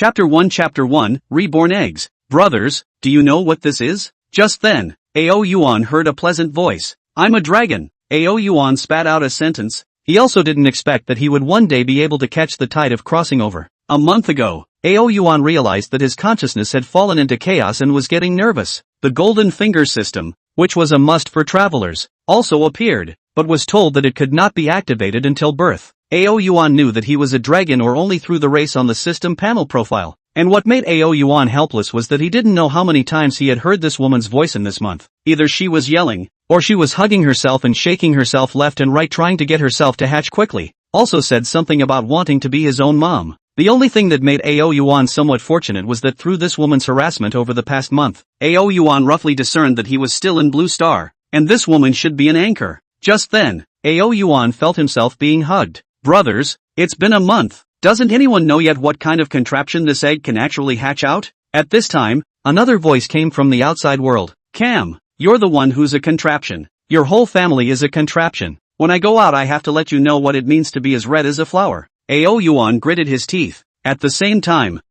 Chapter 1, Reborn Eggs. Brothers, do you know what this is? Just then, Ao Yuan heard a pleasant voice. I'm a dragon. Ao Yuan spat out a sentence. He also didn't expect that he would one day be able to catch the tide of crossing over. A month ago, Ao Yuan realized that his consciousness had fallen into chaos and was getting nervous. The golden finger system, which was a must for travelers, also appeared, but was told that it could not be activated until birth. Ao Yuan knew that he was a dragon or only through the race on the system panel profile. And what made Ao Yuan helpless was that he didn't know how many times he had heard this woman's voice in this month. Either she was yelling, or she was hugging herself and shaking herself left and right trying to get herself to hatch quickly. Also said something about wanting to be his own mom. The only thing that made Ao Yuan somewhat fortunate was that through this woman's harassment over the past month, Ao Yuan roughly discerned that he was still in Blue Star, and this woman should be an anchor. Just then, Ao Yuan felt himself being hugged. Brothers, it's been a month. Doesn't anyone know yet what kind of contraption this egg can actually hatch out? At this time, another voice came from the outside world. Cam, you're the one who's a contraption. Your whole family is a contraption. When I go out I have to let you know what it means to be as red as a flower. Ao Yuan gritted his teeth. At the same time,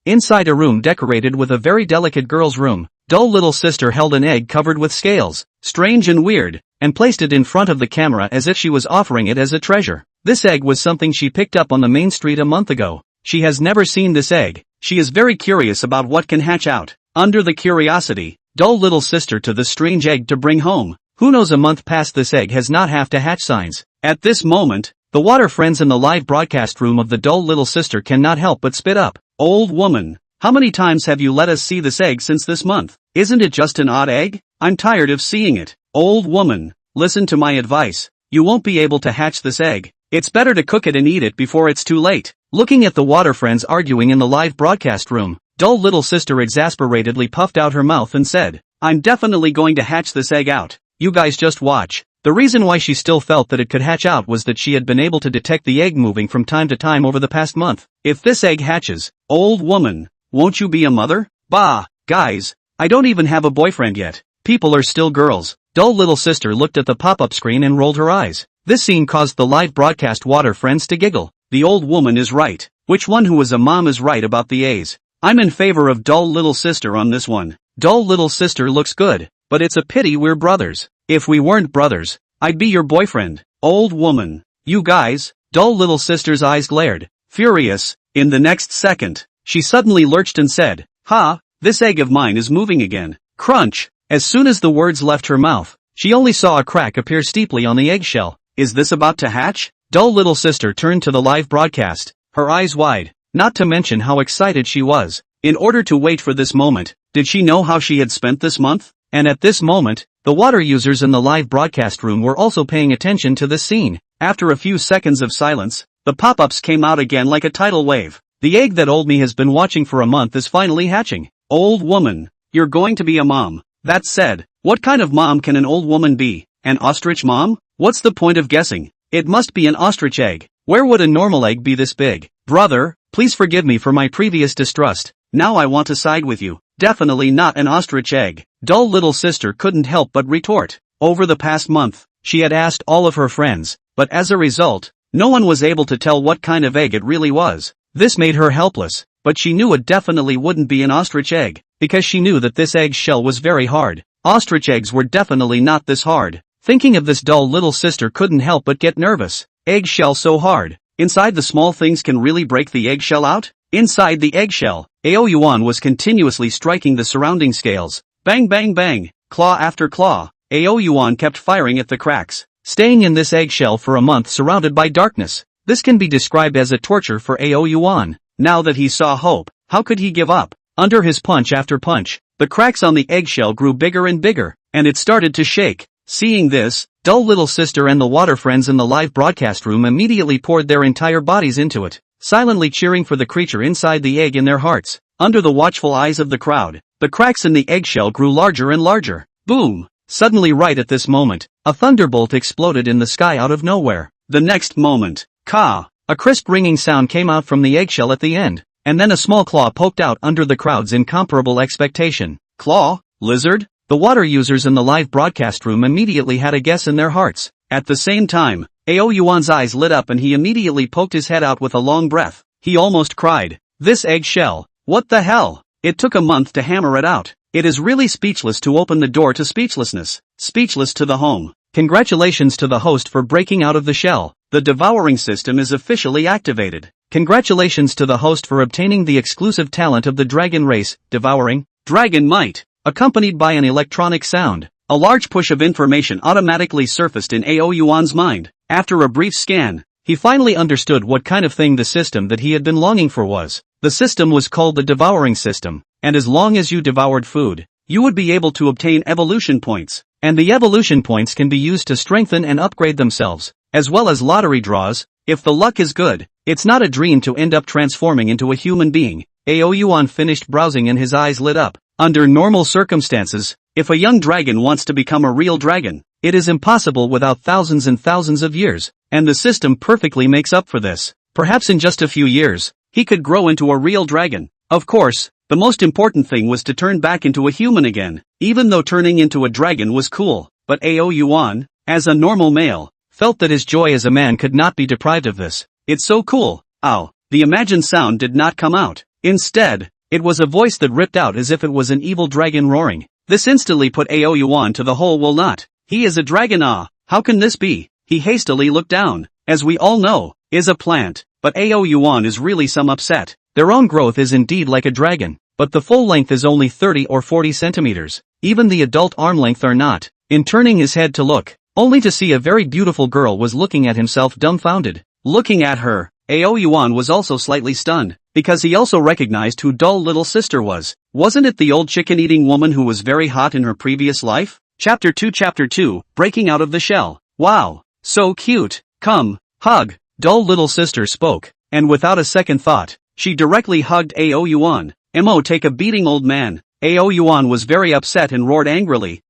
inside a room decorated with a very delicate girl's room, dull little sister held an egg covered with scales, strange and weird, and placed it in front of the camera as if she was offering it as a treasure. This egg was something she picked up on the main street a month ago. She has never seen this egg. She is very curious about what can hatch out. Under the curiosity, dull little sister to the strange egg to bring home. Who knows, a month past this egg has not have to hatch signs. At this moment, the water friends in the live broadcast room of the dull little sister cannot help but spit up. Old woman, how many times have you let us see this egg since this month? Isn't it just an odd egg? I'm tired of seeing it. Old woman, listen to my advice. You won't be able to hatch this egg. It's better to cook it and eat it before it's too late. Looking at the water friends arguing in the live broadcast room, dull little sister exasperatedly puffed out her mouth and said, I'm definitely going to hatch this egg out. You guys just watch. The reason why she still felt that it could hatch out was that she had been able to detect the egg moving from time to time over the past month. If this egg hatches, old woman, won't you be a mother? Bah, guys, I don't even have a boyfriend yet. People are still girls. Dull little sister looked at the pop-up screen and rolled her eyes. This scene caused the live broadcast water friends to giggle. The old woman is right. Which one who is a mom is right about the A's? I'm in favor of dull little sister on this one. Dull little sister looks good, but it's a pity we're brothers. If we weren't brothers, I'd be your boyfriend. Old woman. You guys. Dull little sister's eyes glared. Furious. In the next second, she suddenly lurched and said, Ha, this egg of mine is moving again. Crunch. As soon as the words left her mouth, she only saw a crack appear steeply on the eggshell. Is this about to hatch? Dull little sister turned to the live broadcast, her eyes wide, not to mention how excited she was. In order to wait for this moment, did she know how she had spent this month? And at this moment, the water users in the live broadcast room were also paying attention to this scene. After a few seconds of silence, the pop-ups came out again like a tidal wave. The egg that old me has been watching for a month is finally hatching. Old woman, you're going to be a mom. That said, what kind of mom can an old woman be? An ostrich mom? What's the point of guessing? It must be an ostrich egg. Where would a normal egg be this big? Brother, please forgive me for my previous distrust. Now I want to side with you. Definitely not an ostrich egg. Dull little sister couldn't help but retort. Over the past month, she had asked all of her friends, but as a result, no one was able to tell what kind of egg it really was. This made her helpless, but she knew it definitely wouldn't be an ostrich egg, because she knew that this egg shell was very hard. Ostrich eggs were definitely not this hard. Thinking of this, dull little sister couldn't help but get nervous. Eggshell so hard. Inside the small things can really break the eggshell out? Inside the eggshell, Ao Yuan was continuously striking the surrounding scales. Bang bang bang, claw after claw. Ao Yuan kept firing at the cracks, staying in this eggshell for a month surrounded by darkness. This can be described as a torture for Ao Yuan. Now that he saw hope, how could he give up? Under his punch after punch, the cracks on the eggshell grew bigger and bigger, and it started to shake. Seeing this, dull little sister and the water friends in the live broadcast room immediately poured their entire bodies into it, silently cheering for the creature inside the egg in their hearts. Under the watchful eyes of the crowd, the cracks in the eggshell grew larger and larger. Boom! Suddenly, right at this moment, a thunderbolt exploded in the sky out of nowhere. The next moment, ka! A crisp ringing sound came out from the eggshell at the end, and then a small claw poked out under the crowd's incomparable expectation. Claw? Lizard? The water users in the live broadcast room immediately had a guess in their hearts. At the same time, Ao Yuan's eyes lit up and he immediately poked his head out with a long breath. He almost cried. This eggshell. What the hell? It took a month to hammer it out. It is really speechless to open the door to speechlessness. Speechless to the home. Congratulations to the host for breaking out of the shell. The devouring system is officially activated. Congratulations to the host for obtaining the exclusive talent of the dragon race, devouring dragon might. Accompanied by an electronic sound, a large push of information automatically surfaced in Ao Yuan's mind. After a brief scan, he finally understood what kind of thing the system that he had been longing for was. The system was called the devouring system, and as long as you devoured food, you would be able to obtain evolution points, and the evolution points can be used to strengthen and upgrade themselves, as well as lottery draws. If the luck is good, it's not a dream to end up transforming into a human being. Ao Yuan finished browsing and his eyes lit up. Under normal circumstances, if a young dragon wants to become a real dragon, it is impossible without thousands and thousands of years, and the system perfectly makes up for this. Perhaps in just a few years, he could grow into a real dragon. Of course, the most important thing was to turn back into a human again, even though turning into a dragon was cool. But Ao Yuan, as a normal male, felt that his joy as a man could not be deprived of this. It's so cool. Ow. The imagined sound did not come out. Instead, it was a voice that ripped out as if it was an evil dragon roaring. This instantly put Ao Yuan to the whole will not. He is a dragon. Ah, how can this be? He hastily looked down. As we all know, is a plant, but Ao Yuan is really some upset. Their own growth is indeed like a dragon, but the full length is only 30 or 40 centimeters. Even the adult arm length are not. In turning his head to look, only to see a very beautiful girl was looking at himself dumbfounded. Looking at her, Ao Yuan was also slightly stunned, because he also recognized who dull little sister was. Wasn't it the old chicken-eating woman who was very hot in her previous life? Chapter 2 Breaking Out of the Shell. Wow, so cute. Come, hug. Dull little sister spoke, and without a second thought, she directly hugged Ao Yuan. Mo, take a beating, old man. Ao Yuan was very upset and roared angrily.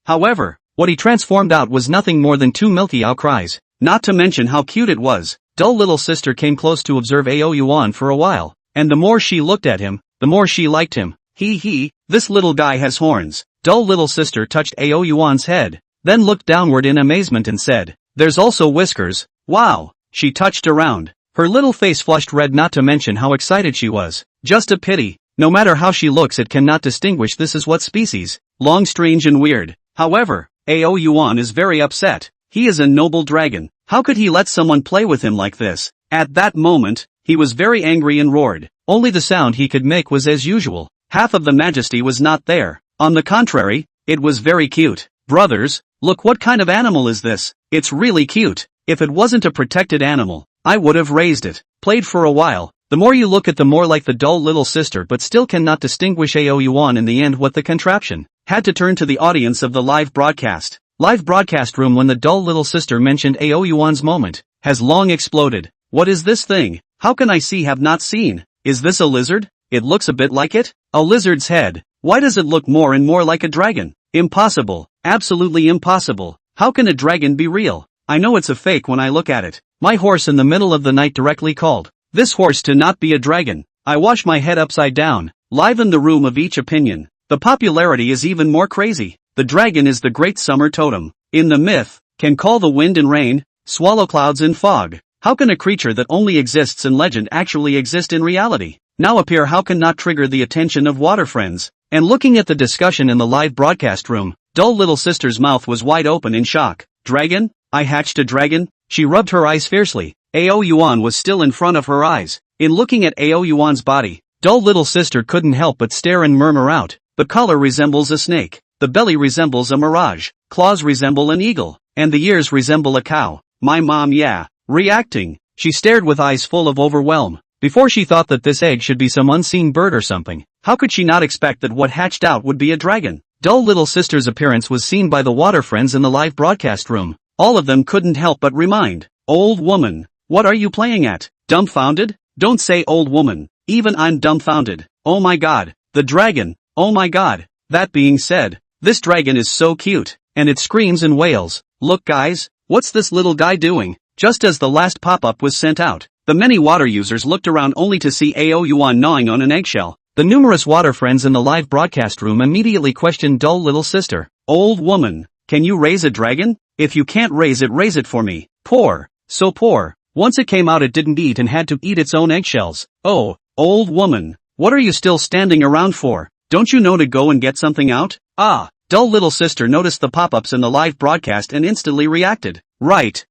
However, what he transformed out was nothing more than two milky ow cries. Not to mention how cute it was. Dull little sister came close to observe Ao Yuan for a while, and the more she looked at him, the more she liked him. This little guy has horns. Dull little sister touched Ao Yuan's head, then looked downward in amazement and said, there's also whiskers. Wow. She touched around. Her little face flushed red, not to mention how excited she was. Just a pity. No matter how she looks, it cannot distinguish this is what species. Long, strange and weird. However, Ao Yuan is very upset. He is a noble dragon. How could he let someone play with him like this? At that moment, he was very angry and roared. Only the sound he could make was as usual. Half of the majesty was not there. On the contrary, it was very cute. Brothers, look, what kind of animal is this? It's really cute. If it wasn't a protected animal, I would have raised it. Played for a while. The more you look at the more like the dull little sister, but still cannot distinguish Ao Yuan in the end. What the contraption? Had to turn to the audience of the live broadcast. Live broadcast room when the dull little sister mentioned Ao Yuan's moment has long exploded. What is this thing? How can I see? Have not seen. Is this a lizard? It looks a bit like it. A lizard's head. Why does it look more and more like a dragon? Impossible. Absolutely impossible. How can a dragon be real? I know it's a fake when I look at it. My horse in the middle of the night directly called this horse to not be a dragon. I wash my head upside down. Liven the room of each opinion. The popularity is even more crazy. The dragon is the great summer totem. In the myth, can call the wind and rain, swallow clouds and fog. How can a creature that only exists in legend actually exist in reality? Now appear, how can not trigger the attention of water friends? And looking at the discussion in the live broadcast room, dull little sister's mouth was wide open in shock. Dragon? I hatched a dragon? She rubbed her eyes fiercely. Ao Yuan was still in front of her eyes. In looking at Ao Yuan's body, dull little sister couldn't help but stare and murmur out. The color resembles a snake. The belly resembles a mirage. Claws resemble an eagle. And the ears resemble a cow. My mom, yeah. Reacting. She stared with eyes full of overwhelm. Before she thought that this egg should be some unseen bird or something. How could she not expect that what hatched out would be a dragon? Dull little sister's appearance was seen by the water friends in the live broadcast room. All of them couldn't help but remind. Old woman. What are you playing at? Dumbfounded? Don't say old woman. Even I'm dumbfounded. Oh my god. The dragon. Oh my god. That being said, this dragon is so cute. And it screams and wails. Look guys, what's this little guy doing? Just as the last pop-up was sent out, the many water users looked around only to see Ao Yuan gnawing on an eggshell. The numerous water friends in the live broadcast room immediately questioned dull little sister. Old woman, can you raise a dragon? If you can't raise it for me. Poor. So poor. Once it came out it didn't eat and had to eat its own eggshells. Oh, Old woman, what are you still standing around for? Don't you know to go and get something out? Ah, dull little sister noticed the pop-ups in the live broadcast and instantly reacted. Right.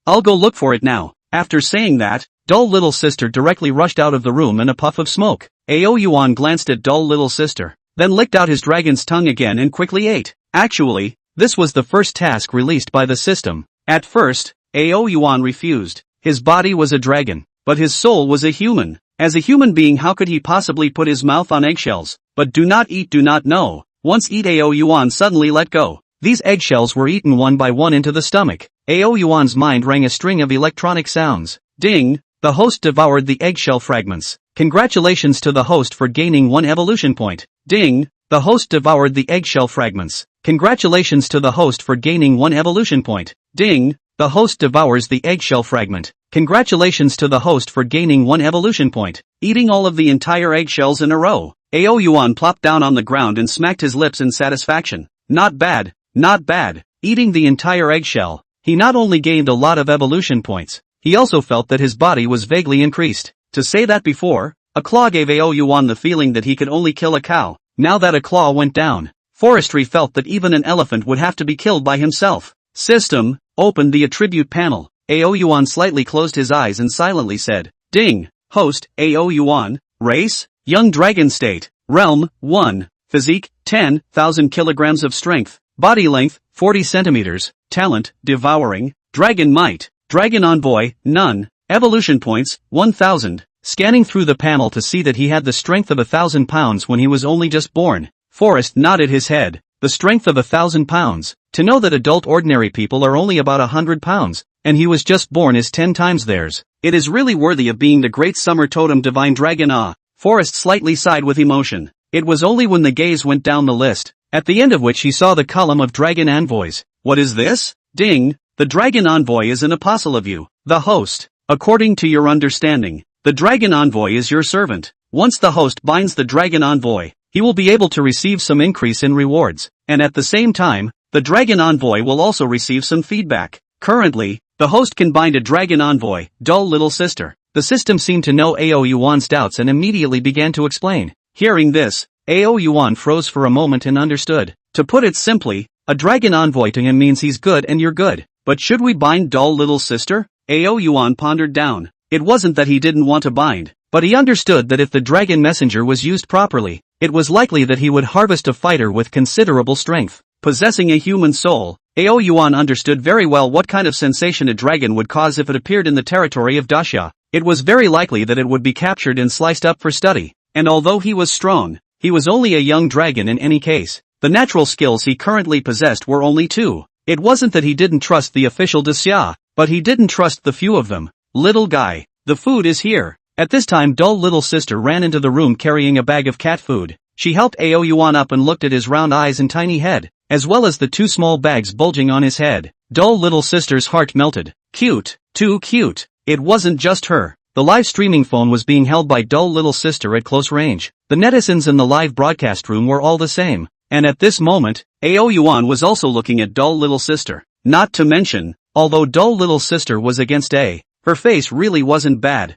I'll go look for it now. After saying that, dull little sister directly rushed out of the room in a puff of smoke. Ao Yuan glanced at dull little sister, then licked out his dragon's tongue again and quickly ate. Actually, this was the first task released by the system. At first, Ao Yuan refused. His body was a dragon, but his soul was a human. As a human being, how could he possibly put his mouth on eggshells? But do not eat, do not know. Once eat, Ao Yuan suddenly let go. These eggshells were eaten one by one into the stomach. Ao Yuan's mind rang a string of electronic sounds. Ding! The host devoured the eggshell fragments. Congratulations to the host for gaining 1 evolution point. Ding! The host devoured the eggshell fragments. Congratulations to the host for gaining 1 evolution point. Ding! The host devours the eggshell fragment. Congratulations to the host for gaining 1 evolution point. Eating all of the entire eggshells in a row. Ao Yuan plopped down on the ground and smacked his lips in satisfaction. Not bad. Not bad. Eating the entire eggshell, he not only gained a lot of evolution points, he also felt that his body was vaguely increased. To say that before, a claw gave Ao Yuan the feeling that he could only kill a cow. Now that a claw went down, Forestry felt that even an elephant would have to be killed by himself. System, opened the attribute panel. Ao Yuan slightly closed his eyes and silently said, Ding, host, Ao Yuan, race, young dragon state, realm, 1, physique, 10,000 kilograms of strength. Body length, 40 centimeters, talent, devouring, dragon might, dragon envoy, none, evolution points, 1000, scanning through the panel to see that he had the strength of 1,000 pounds when he was only just born. Forrest nodded his head. The strength of 1,000 pounds, to know that adult ordinary people are only about 100 pounds, and he was just born is 10 times theirs. It is really worthy of being the great summer totem divine dragon. Forrest slightly sighed with emotion. It was only when the gaze went down the list, at the end of which he saw the column of dragon envoys. What is this? Ding! The dragon envoy is an apostle of you, the host. According to your understanding, the dragon envoy is your servant. Once the host binds the dragon envoy, he will be able to receive some increase in rewards, and at the same time, the dragon envoy will also receive some feedback. Currently, the host can bind a dragon envoy, dull little sister. The system seemed to know Ao Yuan's doubts and immediately began to explain. Hearing this, Ao Yuan froze for a moment and understood. To put it simply, a dragon envoy to him means he's good and you're good. But should we bind dull little sister? Ao Yuan pondered down. It wasn't that he didn't want to bind, but he understood that if the dragon messenger was used properly, it was likely that he would harvest a fighter with considerable strength. Possessing a human soul, Ao Yuan understood very well what kind of sensation a dragon would cause if it appeared in the territory of Daxia. It was very likely that it would be captured and sliced up for study. And although he was strong, he was only a young dragon in any case. The natural skills he currently possessed were only 2. It wasn't that he didn't trust the official Daxia, but he didn't trust the few of them. Little guy, the food is here. At this time dull little sister ran into the room carrying a bag of cat food. She helped Ao Yuan up and looked at his round eyes and tiny head, as well as the 2 small bags bulging on his head. Dull little sister's heart melted. Cute, too cute. It wasn't just her. The live streaming phone was being held by dull little sister at close range. The netizens in the live broadcast room were all the same. And at this moment, Ao Yuan was also looking at dull little sister. Not to mention, although dull little sister was against her face really wasn't bad.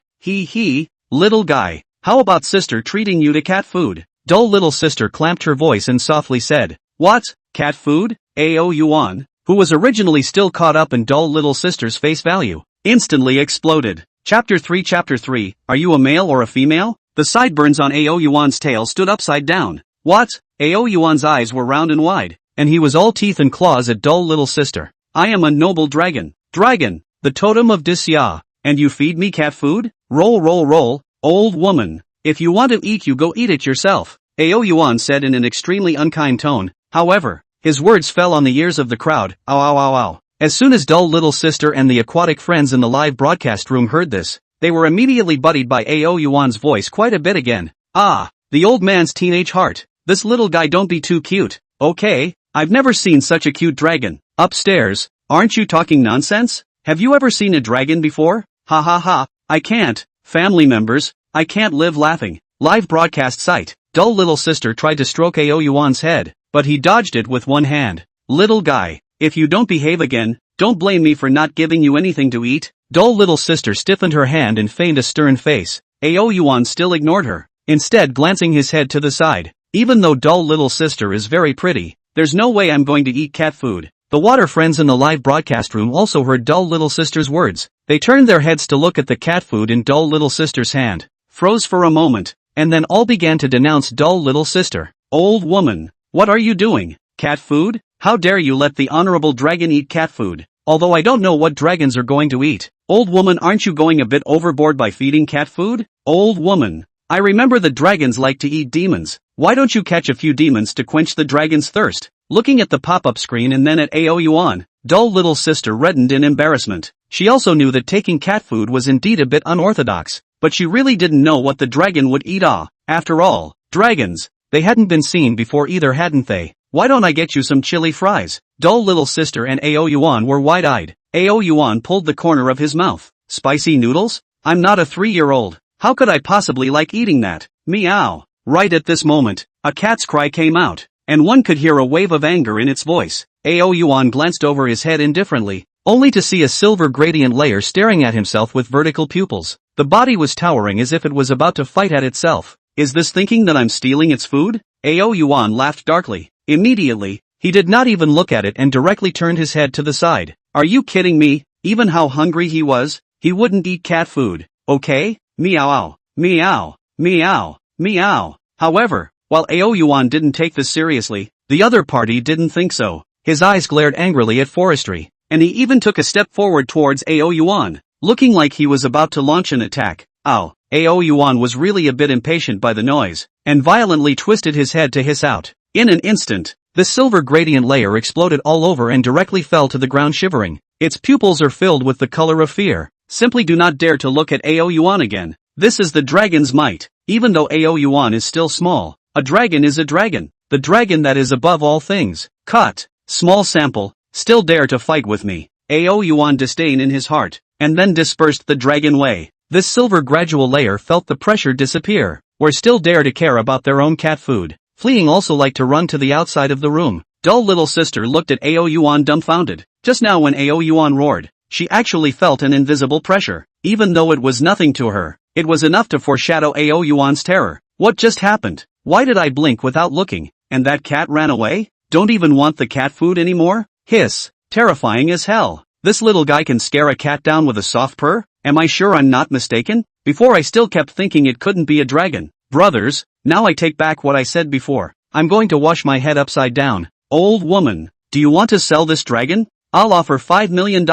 Little guy, how about sister treating you to cat food? Dull little sister clamped her voice and softly said, What? Cat food? Ao Yuan, who was originally still caught up in dull little sister's face value, instantly exploded. Chapter 3 Are you a male or a female? The sideburns on Ao Yuan's tail stood upside down. What? Ao Yuan's eyes were round and wide, and he was all teeth and claws at dull little sister. I am a noble dragon. Dragon, the totem of Daxia, and you feed me cat food? Roll, old woman. If you want to eat you go eat it yourself, Ao Yuan said in an extremely unkind tone. However, his words fell on the ears of the crowd. Ow. As soon as dull little sister and the aquatic friends in the live broadcast room heard this, they were immediately buddied by Ao Yuan's voice quite a bit again. The old man's teenage heart. This little guy don't be too cute, okay? I've never seen such a cute dragon. Upstairs, aren't you talking nonsense? Have you ever seen a dragon before? Ha, I can't. Family members, I can't live laughing. Live broadcast site. Dull little sister tried to stroke Ao Yuan's head, but he dodged it with one hand. Little guy, if you don't behave again, don't blame me for not giving you anything to eat. Dull little sister stiffened her hand and feigned a stern face. Ao Yuan still ignored her, instead glancing his head to the side. Even though dull little sister is very pretty, there's no way I'm going to eat cat food. The water friends in the live broadcast room also heard dull little sister's words. They turned their heads to look at the cat food in dull little sister's hand, froze for a moment, and then all began to denounce dull little sister. Old woman, what are you doing? Cat food? How dare you let the honorable dragon eat cat food? Although I don't know what dragons are going to eat. Old woman, aren't you going a bit overboard by feeding cat food? Old woman, I remember the dragons like to eat demons. Why don't you catch a few demons to quench the dragon's thirst? Looking at the pop-up screen and then at Ao Yuan, dull little sister reddened in embarrassment. She also knew that taking cat food was indeed a bit unorthodox, but she really didn't know what the dragon would eat. After all, dragons, they hadn't been seen before either, hadn't they? Why don't I get you some chili fries? Dull little sister and Ao Yuan were wide-eyed. Ao Yuan pulled the corner of his mouth. Spicy noodles? I'm not a 3-year-old. How could I possibly like eating that? Meow. Right at this moment, a cat's cry came out, and one could hear a wave of anger in its voice. Ao Yuan glanced over his head indifferently, only to see a silver gradient layer staring at himself with vertical pupils. The body was towering as if it was about to fight at itself. Is this thinking that I'm stealing its food? Ao Yuan laughed darkly. Immediately, he did not even look at it and directly turned his head to the side. Are you kidding me? Even how hungry he was, he wouldn't eat cat food, okay? Meow, meow, meow, meow. However, while Ao Yuan didn't take this seriously, the other party didn't think so. His eyes glared angrily at Forestry, and he even took a step forward towards Ao Yuan, looking like he was about to launch an attack. Ao Yuan was really a bit impatient by the noise, and violently twisted his head to hiss out. In an instant, the silver gradient layer exploded all over and directly fell to the ground shivering. Its pupils are filled with the color of fear. Simply do not dare to look at Ao Yuan again. This is the dragon's might. Even though Ao Yuan is still small, a dragon is a dragon. The dragon that is above all things. Cut. Small sample, still dare to fight with me. Ao Yuan disdain in his heart, and then dispersed the dragon way. This silver gradual layer felt the pressure disappear. Were still dare to care about their own cat food. Fleeing also like to run to the outside of the room. Dull little sister looked at Ao Yuan dumbfounded. Just now when Ao Yuan roared, she actually felt an invisible pressure. Even though it was nothing to her, it was enough to foreshadow Ao Yuan's terror. What just happened? Why did I blink without looking, and that cat ran away? Don't even want the cat food anymore? Hiss. Terrifying as hell. This little guy can scare a cat down with a soft purr? Am I sure I'm not mistaken? Before I still kept thinking it couldn't be a dragon. Brothers, now I take back what I said before. I'm going to wash my head upside down. Old woman, do you want to sell this dragon? I'll offer $5 million.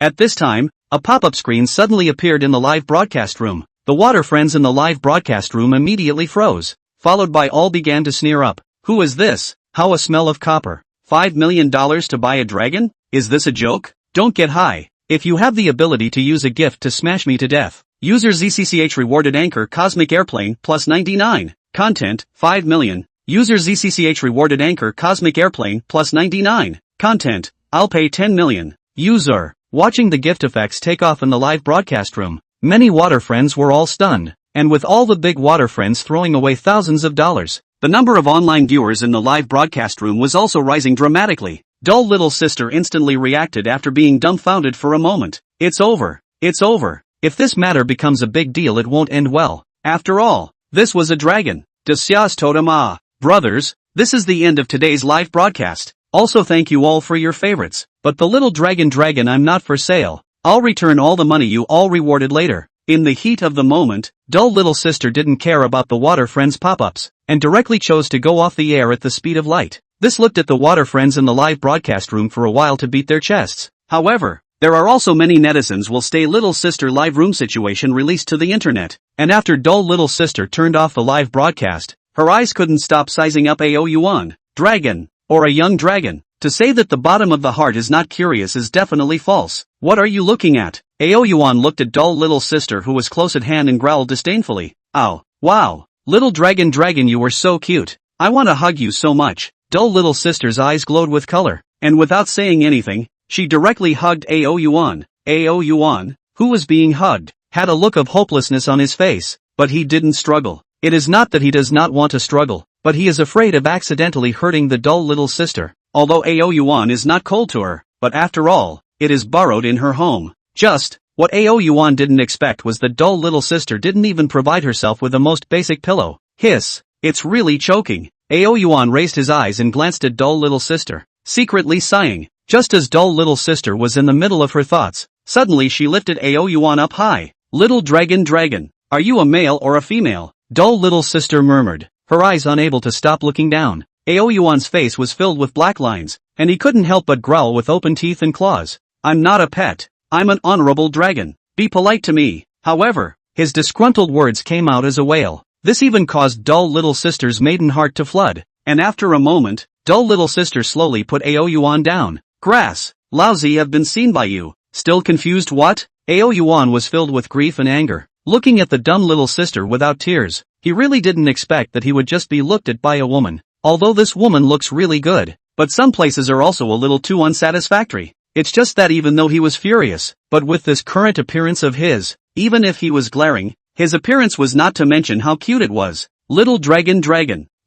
At this time, a pop-up screen suddenly appeared in the live broadcast room. The water friends in the live broadcast room immediately froze, followed by all began to sneer up. Who is this? How a smell of copper. $5 million to buy a dragon? Is this a joke? Don't get high. If you have the ability to use a gift to smash me to death. User ZCCH rewarded Anchor Cosmic Airplane plus 99. Content, 5 million. User ZCCH rewarded Anchor Cosmic Airplane plus 99. Content, I'll pay 10 million. User, watching the gift effects take off in the live broadcast room. Many water friends were all stunned, and with all the big water friends throwing away thousands of dollars. The number of online viewers in the live broadcast room was also rising dramatically. Dull little sister instantly reacted after being dumbfounded for a moment. It's over. It's over. If this matter becomes a big deal it won't end well. After all, this was a dragon. Desyas Totama. Brothers, this is the end of today's live broadcast. Also thank you all for your favorites. But the little dragon I'm not for sale. I'll return all the money you all rewarded later. In the heat of the moment, dull little sister didn't care about the water friends pop-ups, and directly chose to go off the air at the speed of light. This looked at the water friends in the live broadcast room for a while to beat their chests. However, there are also many netizens will stay little sister live room situation released to the internet, and after dull little sister turned off the live broadcast, her eyes couldn't stop sizing up Ao Yuan. Dragon, or a young dragon. To say that the bottom of the heart is not curious is definitely false. What are you looking at? Ao Yuan looked at dull little sister who was close at hand and growled disdainfully. Ow. Wow. Little dragon you were so cute. I want to hug you so much. Dull little sister's eyes glowed with color, and without saying anything, she directly hugged Ao Yuan. Ao Yuan, who was being hugged, had a look of hopelessness on his face, but he didn't struggle. It is not that he does not want to struggle, but he is afraid of accidentally hurting the dull little sister. Although Ao Yuan is not cold to her, but after all, it is borrowed in her home. Just What Ao Yuan didn't expect was that dull little sister didn't even provide herself with the most basic pillow. Hiss. It's really choking. Ao Yuan raised his eyes and glanced at dull little sister, secretly sighing. Just as dull little sister was in the middle of her thoughts, suddenly she lifted Ao Yuan up high. Little dragon, are you a male or a female? Dull little sister murmured, her eyes unable to stop looking down. Ao Yuan's face was filled with black lines, and he couldn't help but growl with open teeth and claws. I'm not a pet. I'm an honorable dragon. Be polite to me. However, his disgruntled words came out as a wail. This even caused dull little sister's maiden heart to flood, and after a moment, dull little sister slowly put Ao Yuan down. Grass. Lousy have been seen by you. Still confused what? Ao Yuan was filled with grief and anger, looking at the dumb little sister without tears. He really didn't expect that he would just be looked at by a woman. Although this woman looks really good, but some places are also a little too unsatisfactory. It's just that even though he was furious, but with this current appearance of his, even if he was glaring, his appearance was not to mention how cute it was. Little dragon,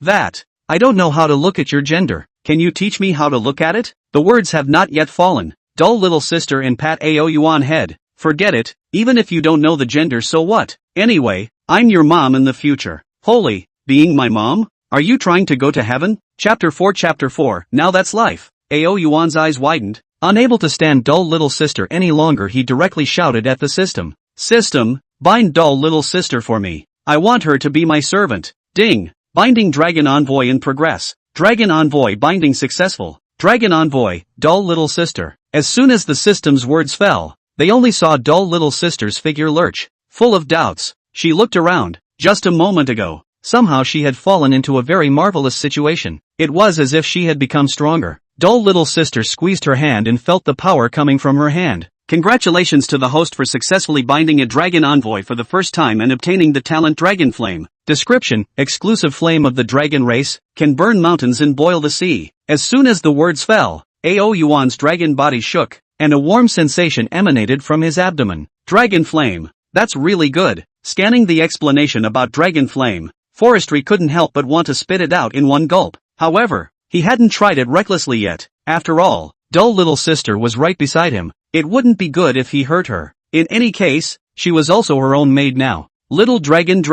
that. I don't know how to look at your gender. Can you teach me how to look at it? The words have not yet fallen. Dull little sister and pat Ao Yuan head. Forget it, even if you don't know the gender so what? Anyway, I'm your mom in the future. Holy, being my mom? Are you trying to go to heaven? Chapter 4 Now that's life. Ao Yuan's eyes widened. Unable to stand dull little sister any longer, he directly shouted at the system. System, bind dull little sister for me. I want her to be my servant. Ding. Binding dragon envoy in progress. Dragon envoy binding successful. Dragon envoy, dull little sister. As soon as the system's words fell, they only saw dull little sister's figure lurch. Full of doubts, she looked around. Just a moment ago, somehow she had fallen into a very marvelous situation. It was as if she had become stronger. Dull little sister squeezed her hand and felt the power coming from her hand. Congratulations to the host for successfully binding a dragon envoy for the first time and obtaining the talent Dragon Flame. Description: exclusive flame of the dragon race, can burn mountains and boil the sea. As soon as the words fell, Ao Yuan's dragon body shook, and a warm sensation emanated from his abdomen. Dragon Flame. That's really good. Scanning the explanation about Dragon Flame, Forestry couldn't help but want to spit it out in one gulp. However, he hadn't tried it recklessly yet. After all, dull little sister was right beside him. It wouldn't be good if he hurt her. In any case, she was also her own maid now. Little dragon,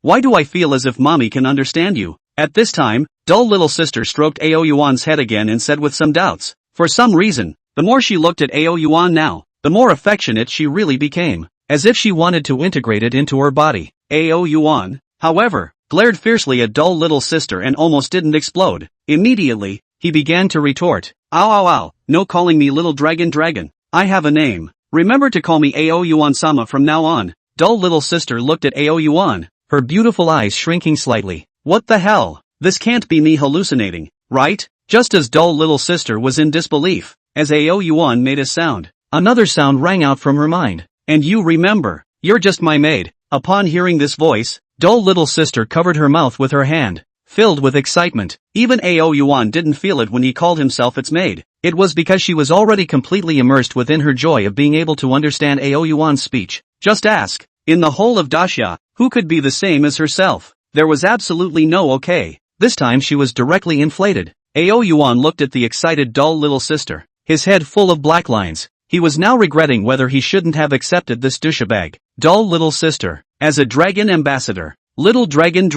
why do I feel as if mommy can understand you? At this time, dull little sister stroked Ao Yuan's head again and said with some doubts. For some reason, the more she looked at Ao Yuan now, the more affectionate she really became, as if she wanted to integrate it into her body. Ao Yuan, however, glared fiercely at dull little sister and almost didn't explode. Immediately, he began to retort. Ow, no calling me little dragon. I have a name. Remember to call me Ao Yuan-sama from now on. Dull little sister looked at Ao Yuan, her beautiful eyes shrinking slightly. What the hell? This can't be me hallucinating, right? Just as dull little sister was in disbelief, as Ao Yuan made a sound, another sound rang out from her mind. And you remember, you're just my maid. Upon hearing this voice, dull little sister covered her mouth with her hand, filled with excitement. Even Ao Yuan didn't feel it when he called himself its maid. It was because she was already completely immersed within her joy of being able to understand Ao Yuan's speech. Just ask, in the whole of Daxia, who could be the same as herself? There was absolutely no okay. This time she was directly inflated. Ao Yuan looked at the excited dull little sister, his head full of black lines. He was now regretting whether he shouldn't have accepted this douchebag. Dull little sister, as a dragon ambassador. Little dragon,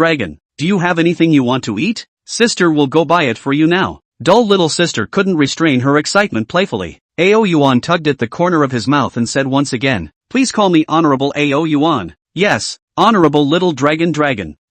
do you have anything you want to eat? Sister will go buy it for you now. Dull little sister couldn't restrain her excitement playfully. Ao Yuan tugged at the corner of his mouth and said once again, please call me Honorable Ao Yuan. Yes, Honorable little dragon.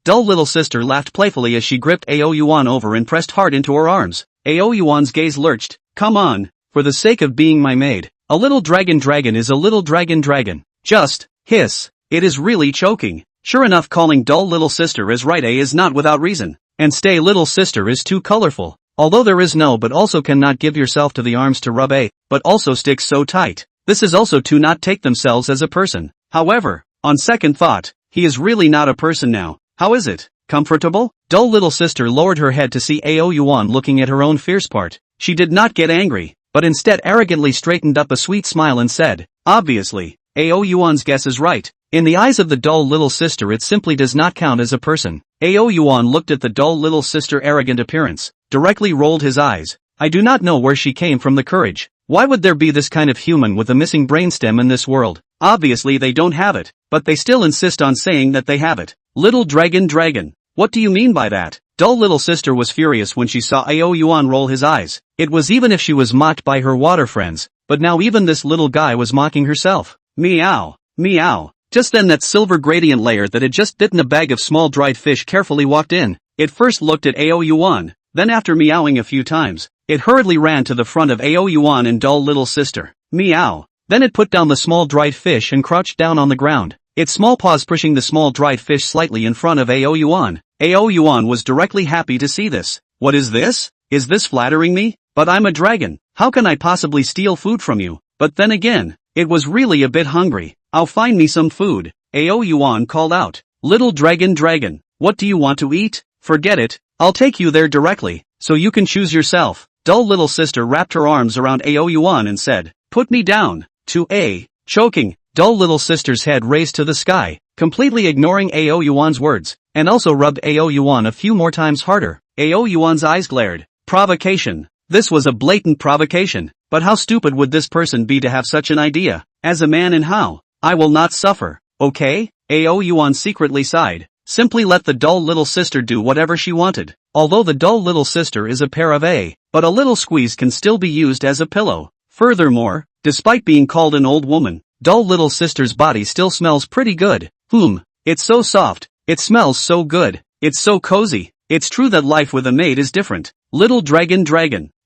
Dull little sister laughed playfully as she gripped Ao Yuan over and pressed hard into her arms. Ao Yuan's gaze lurched. Come on, for the sake of being my maid. A little dragon is a little dragon. Just, hiss. It is really choking. Sure enough, calling dull little sister as right A is not without reason. And stay little sister is too colorful. Although there is no but also cannot give yourself to the arms to rub A, but also sticks so tight. This is also to not take themselves as a person. However, on second thought, he is really not a person now. How is it? Comfortable? Dull little sister lowered her head to see Ao Yuan looking at her own fierce part. She did not get angry, but instead arrogantly straightened up a sweet smile and said, obviously, Ao Yuan's guess is right. In the eyes of the dull little sister it simply does not count as a person. Ao Yuan looked at the dull little sister arrogant appearance, directly rolled his eyes. I do not know where she came from the courage. Why would there be this kind of human with a missing brainstem in this world? Obviously they don't have it, but they still insist on saying that they have it. Little dragon. What do you mean by that? Dull little sister was furious when she saw Ao Yuan roll his eyes. It was even if she was mocked by her water friends, but now even this little guy was mocking herself. Meow. Just then that silver gradient layer that had just bitten a bag of small dried fish carefully walked in. It first looked at Ao Yuan, then after meowing a few times, it hurriedly ran to the front of Ao Yuan and dull little sister. Meow. Then it put down the small dried fish and crouched down on the ground, its small paws pushing the small dried fish slightly in front of Ao Yuan. Ao Yuan was directly happy to see this. What is this? Is this flattering me? But I'm a dragon. How can I possibly steal food from you? But then again, it was really a bit hungry. I'll find me some food. Ao Yuan called out. Little dragon, what do you want to eat? Forget it, I'll take you there directly, so you can choose yourself. Dull little sister wrapped her arms around Ao Yuan and said, put me down. Choking, dull little sister's head raised to the sky, completely ignoring Ao Yuan's words, and also rubbed Ao Yuan a few more times harder. Ao Yuan's eyes glared. Provocation. This was a blatant provocation, but how stupid would this person be to have such an idea? As a man and how? I will not suffer, okay? Ao Yuan secretly sighed. Simply let the dull little sister do whatever she wanted. Although the dull little sister is a pair of but a little squeeze can still be used as a pillow. Furthermore, despite being called an old woman, dull little sister's body still smells pretty good. It's so soft, it smells so good, it's so cozy. It's true that life with a maid is different. Little dragon,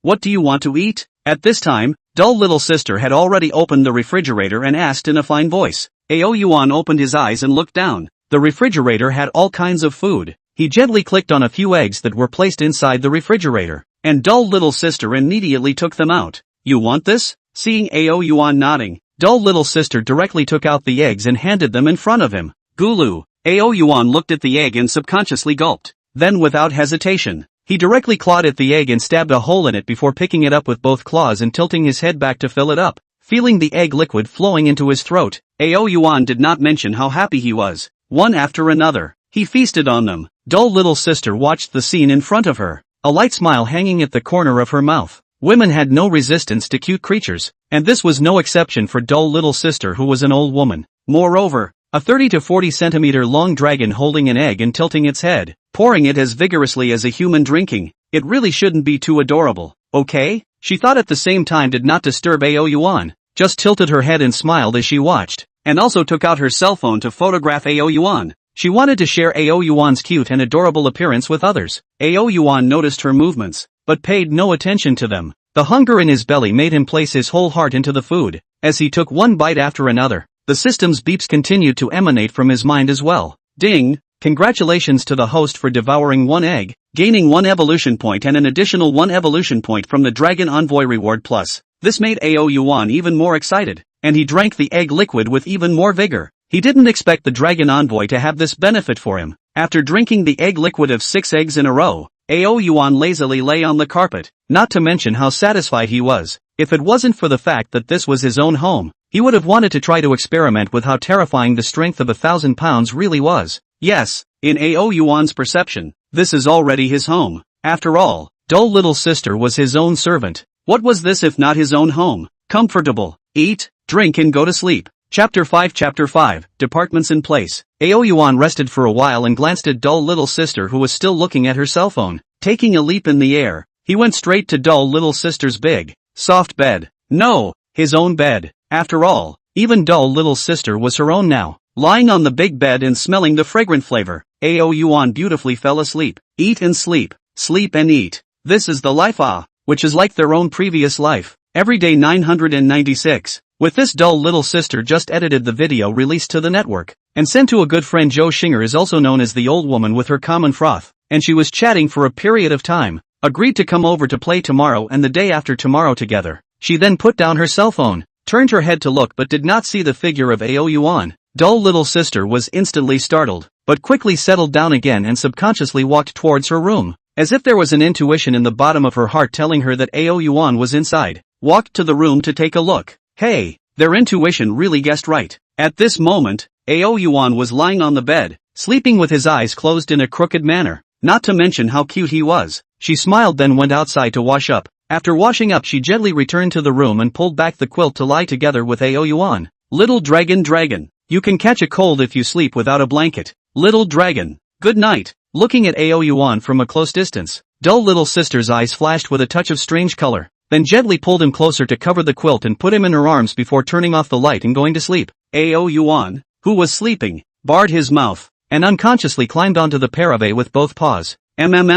what do you want to eat? At this time, dull little sister had already opened the refrigerator and asked in a fine voice. Ao Yuan opened his eyes and looked down. The refrigerator had all kinds of food. He gently clicked on a few eggs that were placed inside the refrigerator, and dull little sister immediately took them out. You want this? Seeing Ao Yuan nodding, dull little sister directly took out the eggs and handed them in front of him. Gulu. Ao Yuan looked at the egg and subconsciously gulped. Then without hesitation, he directly clawed at the egg and stabbed a hole in it before picking it up with both claws and tilting his head back to fill it up. Feeling the egg liquid flowing into his throat, Ao Yuan did not mention how happy he was. One after another, he feasted on them. Dull little sister watched the scene in front of her, a light smile hanging at the corner of her mouth. Women had no resistance to cute creatures, and this was no exception for dull little sister who was an old woman. Moreover, a 30 to 40 centimeter long dragon holding an egg and tilting its head, pouring it as vigorously as a human drinking. It really shouldn't be too adorable, okay? She thought at the same time did not disturb Ao Yuan, just tilted her head and smiled as she watched, and also took out her cell phone to photograph Ao Yuan. She wanted to share Ao Yuan's cute and adorable appearance with others. Ao Yuan noticed her movements, but paid no attention to them. The hunger in his belly made him place his whole heart into the food. As he took one bite after another, the system's beeps continued to emanate from his mind as well. Ding! Congratulations to the host for devouring one egg, gaining 1 evolution point and an additional 1 evolution point from the Dragon Envoy Reward Plus. This made Ao Yuan even more excited, and he drank the egg liquid with even more vigor. He didn't expect the Dragon Envoy to have this benefit for him. After drinking the egg liquid of 6 eggs in a row, Ao Yuan lazily lay on the carpet, not to mention how satisfied he was. If it wasn't for the fact that this was his own home, he would have wanted to try to experiment with how terrifying the strength of 1,000 pounds really was. Yes, in Ao Yuan's perception, this is already his home. After all, dull little sister was his own servant. What was this if not his own home? Comfortable. Eat, drink and go to sleep. Chapter 5 Departments in Place. Ao Yuan rested for a while and glanced at dull little sister who was still looking at her cell phone. Taking a leap in the air, he went straight to dull little sister's big, soft bed. No, his own bed. After all, even dull little sister was her own now. Lying on the big bed and smelling the fragrant flavor, Ao Yuan beautifully fell asleep. Eat and sleep, sleep and eat. This is the life which is like their own previous life. Every day 996. With this dull little sister just edited the video released to the network, and sent to a good friend. Joe Shinger is also known as the old woman with her common froth, and she was chatting for a period of time, agreed to come over to play tomorrow and the day after tomorrow together. She then put down her cell phone, turned her head to look but did not see the figure of Ao Yuan. Dull little sister was instantly startled, but quickly settled down again and subconsciously walked towards her room, as if there was an intuition in the bottom of her heart telling her that Ao Yuan was inside. Walked to the room to take a look. Hey, their intuition really guessed right. At this moment, Ao Yuan was lying on the bed, sleeping with his eyes closed in a crooked manner, not to mention how cute he was. She smiled then went outside to wash up. After washing up she gently returned to the room and pulled back the quilt to lie together with Ao Yuan. Little dragon dragon. You can catch a cold if you sleep without a blanket. Little dragon. Good night. Looking at Ao Yuan from a close distance, dull little sister's eyes flashed with a touch of strange color, then gently pulled him closer to cover the quilt and put him in her arms before turning off the light and going to sleep. Ao Yuan, who was sleeping, barred his mouth, and unconsciously climbed onto the parave with both paws.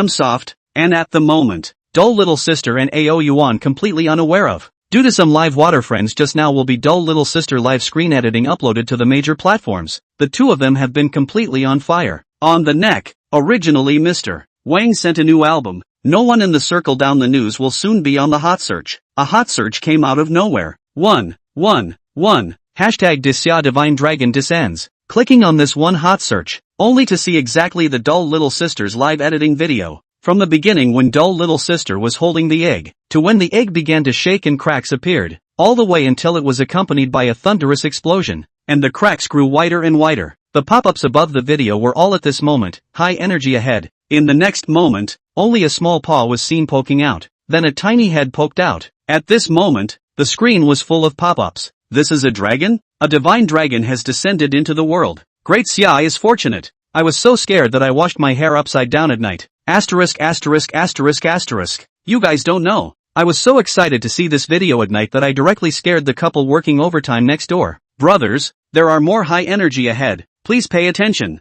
Soft, and at the moment, dull little sister and Ao Yuan completely unaware of. Due to some live water friends just now will be dull little sister live screen editing uploaded to the major platforms. The two of them have been completely on fire. On the neck, originally Mr. Wang sent a new album. No one in the circle down the news will soon be on the hot search. A hot search came out of nowhere. 111. Hashtag Disya Divine Dragon descends. Clicking on this one hot search, only to see exactly the dull little sister's live editing video. From the beginning when dull little sister was holding the egg, to when the egg began to shake and cracks appeared, all the way until it was accompanied by a thunderous explosion, and the cracks grew wider and wider. The pop-ups above the video were all at this moment, high energy ahead. In the next moment, only a small paw was seen poking out, then a tiny head poked out. At this moment, the screen was full of pop-ups. This is a dragon? A divine dragon has descended into the world. Great Xia is fortunate. I was so scared that I washed my hair upside down at night. Asterisk. You guys don't know. I was so excited to see this video at night that I directly scared the couple working overtime next door. Brothers, there are more high energy ahead. Please pay attention.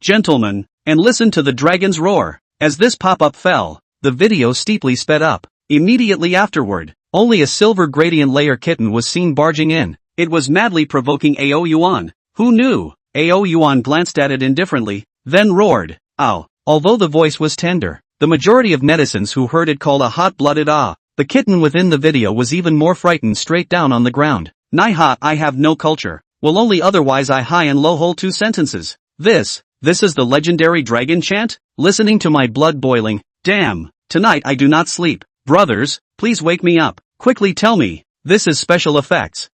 Gentlemen, and listen to the dragon's roar. As this pop-up fell, the video steeply sped up. Immediately afterward, only a silver gradient layer kitten was seen barging in. It was madly provoking Ao Yuan. Who knew? Ao Yuan glanced at it indifferently, then roared, "Ow." Although the voice was tender, the majority of netizens who heard it called a hot-blooded ah. The kitten within the video was even more frightened, straight down on the ground. Nai I have no culture. Will only otherwise I high and low hold 2 sentences. This is the legendary dragon chant? Listening to my blood boiling. Damn, tonight I do not sleep. Brothers, please wake me up. Quickly tell me. This is special effects.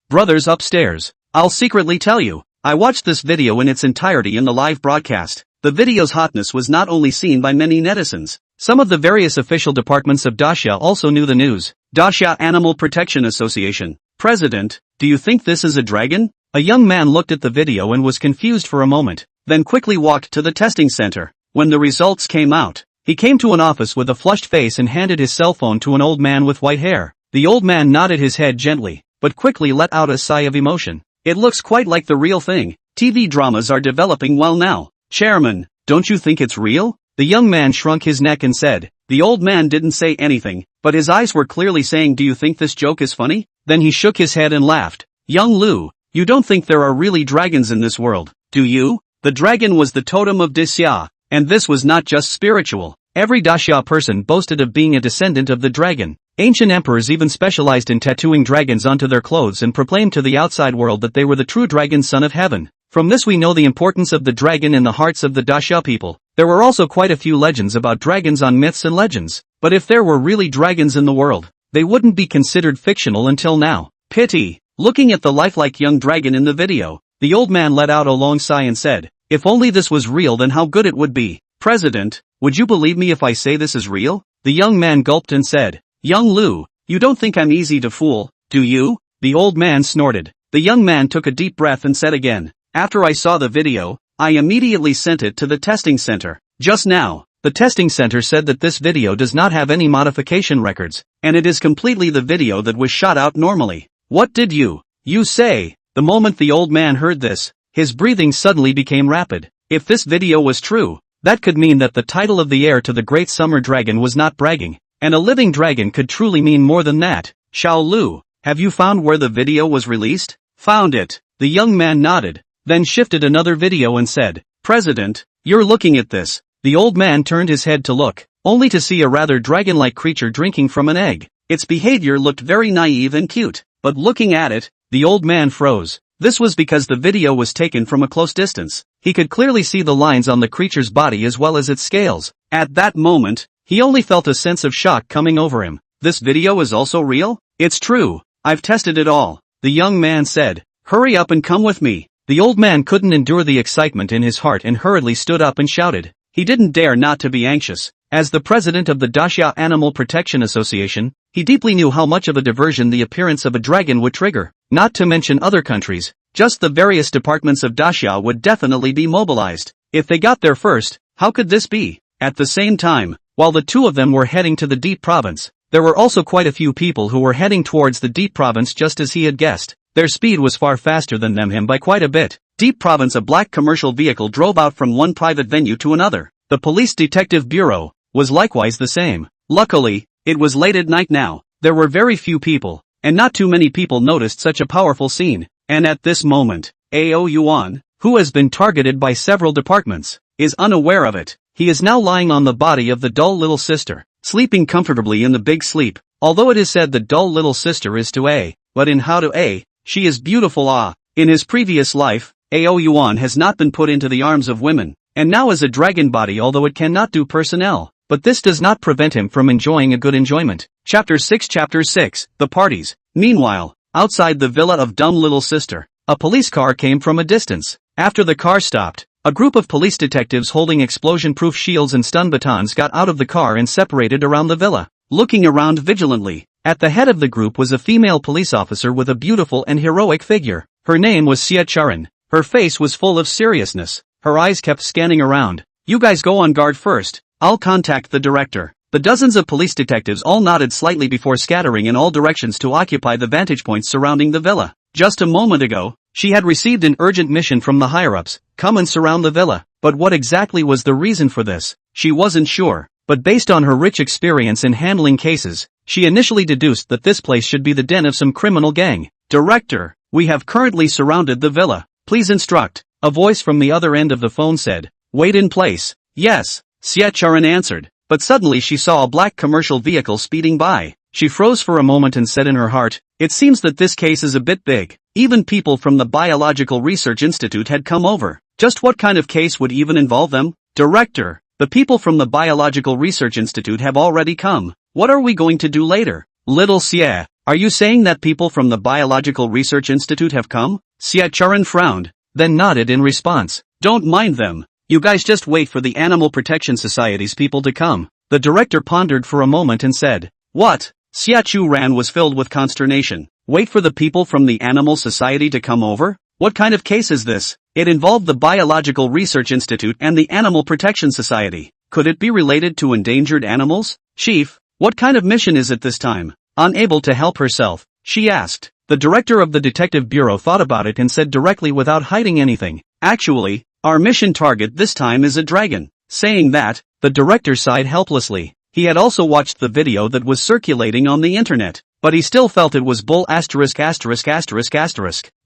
Brothers upstairs. I'll secretly tell you. I watched this video in its entirety in the live broadcast. The video's hotness was not only seen by many netizens. Some of the various official departments of Dacia also knew the news. Dacia Animal Protection Association. President, do you think this is a dragon? A young man looked at the video and was confused for a moment, then quickly walked to the testing center. When the results came out, he came to an office with a flushed face and handed his cell phone to an old man with white hair. The old man nodded his head gently, but quickly let out a sigh of emotion. It looks quite like the real thing. TV dramas are developing well now. Chairman, don't you think it's real? The young man shrunk his neck and said. The old man didn't say anything, but his eyes were clearly saying, do you think this joke is funny? Then he shook his head and laughed. Young Lu, you don't think there are really dragons in this world, do you? The dragon was the totem of Dacia, and this was not just spiritual. Every Dacia person boasted of being a descendant of the dragon. Ancient emperors even specialized in tattooing dragons onto their clothes and proclaimed to the outside world that they were the true dragon son of heaven. From this we know the importance of the dragon in the hearts of the Dacia people. There were also quite a few legends about dragons on Myths and Legends. But if there were really dragons in the world, they wouldn't be considered fictional until now. Pity. Looking at the lifelike young dragon in the video, the old man let out a long sigh and said, if only this was real, then how good it would be. President, would you believe me if I say this is real? The young man gulped and said, Young Lu, you don't think I'm easy to fool, do you? The old man snorted. The young man took a deep breath and said again, after I saw the video, I immediately sent it to the testing center. Just now, the testing center said that this video does not have any modification records, and it is completely the video that was shot out normally. What did you say? The moment the old man heard this, his breathing suddenly became rapid. If this video was true, that could mean that the title of the heir to the great summer dragon was not bragging, and a living dragon could truly mean more than that. Xiao Lu, have you found where the video was released? Found it. The young man nodded, then shifted another video and said, President, you're looking at this. The old man turned his head to look, only to see a rather dragon-like creature drinking from an egg. Its behavior looked very naive and cute, but looking at it, the old man froze. This was because the video was taken from a close distance. He could clearly see the lines on the creature's body as well as its scales. At that moment, he only felt a sense of shock coming over him. This video is also real? It's true. I've tested it all. The young man said, hurry up and come with me. The old man couldn't endure the excitement in his heart and hurriedly stood up and shouted. He didn't dare not to be anxious. As the president of the Dacia Animal Protection Association, He deeply knew how much of a diversion the appearance of a dragon would trigger, not to mention other countries. Just the various departments of Dacia would definitely be mobilized. If they got there first, how could this be? At the same time, while the two of them were heading to the Deep Province, there were also quite a few people who were heading towards the Deep Province just as he had guessed. Their speed was far faster than him by quite a bit. Deep Province. A black commercial vehicle drove out from one private venue to another. The police detective bureau was likewise the same. Luckily, it was late at night now. There were very few people, and not too many people noticed such a powerful scene. And at this moment, Ao Yuan, who has been targeted by several departments, is unaware of it. He is now lying on the body of the dull little sister, sleeping comfortably in the big sleep. Although it is said the dull little sister is to A, but in how to A, she is beautiful. In his previous life, Ao Yuan has not been put into the arms of women, and now is a dragon body, although it cannot do personnel. But this does not prevent him from enjoying a good enjoyment. Chapter 6. The parties. Meanwhile, outside the villa of dumb little sister, a police car came from a distance. After the car stopped, a group of police detectives holding explosion-proof shields and stun batons got out of the car and separated around the villa, looking around vigilantly. At the head of the group was a female police officer with a beautiful and heroic figure. Her name was Xie Charan. Her face was full of seriousness. Her eyes kept scanning around. "You guys go on guard first. I'll contact the director." The dozens of police detectives all nodded slightly before scattering in all directions to occupy the vantage points surrounding the villa. Just a moment ago, she had received an urgent mission from the higher-ups, come and surround the villa. But what exactly was the reason for this? She wasn't sure, but based on her rich experience in handling cases, she initially deduced that this place should be the den of some criminal gang. "Director, we have currently surrounded the villa. Please instruct." A voice from the other end of the phone said. "Wait in place." "Yes," Xie Charan answered. But suddenly she saw a black commercial vehicle speeding by. She froze for a moment and said in her heart, "It seems that this case is a bit big." Even people from the Biological Research Institute had come over. Just what kind of case would even involve them? "Director, the people from the Biological Research Institute have already come. What are we going to do later?" "Little Xie, are you saying that people from the Biological Research Institute have come?" Xie Charan frowned, then nodded in response. "Don't mind them. You guys just wait for the Animal Protection Society's people to come." The director pondered for a moment and said, "What?" Xie Charan was filled with consternation. "Wait for the people from the Animal Society to come over? What kind of case is this?" It involved the Biological Research Institute and the Animal Protection Society. Could it be related to endangered animals? "Chief, what kind of mission is it this time?" Unable to help herself, she asked. The director of the detective bureau thought about it and said directly without hiding anything, "Actually, our mission target this time is a dragon." Saying that, the director sighed helplessly. He had also watched the video that was circulating on the internet, but he still felt it was bull.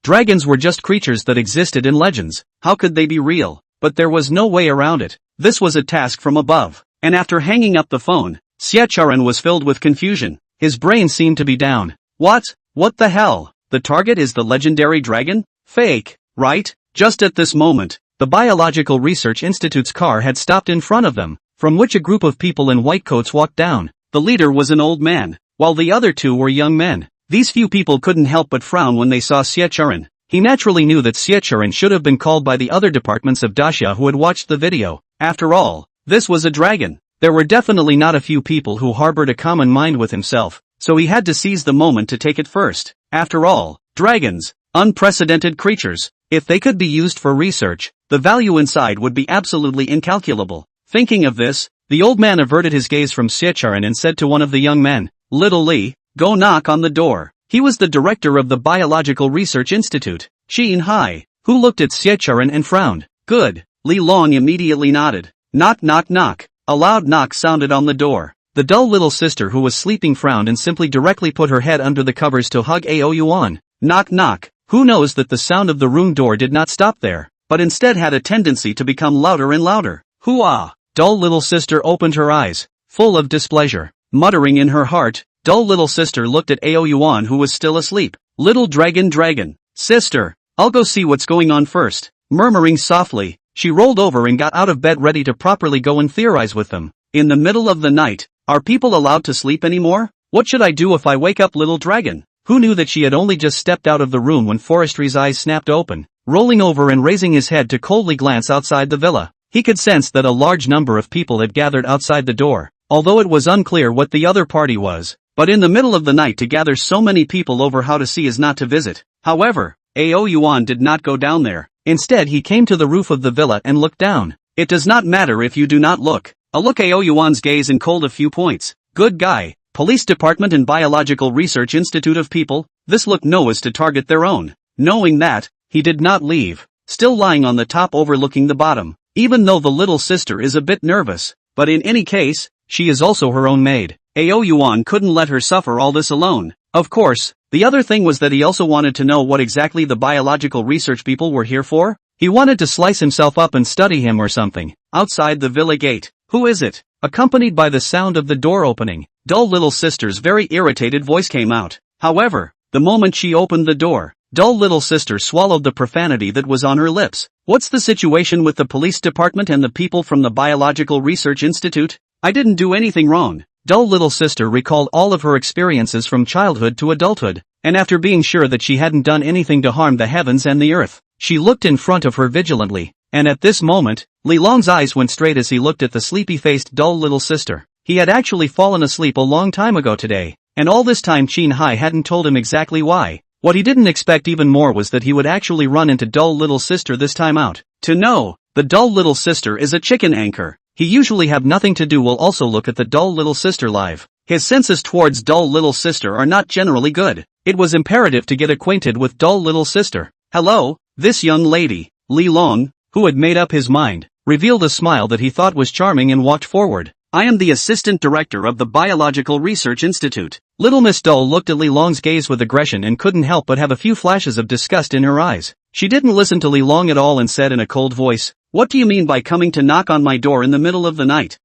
Dragons were just creatures that existed in legends. How could they be real? But there was no way around it. This was a task from above. And after hanging up the phone, Xie Charan was filled with confusion. His brain seemed to be down. What the hell? The target is the legendary dragon? Fake, right? Just at this moment, the Biological Research Institute's car had stopped in front of them, from which a group of people in white coats walked down. The leader was an old man, while the other two were young men. These few people couldn't help but frown when they saw Xie Charan. He naturally knew that Xie Charan should have been called by the other departments of Dacia who had watched the video. After all, this was a dragon. There were definitely not a few people who harbored a common mind with himself, so he had to seize the moment to take it first. After all, dragons, unprecedented creatures, if they could be used for research, the value inside would be absolutely incalculable. Thinking of this, the old man averted his gaze from Xie Charan and said to one of the young men, "Little Li, go knock on the door." He was the director of the Biological Research Institute, Qin Hai, who looked at Xie Charan and frowned. "Good." Li Long immediately nodded. Knock knock knock. A loud knock sounded on the door. The dull little sister who was sleeping frowned and simply directly put her head under the covers to hug Ao Yuan. Knock knock. Who knows that the sound of the room door did not stop there, but instead had a tendency to become louder and louder. "Hoo-ah!" Dull little sister opened her eyes, full of displeasure. Muttering in her heart, dull little sister looked at Ao Yuan who was still asleep. "Little dragon. Sister, I'll go see what's going on first." Murmuring softly, she rolled over and got out of bed ready to properly go and theorize with them. In the middle of the night, are people allowed to sleep anymore? What should I do if I wake up little dragon? Who knew that she had only just stepped out of the room when Forestry's eyes snapped open, rolling over and raising his head to coldly glance outside the villa. He could sense that a large number of people had gathered outside the door, although it was unclear what the other party was. But in the middle of the night to gather so many people over how to see is not to visit. However, Ao Yuan did not go down there. Instead he came to the roof of the villa and looked down. It does not matter if you do not look. A look Ao Yuan's gaze and cold a few points. Good guy. Police Department and Biological Research Institute of People, this look knows to target their own. Knowing that, he did not leave. Still lying on the top overlooking the bottom. Even though the little sister is a bit nervous. But in any case, she is also her own maid. Ao Yuan couldn't let her suffer all this alone. Of course, the other thing was that he also wanted to know what exactly the biological research people were here for. He wanted to slice himself up and study him or something. Outside the villa gate. Who is it? Accompanied by the sound of the door opening, dull little sister's very irritated voice came out. However, the moment she opened the door, dull little sister swallowed the profanity that was on her lips. What's the situation with the police department and the people from the Biological Research Institute? I didn't do anything wrong. Dull little sister recalled all of her experiences from childhood to adulthood, and after being sure that she hadn't done anything to harm the heavens and the earth, she looked in front of her vigilantly, and at this moment, Li Long's eyes went straight as he looked at the sleepy-faced dull little sister. He had actually fallen asleep a long time ago today, and all this time Qin Hai hadn't told him exactly why. What he didn't expect even more was that he would actually run into dull little sister this time out. To know, the dull little sister is a chicken anchor. He usually have nothing to do will also look at the dull little sister live. His senses towards dull little sister are not generally good. It was imperative to get acquainted with dull little sister. Hello, this young lady, Li Long, who had made up his mind, revealed a smile that he thought was charming and walked forward. I am the assistant director of the Biological Research Institute. Little Miss Dull looked at Li Long's gaze with aggression and couldn't help but have a few flashes of disgust in her eyes. She didn't listen to Li Long at all and said in a cold voice, "What do you mean by coming to knock on my door in the middle of the night?"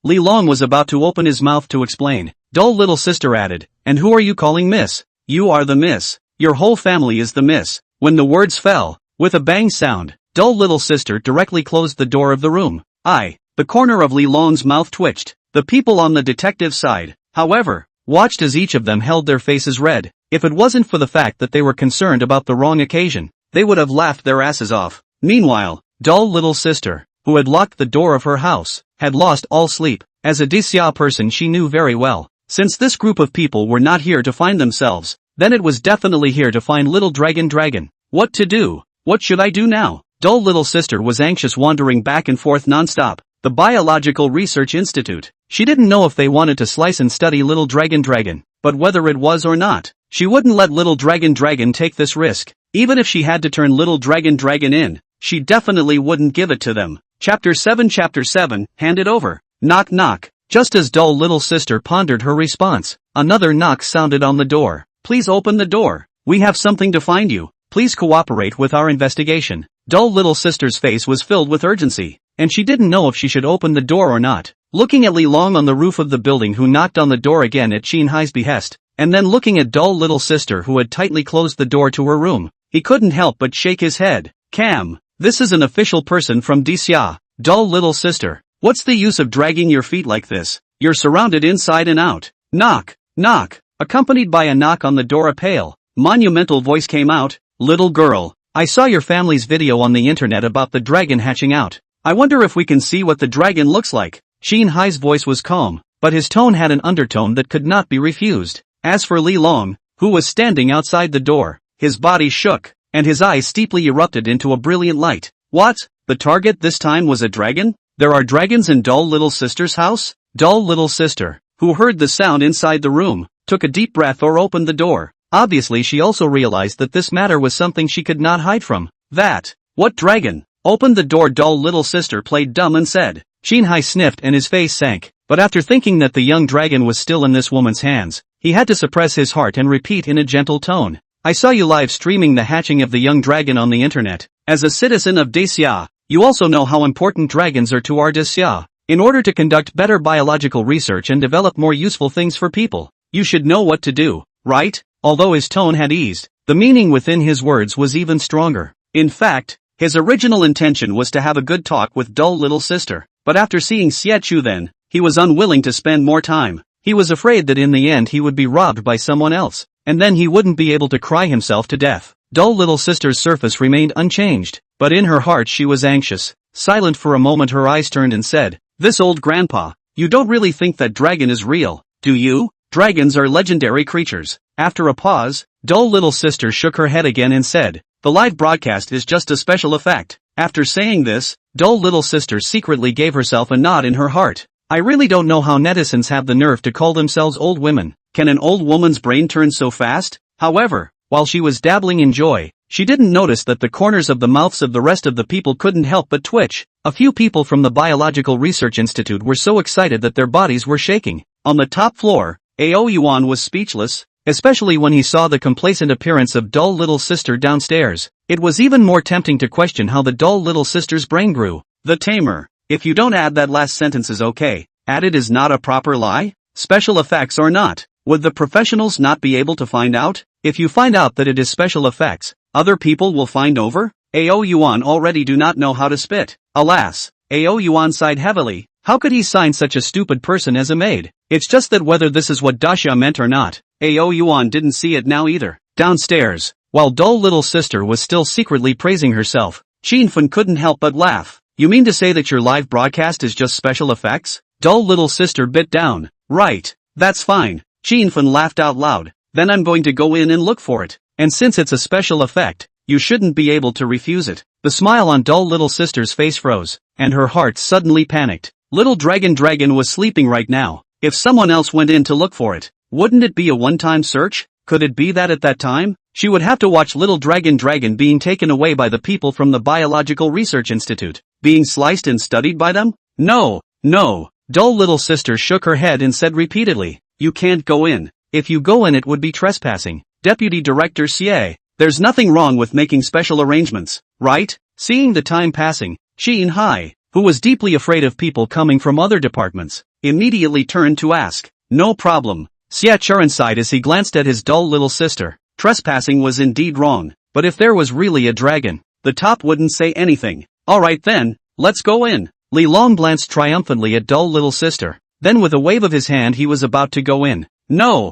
Li Long was about to open his mouth to explain. Dull little sister added, "And who are you calling miss? You are the miss. Your whole family is the miss." When the words fell, with a bang sound, dull little sister directly closed the door of the room. The corner of Li Long's mouth twitched. The people on the detective's side, however, watched as each of them held their faces red. If it wasn't for the fact that they were concerned about the wrong occasion, they would have laughed their asses off. Meanwhile, dull little sister, who had locked the door of her house, had lost all sleep. As a Dixia person she knew very well, since this group of people were not here to find themselves, then it was definitely here to find little dragon. What to do? What should I do now? Dull little sister was anxious, wandering back and forth non-stop. The Biological Research Institute. She didn't know if they wanted to slice and study little dragon, but whether it was or not, she wouldn't let little dragon take this risk. Even if she had to turn little dragon in, she definitely wouldn't give it to them. Chapter 7, hand it over. Knock knock. Just as dull little sister pondered her response, another knock sounded on the door. Please open the door. We have something to find you. Please cooperate with our investigation. Dull little sister's face was filled with urgency, and she didn't know if she should open the door or not. Looking at Li Long on the roof of the building, who knocked on the door again at Qin Hai's behest, and then looking at dull little sister who had tightly closed the door to her room, he couldn't help but shake his head. Cam, this is an official person from Dixia. Dull little sister, what's the use of dragging your feet like this? You're surrounded inside and out. Knock, knock. Accompanied by a knock on the door, a pale, monumental voice came out. Little girl, I saw your family's video on the internet about the dragon hatching out. I wonder if we can see what the dragon looks like. Qin Hai's voice was calm, but his tone had an undertone that could not be refused. As for Li Long, who was standing outside the door, his body shook, and his eyes steeply erupted into a brilliant light. What? The target this time was a dragon? There are dragons in dull little sister's house? Dull little sister, who heard the sound inside the room, took a deep breath or opened the door. Obviously she also realized that this matter was something she could not hide from. What dragon? Opened the door. Dull little sister played dumb and said. Qin Hai sniffed and his face sank, but after thinking that the young dragon was still in this woman's hands, he had to suppress his heart and repeat in a gentle tone. I saw you live streaming the hatching of the young dragon on the internet. As a citizen of Dixia, you also know how important dragons are to our Dixia. In order to conduct better biological research and develop more useful things for people, you should know what to do, right? Although his tone had eased, the meaning within his words was even stronger. In fact, his original intention was to have a good talk with dull little sister, but after seeing Xie Chu then, he was unwilling to spend more time. He was afraid that in the end he would be robbed by someone else, and then he wouldn't be able to cry himself to death. Dull little sister's surface remained unchanged, but in her heart she was anxious. Silent for a moment, her eyes turned and said, This old grandpa, you don't really think that dragon is real, do you? Dragons are legendary creatures. After a pause, dull little sister shook her head again and said, the live broadcast is just a special effect. After saying this, dull little sister secretly gave herself a nod in her heart. I really don't know how netizens have the nerve to call themselves old women. Can an old woman's brain turn so fast? However, while she was dabbling in joy, she didn't notice that the corners of the mouths of the rest of the people couldn't help but twitch. A few people from the Biological Research Institute were so excited that their bodies were shaking. On the top floor, Ao Yuan was speechless, especially when he saw the complacent appearance of dull little sister downstairs. It was even more tempting to question how the dull little sister's brain grew. The tamer. If you don't add that last sentence is okay. Added is not a proper lie? Special effects or not? Would the professionals not be able to find out? If you find out that it is special effects, other people will find over? Ao Yuan already do not know how to spit. Alas, Ao Yuan sighed heavily. How could he sign such a stupid person as a maid? It's just that whether this is what Daxia meant or not, Ao Yuan didn't see it now either. Downstairs, while dull little sister was still secretly praising herself, Xinfun couldn't help but laugh. You mean to say that your live broadcast is just special effects? Dull little sister bit down. Right, that's fine. Xinfun laughed out loud. Then I'm going to go in and look for it. And since it's a special effect, you shouldn't be able to refuse it. The smile on dull little sister's face froze, and her heart suddenly panicked. Little dragon was sleeping right now. If someone else went in to look for it, wouldn't it be a one-time search? Could it be that at that time, she would have to watch little dragon being taken away by the people from the Biological Research Institute, being sliced and studied by them? No. Dull little sister shook her head and said repeatedly, you can't go in. If you go in it would be trespassing. Deputy Director Xie, there's nothing wrong with making special arrangements, right? Seeing the time passing, Xin Hai, who was deeply afraid of people coming from other departments, immediately turned to ask, no problem. Xie Churan sighed as he glanced at his dull little sister. Trespassing was indeed wrong, but if there was really a dragon, the top wouldn't say anything. Alright then, let's go in. Li Long glanced triumphantly at dull little sister. Then with a wave of his hand he was about to go in. No,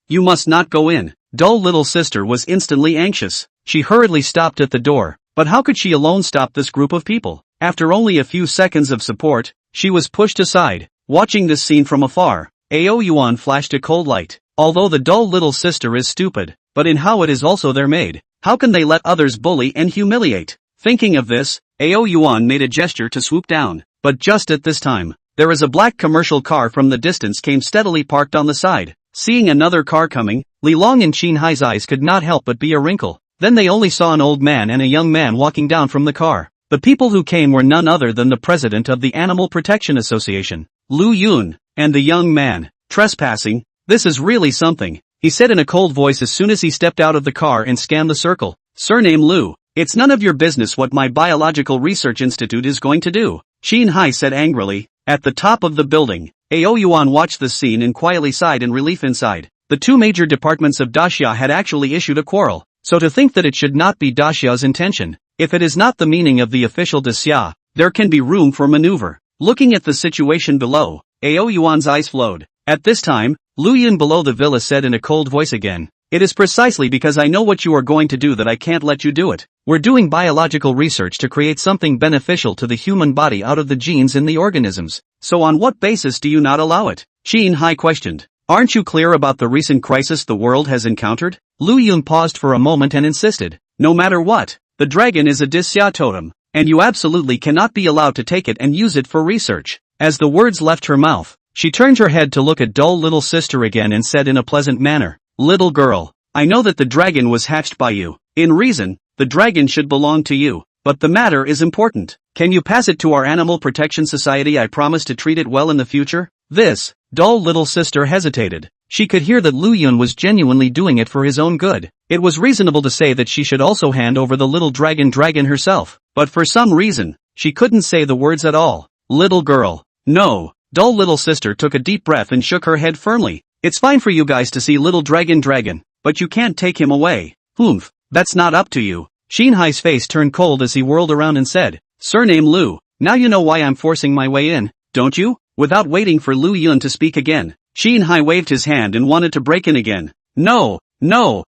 you must not go in. Dull little sister was instantly anxious. She hurriedly stopped at the door. But how could she alone stop this group of people? After only a few seconds of support, she was pushed aside. Watching this scene from afar, Ao Yuan flashed a cold light. Although the dull little sister is stupid, but in how it is also their maid. How can they let others bully and humiliate? Thinking of this, Ao Yuan made a gesture to swoop down. But just at this time, there is a black commercial car from the distance came steadily parked on the side. Seeing another car coming, Li Long and Xin Hai's eyes could not help but be a wrinkle. Then they only saw an old man and a young man walking down from the car. The people who came were none other than the president of the Animal Protection Association, Lu Yun, and the young man. Trespassing? This is really something, he said in a cold voice as soon as he stepped out of the car and scanned the circle. Surname Lu. It's none of your business what my Biological Research Institute is going to do, Xin Hai said angrily. At the top of the building, Ao Yuan watched the scene and quietly sighed in relief inside. The two major departments of Daxia had actually issued a quarrel, so to think that it should not be Daxia's intention, if it is not the meaning of the official Daxia, there can be room for maneuver. Looking at the situation below, Ao Yuan's eyes flowed. At this time, Lu Yun below the villa said in a cold voice again, it is precisely because I know what you are going to do that I can't let you do it. We're doing biological research to create something beneficial to the human body out of the genes in the organisms. So on what basis do you not allow it? Xin Hai questioned. Aren't you clear about the recent crisis the world has encountered? Lu Yun paused for a moment and insisted. No matter what, the dragon is a Daxia totem, and you absolutely cannot be allowed to take it and use it for research. As the words left her mouth, she turned her head to look at dull little sister again and said in a pleasant manner, little girl, I know that the dragon was hatched by you. In reason, the dragon should belong to you. But the matter is important. Can you pass it to our Animal Protection Society? I promise to treat it well in the future. This, dull little sister hesitated. She could hear that Lu Yun was genuinely doing it for his own good. It was reasonable to say that she should also hand over the little dragon herself. But for some reason, she couldn't say the words at all. Little girl. No. Dull little sister took a deep breath and shook her head firmly. It's fine for you guys to see little dragon, but you can't take him away. Humph. That's not up to you. Xin Hai's face turned cold as he whirled around and said, Surname Lu, now you know why I'm forcing my way in, don't you? Without waiting for Lu Yun to speak again, Xin Hai waved his hand and wanted to break in again. No,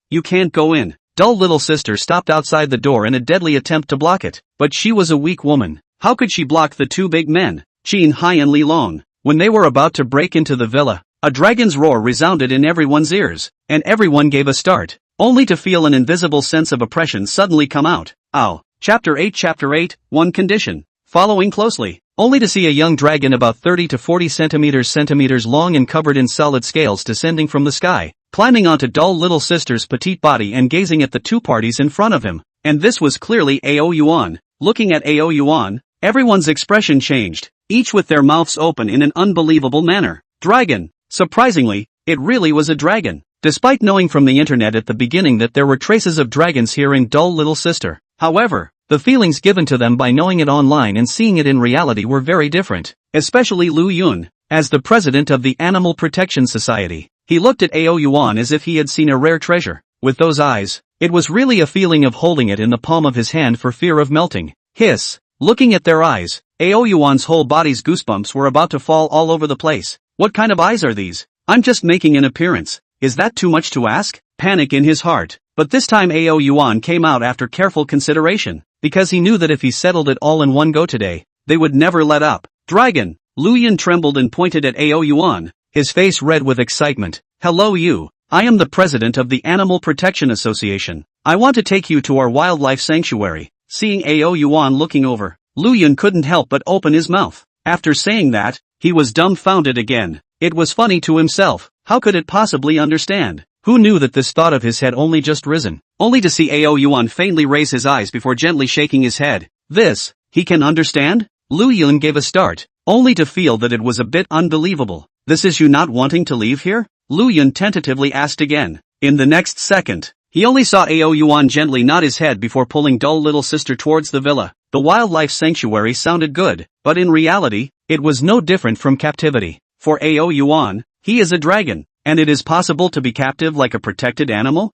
you can't go in. Dull little sister stopped outside the door in a deadly attempt to block it, but she was a weak woman. How could she block the two big men, Xin Hai and Li Long? When they were about to break into the villa, A dragon's roar resounded in everyone's ears, and everyone gave a start, only to feel an invisible sense of oppression suddenly come out. Ow. Chapter 8, One Condition. Following closely, only to see a young dragon about 30 to 40 centimeters long and covered in solid scales descending from the sky, climbing onto dull little sister's petite body and gazing at the two parties in front of him. And this was clearly Ao Yuan. Looking at Ao Yuan, everyone's expression changed, each with their mouths open in an unbelievable manner. Dragon. Surprisingly, it really was a dragon. Despite knowing from the internet at the beginning that there were traces of dragons here in dull little sister. However, the feelings given to them by knowing it online and seeing it in reality were very different, especially Lu Yun, as the president of the Animal Protection Society. He looked at Ao Yuan as if he had seen a rare treasure. With those eyes, it was really a feeling of holding it in the palm of his hand for fear of melting. Hiss. Looking at their eyes, Ao Yuan's whole body's goosebumps were about to fall all over the place. What kind of eyes are these? I'm just making an appearance. Is that too much to ask? Panic in his heart. But this time Ao Yuan came out after careful consideration, because he knew that if he settled it all in one go today, they would never let up. Dragon. Lu Yun trembled and pointed at Ao Yuan, his face red with excitement. Hello you. I am the president of the Animal Protection Association. I want to take you to our wildlife sanctuary. Seeing Ao Yuan looking over, Lu Yun couldn't help but open his mouth. After saying that, he was dumbfounded again. It was funny to himself. How could it possibly understand? Who knew that this thought of his had only just risen? Only to see Ao Yuan faintly raise his eyes before gently shaking his head. This, he can understand? Lu Yun gave a start, only to feel that it was a bit unbelievable. This is you not wanting to leave here? Lu Yun tentatively asked again. In the next second, he only saw Ao Yuan gently nod his head before pulling dull little sister towards the villa. The wildlife sanctuary sounded good, but in reality, it was no different from captivity. For Ao Yuan, he is a dragon, and it is possible to be captive like a protected animal?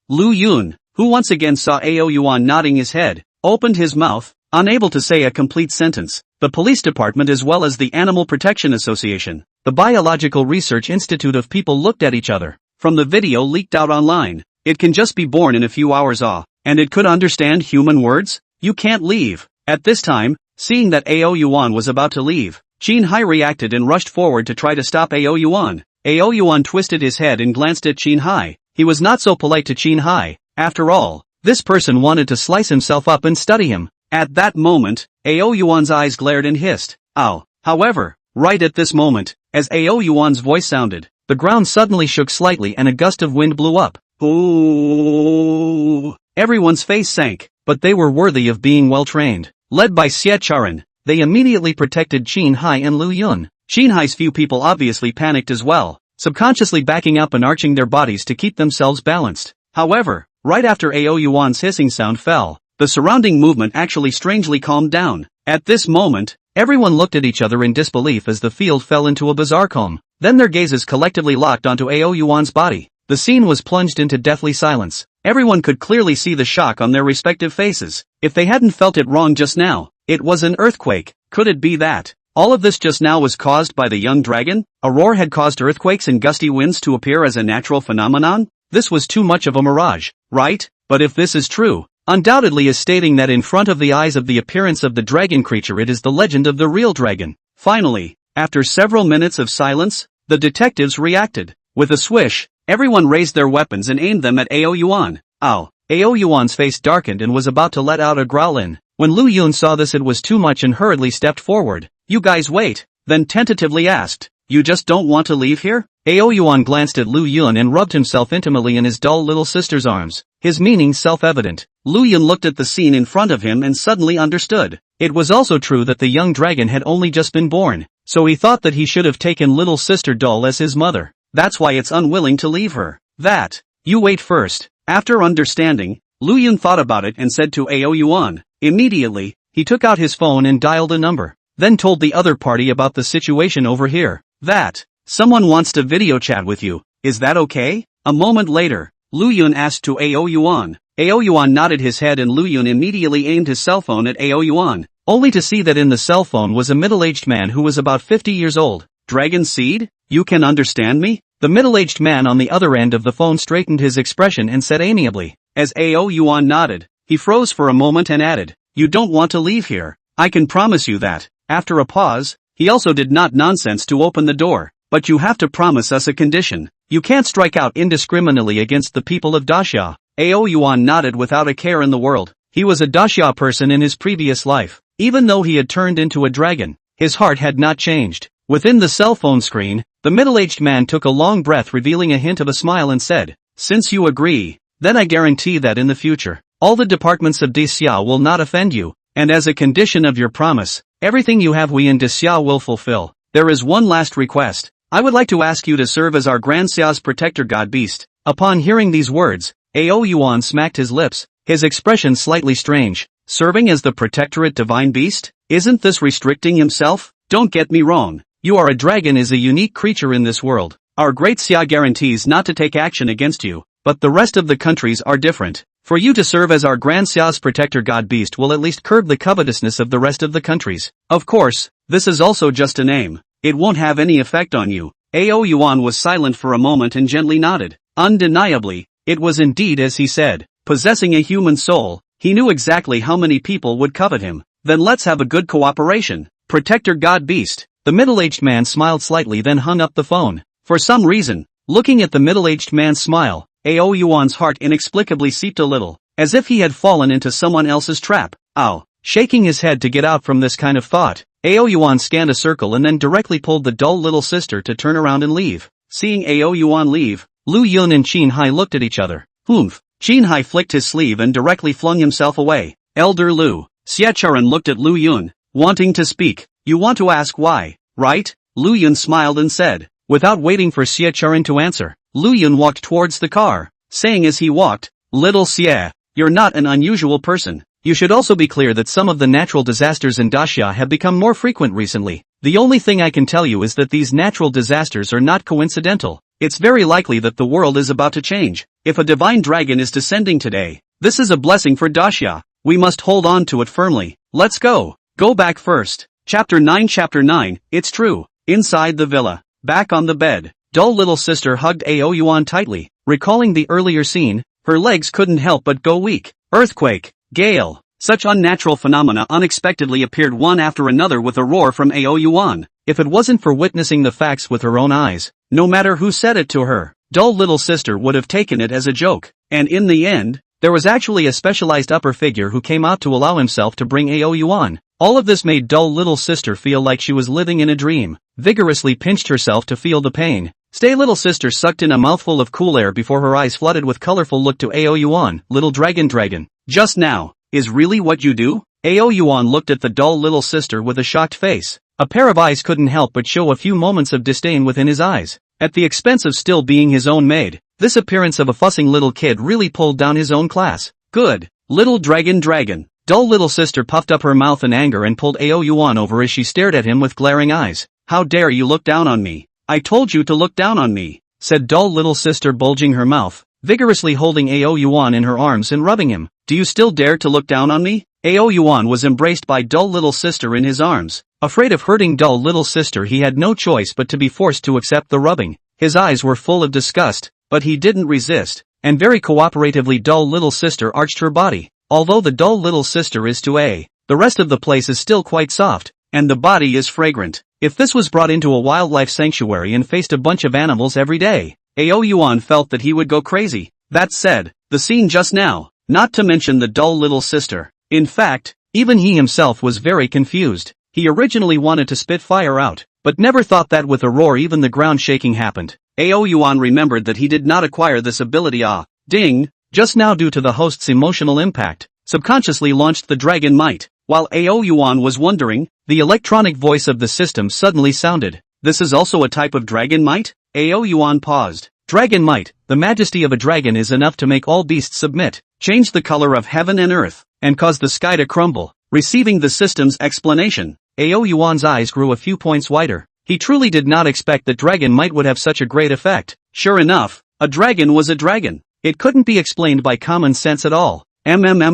Lu Yun, who once again saw Ao Yuan nodding his head, opened his mouth, unable to say a complete sentence. The police department as well as the Animal Protection Association, the Biological Research Institute of people looked at each other. From the video leaked out online, it can just be born in a few hours and it could understand human words? You can't leave. At this time, seeing that Ao Yuan was about to leave, Qin Hai reacted and rushed forward to try to stop Ao Yuan. Ao Yuan twisted his head and glanced at Qin Hai. He was not so polite to Qin Hai. After all, this person wanted to slice himself up and study him. At that moment, Ao Yuan's eyes glared and hissed. Ow. However, right at this moment, as Ao Yuan's voice sounded, the ground suddenly shook slightly and a gust of wind blew up. Ooh. Everyone's face sank, but they were worthy of being well trained. Led by Xie Charan, they immediately protected Qin Hai and Lu Yun. Qin Hai's few people obviously panicked as well, subconsciously backing up and arching their bodies to keep themselves balanced. However, right after Ao Yuan's hissing sound fell, the surrounding movement actually strangely calmed down. At this moment, everyone looked at each other in disbelief as the field fell into a bizarre calm. Then their gazes collectively locked onto Ao Yuan's body. The scene was plunged into deathly silence. Everyone could clearly see the shock on their respective faces. If they hadn't felt it wrong just now, it was an earthquake. Could it be that all of this just now was caused by the young dragon? A roar had caused earthquakes and gusty winds to appear as a natural phenomenon? This was too much of a mirage, right? But if this is true, undoubtedly is stating that in front of the eyes of the appearance of the dragon creature it is the legend of the real dragon. Finally, after several minutes of silence, the detectives reacted. With a swish, everyone raised their weapons and aimed them at Ao Yuan. Ow. Ao Yuan's face darkened and was about to let out a growl in. When Lu Yun saw this it was too much and hurriedly stepped forward. You guys wait, then tentatively asked. You just don't want to leave here? Ao Yuan glanced at Lu Yun and rubbed himself intimately in his dull little sister's arms, his meaning self-evident. Lu Yun looked at the scene in front of him and suddenly understood. It was also true that the young dragon had only just been born, so he thought that he should have taken little sister doll as his mother. That's why it's unwilling to leave her. That. You wait first. After understanding, Lu Yun thought about it and said to Ao Yuan. Immediately, he took out his phone and dialed a number, then told the other party about the situation over here. That. Someone wants to video chat with you. Is that okay? A moment later, Lu Yun asked to Ao Yuan. Ao Yuan nodded his head and Lu Yun immediately aimed his cell phone at Ao Yuan, only to see that in the cell phone was a middle-aged man who was about 50 years old. Dragon seed? You can understand me? The middle-aged man on the other end of the phone straightened his expression and said amiably. As Ao Yuan nodded, he froze for a moment and added, you don't want to leave here. I can promise you that. After a pause, He also did not nonsense to open the door. But you have to promise us a condition. You can't strike out indiscriminately against the people of Daxia. Ao Yuan nodded without a care in the world. He was a Daxia person in his previous life. Even though he had turned into a dragon, his heart had not changed. Within the cell phone screen, the middle-aged man took a long breath, revealing a hint of a smile, and said, "Since you agree, then I guarantee that in the future, all the departments of Daxia will not offend you, and as a condition of your promise, everything you have we in Daxia will fulfill. There is one last request. I would like to ask you to serve as our Grand Xia's protector god beast." Upon hearing these words, Ao Yuan smacked his lips, his expression slightly strange. Serving as the protectorate divine beast? Isn't this restricting himself? Don't get me wrong. You are a dragon is a unique creature in this world. Our Great Xia guarantees not to take action against you, but the rest of the countries are different. For you to serve as our Grand Xia's protector god beast will at least curb the covetousness of the rest of the countries. Of course, this is also just a name. It won't have any effect on you. Ao Yuan was silent for a moment and gently nodded. Undeniably, it was indeed as he said. Possessing a human soul, he knew exactly how many people would covet him. Then let's have a good cooperation. Protector God Beast. The middle-aged man smiled slightly, then hung up the phone. For some reason, looking at the middle-aged man's smile, Ao Yuan's heart inexplicably seeped a little, as if he had fallen into someone else's trap. Ow. Shaking his head to get out from this kind of thought, Ao Yuan scanned a circle and then directly pulled the dull little sister to turn around and leave. Seeing Ao Yuan leave, Lu Yun and Qin Hai looked at each other. Humph. Qin Hai flicked his sleeve and directly flung himself away. Elder Lu. Xiecharan looked at Lu Yun, wanting to speak. You want to ask why, right? Lu Yun smiled and said. Without waiting for Xiecharan to answer, Lu Yun walked towards the car, saying as he walked, Little Xie, you're not an unusual person. You should also be clear that some of the natural disasters in Daxia have become more frequent recently. The only thing I can tell you is that these natural disasters are not coincidental. It's very likely that the world is about to change. If a divine dragon is descending today, this is a blessing for Daxia. We must hold on to it firmly. Let's go. Go back first. Chapter 9. It's true. Inside the villa, back on the bed, dull little sister hugged Ao Yuan tightly. Recalling the earlier scene, her legs couldn't help but go weak. Earthquake. Gale. Such unnatural phenomena unexpectedly appeared one after another with a roar from Ao Yuan. If it wasn't for witnessing the facts with her own eyes, no matter who said it to her, dull little sister would have taken it as a joke. And in the end, there was actually a specialized upper figure who came out to allow himself to bring Ao Yuan. All of this made dull little sister feel like she was living in a dream. Vigorously pinched herself to feel the pain. Stay little sister sucked in a mouthful of cool air before her eyes flooded with colorful look to Ao Yuan. Little dragon. Just now, is really what you do? Ao Yuan looked at the dull little sister with a shocked face. A pair of eyes couldn't help but show a few moments of disdain within his eyes. At the expense of still being his own maid, this appearance of a fussing little kid really pulled down his own class. Good. Little dragon. Dull little sister puffed up her mouth in anger and pulled Ao Yuan over as she stared at him with glaring eyes. How dare you look down on me? I told you to look down on me, said dull little sister, bulging her mouth, vigorously holding Ao Yuan in her arms and rubbing him. Do you still dare to look down on me? Ao Yuan was embraced by dull little sister in his arms. Afraid of hurting dull little sister, he had no choice but to be forced to accept the rubbing. His eyes were full of disgust, but he didn't resist, and very cooperatively dull little sister arched her body. Although the dull little sister is the rest of the place is still quite soft, and the body is fragrant. If this was brought into a wildlife sanctuary and faced a bunch of animals every day, Ao Yuan felt that he would go crazy. That said, the scene just now, not to mention the dull little sister. In fact, even he himself was very confused. He originally wanted to spit fire out, but never thought that with a roar even the ground shaking happened. Ao Yuan remembered that he did not acquire this ability just now due to the host's emotional impact, subconsciously launched the dragon might. While Ao Yuan was wondering, the electronic voice of the system suddenly sounded. This is also a type of dragon might? Ao Yuan paused. Dragon might, the majesty of a dragon is enough to make all beasts submit, change the color of heaven and earth, and cause the sky to crumble. Receiving the system's explanation, Ao Yuan's eyes grew a few points wider. He truly did not expect that dragon might would have such a great effect. Sure enough, a dragon was a dragon. It couldn't be explained by common sense at all.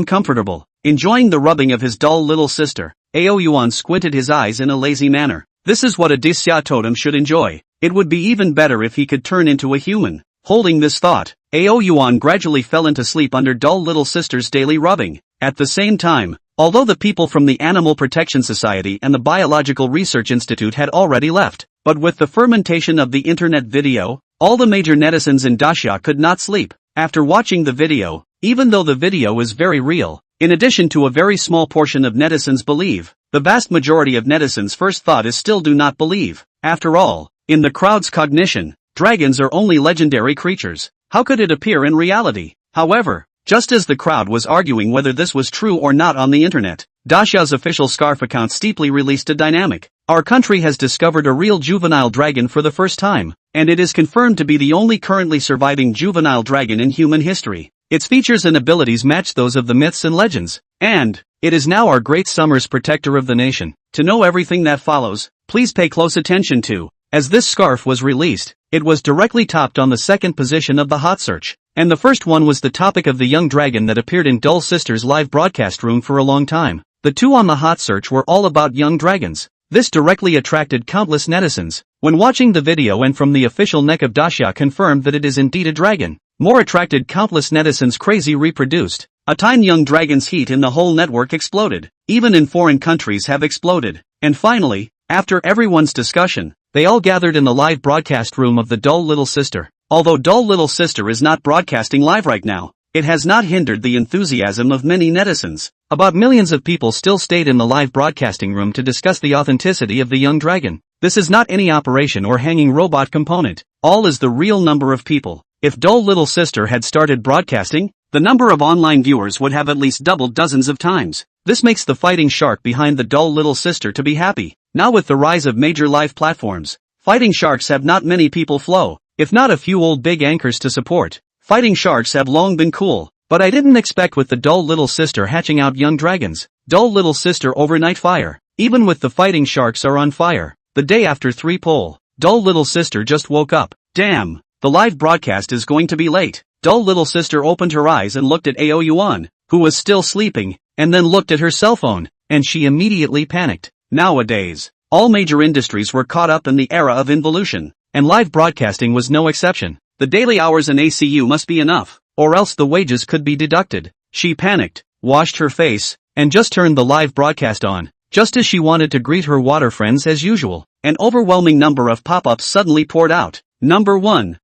Comfortable. Enjoying the rubbing of his dull little sister, Ao Yuan squinted his eyes in a lazy manner. This is what a Daxia totem should enjoy. It would be even better if he could turn into a human. Holding this thought, Ao Yuan gradually fell into sleep under dull little sister's daily rubbing. At the same time, although the people from the Animal Protection Society and the Biological Research Institute had already left. But with the fermentation of the internet video, all the major netizens in Dacia could not sleep. After watching the video, even though the video is very real, in addition to a very small portion of netizens believe, the vast majority of netizens' first thought is still do not believe. After all, in the crowd's cognition, dragons are only legendary creatures. How could it appear in reality? However, just as the crowd was arguing whether this was true or not on the internet, Dacia's official Scarf account steeply released a dynamic. Our country has discovered a real juvenile dragon for the first time, and it is confirmed to be the only currently surviving juvenile dragon in human history. Its features and abilities match those of the myths and legends, and it is now our great summer's protector of the nation. To know everything that follows, please pay close attention to. As this scarf was released, it was directly topped on the second position of the hot search, and the first one was the topic of the young dragon that appeared in Dull Sister's live broadcast room for a long time. The two on the hot search were all about young dragons. This directly attracted countless netizens. When watching the video and from the official neck of Dacia confirmed that it is indeed a dragon, more attracted countless netizens crazy reproduced. A time young dragon's heat in the whole network exploded. Even in foreign countries have exploded. And finally, after everyone's discussion, they all gathered in the live broadcast room of the Dull Little Sister. Although Dull Little Sister is not broadcasting live right now, it has not hindered the enthusiasm of many netizens. About millions of people still stayed in the live broadcasting room to discuss the authenticity of the young dragon. This is not any operation or hanging robot component. All is the real number of people. If Dull Little Sister had started broadcasting, the number of online viewers would have at least doubled dozens of times. This makes the fighting shark behind the Dull Little Sister to be happy. Now with the rise of major live platforms, fighting sharks have not many people flow, if not a few old big anchors to support. Fighting sharks have long been cool, but I didn't expect with the Dull Little Sister hatching out young dragons. Dull Little Sister overnight fire. Even with the fighting sharks are on fire. The day after 3 poll, Dull Little Sister just woke up. Damn, the live broadcast is going to be late. Dull Little Sister opened her eyes and looked at Ao Yuan, who was still sleeping, and then looked at her cell phone, and she immediately panicked. Nowadays, all major industries were caught up in the era of involution, and live broadcasting was no exception. The daily hours in ACU must be enough, or else the wages could be deducted. She panicked, washed her face, and just turned the live broadcast on. Just as she wanted to greet her water friends as usual, an overwhelming number of pop-ups suddenly poured out. Number 1.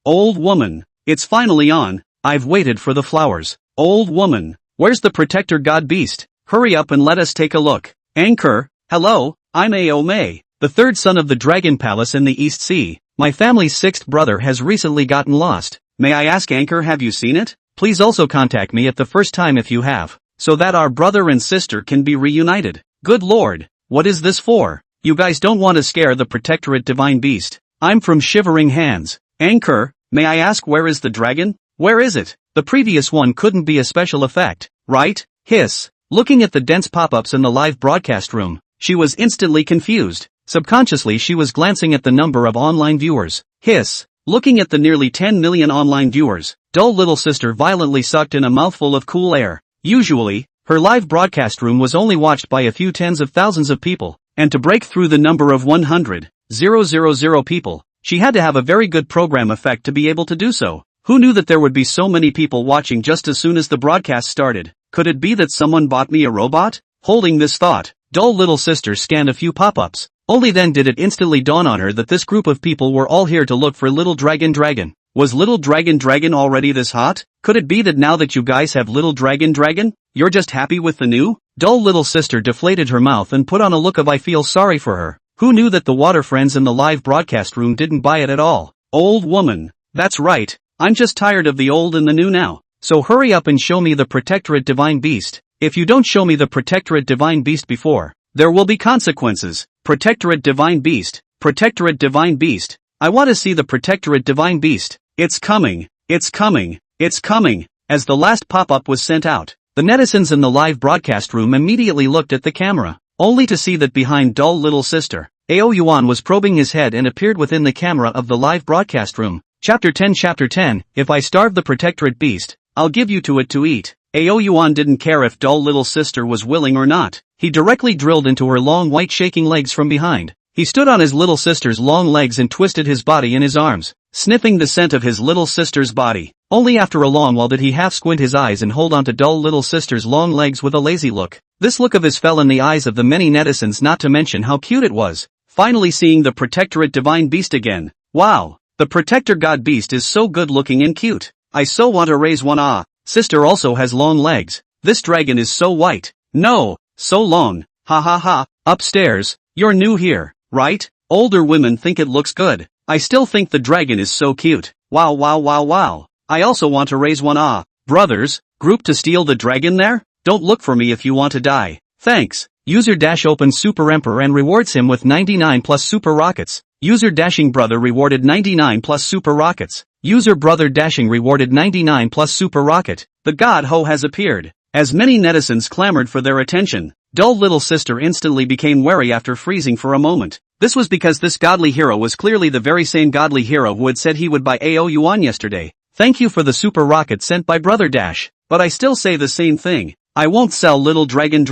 Old woman. It's finally on. I've waited for the flowers. Old woman. Where's the protector god beast? Hurry up and let us take a look. Anchor. Hello, I'm Ao Mei, the third son of the Dragon Palace in the East Sea. My family's sixth brother has recently gotten lost. May I ask Anchor, have you seen it? Please also contact me at the first time if you have, so that our brother and sister can be reunited. Good lord, what is this for? You guys don't want to scare the protectorate divine beast. I'm from Shivering Hands. Anchor, may I ask where is the dragon? Where is it? The previous one couldn't be a special effect, right? Hiss. Looking at the dense pop-ups in the live broadcast room, she was instantly confused. Subconsciously she was glancing at the number of online viewers. Hiss. Looking at the nearly 10 million online viewers, Dull Little Sister violently sucked in a mouthful of cool air. Usually, her live broadcast room was only watched by a few tens of thousands of people, and to break through the number of 100,000 people, she had to have a very good program effect to be able to do so. Who knew that there would be so many people watching just as soon as the broadcast started? Could it be that someone bought me a robot? Holding this thought, Dull Little Sister scanned a few pop-ups. Only then did it instantly dawn on her that this group of people were all here to look for Little Dragon. Was Little Dragon already this hot? Could it be that now that you guys have Little Dragon, you're just happy with the new? Dull Little Sister deflated her mouth and put on a look of I feel sorry for her. Who knew that the water friends in the live broadcast room didn't buy it at all? Old woman. That's right. I'm just tired of the old and the new now. So hurry up and show me the protectorate divine beast. If you don't show me the protectorate divine beast before, there will be consequences. Protectorate divine beast. Protectorate divine beast. I want to see the protectorate divine beast. It's coming. It's coming. It's coming. As the last pop-up was sent out, the netizens in the live broadcast room immediately looked at the camera, only to see that behind Dull Little Sister, Ao Yuan was probing his head and appeared within the camera of the live broadcast room. Chapter 10. If I starve the protectorate beast, I'll give you to it to eat. Ao Yuan didn't care if Dull Little Sister was willing or not. He directly drilled into her long white shaking legs from behind. He stood on his little sister's long legs and twisted his body in his arms, sniffing the scent of his little sister's body. Only after a long while did he half squint his eyes and hold on to dull little sister's long legs with a lazy look. This look of his fell in the eyes of the many netizens, not to mention how cute it was. Finally seeing the protectorate divine beast again. Wow, the protector god beast is so good looking and cute. I so want to raise one. Ah, sister also has long legs. This dragon is so white. No, so long. Ha ha ha. Upstairs, you're new here, right? Older women think it looks good. I still think the dragon is so cute. Wow wow wow wow. I also want to raise one. Ah, brothers, group to steal the dragon there? Don't look for me if you want to die. Thanks. User dash opens Super Emperor and rewards him with 99 plus super rockets. User dashing brother rewarded 99 plus super rockets. User brother dashing rewarded 99 plus super rocket. The god Ho has appeared. As many netizens clamored for their attention, dull little sister instantly became wary after freezing for a moment. This was because this godly hero was clearly the very same godly hero who had said he would buy AO Yuan yesterday. Thank you for the super rocket sent by brother Dash. But I still say the same thing. I won't sell little dragon.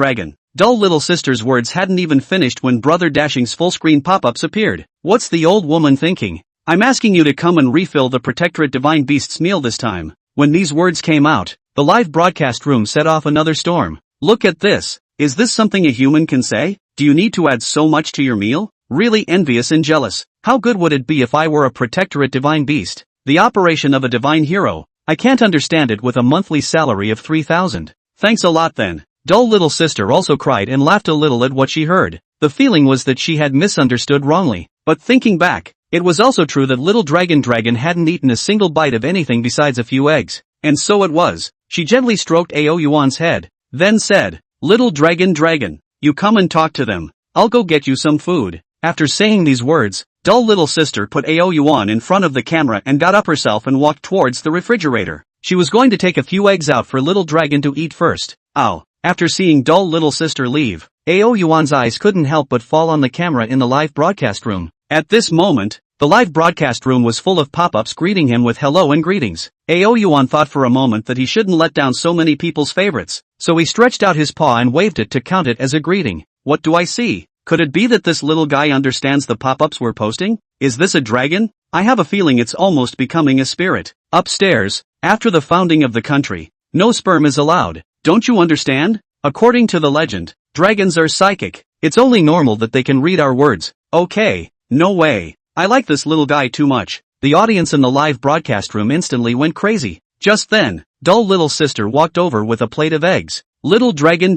Dull little sister's words hadn't even finished when brother Dashing's full screen pop-ups appeared. What's the old woman thinking? I'm asking you to come and refill the protectorate divine beast's meal this time. When these words came out, the live broadcast room set off another storm. Look at this. Is this something a human can say? Do you need to add so much to your meal? Really envious and jealous. How good would it be if I were a protectorate divine beast? The operation of a divine hero. I can't understand it with a monthly salary of 3,000. Thanks a lot then. Dull little sister also cried and laughed a little at what she heard. The feeling was that she had misunderstood wrongly. But thinking back, it was also true that little dragon hadn't eaten a single bite of anything besides a few eggs. And so it was. She gently stroked AO Yuan's head, then said, Little dragon, you come and talk to them. I'll go get you some food. After saying these words, dull little sister put AO Yuan in front of the camera and got up herself and walked towards the refrigerator. She was going to take a few eggs out for little dragon to eat first. Ow. After seeing dull little sister leave, AO Yuan's eyes couldn't help but fall on the camera in the live broadcast room. At this moment, the live broadcast room was full of pop-ups greeting him with hello and greetings. AO Yuan thought for a moment that he shouldn't let down so many people's favorites, so he stretched out his paw and waved it to count it as a greeting. What do I see? Could it be that this little guy understands the pop-ups we're posting? Is this a dragon? I have a feeling it's almost becoming a spirit. Upstairs, after the founding of the country, no sperm is allowed. Don't you understand? According to the legend, dragons are psychic. It's only normal that they can read our words. Okay, no way. I like this little guy too much. The audience in the live broadcast room instantly went crazy. Just then, dull little sister walked over with a plate of eggs. Little dragon,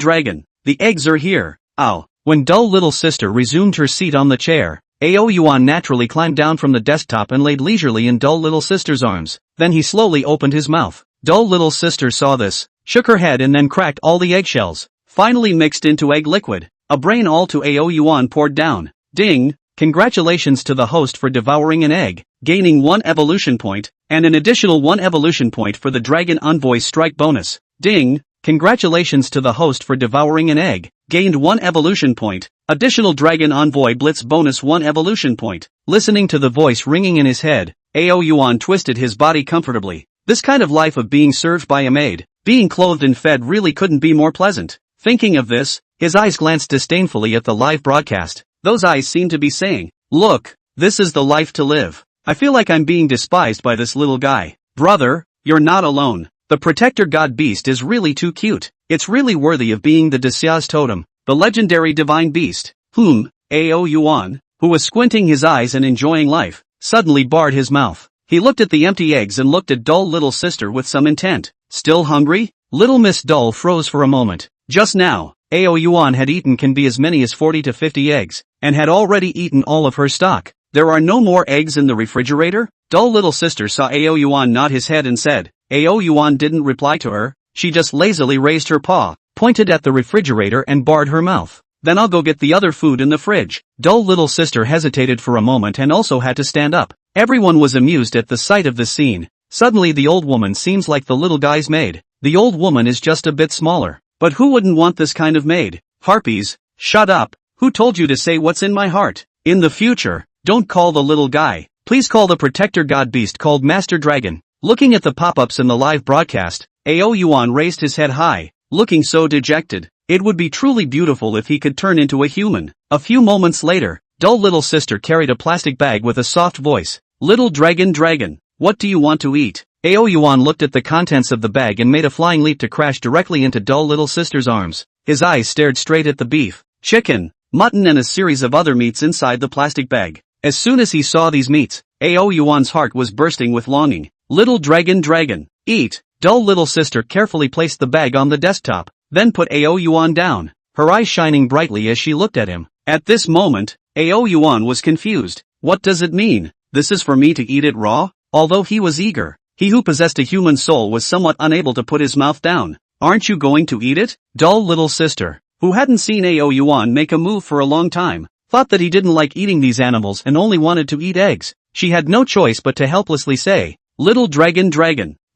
the eggs are here. Ow. When dull little sister resumed her seat on the chair, AO Yuan naturally climbed down from the desktop and laid leisurely in dull little sister's arms. Then he slowly opened his mouth. Dull little sister saw this, shook her head and then cracked all the eggshells, finally mixed into egg liquid. A brain all to AO Yuan poured down. Ding! Congratulations to the host for devouring an egg, gaining 1 evolution point, and an additional 1 evolution point for the Dragon Envoy strike bonus. Ding! Congratulations to the host for devouring an egg, gained 1 evolution point, additional Dragon Envoy Blitz bonus 1 evolution point. Listening to the voice ringing in his head, AO Yuan twisted his body comfortably. This kind of life of being served by a maid, being clothed and fed really couldn't be more pleasant. Thinking of this, his eyes glanced disdainfully at the live broadcast. Those eyes seemed to be saying, look, this is the life to live. I feel like I'm being despised by this little guy. Brother, you're not alone. The protector god beast is really too cute. It's really worthy of being the Desia's totem, the legendary divine beast. AO Yuan, who was squinting his eyes and enjoying life, suddenly barred his mouth. He looked at the empty eggs and looked at dull little sister with some intent. Still hungry? Little Miss Dull froze for a moment. Just now, AO Yuan had eaten can be as many as 40 to 50 eggs, and had already eaten all of her stock. There are no more eggs in the refrigerator? Dull little sister saw AO Yuan nod his head and said. AO Yuan didn't reply to her, she just lazily raised her paw, pointed at the refrigerator and barred her mouth. Then I'll go get the other food in the fridge. Dull little sister hesitated for a moment and also had to stand up. Everyone was amused at the sight of this scene. Suddenly the old woman seems like the little guy's maid. The old woman is just a bit smaller. But who wouldn't want this kind of maid? Harpies, shut up. Who told you to say what's in my heart? In the future, don't call the little guy. Please call the protector god beast called Master Dragon. Looking at the pop-ups in the live broadcast, AO Yuan raised his head high, looking so dejected. It would be truly beautiful if he could turn into a human. A few moments later, dull little sister carried a plastic bag with a soft voice. Little dragon, what do you want to eat? Ao Yuan looked at the contents of the bag and made a flying leap to crash directly into dull little sister's arms. His eyes stared straight at the beef, chicken, mutton and a series of other meats inside the plastic bag. As soon as he saw these meats, Ao Yuan's heart was bursting with longing. Little dragon, eat. Dull little sister carefully placed the bag on the desktop, then put Ao Yuan down, her eyes shining brightly as she looked at him. At this moment, Ao Yuan was confused. What does it mean? This is for me to eat it raw? Although he was eager, he who possessed a human soul was somewhat unable to put his mouth down. Aren't you going to eat it? Dull little sister, who hadn't seen Ao Yuan make a move for a long time, thought that he didn't like eating these animals and only wanted to eat eggs. She had no choice but to helplessly say, Little dragon,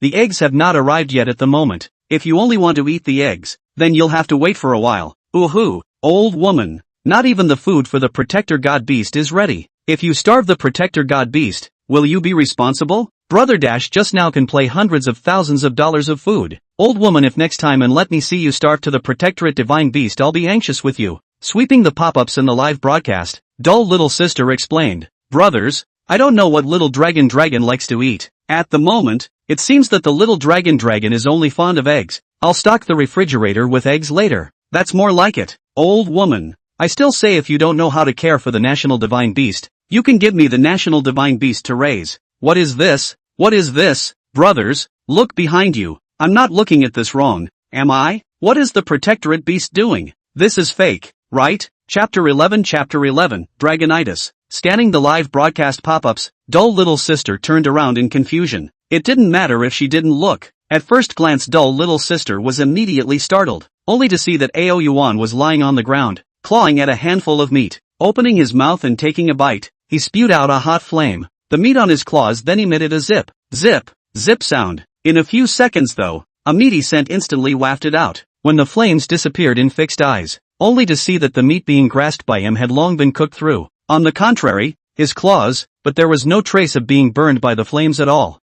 the eggs have not arrived yet at the moment. If you only want to eat the eggs, then you'll have to wait for a while. Ooh, old woman. Not even the food for the protector god beast is ready. If you starve the protector god beast, will you be responsible? Brother Dash just now can play hundreds of thousands of dollars of food. Old woman, if next time and let me see you starve to the protectorate divine beast, I'll be anxious with you. Sweeping the pop-ups in the live broadcast, dull little sister explained. Brothers, I don't know what little dragon likes to eat. At the moment, it seems that the little dragon is only fond of eggs. I'll stock the refrigerator with eggs later. That's more like it. Old woman, I still say if you don't know how to care for the national divine beast, you can give me the national divine beast to raise. What is this? What is this? Brothers, look behind you. I'm not looking at this wrong, am I? What is the protectorate beast doing? This is fake, right? Chapter 11, Dragonitis. Scanning the live broadcast pop-ups, dull little sister turned around in confusion. It didn't matter if she didn't look. At first glance dull little sister was immediately startled, only to see that Ao Yuan was lying on the ground, clawing at a handful of meat. Opening his mouth and taking a bite, he spewed out a hot flame. The meat on his claws then emitted a zip, zip sound. In a few seconds though, a meaty scent instantly wafted out, when the flames disappeared in fixed eyes, only to see that the meat being grasped by him had long been cooked through. On the contrary, his claws, but there was no trace of being burned by the flames at all.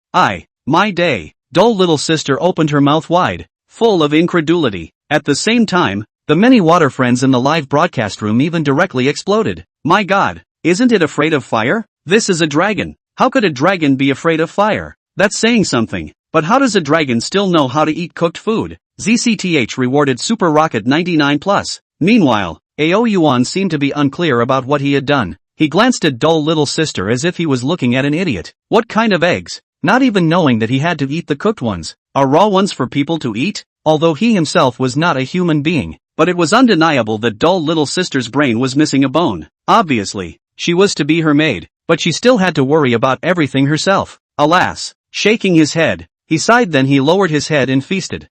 My day. Dull little sister opened her mouth wide, full of incredulity. At the same time, the many water friends in the live broadcast room even directly exploded. My god, isn't it afraid of fire? This is a dragon. How could a dragon be afraid of fire? That's saying something. But how does a dragon still know how to eat cooked food? ZCTH rewarded Super Rocket 99+. Meanwhile, Ao Yuan seemed to be unclear about what he had done. He glanced at dull little sister as if he was looking at an idiot. What kind of eggs? Not even knowing that he had to eat the cooked ones. Are raw ones for people to eat? Although he himself was not a human being. But it was undeniable that dull little sister's brain was missing a bone. Obviously, she was to be her maid, but she still had to worry about everything herself. Alas, shaking his head, he sighed, then he lowered his head and feasted.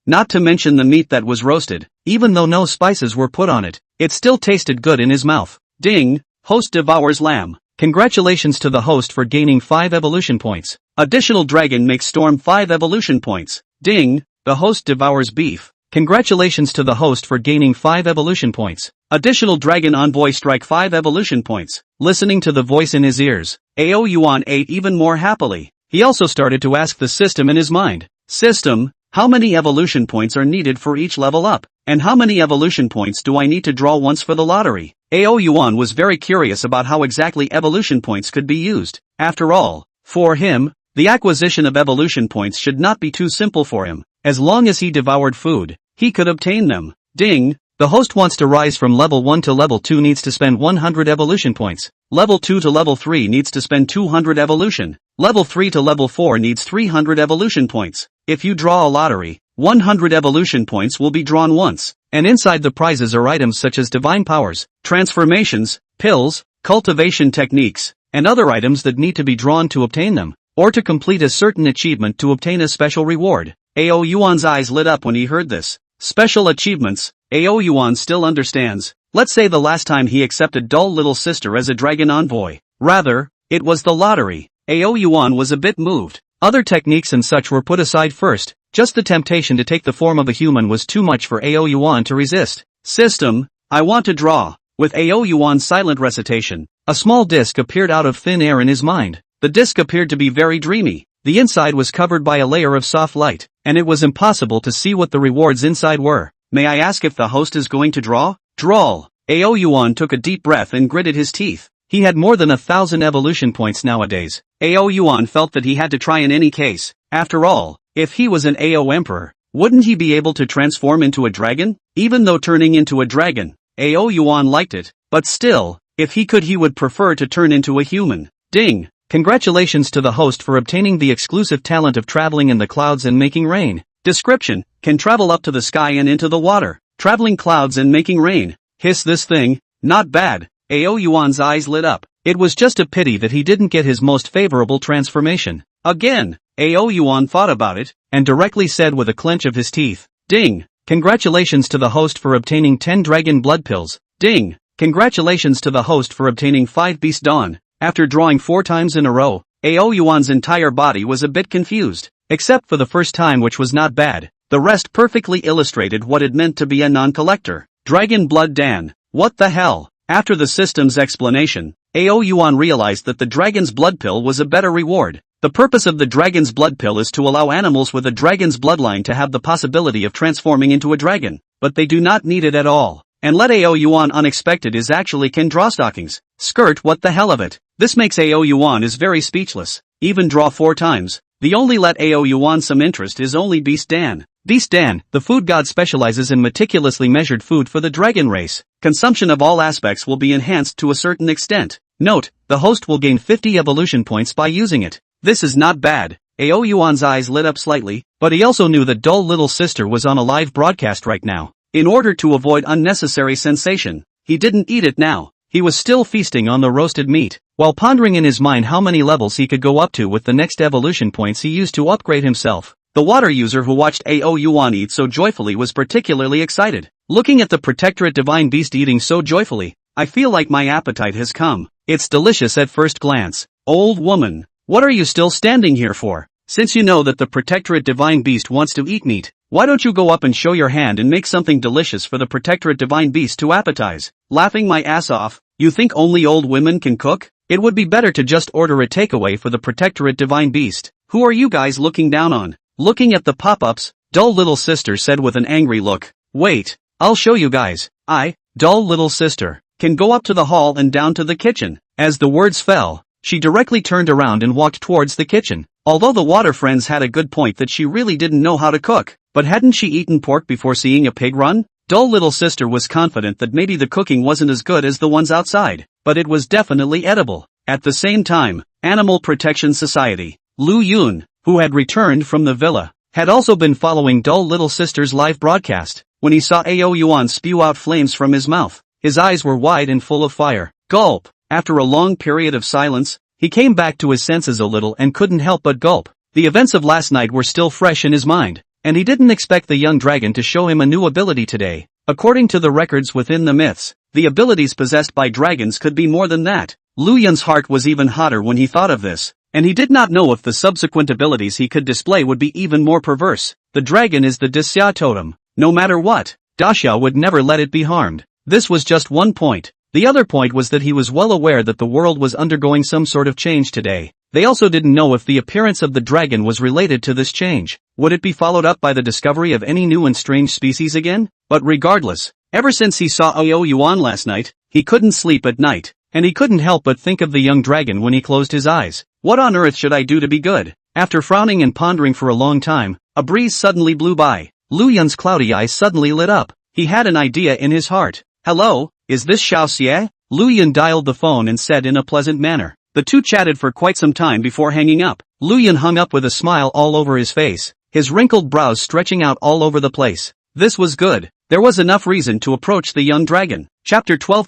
Not to mention the meat that was roasted, even though no spices were put on it, it still tasted good in his mouth. Ding, host devours lamb. Congratulations to the host for gaining 5 evolution points. Additional dragon makes storm 5 evolution points. Ding, the host devours beef. Congratulations to the host for gaining 5 evolution points. Additional dragon envoy strike 5 evolution points. Listening to the voice in his ears, Ao Yuan ate even more happily. He also started to ask the system in his mind. System, how many evolution points are needed for each level up? And how many evolution points do I need to draw once for the lottery? Ao Yuan was very curious about how exactly evolution points could be used. After all, for him, the acquisition of evolution points should not be too simple for him. As long as he devoured food, he could obtain them. Ding, the host wants to rise from level 1 to level 2 needs to spend 100 evolution points. Level 2 to level 3 needs to spend 200 evolution. Level 3 to level 4 needs 300 evolution points. If you draw a lottery, 100 evolution points will be drawn once, and inside the prizes are items such as divine powers, transformations, pills, cultivation techniques, and other items that need to be drawn to obtain them, or to complete a certain achievement to obtain a special reward. Ao Yuan's eyes lit up when he heard this. Special achievements, Ao Yuan still understands. Let's say the last time he accepted dull little sister as a dragon envoy. Rather, it was the lottery. Ao Yuan was a bit moved. Other techniques and such were put aside first. Just the temptation to take the form of a human was too much for Ao Yuan to resist. System, I want to draw. With Ao Yuan's silent recitation, a small disc appeared out of thin air in his mind. The disc appeared to be very dreamy. The inside was covered by a layer of soft light, and it was impossible to see what the rewards inside were. May I ask if the host is going to draw? Drawl. Ao Yuan took a deep breath and gritted his teeth. He had more than 1,000 evolution points nowadays. Ao Yuan felt that he had to try in any case. After all, if he was an Ao Emperor, wouldn't he be able to transform into a dragon? Even though turning into a dragon, Ao Yuan liked it, but still, if he could he would prefer to turn into a human. Ding! Congratulations to the host for obtaining the exclusive talent of traveling in the clouds and making rain. Description: can travel up to the sky and into the water, traveling clouds and making rain. Hiss this thing, not bad. Ao Yuan's eyes lit up. It was just a pity that he didn't get his most favorable transformation. Again, Ao Yuan thought about it, and directly said with a clench of his teeth, ding! Congratulations to the host for obtaining 10 dragon blood pills. Ding! Congratulations to the host for obtaining 5 beast dawn. After drawing 4 times in a row, Ao Yuan's entire body was a bit confused, except for the first time, which was not bad. The rest perfectly illustrated what it meant to be a non-collector. Dragon blood Dan. What the hell? After the system's explanation, Ao Yuan realized that the dragon's blood pill was a better reward. The purpose of the dragon's blood pill is to allow animals with a dragon's bloodline to have the possibility of transforming into a dragon, but they do not need it at all. And let Ao Yuan unexpected is actually can draw stockings. Skirt, what the hell of it? This makes Ao Yuan is very speechless. Even draw 4 times. The only let Ao Yuan some interest is only Beast Dan. Beast Dan, the food god, specializes in meticulously measured food for the dragon race. Consumption of all aspects will be enhanced to a certain extent. Note, the host will gain 50 evolution points by using it. This is not bad. Ao Yuan's eyes lit up slightly, but he also knew that dull little sister was on a live broadcast right now. In order to avoid unnecessary sensation, he didn't eat it now. He was still feasting on the roasted meat, while pondering in his mind how many levels he could go up to with the next evolution points he used to upgrade himself. The water user who watched Ao Yuan eat so joyfully was particularly excited. Looking at the protectorate divine beast eating so joyfully, I feel like my appetite has come. It's delicious at first glance. Old woman, what are you still standing here for? Since you know that the protectorate divine beast wants to eat meat, why don't you go up and show your hand and make something delicious for the protectorate divine beast to appetize? Laughing my ass off. You think only old women can cook? It would be better to just order a takeaway for the protectorate divine beast. Who are you guys looking down on? Looking at the pop-ups, dull little sister said with an angry look. Wait, I'll show you guys. I, dull little sister, can go up to the hall and down to the kitchen. As the words fell, she directly turned around and walked towards the kitchen. Although the water friends had a good point that she really didn't know how to cook, but hadn't she eaten pork before seeing a pig run? Dull little sister was confident that maybe the cooking wasn't as good as the ones outside, but it was definitely edible. At the same time, Animal Protection Society, Lu Yun, who had returned from the villa, had also been following dull little sister's live broadcast. When he saw Ao Yuan spew out flames from his mouth, his eyes were wide and full of fire. Gulp! After a long period of silence, he came back to his senses a little and couldn't help but gulp. The events of last night were still fresh in his mind, and he didn't expect the young dragon to show him a new ability today. According to the records within the myths, the abilities possessed by dragons could be more than that. Lu Yun's heart was even hotter when he thought of this, and he did not know if the subsequent abilities he could display would be even more perverse. The dragon is the Dasya totem. No matter what, Dasya would never let it be harmed. This was just one point. The other point was that he was well aware that the world was undergoing some sort of change today. They also didn't know if the appearance of the dragon was related to this change. Would it be followed up by the discovery of any new and strange species again? But regardless, ever since he saw Ao Yuan last night, he couldn't sleep at night, and he couldn't help but think of the young dragon when he closed his eyes. What on earth should I do to be good? After frowning and pondering for a long time, a breeze suddenly blew by. Lu Yun's cloudy eyes suddenly lit up. He had an idea in his heart. Hello, is this Xiao Xie? Lu Yun dialed the phone and said in a pleasant manner. The two chatted for quite some time before hanging up. Lu Yun hung up with a smile all over his face, his wrinkled brows stretching out all over the place. This was good. There was enough reason to approach the young dragon. Chapter 12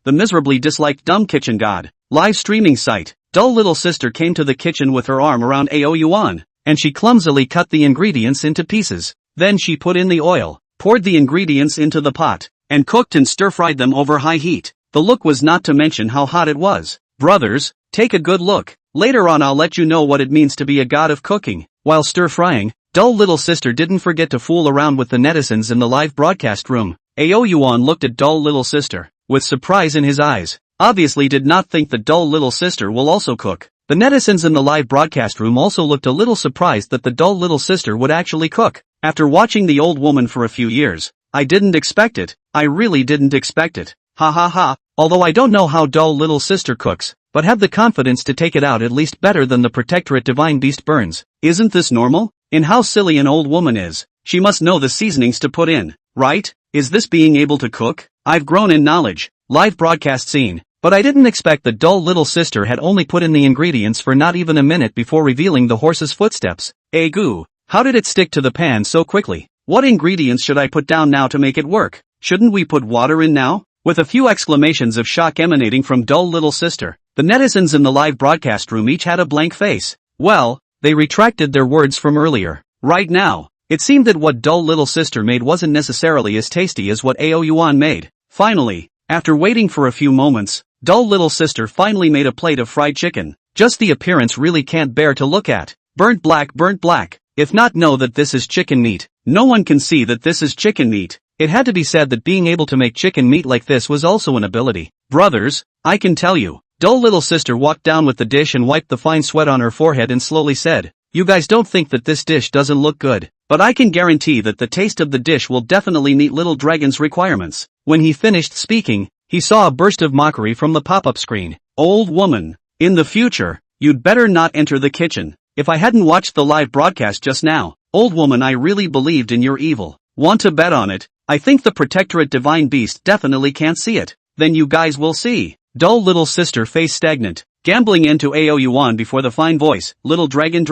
The miserably disliked dumb kitchen god. Live streaming site. Dull little sister came to the kitchen with her arm around Ao Yuan, and she clumsily cut the ingredients into pieces. Then she put in the oil, poured the ingredients into the pot, and cooked and stir-fried them over high heat. The look was not to mention how hot it was. Brothers, take a good look. Later on I'll let you know what it means to be a god of cooking. While stir-frying, dull little sister didn't forget to fool around with the netizens in the live broadcast room. Ao Yuan looked at dull little sister, with surprise in his eyes. Obviously did not think that dull little sister will also cook. The netizens in the live broadcast room also looked a little surprised that the dull little sister would actually cook. After watching the old woman for a few years, I didn't expect it. I really didn't expect it. Ha ha ha. Although I don't know how dull little sister cooks, but have the confidence to take it out at least better than the protectorate divine beast burns. Isn't this normal? In how silly an old woman is, she must know the seasonings to put in, right? Is this being able to cook? I've grown in knowledge. Live broadcast scene. But I didn't expect the dull little sister had only put in the ingredients for not even a minute before revealing the horse's footsteps. Goo. How did it stick to the pan so quickly? What ingredients should I put down now to make it work? Shouldn't we put water in now? With a few exclamations of shock emanating from dull little sister, the netizens in the live broadcast room each had a blank face. Well, they retracted their words from earlier. Right now, it seemed that what dull little sister made wasn't necessarily as tasty as what Ao Yuan made. Finally, after waiting for a few moments, dull little sister finally made a plate of fried chicken. Just the appearance really can't bear to look at. Burnt black. If not know that this is chicken meat, no one can see that this is chicken meat. It had to be said that being able to make chicken meat like this was also an ability. Brothers, I can tell you. Dull little sister walked down with the dish and wiped the fine sweat on her forehead and slowly said, "You guys don't think that this dish doesn't look good, but I can guarantee that the taste of the dish will definitely meet Little Dragon's requirements." When he finished speaking, he saw a burst of mockery from the pop-up screen. "Old woman, in the future, you'd better not enter the kitchen. If I hadn't watched the live broadcast just now, old woman, I really believed in your evil. Want to bet on it? I think the protectorate divine beast definitely can't see it. Then you guys will see." Dull little sister face stagnant, gambling into Ao Yuan before the fine voice, "Little dragon,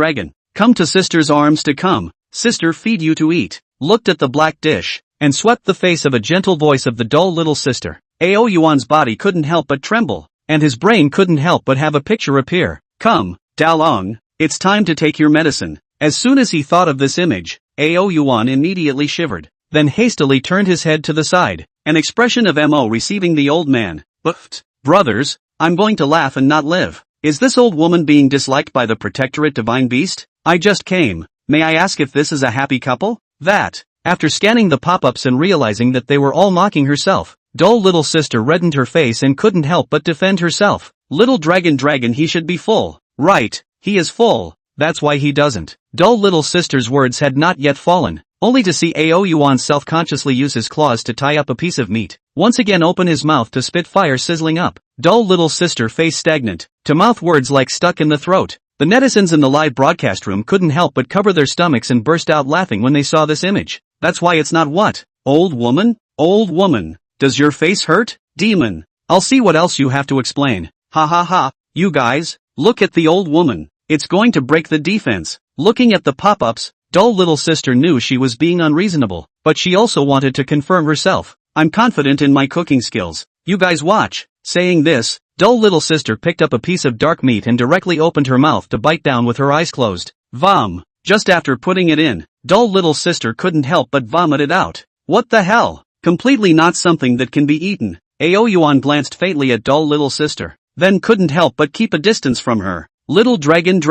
come to sister's arms to come, sister feed you to eat," looked at the black dish, and swept the face of a gentle voice of the dull little sister. Ao Yuan's body couldn't help but tremble, and his brain couldn't help but have a picture appear. "Come, Dalong, it's time to take your medicine." As soon as he thought of this image, Ao Yuan immediately shivered, then hastily turned his head to the side, an expression of mo receiving the old man. "But, brothers, I'm going to laugh and not live. Is this old woman being disliked by the protectorate divine beast? I just came. May I ask if this is a happy couple?" That, after scanning the pop-ups and realizing that they were all mocking herself, dull little sister reddened her face and couldn't help but defend herself. "Little dragon, he should be full." "Right, he is full. That's why he doesn't." Dull little sister's words had not yet fallen, only to see Ao Yuan self-consciously use his claws to tie up a piece of meat, once again open his mouth to spit fire sizzling up. Dull little sister face stagnant, to mouth words like stuck in the throat. The netizens in the live broadcast room couldn't help but cover their stomachs and burst out laughing when they saw this image. "That's why it's not what? Old woman? Old woman, does your face hurt? Demon, I'll see what else you have to explain. Ha ha ha, you guys, look at the old woman. It's going to break the defense." Looking at the pop-ups, dull little sister knew she was being unreasonable, but she also wanted to confirm herself. "I'm confident in my cooking skills. You guys watch." Saying this, dull little sister picked up a piece of dark meat and directly opened her mouth to bite down with her eyes closed. Vom. Just after putting it in, dull little sister couldn't help but vomit it out. "What the hell? Completely not something that can be eaten." Ao Yuan glanced faintly at dull little sister, then couldn't help but keep a distance from her. "Little dragon,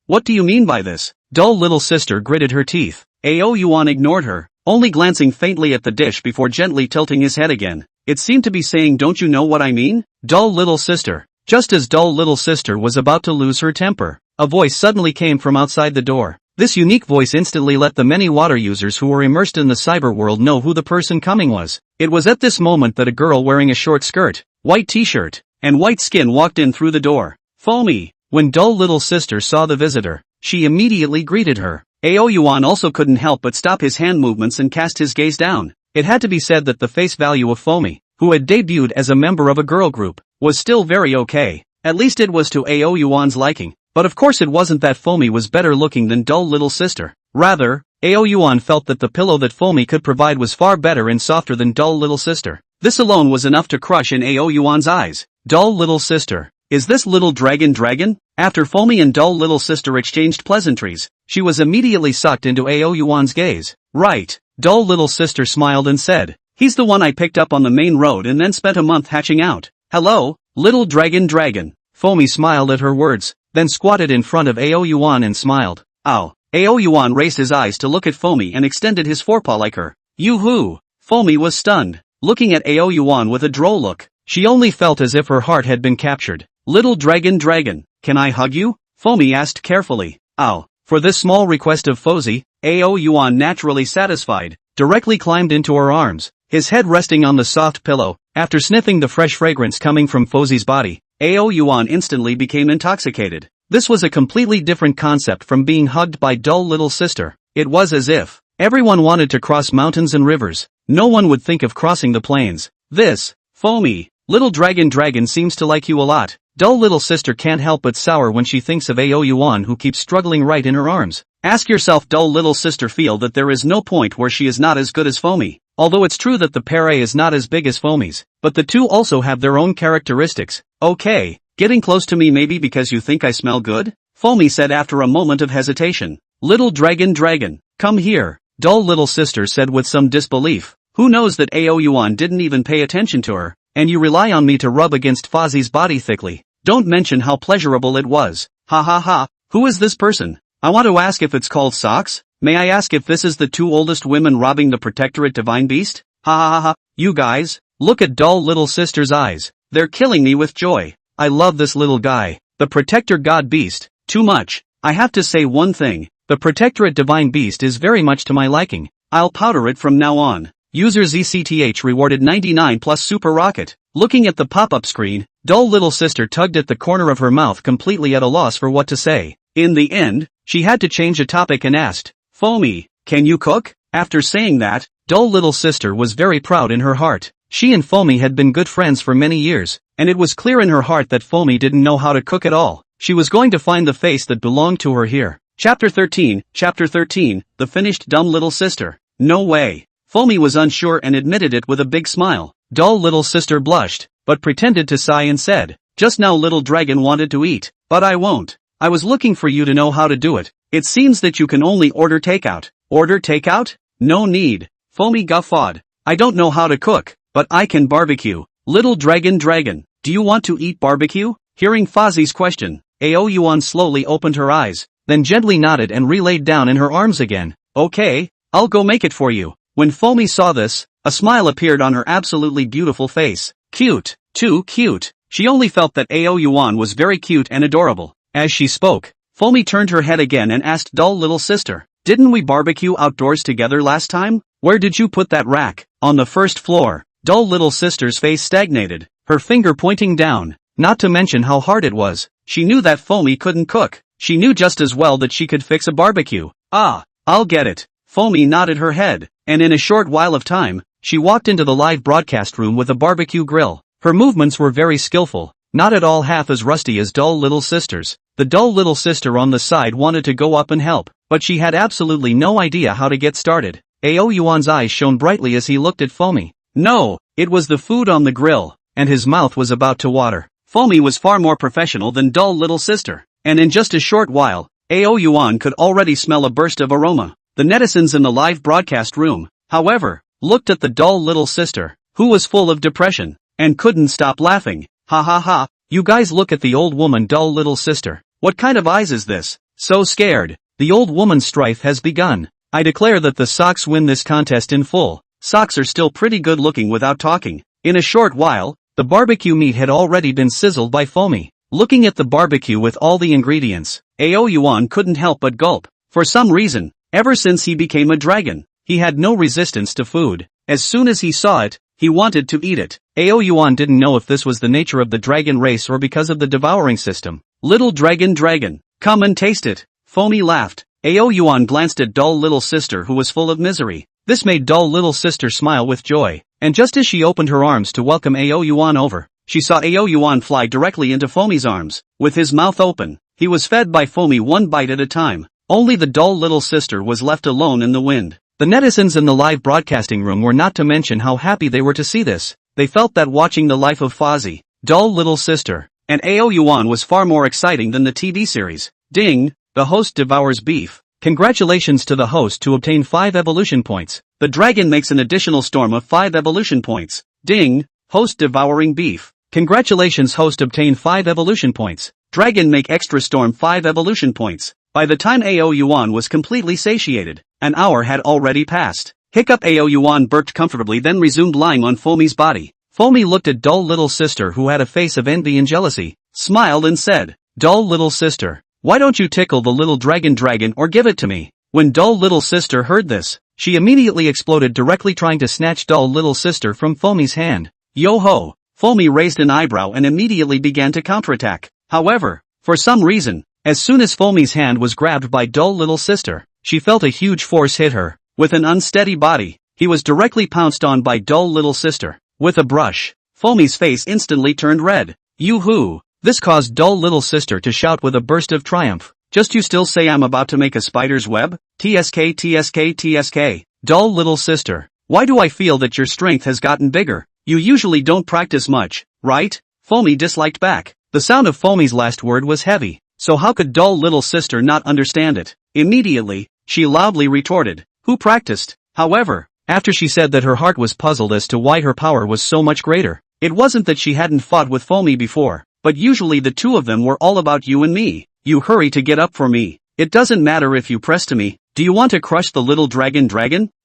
what do you mean by this?" Dull little sister gritted her teeth. Ao Yuan ignored her, only glancing faintly at the dish before gently tilting his head again. It seemed to be saying, "Don't you know what I mean? Dull little sister." Just as dull little sister was about to lose her temper, a voice suddenly came from outside the door. This unique voice instantly let the many water users who were immersed in the cyber world know who the person coming was. It was at this moment that a girl wearing a short skirt, white t-shirt, and white skin walked in through the door. "Foamy." When dull little sister saw the visitor, she immediately greeted her. Ao Yuan also couldn't help but stop his hand movements and cast his gaze down. It had to be said that the face value of Foamy, who had debuted as a member of a girl group, was still very okay. At least it was to Ao Yuan's liking. But of course it wasn't that Foamy was better looking than dull little sister. Rather, Ao Yuan felt that the pillow that Foamy could provide was far better and softer than dull little sister. This alone was enough to crush in Ao Yuan's eyes. Dull little sister. Is this little dragon? After Foamy and dull little sister exchanged pleasantries, she was immediately sucked into Ao Yuan's gaze. "Right." Dull little sister smiled and said, "He's the one I picked up on the main road and then spent a month hatching out." "Hello, little dragon. Foamy smiled at her words, then squatted in front of Ao Yuan and smiled. "Ow." Ao Yuan raised his eyes to look at Foamy and extended his forepaw like her. "Yoo-hoo." Foamy was stunned, looking at Ao Yuan with a droll look. She only felt as if her heart had been captured. "Little dragon, can I hug you?" Foamy asked carefully. "Ow." For this small request of Fozy, Ao Yuan naturally satisfied, directly climbed into her arms, his head resting on the soft pillow. After sniffing the fresh fragrance coming from Fozi's body, Ao Yuan instantly became intoxicated. This was a completely different concept from being hugged by dull little sister. It was as if everyone wanted to cross mountains and rivers. No one would think of crossing the plains. This, Foamy, little dragon seems to like you a lot. Dull little sister can't help but sour when she thinks of Ao Yuan who keeps struggling right in her arms. Ask yourself, dull little sister feel that there is no point where she is not as good as Foamy. Although it's true that the pair is not as big as Foamy's, but the two also have their own characteristics. Okay, getting close to me maybe because you think I smell good? Foamy said after a moment of hesitation. Little dragon, come here, dull little sister said with some disbelief. Who knows that Ao Yuan didn't even pay attention to her, and you rely on me to rub against Fozi's body thickly. Don't mention how pleasurable it was. Ha ha ha, who is this person? I want to ask if it's called Socks? May I ask if this is the two oldest women robbing the protectorate divine beast? Ha ha ha ha, you guys, look at dull little sister's eyes. They're killing me with joy. I love this little guy. The protector god beast, too much. I have to say one thing, the protectorate divine beast is very much to my liking. I'll powder it from now on. User ZCTH rewarded 99 plus super rocket. Looking at the pop-up screen, dull little sister tugged at the corner of her mouth completely at a loss for what to say. In the end, she had to change a topic and asked, Foamy, can you cook? After saying that, dull little sister was very proud in her heart. She and Foamy had been good friends for many years, and it was clear in her heart that Foamy didn't know how to cook at all. She was going to find the face that belonged to her here. Chapter 13, The Finished Dumb Little Sister. No way. Foamy was unsure and admitted it with a big smile. Dull little sister blushed, but pretended to sigh and said, just now little dragon wanted to eat, but I won't. I was looking for you to know how to do it. It seems that you can only order takeout. Order takeout? No need. Foamy guffawed. I don't know how to cook, but I can barbecue. Little dragon, do you want to eat barbecue? Hearing Fozi's question, Ao Yuan slowly opened her eyes, then gently nodded and relayed down in her arms again. Okay, I'll go make it for you. When Foamy saw this, a smile appeared on her absolutely beautiful face. Cute, too cute. She only felt that Ao Yuan was very cute and adorable. As she spoke, Foamy turned her head again and asked dull little sister, didn't we barbecue outdoors together last time? Where did you put that rack? On the first floor. Dull little sister's face stagnated, her finger pointing down, not to mention how hard it was. She knew that Foamy couldn't cook. She knew just as well that she could fix a barbecue. Ah, I'll get it. Foamy nodded her head, and in a short while of time, she walked into the live broadcast room with a barbecue grill. Her movements were very skillful, not at all half as rusty as dull little sister's. The dull little sister on the side wanted to go up and help, but she had absolutely no idea how to get started. Ao Yuan's eyes shone brightly as he looked at Foamy. No, it was the food on the grill, and his mouth was about to water. Foamy was far more professional than dull little sister, and in just a short while, Ao Yuan could already smell a burst of aroma. The netizens in the live broadcast room, however, looked at the dull little sister, who was full of depression, and couldn't stop laughing. Ha ha ha, you guys look at the old woman, dull little sister. What kind of eyes is this? So scared. The old woman's strife has begun. I declare that the Socks win this contest in full. Socks are still pretty good looking without talking. In a short while, the barbecue meat had already been sizzled by Foamy. Looking at the barbecue with all the ingredients, Ao Yuan couldn't help but gulp. For some reason, ever since he became a dragon, he had no resistance to food. As soon as he saw it, he wanted to eat it. Ao Yuan didn't know if this was the nature of the dragon race or because of the devouring system. Little dragon, come and taste it. Foamy laughed. Ao Yuan glanced at dull little sister who was full of misery. This made dull little sister smile with joy, and just as she opened her arms to welcome Ao Yuan over, she saw Ao Yuan fly directly into Foamy's arms. With his mouth open, he was fed by Foamy one bite at a time. Only the dull little sister was left alone in the wind. The netizens in the live broadcasting room were not to mention how happy they were to see this. They felt that watching the life of Fozi, dull little sister, and Ao Yuan was far more exciting than the TV series. Ding, the host devours beef. Congratulations to the host to obtain 5 evolution points. The dragon makes an additional storm of 5 evolution points. Ding, host devouring beef. Congratulations, host obtain 5 evolution points. Dragon make extra storm 5 evolution points. By the time Ao Yuan was completely satiated, an hour had already passed. Hiccup. Ao Yuan burped comfortably, then resumed lying on Foamy's body. Foamy looked at dull little sister who had a face of envy and jealousy, smiled and said, dull little sister, why don't you tickle the little dragon or give it to me? When dull little sister heard this, She immediately exploded, directly trying to snatch dull little sister from Foami's hand. Yo-ho! Foami raised an eyebrow and immediately began to counterattack. However, for some reason, as soon as Foami's hand was grabbed by dull little sister, she felt a huge force hit her. With an unsteady body, he was directly pounced on by dull little sister. With a brush, Foami's face instantly turned red. Yoo-hoo! This caused dull little sister to shout with a burst of triumph. Just you still say I'm about to make a spider's web? TSK TSK TSK. Dull little sister, why do I feel that your strength has gotten bigger? You usually don't practice much, right? Foami disliked back. The sound of Foami's last word was heavy, so how could dull little sister not understand it? Immediately, she loudly retorted, who practiced? However, after she said that her heart was puzzled as to why her power was so much greater, it wasn't that she hadn't fought with Foami before, but usually the two of them were all about you and me. You hurry to get up for me. It doesn't matter if you press to me. Do you want to crush the little dragon?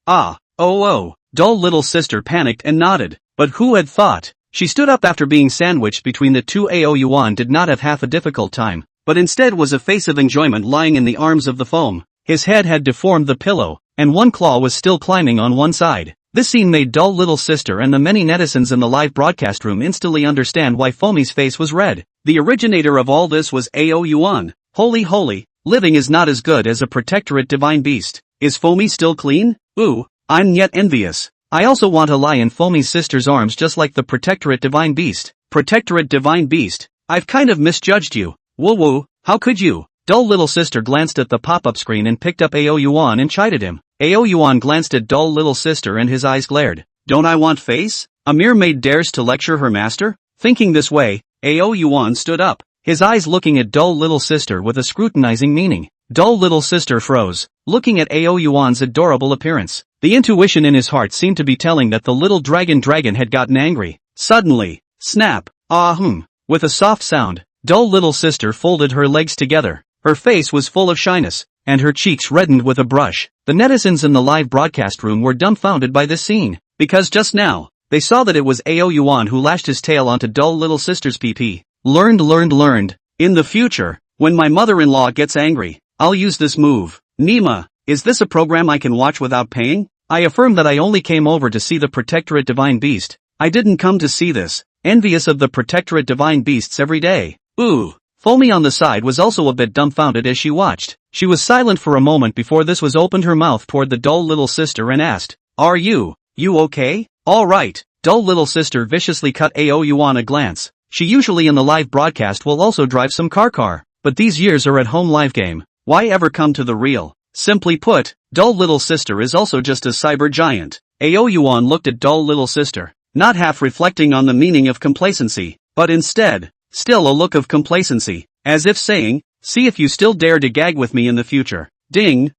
Ah, oh. Dull little sister panicked and nodded. But who had thought? She stood up after being sandwiched between the two. Ao Yuan did not have half a difficult time, but instead was a face of enjoyment lying in the arms of the foam. His head had deformed the pillow, and one claw was still climbing on one side. This scene made dull little sister and the many netizens in the live broadcast room instantly understand why Foami's face was red. The originator of all this was Ao Yuan. Holy, living is not as good as a protectorate divine beast. Is Foami still clean? Ooh, I'm yet envious. I also want to lie in Foami's sister's arms just like the protectorate divine beast. Protectorate divine beast, I've kind of misjudged you. Woo, how could you? Dull little sister glanced at the pop-up screen and picked up Ao Yuan and chided him. Ao Yuan glanced at dull little sister and his eyes glared. Don't I want face? A mere maid dares to lecture her master? Thinking this way, Ao Yuan stood up, his eyes looking at dull little sister with a scrutinizing meaning. Dull little sister froze, looking at Ao Yuan's adorable appearance. The intuition in his heart seemed to be telling that the little dragon had gotten angry. Suddenly, snap, with a soft sound, dull little sister folded her legs together. Her face was full of shyness, and her cheeks reddened with a blush. The netizens in the live broadcast room were dumbfounded by this scene, because just now, they saw that it was Ao Yuan who lashed his tail onto dull little sister's PP. Learned. In the future, when my mother-in-law gets angry, I'll use this move. Nima, is this a program I can watch without paying? I affirm that I only came over to see the protectorate divine beast. I didn't come to see this. Envious of the protectorate divine beasts every day. Ooh. Foami on the side was also a bit dumbfounded as she watched. She was silent for a moment before this was opened her mouth toward the dull little sister and asked, are you okay? Alright. Dull little sister viciously cut Ao Yuan a glance. She usually in the live broadcast will also drive some car, but these years are at home live game. Why ever come to the real? Simply put, dull little sister is also just a cyber giant. Ao Yuan looked at dull little sister, not half reflecting on the meaning of complacency, but instead, still a look of complacency, as if saying, see if you still dare to gag with me in the future. Ding.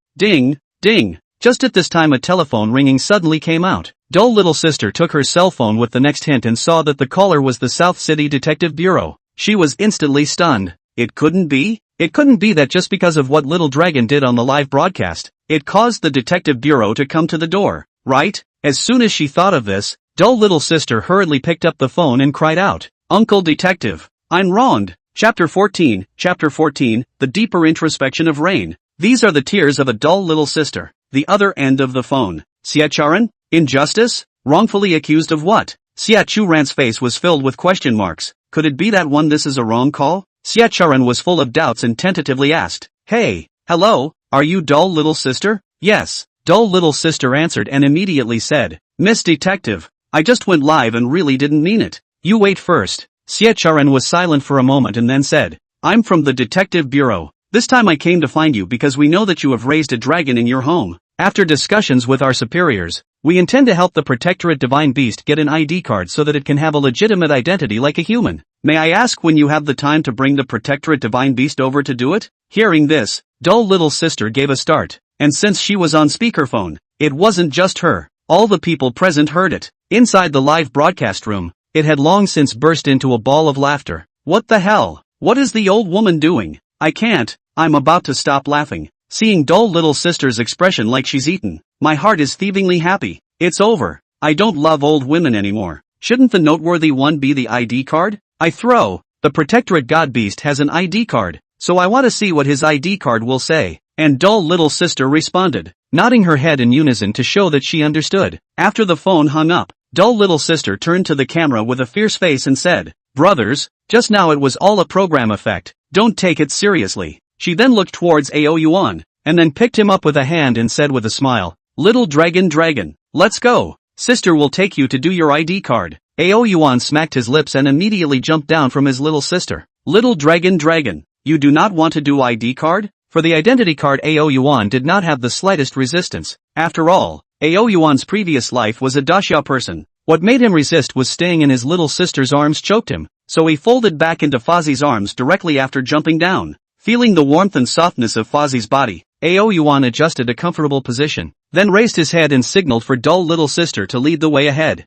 Just at this time a telephone ringing suddenly came out. Dull little sister took her cell phone with the next hint and saw that the caller was the South City Detective Bureau. She was instantly stunned. It couldn't be that just because of what Little Dragon did on the live broadcast, it caused the Detective Bureau to come to the door, right? As soon as she thought of this, dull little sister hurriedly picked up the phone and cried out, Uncle Detective, I'm wronged. Chapter 14, The Deeper Introspection of Rain. These are the tears of a dull little sister. The other end of the phone. Siacharan? Injustice? Wrongfully accused of what? Siachuran's face was filled with question marks. Could it be that one this is a wrong call? Siacharan was full of doubts and tentatively asked, hey, hello, are you dull little sister? Yes, dull little sister answered and immediately said, Miss Detective, I just went live and really didn't mean it. You wait first. Siacharan was silent for a moment and then said, I'm from the Detective Bureau. This time I came to find you because we know that you have raised a dragon in your home. After discussions with our superiors, we intend to help the Protectorate Divine Beast get an ID card so that it can have a legitimate identity like a human. May I ask when you have the time to bring the Protectorate Divine Beast over to do it? Hearing this, dull little sister gave a start, and since she was on speakerphone, it wasn't just her. All the people present heard it. Inside the live broadcast room, it had long since burst into a ball of laughter. What the hell? What is the old woman doing? I can't, I'm about to stop laughing. Seeing dull little sister's expression like she's eaten, my heart is thievingly happy. It's over. I don't love old women anymore. Shouldn't the noteworthy one be the ID card? The Protectorate God Beast has an ID card, so I want to see what his ID card will say. And dull little sister responded, nodding her head in unison to show that she understood. After the phone hung up, dull little sister turned to the camera with a fierce face and said, "Brothers, just now it was all a program effect, don't take it seriously." She then looked towards Ao Yuan, and then picked him up with a hand and said with a smile, "Little dragon, let's go. Sister will take you to do your ID card." Ao Yuan smacked his lips and immediately jumped down from his little sister. "Little dragon, you do not want to do ID card?" For the identity card, Ao Yuan did not have the slightest resistance. After all, Ao Yuan's previous life was a daxia person. What made him resist was staying in his little sister's arms choked him, so he folded back into Fozzie's arms directly after jumping down. Feeling the warmth and softness of Fozzie's body, Ao Yuan adjusted a comfortable position, then raised his head and signaled for dull little sister to lead the way ahead.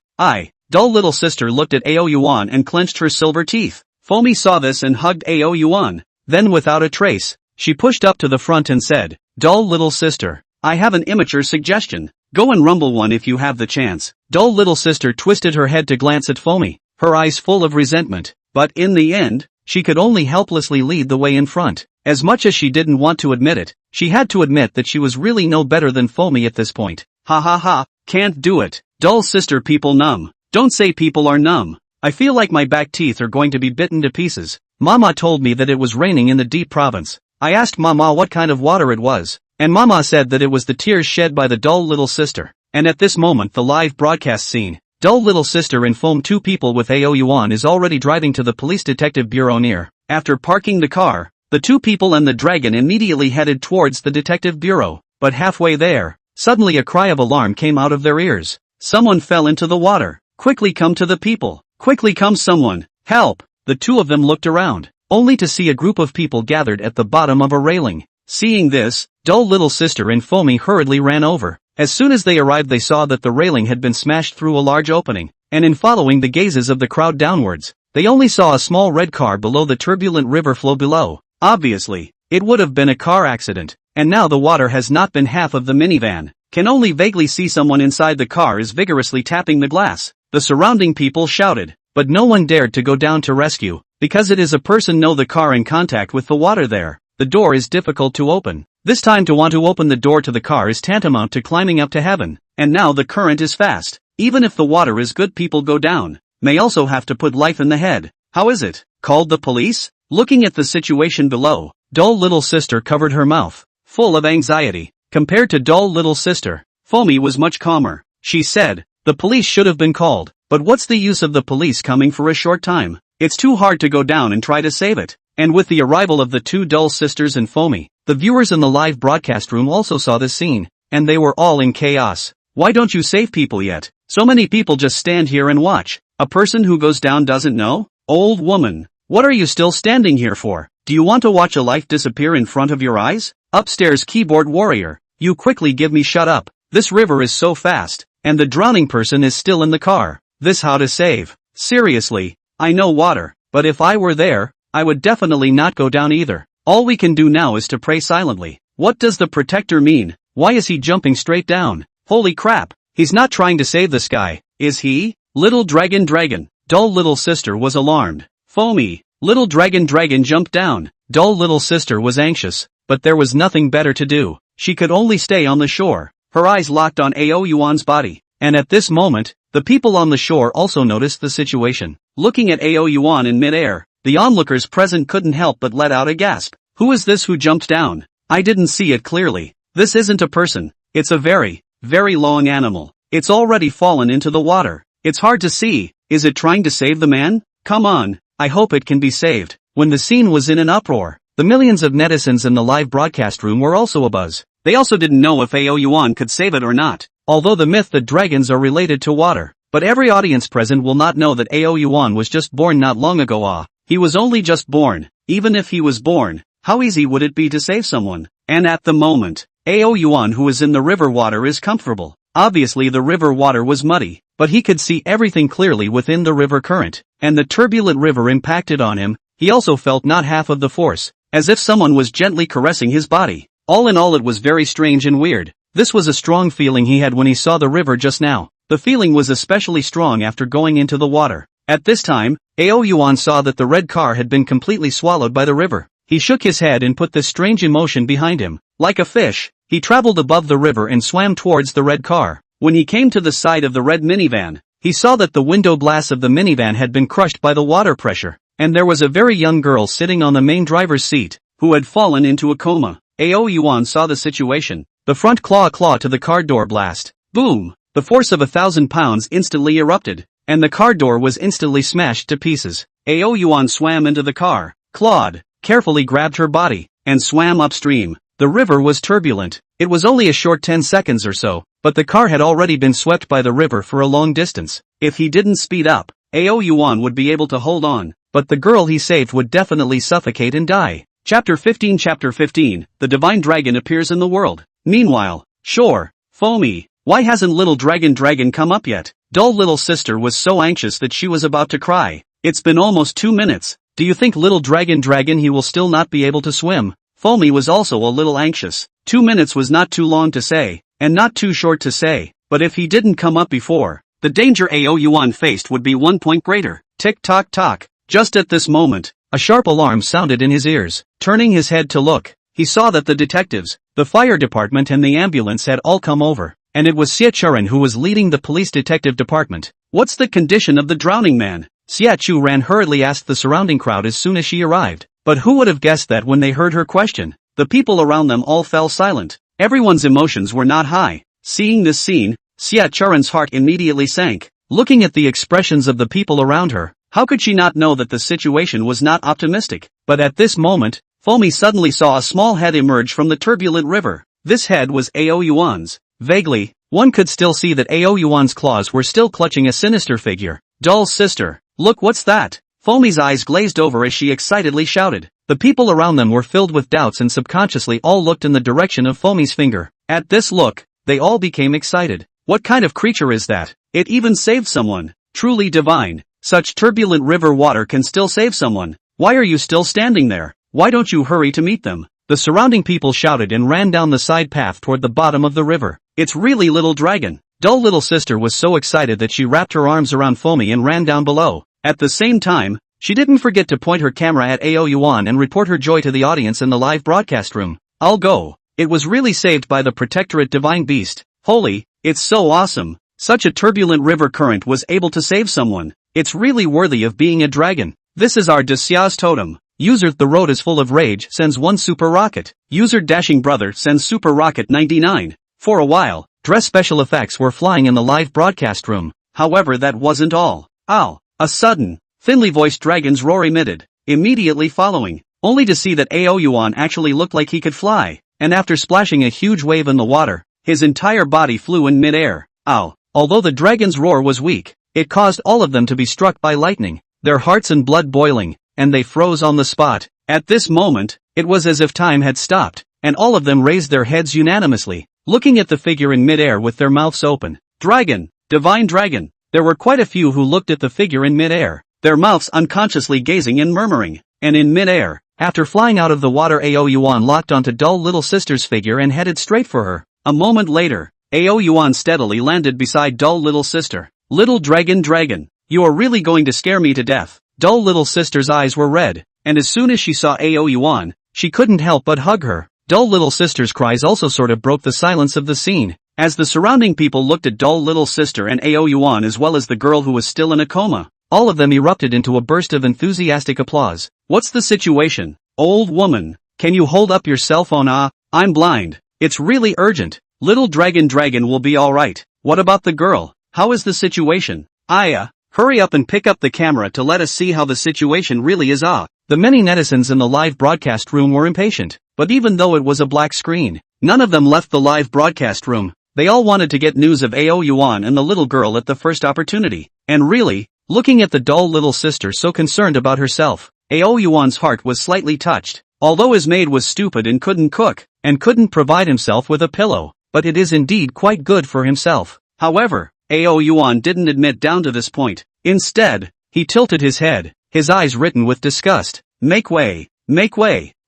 Dull little sister looked at Ao Yuan and clenched her silver teeth. Fomi saw this and hugged Ao Yuan. Then without a trace, she pushed up to the front and said, "Dull little sister, I have an immature suggestion. Go and rumble one if you have the chance." Dull little sister twisted her head to glance at Fomi, her eyes full of resentment, but in the end, she could only helplessly lead the way in front. As much as she didn't want to admit it, she had to admit that she was really no better than Fomi at this point. Ha, can't do it. Dull sister, people numb. Don't say people are numb. I feel like my back teeth are going to be bitten to pieces. Mama told me that it was raining in the deep province. I asked Mama what kind of water it was, and Mama said that it was the tears shed by the dull little sister. And at this moment the live broadcast scene, dull little sister and Foam, two people with Ao Yuan, is already driving to the police detective bureau near. After parking the car, the two people and the dragon immediately headed towards the detective bureau, but halfway there, suddenly a cry of alarm came out of their ears. Someone fell into the water. Quickly come to the people. Quickly come someone. Help! The two of them looked around, only to see a group of people gathered at the bottom of a railing. Seeing this, dull little sister and Foamy hurriedly ran over. As soon as they arrived they saw that the railing had been smashed through a large opening, and in following the gazes of the crowd downwards, they only saw a small red car below the turbulent river flow below. Obviously, it would have been a car accident, and now the water has not been half of the minivan. Can only vaguely see someone inside the car is vigorously tapping the glass. The surrounding people shouted, but no one dared to go down to rescue, because it is a person know the car in contact with the water there. The door is difficult to open. This time to want to open the door to the car is tantamount to climbing up to heaven, and now the current is fast. Even if the water is good, people go down. May also have to put life in the head. How is it? Called the police? Looking at the situation below, dull little sister covered her mouth, full of anxiety. Compared to dull little sister, Foamy was much calmer. She said, "The police should have been called, but what's the use of the police coming for a short time? It's too hard to go down and try to save it." And with the arrival of the two dull sisters and Foamy, the viewers in the live broadcast room also saw this scene, and they were all in chaos. Why don't you save people yet? So many people just stand here and watch. A person who goes down doesn't know? Old woman, what are you still standing here for? Do you want to watch a life disappear in front of your eyes? Upstairs keyboard warrior, you quickly give me shut up. This river is so fast, and the drowning person is still in the car. This how to save. Seriously, I know water, but if I were there, I would definitely not go down either. All we can do now is to pray silently. What does the protector mean? Why is he jumping straight down? Holy crap, he's not trying to save this guy, is he? Little dragon, dull little sister was alarmed. Foamy, little dragon jumped down. Dull little sister was anxious, but there was nothing better to do. She could only stay on the shore. Her eyes locked on Ao Yuan's body, and at this moment, the people on the shore also noticed the situation. Looking at Ao Yuan in midair, the onlookers present couldn't help but let out a gasp. Who is this who jumped down? I didn't see it clearly. This isn't a person. It's a very, very long animal. It's already fallen into the water. It's hard to see. Is it trying to save the man? Come on, I hope it can be saved. When the scene was in an uproar, the millions of netizens in the live broadcast room were also abuzz. They also didn't know if Ao Yuan could save it or not, although the myth that dragons are related to water. But every audience present will not know that Ao Yuan was just born not long ago. He was only just born. Even if he was born, how easy would it be to save someone? And at the moment, Ao Yuan, who is in the river water, is comfortable. Obviously the river water was muddy, but he could see everything clearly within the river current, and the turbulent river impacted on him. He also felt not half of the force, as if someone was gently caressing his body. All in all, it was very strange and weird. This was a strong feeling he had when he saw the river just now. The feeling was especially strong after going into the water. At this time, Ao Yuan saw that the red car had been completely swallowed by the river. He shook his head and put this strange emotion behind him. Like a fish, he traveled above the river and swam towards the red car. When he came to the side of the red minivan, he saw that the window glass of the minivan had been crushed by the water pressure, and there was a very young girl sitting on the main driver's seat, who had fallen into a coma. Ao Yuan saw the situation. The front claw to the car door blast. Boom! The force of 1,000 pounds instantly erupted, and the car door was instantly smashed to pieces. Ao Yuan swam into the car, clawed, carefully grabbed her body, and swam upstream. The river was turbulent. It was only a short 10 seconds or so, but the car had already been swept by the river for a long distance. If he didn't speed up, Ao Yuan would be able to hold on, but the girl he saved would definitely suffocate and die. Chapter 15 The Divine Dragon appears in the world. Meanwhile, shore, Foamy, why hasn't little dragon come up yet? Dull little sister was so anxious that she was about to cry. It's been almost 2 minutes. Do you think little dragon he will still not be able to swim? Foamy was also a little anxious. 2 minutes was not too long to say, and not too short to say, but if he didn't come up before, the danger Ao Yuan faced would be 1 point greater. Tick-tock tock. Just at this moment, a sharp alarm sounded in his ears. Turning his head to look, he saw that the detectives, the fire department and the ambulance had all come over, and it was Xie Churen who was leading the police detective department. What's the condition of the drowning man? Xie Chu ran hurriedly asked the surrounding crowd as soon as she arrived. But who would have guessed that when they heard her question? The people around them all fell silent. Everyone's emotions were not high. Seeing this scene, Xie Churen's heart immediately sank. Looking at the expressions of the people around her, how could she not know that the situation was not optimistic? But at this moment, Foamy suddenly saw a small head emerge from the turbulent river. This head was Ao Yuan's. Vaguely, one could still see that Ao Yuan's claws were still clutching a sinister figure. Doll's sister, look, what's that? Foamy's eyes glazed over as she excitedly shouted. The people around them were filled with doubts and subconsciously all looked in the direction of Foamy's finger. At this look, they all became excited. What kind of creature is that? It even saved someone. Truly divine. Such turbulent river water can still save someone. Why are you still standing there? Why don't you hurry to meet them? The surrounding people shouted and ran down the side path toward the bottom of the river. It's really little dragon. Dull little sister was so excited that she wrapped her arms around Foamy and ran down below. At the same time, she didn't forget to point her camera at Ao Yuan and report her joy to the audience in the live broadcast room. I'll go. It was really saved by the protectorate divine beast. Holy, it's so awesome. Such a turbulent river current was able to save someone. It's really worthy of being a dragon. This is our Desia's totem. User The road is full of rage sends 1 super rocket. User Dashing Brother sends super rocket 99. For a while, dress special effects were flying in the live broadcast room. However, that wasn't all. Ow! A sudden, thinly voiced dragon's roar emitted, immediately following, only to see that Ao Yuan actually looked like he could fly, and after splashing a huge wave in the water, his entire body flew in mid-air. Ow! Although the dragon's roar was weak, it caused all of them to be struck by lightning, their hearts and blood boiling, and they froze on the spot. At this moment, it was as if time had stopped, and all of them raised their heads unanimously, looking at the figure in mid-air with their mouths open. Dragon! Divine dragon! There were quite a few who looked at the figure in mid-air, their mouths unconsciously gazing and murmuring, and in mid-air, after flying out of the water Ao Yuan locked onto dull little sister's figure and headed straight for her. A moment later, Ao Yuan steadily landed beside dull little sister. Little dragon, you are really going to scare me to death. Dull little sister's eyes were red, and as soon as she saw Ao Yuan, she couldn't help but hug her. Dull little sister's cries also sort of broke the silence of the scene. As the surrounding people looked at dull little sister and Ao Yuan as well as the girl who was still in a coma, all of them erupted into a burst of enthusiastic applause. What's the situation? Old woman, can you hold up your cell phone? I'm blind. It's really urgent. Little dragon will be alright. What about the girl? How is the situation? Hurry up and pick up the camera to let us see how the situation really is. The many netizens in the live broadcast room were impatient, but even though it was a black screen, none of them left the live broadcast room. They all wanted to get news of Ao Yuan and the little girl at the first opportunity. And really, looking at the dull little sister so concerned about herself, Ao Yuan's heart was slightly touched. Although his maid was stupid and couldn't cook, and couldn't provide himself with a pillow, but it is indeed quite good for himself. However, Ao Yuan didn't admit down to this point. Instead, he tilted his head, his eyes written with disgust. Make way,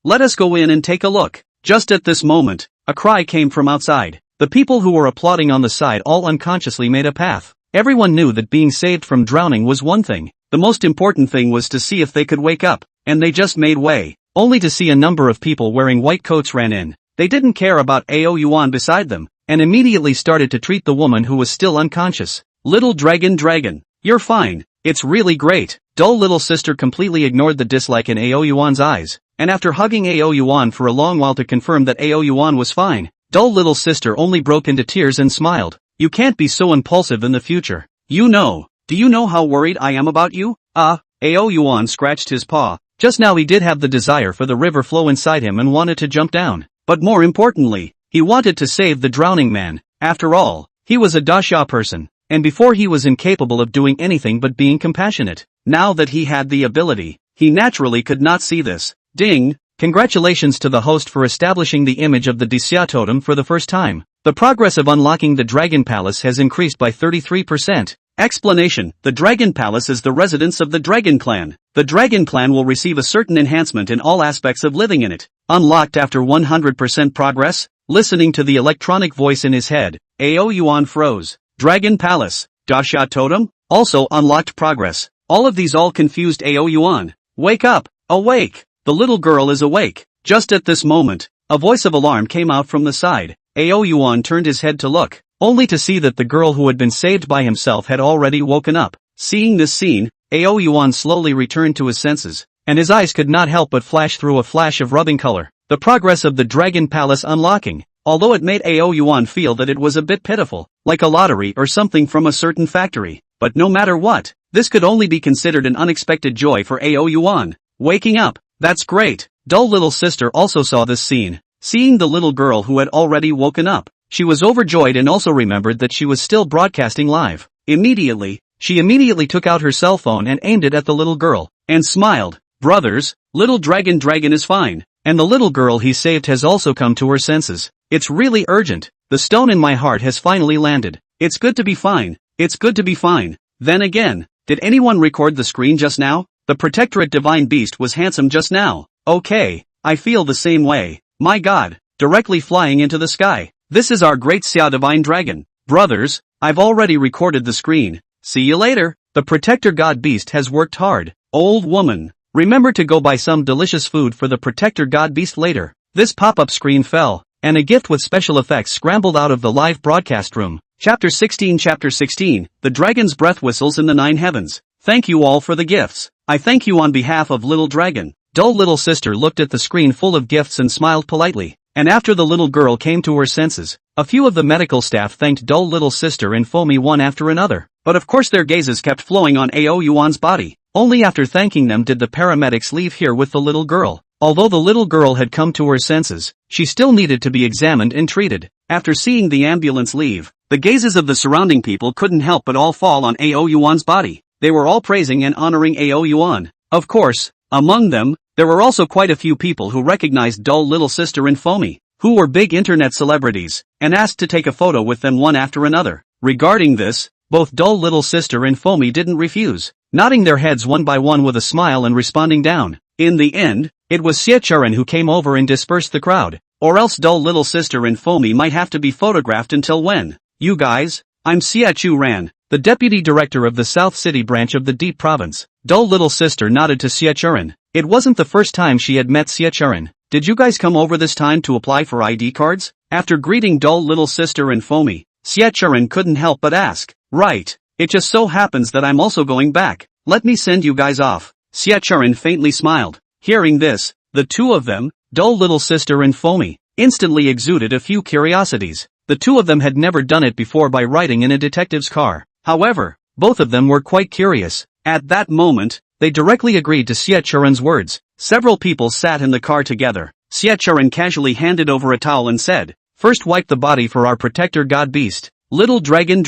let us go in and take a look. Just at this moment, a cry came from outside. The people who were applauding on the side all unconsciously made a path. Everyone knew that being saved from drowning was one thing. The most important thing was to see if they could wake up, and they just made way. only to see a number of people wearing white coats ran in. They didn't care about Ao Yuan beside them, and immediately started to treat the woman who was still unconscious. Little dragon, you're fine. It's really great. Dull little sister completely ignored the dislike in Ao Yuan's eyes, and after hugging Ao Yuan for a long while to confirm that Ao Yuan was fine, dull little sister only broke into tears and smiled. You can't be so impulsive in the future. Do you know how worried I am about you? Ao Yuan scratched his paw. Just now he did have the desire for the river flow inside him and wanted to jump down. But more importantly, he wanted to save the drowning man. After all, he was a dasha person, and before he was incapable of doing anything but being compassionate. Now that he had the ability, he naturally could not see this. Ding! Congratulations to the host for establishing the image of the Disya totem for the first time. The progress of unlocking the Dragon Palace has increased by 33%. Explanation: the Dragon Palace is the residence of the Dragon Clan. The Dragon Clan will receive a certain enhancement in all aspects of living in it. Unlocked after 100% progress. Listening to the electronic voice in his head, Ao Yuan froze. Dragon Palace, Dasha Totem, also unlocked progress. All of these all confused Ao Yuan. Wake up! Awake! The little girl is awake. Just at this moment, a voice of alarm came out from the side. Ao Yuan turned his head to look, only to see that the girl who had been saved by himself had already woken up. Seeing this scene, Ao Yuan slowly returned to his senses, and his eyes could not help but flash through a flash of rubbing color. The progress of the Dragon Palace unlocking, although it made Ao Yuan feel that it was a bit pitiful, like a lottery or something from a certain factory. But no matter what, this could only be considered an unexpected joy for Ao Yuan. Waking up, that's great. Dull little sister also saw this scene. Seeing the little girl who had already woken up, she was overjoyed and also remembered that she was still broadcasting live. She immediately took out her cell phone and aimed it at the little girl, and smiled. Brothers, little dragon is fine, and the little girl he saved has also come to her senses. It's really urgent. The stone in my heart has finally landed. It's good to be fine. It's good to be fine. Then again, did anyone record the screen just now? The Protectorate Divine Beast was handsome just now. Okay, I feel the same way. My god, directly flying into the sky. This is our great Xia Divine Dragon. Brothers, I've already recorded the screen. See you later. The Protector God Beast has worked hard. Old woman, remember to go buy some delicious food for the Protector God Beast later. This pop-up screen fell, and a gift with special effects scrambled out of the live broadcast room. Chapter 16, The Dragon's Breath Whistles in the Nine Heavens. Thank you all for the gifts. I thank you on behalf of Little Dragon. Dull little sister looked at the screen full of gifts and smiled politely. And after the little girl came to her senses, a few of the medical staff thanked dull little sister and Foamy one after another. But of course their gazes kept flowing on Ao Yuan's body. Only after thanking them did the paramedics leave here with the little girl. Although the little girl had come to her senses, she still needed to be examined and treated. After seeing the ambulance leave, the gazes of the surrounding people couldn't help but all fall on Ao Yuan's body. They were all praising and honoring Ao Yuan. Of course, among them, there were also quite a few people who recognized dull little sister and Foamy, who were big internet celebrities, and asked to take a photo with them one after another. Regarding this, both dull little sister and Foamy didn't refuse, nodding their heads one by one with a smile and responding down. In the end, it was Xie who came over and dispersed the crowd, or else dull little sister and Foamy might have to be photographed until when? You guys, I'm Xie Ran, the deputy director of the South City branch of the Deep Province. Dull little sister nodded to Xie. It wasn't the first time she had met Xie. Did you guys come over this time to apply for ID cards? After greeting dull little sister and Foamy, Xie couldn't help but ask. Right, it just so happens that I'm also going back. Let me send you guys off. Xie faintly smiled. Hearing this, the two of them, dull little sister and Foamy, instantly exuded a few curiosities. The two of them had never done it before by riding in a detective's car. However, both of them were quite curious. At that moment, they directly agreed to Xie words. Several people sat in the car together. Xie casually handed over a towel and said, "First wipe the body for our protector god beast. Little dragon,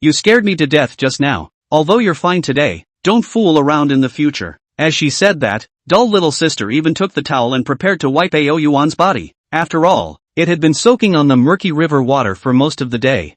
you scared me to death just now. Although you're fine today, don't fool around in the future." As she said that, dull little sister even took the towel and prepared to wipe Ao Yuan's body. After all, it had been soaking on the murky river water for most of the day.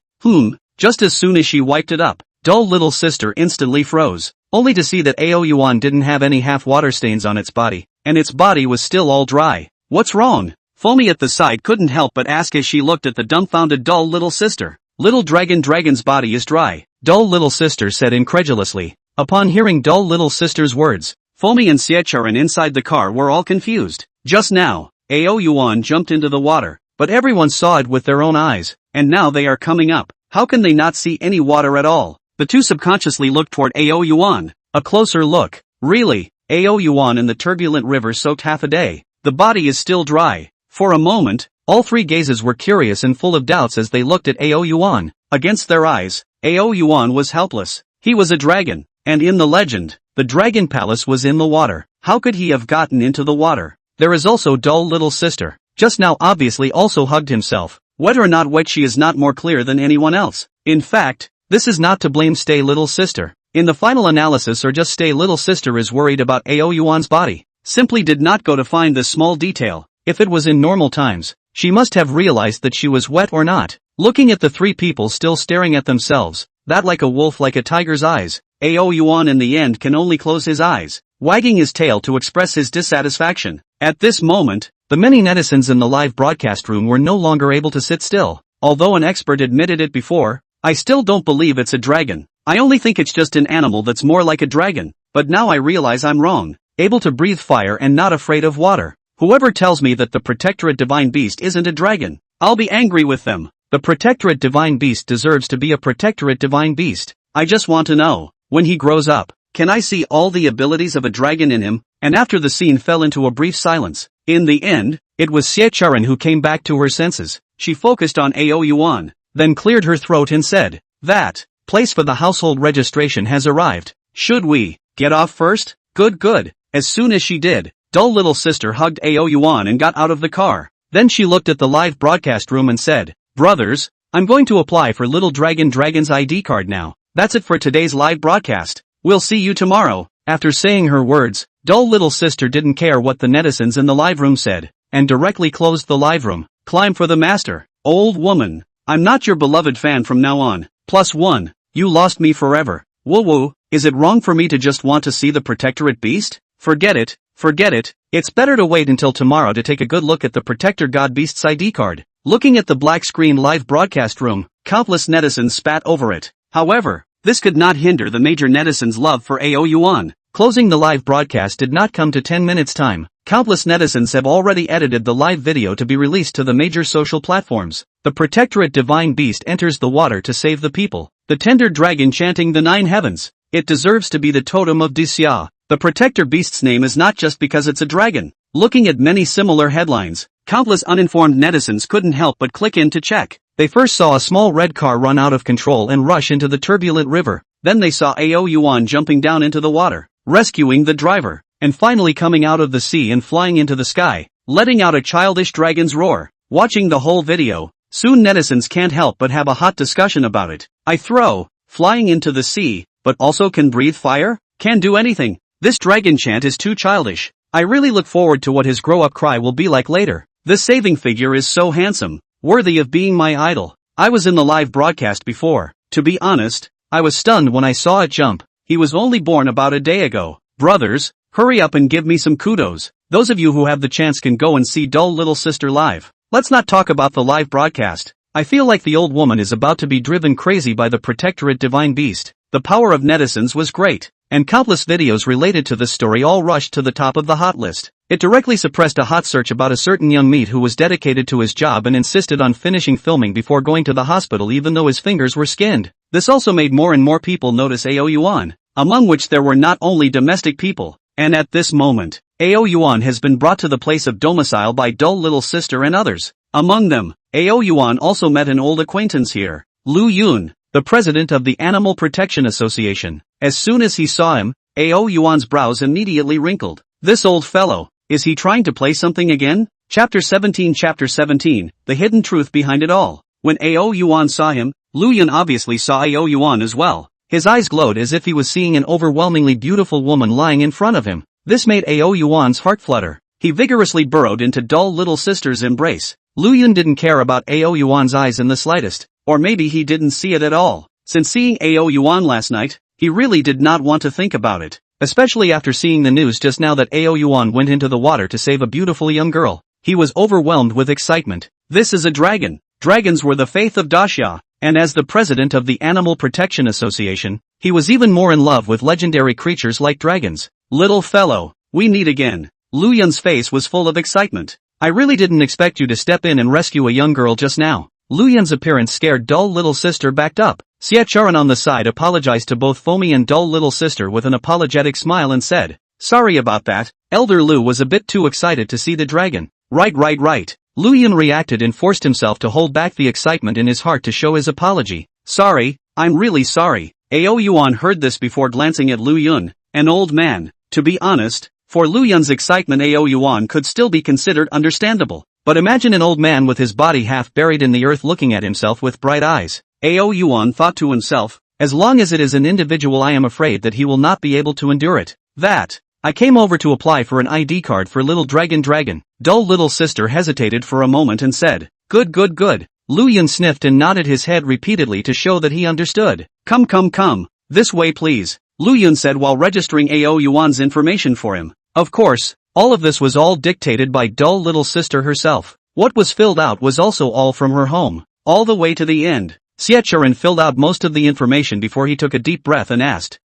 Just as soon as she wiped it up, dull little sister instantly froze, only to see that Ao Yuan didn't have any half-water stains on its body, and its body was still all dry. What's wrong? Foamy at the side couldn't help but ask as she looked at the dumbfounded dull little sister. Little dragon's body is dry, dull little sister said incredulously. Upon hearing dull little sister's words, Foamy and Siecharan inside the car were all confused. Just now, Ao Yuan jumped into the water, but everyone saw it with their own eyes, and now they are coming up. How can they not see any water at all? The two subconsciously looked toward Ao Yuan. A closer look. Really, Ao Yuan in the turbulent river soaked half a day. The body is still dry. For a moment, all three gazes were curious and full of doubts as they looked at Ao Yuan. Against their eyes, Ao Yuan was helpless. He was a dragon, and in the legend, the dragon palace was in the water. How could he have gotten into the water? There is also dull little sister. Just now obviously also hugged himself. Whether or not wet she is not more clear than anyone else. In fact, this is not to blame stay little sister. In the final analysis or just stay little sister is worried about Ao Yuan's body. Simply did not go to find this small detail. If it was in normal times, she must have realized that she was wet or not. Looking at the three people still staring at themselves, that like a wolf like a tiger's eyes, Ao Yuan in the end can only close his eyes, wagging his tail to express his dissatisfaction. At this moment, the many netizens in the live broadcast room were no longer able to sit still. Although an expert admitted it before, I still don't believe it's a dragon. I only think it's just an animal that's more like a dragon, but now I realize I'm wrong. Able to breathe fire and not afraid of water. Whoever tells me that the Protectorate Divine Beast isn't a dragon, I'll be angry with them. The Protectorate Divine Beast deserves to be a Protectorate Divine Beast. I just want to know, when he grows up, can I see all the abilities of a dragon in him? And after the scene fell into a brief silence. In the end, it was Siecharan who came back to her senses. She focused on Ao Yuan, then cleared her throat and said, "That place for the household registration has arrived. Should we get off first?" Good. As soon as she did, dull little sister hugged Ao Yuan and got out of the car. Then she looked at the live broadcast room and said, "Brothers, I'm going to apply for Little Dragon's ID card now. That's it for today's live broadcast. We'll see you tomorrow." After saying her words, dull little sister didn't care what the netizens in the live room said, and directly closed the live room. Climb for the master. Old woman, I'm not your beloved fan from now on. +1, you lost me forever. Woo, is it wrong for me to just want to see the Protectorate Beast? Forget it. It's better to wait until tomorrow to take a good look at the Protector God Beast's ID card. Looking at the black screen live broadcast room, countless netizens spat over it. However, this could not hinder the major netizens' love for Ao Yuan. Closing the live broadcast did not come to 10 minutes time. Countless netizens have already edited the live video to be released to the major social platforms. The Protectorate Divine Beast enters the water to save the people. The tender dragon chanting the 9 heavens. It deserves to be the totem of Disya. The Protector Beast's name is not just because it's a dragon. Looking at many similar headlines, countless uninformed netizens couldn't help but click in to check. They first saw a small red car run out of control and rush into the turbulent river. Then they saw Ao Yuan jumping down into the water, rescuing the driver, and finally coming out of the sea and flying into the sky, letting out a childish dragon's roar. Watching the whole video, soon netizens can't help but have a hot discussion about it. Flying into the sea, but also can breathe fire? Can do anything. This dragon chant is too childish. I really look forward to what his grow-up cry will be like later. This saving figure is so handsome, worthy of being my idol. I was in the live broadcast before. To be honest, I was stunned when I saw it jump. He was only born about a day ago. Brothers, hurry up and give me some kudos. Those of you who have the chance can go and see dull little sister live. Let's not talk about the live broadcast. I feel like the old woman is about to be driven crazy by the Protectorate Divine Beast. The power of netizens was great, and countless videos related to this story all rushed to the top of the hot list. It directly suppressed a hot search about a certain young meat who was dedicated to his job and insisted on finishing filming before going to the hospital even though his fingers were skinned. This also made more and more people notice Ao Yuan, among which there were not only domestic people. And at this moment, Ao Yuan has been brought to the place of domicile by dull little sister and others. Among them, Ao Yuan also met an old acquaintance here, Lu Yun, the president of the Animal Protection Association. As soon as he saw him, Ao Yuan's brows immediately wrinkled. This old fellow, is he trying to play something again? Chapter 17, The Hidden Truth Behind It All. When Ao Yuan saw him, Lu Yun obviously saw Ao Yuan as well. His eyes glowed as if he was seeing an overwhelmingly beautiful woman lying in front of him. This made Ao Yuan's heart flutter. He vigorously burrowed into dull little sister's embrace. Lu Yun didn't care about Ao Yuan's eyes in the slightest. Or maybe he didn't see it at all. Since seeing Ao Yuan last night, he really did not want to think about it. Especially after seeing the news just now that Ao Yuan went into the water to save a beautiful young girl. He was overwhelmed with excitement. This is a dragon. Dragons were the faith of Dacia, and as the president of the Animal Protection Association, He was even more in love with legendary creatures like dragons. Little fellow, we meet again. Lu Yun's face was full of excitement. I really didn't expect you to step in and rescue a young girl just now. Lu Yun's appearance scared Dull Little Sister backed up. Xie Charan on the side apologized to both Fomi and Dull Little Sister with an apologetic smile and said, "Sorry about that, Elder Lu was a bit too excited to see the dragon." Right. Lu Yun reacted and forced himself to hold back the excitement in his heart to show his apology. "Sorry, I'm really sorry." Ao Yuan heard this before glancing at Lu Yun, an old man. To be honest, for Lu Yun's excitement Ao Yuan could still be considered understandable. But imagine an old man with his body half buried in the earth looking at himself with bright eyes. Ao Yuan thought to himself, as long as it is an individual I am afraid that he will not be able to endure it. I came over to apply for an ID card for little dragon. Dull Little Sister hesitated for a moment and said, Good. Lu Yun sniffed and nodded his head repeatedly to show that he understood. Come. This way please, Lu Yun said while registering Ao Yuan's information for him. Of course, all of this was all dictated by Dull Little Sister herself. What was filled out was also all from her home, all the way to the end. Xie Charan filled out most of the information before he took a deep breath and asked,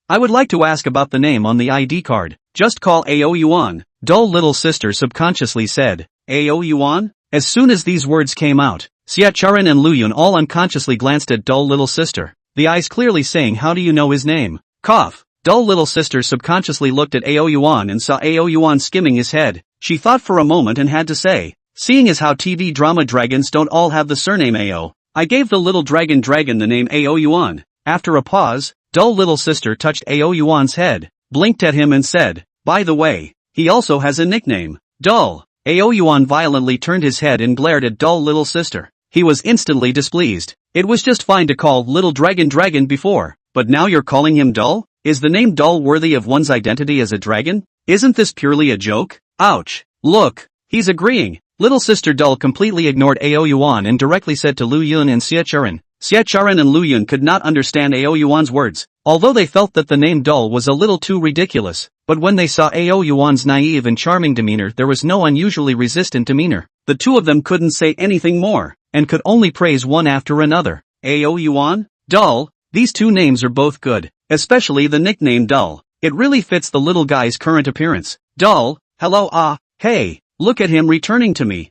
I would like to ask about the name on the ID card. Just call Ao Yuan. Dull Little Sister subconsciously said, Ao Yuan? As soon as these words came out, Xie Charan and Lu Yun all unconsciously glanced at Dull Little Sister, the eyes clearly saying, how do you know his name? Cough. Dull Little Sister subconsciously looked at Ao Yuan and saw Ao Yuan skimming his head. She thought for a moment and had to say, seeing as how TV drama dragons don't all have the surname Ao, I gave the little dragon the name Ao Yuan. After a pause, Dull Little Sister touched Ao Yuan's head, blinked at him and said, by the way, he also has a nickname, Dull. Ao Yuan violently turned his head and glared at Dull Little Sister. He was instantly displeased. It was just fine to call little dragon before, but now you're calling him Dull? Is the name Dull worthy of one's identity as a dragon? Isn't this purely a joke? Ouch. Look, he's agreeing. Little Sister Dull completely ignored Ao Yuan and directly said to Lu Yun and Xie Charan. Xie Charan and Lu Yun could not understand Ao Yuan's words, although they felt that the name Dull was a little too ridiculous, but when they saw Ao Yuan's naive and charming demeanor there was no unusually resistant demeanor. The two of them couldn't say anything more, and could only praise one after another. Ao Yuan? Dull? These two names are both good. Especially the nickname Dull. It really fits the little guy's current appearance. Dull, hello hey, look at him returning to me.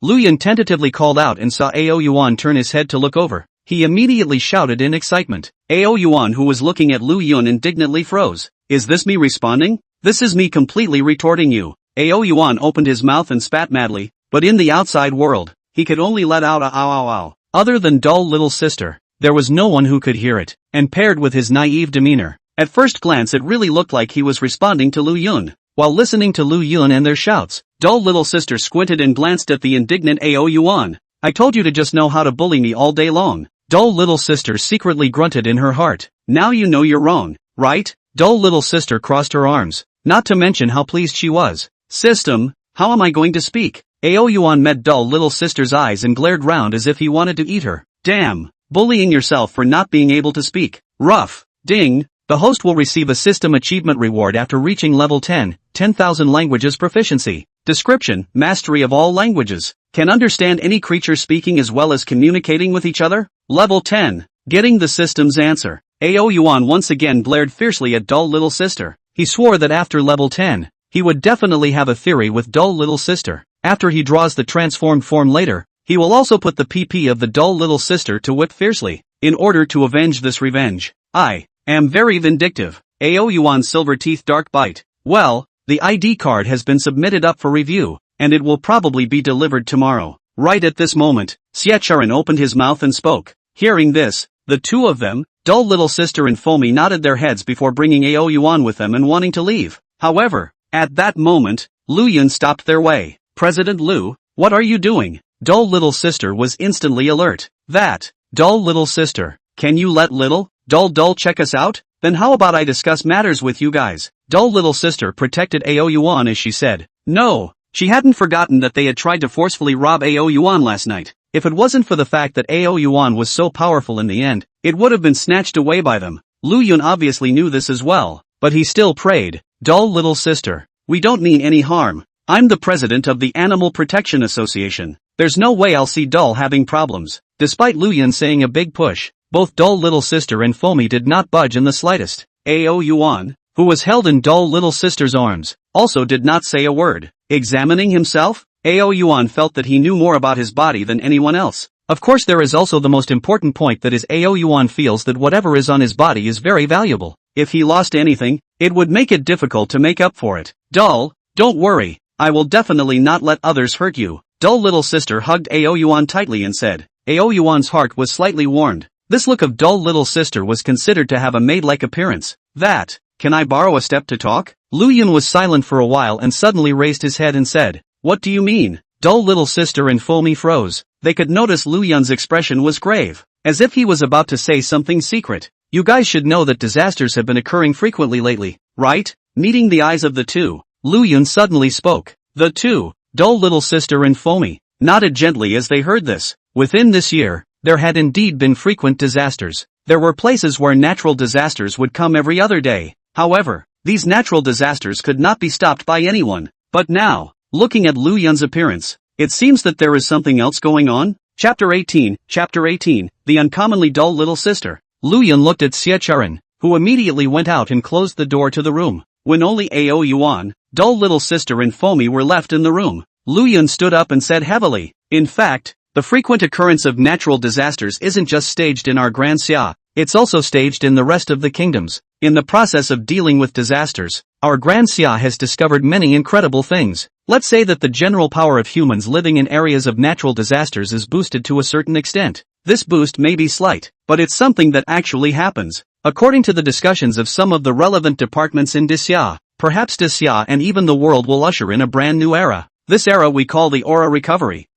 Lu Yun tentatively called out and saw Ao Yuan turn his head to look over. He immediately shouted in excitement. Ao Yuan, who was looking at Lu Yun, indignantly froze. Is this me responding? This is me completely retorting you. Ao Yuan opened his mouth and spat madly, but in the outside world, he could only let out a ow. Other than Dull Little Sister, there was no one who could hear it, and paired with his naive demeanor, at first glance it really looked like he was responding to Lu Yun. While listening to Lu Yun and their shouts, Dull Little Sister squinted and glanced at the indignant Ao Yuan. I told you to just know how to bully me all day long. Dull Little Sister secretly grunted in her heart. Now you know you're wrong, right? Dull Little Sister crossed her arms, not to mention how pleased she was. System, how am I going to speak? Ao Yuan met Dull Little Sister's eyes and glared round as if he wanted to eat her. Damn. Bullying yourself for not being able to speak. Rough. Ding. The host will receive a system achievement reward after reaching level 10,000 languages proficiency. Description, mastery of all languages. Can understand any creature speaking as well as communicating with each other. Level 10. Getting the system's answer. Ao Yuan once again glared fiercely at Dull Little Sister. He swore that after level 10, he would definitely have a theory with Dull Little Sister. After he draws the transformed form later, he will also put the PP of the Dull Little Sister to whip fiercely, in order to avenge this revenge. I am very vindictive. Ao Yuan's silver teeth dark bite. Well, the ID card has been submitted up for review, and it will probably be delivered tomorrow. Right at this moment, Xie Charan opened his mouth and spoke. Hearing this, the two of them, Dull Little Sister and Fomi, nodded their heads before bringing Ao Yuan with them and wanting to leave. However, at that moment, Lu Yun stopped their way. President Lu, what are you doing? Dull Little Sister was instantly alert. Dull Little Sister, can you let little Dull check us out? Then how about I discuss matters with you guys? Dull Little Sister protected Ao Yuan as she said. No, she hadn't forgotten that they had tried to forcefully rob Ao Yuan last night. If it wasn't for the fact that Ao Yuan was so powerful in the end, it would have been snatched away by them. Lu Yun obviously knew this as well, but he still prayed. Dull Little Sister, we don't mean any harm. I'm the president of the Animal Protection Association. There's no way I'll see Dull having problems. Despite Lu Yun saying a big push, Both dull little sister and Foamy did not budge in the slightest. Ao Yuan, who was held in dull little sister's arms, also did not say a word. Examining himself, Ao Yuan felt that he knew more about his body than anyone else. Of course, there is also the most important point, that is, Ao Yuan feels that whatever is on his body is very valuable. If he lost anything, it would make it difficult to make up for it. Dull, don't worry, I will definitely not let others hurt you. Dull little sister hugged Ao Yuan tightly and said. Ao Yuan's heart was slightly warmed. This look of dull little sister was considered to have a maid-like appearance. That, can I borrow a step to talk? Lu Yun was silent for a while and suddenly raised his head and said, what do you mean? Dull little sister and Foamy froze. They could notice Lu Yun's expression was grave, as if he was about to say something secret. You guys should know that disasters have been occurring frequently lately, right? Meeting the eyes of the two, Lu Yun suddenly spoke. The two, dull little sister and Foamy, nodded gently as they heard this. Within this year, there had indeed been frequent disasters. There were places where natural disasters would come every other day. However, these natural disasters could not be stopped by anyone. But now, looking at Lu Yun's appearance, it seems that there is something else going on. Chapter 18, The Uncommonly Dull Little Sister. Lu Yun looked at Xie Charan, who immediately went out and closed the door to the room. When only Ao Yuan, dull little sister and Foamy were left in the room, Lu Yun stood up and said heavily, in fact, the frequent occurrence of natural disasters isn't just staged in our Grand Xia, it's also staged in the rest of the kingdoms. In the process of dealing with disasters, our Grand Xia has discovered many incredible things. Let's say that the general power of humans living in areas of natural disasters is boosted to a certain extent. This boost may be slight, but it's something that actually happens. According to the discussions of some of the relevant departments in Xia, perhaps Xia and even the world will usher in a brand new era. This era we call the aura recovery.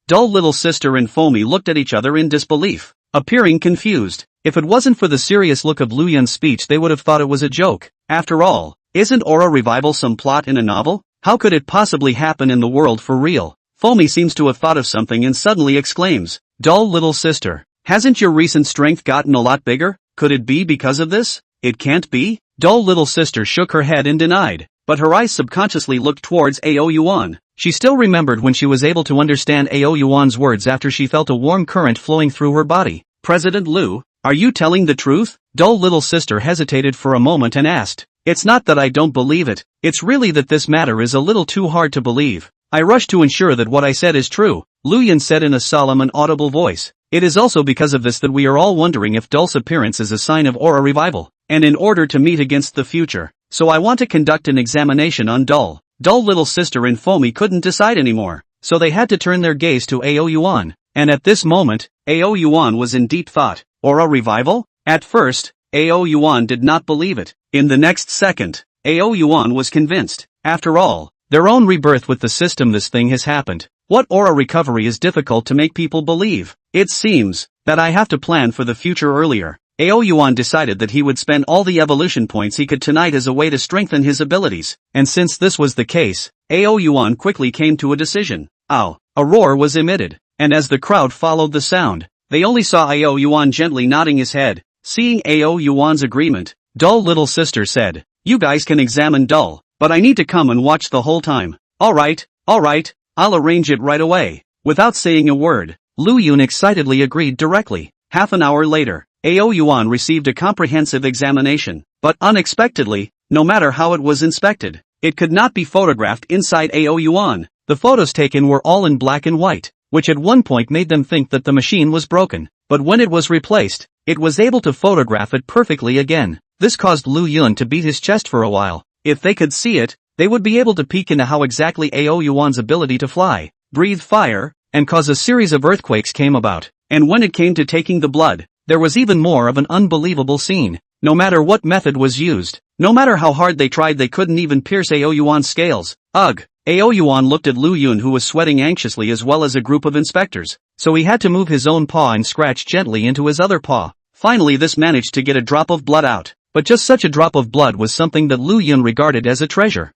Dull little sister and Foamy looked at each other in disbelief, appearing confused. If it wasn't for the serious look of Lu Yun's speech, they would have thought it was a joke. After all, isn't aura revival some plot in a novel? How could it possibly happen in the world for real? Foamy seems to have thought of something and suddenly exclaims, dull little sister, hasn't your recent strength gotten a lot bigger? Could it be because of this? It can't be? Dull little sister shook her head and denied, but her eyes subconsciously looked towards Ao Yuan. She still remembered when she was able to understand Ao Yuan's words after she felt a warm current flowing through her body. President Lu, are you telling the truth? Dull little sister hesitated for a moment and asked. It's not that I don't believe it, it's really that this matter is a little too hard to believe. I rush to ensure that what I said is true, Lu Yun said in a solemn and audible voice. It is also because of this that we are all wondering if Dull's appearance is a sign of aura revival, and in order to meet against the future, so I want to conduct an examination on Dull. Dull little sister and Foamy couldn't decide anymore, so they had to turn their gaze to Ao Yuan, and at this moment, Ao Yuan was in deep thought. Aura revival? At first, Ao Yuan did not believe it. In the next second, Ao Yuan was convinced. After all, their own rebirth with the system, this thing has happened. What aura recovery is difficult to make people believe? It seems that I have to plan for the future earlier. Ao Yuan decided that he would spend all the evolution points he could tonight as a way to strengthen his abilities, and since this was the case, Ao Yuan quickly came to a decision. Ow! A roar was emitted, and as the crowd followed the sound, they only saw Ao Yuan gently nodding his head. Seeing Ao Yuan's agreement, Dull little sister said, you guys can examine Dull, but I need to come and watch the whole time. Alright, I'll arrange it right away. Without saying a word, Lu Yun excitedly agreed directly. Half an hour later, Ao Yuan received a comprehensive examination, but unexpectedly, no matter how it was inspected, it could not be photographed inside Ao Yuan. The photos taken were all in black and white, which at one point made them think that the machine was broken, but when it was replaced, it was able to photograph it perfectly again. This caused Lu Yun to beat his chest for a while. If they could see it, they would be able to peek into how exactly Ao Yuan's ability to fly, breathe fire, and cause a series of earthquakes came about. And when it came to taking the blood, there was even more of an unbelievable scene. No matter what method was used, no matter how hard they tried, they couldn't even pierce Ao Yuan's scales. Ugh! Ao Yuan looked at Lu Yun, who was sweating anxiously, as well as a group of inspectors, so he had to move his own paw and scratch gently into his other paw. Finally this managed to get a drop of blood out, but just such a drop of blood was something that Lu Yun regarded as a treasure.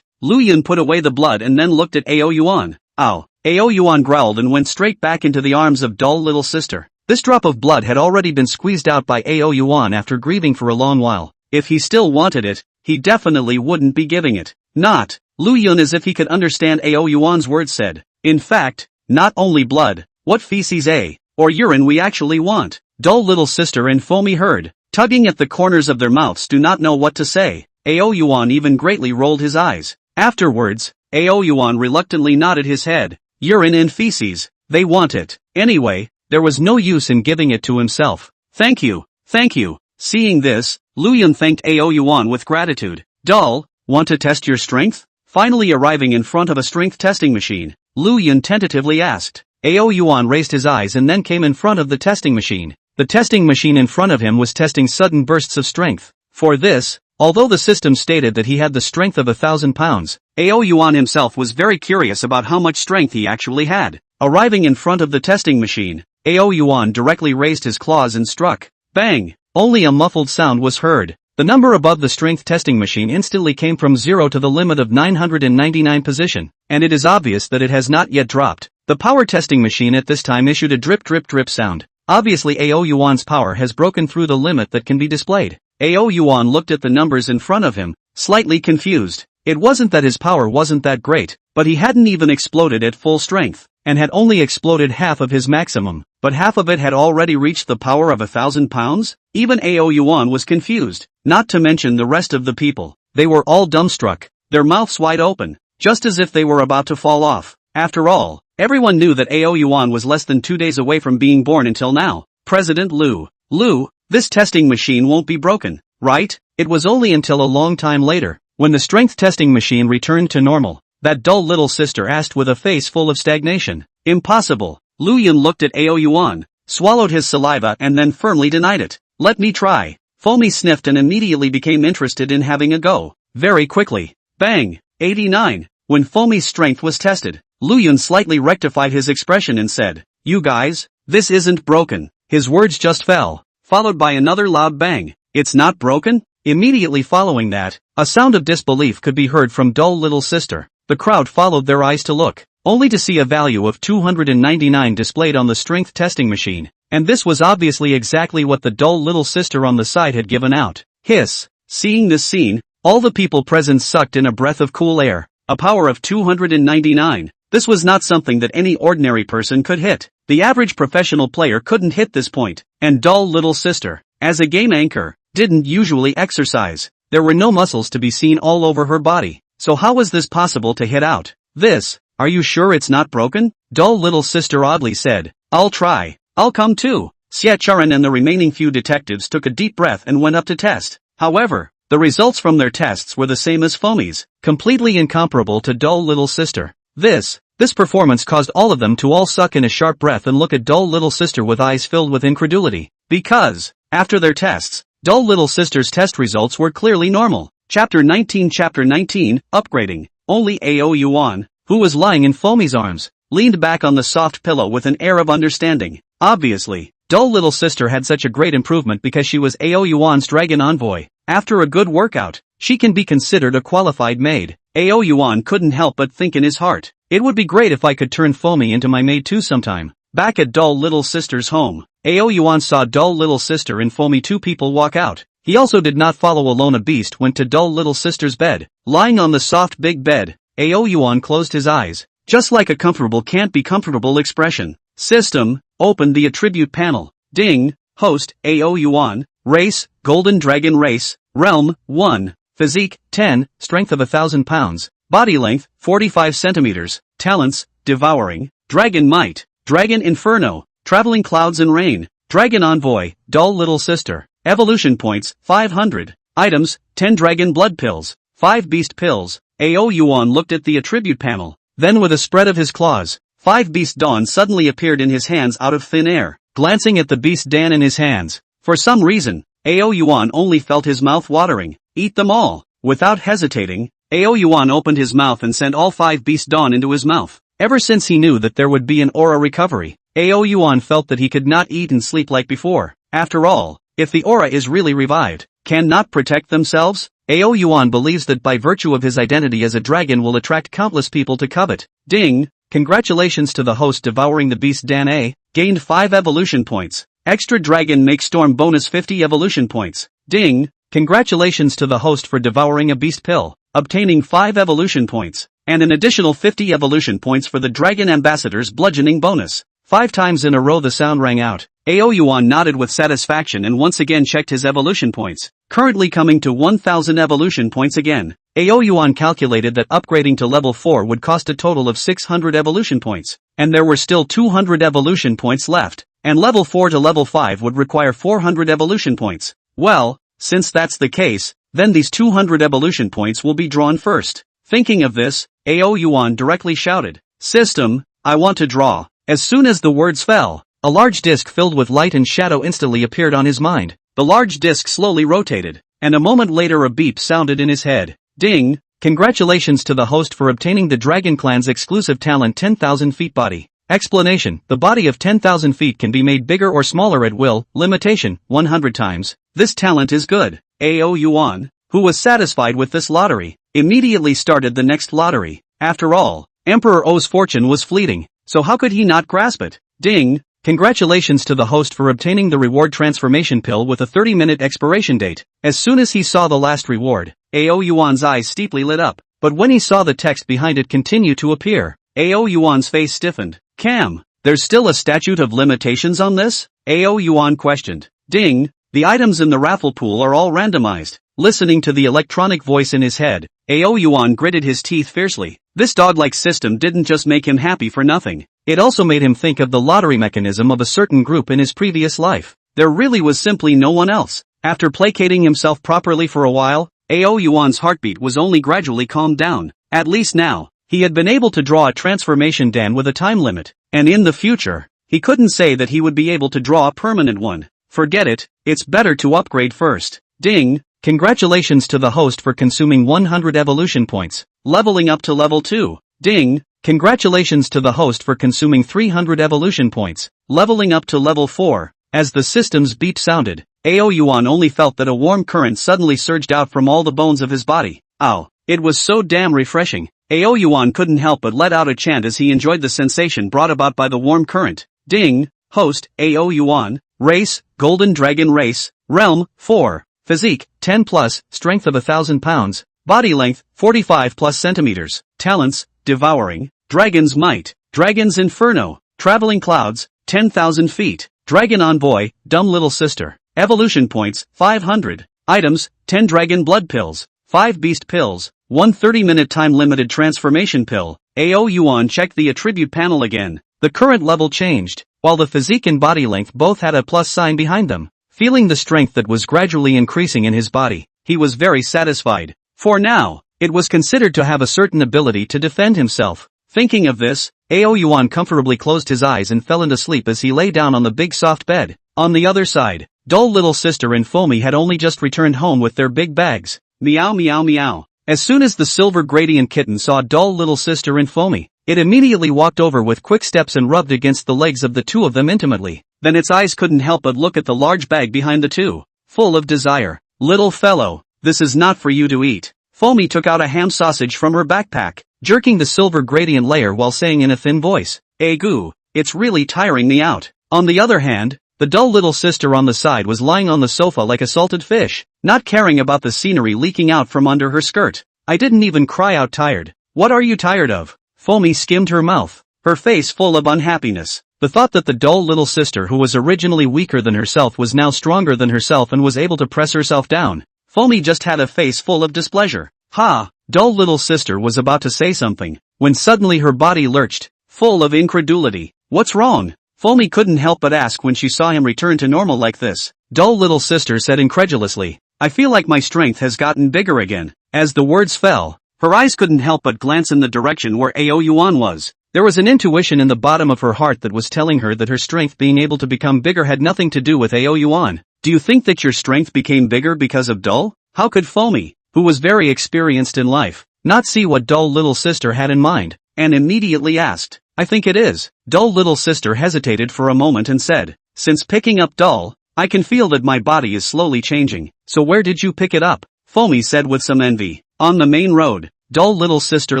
Lu Yun put away the blood and then looked at Ao Yuan. Ow! Ao Yuan growled and went straight back into the arms of Dull little sister. This drop of blood had already been squeezed out by Ao Yuan after grieving for a long while. If he still wanted it, he definitely wouldn't be giving it. Not. Lu Yun, as if he could understand Ao Yuan's words, said, in fact, not only blood, what feces or urine we actually want. Dull little sister and Foamy heard, tugging at the corners of their mouths, do not know what to say. Aoyuan even greatly rolled his eyes. Afterwards, Aoyuan reluctantly nodded his head. Urine and feces, they want it. Anyway, there was no use in giving it to himself. Thank you, thank you. Seeing this, Luyun thanked Aoyuan with gratitude. Dull, want to test your strength? Finally arriving in front of a strength testing machine, Luyun tentatively asked. Aoyuan raised his eyes and then came in front of the testing machine. The testing machine in front of him was testing sudden bursts of strength. For this, although the system stated that he had the strength of 1,000 pounds, Aoyuan himself was very curious about how much strength he actually had. Arriving in front of the testing machine, Aoyuan directly raised his claws and struck. Bang! Only a muffled sound was heard. The number above the strength testing machine instantly came from 0 to the limit of 999 position, and it is obvious that it has not yet dropped. The power testing machine at this time issued a drip drip drip sound. Obviously Aoyuan's power has broken through the limit that can be displayed. Aoyuan looked at the numbers in front of him, slightly confused. It wasn't that his power wasn't that great, but he hadn't even exploded at full strength, and had only exploded half of his maximum, but half of it had already reached the power of 1,000 pounds? Even Aoyuan was confused, not to mention the rest of the people. They were all dumbstruck, their mouths wide open, just as if they were about to fall off. After all, everyone knew that Aoyuan was less than 2 days away from being born until now. President Lu, this testing machine won't be broken, right? It was only until a long time later, when the strength testing machine returned to normal, that dull little sister asked with a face full of stagnation. Impossible. Luyun looked at Aoyuan, swallowed his saliva and then firmly denied it. Let me try. Foamy sniffed and immediately became interested in having a go. Very quickly. Bang! 89. When Foamy's strength was tested, Luyun slightly rectified his expression and said, "You guys, this isn't broken." His words just fell, followed by another loud bang. It's not broken? Immediately following that, a sound of disbelief could be heard from dull little sister. The crowd followed their eyes to look, only to see a value of 299 displayed on the strength testing machine, and this was obviously exactly what the dull little sister on the side had given out. Hiss! Seeing this scene, all the people present sucked in a breath of cool air. A power of 299. This was not something that any ordinary person could hit. The average professional player couldn't hit this point, and dull little sister, as a game anchor, didn't usually exercise. There were no muscles to be seen all over her body, so how was this possible to hit out? This, are you sure it's not broken? Dull little sister oddly said. I'll try. I'll come too. Xiacharan and the remaining few detectives took a deep breath and went up to test. However, the results from their tests were the same as Foamy's, completely incomparable to dull little sister. This performance caused all of them to all suck in a sharp breath and look at dull little sister with eyes filled with incredulity. Because, after their tests, dull little sister's test results were clearly normal. Chapter 19 Upgrading. Only Aoyuan, who was lying in Foamy's arms, leaned back on the soft pillow with an air of understanding. Obviously, dull little sister had such a great improvement because she was Aoyuan's dragon envoy. After a good workout, she can be considered a qualified maid. Aoyuan couldn't help but think in his heart, it would be great if I could turn Foamy into my maid too sometime. Back at dull little sister's home, Aoyuan saw dull little sister and Foamy two people walk out. He also did not follow alone. A beast went to dull little sister's bed. Lying on the soft big bed, Aoyuan closed his eyes, just like a comfortable can't be comfortable expression. System, opened the attribute panel. Ding, host, Aoyuan, race, golden dragon race, realm, 1, physique, 10, strength of 1,000 pounds, body length, 45 centimeters, talents, devouring, dragon might, dragon inferno, traveling clouds and rain, dragon envoy, dull little sister, evolution points, 500, items, 10 dragon blood pills, 5 beast pills. Aoyuan looked at the attribute panel, then with a spread of his claws, 5 beast dawn suddenly appeared in his hands out of thin air. Glancing at the beast dan in his hands, for some reason, Aoyuan only felt his mouth watering. Eat them all. Without hesitating, Aoyuan opened his mouth and sent all 5 beast dawn into his mouth. Ever since he knew that there would be an aura recovery, Aoyuan felt that he could not eat and sleep like before. After all, if the aura is really revived, can not protect themselves? Aoyuan believes that by virtue of his identity as a dragon will attract countless people to covet. Ding! Congratulations to the host devouring the beast Dan A, gained 5 evolution points. Extra dragon make storm bonus 50 evolution points. Ding! Congratulations to the host for devouring a beast pill, obtaining 5 evolution points, and an additional 50 evolution points for the dragon ambassador's bludgeoning bonus. 5 times in a row the sound rang out. Ao Yuan nodded with satisfaction and once again checked his evolution points. Currently coming to 1000 evolution points again. Ao Yuan calculated that upgrading to level 4 would cost a total of 600 evolution points. And there were still 200 evolution points left. And level 4 to level 5 would require 400 evolution points. Well, since that's the case, then these 200 evolution points will be drawn first. Thinking of this, Ao Yuan directly shouted, "System, I want to draw." As soon as the words fell, a large disc filled with light and shadow instantly appeared on his mind. The large disc slowly rotated, and a moment later a beep sounded in his head. Ding! Congratulations to the host for obtaining the Dragon Clan's exclusive talent 10,000 feet body. Explanation: the body of 10,000 feet can be made bigger or smaller at will. Limitation: 100 times. This talent is good. Ao Yuan, who was satisfied with this lottery, immediately started the next lottery. After all, Emperor O's fortune was fleeting, so how could he not grasp it? Ding! Congratulations to the host for obtaining the reward transformation pill with a 30-minute expiration date. As soon as he saw the last reward, Ao Yuan's eyes steeply lit up, but when he saw the text behind it continue to appear, Ao Yuan's face stiffened. Cam, there's still a statute of limitations on this? Ao Yuan questioned. Ding! The items in the raffle pool are all randomized. Listening to the electronic voice in his head, Ao Yuan gritted his teeth fiercely. This dog-like system didn't just make him happy for nothing. It also made him think of the lottery mechanism of a certain group in his previous life. There really was simply no one else. After placating himself properly for a while, Ao Yuan's heartbeat was only gradually calmed down. At least now, he had been able to draw a transformation dan with a time limit. And in the future, he couldn't say that he would be able to draw a permanent one. Forget it, it's better to upgrade first. Ding! Congratulations to the host for consuming 100 evolution points. Leveling up to level 2. Ding! Congratulations to the host for consuming 300 evolution points. Leveling up to level 4. As the system's beep sounded, Ao Yuan only felt that a warm current suddenly surged out from all the bones of his body. Ow! It was so damn refreshing. Ao Yuan couldn't help but let out a chant as he enjoyed the sensation brought about by the warm current. Ding! Host, Ao Yuan. Race, Golden Dragon Race. Realm, 4. Physique, 10 plus, strength of 1,000 pounds. Body length, 45 plus centimeters. Talents, Devouring, Dragon's Might, Dragon's Inferno, Traveling Clouds, 10,000 feet. Dragon Envoy, Dumb Little Sister. Evolution points, 500. Items, 10 Dragon Blood Pills, 5 Beast Pills, 1 30-minute time-limited transformation pill. Ao Yuan checked the attribute panel again. The current level changed, while the physique and body length both had a plus sign behind them. Feeling the strength that was gradually increasing in his body, he was very satisfied. For now, it was considered to have a certain ability to defend himself. Thinking of this, Ao Yuan comfortably closed his eyes and fell into sleep as he lay down on the big soft bed. On the other side, Dull Little Sister and Foamy had only just returned home with their big bags. Meow meow meow. As soon as the silver gradient kitten saw Dull Little Sister and Foamy, it immediately walked over with quick steps and rubbed against the legs of the two of them intimately. Then its eyes couldn't help but look at the large bag behind the two, full of desire. Little fellow, this is not for you to eat. Foamy took out a ham sausage from her backpack, jerking the silver gradient layer while saying in a thin voice, "Goo, it's really tiring me out." On the other hand, the dull little sister on the side was lying on the sofa like a salted fish, not caring about the scenery leaking out from under her skirt. I didn't even cry out tired. What are you tired of? Foamy skimmed her mouth, her face full of unhappiness. The thought that the dull little sister who was originally weaker than herself was now stronger than herself and was able to press herself down. Foamy just had a face full of displeasure. Ha! Dull little sister was about to say something, when suddenly her body lurched, full of incredulity. What's wrong? Foamy couldn't help but ask when she saw him return to normal like this. Dull little sister said incredulously, I feel like my strength has gotten bigger again. As the words fell, her eyes couldn't help but glance in the direction where Ao Yuan was. There was an intuition in the bottom of her heart that was telling her that her strength being able to become bigger had nothing to do with Ao Yuan. Do you think that your strength became bigger because of Dull? How could Foamy, who was very experienced in life, not see what Dull little sister had in mind, and immediately asked, I think it is. Dull little sister hesitated for a moment and said, since picking up Dull, I can feel that my body is slowly changing. So where did you pick it up? Foamy said with some envy. On the main road. Dull little sister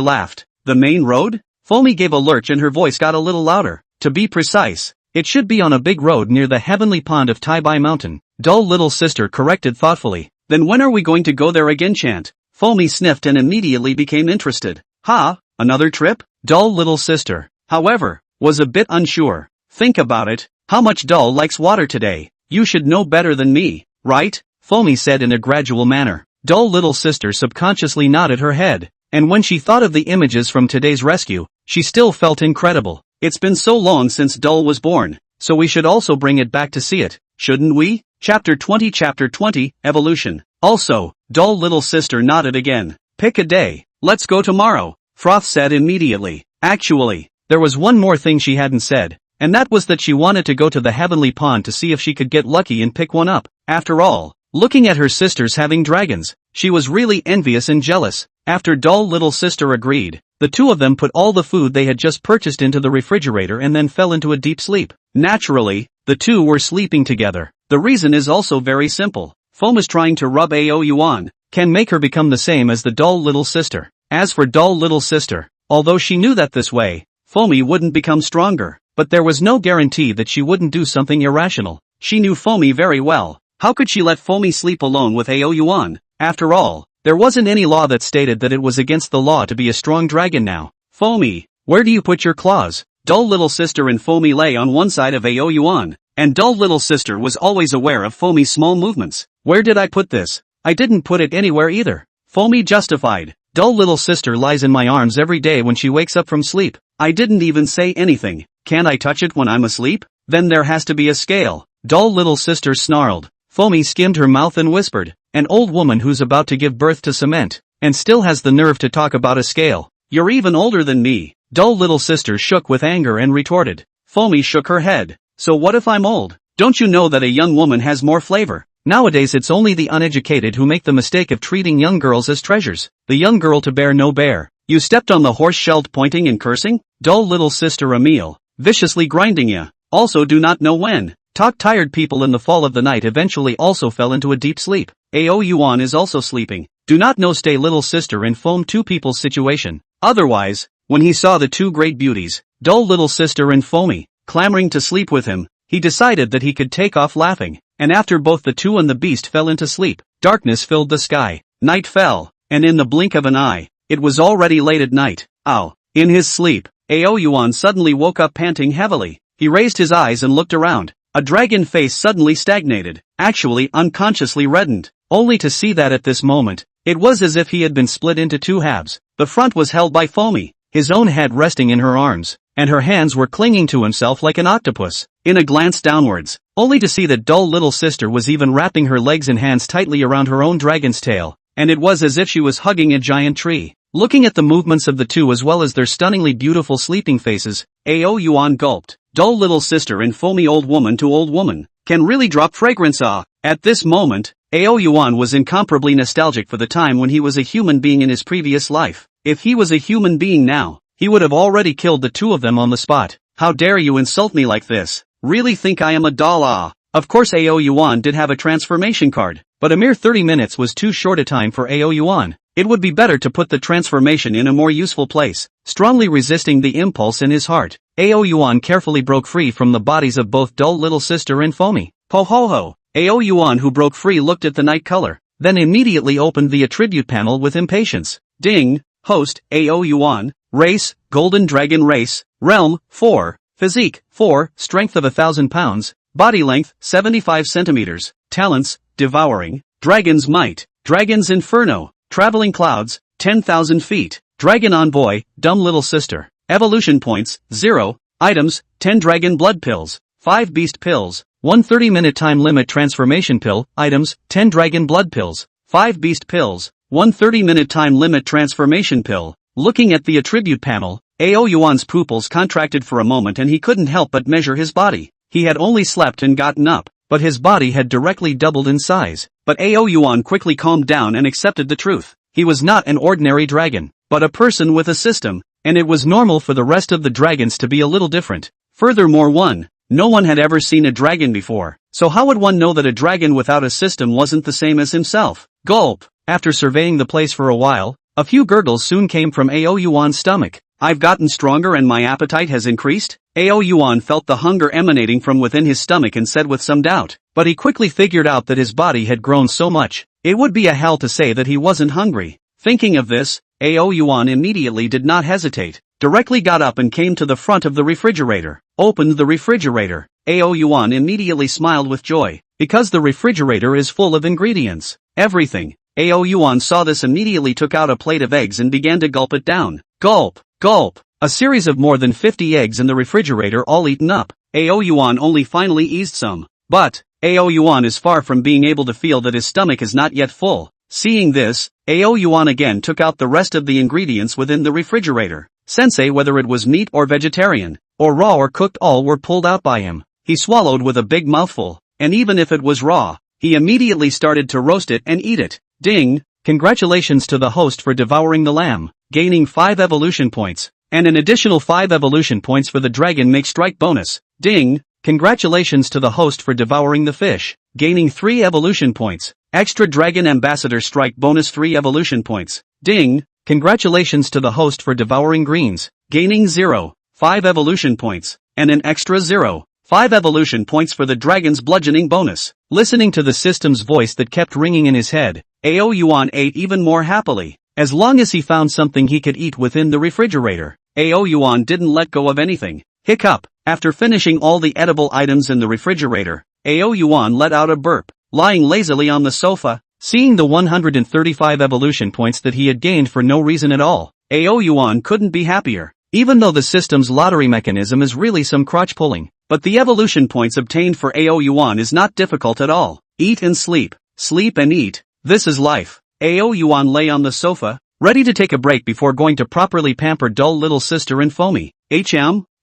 laughed. The main road? Foamy gave a lurch and her voice got a little louder. To be precise, it should be on a big road near the heavenly pond of Daimei Mountain. Dull little sister corrected thoughtfully. Then when are we going to go there again, chant? Foamy sniffed and immediately became interested. Ha, another trip? Dull little sister, however, was a bit unsure. Think about it, how much doll likes water today? You should know better than me, right? Foamy said in a gradual manner. Dull little sister subconsciously nodded her head, and when she thought of the images from today's rescue, she still felt incredible. It's been so long since Dull was born, so we should also bring it back to see it, shouldn't we? Chapter 20 Evolution. Also, Dull little sister nodded again. Pick a day. Let's go tomorrow, Froth said immediately. Actually, there was one more thing she hadn't said, and that was that she wanted to go to the heavenly pond to see if she could get lucky and pick one up. After all, looking at her sisters having dragons, she was really envious and jealous. After Dull little sister agreed, the two of them put all the food they had just purchased into the refrigerator and then fell into a deep sleep. Naturally, the two were sleeping together. The reason is also very simple. Foam is trying to rub Ao Yuan, can make her become the same as the Dull little sister. As for Dull little sister, although she knew that this way, Foamy wouldn't become stronger, but there was no guarantee that she wouldn't do something irrational. She knew Foamy very well. How could she let Foamy sleep alone with Ao Yuan? After all, there wasn't any law that stated that it was against the law to be a strong dragon now. Foamy, where do you put your claws? Dull little sister and Foamy lay on one side of Ao Yuan, and Dull little sister was always aware of Foamy's small movements. Where did I put this? I didn't put it anywhere either. Foamy justified. Dull little sister lies in my arms every day when she wakes up from sleep. I didn't even say anything. Can't I touch it when I'm asleep? Then there has to be a scale. Dull little sister snarled. Foamy skimmed her mouth and whispered, an old woman who's about to give birth to cement, and still has the nerve to talk about a scale. You're even older than me. Dull little sister shook with anger and retorted. Foamy shook her head. So what if I'm old? Don't you know that a young woman has more flavor? Nowadays it's only the uneducated who make the mistake of treating young girls as treasures. The young girl to bear no bear. You stepped on the horse, shelled, pointing and cursing? Dull little sister Emile, viciously grinding ya. Also do not know when. Talk tired people in the fall of the night eventually also fell into a deep sleep. Ao Yuan is also sleeping. Do not know stay little sister and Foam two people's situation. Otherwise, when he saw the two great beauties, Dull little sister and Foamy, clamoring to sleep with him, he decided that he could take off laughing, and after both the two and the beast fell into sleep, darkness filled the sky. Night fell, and in the blink of an eye, it was already late at night. Ow! In his sleep, Ao Yuan suddenly woke up panting heavily. He raised his eyes and looked around. A dragon face suddenly stagnated, actually unconsciously reddened, only to see that at this moment, it was as if he had been split into two halves. The front was held by Foamy, his own head resting in her arms, and her hands were clinging to himself like an octopus. In a glance downwards, only to see that Dull little sister was even wrapping her legs and hands tightly around her own dragon's tail, and it was as if she was hugging a giant tree. Looking at the movements of the two as well as their stunningly beautiful sleeping faces, Ao Yuan gulped. Dull little sister and Foamy old woman to old woman, can really drop fragrance ah. At this moment, Ao Yuan was incomparably nostalgic for the time when he was a human being in his previous life. If he was a human being now, he would have already killed the two of them on the spot. How dare you insult me like this? Really think I am a doll ah? Of course Ao Yuan did have a transformation card, but a mere 30 minutes was too short a time for Ao Yuan. It would be better to put the transformation in a more useful place. Strongly resisting the impulse in his heart, Ao Yuan carefully broke free from the bodies of both Dull little sister and Foamy. Ho ho ho! Ao Yuan who broke free looked at the night color, then immediately opened the attribute panel with impatience. Ding! Host, Ao Yuan. Race, Golden Dragon Race. Realm, 4. Physique, 4. Strength of 1,000 pounds. Body length, 75 centimeters. Talents, Devouring. Dragon's Might. Dragon's Inferno. Traveling Clouds, 10,000 feet. Dragon Envoy, Dumb Little Sister. Evolution Points, 0. Items, 10 Dragon Blood Pills, 5 Beast Pills, 1 30-minute time limit transformation pill. Items, 10 Dragon Blood Pills, 5 Beast Pills, 1 30-minute time limit transformation pill. Looking at the attribute panel, Ao Yuan's pupils contracted for a moment and he couldn't help but measure his body. He had only slept and gotten up, but his body had directly doubled in size. But Ao Yuan quickly calmed down and accepted the truth. He was not an ordinary dragon, but a person with a system, and it was normal for the rest of the dragons to be a little different. Furthermore, no one had ever seen a dragon before, so how would one know that a dragon without a system wasn't the same as himself? Gulp! After surveying the place for a while, a few gurgles soon came from Ao Yuan's stomach. I've gotten stronger and my appetite has increased? Ao Yuan felt the hunger emanating from within his stomach and said with some doubt, but he quickly figured out that his body had grown so much, it would be a hell to say that he wasn't hungry. Thinking of this, Ao Yuan immediately did not hesitate. directly got up and came to the front of the refrigerator, opened the refrigerator. Ao Yuan immediately smiled with joy, because the refrigerator is full of ingredients, everything. Ao Yuan saw this, immediately took out a plate of eggs and began to gulp it down. Gulp, gulp. A series of more than 50 eggs in the refrigerator, all eaten up. Ao Yuan only finally eased some. But, Ao Yuan is far from being able to feel that his stomach is not yet full. Seeing this, Ao Yuan again took out the rest of the ingredients within the refrigerator. Sensei, whether it was meat or vegetarian, or raw or cooked, all were pulled out by him. He swallowed with a big mouthful, and even if it was raw, he immediately started to roast it and eat it. Ding! Congratulations to the host for devouring the lamb, gaining 5 evolution points, and an additional 5 evolution points for the dragon make strike bonus. Ding! Congratulations to the host for devouring the fish, gaining 3 evolution points, extra dragon ambassador strike bonus 3 evolution points. Ding! Congratulations to the host for devouring greens, gaining 0.5 evolution points, and an extra 0.5 evolution points for the dragon's bludgeoning bonus. Listening to the system's voice that kept ringing in his head, Ao Yuan ate even more happily. As long as he found something he could eat within the refrigerator, Ao Yuan didn't let go of anything. Hiccup! After finishing all the edible items in the refrigerator, Ao Yuan let out a burp, lying lazily on the sofa. Seeing the 135 evolution points that he had gained for no reason at all, Ao Yuan couldn't be happier. Even though the system's lottery mechanism is really some crotch pulling, but the evolution points obtained for Ao Yuan is not difficult at all. Eat and sleep, sleep and eat. This is life. Ao Yuan lay on the sofa, ready to take a break before going to properly pamper dull little sister in foamy.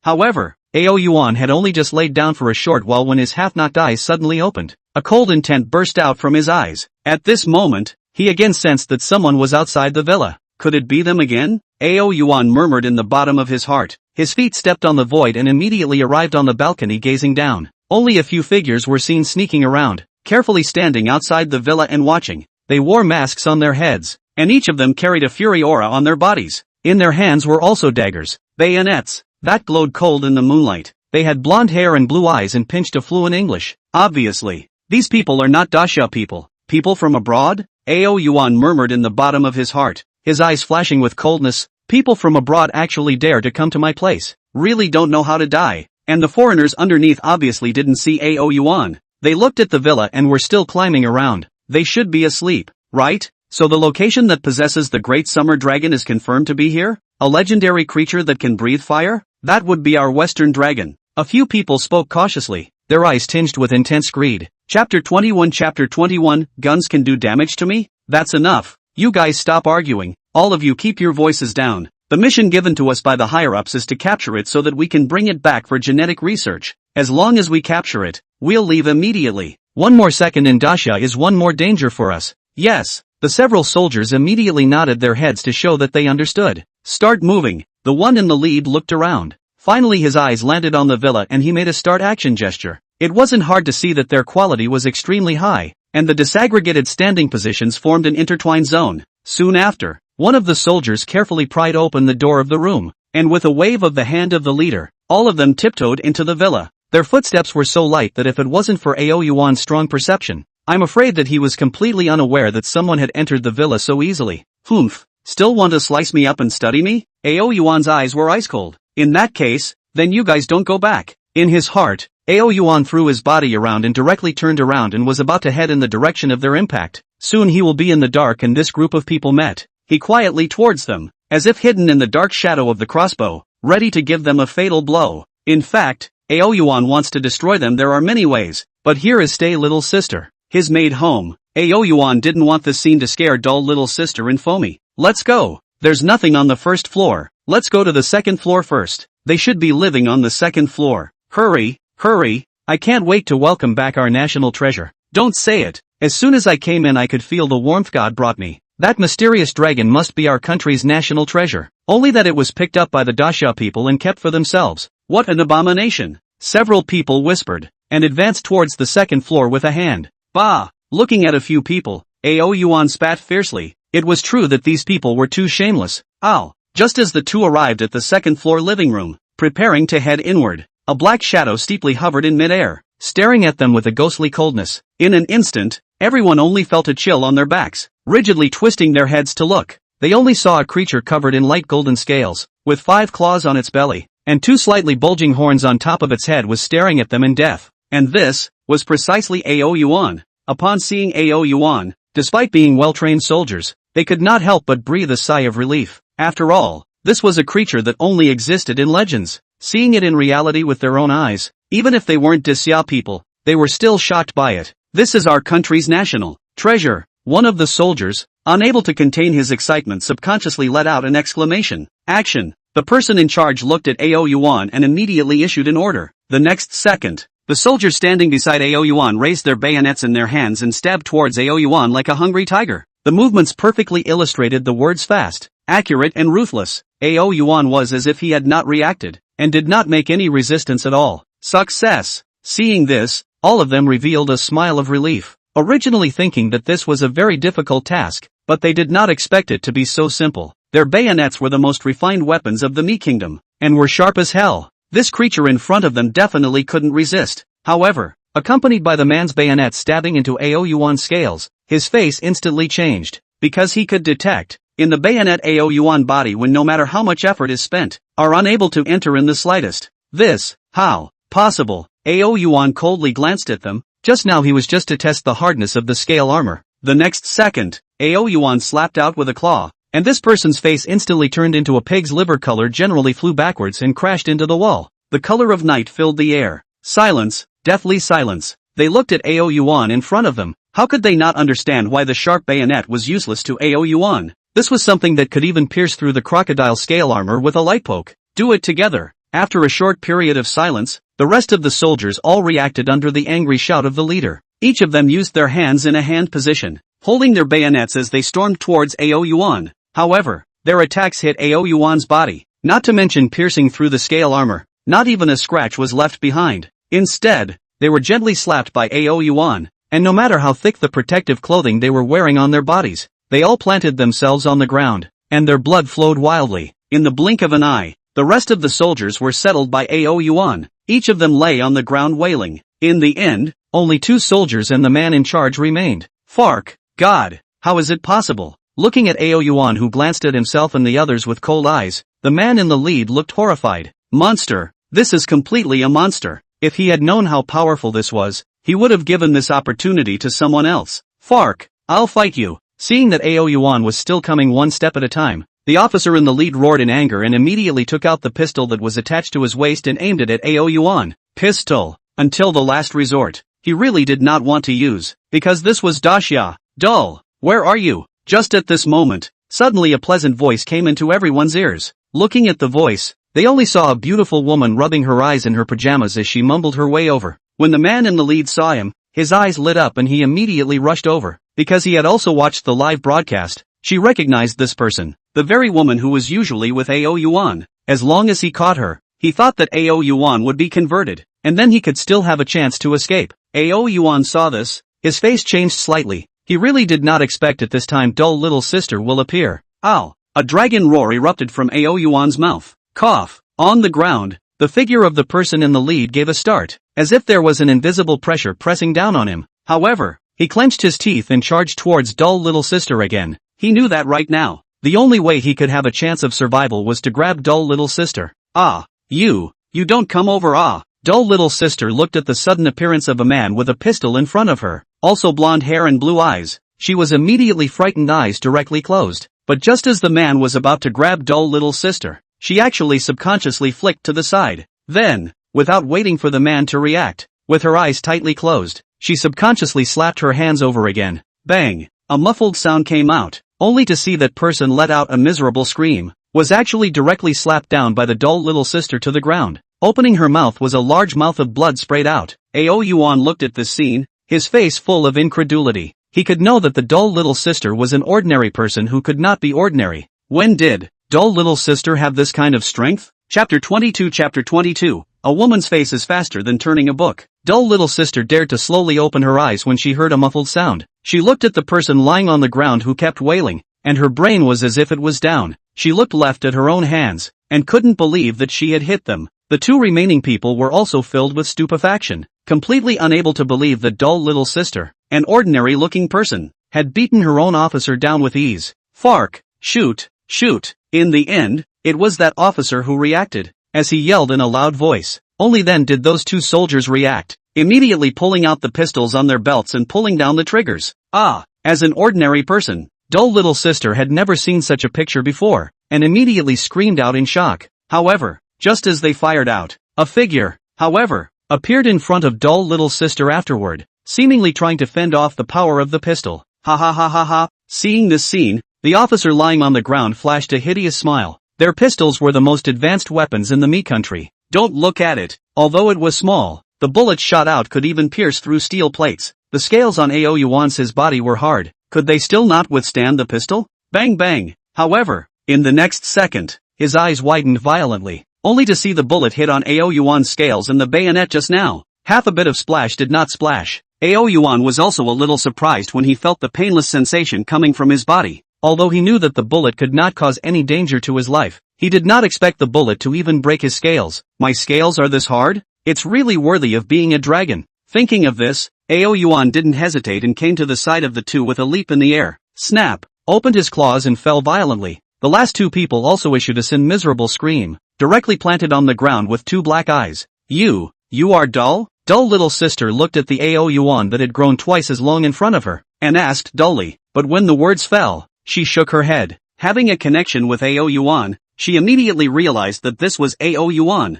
However, Ao Yuan had only just laid down for a short while when his half-knocked eyes suddenly opened. A cold intent burst out from his eyes. At this moment, he again sensed that someone was outside the villa. Could it be them again? Ao Yuan murmured in the bottom of his heart. His feet stepped on the void and immediately arrived on the balcony, gazing down. Only a few figures were seen sneaking around, carefully standing outside the villa and watching. They wore masks on their heads, and each of them carried a fury aura on their bodies. In their hands were also daggers, bayonets, that glowed cold in the moonlight. They had blonde hair and blue eyes and pinched a fluent English. Obviously, these people are not Daxia people. People from abroad? Ao Yuan murmured in the bottom of his heart, his eyes flashing with coldness. People from abroad actually dare to come to my place. Really don't know how to die. And the foreigners underneath obviously didn't see Ao Yuan. They looked at the villa and were still climbing around. They should be asleep, right? So the location that possesses the great summer dragon is confirmed to be here? A legendary creature that can breathe fire? That would be our western dragon. A few people spoke cautiously, their eyes tinged with intense greed. Chapter 21, guns can do damage to me? That's enough. You guys stop arguing. All of you keep your voices down. The mission given to us by the higher-ups is to capture it so that we can bring it back for genetic research. As long as we capture it, we'll leave immediately. One more second in Dacia is one more danger for us. Yes. The several soldiers immediately nodded their heads to show that they understood. Start moving. The one in the lead looked around. Finally his eyes landed on the villa and he made a start action gesture. It wasn't hard to see that their quality was extremely high, and the disaggregated standing positions formed an intertwined zone. Soon after, one of the soldiers carefully pried open the door of the room, and with a wave of the hand of the leader, all of them tiptoed into the villa. Their footsteps were so light that if it wasn't for Ao Yuan's strong perception, I'm afraid that he was completely unaware that someone had entered the villa so easily. Humph, still want to slice me up and study me? Ao Yuan's eyes were ice cold. In that case, then you guys don't go back. In his heart, Ao Yuan threw his body around and directly turned around and was about to head in the direction of their impact. Soon he will be in the dark and this group of people met. He quietly towards them, as if hidden in the dark shadow of the crossbow, ready to give them a fatal blow. In fact, Ao Yuan wants to destroy them. There are many ways, but here is stay little sister. His maid home. Ao Yuan didn't want this scene to scare dull little sister in foamy. Let's go. There's nothing on the first floor. Let's go to the second floor first. They should be living on the second floor. Hurry, hurry. I can't wait to welcome back our national treasure. Don't say it. As soon as I came in I could feel the warmth God brought me. That mysterious dragon must be our country's national treasure. Only that it was picked up by the Dacia people and kept for themselves. What an abomination. Several people whispered, and advanced towards the second floor with a hand. Bah! Looking at a few people, Ao Yuan spat fiercely. It was true that these people were too shameless. Ow! Just as the two arrived at the second floor living room, preparing to head inward, a black shadow steeply hovered in midair, staring at them with a ghostly coldness. In an instant, everyone only felt a chill on their backs, rigidly twisting their heads to look. they only saw a creature covered in light golden scales, with 5 claws on its belly, and 2 slightly bulging horns on top of its head was staring at them in death. And this was precisely Ao Yuan. Upon seeing Ao Yuan, despite being well-trained soldiers, they could not help but breathe a sigh of relief. After all, this was a creature that only existed in legends. Seeing it in reality with their own eyes, even if they weren't Disya people, they were still shocked by it. This is our country's national treasure. One of the soldiers, unable to contain his excitement, subconsciously let out an exclamation. Action! The person in charge looked at Ao Yuan and immediately issued an order. The next second, the soldiers standing beside Ao Yuan raised their bayonets in their hands and stabbed towards Ao Yuan like a hungry tiger. The movements perfectly illustrated the words fast, accurate and ruthless. Ao Yuan was as if he had not reacted, and did not make any resistance at all. Success! Seeing this, all of them revealed a smile of relief, originally thinking that this was a very difficult task, but they did not expect it to be so simple. Their bayonets were the most refined weapons of the Mi Kingdom, and were sharp as hell. This creature in front of them definitely couldn't resist. However, accompanied by the man's bayonet stabbing into Ao Yuan's scales, his face instantly changed, because he could detect, in the bayonet Ao Yuan body when no matter how much effort is spent, are unable to enter in the slightest. This, how possible? Ao Yuan coldly glanced at them. Just now he was just to test the hardness of the scale armor. The next second, Ao Yuan slapped out with a claw, and this person's face instantly turned into a pig's liver color, generally flew backwards and crashed into the wall. The color of night filled the air. Silence, deathly silence. They looked at Ao Yuan in front of them. How could they not understand why the sharp bayonet was useless to Ao Yuan? This was something that could even pierce through the crocodile scale armor with a light poke. Do it together. After a short period of silence, the rest of the soldiers all reacted under the angry shout of the leader. Each of them used their hands in a hand position, holding their bayonets as they stormed towards Ao Yuan. However, their attacks hit Ao Yuan's body, not to mention piercing through the scale armor. Not even a scratch was left behind. Instead, they were gently slapped by Ao Yuan, and no matter how thick the protective clothing they were wearing on their bodies, they all planted themselves on the ground, and their blood flowed wildly. In the blink of an eye, the rest of the soldiers were settled by Ao Yuan. Each of them lay on the ground wailing. In the end, only 2 soldiers and the man in charge remained. Fark, God, how is it possible? Looking at Ao Yuan, who glanced at himself and the others with cold eyes, the man in the lead looked horrified. Monster, this is completely a monster. If he had known how powerful this was, he would have given this opportunity to someone else. Fark, I'll fight you. Seeing that Ao Yuan was still coming one step at a time, the officer in the lead roared in anger and immediately took out the pistol that was attached to his waist and aimed it at Ao Yuan. Pistol, until the last resort, he really did not want to use, because this was Dashya. Dull, where are you? Just at this moment, suddenly a pleasant voice came into everyone's ears. Looking at the voice, they only saw a beautiful woman rubbing her eyes in her pajamas as she mumbled her way over. When the man in the lead saw him, his eyes lit up and he immediately rushed over. Because he had also watched the live broadcast, she recognized this person, the very woman who was usually with Ao Yuan. As long as he caught her, he thought that Ao Yuan would be converted, and then he could still have a chance to escape. Ao Yuan saw this, his face changed slightly. He really did not expect at this time dull little sister will appear. Ow! A dragon roar erupted from Ao Yuan's mouth. Cough! On the ground, the figure of the person in the lead gave a start, as if there was an invisible pressure pressing down on him. However, he clenched his teeth and charged towards dull little sister again. He knew that right now, the only way he could have a chance of survival was to grab dull little sister. Ah! You don't come over. Ah! Dull little sister looked at the sudden appearance of a man with a pistol in front of her, also blonde hair and blue eyes. She was immediately frightened, eyes directly closed. But just as the man was about to grab dull little sister, she actually subconsciously flicked to the side. Then, without waiting for the man to react, with her eyes tightly closed, she subconsciously slapped her hands over again. Bang! A muffled sound came out, only to see that person let out a miserable scream, was actually directly slapped down by the dull little sister to the ground. Opening her mouth was a large mouth of blood sprayed out. Ao Yuan looked at this scene, his face full of incredulity. He could know that the dull little sister was an ordinary person who could not be ordinary. When did dull little sister have this kind of strength? Chapter 22. A woman's face is faster than turning a book. Dull little sister dared to slowly open her eyes when she heard a muffled sound. She looked at the person lying on the ground who kept wailing, and her brain was as if it was down. She looked left at her own hands, and couldn't believe that she had hit them. The 2 remaining people were also filled with stupefaction, completely unable to believe that dull little sister, an ordinary-looking person, had beaten her own officer down with ease. Fark! shoot, shoot. In the end, it was that officer who reacted, as he yelled in a loud voice. Only then did those two soldiers react, immediately pulling out the pistols on their belts and pulling down the triggers. As an ordinary person, dull little sister had never seen such a picture before, and immediately screamed out in shock. However, just as they fired out, a figure, however, appeared in front of dull little sister afterward, seemingly trying to fend off the power of the pistol. Ha ha ha ha ha. Seeing this scene, the officer lying on the ground flashed a hideous smile. Their pistols were the most advanced weapons in the me country. Don't look at it. Although it was small, the bullets shot out could even pierce through steel plates. The scales on Ao Yuan's body were hard. Could they still not withstand the pistol? Bang bang. However, in the next second, his eyes widened violently, only to see the bullet hit on Ao Yuan's scales and the bayonet just now. Half a bit of splash did not splash. Ao Yuan was also a little surprised when he felt the painless sensation coming from his body. Although he knew that the bullet could not cause any danger to his life, he did not expect the bullet to even break his scales. My scales are this hard? It's really worthy of being a dragon. Thinking of this, Ao Yuan didn't hesitate and came to the side of the two with a leap in the air. Snap! Opened his claws and fell violently. The last two people also issued a miserable scream, directly planted on the ground with two black eyes. You are dull? Dull little sister looked at the Ao Yuan that had grown twice as long in front of her, and asked dully, but when the words fell, she shook her head. Having a connection with Ao Yuan, she immediately realized that this was Ao Yuan.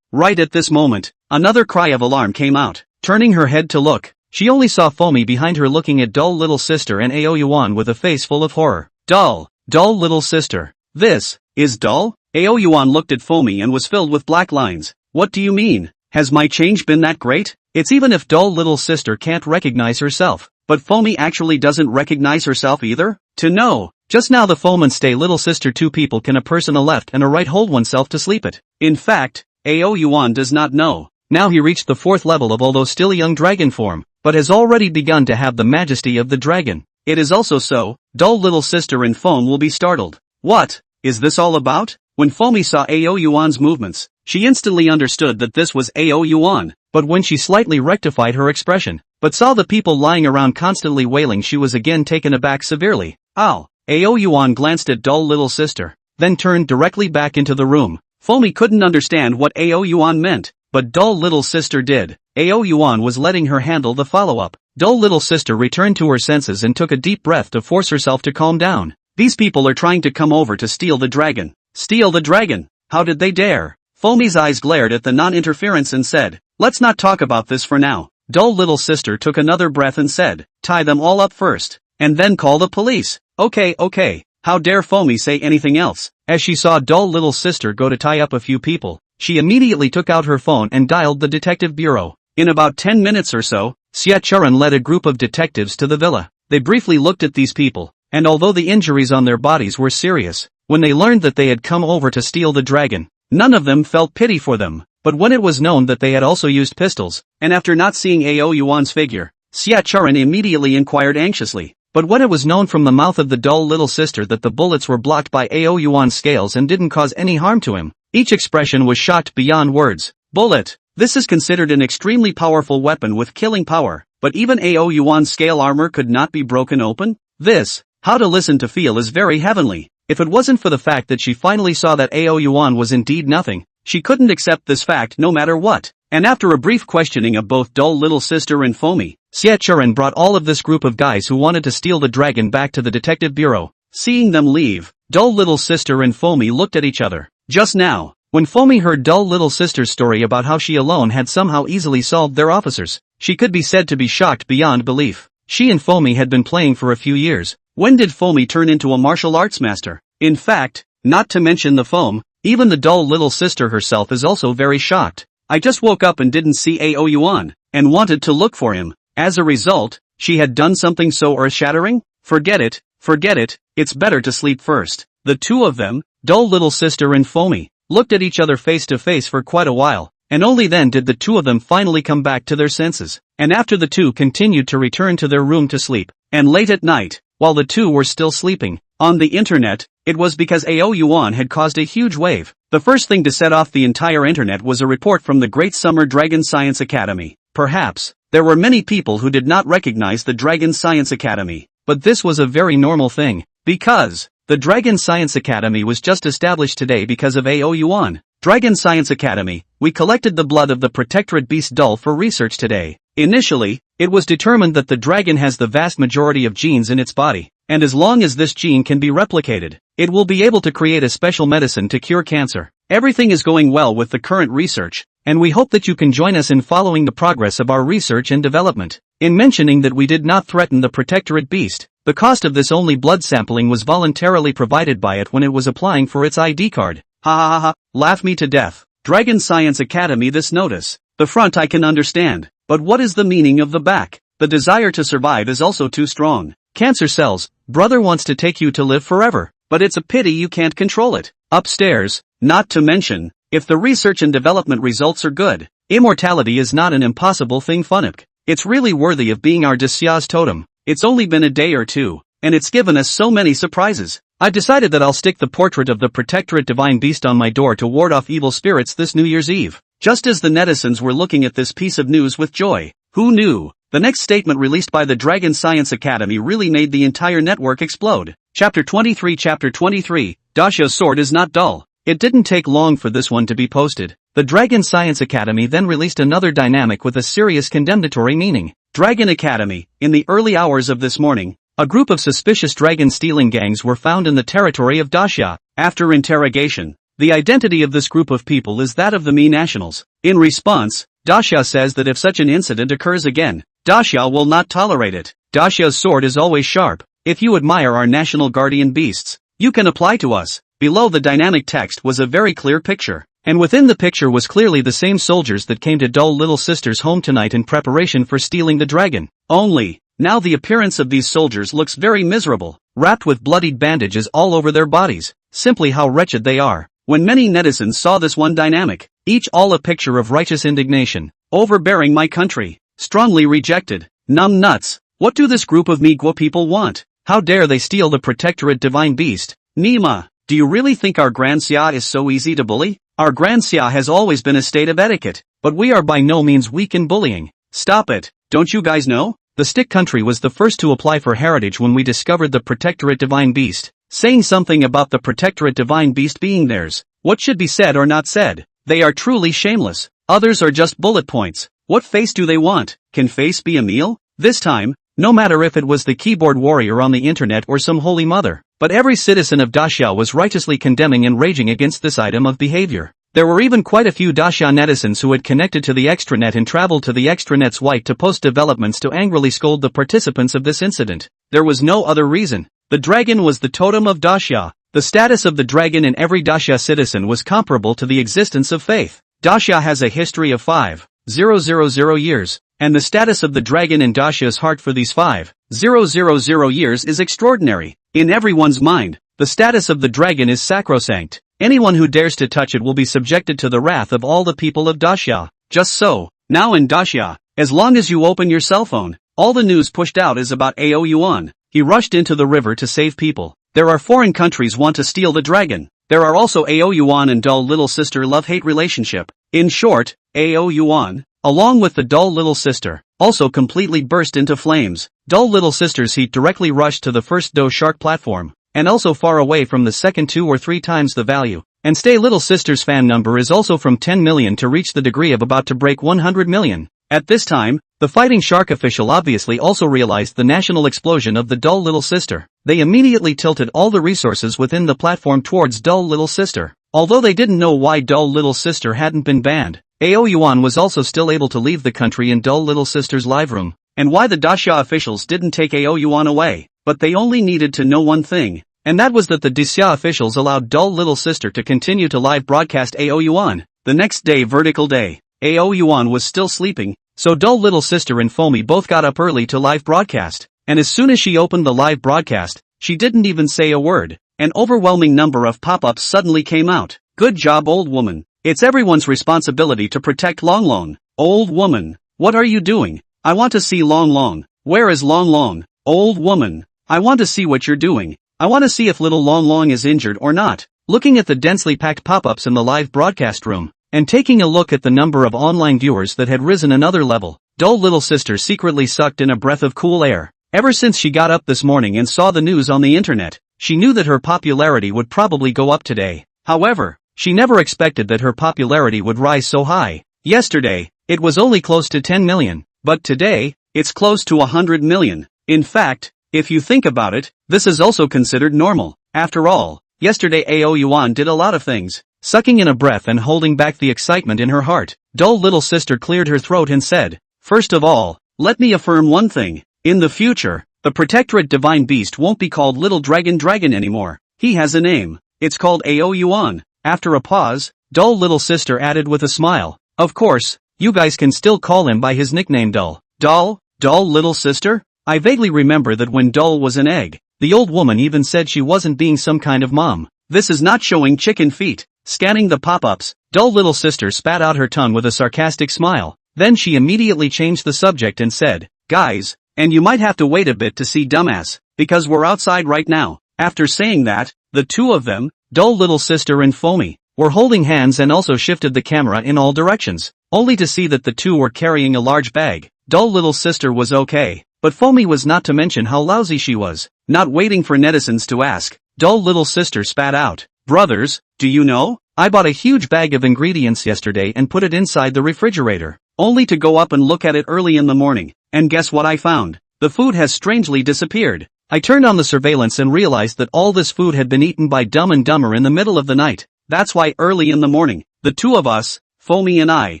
Right at this moment, another cry of alarm came out. Turning her head to look, she only saw Foamy behind her looking at dull little sister and Ao Yuan with a face full of horror. Dull little sister. This is dull? Ao Yuan looked at Foamy and was filled with black lines. What do you mean? Has my change been that great? It's even if dull little sister can't recognize herself. But Foamy actually doesn't recognize herself either? To know, just now the foam and stay little sister two people can a person a left and a right hold oneself to sleep it. In fact, Ao Yuan does not know. Now he reached the 4th level of although still a young dragon form, but has already begun to have the majesty of the dragon. It is also so, dull little sister and Foam will be startled. What is this all about? When Foamy saw Ao Yuan's movements, she instantly understood that this was Ao Yuan, but when she slightly rectified her expression, but saw the people lying around constantly wailing, she was again taken aback severely. Ow! Ao Yuan glanced at dull little sister, then turned directly back into the room. Foamy couldn't understand what Ao Yuan meant, but dull little sister did. Ao Yuan was letting her handle the follow-up. Dull little sister returned to her senses and took a deep breath to force herself to calm down. These people are trying to come over to steal the dragon. Steal the dragon? How did they dare? Foamy's eyes glared at the non-interference and said, let's not talk about this for now. Dull little sister took another breath and said, tie them all up first, and then call the police. Okay. How dare Foamy say anything else? As she saw dull little sister go to tie up a few people, she immediately took out her phone and dialed the detective bureau. In about 10 minutes or so, Xiachuran led a group of detectives to the villa. They briefly looked at these people, and although the injuries on their bodies were serious, when they learned that they had come over to steal the dragon, none of them felt pity for them. But when it was known that they had also used pistols, and after not seeing Ao Yuan's figure, Xiachuran immediately inquired anxiously. But when it was known from the mouth of the dull little sister that the bullets were blocked by Ao Yuan's scales and didn't cause any harm to him, each expression was shocked beyond words. Bullet. This is considered an extremely powerful weapon with killing power, but even Ao Yuan's scale armor could not be broken open? This, how to listen to feel, is very heavenly. If it wasn't for the fact that she finally saw that Ao Yuan was indeed nothing, she couldn't accept this fact no matter what. And after a brief questioning of both dull little sister and Foamy, Xiachuran brought all of this group of guys who wanted to steal the dragon back to the detective bureau. Seeing them leave, dull little sister and Foamy looked at each other. Just now, when Foamy heard dull little sister's story about how she alone had somehow easily solved their officers, she could be said to be shocked beyond belief. She and Foamy had been playing for a few years. When did Foamy turn into a martial arts master? In fact, not to mention the foam, even the dull little sister herself is also very shocked. I just woke up and didn't see Ao Yuan, and wanted to look for him. As a result, she had done something so earth-shattering? Forget it, it's better to sleep first. The two of them, dull little sister and Foamy, looked at each other face to face for quite a while, and only then did the two of them finally come back to their senses. And after the two continued to return to their room to sleep, and late at night, while the two were still sleeping, on the internet, it was because Ao Yuan had caused a huge wave. The first thing to set off the entire internet was a report from the Great Summer Dragon Science Academy. Perhaps, there were many people who did not recognize the Dragon Science Academy, but this was a very normal thing, because The Dragon Science Academy was just established today because of AO Yuan. Dragon Science Academy, we collected the blood of the protectorate beast doll for research today. Initially, it was determined that the dragon has the vast majority of genes in its body, and as long as this gene can be replicated, it will be able to create a special medicine to cure cancer. Everything is going well with the current research, and we hope that you can join us in following the progress of our research and development. In mentioning that we did not threaten the protectorate beast, the cost of this only blood sampling was voluntarily provided by it when it was applying for its ID card. Ha ha ha ha, laugh me to death. Dragon Science Academy. This notice. The front I can understand, but what is the meaning of the back? The desire to survive is also too strong. Cancer cells, brother wants to take you to live forever, but it's a pity you can't control it. Upstairs, not to mention, if the research and development results are good, immortality is not an impossible thing Funip. It's really worthy of being our Disya's totem. It's only been a day or two, and it's given us so many surprises. I decided that I'll stick the portrait of the protectorate divine beast on my door to ward off evil spirits this New Year's Eve. Just as the netizens were looking at this piece of news with joy. Who knew? The next statement released by the Dragon Science Academy really made the entire network explode. Chapter 23. Dasha's sword is not dull. It didn't take long for this one to be posted. The Dragon Science Academy then released another dynamic with a serious condemnatory meaning. Dragon Academy, in the early hours of this morning, a group of suspicious dragon-stealing gangs were found in the territory of Dasha. After interrogation, the identity of this group of people is that of the Mi nationals. In response, Dasha says that if such an incident occurs again, Dasha will not tolerate it. Dasha's sword is always sharp. If you admire our national guardian beasts, you can apply to us. Below the dynamic text was a very clear picture, and within the picture was clearly the same soldiers that came to dull little sister's home tonight in preparation for stealing the dragon. Only, now the appearance of these soldiers looks very miserable, wrapped with bloodied bandages all over their bodies. Simply how wretched they are. When many netizens saw this one dynamic, each all a picture of righteous indignation. Overbearing my country. Strongly rejected. Numb nuts. What do this group of Migwa people want? How dare they steal the protectorate divine beast? Nima, do you really think our Grand Xia is so easy to bully? Our Grand Xia has always been a state of etiquette, but we are by no means weak in bullying. Stop it. Don't you guys know? The Stick Country was the first to apply for heritage when we discovered the protectorate divine beast, saying something about the protectorate divine beast being theirs. What should be said or not said? They are truly shameless. Others are just bullet points. What face do they want? Can face be a meal? This time, no matter if it was the keyboard warrior on the internet or some holy mother, but every citizen of Dasha was righteously condemning and raging against this item of behavior. There were even quite a few Dasha netizens who had connected to the extranet and traveled to the extranet's site to post developments to angrily scold the participants of this incident. There was no other reason. The dragon was the totem of Dasha. The status of the dragon in every Dasha citizen was comparable to the existence of faith. Dasha has a history of 5,000 years, and the status of the dragon in Dasha's heart for these 5,000 years is extraordinary. In everyone's mind, the status of the dragon is sacrosanct. Anyone who dares to touch it will be subjected to the wrath of all the people of Dasha. Just so, now in Dasha, as long as you open your cell phone, all the news pushed out is about AO Yuan. He rushed into the river to save people. There are foreign countries want to steal the dragon. There are also AO Yuan and dull little sister love-hate relationship. In short, AO Yuan, along with the dull little sister, also completely burst into flames. Dull little sister's heat directly rushed to the first Do Shark platform, and also far away from the second 2 or 3 times the value. And Stay Little Sister's fan number is also from 10 million to reach the degree of about to break 100 million. At this time, the Fighting Shark official obviously also realized the national explosion of the Dull Little Sister. They immediately tilted all the resources within the platform towards Dull Little Sister. Although they didn't know why Dull Little Sister hadn't been banned, AO Yuan was also still able to leave the country in Dull Little Sister's live room. And why the Dasha officials didn't take AO Yuan away. But they only needed to know one thing, and that was that the Disya officials allowed Dull Little Sister to continue to live broadcast AO Yuan. The next day, vertical day, AO Yuan was still sleeping, so Dull Little Sister and Foamy both got up early to live broadcast, and as soon as she opened the live broadcast, she didn't even say a word. An overwhelming number of pop-ups suddenly came out. Good job, old woman. It's everyone's responsibility to protect Long Long. Old woman, what are you doing? I want to see Long Long. Where is Long Long? Old woman, I want to see what you're doing. I want to see if little Long Long is injured or not. Looking at the densely packed pop-ups in the live broadcast room, and taking a look at the number of online viewers that had risen another level, Dull Little Sister secretly sucked in a breath of cool air. Ever since she got up this morning and saw the news on the internet, She knew that her popularity would probably go up today. However, she never expected that her popularity would rise so high. Yesterday, it was only close to 10 million, but today, it's close to 100 million. In fact, if you think about it, this is also considered normal. After all, yesterday AO Yuan did a lot of things. Sucking in a breath and holding back the excitement in her heart, dull little sister cleared her throat and said, "First of all, let me affirm one thing. In the future, the protectorate divine beast won't be called Little Dragon anymore. He has a name. It's called AO Yuan." After a pause, dull little sister added with a smile, "Of course, you guys can still call him by his nickname Dull." Dull little sister? I vaguely remember that when Dull was an egg, the old woman even said she wasn't being some kind of mom. This is not showing chicken feet. Scanning the pop-ups, dull little sister spat out her tongue with a sarcastic smile. Then she immediately changed the subject and said, "Guys, and you might have to wait a bit to see dumbass, because we're outside right now." After saying that, the two of them, dull little sister and Foamy, were holding hands and also shifted the camera in all directions, only to see that the two were carrying a large bag. Dull little sister was okay, but Foamy was, not to mention how lousy she was. Not waiting for netizens to ask, dull little sister spat out, "Brothers, do you know? I bought a huge bag of ingredients yesterday and put it inside the refrigerator, only to go up and look at it early in the morning, and guess what I found? The food has strangely disappeared. I turned on the surveillance and realized that all this food had been eaten by Dumb and Dumber in the middle of the night. That's why early in the morning, the two of us, Foamy and I,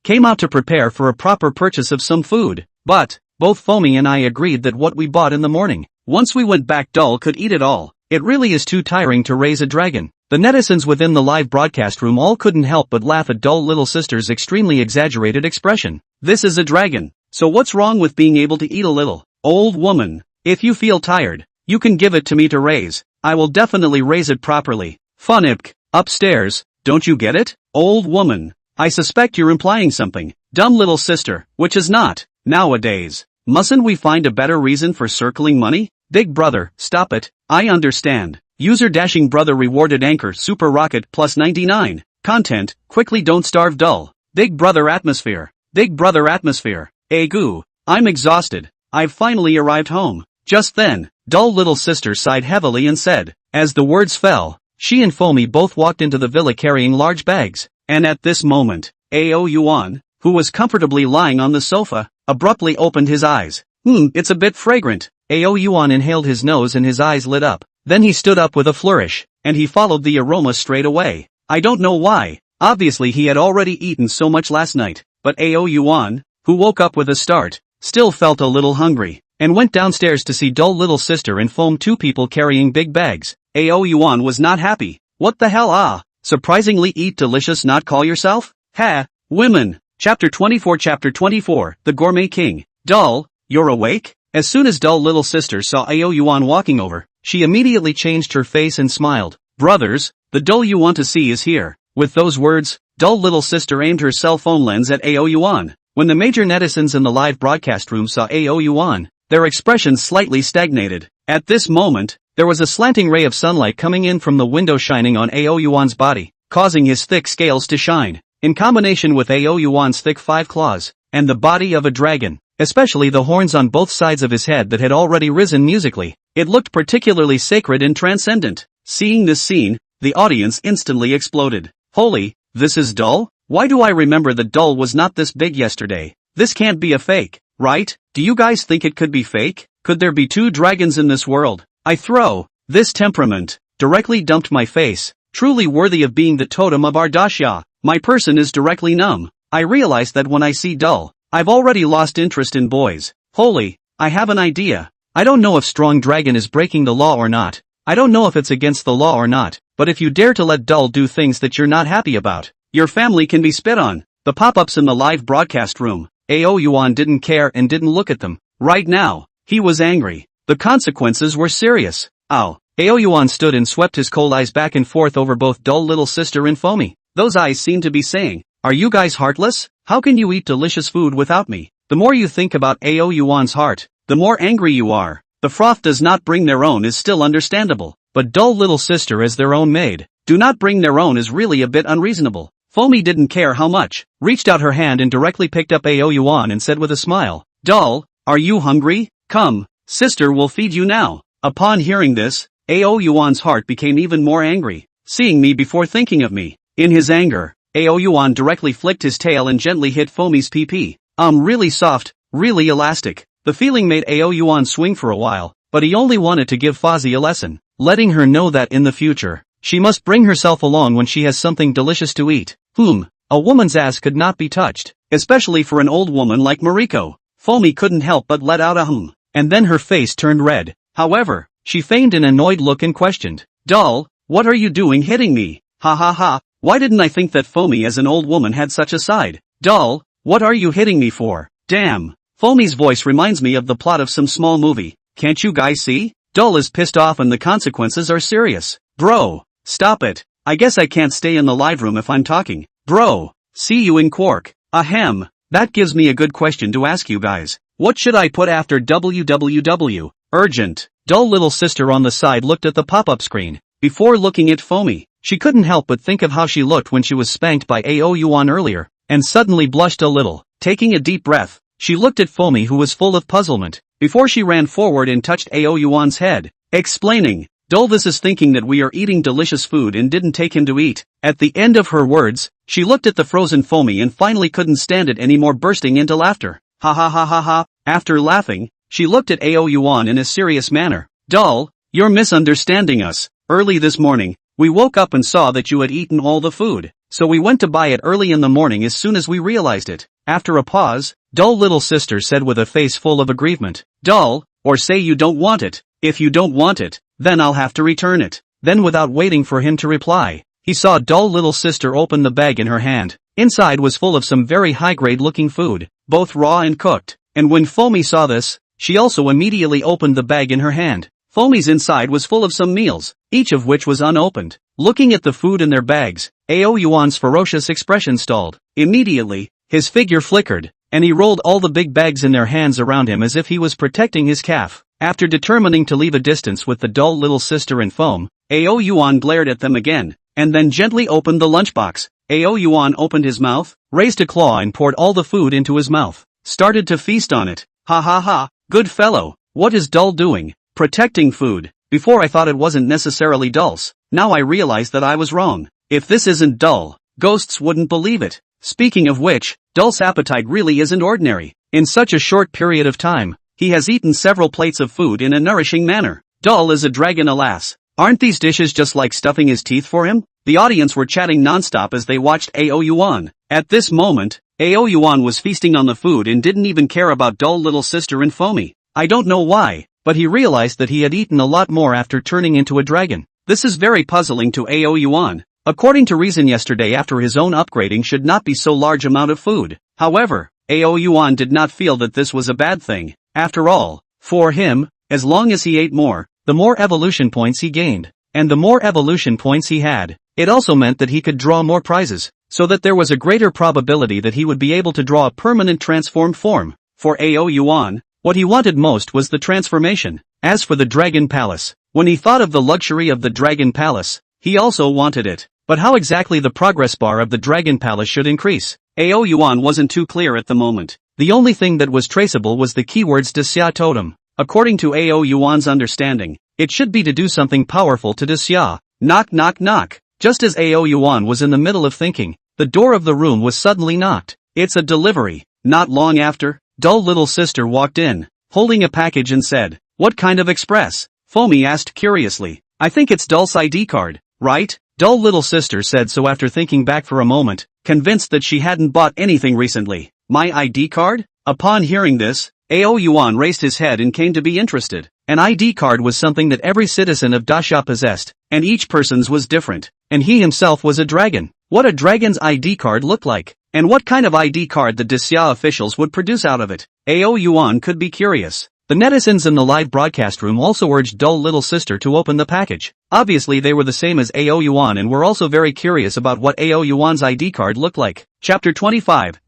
came out to prepare for a proper purchase of some food. But, both Foamy and I agreed that what we bought in the morning, once we went back, Dull could eat it all. It really is too tiring to raise a dragon." The netizens within the live broadcast room all couldn't help but laugh at dull little sister's extremely exaggerated expression. This is a dragon, so what's wrong with being able to eat a little? Old woman, if you feel tired, you can give it to me to raise. I will definitely raise it properly. Funipk, upstairs, don't you get it? Old woman, I suspect you're implying something. Dumb little sister, which is not. Nowadays, mustn't we find a better reason for circling money? Big brother, stop it. I understand. User Dashing Brother rewarded Anchor Super Rocket plus 99. Content, quickly don't starve dull. Big brother atmosphere. Big brother atmosphere. Goo, I'm exhausted. I've finally arrived home. Just then, dull little sister sighed heavily and said, as the words fell, she and Foamy both walked into the villa carrying large bags. And at this moment, AO Yuan, who was comfortably lying on the sofa, abruptly opened his eyes. It's a bit fragrant. AO Yuan inhaled his nose and his eyes lit up. Then he stood up with a flourish, and he followed the aroma straight away. I don't know why. Obviously he had already eaten so much last night, but AO Yuan, who woke up with a start, still felt a little hungry, and went downstairs to see dull little sister and Foam, two people carrying big bags. AO Yuan was not happy. What the hell? Surprisingly eat delicious, not call yourself? Ha! Women. Chapter 24, The Gourmet King. Dull, you're awake? As soon as dull little sister saw AO Yuan walking over, she immediately changed her face and smiled. Brothers, the dull you want to see is here. With those words, dull little sister aimed her cell phone lens at AO Yuan. When the major netizens in the live broadcast room saw AO Yuan, their expressions slightly stagnated. At this moment, there was a slanting ray of sunlight coming in from the window shining on AO Yuan's body, causing his thick scales to shine. In combination with AO Yuan's thick 5 claws, and the body of a dragon, especially the horns on both sides of his head that had already risen musically, it looked particularly sacred and transcendent. Seeing this scene, the audience instantly exploded. Holy, this is Dull? Why do I remember that Dull was not this big yesterday? This can't be a fake, right? Do you guys think it could be fake? Could there be 2 dragons in this world? I throw this temperament directly dumped my face, truly worthy of being the totem of Ardashya. My person is directly numb. I realize that when I see Dull, I've already lost interest in boys. Holy, I have an idea. I don't know if Strong Dragon is breaking the law or not. I don't know if it's against the law or not, but if you dare to let Dull do things that you're not happy about, your family can be spit on. The pop-ups in the live broadcast room, AO Yuan didn't care and didn't look at them. Right now, he was angry. The consequences were serious. Ow. AO Yuan stood and swept his cold eyes back and forth over both dull little sister and Foamy. Those eyes seemed to be saying, are you guys heartless? How can you eat delicious food without me? The more you think about AO Yuan's heart, the more angry you are. The froth does not bring their own is still understandable, but dull little sister as their own maid, do not bring their own is really a bit unreasonable. Foamy didn't care how much, reached out her hand and directly picked up AO Yuan and said with a smile, Dull, are you hungry? Come, sister will feed you now. Upon hearing this, Ao Yuan's heart became even more angry, seeing me before thinking of me. In his anger, Ao Yuan directly flicked his tail and gently hit Fomi's PP. Really soft, really elastic. The feeling made Ao Yuan swing for a while, but he only wanted to give Fozzie a lesson, letting her know that in the future, she must bring herself along when she has something delicious to eat. A woman's ass could not be touched, especially for an old woman like Mariko. Fomi couldn't help but let out a and then her face turned red. However, she feigned an annoyed look and questioned, "Doll, what are you doing hitting me? Ha ha ha, why didn't I think that Fomi as an old woman had such a side? Doll, what are you hitting me for? Damn." Fomi's voice reminds me of the plot of some small movie. Can't you guys see? Doll is pissed off and the consequences are serious. Bro, stop it. I guess I can't stay in the live room if I'm talking. Bro, see you in Quark. Ahem. That gives me a good question to ask you guys. What should I put after www? Urgent. Dull little sister on the side looked at the pop-up screen. Before looking at Fomi, she couldn't help but think of how she looked when she was spanked by Ao Yuan earlier, and suddenly blushed a little. Taking a deep breath, she looked at Fomi who was full of puzzlement, before she ran forward and touched Ao Yuan's head, explaining, "Dolvis is thinking that we are eating delicious food and didn't take him to eat." At the end of her words, she looked at the frozen Fomi and finally couldn't stand it anymore, bursting into laughter. Ha ha ha ha ha. After laughing, she looked at Ao Yuan in a serious manner. "Doll, you're misunderstanding us. Early this morning, we woke up and saw that you had eaten all the food, so we went to buy it early in the morning as soon as we realized it." After a pause, Dull little sister said with a face full of aggrievement, "Doll, or say you don't want it. If you don't want it, then I'll have to return it." Then without waiting for him to reply, he saw Dull little sister open the bag in her hand. Inside was full of some very high-grade looking food, both raw and cooked, and when Fomi saw this, she also immediately opened the bag in her hand. Fomi's inside was full of some meals, each of which was unopened. Looking at the food in their bags, Ao Yuan's ferocious expression stalled. Immediately, his figure flickered, and he rolled all the big bags in their hands around him as if he was protecting his calf. After determining to leave a distance with the dull little sister and Foam, Ao Yuan glared at them again, and then gently opened the lunchbox. Ao Yuan opened his mouth, raised a claw and poured all the food into his mouth. Started to feast on it. Ha ha ha, good fellow, what is Dull doing? Protecting food. Before I thought it wasn't necessarily Dull's. Now I realize that I was wrong. If this isn't Dull, ghosts wouldn't believe it. Speaking of which, Dull's appetite really isn't ordinary. In such a short period of time, he has eaten several plates of food in a nourishing manner. Dull is a dragon, alas. Aren't these dishes just like stuffing his teeth for him? The audience were chatting non-stop as they watched Ao Yuan. At this moment, Ao Yuan was feasting on the food and didn't even care about Dull little sister and Fomi. I don't know why, but he realized that he had eaten a lot more after turning into a dragon. This is very puzzling to Ao Yuan. According to reason, yesterday after his own upgrading should not be so large amount of food. However, Ao Yuan did not feel that this was a bad thing. After all, for him, as long as he ate more, the more evolution points he gained. And the more evolution points he had, it also meant that he could draw more prizes, so that there was a greater probability that he would be able to draw a permanent transformed form. For Ao Yuan, what he wanted most was the transformation. As for the Dragon Palace, when he thought of the luxury of the Dragon Palace, he also wanted it. But how exactly the progress bar of the Dragon Palace should increase? Ao Yuan wasn't too clear at the moment. The only thing that was traceable was the keywords Desya Totem. According to Ao Yuan's understanding, it should be to do something powerful to Desya. Knock knock knock. Just as Ao Yuan was in the middle of thinking, the door of the room was suddenly knocked. It's a delivery. Not long after, Dull little sister walked in, holding a package and said, "What kind of express?" Fomi asked curiously. "I think it's Dull's ID card, right?" Dull little sister said so after thinking back for a moment, convinced that she hadn't bought anything recently. "My ID card?" Upon hearing this, Ao Yuan raised his head and came to be interested. An ID card was something that every citizen of Dasha possessed, and each person's was different. And he himself was a dragon. What a dragon's ID card looked like, and what kind of ID card the Desya officials would produce out of it. Ao Yuan could be curious. The netizens in the live broadcast room also urged Dull little sister to open the package. Obviously they were the same as Ao Yuan and were also very curious about what Ao Yuan's ID card looked like. Chapter 25,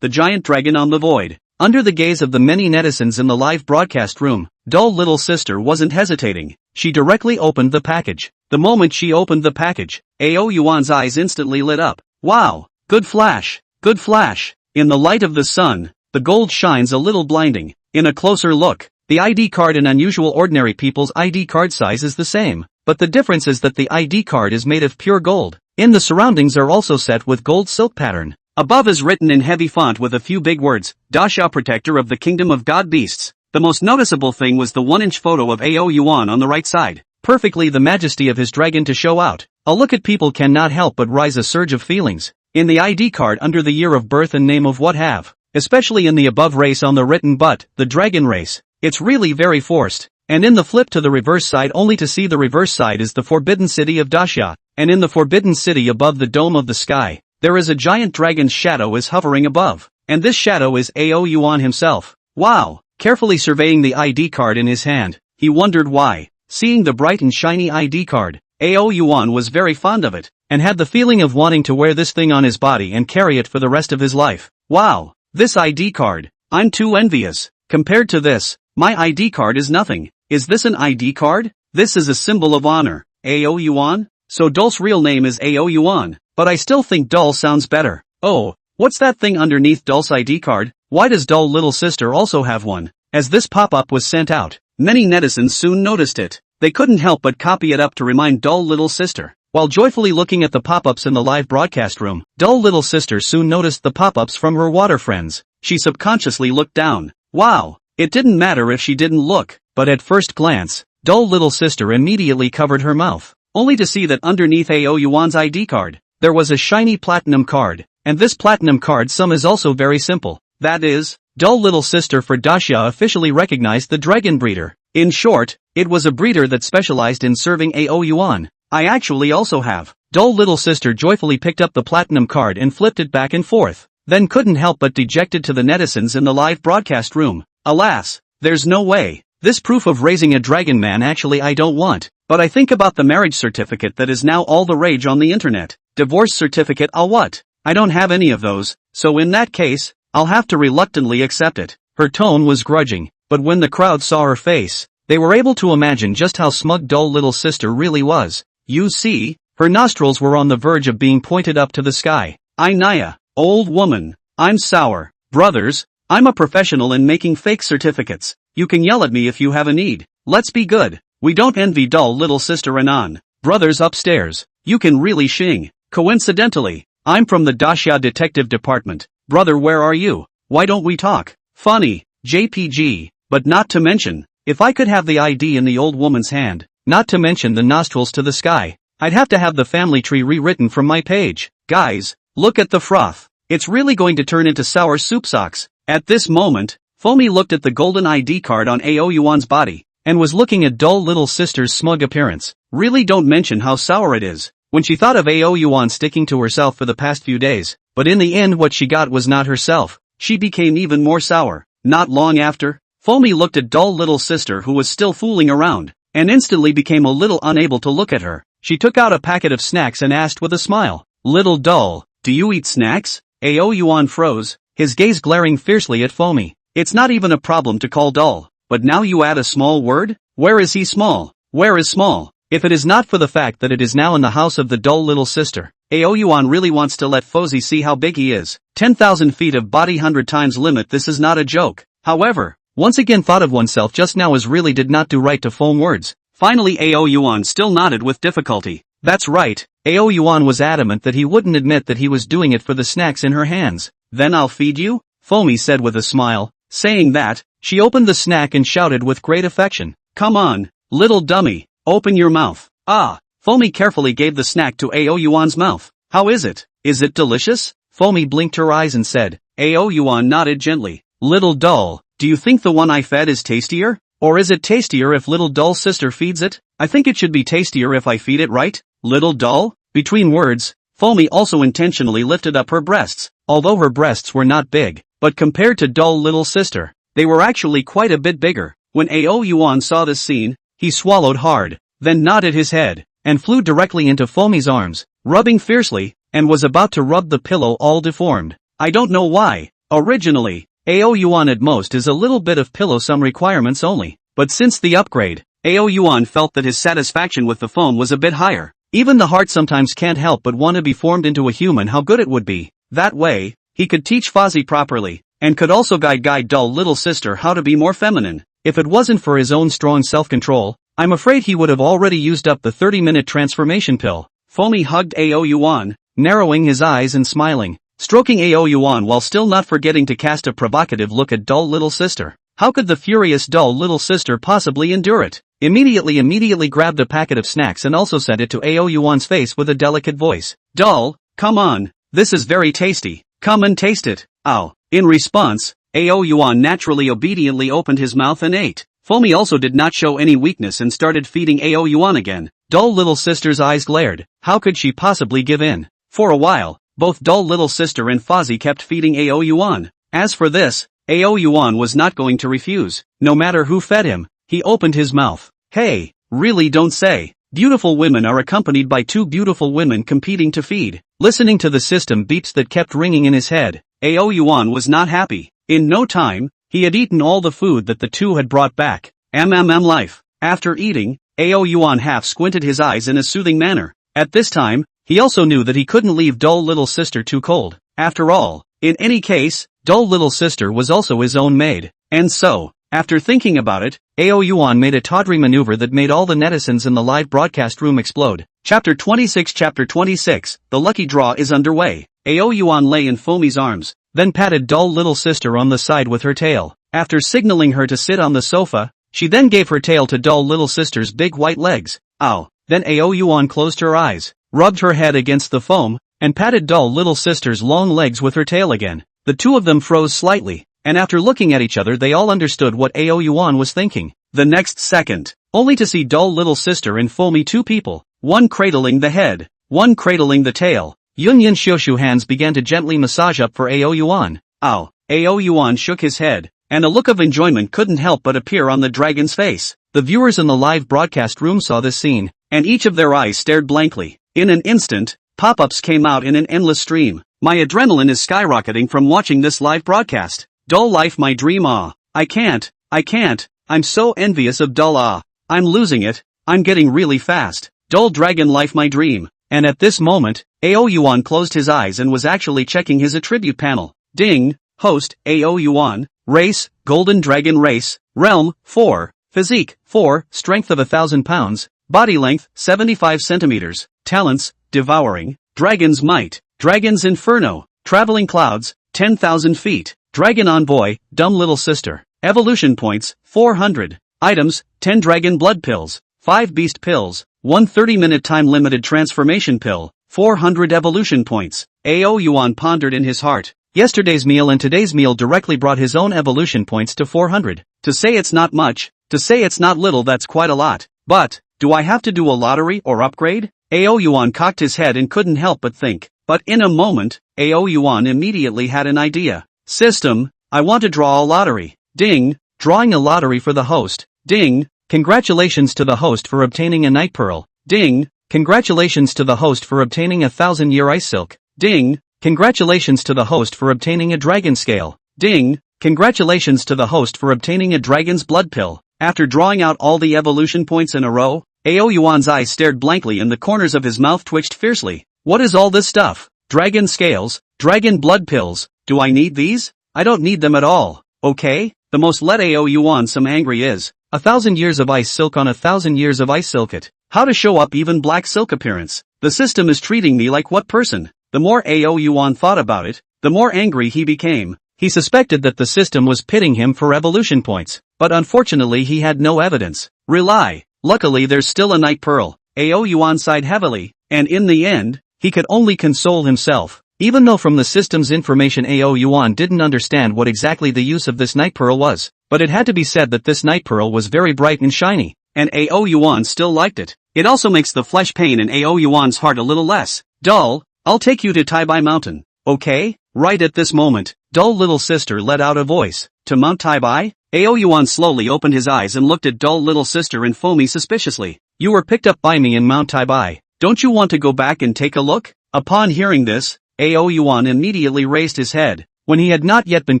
The Giant Dragon on the Void. Under the gaze of the many netizens in the live broadcast room, Dull little sister wasn't hesitating. She directly opened the package. The moment she opened the package, Ao Yuan's eyes instantly lit up. Wow! Good flash! Good flash! In the light of the sun, the gold shines a little blinding. In a closer look, The ID card and unusual ordinary people's ID card size is the same, but the difference is that the ID card is made of pure gold. The surroundings are also set with gold silk pattern. Above is written in heavy font with a few big words, Dasha Protector of the Kingdom of God Beasts. The most noticeable thing was the 1-inch photo of Ao Yuan on the right side. Perfectly the majesty of his dragon to show out. A look at people cannot help but rise a surge of feelings. In the ID card under the year of birth and name of what have. Especially in the above race on the written but, the dragon race. It's really very forced. And in the flip to the reverse side only to see the reverse side is the forbidden city of Dasha. And in the forbidden city above the dome of the sky, there is a giant dragon's shadow is hovering above. And this shadow is Ao Yuan himself. Wow! Carefully surveying the ID card in his hand, he wondered why. Seeing the bright and shiny ID card, Ao Yuan was very fond of it, and had the feeling of wanting to wear this thing on his body and carry it for the rest of his life. Wow! This ID card. I'm too envious. Compared to this, my ID card is nothing. Is this an ID card? This is a symbol of honor. Ao Yuan? So Dol's real name is Ao Yuan, but I still think Dol sounds better. Oh, what's that thing underneath Dol's ID card? Why does Dol little sister also have one? As this pop-up was sent out, many netizens soon noticed it. They couldn't help but copy it up to remind Dol little sister. While joyfully looking at the pop-ups in the live broadcast room, Dol little sister soon noticed the pop-ups from her water friends. She subconsciously looked down. Wow! It didn't matter if she didn't look, but at first glance, Dol little sister immediately covered her mouth, only to see that underneath Ao Yuan's ID card, there was a shiny platinum card, and this platinum card sum is also very simple. That is, Dol little sister for Dasha officially recognized the dragon breeder. In short, it was a breeder that specialized in serving Ao Yuan. I actually also have. Dol little sister joyfully picked up the platinum card and flipped it back and forth, then couldn't help but dejected to the netizens in the live broadcast room. Alas, there's no way. This proof of raising a dragon man actually I don't want, but I think about the marriage certificate that is now all the rage on the internet. Divorce certificate, I'll what? I don't have any of those, so in that case, I'll have to reluctantly accept it. Her tone was grudging, but when the crowd saw her face, they were able to imagine just how smug Dol little sister really was. You see, her nostrils were on the verge of being pointed up to the sky. I Naya, old woman, I'm sour. Brothers, I'm a professional in making fake certificates. You can yell at me if you have a need. Let's be good. We don't envy Dol little sister Anan. Brothers upstairs, you can really shing. Coincidentally, I'm from the Dasha Detective Department. Brother, where are you? Why don't we talk? Funny, JPG, but not to mention, if I could have the ID in the old woman's hand, not to mention the nostrils to the sky, I'd have to have the family tree rewritten from my page. Guys, look at the froth. It's really going to turn into sour soup socks. At this moment, Fomi looked at the golden ID card on Ao Yuan's body, and was looking at Dol little sister's smug appearance. Really don't mention how sour it is, when she thought of Ao Yuan sticking to herself for the past few days, but in the end what she got was not herself. She became even more sour. Not long after, Fomi looked at Dol little sister who was still fooling around, and instantly became a little unable to look at her. She took out a packet of snacks and asked with a smile, Little Dol, do you eat snacks? Ao Yuan froze, his gaze glaring fiercely at Fomi. It's not even a problem to call Dol, but now you add a small word? Where is he small? Where is small? If it is not for the fact that it is now in the house of the Dol little sister, Ao Yuan really wants to let Fozi see how big he is. 10,000 feet of body 100 times limit, this is not a joke. However, once again thought of oneself just now as really did not do right to foam words. Finally Ao Yuan still nodded with difficulty. That's right, Ao Yuan was adamant that he wouldn't admit that he was doing it for the snacks in her hands. Then I'll feed you? Fomi said with a smile. Saying that, she opened the snack and shouted with great affection. Come on, little dummy, open your mouth. Ah, Fomi carefully gave the snack to Ao Yuan's mouth. How is it? Is it delicious? Fomi blinked her eyes and said. Ao Yuan nodded gently. Little Dol, do you think the one I fed is tastier? Or is it tastier if little Dol's sister feeds it? I think it should be tastier if I feed it, right? Little Dol? Between words, Fomi also intentionally lifted up her breasts, although her breasts were not big. But compared to Dol little sister, they were actually quite a bit bigger. When Ao Yuan saw this scene, he swallowed hard, then nodded his head, and flew directly into Fomi's arms, rubbing fiercely, and was about to rub the pillow all deformed. I don't know why. Originally, Ao Yuan at most is a little bit of pillow, some requirements only. But since the upgrade, Ao Yuan felt that his satisfaction with the foam was a bit higher. Even the heart sometimes can't help but want to be formed into a human. How good it would be. That way, he could teach Fozzie properly, and could also guide Dol little sister how to be more feminine. If it wasn't for his own strong self-control, I'm afraid he would have already used up the 30-minute transformation pill. Fomi hugged Ao Yuan, narrowing his eyes and smiling, stroking Ao Yuan while still not forgetting to cast a provocative look at dull little sister. How could the furious dull little sister possibly endure it? Immediately grabbed a packet of snacks and also sent it to Ao Yuan's face with a delicate voice. Dull, come on, this is very tasty, come and taste it. Ow. In response, Ao Yuan naturally obediently opened his mouth and ate. Fomi also did not show any weakness and started feeding Ao Yuan again. Dull little sister's eyes glared. How could she possibly give in? For a while, both dull little sister and Fozzie kept feeding Ao Yuan. As for this, Ao Yuan was not going to refuse. No matter who fed him, he opened his mouth. Hey, really don't say. Beautiful women are accompanied by two beautiful women competing to feed. Listening to the system beeps that kept ringing in his head, Ao Yuan was not happy. In no time, he had eaten all the food that the two had brought back. Life. After eating, Ao Yuan half squinted his eyes in a soothing manner. At this time, he also knew that he couldn't leave dull little sister too cold. After all, in any case, dull little sister was also his own maid. And so, after thinking about it, Ao Yuan made a tawdry maneuver that made all the netizens in the live broadcast room explode. Chapter 26 The lucky draw is underway. Ao Yuan lay in Fomi's arms, then patted dull little sister on the side with her tail. After signaling her to sit on the sofa, she then gave her tail to dull little sister's big white legs. Ow. Then Ao Yuan closed her eyes, rubbed her head against the foam, and patted dull little sister's long legs with her tail again. The two of them froze slightly, and after looking at each other they all understood what Ao Yuan was thinking. The next second, only to see dull little sister and Fomi, two people, one cradling the head, one cradling the tail. Yunyan Xiushu hands began to gently massage up for Ao Yuan. Ow. Ao Yuan shook his head, and a look of enjoyment couldn't help but appear on the dragon's face. The viewers in the live broadcast room saw this scene, and each of their eyes stared blankly. In an instant, pop-ups came out in an endless stream. My adrenaline is skyrocketing from watching this live broadcast. Dull life my dream I can't, I'm so envious of dull I'm losing it, I'm getting really fast. Dull dragon life my dream. And at this moment, Ao Yuan closed his eyes and was actually checking his attribute panel. Ding, host, Ao Yuan, race, golden dragon race, realm, 4, physique, 4, strength of 1,000 pounds, body length, 75 centimeters, talents, devouring, dragon's might, dragon's inferno, traveling clouds, 10,000 feet, dragon envoy, dumb little sister, evolution points, 400, items, 10 dragon blood pills, 5 beast pills, 1 30-minute time-limited transformation pill, 400 evolution points. Ao Yuan pondered in his heart. Yesterday's meal and today's meal directly brought his own evolution points to 400. To say it's not much, to say it's not little, that's quite a lot. But, do I have to do a lottery or upgrade? Ao Yuan cocked his head and couldn't help but think. But in a moment, Ao Yuan immediately had an idea. System, I want to draw a lottery. Ding, drawing a lottery for the host. Ding, congratulations to the host for obtaining a night pearl. Ding, congratulations to the host for obtaining a 1,000-year ice silk. Ding, congratulations to the host for obtaining a dragon scale. Ding, congratulations to the host for obtaining a dragon's blood pill. After drawing out all the evolution points in a row, Ao Yuan's eyes stared blankly and the corners of his mouth twitched fiercely. What is all this stuff? Dragon scales, dragon blood pills, do I need these? I don't need them at all, okay? The most let Ao Yuan some angry is, 1,000 years of ice silk on 1,000 years of ice silk it. How to show up even black silk appearance. The system is treating me like what person? The more Ao Yuan thought about it, the more angry he became. He suspected that the system was pitting him for evolution points, but unfortunately he had no evidence. Rely. Luckily there's still a night pearl. Ao Yuan sighed heavily, and in the end, he could only console himself. Even though from the system's information Ao Yuan didn't understand what exactly the use of this night pearl was, but it had to be said that this night pearl was very bright and shiny, and Ao Yuan still liked it. It also makes the flesh pain in Ao Yuan's heart a little less. Dull, I'll take you to Daimei Mountain. Okay? Right at this moment, dull little sister let out a voice. To Mount Daimei? Ao Yuan slowly opened his eyes and looked at dull little sister and Fomi suspiciously. You were picked up by me in Mount Daimei. Don't you want to go back and take a look? Upon hearing this, Ao Yuan immediately raised his head. When he had not yet been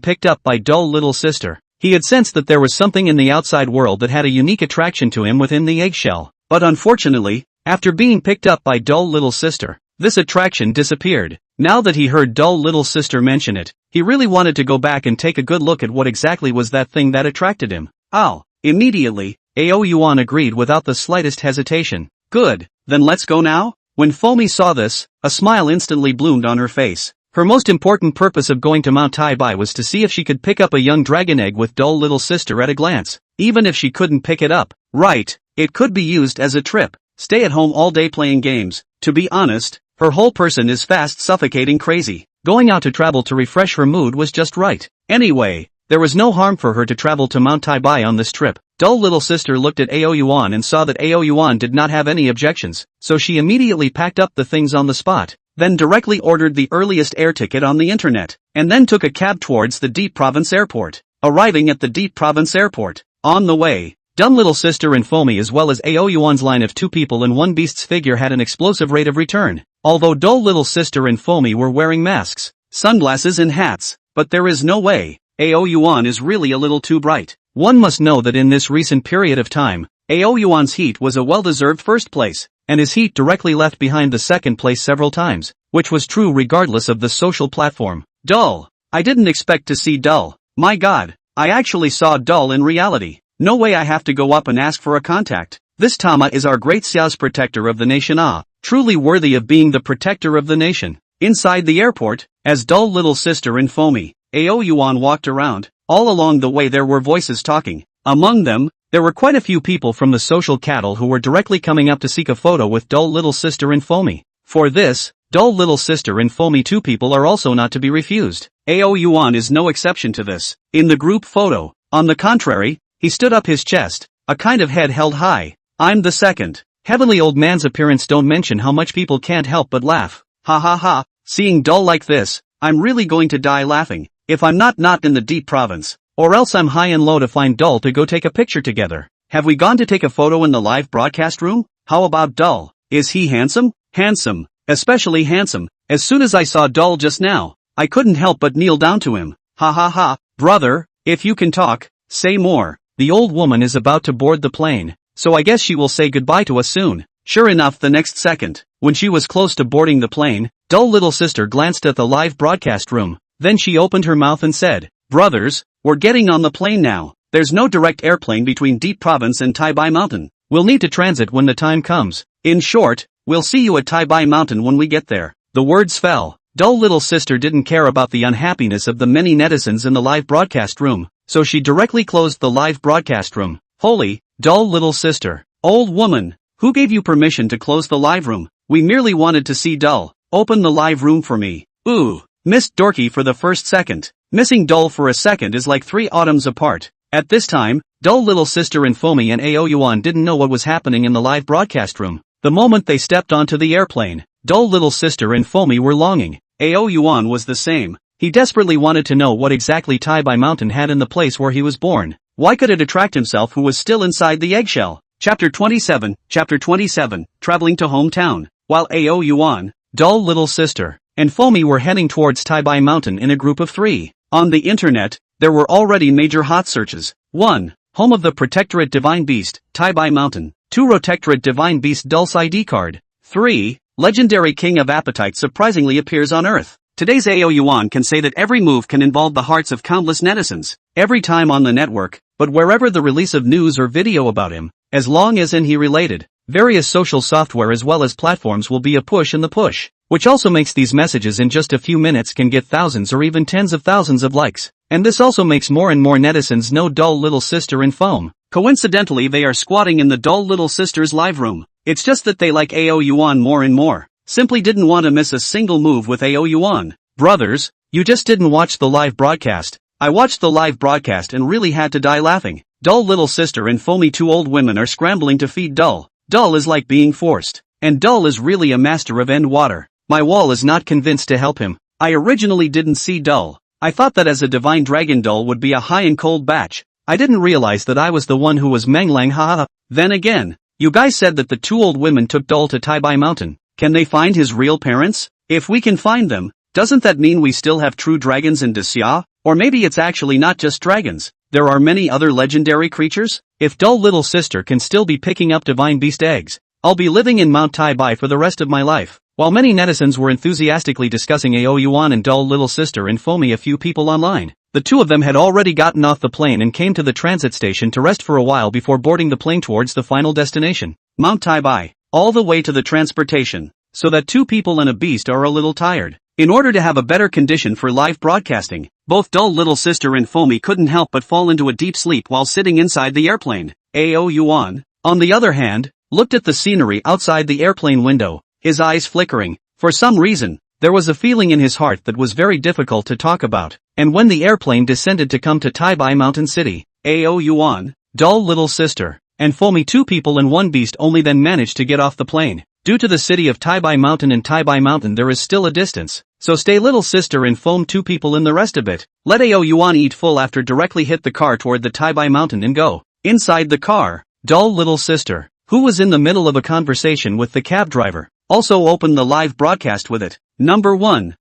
picked up by dull little sister, he had sensed that there was something in the outside world that had a unique attraction to him within the eggshell. But unfortunately, after being picked up by dull little sister, this attraction disappeared. Now that he heard dull little sister mention it, he really wanted to go back and take a good look at what exactly was that thing that attracted him. Ow! Immediately, Ao Yuan agreed without the slightest hesitation. Good, then let's go now? When Fomi saw this, a smile instantly bloomed on her face. Her most important purpose of going to Mount Taibai was to see if she could pick up a young dragon egg with dull little sister at a glance. Even if she couldn't pick it up, right, it could be used as a trip. Stay at home all day playing games. To be honest, her whole person is fast suffocating crazy. Going out to travel to refresh her mood was just right. Anyway, there was no harm for her to travel to Mount Taibai on this trip. Dull little sister looked at Ao Yuan and saw that Ao Yuan did not have any objections, so she immediately packed up the things on the spot. Then directly ordered the earliest air ticket on the internet, and then took a cab towards the Deep Province Airport. Arriving at the Deep Province Airport, on the way, dumb little sister and Fomi as well as Ao Yuan's line of 2 people and 1 beast's figure had an explosive rate of return. Although dull little sister and Fomi were wearing masks, sunglasses and hats, but there is no way, Ao Yuan is really a little too bright. One must know that in this recent period of time, Ao Yuan's heat was a well-deserved first place, and his heat directly left behind the second place several times, which was true regardless of the social platform. Dull. I didn't expect to see Dull. My god, I actually saw Dull in reality. No way, I have to go up and ask for a contact. This Tama is our great Xiao's protector of the nation, truly worthy of being the protector of the nation. Inside the airport, as dull little sister and Fomi, Ao Yuan walked around. All along the way there were voices talking. Among them, there were quite a few people from the social cattle who were directly coming up to seek a photo with dull little sister and Fomi. For this, dull little sister and Fomi 2 people are also not to be refused. Ao Yuan is no exception to this. In the group photo, on the contrary, he stood up his chest, a kind of head held high. I'm the second. Heavenly old man's appearance, don't mention how much people can't help but laugh. Ha ha ha, seeing dull like this, I'm really going to die laughing, if I'm not in the deep province. Or else I'm high and low to find Dull to go take a picture together. Have we gone to take a photo in the live broadcast room? How about Dull? Is he handsome? Handsome. Especially handsome. As soon as I saw Dull just now, I couldn't help but kneel down to him. Ha ha ha. Brother, if you can talk, say more. The old woman is about to board the plane, so I guess she will say goodbye to us soon. Sure enough, the next second, when she was close to boarding the plane, Dull little sister glanced at the live broadcast room. Then she opened her mouth and said, Brothers, we're getting on the plane now. There's no direct airplane between Deep Province and Taibai Mountain. We'll need to transit when the time comes. In short, we'll see you at Taibai Mountain when we get there. The words fell. Dull little sister didn't care about the unhappiness of the many netizens in the live broadcast room, so she directly closed the live broadcast room. Holy, dull little sister. Old woman, who gave you permission to close the live room? We merely wanted to see Dull. Open the live room for me. Ooh, missed Dorky for the first second. Missing Dull for a second is like 3 autumns apart. At this time, dull little sister and Fomi and Ao Yuan didn't know what was happening in the live broadcast room. The moment they stepped onto the airplane, dull little sister and Fomi were longing. Ao Yuan was the same. He desperately wanted to know what exactly Taibai Mountain had in the place where he was born. Why could it attract himself who was still inside the eggshell? Chapter 27, Traveling to Hometown. While Ao Yuan, dull little sister, and Fomi were heading towards Taibai Mountain in a group of 3. On the internet, there were already major hot searches. 1. Home of the Protectorate Divine Beast, Taibai Mountain. 2. Protectorate Divine Beast Dulce ID card. 3. Legendary King of Appetite surprisingly appears on Earth. Today's Ao Yuan can say that every move can involve the hearts of countless netizens. Every time on the network, but wherever the release of news or video about him, as long as he related, various social software as well as platforms will be a push in the push. Which also makes these messages in just a few minutes can get thousands or even tens of thousands of likes. And this also makes more and more netizens know dull little sister and Foam. Coincidentally, they are squatting in the dull little sister's live room. It's just that they like Ao Yuan more and more. Simply didn't want to miss a single move with Ao Yuan. Brothers, you just didn't watch the live broadcast. I watched the live broadcast and really had to die laughing. Dull little sister and Foamy 2 old women are scrambling to feed Dull. Dull is like being forced. And Dull is really a master of end water. My wall is not convinced to help him. I originally didn't see Dull. I thought that as a divine dragon Dull would be a high and cold batch. I didn't realize that I was the one who was Menglang haha. Then again, you guys said that the 2 old women took Dull to Taibai Mountain. Can they find his real parents? If we can find them, doesn't that mean we still have true dragons in Xia? Or maybe it's actually not just dragons. There are many other legendary creatures? If Dull little sister can still be picking up divine beast eggs, I'll be living in Mount Taibai for the rest of my life. While many netizens were enthusiastically discussing Ao Yuan and dull little sister and Foamy, a few people online The two of them had already gotten off the plane and came to the transit station to rest for a while before boarding the plane towards the final destination, Mount Daimei, all the way to the transportation, so that two people and a beast are a little tired. In order to have a better condition for live broadcasting, both dull little sister and Foamy couldn't help but fall into a deep sleep while sitting inside the airplane. Ao Yuan, on the other hand, looked at the scenery outside the airplane window, his eyes flickering. For some reason, there was a feeling in his heart that was very difficult to talk about, and when the airplane descended to come to Daimei Mountain City, Ao Yuan, dull little sister, and Foamy, two people and one beast, only then managed to get off the plane. Due to the city of Daimei Mountain and Daimei Mountain there is still a distance, so stay little sister and Foam two people in the rest of it. Let Ao Yuan eat full after directly hit the car toward the Daimei Mountain and go. Inside the car, dull little sister, who was in the middle of a conversation with the cab driver, also opened the live broadcast with it. Number one,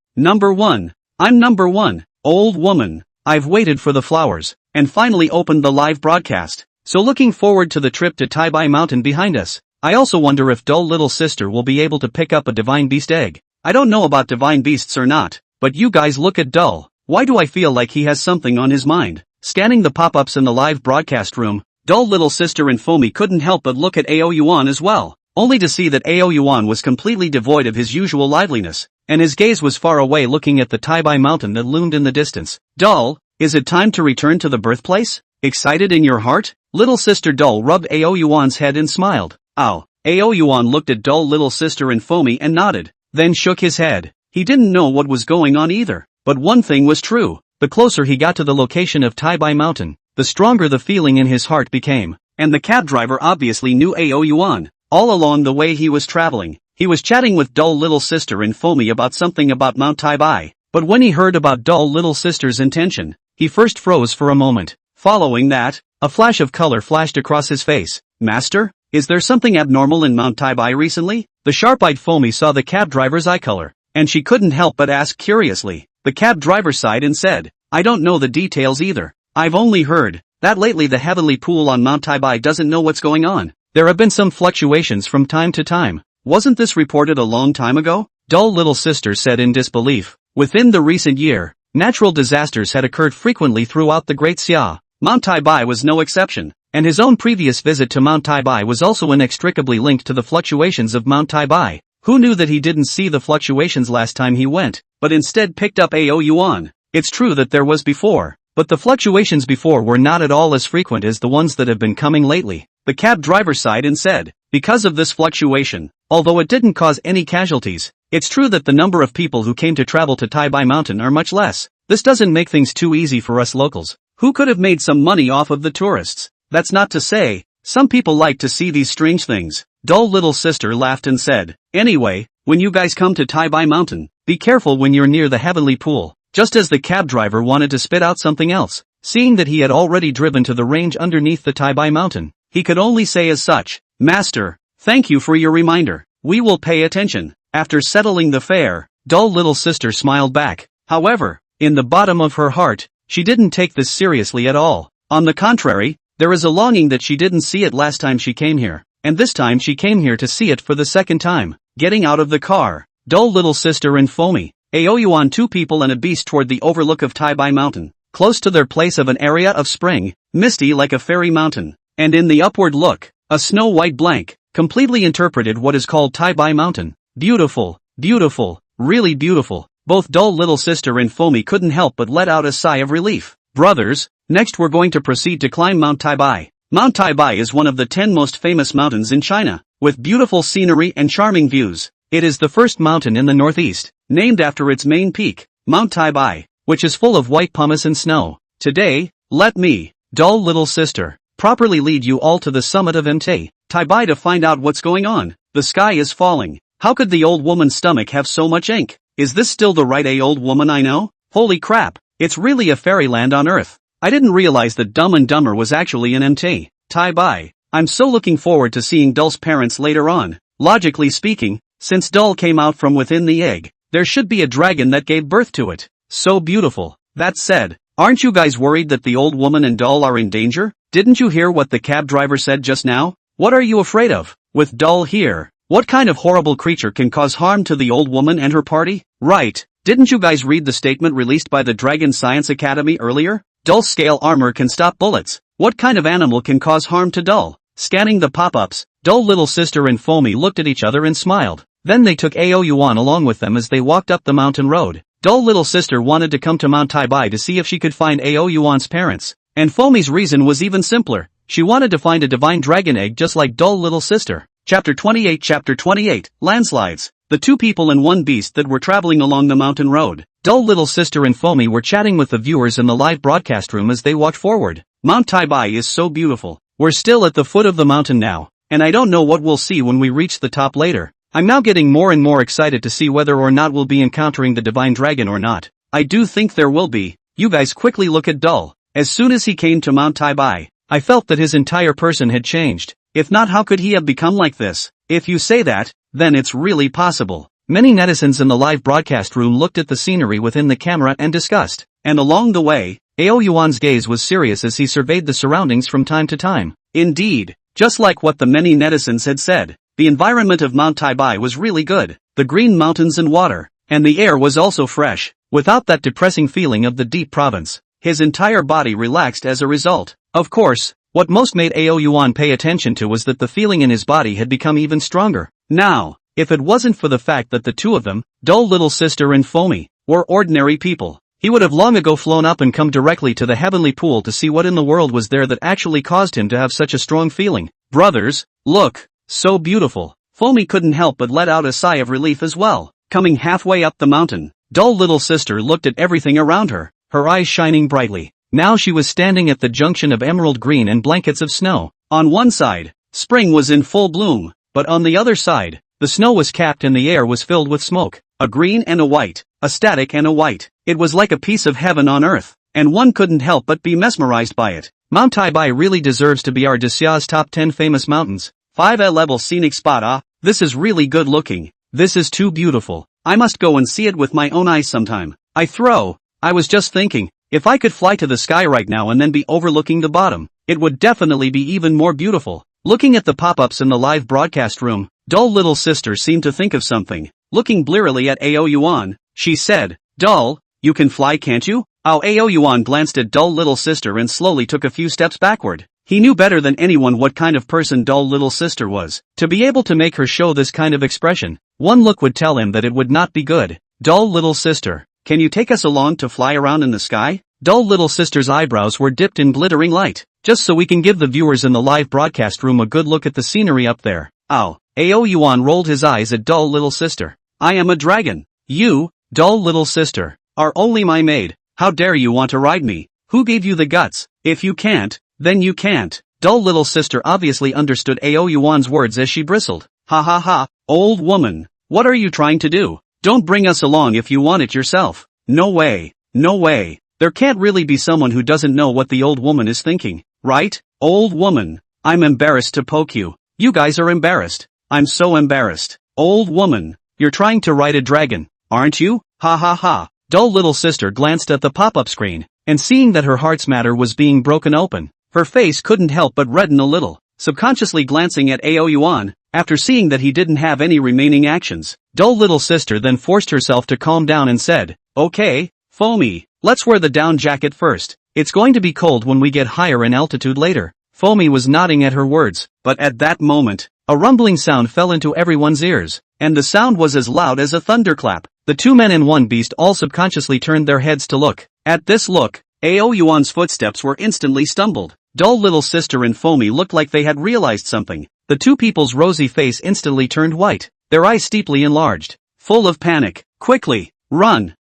I'm number one, old woman, I've waited for the flowers, and finally opened the live broadcast. So looking forward to the trip to Daimei Mountain behind us. I also wonder if dull little sister will be able to pick up a divine beast egg. I don't know about divine beasts or not, but you guys look at dull. Why do I feel like he has something on his mind? Scanning the pop-ups in the live broadcast room, dull little sister and Foamy couldn't help but look at Ao Yuan as well, only to see that Ao Yuan was completely devoid of his usual liveliness, and his gaze was far away looking at the Daimei Mountain that loomed in the distance. Dull, is it time to return to the birthplace? Excited in your heart? Little sister Dull rubbed Ao Yuan's head and smiled. Ow. Ao Yuan looked at dull little sister and Foamy and nodded, then shook his head. He didn't know what was going on either, but one thing was true. The closer he got to the location of Daimei Mountain, the stronger the feeling in his heart became, and the cab driver obviously knew Ao Yuan. All along the way he was traveling, he was chatting with dull little sister and Foamy about something about Mount Daimei, but when he heard about dull little sister's intention, he first froze for a moment. Following that, a flash of color flashed across his face. Master? Is there something abnormal in Mount Daimei recently? The sharp-eyed Foamy saw the cab driver's eye color, and she couldn't help but ask curiously. The cab driver sighed and said, I don't know the details either. I've only heard that lately the heavenly pool on Mount Daimei doesn't know what's going on. There have been some fluctuations from time to time. Wasn't this reported a long time ago? Dull little sister said in disbelief. Within the recent year, natural disasters had occurred frequently throughout the Great Xia. Mount Daimei was no exception. And his own previous visit to Mount Daimei was also inextricably linked to the fluctuations of Mount Daimei. Who knew that he didn't see the fluctuations last time he went, but instead picked up Ao Yuan? It's true that there was before, but the fluctuations before were not at all as frequent as the ones that have been coming lately. The cab driver sighed and said, because of this fluctuation, although it didn't cause any casualties, it's true that the number of people who came to travel to Daimei Mountain are much less. This doesn't make things too easy for us locals, who could have made some money off of the tourists. That's not to say, some people like to see these strange things. Dull little sister laughed and said, anyway, when you guys come to Daimei Mountain, be careful when you're near the heavenly pool. Just as the cab driver wanted to spit out something else, seeing that he had already driven to the range underneath the Daimei Mountain, he could only say as such, Master, thank you for your reminder. We will pay attention. After settling the fare, dull little sister smiled back. However, in the bottom of her heart, she didn't take this seriously at all. On the contrary, there is a longing that she didn't see it last time she came here, and this time she came here to see it for the second time. Getting out of the car, dull little sister and Foamy, Ao Yuan, two people and a beast toward the overlook of Daimei Mountain, close to their place of an area of spring, misty like a fairy mountain, and in the upward look, a snow-white blank, completely interpreted what is called Daimei Mountain. Beautiful, beautiful, really beautiful. Both dull little sister and Foamy couldn't help but let out a sigh of relief. Brothers, next we're going to proceed to climb Mount Daimei. Mount Daimei is one of the 10 most famous mountains in China, with beautiful scenery and charming views. It is the first mountain in the northeast, named after its main peak, Mount Daimei, which is full of white pumice and snow. Today, let me, dull little sister, properly lead you all to the summit of Mt. Daimei to find out what's going on. The sky is falling. How could the old woman's stomach have so much ink? Is this still the right old woman I know? Holy crap, it's really a fairyland on earth. I didn't realize that Dumb and Dumber was actually in Mt. Daimei. I'm so looking forward to seeing Dull's parents later on. Logically speaking, since Dull came out from within the egg, there should be a dragon that gave birth to it. So beautiful. That said, aren't you guys worried that the old woman and Dull are in danger? Didn't you hear what the cab driver said just now? What are you afraid of? With Dull here, what kind of horrible creature can cause harm to the old woman and her party? Right, Didn't you guys read the statement released by the Dragon Science Academy earlier? Dull scale armor can stop bullets. What kind of animal can cause harm to Dull? Scanning the pop-ups, Dull little sister and Foamy looked at each other and smiled. Then they took Ao Yuan along with them as they walked up the mountain road. Dull little sister wanted to come to Mount Taibai to see if she could find Ao Yuan's parents. And Foamy's reason was even simpler. She wanted to find a divine dragon egg just like Dull little sister. Chapter 28 Landslides. The two people and one beast that were traveling along the mountain road. Dull little sister and Foamy were chatting with the viewers in the live broadcast room as they walked forward. Mount Taibai is so beautiful. We're still at the foot of the mountain now, and I don't know what we'll see when we reach the top later. I'm now getting more and more excited to see whether or not we'll be encountering the divine dragon or not. I do think there will be. You guys quickly look at Dull. As soon as he came to Mount Taibai, I felt that his entire person had changed. If not, how could he have become like this? If you say that, then it's really possible. Many netizens in the live broadcast room looked at the scenery within the camera and discussed. And along the way, Ao Yuan's gaze was serious as he surveyed the surroundings from time to time. Indeed, just like what the many netizens had said, the environment of Mount Taibai was really good. The green mountains and water, and the air was also fresh, without that depressing feeling of the deep province. His entire body relaxed as a result. Of course, what most made Ao Yuan pay attention to was that the feeling in his body had become even stronger. Now, if it wasn't for the fact that the two of them, Dull little sister and Foamy, were ordinary people, he would have long ago flown up and come directly to the heavenly pool to see what in the world was there that actually caused him to have such a strong feeling. Brothers, look, so beautiful. Foamy couldn't help but let out a sigh of relief as well. Coming halfway up the mountain, Dull little sister looked at everything around her, her eyes shining brightly. Now she was standing at the junction of emerald green and blankets of snow. On one side, spring was in full bloom, but on the other side, the snow was capped and the air was filled with smoke. A green and a white, a static and a white. It was like a piece of heaven on earth, and one couldn't help but be mesmerized by it. Mount Taibai really deserves to be our Desia's top 10 famous mountains. 5A level scenic spot. Ah, this is really good looking. This is too beautiful. I must go and see it with my own eyes sometime. I was just thinking, if I could fly to the sky right now and then be overlooking the bottom, it would definitely be even more beautiful. Looking at the pop-ups in the live broadcast room, Dull little sister seemed to think of something. Looking blearily at Ao Yuan, she said, Dull, you can fly, can't you? Ao Yuan glanced at Dull little sister and slowly took a few steps backward. He knew better than anyone what kind of person Dull little sister was. To be able to make her show this kind of expression, one look would tell him that it would not be good. Dull little sister, can you take us along to fly around in the sky? Dull little sister's eyebrows were dipped in glittering light, just so we can give the viewers in the live broadcast room a good look at the scenery up there. Ow. Ao Yuan rolled his eyes at Dull little sister. I am a dragon. You, Dull little sister, are only my maid. How dare you want to ride me? Who gave you the guts? If you can't, then you can't. Dull little sister obviously understood Ao Yuan's words as she bristled. Ha ha ha, old woman, what are you trying to do? Don't bring us along if you want it yourself. No way, no way. There can't really be someone who doesn't know what the old woman is thinking, right? Old woman, I'm embarrassed to poke you. You guys are embarrassed. I'm so embarrassed. Old woman, you're trying to ride a dragon, aren't you? Ha ha ha. Dull little sister glanced at the pop-up screen, and seeing that her heart's matter was being broken open, her face couldn't help but redden a little, subconsciously glancing at Ao Yuan. After seeing that he didn't have any remaining actions, Dull little sister then forced herself to calm down and said, Okay, Foamy, let's wear the down jacket first. It's going to be cold when we get higher in altitude later. Foamy was nodding at her words, but at that moment, a rumbling sound fell into everyone's ears, and the sound was as loud as a thunderclap. The two men and one beast all subconsciously turned their heads to look. At this look, Ao Yuan's footsteps were instantly stumbled. Dull little sister and Foamy looked like they had realized something. The two people's rosy face instantly turned white, their eyes steeply enlarged, full of panic. Quickly run,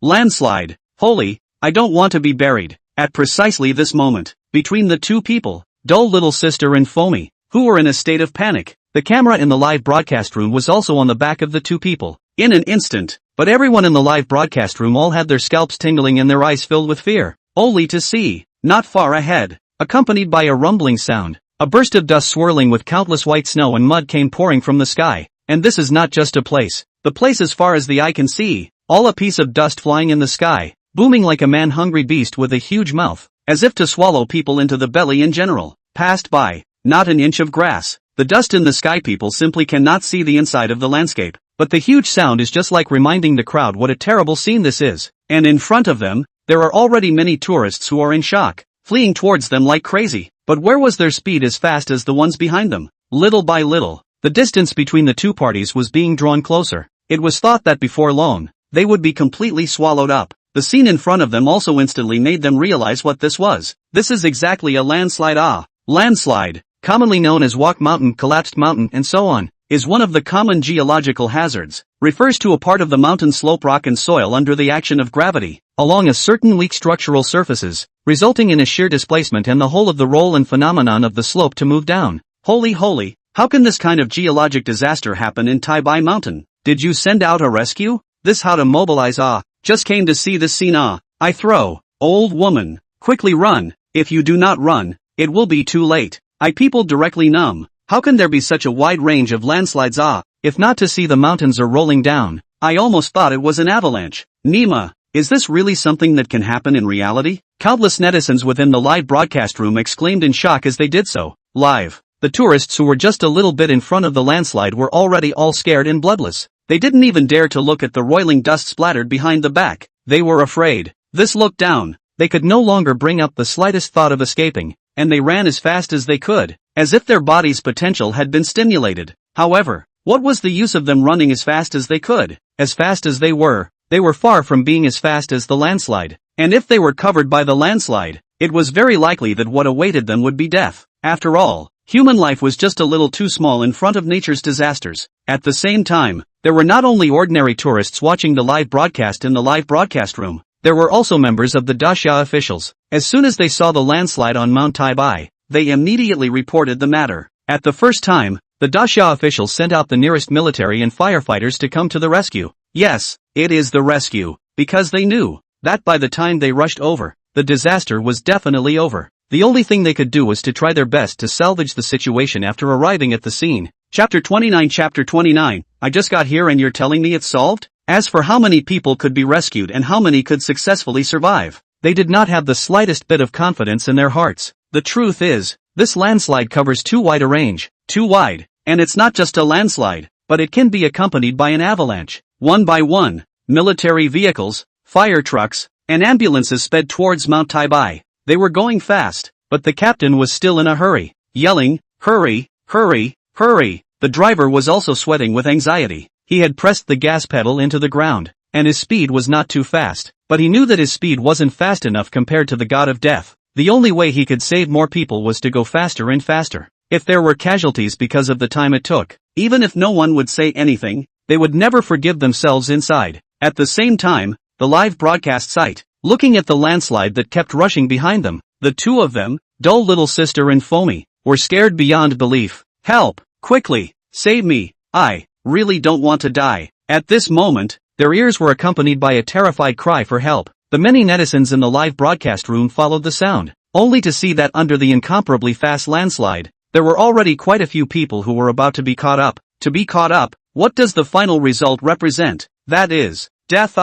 landslide. Holy, I don't want to be buried. At precisely this moment, between the two people, Dull little sister and Foamy, who were in a state of panic, the camera in the live broadcast room was also on the back of the two people. In an instant, but everyone in the live broadcast room all had their scalps tingling and their eyes filled with fear, only to see, not far ahead, accompanied by a rumbling sound, a burst of dust swirling with countless white snow and mud came pouring from the sky. And this is not just a place. The place as far as the eye can see, all a piece of dust flying in the sky, booming like a man-hungry beast with a huge mouth, as if to swallow people into the belly in general, passed by, not an inch of grass. The dust in the sky, people simply cannot see the inside of the landscape. but the huge sound is just like reminding the crowd what a terrible scene this is. And in front of them, there are already many tourists who are in shock, fleeing towards them like crazy. But where was their speed as fast as the ones behind them? Little by little, the distance between the two parties was being drawn closer. It was thought that before long, they would be completely swallowed up. The scene in front of them also instantly made them realize what this was. This is exactly a landslide. Landslide, commonly known as walk mountain, collapsed mountain, and so on, is one of the common geological hazards. Refers to a part of the mountain slope, rock and soil under the action of gravity, along a certain weak structural surfaces, resulting in a shear displacement and the whole of the roll and phenomenon of the slope to move down. Holy, how can this kind of geologic disaster happen in Daimei Mountain? Did you send out a rescue? This how to mobilize. Just came to see this scene. I throw. Old woman, quickly run. If you do not run, it will be too late. People directly numb. How can there be such a wide range of landslides? If not to see the mountains are rolling down, I almost thought it was an avalanche. Nima, is this really something that can happen in reality? Countless netizens within the live broadcast room exclaimed in shock as they did so. Live. The tourists who were just a little bit in front of the landslide were already all scared and bloodless. They didn't even dare to look at the roiling dust splattered behind the back. They were afraid. This looked down. They could no longer bring up the slightest thought of escaping, and they ran as fast as they could, as if their body's potential had been stimulated. However, what was the use of them running as fast as they could? As fast as they were far from being as fast as the landslide. And if they were covered by the landslide, it was very likely that what awaited them would be death. After all, human life was just a little too small in front of nature's disasters. At the same time, there were not only ordinary tourists watching the live broadcast in the live broadcast room, there were also members of the daxia officials. As soon as they saw the landslide on Mount Daimei, they immediately reported the matter. At the first time, the daxia officials sent out the nearest military and firefighters to come to the rescue. Yes, it is the rescue, because they knew that by the time they rushed over, the disaster was definitely over. The only thing they could do was to try their best to salvage the situation after arriving at the scene. Chapter 29. I just got here and you're telling me it's solved? As for how many people could be rescued and how many could successfully survive, they did not have the slightest bit of confidence in their hearts. The truth is, this landslide covers too wide a range. Too wide. And it's not just a landslide, but it can be accompanied by an avalanche. One by one, military vehicles, fire trucks, and ambulances sped towards Mount Daimei. They were going fast, but the captain was still in a hurry, yelling, "Hurry, hurry, hurry." The driver was also sweating with anxiety. He had pressed the gas pedal into the ground, and his speed was not too fast, but he knew that his speed wasn't fast enough compared to the god of death. The only way he could save more people was to go faster and faster. If there were casualties because of the time it took, even if no one would say anything, they would never forgive themselves inside. At the same time, the live broadcast site, looking at the landslide that kept rushing behind them, the two of them, dull little sister and Foamy, were scared beyond belief. Help! Quickly! Save me! I really don't want to die. At this moment, their ears were accompanied by a terrified cry for help. The many netizens in the live broadcast room followed the sound, only to see that under the incomparably fast landslide, there were already quite a few people who were about to be caught up. To be caught up, what does the final result represent? That is, death.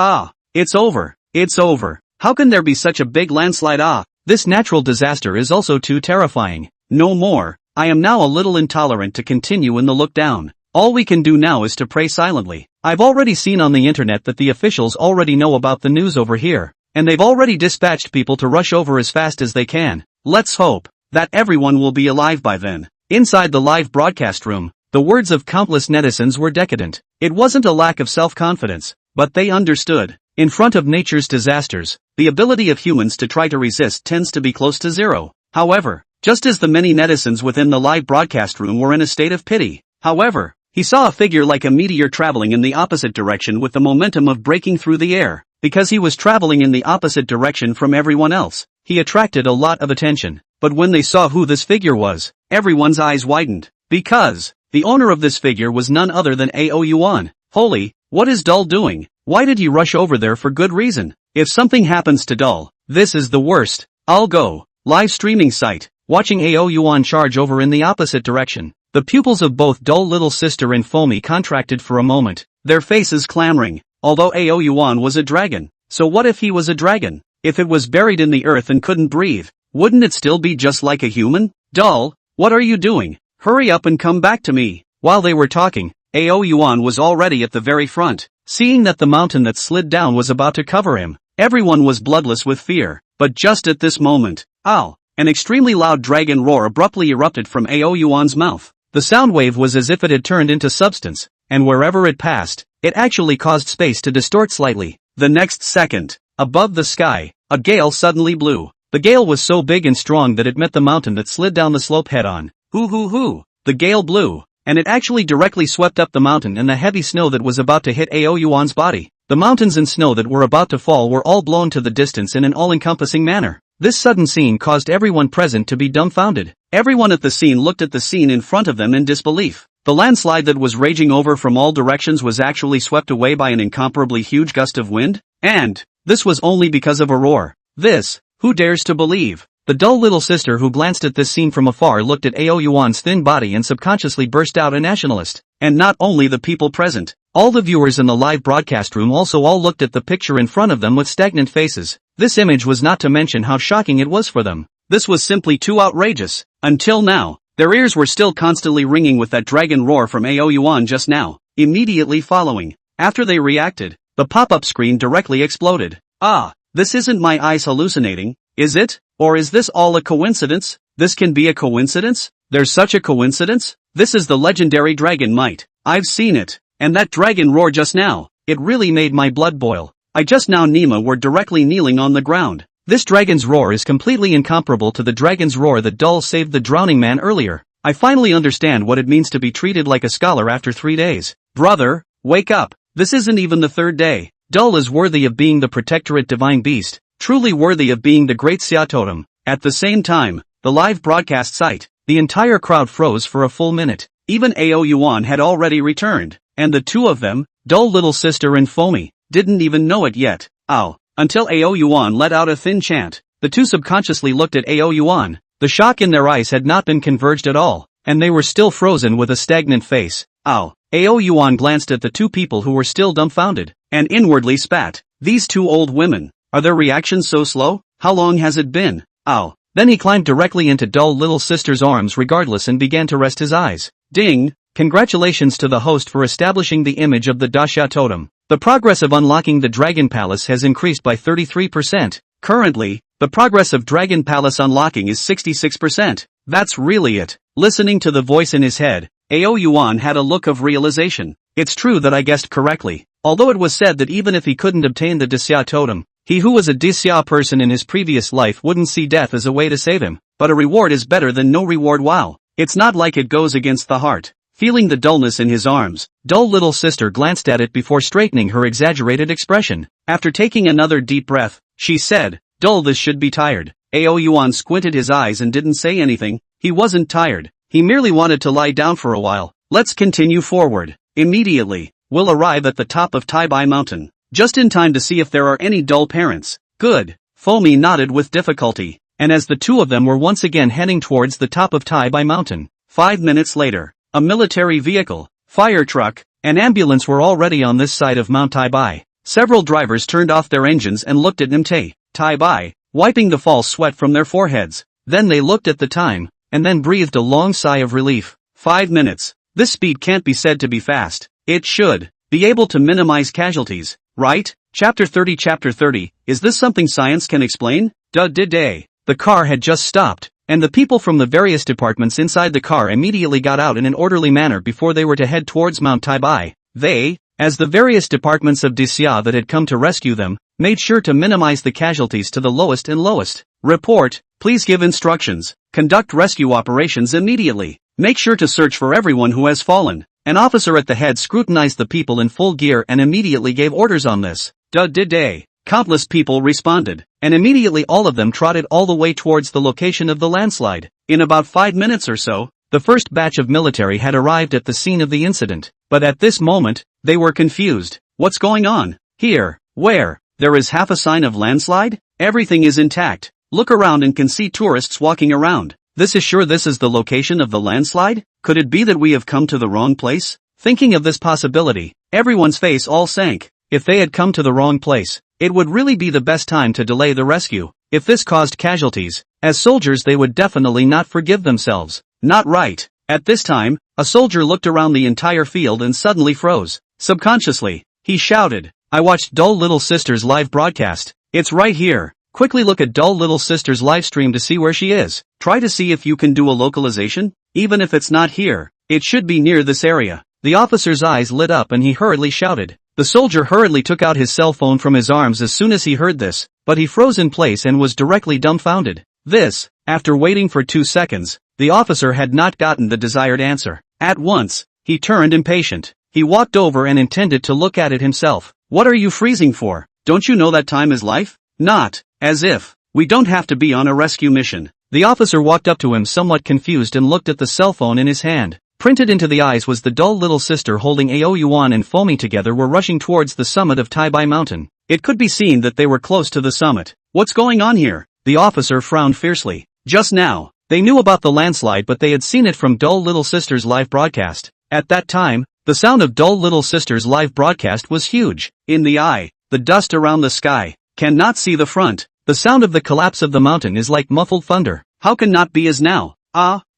It's over. It's over. How can there be such a big landslide? This natural disaster is also too terrifying. No more. I am now a little intolerant to continue in the look down. All we can do now is to pray silently. I've already seen on the internet that the officials already know about the news over here, and they've already dispatched people to rush over as fast as they can. Let's hope that everyone will be alive by then. Inside the live broadcast room, the words of countless netizens were decadent. It wasn't a lack of self-confidence, but they understood. In front of nature's disasters, the ability of humans to try to resist tends to be close to zero. However, just as the many netizens within the live broadcast room were in a state of pity, however, he saw a figure like a meteor traveling in the opposite direction with the momentum of breaking through the air. Because he was traveling in the opposite direction from everyone else, he attracted a lot of attention. But when they saw who this figure was, everyone's eyes widened. Because the owner of this figure was none other than Yuan. Holy, what is Dull doing? Why did he rush over there for good reason? If something happens to Dull, this is the worst. I'll go. Live streaming site. Watching Yuan charge over in the opposite direction. The pupils of both Dull little sister and Foamy contracted for a moment, their faces clamoring. Although Yuan was a dragon, so what if he was a dragon? If it was buried in the earth and couldn't breathe, wouldn't it still be just like a human? Dull, what are you doing? Hurry up and come back to me. While they were talking, AO Yuan was already at the very front. Seeing that the mountain that slid down was about to cover him, everyone was bloodless with fear. But just at this moment, ow! An extremely loud dragon roar abruptly erupted from AO Yuan's mouth. The sound wave was as if it had turned into substance, and wherever it passed, it actually caused space to distort slightly. The next second, above the sky, a gale suddenly blew. The gale was so big and strong that it met the mountain that slid down the slope head-on. Hoo! The gale blew, and it actually directly swept up the mountain and the heavy snow that was about to hit AO Yuan's body. The mountains and snow that were about to fall were all blown to the distance in an all-encompassing manner. This sudden scene caused everyone present to be dumbfounded. Everyone at the scene looked at the scene in front of them in disbelief. The landslide that was raging over from all directions was actually swept away by an incomparably huge gust of wind, and this was only because of a roar. This, who dares to believe? The dull little sister who glanced at this scene from afar looked at AO Yuan's thin body and subconsciously burst out a nationalist. And not only the people present, all the viewers in the live broadcast room also all looked at the picture in front of them with stagnant faces. This image was not to mention how shocking it was for them. This was simply too outrageous. Until now, their ears were still constantly ringing with that dragon roar from AO Yuan just now. Immediately following, after they reacted, the pop-up screen directly exploded. Ah, this isn't my eyes hallucinating, is it? Or is this all a coincidence? This can be a coincidence? There's such a coincidence? This is the legendary dragon might. I've seen it. And that dragon roar just now, it really made my blood boil. I just now Nima were directly kneeling on the ground. This dragon's roar is completely incomparable to the dragon's roar that Dull saved the drowning man earlier. I finally understand what it means to be treated like a scholar after 3 days. Brother, wake up. This isn't even the 3rd day. Dull is worthy of being the protectorate divine beast, truly worthy of being the great Xia totem. At the same time, the live broadcast site, the entire crowd froze for a full minute. Even AO Yuan had already returned, and the two of them, Dull little sister and Foamy, didn't even know it yet. Ow. Until AO Yuan let out a thin chant, the two subconsciously looked at AO Yuan. The shock in their eyes had not been converged at all, and they were still frozen with a stagnant face. Ow. AO Yuan glanced at the two people who were still dumbfounded, and inwardly spat. These two old women, are their reactions so slow? How long has it been? Ow. Then he climbed directly into Dull little sister's arms regardless and began to rest his eyes. Ding! Congratulations to the host for establishing the image of the Dasha totem. The progress of unlocking the Dragon Palace has increased by 33%. Currently, the progress of Dragon Palace unlocking is 66%. That's really it. Listening to the voice in his head, AO Yuan had a look of realization. It's true that I guessed correctly. Although it was said that even if he couldn't obtain the Disya totem, he who was a Disya person in his previous life wouldn't see death as a way to save him. But a reward is better than no reward. Wow. It's not like it goes against the heart. Feeling the dullness in his arms, Dull little sister glanced at it before straightening her exaggerated expression. After taking another deep breath, she said, Dull, this should be tired. AO Yuan squinted his eyes and didn't say anything. He wasn't tired. He merely wanted to lie down for a while. Let's continue forward. Immediately, we'll arrive at the top of Taibai Mountain. Just in time to see if there are any Dull parents. Good. Foamy nodded with difficulty, and as the two of them were once again heading towards the top of Taibai Mountain, 5 minutes later, a military vehicle, fire truck, and ambulance were already on this side of Mount Taibai. Several drivers turned off their engines and looked at Nimte, Taibai, wiping the false sweat from their foreheads. Then they looked at the time, and then breathed a long sigh of relief. 5 minutes. This speed can't be said to be fast. It should be able to minimize casualties, right? Chapter 30. Is this something science can explain? Day. The car had just stopped, and the people from the various departments inside the car immediately got out in an orderly manner before they were to head towards Mount Taibai. They, as the various departments of Disya that had come to rescue them, made sure to minimize the casualties to the lowest and lowest. Report, please give instructions. Conduct rescue operations immediately. Make sure to search for everyone who has fallen. An officer at the head scrutinized the people in full gear and immediately gave orders on this. Day. Countless people responded, and immediately all of them trotted all the way towards the location of the landslide. In about 5 minutes or so, the first batch of military had arrived at the scene of the incident, but at this moment, they were confused. What's going on? Here, where? There is half a sign of landslide? Everything is intact. Look around and can see tourists walking around. This is the location of the landslide? Could it be that we have come to the wrong place? Thinking of this possibility, everyone's face all sank. If they had come to the wrong place, it would really be the best time to delay the rescue. If this caused casualties, as soldiers they would definitely not forgive themselves. Not right. At this time, A soldier looked around the entire field and suddenly froze. Subconsciously, he shouted, I watched Dull Little Sister's live broadcast. It's right here. Quickly look at Dull Little Sister's live stream to see where she is. Try to see if you can do a localization. Even if it's not here, it should be near this area. The officer's eyes lit up and he hurriedly shouted. The soldier hurriedly took out his cell phone from his arms as soon as he heard this, but he froze in place and was directly dumbfounded. This, after waiting for 2 seconds, the officer had not gotten the desired answer. At once, he turned impatient. He walked over and intended to look at it himself. What are you freezing for? Don't you know that time is life? Not, as if. We don't have to be on a rescue mission. The officer walked up to him somewhat confused and looked at the cell phone in his hand. Printed into the eyes was the Dull Little Sister holding Ao Yuan and Foamy together were rushing towards the summit of Daimei Mountain. It could be seen that they were close to the summit. What's going on here? The officer frowned fiercely. Just now, they knew about the landslide but they had seen it from Dull Little Sister's live broadcast. At that time, the sound of Dull Little Sister's live broadcast was huge. In the eye, the dust around the sky, cannot see the front. The sound of the collapse of the mountain is like muffled thunder. How can not be as now?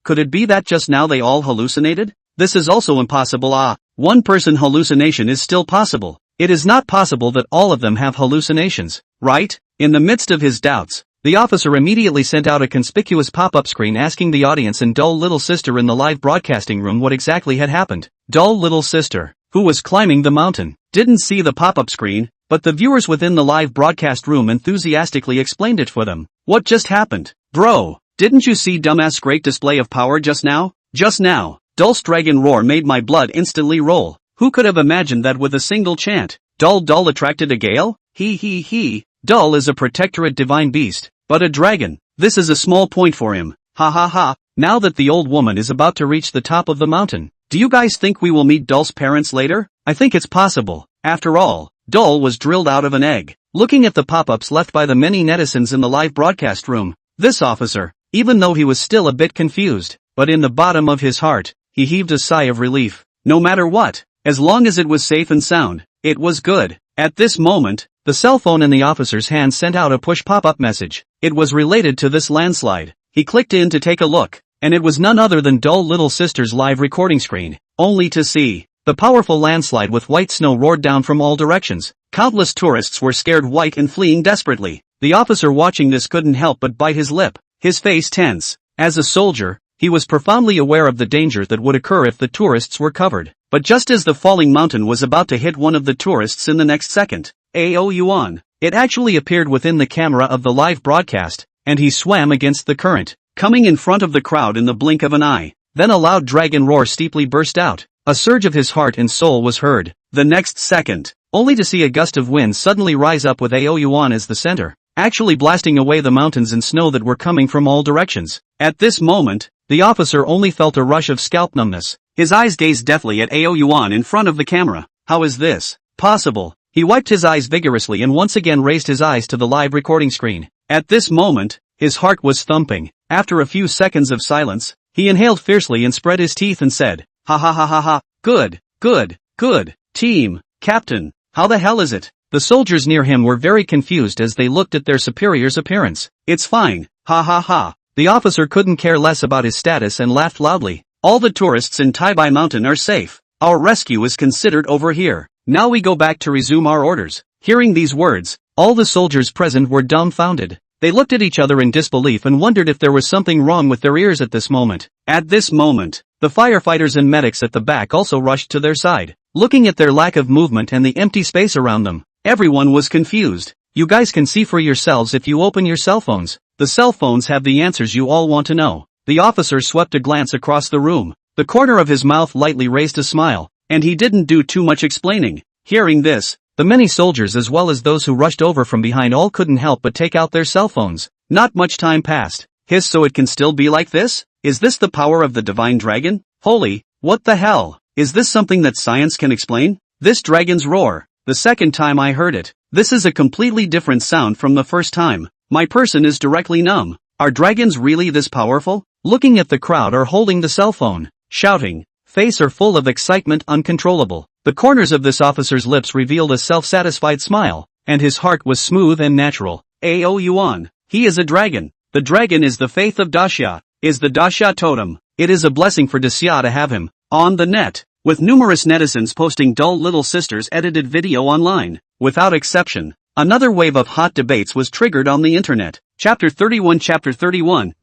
Could it be that just now they all hallucinated? This is also impossible. One person hallucination is still possible. It is not possible that all of them have hallucinations, right? In the midst of his doubts, the officer immediately sent out a conspicuous pop-up screen asking the audience and Dull Little Sister in the live broadcasting room what exactly had happened. Dull Little Sister, who was climbing the mountain, didn't see the pop-up screen, but the viewers within the live broadcast room enthusiastically explained it for them. What just happened? Bro, didn't you see dumbass great display of power just now? Just now, Dull's dragon roar made my blood instantly roll. Who could have imagined that with a single chant? Dull attracted a gale? He. Dull is a protectorate divine beast, but a dragon. This is a small point for him. Ha. Now that the old woman is about to reach the top of the mountain, do you guys think we will meet Dull's parents later? I think it's possible. After all, Dull was drilled out of an egg. Looking at the pop-ups left by the many netizens in the live broadcast room, this officer, even though he was still a bit confused, but in the bottom of his heart, he heaved a sigh of relief. No matter what, as long as it was safe and sound, it was good. At this moment, the cell phone in the officer's hand sent out a push pop-up message. It was related to this landslide. He clicked in to take a look, and it was none other than Dull Little Sister's live recording screen, only to see. The powerful landslide with white snow roared down from all directions. Countless tourists were scared white and fleeing desperately. The officer watching this couldn't help but bite his lip, his face tense. As a soldier, he was profoundly aware of the danger that would occur if the tourists were covered. But just as the falling mountain was about to hit one of the tourists in the next second, Ao Yuan, it actually appeared within the camera of the live broadcast, and he swam against the current, coming in front of the crowd in the blink of an eye. Then a loud dragon roar steeply burst out. A surge of his heart and soul was heard. The next second, only to see a gust of wind suddenly rise up with Ao Yuan as the center, actually blasting away the mountains and snow that were coming from all directions. At this moment, the officer only felt a rush of scalp numbness. His eyes gazed deathly at Ao Yuan in front of the camera. How is this possible? He wiped his eyes vigorously and once again raised his eyes to the live recording screen. At this moment, his heart was thumping. After a few seconds of silence, he inhaled fiercely and spread his teeth and said, Ha. Good. Team, Captain, how the hell is it? The soldiers near him were very confused as they looked at their superior's appearance. It's fine, ha. The officer couldn't care less about his status and laughed loudly. All the tourists in Daimei Mountain are safe. Our rescue is considered over here. Now we go back to resume our orders. Hearing these words, all the soldiers present were dumbfounded. They looked at each other in disbelief and wondered if there was something wrong with their ears at this moment. At this moment, the firefighters and medics at the back also rushed to their side. Looking at their lack of movement and the empty space around them, everyone was confused. You guys can see for yourselves if you open your cell phones. The cell phones have the answers you all want to know. The officer swept a glance across the room. The corner of his mouth lightly raised a smile, and he didn't do too much explaining. Hearing this, the many soldiers as well as those who rushed over from behind all couldn't help but take out their cell phones. Not much time passed. So it can still be like this? Is this the power of the divine dragon? Holy, what the hell? Is this something that science can explain? This dragon's roar, the second time I heard it. This is a completely different sound from the first time. My person is directly numb. Are dragons really this powerful? Looking at the crowd or holding the cell phone, shouting, face are full of excitement uncontrollable. The corners of this officer's lips revealed a self-satisfied smile, and his heart was smooth and natural. Ao Yuan, he is a dragon. The dragon is the faith of Daxia, is the Daxia totem. It is a blessing for Daxia to have him. on the net, with numerous netizens posting dull little sister's edited video online. Without exception, another wave of hot debates was triggered on the internet. Chapter 31,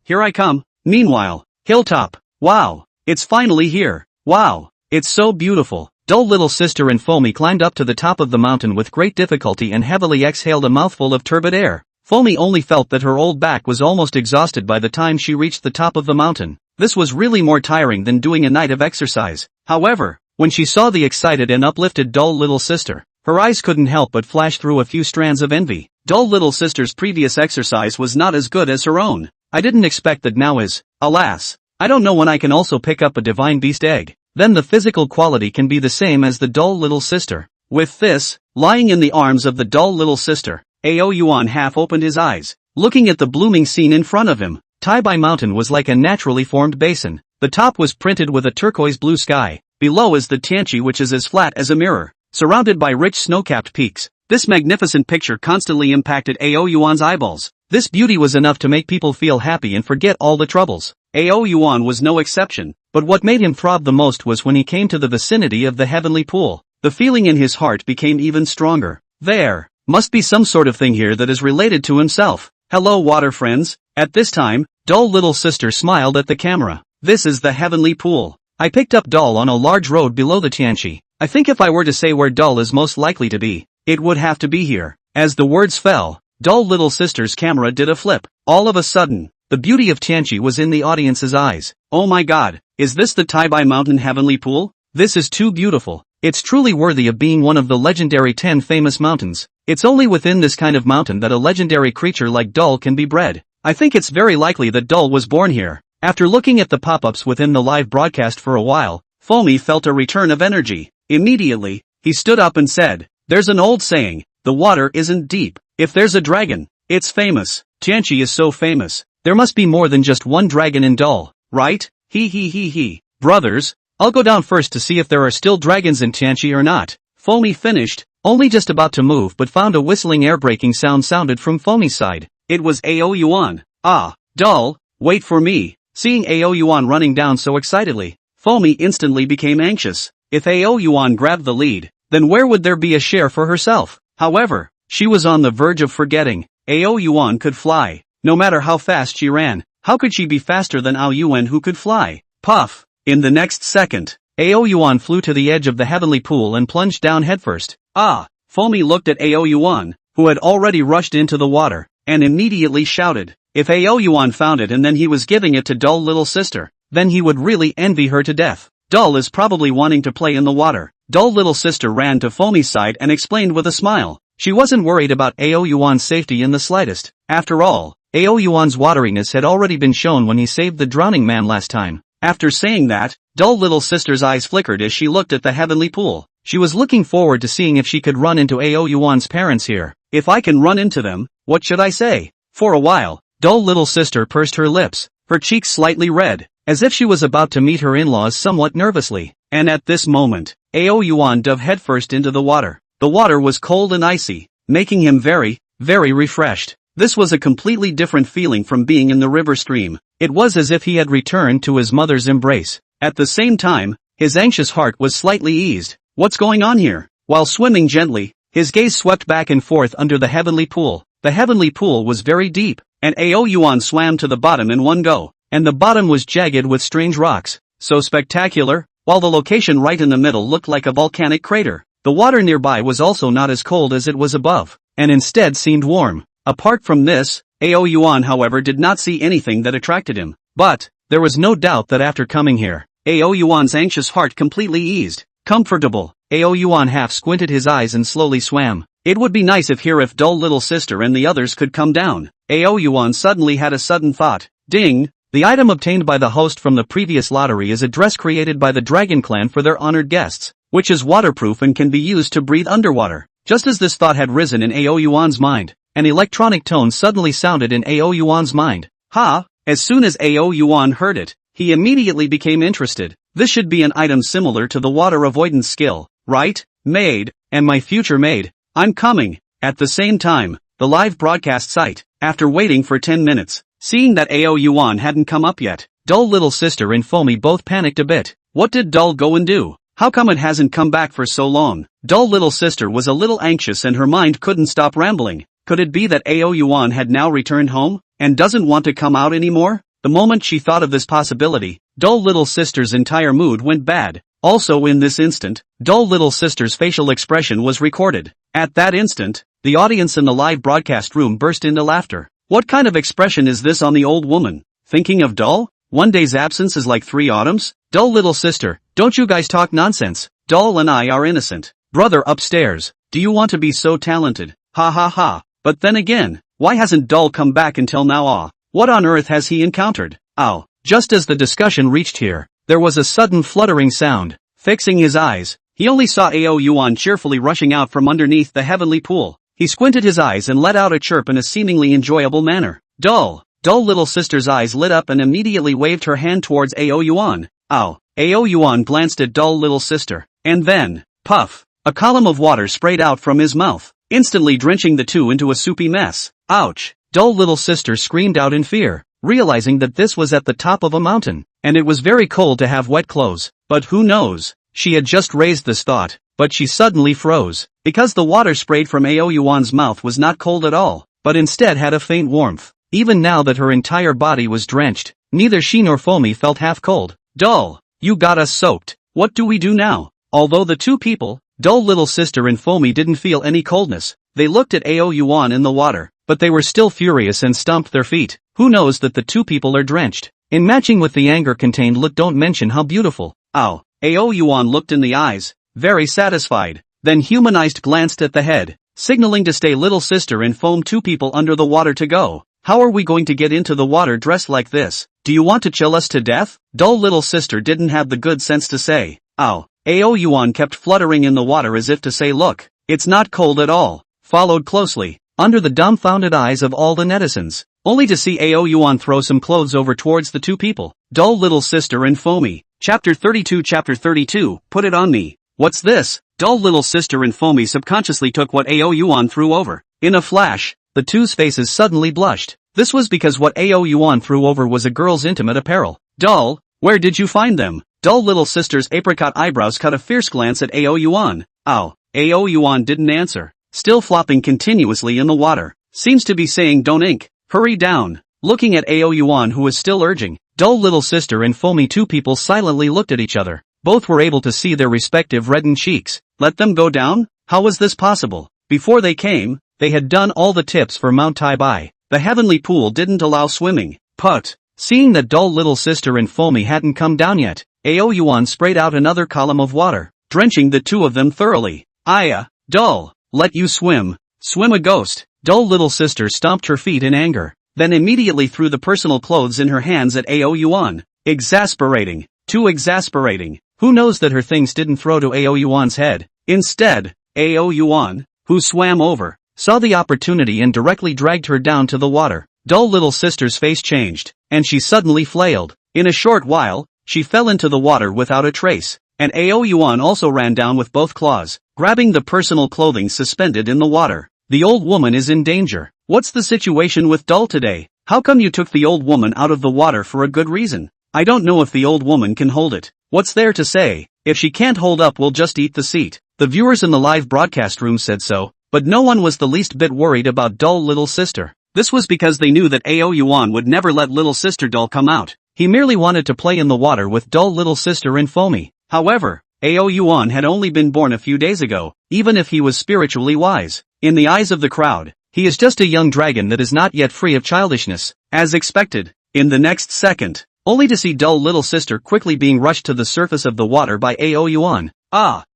here I come. Meanwhile, Hilltop. Wow, it's finally here. Wow, it's so beautiful. Dull little sister and Foamy climbed up to the top of the mountain with great difficulty and heavily exhaled a mouthful of turbid air. Foamy only felt that her old back was almost exhausted by the time she reached the top of the mountain. This was really more tiring than doing a night of exercise. However, when she saw the excited and uplifted dull little sister, her eyes couldn't help but flash through a few strands of envy. Dull little sister's previous exercise was not as good as her own. I didn't expect that now is, alas. I don't know when I can also pick up a divine beast egg. Then the physical quality can be the same as the dull little sister. With this, lying in the arms of the dull little sister, Ao Yuan half opened his eyes, looking at the blooming scene in front of him. Daimei Mountain was like a naturally formed basin. The top was printed with a turquoise blue sky. Below is the Tianqi, which is as flat as a mirror, surrounded by rich snow-capped peaks. This magnificent picture constantly impacted Ao Yuan's eyeballs. This beauty was enough to make people feel happy and forget all the troubles. Ao Yuan was no exception, but what made him throb the most was when he came to the vicinity of the heavenly pool. The feeling in his heart became even stronger. There must be some sort of thing here that is related to himself. Hello, water friends. At this time, dull little sister smiled at the camera. This is the heavenly pool. I picked up Dull on a large road below the Tianqi. I think if I were to say where Dull is most likely to be, it would have to be here. As the words fell, dull little sister's camera did a flip. All of a sudden, the beauty of Tianqi was in the audience's eyes. Oh my god, is this the Daimei Mountain heavenly pool? This is too beautiful. It's truly worthy of being one of the legendary 10 famous mountains. It's only within this kind of mountain that a legendary creature like Dull can be bred. I think it's very likely that Dull was born here. After looking at the pop-ups within the live broadcast for a while, Foamy felt a return of energy. Immediately, he stood up and said, "There's an old saying, the water isn't deep. If there's a dragon, it's famous. Tianqi is so famous. There must be more than just one dragon in Dull, right? He. Brothers, I'll go down first to see if there are still dragons in Tianqi or not." Foamy finished, only just about to move but found a whistling air-braking sound sounded from Foamy's side. It was Ao Yuan. Ah, Dull, wait for me. Seeing Ao Yuan running down so excitedly, Foamy instantly became anxious. If Ao Yuan grabbed the lead, then where would there be a share for herself? However, she was on the verge of forgetting. Ao Yuan could fly. No matter how fast she ran, how could she be faster than Ao Yuan who could fly? Puff! In the next second, Ao Yuan flew to the edge of the heavenly pool and plunged down headfirst. Ah! Foamy looked at Ao Yuan, who had already rushed into the water, and immediately shouted. If Ao Yuan found it and then he was giving it to dull little sister, then he would really envy her to death. Dull is probably wanting to play in the water. Dull little sister ran to Foamy's side and explained with a smile. She wasn't worried about Ao Yuan's safety in the slightest. After all, Ao Yuan's wateriness had already been shown when he saved the drowning man last time. After saying that, dull little sister's eyes flickered as she looked at the heavenly pool. She was looking forward to seeing if she could run into Ao Yuan's parents here. If I can run into them, what should I say? For a while, dull little sister pursed her lips, her cheeks slightly red, as if she was about to meet her in-laws somewhat nervously. And at this moment, Ao Yuan dove headfirst into the water. The water was cold and icy, making him very, very refreshed. This was a completely different feeling from being in the river stream. It was as if he had returned to his mother's embrace. At the same time, his anxious heart was slightly eased. What's going on here? While swimming gently, his gaze swept back and forth under the heavenly pool. The heavenly pool was very deep, and Ao Yuan swam to the bottom in one go. And the bottom was jagged with strange rocks. So spectacular, while the location right in the middle looked like a volcanic crater. The water nearby was also not as cold as it was above, and instead seemed warm. Apart from this, Ao Yuan however did not see anything that attracted him. But, there was no doubt that after coming here, Ao Yuan's anxious heart completely eased. Comfortable, Ao Yuan half squinted his eyes and slowly swam. It would be nice if dull little sister and the others could come down. Ao Yuan suddenly had a sudden thought. Ding! The item obtained by the host from the previous lottery is a dress created by the Dragon Clan for their honored guests, which is waterproof and can be used to breathe underwater. Just as this thought had risen in Ao Yuan's mind, an electronic tone suddenly sounded in Ao Yuan's mind. Ha! As soon as Ao Yuan heard it, he immediately became interested. This should be an item similar to the water avoidance skill, right? Maid, and my future maid, I'm coming. At the same time, the live broadcast site, after waiting for 10 minutes, seeing that Ao Yuan hadn't come up yet, dull little sister and Foamy both panicked a bit. What did doll go and do? How come it hasn't come back for so long? Doll little sister was a little anxious and her mind couldn't stop rambling. Could it be that Ao Yuan had now returned home, and doesn't want to come out anymore? The moment she thought of this possibility, doll little sister's entire mood went bad. Also in this instant, doll little sister's facial expression was recorded. At that instant, the audience in the live broadcast room burst into laughter. What kind of expression is this on the old woman? Thinking of doll? One day's absence is like 3 autumns? Doll little sister, don't you guys talk nonsense. Doll and I are innocent. Brother upstairs, do you want to be so talented? Ha ha ha. But then again, why hasn't doll come back until now? What on earth has he encountered? Ow. Just as the discussion reached here, there was a sudden fluttering sound. Fixing his eyes, he only saw Ao Yuan cheerfully rushing out from underneath the heavenly pool. He squinted his eyes and let out a chirp in a seemingly enjoyable manner. Doll little sister's eyes lit up and immediately waved her hand towards Ao Yuan. Ow. Ao Yuan glanced at doll little sister. And then, puff, a column of water sprayed out from his mouth, instantly drenching the two into a soupy mess. Ouch. Doll little sister screamed out in fear, realizing that this was at the top of a mountain, and it was very cold to have wet clothes. But who knows? She had just raised this thought, but she suddenly froze, because the water sprayed from Ao Yuan's mouth was not cold at all, but instead had a faint warmth. Even now that her entire body was drenched, neither she nor Foamy felt half cold. Doll, you got us soaked. What do we do now? Although the two people, doll little sister and Foamy, didn't feel any coldness, they looked at Ao Yuan in the water, but they were still furious and stomped their feet. Who knows that the two people are drenched? In matching with the anger-contained look, don't mention how beautiful. Ow. Ao Yuan looked in the eyes, very satisfied, then humanized glanced at the head, signaling to stay little sister and Foam, 2 people under the water to go. How are we going to get into the water dressed like this? Do you want to chill us to death? Doll little sister didn't have the good sense to say. Ow. Ao Yuan kept fluttering in the water as if to say, look, it's not cold at all. Followed closely, under the dumbfounded eyes of all the netizens, only to see Ao Yuan throw some clothes over towards the 2 people, doll little sister and Foamy. Chapter 32, put it on me. What's this? Doll little sister and Foamy subconsciously took what Ao Yuan threw over. In a flash, the two's faces suddenly blushed. This was because what Ao Yuan threw over was a girl's intimate apparel. Doll, where did you find them? Doll little sister's apricot eyebrows cut a fierce glance at Ao Yuan. Ow. Ao Yuan didn't answer, still flopping continuously in the water. Seems to be saying don't ink, hurry down. Looking at Ao Yuan, who was still urging, doll little sister and Foamy, 2 people silently looked at each other. Both were able to see their respective reddened cheeks. Let them go down? How was this possible? Before they came, they had done all the tips for Mount Taibai. The heavenly pool didn't allow swimming. But, seeing that doll little sister and Foamy hadn't come down yet, Ao Yuan sprayed out another column of water, drenching the 2 of them thoroughly. Aya, doll, let you swim. Swim a ghost. Doll little sister stomped her feet in anger, then immediately threw the personal clothes in her hands at Ao Yuan. Exasperating. Too exasperating. Who knows that her things didn't throw to Ao Yuan's head. Instead, Ao Yuan, who swam over, saw the opportunity and directly dragged her down to the water. Doll little sister's face changed, and she suddenly flailed. In a short while, she fell into the water without a trace, and Ao Yuan also ran down with both claws, grabbing the personal clothing suspended in the water. The old woman is in danger. What's the situation with Doll today? How come you took the old woman out of the water for a good reason? I don't know if the old woman can hold it. What's there to say? If she can't hold up, we'll just eat the seat. The viewers in the live broadcast room said so, but no one was the least bit worried about doll little sister. This was because they knew that Ao Yuan would never let little sister doll come out. He merely wanted to play in the water with doll little sister and Foamy. However, Ao Yuan had only been born a few days ago, even if he was spiritually wise. In the eyes of the crowd, he is just a young dragon that is not yet free of childishness. As expected, in the next second, only to see doll little sister quickly being rushed to the surface of the water by Ao Yuan.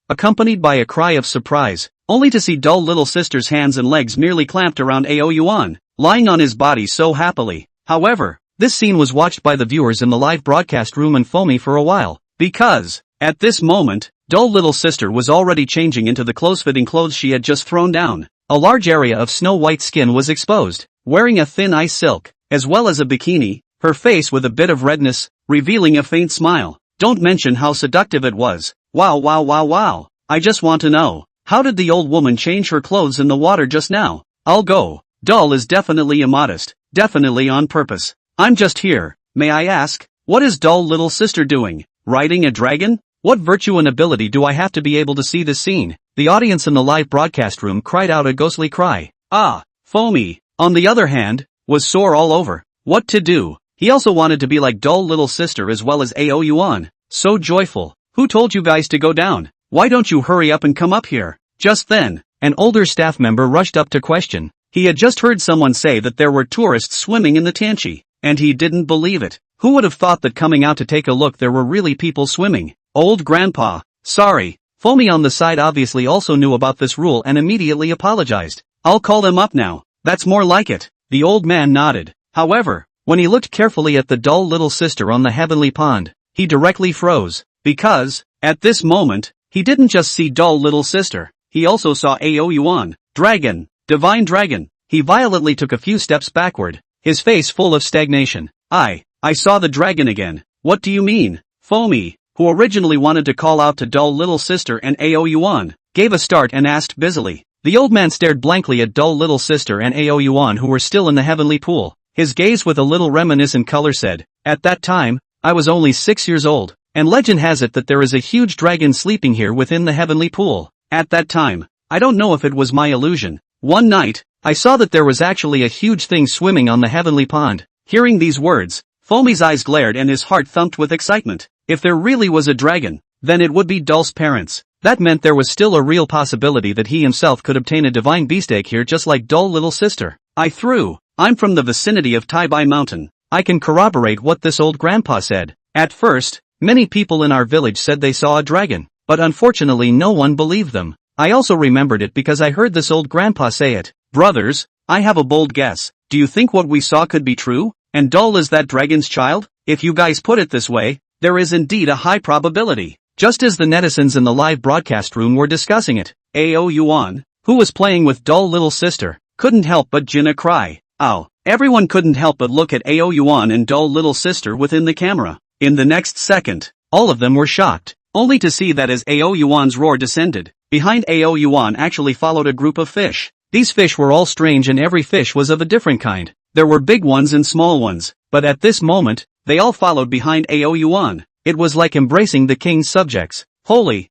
Accompanied by a cry of surprise, only to see doll little sister's hands and legs merely clamped around Ao Yuan, lying on his body so happily. However, this scene was watched by the viewers in the live broadcast room and Foamy for a while, because, at this moment, doll little sister was already changing into the close-fitting clothes she had just thrown down. A large area of snow-white skin was exposed, wearing a thin ice silk, as well as a bikini, her face with a bit of redness, revealing a faint smile. Don't mention how seductive it was. Wow. I just want to know, how did the old woman change her clothes in the water just now? I'll go. Doll is definitely immodest, definitely on purpose. I'm just here. May I ask, what is doll little sister doing? Riding a dragon? What virtue and ability do I have to be able to see this scene? The audience in the live broadcast room cried out a ghostly cry. Foamy, on the other hand, was sore all over. What to do? He also wanted to be like dull little sister as well as Ao Yuan. So joyful. Who told you guys to go down? Why don't you hurry up and come up here? Just then, an older staff member rushed up to question. He had just heard someone say that there were tourists swimming in the Tianchi, and he didn't believe it. Who would have thought that coming out to take a look there were really people swimming? Old grandpa. Sorry. Foamy on the side obviously also knew about this rule and immediately apologized. I'll call them up now. That's more like it. The old man nodded. However, when he looked carefully at the dull little sister on the heavenly pond, he directly froze. Because, at this moment, he didn't just see dull little sister, he also saw Ao Yuan. Dragon. Divine dragon. He violently took a few steps backward, his face full of stagnation. I saw the dragon again. What do you mean? Foamy, who originally wanted to call out to dull little sister and Ao Yuan, gave a start and asked busily. The old man stared blankly at dull little sister and Ao Yuan who were still in the heavenly pool. His gaze with a little reminiscent color said, at that time, I was only 6 years old, and legend has it that there is a huge dragon sleeping here within the heavenly pool. At that time, I don't know if it was my illusion. One night, I saw that there was actually a huge thing swimming on the heavenly pond. Hearing these words, Foamy's eyes glared and his heart thumped with excitement. If there really was a dragon, then it would be Dull's parents. That meant there was still a real possibility that he himself could obtain a divine beast egg here just like dull little sister. I'm from the vicinity of Daimei Mountain. I can corroborate what this old grandpa said. At first, many people in our village said they saw a dragon, but unfortunately no one believed them. I also remembered it because I heard this old grandpa say it. Brothers, I have a bold guess. Do you think what we saw could be true? And Dull is that dragon's child? If you guys put it this way, there is indeed a high probability. Just as the netizens in the live broadcast room were discussing it, Ao Yuan, who was playing with dull little sister, couldn't help but gin a cry. Ow. Everyone couldn't help but look at Ao Yuan and dull little sister within the camera. In the next second, all of them were shocked, only to see that as Ao Yuan's roar descended, behind Ao Yuan actually followed a group of fish. These fish were all strange and every fish was of a different kind. There were big ones and small ones, but at this moment, they all followed behind Ao Yuan. It was like embracing the king's subjects. Holy,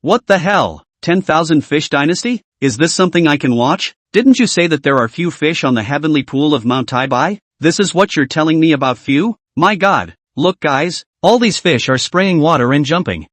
what the hell? 10,000 fish dynasty? Is this something I can watch? Didn't you say that there are few fish on the heavenly pool of Mount Daimei? This is what you're telling me about few? My god, look guys, all these fish are spraying water and jumping.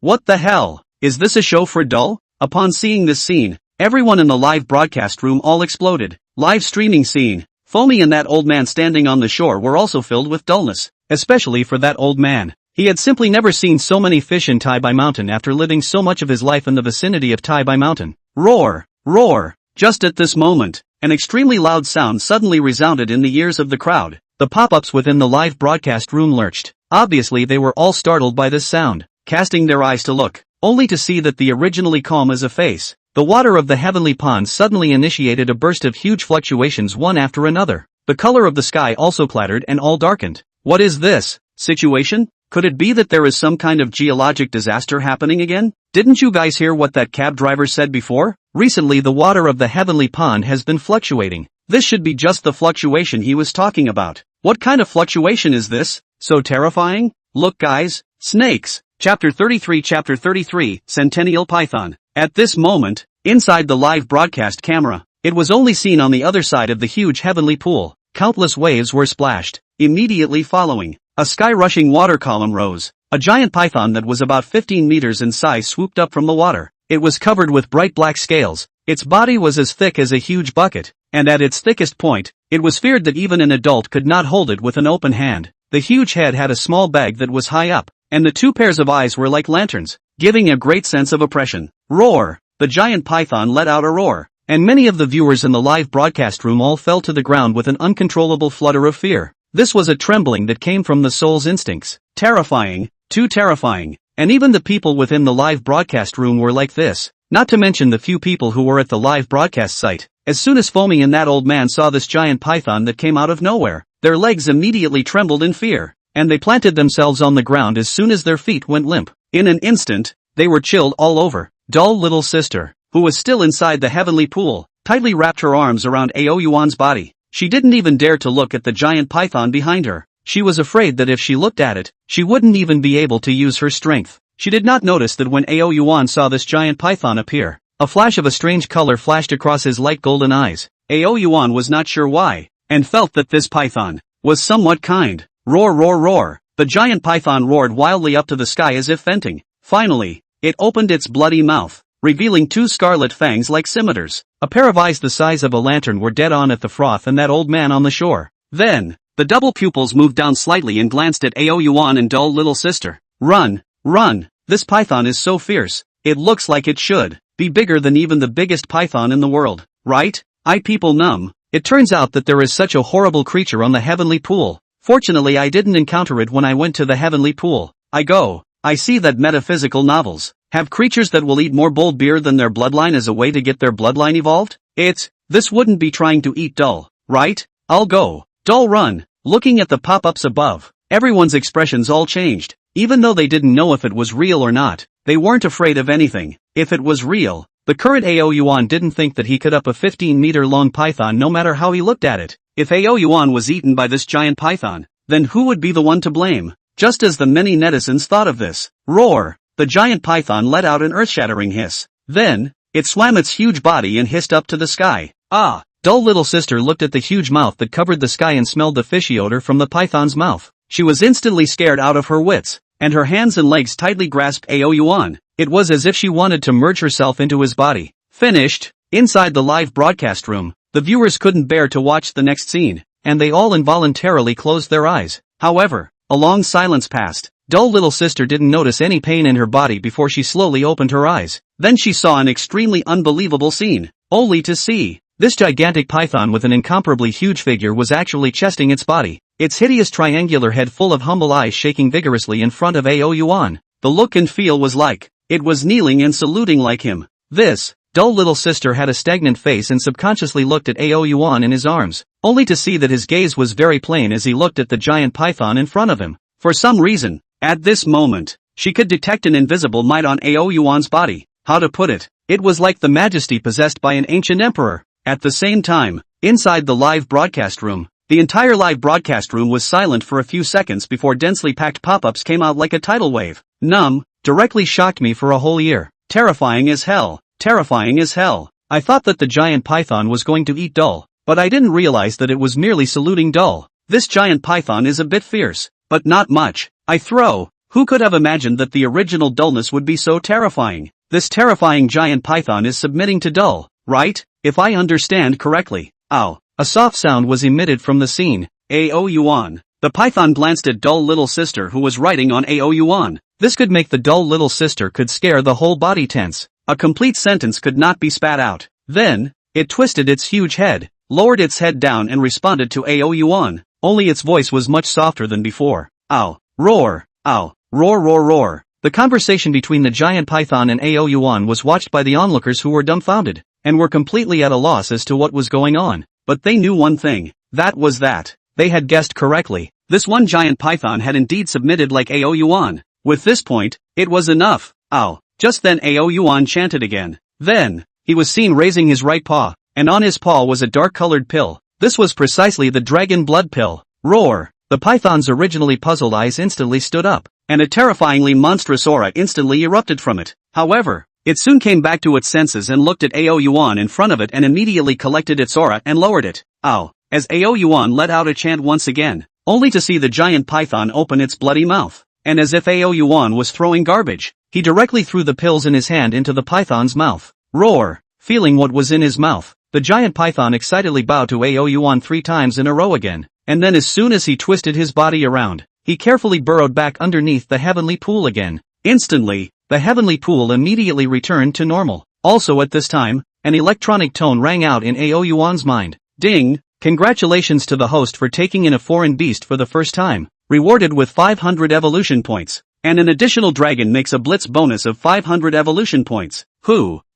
What the hell? Is this a show for Dull? Upon seeing this scene, everyone in the live broadcast room all exploded. Live streaming scene. Foamy and that old man standing on the shore were also filled with dullness, especially for that old man. He had simply never seen so many fish in Daimei Mountain after living so much of his life in the vicinity of Daimei Mountain. Roar! Roar! Just at this moment, an extremely loud sound suddenly resounded in the ears of the crowd. The pop-ups within the live broadcast room lurched. Obviously they were all startled by this sound, casting their eyes to look, only to see that the originally calm as a face, the water of the heavenly pond suddenly initiated a burst of huge fluctuations one after another. The color of the sky also clattered and all darkened. What is this situation? Could it be that there is some kind of geologic disaster happening again? Didn't you guys hear what that cab driver said before? Recently the water of the heavenly pond has been fluctuating. This should be just the fluctuation he was talking about. What kind of fluctuation is this? So terrifying? Look guys, snakes. Chapter 33 Centennial Python. At this moment, inside the live broadcast camera, it was only seen on the other side of the huge heavenly pool. Countless waves were splashed. Immediately following, a sky-rushing water column rose. A giant python that was about 15 meters in size swooped up from the water. It was covered with bright black scales. Its body was as thick as a huge bucket, and at its thickest point, it was feared that even an adult could not hold it with an open hand. The huge head had a small bag that was high up, and the two pairs of eyes were like lanterns, giving a great sense of oppression. Roar! The giant python let out a roar, and many of the viewers in the live broadcast room all fell to the ground with an uncontrollable flutter of fear. This was a trembling that came from the soul's instincts. Terrifying, too terrifying, and even the people within the live broadcast room were like this, not to mention the few people who were at the live broadcast site. As soon as Foamy and that old man saw this giant python that came out of nowhere, their legs immediately trembled in fear, and they planted themselves on the ground as soon as their feet went limp. In an instant, they were chilled all over. Dull little sister, who was still inside the heavenly pool, tightly wrapped her arms around Ao Yuan's body. She didn't even dare to look at the giant python behind her. She was afraid that if she looked at it, she wouldn't even be able to use her strength. She did not notice that when Ao Yuan saw this giant python appear, a flash of a strange color flashed across his light golden eyes. Ao Yuan was not sure why, and felt that this python was somewhat kind. Roar, roar, roar. The giant python roared wildly up to the sky as if venting. Finally, it opened its bloody mouth, revealing two scarlet fangs like scimitars. A pair of eyes the size of a lantern were dead on at the froth and that old man on the shore. Then, the double pupils moved down slightly and glanced at Ao Yuan and dull little sister. Run, run, this python is so fierce, it looks like it should be bigger than even the biggest python in the world, right? I people numb. It turns out that there is such a horrible creature on the heavenly pool. Fortunately I didn't encounter it when I went to the heavenly pool. I see that metaphysical novels have creatures that will eat more bold beer than their bloodline as a way to get their bloodline evolved? This wouldn't be trying to eat dull, right? I'll go. Dull run. Looking at the pop-ups above, everyone's expressions all changed. Even though they didn't know if it was real or not, they weren't afraid of anything. If it was real, the current Ao Yuan didn't think that he could up a 15-meter-long python no matter how he looked at it. If Ao Yuan was eaten by this giant python, then who would be the one to blame? Just as the many netizens thought of this. Roar! The giant python let out an earth-shattering hiss. Then, it swam its huge body and hissed up to the sky. Ah! Dull little sister looked at the huge mouth that covered the sky and smelled the fishy odor from the python's mouth. She was instantly scared out of her wits, and her hands and legs tightly grasped Ao Yuan. It was as if she wanted to merge herself into his body. Finished! Inside the live broadcast room, the viewers couldn't bear to watch the next scene, and they all involuntarily closed their eyes. However, a long silence passed. Dull little sister didn't notice any pain in her body before she slowly opened her eyes. Then she saw an extremely unbelievable scene. Only to see, this gigantic python with an incomparably huge figure was actually chesting its body. Its hideous triangular head full of humble eyes shaking vigorously in front of Ao Yuan. The look and feel was like it was kneeling and saluting like him. This dull little sister had a stagnant face and subconsciously looked at Ao Yuan in his arms, only to see that his gaze was very plain as he looked at the giant python in front of him. For some reason, at this moment, she could detect an invisible might on Ao Yuan's body. How to put it? It was like the majesty possessed by an ancient emperor. At the same time, inside the live broadcast room, the entire live broadcast room was silent for a few seconds before densely packed pop-ups came out like a tidal wave. Directly shocked me for a whole year. Terrifying as hell. Terrifying as hell. I thought that the giant python was going to eat Dull, but I didn't realize that it was merely saluting Dull. This giant python is a bit fierce, but not much. Who could have imagined that the original dullness would be so terrifying? This terrifying giant python is submitting to Dull, right? If I understand correctly. Ow. A soft sound was emitted from the scene. Ao Yuan. The python glanced at dull little sister who was riding on Ao Yuan. This could make the dull little sister could scare the whole body tense. A complete sentence could not be spat out. Then, it twisted its huge head, lowered its head down and responded to Ao Yuan. Only its voice was much softer than before. Ow. Roar. Ow. Roar, roar, roar. The conversation between the giant python and Ao Yuan was watched by the onlookers who were dumbfounded, and were completely at a loss as to what was going on. But they knew one thing. That was that they had guessed correctly. This one giant python had indeed submitted like Ao Yuan. With this point, it was enough. Ow. Just then Ao Yuan chanted again. Then, he was seen raising his right paw, and on his paw was a dark-colored pill. This was precisely the dragon blood pill. Roar. The python's originally puzzled eyes instantly stood up, and a terrifyingly monstrous aura instantly erupted from it. However, it soon came back to its senses and looked at Ao Yuan in front of it and immediately collected its aura and lowered it. Ow. As Ao Yuan let out a chant once again, only to see the giant python open its bloody mouth. And as if Ao Yuan was throwing garbage, he directly threw the pills in his hand into the python's mouth. Roar. Feeling what was in his mouth, the giant python excitedly bowed to Ao Yuan 3 times in a row again, and then as soon as he twisted his body around, he carefully burrowed back underneath the heavenly pool again. Instantly, the heavenly pool immediately returned to normal. Also at this time, an electronic tone rang out in Ao Yuan's mind. Ding! Congratulations to the host for taking in a foreign beast for the first time. Rewarded with 500 evolution points. And an additional dragon makes a blitz bonus of 500 evolution points.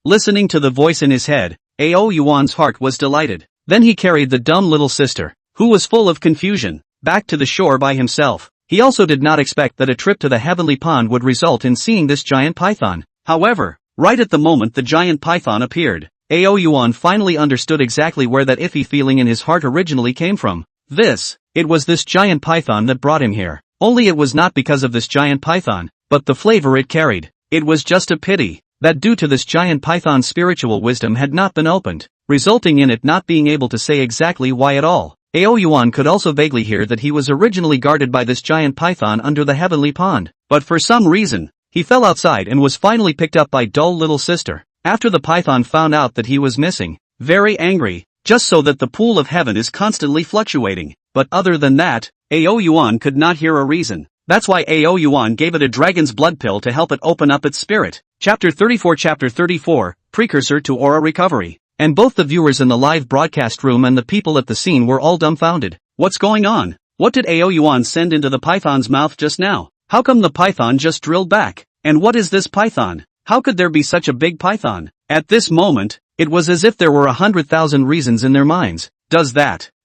Listening to the voice in his head, Ao Yuan's heart was delighted. Then he carried the dumb little sister, who was full of confusion, back to the shore by himself. He also did not expect that a trip to the heavenly pond would result in seeing this giant python. However, right at the moment the giant python appeared, Ao Yuan finally understood exactly where that iffy feeling in his heart originally came from. This It was this giant python that brought him here. Only it was not because of this giant python, but the flavor it carried. It was just a pity that due to this giant python's spiritual wisdom had not been opened, resulting in it not being able to say exactly why at all. Aoyuan could also vaguely hear that he was originally guarded by this giant python under the heavenly pond, but for some reason, he fell outside and was finally picked up by dull little sister. After the python found out that he was missing, very angry, just so that the pool of heaven is constantly fluctuating. But other than that, Aoyuan could not hear a reason. That's why Aoyuan gave it a dragon's blood pill to help it open up its spirit. Chapter 34, Precursor to Aura Recovery. And both the viewers in the live broadcast room and the people at the scene were all dumbfounded. What's going on? What did Aoyuan send into the python's mouth just now? How come the python just drilled back? And what is this python? How could there be such a big python? At this moment, it was as if there were 100,000 reasons in their minds. Does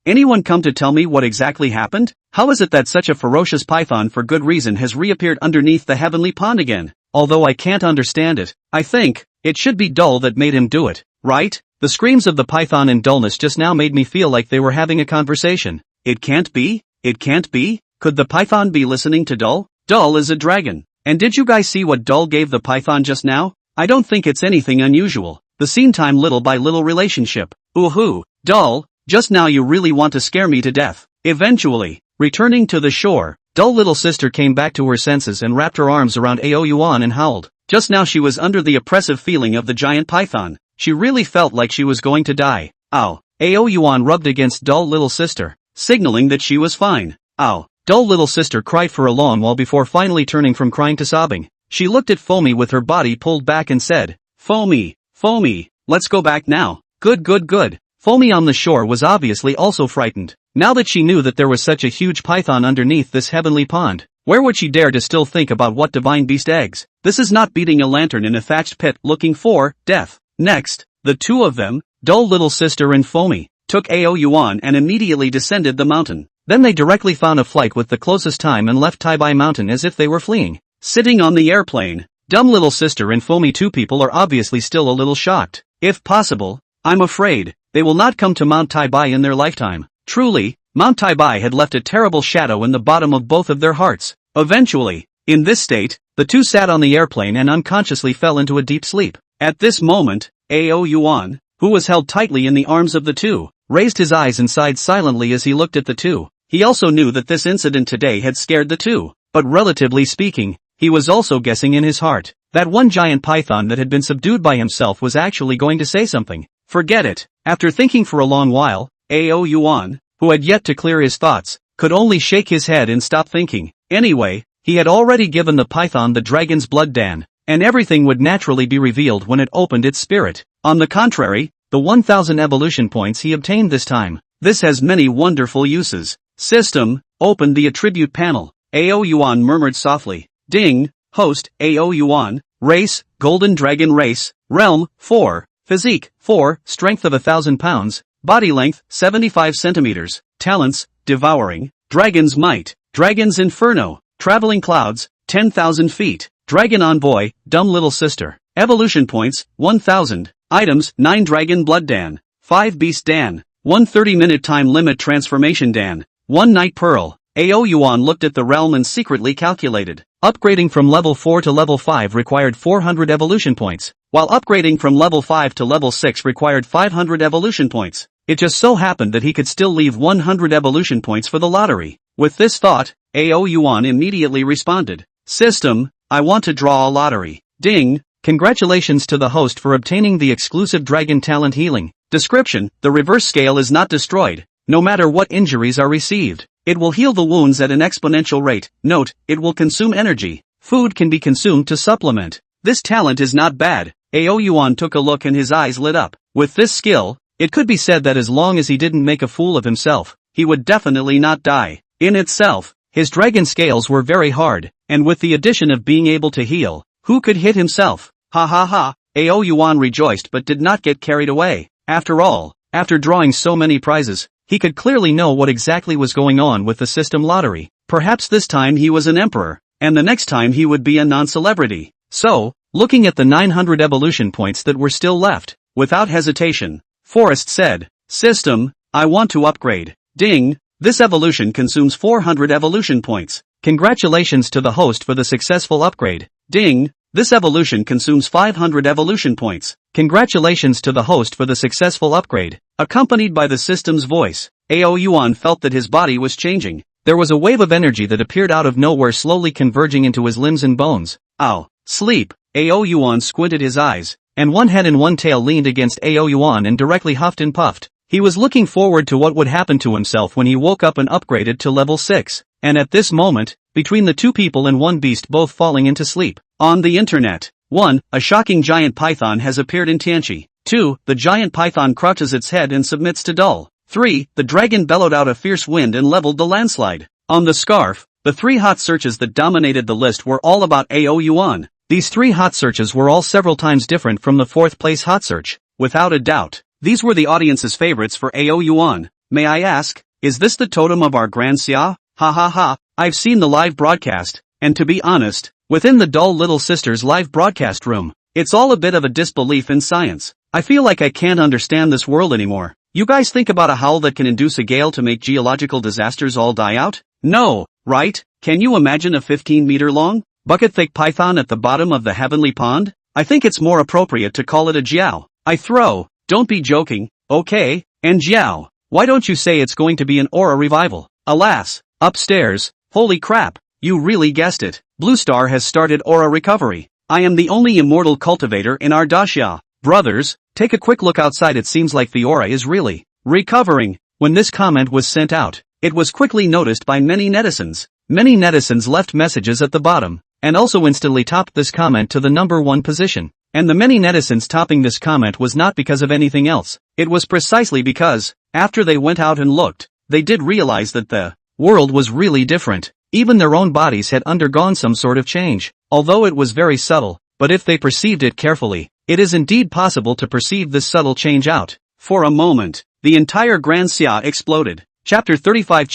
anyone come to tell me what exactly happened? How is it that such a ferocious python for good reason has reappeared underneath the heavenly pond again? Although I can't understand it, I think it should be Dull that made him do it, right? The screams of the python and Dullness just now made me feel like they were having a conversation. It can't be? It can't be? Could the python be listening to Dull? Dull is a dragon. And did you guys see what Dull gave the python just now? I don't think it's anything unusual. The scene time little by little relationship. Ooh, Dull, just now you really want to scare me to death. Eventually, returning to the shore, Dull little sister came back to her senses and wrapped her arms around Aoyuan and howled. Just now she was under the oppressive feeling of the giant python. She really felt like she was going to die. Ow. Aoyuan rubbed against Dull little sister, signaling that she was fine. Ow. Dull little sister cried for a long while before finally turning from crying to sobbing. She looked at Foamy with her body pulled back and said, Foamy, let's go back now. Good. Foamy on the shore was obviously also frightened. Now that she knew that there was such a huge python underneath this heavenly pond, where would she dare to still think about what divine beast eggs? This is not beating a lantern in a thatched pit looking for death. Next, the two of them, Dull little sister and Foamy, took Aoyuan and immediately descended the mountain. Then they directly found a flight with the closest time and left Daimei Mountain as if they were fleeing. Sitting on the airplane, dumb little sister and Foamy two people are obviously still a little shocked. If possible, I'm afraid, they will not come to Mount Daimei in their lifetime. Truly, Mount Daimei had left a terrible shadow in the bottom of both of their hearts. Eventually, in this state, the two sat on the airplane and unconsciously fell into a deep sleep. At this moment, Aoyuan, who was held tightly in the arms of the two, raised his eyes and sighed silently as he looked at the two. He also knew that this incident today had scared the two, but relatively speaking, he was also guessing in his heart that one giant python that had been subdued by himself was actually going to say something. Forget it. After thinking for a long while, Aoyuan, who had yet to clear his thoughts, could only shake his head and stop thinking. Anyway, he had already given the python the dragon's blood dan, and everything would naturally be revealed when it opened its spirit. On the contrary, the 1000 evolution points he obtained this time. This has many wonderful uses. System, opened the attribute panel. Aoyuan murmured softly. Ding, host, Aoyuan, race, golden dragon race, realm, 4, physique, 4, strength of 1,000 pounds, body length, 75 centimeters, talents, devouring, dragon's might, dragon's inferno, traveling clouds, 10,000 feet, dragon envoy, dumb little sister, evolution points, 1,000, items, 9 dragon blood dan, 5 beast dan, 1 30-minute time limit transformation dan, 1 night pearl. Aoyuan looked at the realm and secretly calculated. Upgrading from level 4 to level 5 required 400 evolution points, while upgrading from level 5 to level 6 required 500 evolution points. It just so happened that he could still leave 100 evolution points for the lottery. With this thought, Aoyuan immediately responded. System, I want to draw a lottery. Ding, congratulations to the host for obtaining the exclusive dragon talent healing. Description, the reverse scale is not destroyed, no matter what injuries are received. It will heal the wounds at an exponential rate. Note, it will consume energy. Food can be consumed to supplement. This talent is not bad. Aoyuan took a look and his eyes lit up. With this skill, it could be said that as long as he didn't make a fool of himself, he would definitely not die. In itself, his dragon scales were very hard, and with the addition of being able to heal, who could hit himself? Ha. Aoyuan rejoiced but did not get carried away. After all, after drawing so many prizes, he could clearly know what exactly was going on with the system lottery. Perhaps this time he was an emperor, and the next time he would be a non-celebrity. So, looking at the 900 evolution points that were still left, without hesitation, Forrest said, System, I want to upgrade. Ding, This evolution consumes 400 evolution points. Congratulations to the host for the successful upgrade. Ding! This evolution consumes 500 evolution points. Congratulations to the host for the successful upgrade. Accompanied by the system's voice, Ao Yuan felt that his body was changing. There was a wave of energy that appeared out of nowhere, slowly converging into his limbs and bones. Ow! Sleep! Ao Yuan squinted his eyes, and one head and one tail leaned against Ao Yuan and directly huffed and puffed. He was looking forward to what would happen to himself when he woke up and upgraded to level 6. And at this moment, between the two people and one beast both falling into sleep. On the internet. 1. A shocking giant python has appeared in Tianchi. 2. The giant python crouches its head and submits to dull. 3. The dragon bellowed out a fierce wind and leveled the landslide. On the scarf, the 3 hot searches that dominated the list were all about Ao Yuan. These 3 hot searches were all several times different from the 4th place hot search. Without a doubt, these were the audience's favorites for Ao Yuan. May I ask, is this the totem of our Grand Xia? Ha ha ha, I've seen the live broadcast, and to be honest, within the dull little sister's live broadcast room, it's all a bit of a disbelief in science. I feel like I can't understand this world anymore. You guys think about a howl that can induce a gale to make geological disasters all die out? No, right? Can you imagine a 15-meter-long, bucket-thick python at the bottom of the heavenly pond? I think it's more appropriate to call it a jiao. I throw, don't be joking, okay, and jiao. Why don't you say it's going to be an aura revival? Alas, upstairs, holy crap, you really guessed it. Blue Star has started aura recovery. I am the only immortal cultivator in our daxia. Brothers, take a quick look outside. It seems like the aura is really recovering. When this comment was sent out, it was quickly noticed by many netizens. Many netizens left messages at the bottom, and also instantly topped this comment to the number 1 position. And the many netizens topping this comment was not because of anything else. It was precisely because, after they went out and looked, they did realize that the world was really different. Even their own bodies had undergone some sort of change, although it was very subtle, but if they perceived it carefully, it is indeed possible to perceive this subtle change out. For a moment, the entire Grand Xia exploded. Chapter 35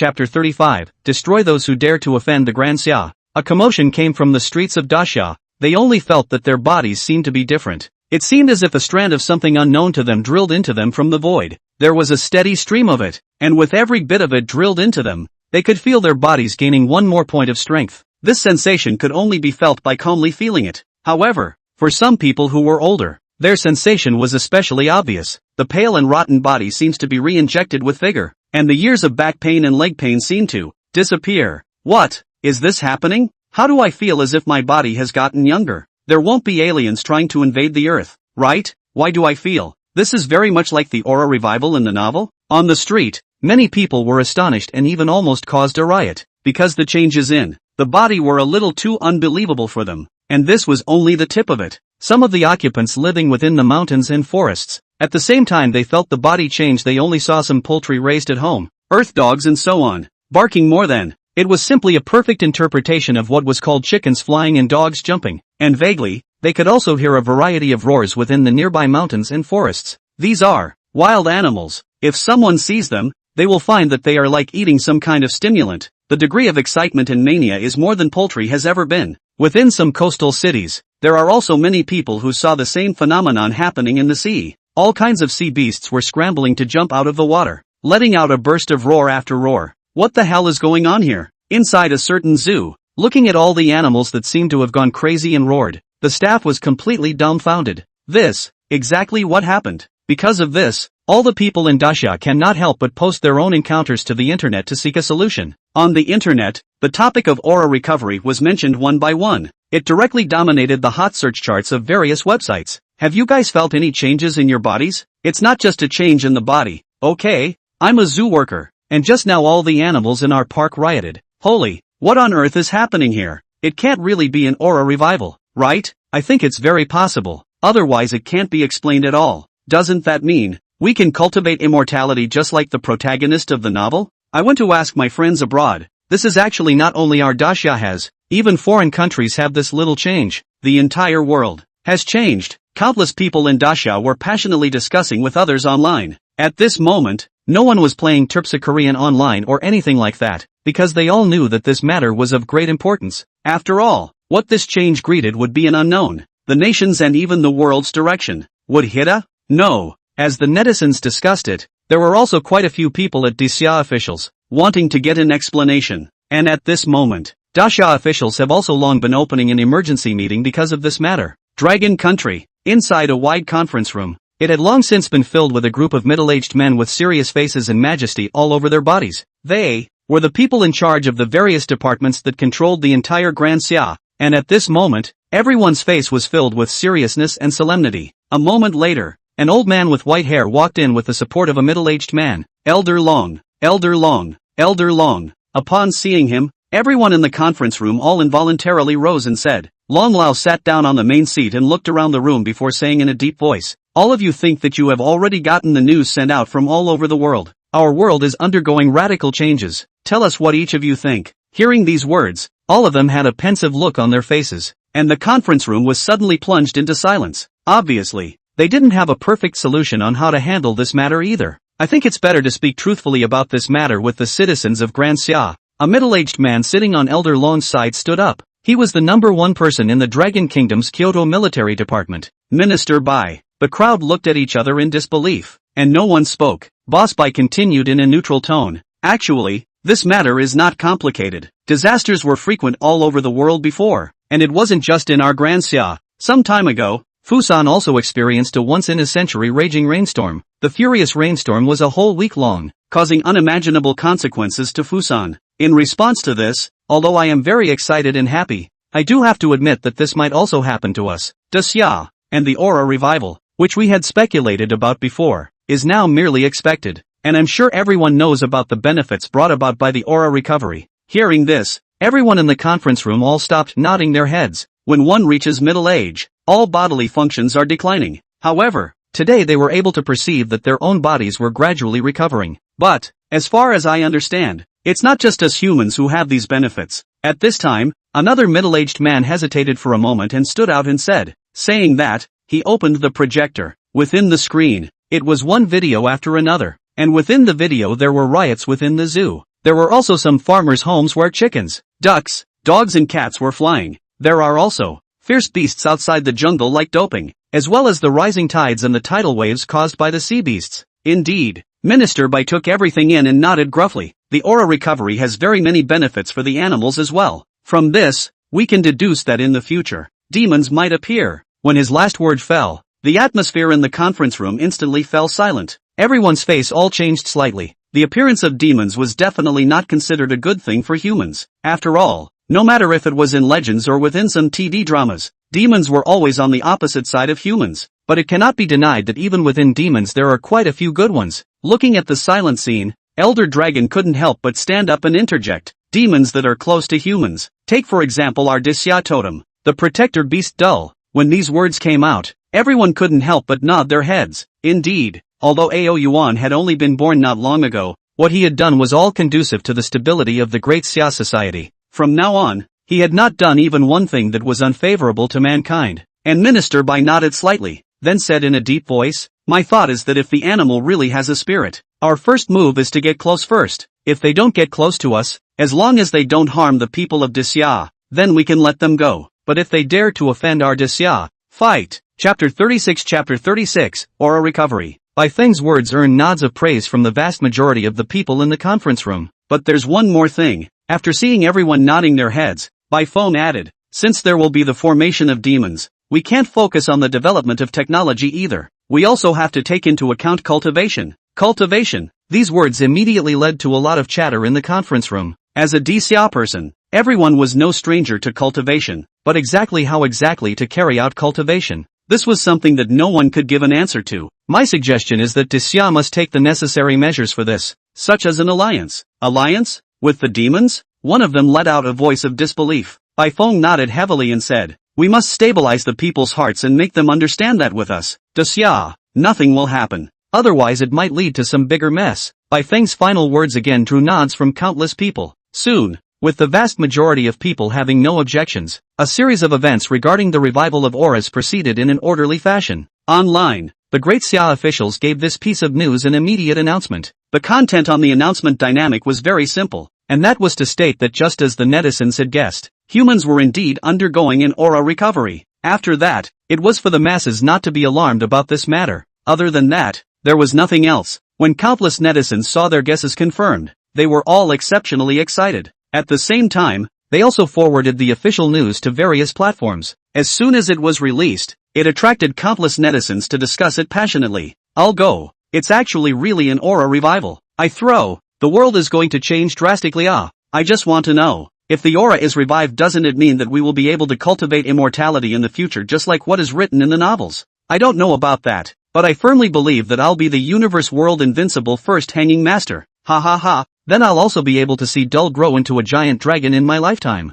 Destroy those who dare to offend the Grand Xia. A commotion came from the streets of Daxia. They only felt that their bodies seemed to be different. It seemed as if a strand of something unknown to them drilled into them from the void. There was a steady stream of it, and with every bit of it drilled into them, they could feel their bodies gaining 1 more point of strength. This sensation could only be felt by calmly feeling it. However, for some people who were older, their sensation was especially obvious. The pale and rotten body seems to be re-injected with vigor, and the years of back pain and leg pain seem to disappear. What? Is this happening? How do I feel as if my body has gotten younger? There won't be aliens trying to invade the Earth, right? Why do I feel? This is very much like the aura revival in the novel. On the street, many people were astonished and even almost caused a riot, because the changes in the body were a little too unbelievable for them, and this was only the tip of it. Some of the occupants living within the mountains and forests, at the same time they felt the body change. They only saw some poultry raised at home, earth dogs and so on, barking more than. It was simply a perfect interpretation of what was called chickens flying and dogs jumping, and vaguely, they could also hear a variety of roars within the nearby mountains and forests. These are wild animals. If someone sees them, they will find that they are like eating some kind of stimulant. The degree of excitement and mania is more than poultry has ever been. Within some coastal cities, there are also many people who saw the same phenomenon happening in the sea. All kinds of sea beasts were scrambling to jump out of the water, letting out a burst of roar after roar. What the hell is going on here? Inside a certain zoo, looking at all the animals that seemed to have gone crazy and roared, the staff was completely dumbfounded. This, exactly what happened. Because of this, all the people in Daxia cannot help but post their own encounters to the internet to seek a solution. On the internet, the topic of aura recovery was mentioned one by one. It directly dominated the hot search charts of various websites. Have you guys felt any changes in your bodies? It's not just a change in the body. Okay, I'm a zoo worker, and just now all the animals in our park rioted. Holy, what on earth is happening here? It can't really be an aura revival, right? I think it's very possible. Otherwise it can't be explained at all. Doesn't that mean we can cultivate immortality just like the protagonist of the novel? I went to ask my friends abroad. This is actually not only our Daxia has, even foreign countries have this little change. The entire world has changed. Countless people in Daxia were passionately discussing with others online. At this moment, no one was playing Terpsichorean online or anything like that, because they all knew that this matter was of great importance. After all, what this change greeted would be an unknown. The nation's and even the world's direction. Would Hida? No. As the netizens discussed it, there were also quite a few people at Daxia officials, wanting to get an explanation. And at this moment, Daxia officials have also long been opening an emergency meeting because of this matter. Dragon Country. Inside a wide conference room, it had long since been filled with a group of middle-aged men with serious faces and majesty all over their bodies. They were the people in charge of the various departments that controlled the entire Grand Xia, and at this moment, everyone's face was filled with seriousness and solemnity. A moment later, an old man with white hair walked in with the support of a middle-aged man. Elder Long, Elder Long, Elder Long. Upon seeing him, everyone in the conference room all involuntarily rose and said. Long Lao sat down on the main seat and looked around the room before saying in a deep voice, all of you think that you have already gotten the news sent out from all over the world. Our world is undergoing radical changes. Tell us what each of you think. Hearing these words, all of them had a pensive look on their faces, and the conference room was suddenly plunged into silence. Obviously, they didn't have a perfect solution on how to handle this matter either. I think it's better to speak truthfully about this matter with the citizens of Grand Xia. A middle-aged man sitting on Elder Long's side stood up. He was the number one person in the Dragon Kingdom's Kyoto military department. Minister Bai. The crowd looked at each other in disbelief, and no one spoke. Boss Bai continued in a neutral tone. Actually, this matter is not complicated. Disasters were frequent all over the world before, and it wasn't just in our Grand Xia. Some time ago, Fusan also experienced a once-in-a-century raging rainstorm. The furious rainstorm was a whole week long, causing unimaginable consequences to Fusan. In response to this, although I am very excited and happy, I do have to admit that this might also happen to us. Daxia, and the aura revival, which we had speculated about before, is now merely expected, and I'm sure everyone knows about the benefits brought about by the aura recovery. Hearing this, everyone in the conference room all stopped nodding their heads. When one reaches middle age, all bodily functions are declining. However, today they were able to perceive that their own bodies were gradually recovering. But, as far as I understand, it's not just us humans who have these benefits. At this time, another middle-aged man hesitated for a moment and stood out and said, saying that, he opened the projector. Within the screen, it was one video after another, and within the video there were riots within the zoo. There were also some farmers' homes where chickens, ducks, dogs and cats were flying. There are also fierce beasts outside the jungle like doping, as well as the rising tides and the tidal waves caused by the sea beasts. Indeed, Minister Bai took everything in and nodded gruffly. The aura recovery has very many benefits for the animals as well. From this, we can deduce that in the future, demons might appear. When his last word fell, the atmosphere in the conference room instantly fell silent. Everyone's face all changed slightly. The appearance of demons was definitely not considered a good thing for humans. After all, no matter if it was in legends or within some TV dramas, demons were always on the opposite side of humans. But it cannot be denied that even within demons there are quite a few good ones. Looking at the silent scene, Elder Dragon couldn't help but stand up and interject. Demons that are close to humans. Take for example our Daxia totem, the protector beast Dull. When these words came out, everyone couldn't help but nod their heads. Indeed, although Ao Yuan had only been born not long ago, what he had done was all conducive to the stability of the Great Xia society. From now on, he had not done even one thing that was unfavorable to mankind. And Minister Bai nodded slightly, then said in a deep voice, my thought is that if the animal really has a spirit, our first move is to get close first. If they don't get close to us, as long as they don't harm the people of Daxia, then we can let them go. But if they dare to offend our Daxia, fight. Chapter 36, Aura Recovery. Bai Feng's words earned nods of praise from the vast majority of the people in the conference room. But there's one more thing. After seeing everyone nodding their heads, Bai Feng added, since there will be the formation of demons, we can't focus on the development of technology either. We also have to take into account cultivation. Cultivation. These words immediately led to a lot of chatter in the conference room. As a Daxia person, everyone was no stranger to cultivation, but exactly how to carry out cultivation? This was something that no one could give an answer to. My suggestion is that Daxia must take the necessary measures for this, such as an alliance. Alliance? With the demons? One of them let out a voice of disbelief. Bai Feng nodded heavily and said, we must stabilize the people's hearts and make them understand that with us, Daxia, nothing will happen. Otherwise it might lead to some bigger mess. Bai Feng's final words again drew nods from countless people. Soon, with the vast majority of people having no objections, a series of events regarding the revival of auras proceeded in an orderly fashion. Online, the Great Xia officials gave this piece of news an immediate announcement. The content on the announcement dynamic was very simple, and that was to state that just as the netizens had guessed, humans were indeed undergoing an aura recovery. After that, it was for the masses not to be alarmed about this matter. Other than that, there was nothing else. When countless netizens saw their guesses confirmed, they were all exceptionally excited. At the same time, they also forwarded the official news to various platforms. As soon as it was released, it attracted countless netizens to discuss it passionately. I'll go. It's actually really an aura revival. The world is going to change drastically. I just want to know. If the aura is revived, doesn't it mean that we will be able to cultivate immortality in the future just like what is written in the novels? I don't know about that, but I firmly believe that I'll be the universe world invincible first hanging master. Ha ha ha, then I'll also be able to see Dull grow into a giant dragon in my lifetime.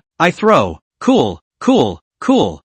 Cool.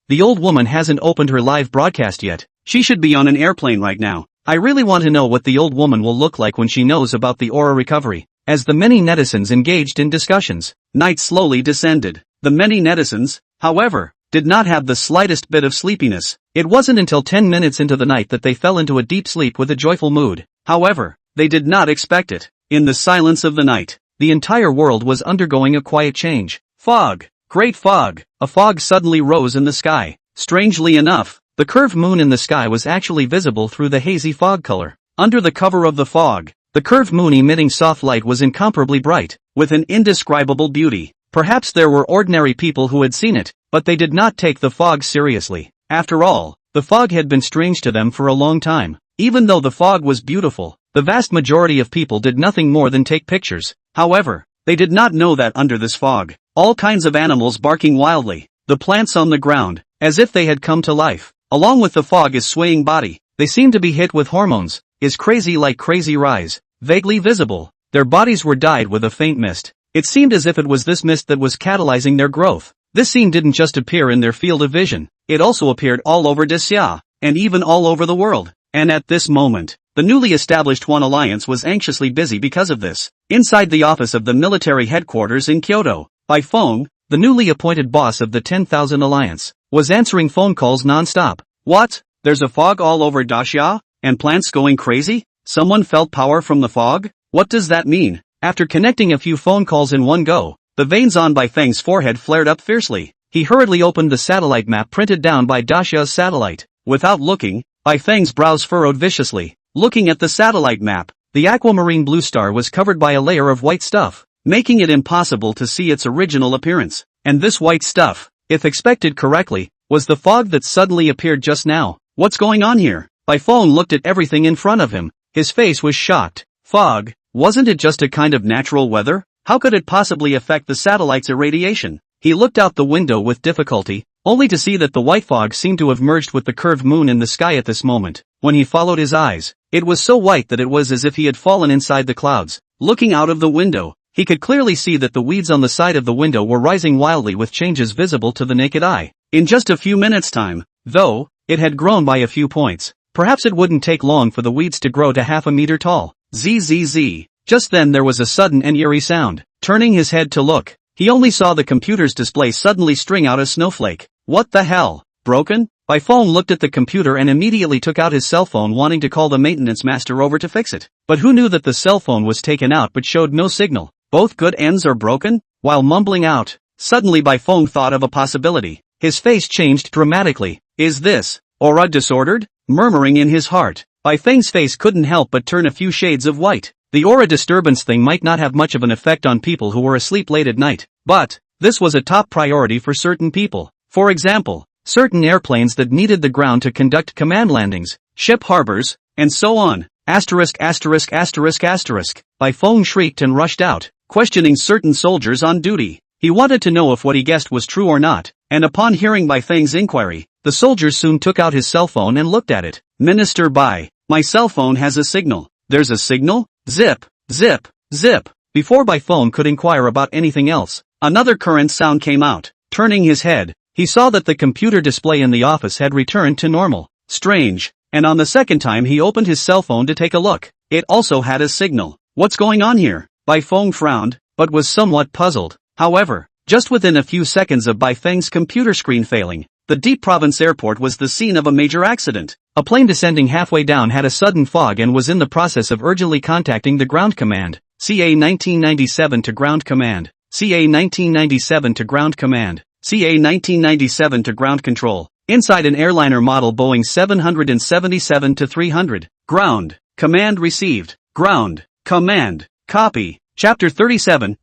The old woman hasn't opened her live broadcast yet. She should be on an airplane right now. I really want to know what the old woman will look like when she knows about the aura recovery. As the many netizens engaged in discussions, night slowly descended. The many netizens, however, did not have the slightest bit of sleepiness. It wasn't until 10 minutes into the night that they fell into a deep sleep with a joyful mood. However, they did not expect it. In the silence of the night, the entire world was undergoing a quiet change. Fog. Great fog. A fog suddenly rose in the sky. Strangely enough, the curved moon in the sky was actually visible through the hazy fog color. Under the cover of the fog, the curved moon emitting soft light was incomparably bright, with an indescribable beauty. Perhaps there were ordinary people who had seen it, but they did not take the fog seriously. After all, the fog had been strange to them for a long time. Even though the fog was beautiful, the vast majority of people did nothing more than take pictures. However, they did not know that under this fog, all kinds of animals barking wildly, the plants on the ground, as if they had come to life, along with the fog's swaying body, they seemed to be hit with hormones, is crazy like crazy rise, vaguely visible. Their bodies were dyed with a faint mist. It seemed as if it was this mist that was catalyzing their growth. This scene didn't just appear in their field of vision, it also appeared all over Desya, and even all over the world. And at this moment, the newly established One Alliance was anxiously busy because of this. Inside the office of the military headquarters in Kyoto, Bai Feng, the newly appointed boss of the 10,000 Alliance, was answering phone calls non-stop. What? There's a fog all over Dacia? And plants going crazy? Someone felt power from the fog? What does that mean? After connecting a few phone calls in one go, the veins on Bai Feng's forehead flared up fiercely. He hurriedly opened the satellite map printed down by Dacia's satellite. Without looking, Bai Feng's brows furrowed viciously. Looking at the satellite map, the aquamarine blue star was covered by a layer of white stuff, making it impossible to see its original appearance. And this white stuff, if expected correctly, was the fog that suddenly appeared just now. What's going on here? Bai Feng looked at everything in front of him. His face was shocked. Fog? Wasn't it just a kind of natural weather? How could it possibly affect the satellite's irradiation? He looked out the window with difficulty, only to see that the white fog seemed to have merged with the curved moon in the sky at this moment. When he followed his eyes, it was so white that it was as if he had fallen inside the clouds. Looking out of the window, he could clearly see that the weeds on the side of the window were rising wildly with changes visible to the naked eye. In just a few minutes' time, though, it had grown by a few points. Perhaps it wouldn't take long for the weeds to grow to half a meter tall. Zzz. Just then there was a sudden and eerie sound. Turning his head to look, he only saw the computer's display suddenly string out a snowflake. What the hell? Broken? Bai Feng looked at the computer and immediately took out his cell phone, wanting to call the maintenance master over to fix it. But who knew that the cell phone was taken out but showed no signal? Both good ends are broken? While mumbling out, suddenly Bai Feng thought of a possibility. His face changed dramatically. Is this aura disordered? Murmuring in his heart, Bai Feng's face couldn't help but turn a few shades of white. The aura disturbance thing might not have much of an effect on people who were asleep late at night, but this was a top priority for certain people. For example, certain airplanes that needed the ground to conduct command landings, ship harbors, and so on. *********. Bai Feng shrieked and rushed out, questioning certain soldiers on duty. He wanted to know if what he guessed was true or not, and upon hearing Bai Feng's inquiry, the soldiers soon took out his cell phone and looked at it. Minister Bai, my cell phone has a signal. There's a signal? Zip, zip, zip. Before Bai Feng could inquire about anything else, another current sound came out. Turning his head, he saw that the computer display in the office had returned to normal. Strange. And on the second time he opened his cell phone to take a look. It also had a signal. What's going on here? Bai Feng frowned, but was somewhat puzzled. However, just within a few seconds of Bai Feng's computer screen failing, the Deep Province Airport was the scene of a major accident. A plane descending halfway down had a sudden fog and was in the process of urgently contacting the ground command. CA 1997 to ground command. CA 1997 to ground command. CA 1997 to ground control. Inside an airliner model Boeing 777-300. Ground. Command received. Ground. Command. Copy. Chapter 37,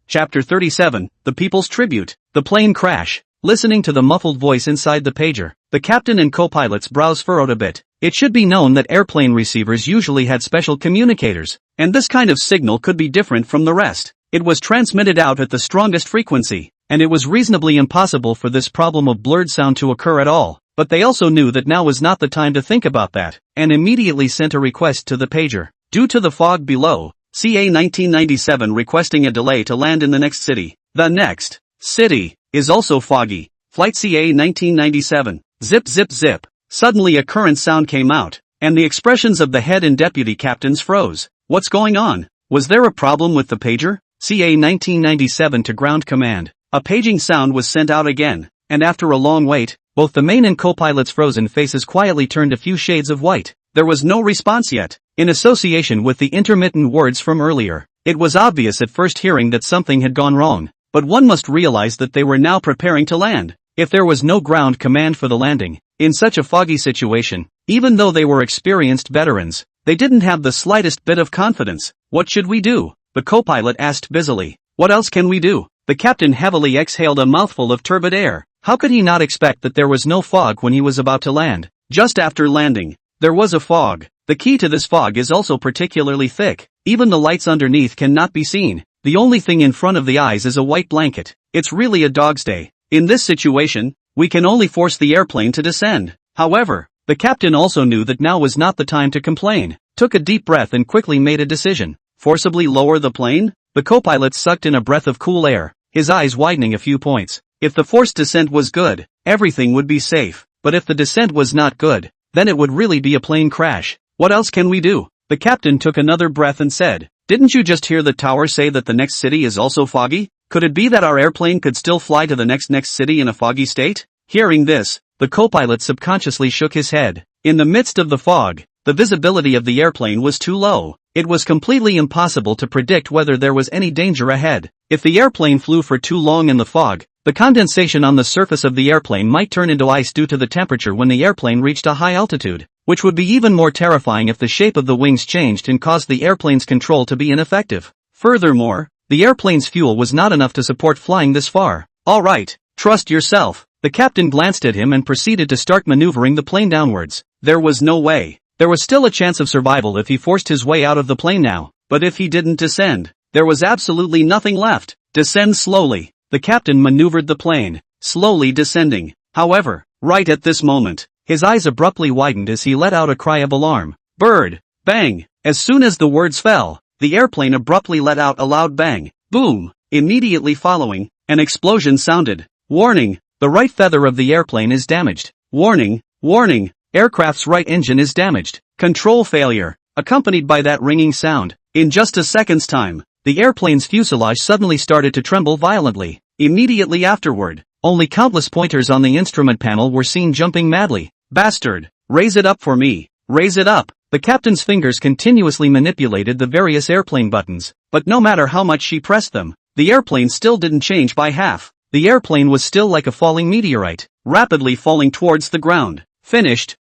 The People's Tribute, The Plane Crash. Listening to the muffled voice inside the pager, the captain and co-pilot's brows furrowed a bit. It should be known that airplane receivers usually had special communicators, and this kind of signal could be different from the rest. It was transmitted out at the strongest frequency, and it was reasonably impossible for this problem of blurred sound to occur at all. But they also knew that now was not the time to think about that, and immediately sent a request to the pager. Due to the fog below, CA 1997 requesting a delay to land in the next city. The next city is also foggy. Flight CA 1997. Zip zip zip. Suddenly a current sound came out, and the expressions of the head and deputy captains froze. What's going on? Was there a problem with the pager? CA 1997 to ground command. A paging sound was sent out again, and after a long wait, both the main and co-pilot's frozen faces quietly turned a few shades of white. There was no response yet. In association with the intermittent words from earlier, it was obvious at first hearing that something had gone wrong. But one must realize that they were now preparing to land. If there was no ground command for the landing, in such a foggy situation, even though they were experienced veterans, they didn't have the slightest bit of confidence. What should we do? The co-pilot asked busily. What else can we do? The captain heavily exhaled a mouthful of turbid air. How could he not expect that there was no fog when he was about to land? Just after landing, there was a fog. The key to this fog is also particularly thick. Even the lights underneath cannot be seen. The only thing in front of the eyes is a white blanket. It's really a dog's day. In this situation, we can only force the airplane to descend. However, the captain also knew that now was not the time to complain. Took a deep breath and quickly made a decision. Forcibly lower the plane? The co-pilot sucked in a breath of cool air, his eyes widening a few points. If the forced descent was good, everything would be safe. But if the descent was not good, then it would really be a plane crash. What else can we do? The captain took another breath and said, Didn't you just hear the tower say that the next city is also foggy? Could it be that our airplane could still fly to the next city in a foggy state? Hearing this, the co-pilot subconsciously shook his head. In the midst of the fog, the visibility of the airplane was too low. It was completely impossible to predict whether there was any danger ahead. If the airplane flew for too long in the fog, the condensation on the surface of the airplane might turn into ice due to the temperature when the airplane reached a high altitude, which would be even more terrifying if the shape of the wings changed and caused the airplane's control to be ineffective. Furthermore, the airplane's fuel was not enough to support flying this far. All right, trust yourself. The captain glanced at him and proceeded to start maneuvering the plane downwards. There was no way. There was still a chance of survival if he forced his way out of the plane now, but if he didn't descend, there was absolutely nothing left. Descend slowly. The captain maneuvered the plane, slowly descending. However, right at this moment, his eyes abruptly widened as he let out a cry of alarm. Bird! Bang! As soon as the words fell, the airplane abruptly let out a loud bang. Boom! Immediately following, an explosion sounded. Warning! The right feather of the airplane is damaged. Warning! Warning! Aircraft's right engine is damaged. Control failure. Accompanied by that ringing sound. In just a second's time, the airplane's fuselage suddenly started to tremble violently. Immediately afterward, only countless pointers on the instrument panel were seen jumping madly. Bastard! Raise it up for me! Raise it up! The captain's fingers continuously manipulated the various airplane buttons, but no matter how much she pressed them, the airplane still didn't change by half. The airplane was still like a falling meteorite, rapidly falling towards the ground. Finished.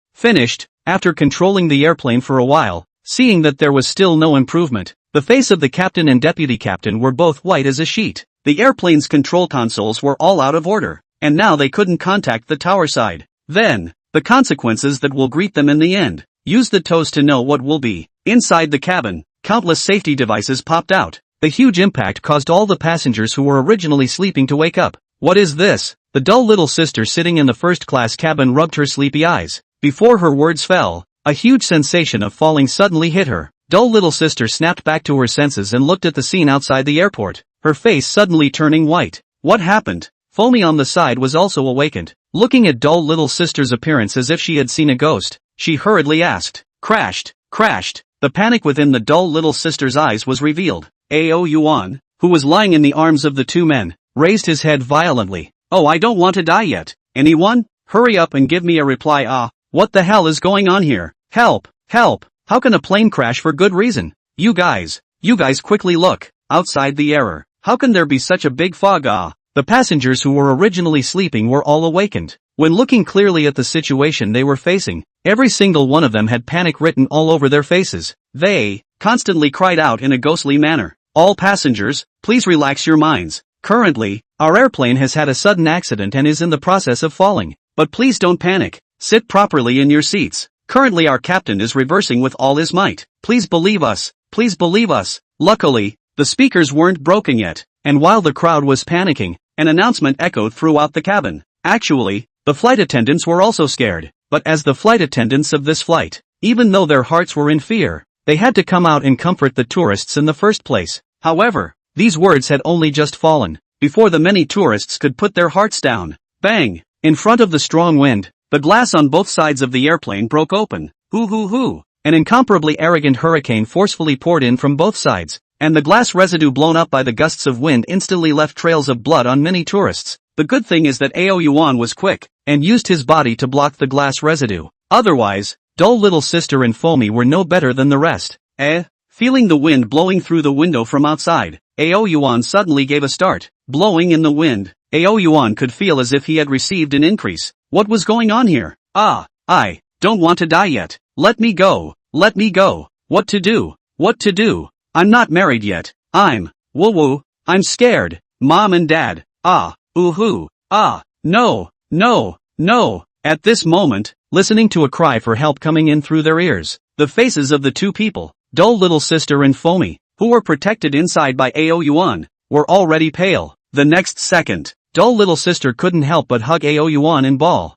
After controlling the airplane for a while, seeing that there was still no improvement, the face of the captain and deputy captain were both white as a sheet. The airplane's control consoles were all out of order, and now they couldn't contact the tower side. Then, the consequences that will greet them in the end. Use the toes to know what will be. Inside the cabin, countless safety devices popped out. The huge impact caused all the passengers who were originally sleeping to wake up. What is this? The dull little sister sitting in the first-class cabin rubbed her sleepy eyes. Before her words fell, a huge sensation of falling suddenly hit her. Dull little sister snapped back to her senses and looked at the scene outside the airport, her face suddenly turning white. What happened? Foamy on the side was also awakened. Looking at dull little sister's appearance as if she had seen a ghost, she hurriedly asked, Crashed. The panic within the dull little sister's eyes was revealed. Ao Yuan, who was lying in the arms of the two men, raised his head violently. Oh, I don't want to die yet. Anyone? Hurry up and give me a reply. What the hell is going on here? Help! How can a plane crash for good reason? You guys quickly look. Outside the error. How can there be such a big fog? The passengers who were originally sleeping were all awakened. When looking clearly at the situation they were facing, every single one of them had panic written all over their faces. They constantly cried out in a ghostly manner. All passengers, please relax your minds. Currently, our airplane has had a sudden accident and is in the process of falling. But please don't panic. Sit properly in your seats. Currently our captain is reversing with all his might. Please believe us. Please believe us. Luckily, the speakers weren't broken yet, and while the crowd was panicking, an announcement echoed throughout the cabin. Actually, the flight attendants were also scared, but as the flight attendants of this flight, even though their hearts were in fear, they had to come out and comfort the tourists in the first place. However, these words had only just fallen, before the many tourists could put their hearts down. Bang! In front of the strong wind, the glass on both sides of the airplane broke open. Hoo hoo hoo! An incomparably arrogant hurricane forcefully poured in from both sides, and the glass residue blown up by the gusts of wind instantly left trails of blood on many tourists. The good thing is that Ao Yuan was quick, and used his body to block the glass residue. Otherwise, dull little sister and Foamy were no better than the rest. Feeling the wind blowing through the window from outside, Ao Yuan suddenly gave a start, blowing in the wind. Ao Yuan could feel as if he had received an increase. What was going on here? I don't want to die yet. Let me go. Let me go. What to do? What to do? I'm not married yet. Woo-woo. I'm scared. Mom and Dad. Ooh-hoo. No. At this moment, listening to a cry for help coming in through their ears, the faces of the two people, dull little sister and Foamy, who were protected inside by Ao Yuan, were already pale. The next second, dull little sister couldn't help but hug Ao Yuan and bawl.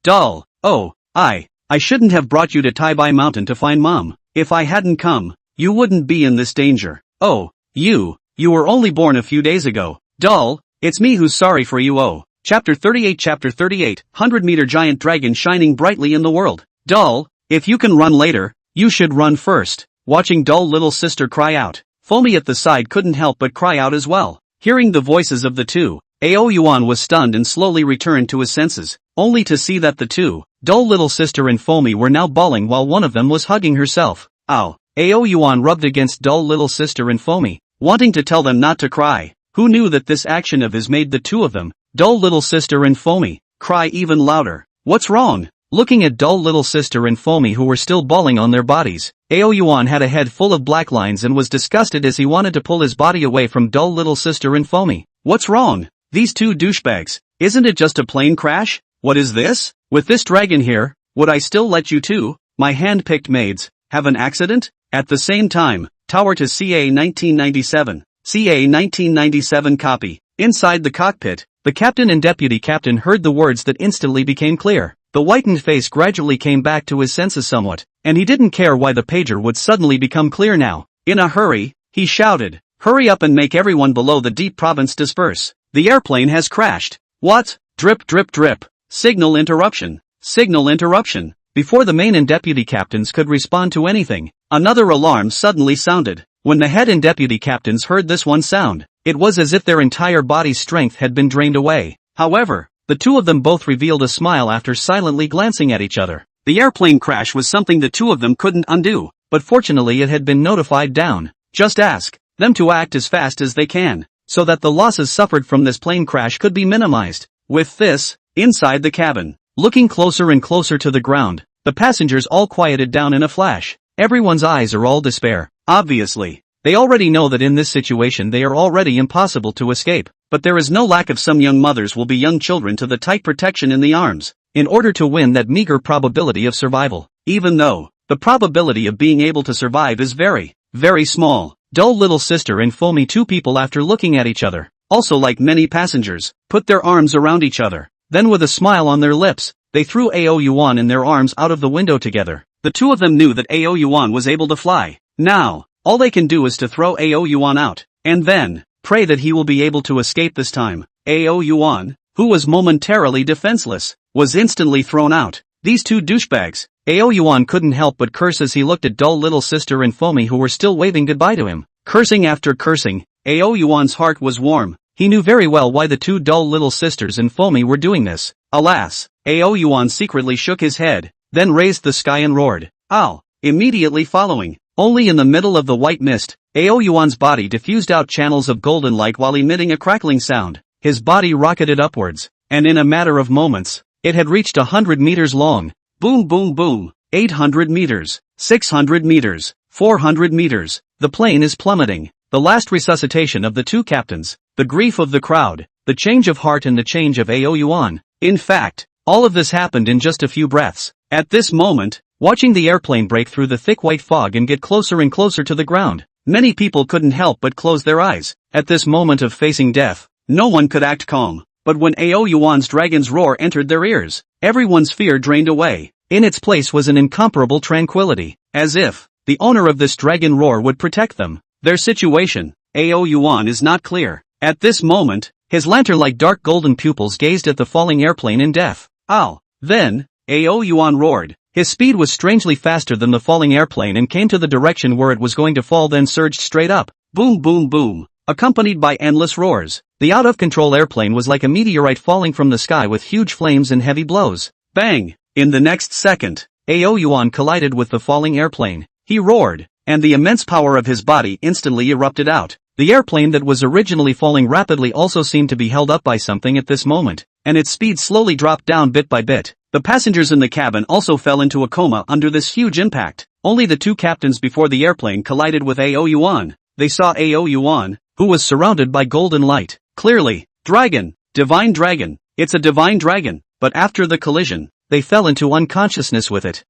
Dull. Oh, I shouldn't have brought you to Taipei Mountain to find Mom. If I hadn't come, you wouldn't be in this danger. Oh, you were only born a few days ago. Dull, it's me who's sorry for you. Chapter 38 100-meter giant dragon shining brightly in the world. Dull, if you can run later, you should run first. Watching dull little sister cry out, Foamy at the side couldn't help but cry out as well. Hearing the voices of the two, Ao Yuan was stunned and slowly returned to his senses, only to see that the two, dull little sister and Foamy, were now bawling while one of them was hugging herself. Ow! Ao Yuan rubbed against dull little sister and Foamy, wanting to tell them not to cry. Who knew that this action of his made the two of them, dull little sister and Foamy, cry even louder? What's wrong? Looking at dull little sister and Foamy who were still bawling on their bodies, Ao Yuan had a head full of black lines and was disgusted as he wanted to pull his body away from dull little sister and Foamy. What's wrong? These two douchebags, isn't it just a plane crash? What is this? With this dragon here, would I still let you two, my hand-picked maids, have an accident? At the same time, Tower to CA 1997. CA 1997 copy. Inside the cockpit, the captain and deputy captain heard the words that instantly became clear. The whitened face gradually came back to his senses somewhat, and he didn't care why the pager would suddenly become clear now. In a hurry, he shouted, "Hurry up and make everyone below the deep province disperse. The airplane has crashed." What? Drip drip drip. Signal interruption. Signal interruption. Before the main and deputy captains could respond to anything, another alarm suddenly sounded. When the head and deputy captains heard this one sound, it was as if their entire body's strength had been drained away. However, the two of them both revealed a smile after silently glancing at each other. The airplane crash was something the two of them couldn't undo, but fortunately it had been notified down. Just ask them to act as fast as they can, so that the losses suffered from this plane crash could be minimized. With this, inside the cabin, looking closer and closer to the ground, the passengers all quieted down in a flash. Everyone's eyes are all despair. Obviously, they already know that in this situation they are already impossible to escape, but there is no lack of some young mothers will be young children to the tight protection in the arms, in order to win that meager probability of survival, even though the probability of being able to survive is very, very small. Dull little sister and Foamy, two people, after looking at each other, also like many passengers, put their arms around each other. Then with a smile on their lips, they threw Ao Yuan in their arms out of the window together. The two of them knew that Ao Yuan was able to fly. Now, all they can do is to throw Ao Yuan out, and then pray that he will be able to escape this time. Ao Yuan, who was momentarily defenseless, was instantly thrown out. These two douchebags. Ao Yuan couldn't help but curse as he looked at dull little sister and Foamy who were still waving goodbye to him. Cursing after cursing, Ao Yuan's heart was warm. He knew very well why the two dull little sisters and Foamy were doing this. Alas, Ao Yuan secretly shook his head, then raised the sky and roared, "Ow!" Immediately following, only in the middle of the white mist, Ao Yuan's body diffused out channels of golden light while emitting a crackling sound. His body rocketed upwards, and in a matter of moments, it had reached 100 meters long. Boom boom boom, 800 meters, 600 meters, 400 meters, the plane is plummeting. the last resuscitation of the two captains, the grief of the crowd, the change of heart and the change of AO Yuan. In fact, all of this happened in just a few breaths. At this moment, watching the airplane break through the thick white fog and get closer and closer to the ground, many people couldn't help but close their eyes. At this moment of facing death, no one could act calm. But when AO Yuan's dragon's roar entered their ears, everyone's fear drained away. In its place was an incomparable tranquility, as if the owner of this dragon roar would protect them. Their situation, AO Yuan, is not clear. At this moment, his lantern-like dark golden pupils gazed at the falling airplane in death. Ow! Then, AO Yuan roared. His speed was strangely faster than the falling airplane and came to the direction where it was going to fall, then surged straight up. Boom boom boom, accompanied by endless roars. The out-of-control airplane was like a meteorite falling from the sky with huge flames and heavy blows. Bang! In the next second, AO Yuan collided with the falling airplane. He roared, and the immense power of his body instantly erupted out. The airplane that was originally falling rapidly also seemed to be held up by something at this moment, and its speed slowly dropped down bit by bit. The passengers in the cabin also fell into a coma under this huge impact. Only the two captains before the airplane collided with AO Yuan. They saw AO Yuan, who was surrounded by golden light. Clearly, dragon, divine dragon, it's a divine dragon. But after the collision, they fell into unconsciousness with it.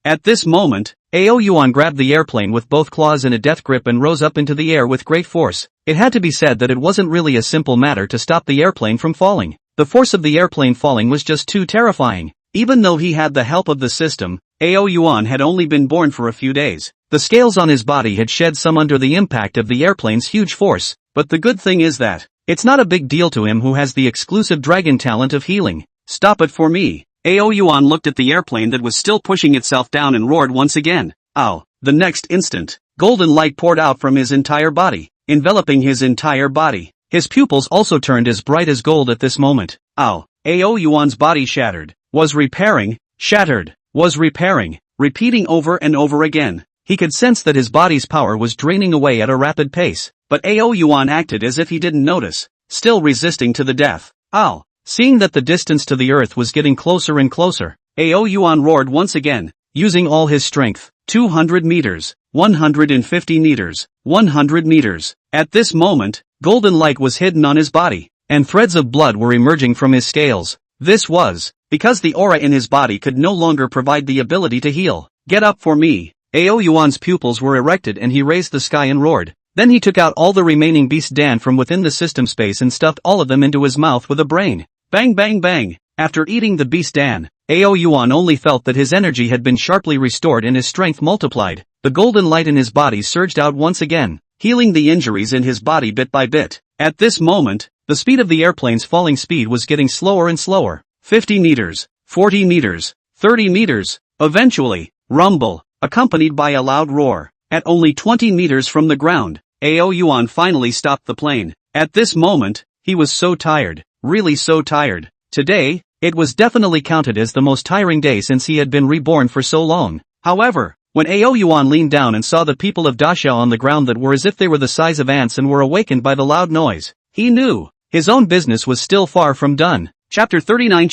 At this moment, AO Yuan grabbed the airplane with both claws in a death grip and rose up into the air with great force. It had to be said that it wasn't really a simple matter to stop the airplane from falling. The force of the airplane falling was just too terrifying. Even though he had the help of the system, AO Yuan had only been born for a few days. The scales on his body had shed some under the impact of the airplane's huge force. But the good thing is that it's not a big deal to him who has the exclusive dragon talent of healing. Stop it for me. AO Yuan looked at the airplane that was still pushing itself down and roared once again. Ow! The next instant, golden light poured out from his entire body, enveloping his entire body. His pupils also turned as bright as gold at this moment. Ow! AO Yuan's body shattered, was repairing, shattered, was repairing, repeating over and over again. He could sense that his body's power was draining away at a rapid pace, but AO Yuan acted as if he didn't notice, still resisting to the death. Ow! Seeing that the distance to the earth was getting closer and closer, AO Yuan roared once again, using all his strength. 200 meters, 150 meters, 100 meters. At this moment, golden light was hidden on his body, and threads of blood were emerging from his scales. This was because the aura in his body could no longer provide the ability to heal. Get up for me. AO Yuan's pupils were erected and he raised the sky and roared. Then he took out all the remaining beast Dan from within the system space and stuffed all of them into his mouth with a brain. Bang bang bang. After eating the beast Dan, AO Yuan only felt that his energy had been sharply restored and his strength multiplied. The golden light in his body surged out once again, healing the injuries in his body bit by bit. At this moment, the speed of the airplane's falling speed was getting slower and slower. 50 meters, 40 meters, 30 meters. Eventually, rumble, accompanied by a loud roar. At only 20 meters from the ground, AO Yuan finally stopped the plane. At this moment, he was so tired, really so tired. Today, it was definitely counted as the most tiring day since he had been reborn for so long. However, when AO Yuan leaned down and saw the people of Daxia on the ground that were as if they were the size of ants and were awakened by the loud noise, he knew his own business was still far from done. Chapter 39,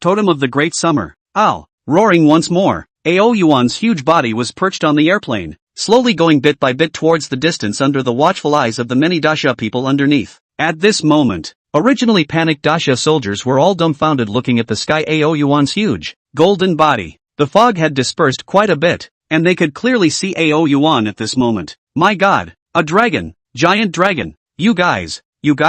Totem of the Great Summer. Ow! Roaring once more, AO Yuan's huge body was perched on the airplane, slowly going bit by bit towards the distance under the watchful eyes of the many Daxia people underneath. At this moment, originally panicked Daxia soldiers were all dumbfounded looking at the sky. AO Yuan's huge, golden body. The fog had dispersed quite a bit, and they could clearly see AO Yuan at this moment. My god, a dragon, giant dragon. You guys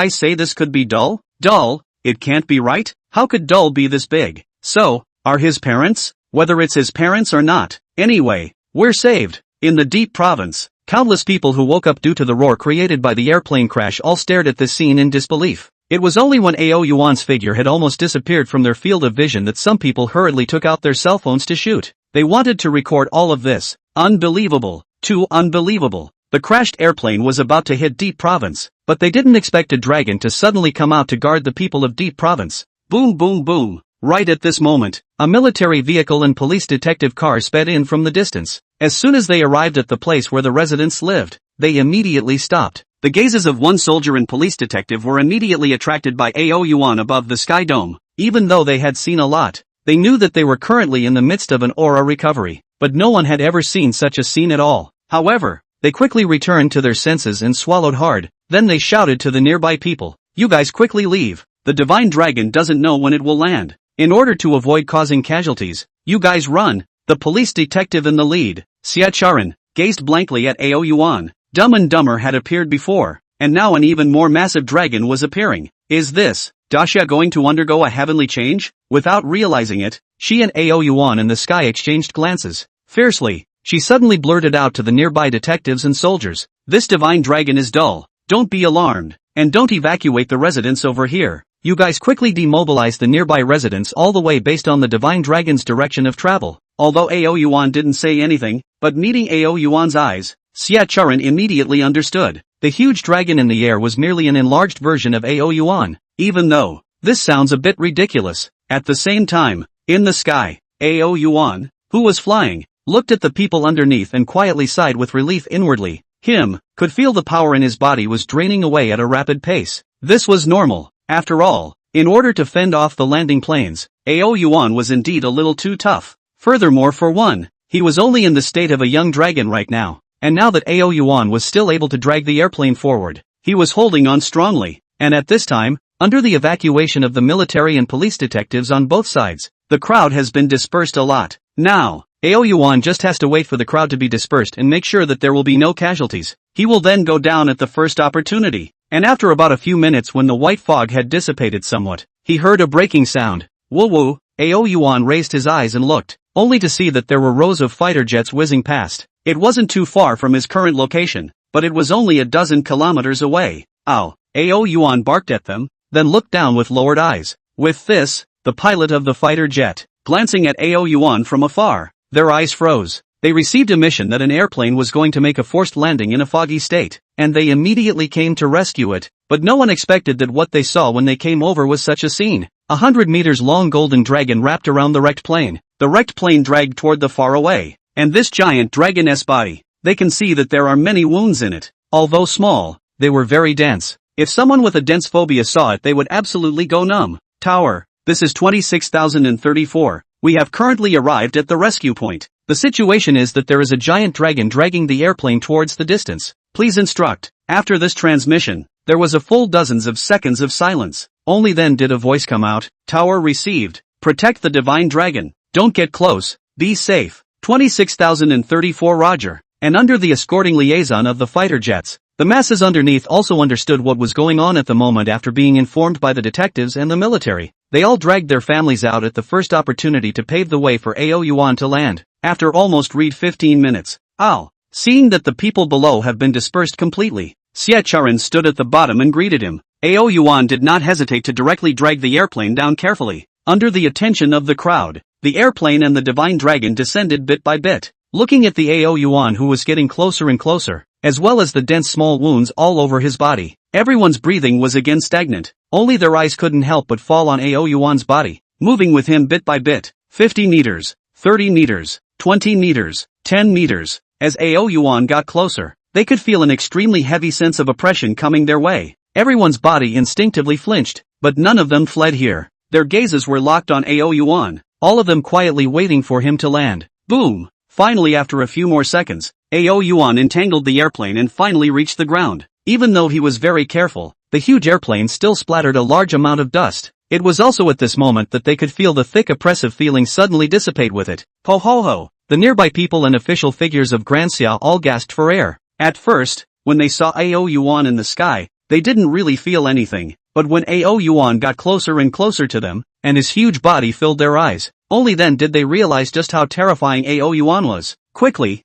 say this could be dull? Dull? It can't be right? How could dull be this big? So, are his parents? Whether it's his parents or not. Anyway, we're saved. In the deep province, countless people who woke up due to the roar created by the airplane crash all stared at this scene in disbelief. It was only when AO Yuan's figure had almost disappeared from their field of vision that some people hurriedly took out their cell phones to shoot. They wanted to record all of this. Unbelievable. Too unbelievable. The crashed airplane was about to hit Deep Province, but they didn't expect a dragon to suddenly come out to guard the people of Deep Province. Boom boom boom. Right at this moment, a military vehicle and police detective car sped in from the distance. As soon as they arrived at the place where the residents lived, they immediately stopped. The gazes of one soldier and police detective were immediately attracted by AO Yuan above the sky dome. Even though they had seen a lot, they knew that they were currently in the midst of an aura recovery, but no one had ever seen such a scene at all. However, They quickly returned to their senses and swallowed hard. Then they shouted to the nearby people, "You guys quickly leave. The divine dragon doesn't know when it will land. In order to avoid causing casualties, you guys run." The police detective in the lead, Xia gazed blankly at Ao Yuan. Dumb and Dumber had appeared before, and now an even more massive dragon was appearing. Is this Daxia going to undergo a heavenly change? Without realizing it, she and Ao Yuan in the sky exchanged glances. Fiercely, she suddenly blurted out to the nearby detectives and soldiers, "This divine dragon is dull. Don't be alarmed, and don't evacuate the residents over here." You guys quickly demobilized the nearby residents all the way based on the divine dragon's direction of travel. Although Ao Yuan didn't say anything, but meeting Ao Yuan's eyes, Xia Charan immediately understood. The huge dragon in the air was merely an enlarged version of Ao Yuan. Even though this sounds a bit ridiculous, at the same time, in the sky, Ao Yuan, who was flying, looked at the people underneath and quietly sighed with relief inwardly. Could feel the power in his body was draining away at a rapid pace. This was normal. After all, in order to fend off the landing planes, Ao Yuan was indeed a little too tough. Furthermore, for one, he was only in the state of a young dragon right now, and now that Ao Yuan was still able to drag the airplane forward, he was holding on strongly, and at this time, under the evacuation of the military and police detectives on both sides, the crowd has been dispersed a lot. Now, Ao Yuan just has to wait for the crowd to be dispersed and make sure that there will be no casualties. He will then go down at the first opportunity. And after about a few minutes, when the white fog had dissipated somewhat, he heard a breaking sound. Woo woo, Ao Yuan raised his eyes and looked, only to see that there were rows of fighter jets whizzing past. It wasn't too far from his current location, but it was only a dozen kilometers away. Ow, Ao Yuan barked at them, then looked down with lowered eyes. With this, the pilot of the fighter jet, glancing at Ao Yuan from afar, their eyes froze. They received a mission that an airplane was going to make a forced landing in a foggy state, and they immediately came to rescue it, but no one expected that what they saw when they came over was such a scene. 100 meters long golden dragon wrapped around the wrecked plane. The wrecked plane dragged toward the far away, and this giant dragoness body, they can see that there are many wounds in it. Although small, they were very dense. If someone with a dense phobia saw it, they would absolutely go numb. Tower, this is 26,034. We have currently arrived at the rescue point. The situation is that there is a giant dragon dragging the airplane towards the distance. Please instruct. After this transmission, there was a full dozens of seconds of silence. Only then did a voice come out. Tower received. Protect the divine dragon. Don't get close. Be safe. 26,034 Roger. And under the escorting liaison of the fighter jets, the masses underneath also understood what was going on at the moment after being informed by the detectives and the military. They all dragged their families out at the first opportunity to pave the way for Ao Yuan to land. After almost 15 minutes, seeing that the people below have been dispersed completely, Xie Charan stood at the bottom and greeted him. Ao Yuan did not hesitate to directly drag the airplane down carefully. Under the attention of the crowd, the airplane and the divine dragon descended bit by bit. Looking at the Ao Yuan, who was getting closer and closer, as well as the dense small wounds all over his body, everyone's breathing was again stagnant. Only their eyes couldn't help but fall on Ao Yuan's body, moving with him bit by bit. 50 meters, 30 meters, 20 meters, 10 meters. As Ao Yuan got closer, they could feel an extremely heavy sense of oppression coming their way. Everyone's body instinctively flinched, but none of them fled here. Their gazes were locked on Ao Yuan, all of them quietly waiting for him to land. Boom! Finally, after a few more seconds, Ao Yuan entangled the airplane and finally reached the ground. Even though he was very careful, the huge airplane still splattered a large amount of dust. It was also at this moment that they could feel the thick oppressive feeling suddenly dissipate with it. Ho ho ho! The nearby people and official figures of Grand Xia all gasped for air. At first, when they saw Ao Yuan in the sky, they didn't really feel anything, but when Ao Yuan got closer and closer to them, and his huge body filled their eyes, only then did they realize just how terrifying Ao Yuan was. Quickly,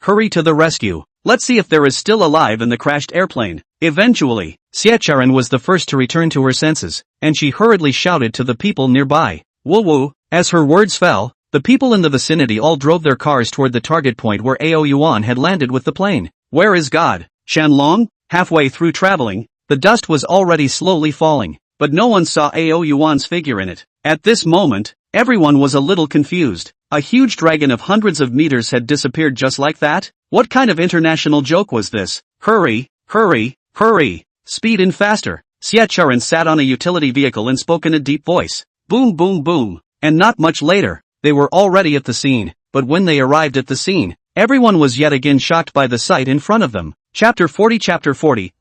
hurry to the rescue. Let's see if there is still alive in the crashed airplane. Eventually, Xie Charan was the first to return to her senses, and she hurriedly shouted to the people nearby. Woo woo! As her words fell, the people in the vicinity all drove their cars toward the target point where Ao Yuan had landed with the plane. Where is God? Shanlong? Halfway through traveling, the dust was already slowly falling, but no one saw Ao Yuan's figure in it. At this moment, everyone was a little confused. A huge dragon of hundreds of meters had disappeared just like that? What kind of international joke was this? Hurry! Speed and faster! Xie Charan sat on a utility vehicle and spoke in a deep voice. Boom boom boom! And not much later, they were already at the scene, but when they arrived at the scene, Everyone was yet again shocked by the sight in front of them. Chapter 40,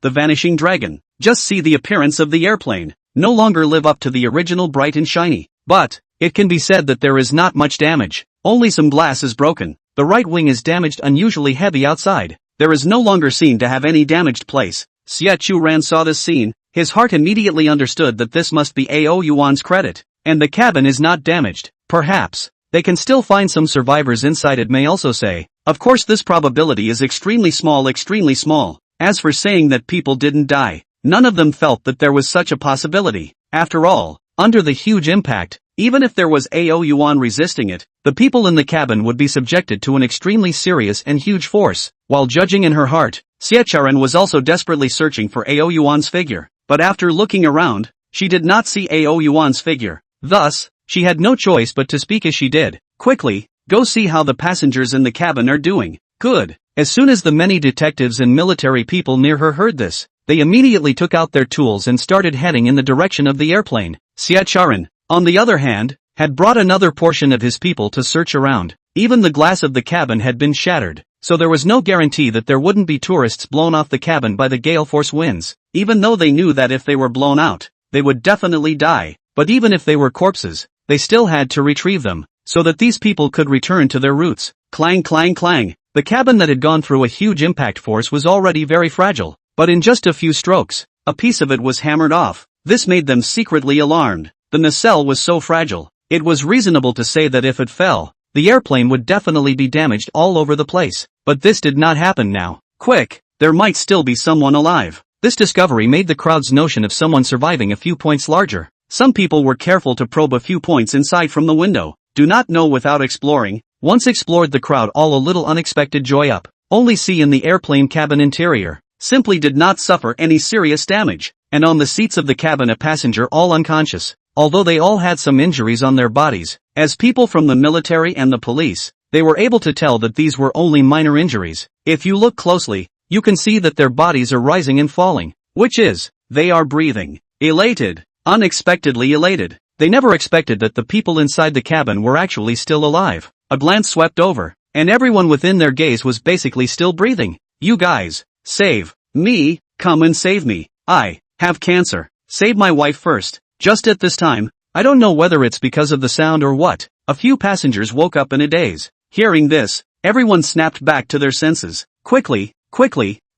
The Vanishing Dragon. Just see the appearance of the airplane. No longer live up to the original bright and shiny. But, it can be said that there is not much damage. Only some glass is broken. The right wing is damaged, unusually heavy outside. There is no longer seen to have any damaged place. Xie Churan saw this scene. His heart immediately understood that this must be Ao Yuan's credit. And the cabin is not damaged. Perhaps they can still find some survivors inside it, may also say. Of course this probability is extremely small. As for saying that people didn't die, none of them felt that there was such a possibility. After all, under the huge impact, even if there was Ao Yuan resisting it, the people in the cabin would be subjected to an extremely serious and huge force. While judging in her heart, Xie was also desperately searching for Ao Yuan's figure. But after looking around, she did not see Ao Yuan's figure. Thus, she had no choice but to speak as she did. Quickly, go see how the passengers in the cabin are doing. Good. As soon as the many detectives and military people near her heard this, they immediately took out their tools and started heading in the direction of the airplane. Xie, on the other hand, had brought another portion of his people to search around. Even the glass of the cabin had been shattered, so there was no guarantee that there wouldn't be tourists blown off the cabin by the gale force winds. Even though they knew that if they were blown out, they would definitely die. But even if they were corpses, they still had to retrieve them, so that these people could return to their roots. Clang clang clang. The cabin that had gone through a huge impact force was already very fragile, but in just a few strokes, a piece of it was hammered off. This made them secretly alarmed. The nacelle was so fragile, it was reasonable to say that if it fell, the airplane would definitely be damaged all over the place. But this did not happen now. Quick, there might still be someone alive. This discovery made the crowd's notion of someone surviving a few points larger. Some people were careful to probe a few points inside from the window. Do not know without exploring. Once explored, the crowd all a little unexpected joy up. Only see in the airplane cabin interior. Simply did not suffer any serious damage. And on the seats of the cabin a passenger all unconscious. Although they all had some injuries on their bodies, as people from the military and the police, they were able to tell that these were only minor injuries. If you look closely, you can see that their bodies are rising and falling, which is, they are breathing. Elated. Unexpectedly elated. They never expected that the people inside the cabin were actually still alive. A glance swept over, and everyone within their gaze was basically still breathing. You guys, save me, come and save me. I have cancer. Save my wife first. Just at this time, I don't know whether it's because of the sound or what, a few passengers woke up in a daze. Hearing this, everyone snapped back to their senses. Quickly,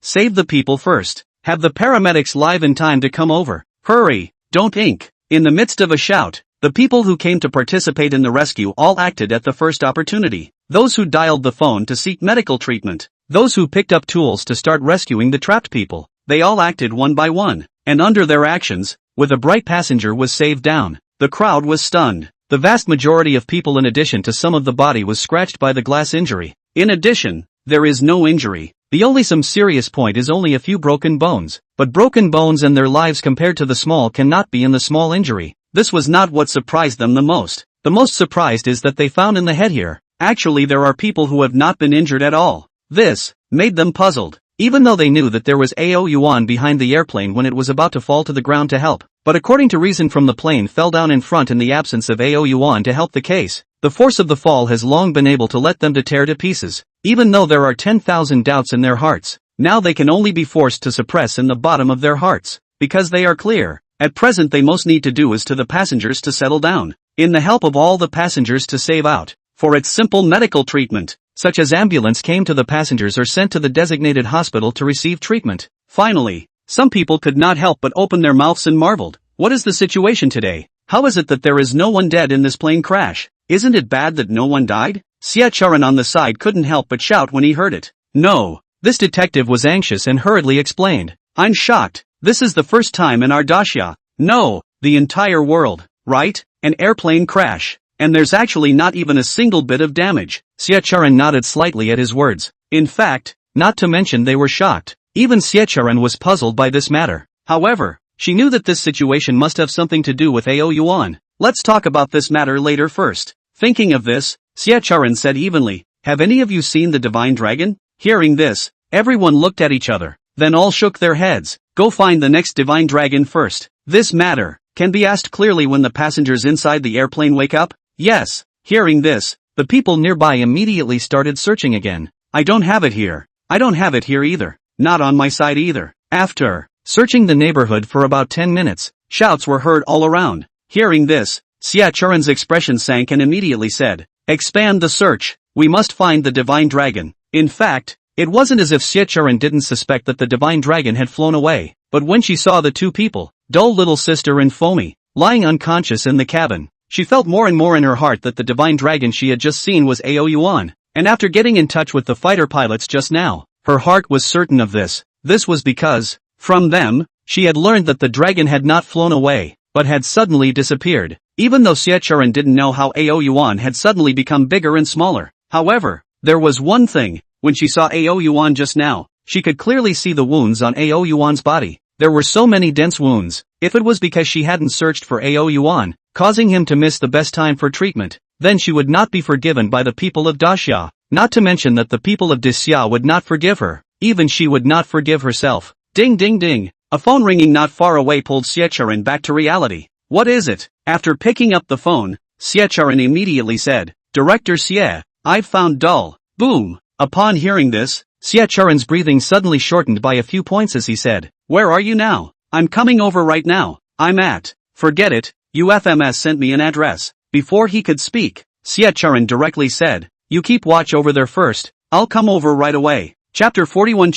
save the people first. Have the paramedics live in time to come over. Hurry, don't ink. In the midst of a shout, the people who came to participate in the rescue all acted at the first opportunity. Those who dialed the phone to seek medical treatment. Those who picked up tools to start rescuing the trapped people. They all acted one by one. And under their actions, with a bright passenger was saved down, the crowd was stunned. The vast majority of people, in addition to some of the body, was scratched by the glass injury. In addition, there is no injury. The only some serious point is only a few broken bones. But broken bones and their lives compared to the small cannot be in the small injury. This was not what surprised them the most. The most surprised is that they found in the head here. Actually there are people who have not been injured at all. This made them puzzled. Even though they knew that there was Ao Yuan behind the airplane when it was about to fall to the ground to help. But according to reason from the plane fell down in front in the absence of Ao Yuan to help the case. The force of the fall has long been able to let them to tear to pieces. Even though there are 10,000 doubts in their hearts, now they can only be forced to suppress in the bottom of their hearts. Because they are clear. At present they most need to do is to the passengers to settle down. In the help of all the passengers to save out. For its simple medical treatment. Such as ambulance came to the passengers or sent to the designated hospital to receive treatment. Finally, some people could not help but open their mouths and marveled. What is the situation today? How is it that there is no one dead in this plane crash? Isn't it bad that no one died? Xie Charan on the side couldn't help but shout when he heard it. No. This detective was anxious and hurriedly explained. I'm shocked. This is the first time in our daxia. No, the entire world, right? An airplane crash. And there's actually not even a single bit of damage. Xie Charan nodded slightly at his words. In fact, not to mention they were shocked. Even Xie Charan was puzzled by this matter. However, she knew that this situation must have something to do with Ao Yuan. Let's talk about this matter later first. Thinking of this, Xie Charan said evenly, have any of you seen the divine dragon? Hearing this, everyone looked at each other. Then all shook their heads. Go find the next divine dragon first. This matter can be asked clearly when the passengers inside the airplane wake up. Yes. Hearing this, the people nearby immediately started searching again. I don't have it here. I don't have it here either. Not on my side either. After searching the neighborhood for about 10 minutes, shouts were heard all around. Hearing this, Xia Churan's expression sank and immediately said, expand the search. We must find the divine dragon. In fact, it wasn't as if Xia Churan didn't suspect that the divine dragon had flown away, but when she saw the two people, dull little sister and Foamy, lying unconscious in the cabin, she felt more and more in her heart that the divine dragon she had just seen was Ao Yuan, and after getting in touch with the fighter pilots just now, her heart was certain of this. This was because, from them, she had learned that the dragon had not flown away, but had suddenly disappeared, even though Xia Churan didn't know how Ao Yuan had suddenly become bigger and smaller. However, there was one thing, when she saw Ao Yuan just now, she could clearly see the wounds on Ao Yuan's body. There were so many dense wounds. If it was because she hadn't searched for Ao Yuan, causing him to miss the best time for treatment, then she would not be forgiven by the people of Daxia, not to mention that the people of Daxia would not forgive her, even she would not forgive herself. Ding ding ding, a phone ringing not far away pulled Xia Churan back to reality. What is it? After picking up the phone, Xia Churan immediately said, Director Xie, I've found Dull. Boom. Upon hearing this, Xia Churan's breathing suddenly shortened by a few points as he said, where are you now? I'm coming over right now. I'm at. Forget it, UFMS sent me an address. Before he could speak, Xia Churan directly said, you keep watch over there first, I'll come over right away. Chapter 41,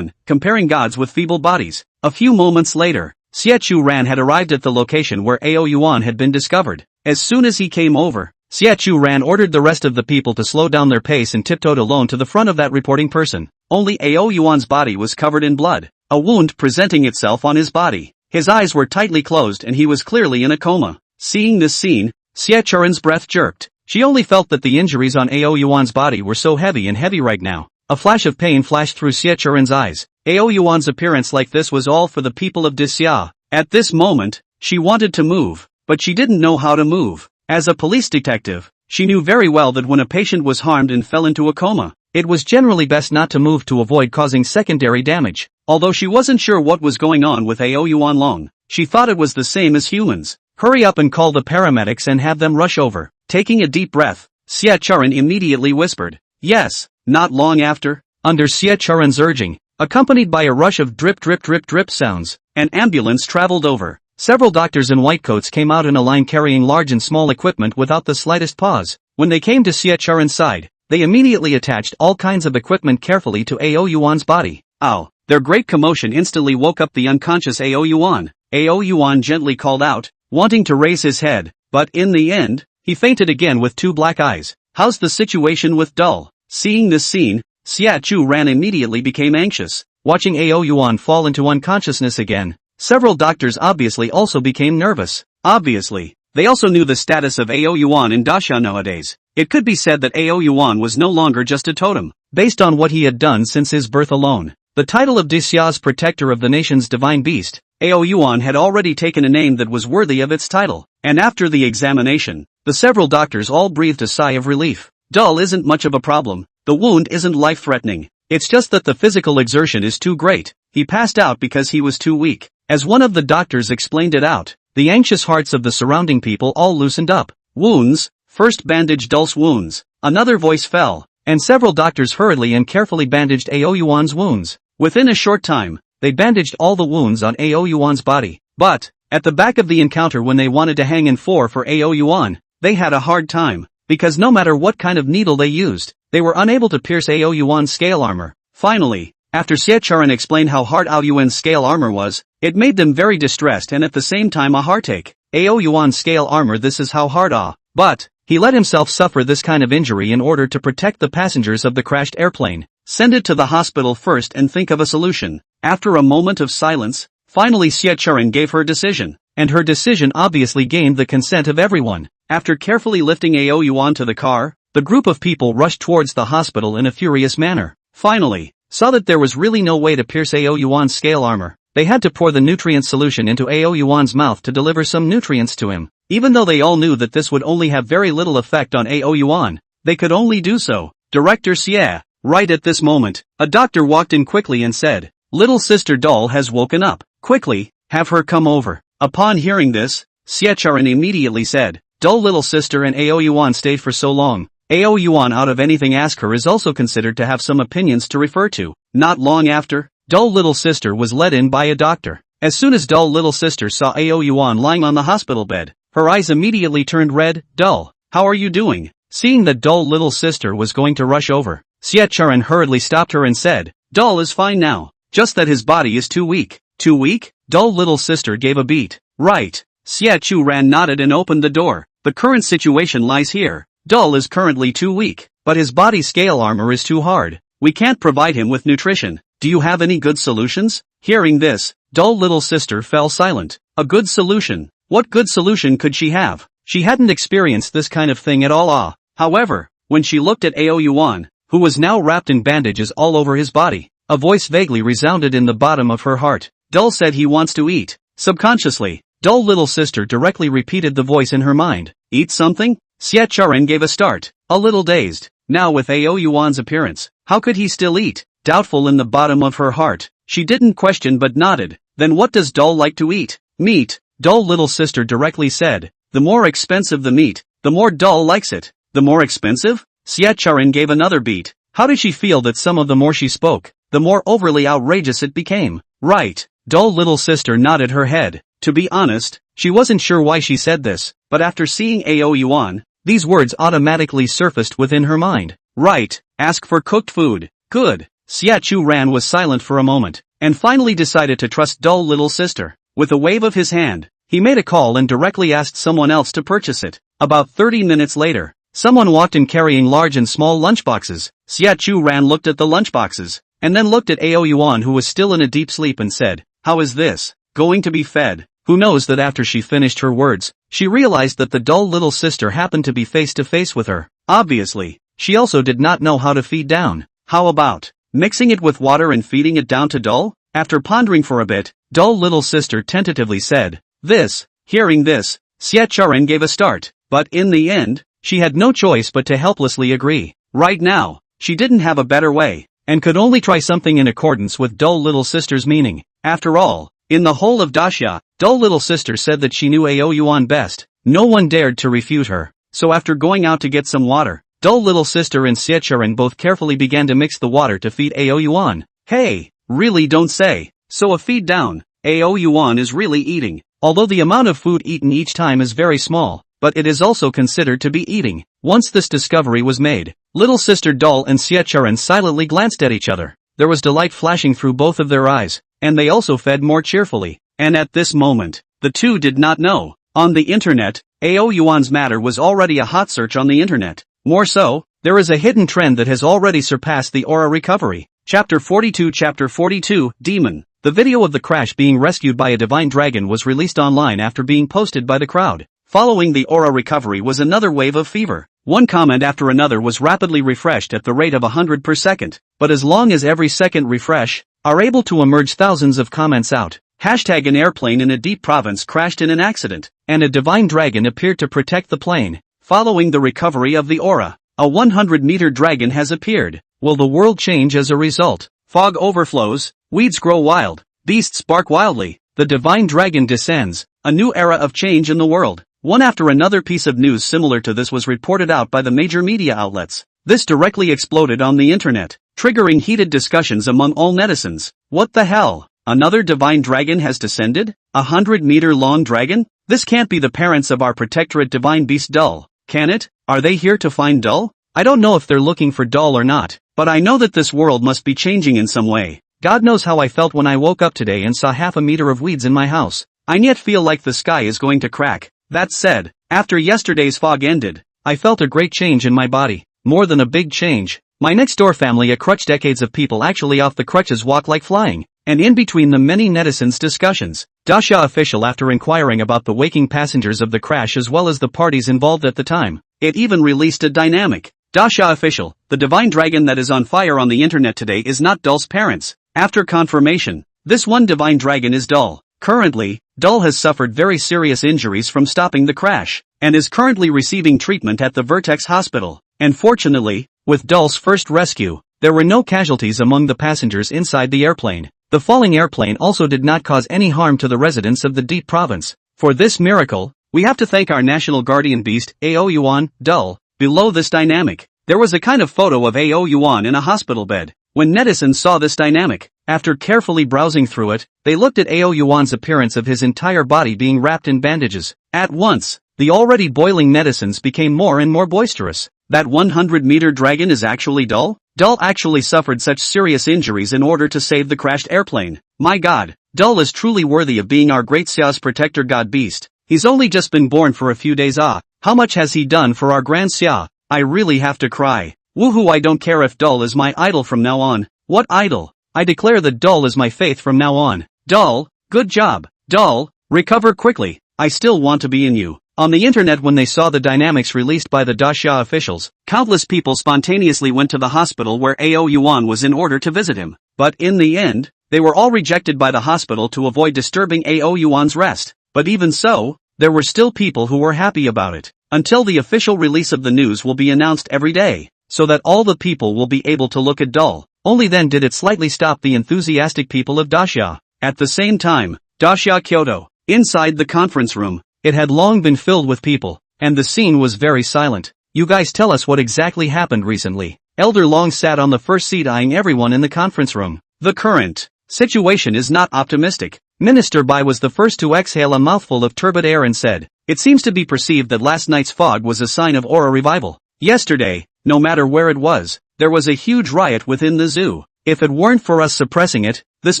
Comparing Gods with Feeble Bodies. A few moments later, Xie Churan had arrived at the location where Ao Yuan had been discovered. As soon as he came over, Xie Churan ordered the rest of the people to slow down their pace and tiptoed alone to the front of that reporting person. Only Ao Yuan's body was covered in blood, a wound presenting itself on his body. His eyes were tightly closed and he was clearly in a coma. Seeing this scene, Xie Churan's breath jerked. She only felt that the injuries on Ao Yuan's body were so heavy right now. A flash of pain flashed through Xie Churan's eyes. Ao Yuan's appearance like this was all for the people of Daxia. At this moment, she wanted to move, but she didn't know how to move. As a police detective, she knew very well that when a patient was harmed and fell into a coma, it was generally best not to move to avoid causing secondary damage. Although she wasn't sure what was going on with Ao Yuan Long, she thought it was the same as humans. Hurry up and call the paramedics and have them rush over. Taking a deep breath, Xia Churan immediately whispered, yes. Not long after, under Xia Churan's urging, accompanied by a rush of drip drip drip drip sounds, an ambulance traveled over. Several doctors in white coats came out in a line carrying large and small equipment without the slightest pause. When they came to Xia Churan's side, they immediately attached all kinds of equipment carefully to Ao Yuan's body. Ow! Their great commotion instantly woke up the unconscious Ao Yuan. Ao Yuan gently called out, wanting to raise his head, but in the end, he fainted again with two black eyes. How's the situation with Dull? Seeing this scene, Xia Churan immediately became anxious. Watching Ao Yuan fall into unconsciousness again, several doctors obviously also became nervous. Obviously, they also knew the status of Ao Yuan in Daxia nowadays. It could be said that Ao Yuan was no longer just a totem, based on what he had done since his birth alone. The title of Daxia's protector of the nation's divine beast, Ao Yuan had already taken a name that was worthy of its title, and after the examination, the several doctors all breathed a sigh of relief. Dull isn't much of a problem. The wound isn't life-threatening. It's just that the physical exertion is too great. He passed out because he was too weak. As one of the doctors explained it out, the anxious hearts of the surrounding people all loosened up. Wounds, first bandage Dull's wounds. Another voice fell, and several doctors hurriedly and carefully bandaged Ao Yuan's wounds. Within a short time, they bandaged all the wounds on Ao Yuan's body. But, at the back of the encounter when they wanted to hang in for Ao Yuan, they had a hard time. Because no matter what kind of needle they used, they were unable to pierce Ao Yuan's scale armor. Finally, after Xie Churan explained how hard Ao Yuan's scale armor was, it made them very distressed and at the same time a heartache. Ao Yuan's scale armor, this is how hard but, he let himself suffer this kind of injury in order to protect the passengers of the crashed airplane. Send it to the hospital first and think of a solution. After a moment of silence, finally Xie Churan gave her decision, and her decision obviously gained the consent of everyone. After carefully lifting Ao Yuan to the car, the group of people rushed towards the hospital in a furious manner. Finally, saw that there was really no way to pierce Ao Yuan's scale armor. They had to pour the nutrient solution into Ao Yuan's mouth to deliver some nutrients to him. Even though they all knew that this would only have very little effect on Ao Yuan, they could only do so. Director Xie. Right at this moment, a doctor walked in quickly and said, little sister Dull has woken up. Quickly, have her come over. Upon hearing this, Xie Churan immediately said, Dull little sister and Ao Yuan stayed for so long. AO Yuan out of anything ask her is also considered to have some opinions to refer to. Not long after, dull little sister was let in by a doctor. As soon as dull little sister saw AO Yuan lying on the hospital bed, her eyes immediately turned red. Dull, how are you doing? Seeing that dull little sister was going to rush over, Xie Charan hurriedly stopped her and said, Dull is fine now, just that his body is too weak. Too weak? Dull little sister gave a beat. Right. Xie Churan nodded and opened the door. The current situation lies here. Dull is currently too weak, but his body scale armor is too hard. We can't provide him with nutrition. Do you have any good solutions? Hearing this, dull little sister fell silent. A good solution? What good solution could she have? She hadn't experienced this kind of thing at all. However, when she looked at Ao Yuan, who was now wrapped in bandages all over his body, a voice vaguely resounded in the bottom of her heart. Dull said he wants to eat. Subconsciously, dull little sister directly repeated the voice in her mind. Eat something? Xie Charan gave a start, a little dazed. Now with Ao Yuan's appearance, how could he still eat? Doubtful in the bottom of her heart, she didn't question but nodded. Then what does Dull like to eat? Meat. Dull little sister directly said. The more expensive the meat, the more Dull likes it. The more expensive? Xie Charan gave another beat. How did she feel that some of the more she spoke, the more overly outrageous it became? Right. Dull little sister nodded her head. To be honest, she wasn't sure why she said this, but after seeing Ao Yuan, these words automatically surfaced within her mind. Right. Ask for cooked food. Good. Xie Churan was silent for a moment, and finally decided to trust dull little sister. With a wave of his hand, he made a call and directly asked someone else to purchase it. About 30 minutes later, someone walked in carrying large and small lunchboxes. Xie Churan looked at the lunchboxes, and then looked at Ao Yuan who was still in a deep sleep and said, How is this going to be fed? Who knows that after she finished her words, she realized that the dull little sister happened to be face to face with her. Obviously, she also did not know how to feed down. How about mixing it with water and feeding it down to Dull? After pondering for a bit, dull little sister tentatively said, This. Hearing this, Xie Charan gave a start, but in the end, she had no choice but to helplessly agree. Right now, she didn't have a better way, and could only try something in accordance with dull little sister's meaning. After all, in the whole of Daxia, dull little sister said that she knew Ao Yuan best. No one dared to refute her. So after going out to get some water, dull little sister and Xie Charan both carefully began to mix the water to feed Ao Yuan. Hey, really don't say. So a feed down, Ao Yuan is really eating. Although the amount of food eaten each time is very small, but it is also considered to be eating. Once this discovery was made, little sister Dull and Xie Charan silently glanced at each other. There was delight flashing through both of their eyes, and they also fed more cheerfully. And at this moment, the two did not know. On the internet, Ao Yuan's matter was already a hot search on the internet. More so, there is a hidden trend that has already surpassed the aura recovery. Chapter 42 Demon. The video of the crash being rescued by a divine dragon was released online after being posted by the crowd. Following the aura recovery was another wave of fever. One comment after another was rapidly refreshed at the rate of 100 per second, but as long as every second refresh, are able to emerge thousands of comments out. Hashtag an airplane in a deep province crashed in an accident, and a divine dragon appeared to protect the plane. Following the recovery of the aura, a 100-meter dragon has appeared. Will the world change as a result? Fog overflows, weeds grow wild, beasts bark wildly, the divine dragon descends, a new era of change in the world. One after another piece of news similar to this was reported out by the major media outlets. This directly exploded on the internet, triggering heated discussions among all netizens. What the hell? Another divine dragon has descended? 100-meter long dragon? This can't be the parents of our protectorate divine beast Dull, can it? Are they here to find Dull? I don't know if they're looking for Dull or not, but I know that this world must be changing in some way. God knows how I felt when I woke up today and saw half a meter of weeds in my house. I yet feel like the sky is going to crack. That said, after yesterday's fog ended, I felt a great change in my body. More than a big change. My next door family a crutch decades of people actually off the crutches walk like flying. And in between the many netizens discussions, Daxia official after inquiring about the waking passengers of the crash as well as the parties involved at the time, it even released a dynamic. Daxia official, the divine dragon that is on fire on the internet today is not Dull's parents. After confirmation, this one divine dragon is Dull. Currently, Dull has suffered very serious injuries from stopping the crash, and is currently receiving treatment at the Vertex Hospital. And fortunately, with Dull's first rescue, there were no casualties among the passengers inside the airplane. The falling airplane also did not cause any harm to the residents of the Deep Province. For this miracle, we have to thank our national guardian beast, Ao Yuan, Dull, Below this dynamic, there was a kind of photo of Ao Yuan in a hospital bed. When netizens saw this dynamic, after carefully browsing through it, they looked at Ao Yuan's appearance of his entire body being wrapped in bandages. At once, the already boiling netizens became more and more boisterous. That 100-meter dragon is actually Dull? Dull actually suffered such serious injuries in order to save the crashed airplane. My god, Dull is truly worthy of being our great Xia's protector god beast. He's only just been born for a few days. How much has he done for our grand Xia? I really have to cry. Woohoo, I don't care if Dull is my idol from now on. What idol? I declare that Dull is my faith from now on. Dull, good job. Dull, recover quickly. I still want to be in you. On the internet, when they saw the dynamics released by the Daxia officials, countless people spontaneously went to the hospital where Ao Yuan was in order to visit him. But in the end, they were all rejected by the hospital to avoid disturbing Ao Yuan's rest. But even so, there were still people who were happy about it. Until the official release of the news will be announced every day, so that all the people will be able to look at Dull. Only then did it slightly stop the enthusiastic people of Daxia. At the same time, Daxia Kyoto, inside the conference room, it had long been filled with people, and the scene was very silent. You guys tell us what exactly happened recently. Elder Long sat on the first seat eyeing everyone in the conference room. The current situation is not optimistic. Minister Bai was the first to exhale a mouthful of turbid air and said, "It seems to be perceived that last night's fog was a sign of aura revival. Yesterday, no matter where it was, there was a huge riot within the zoo. If it weren't for us suppressing it, this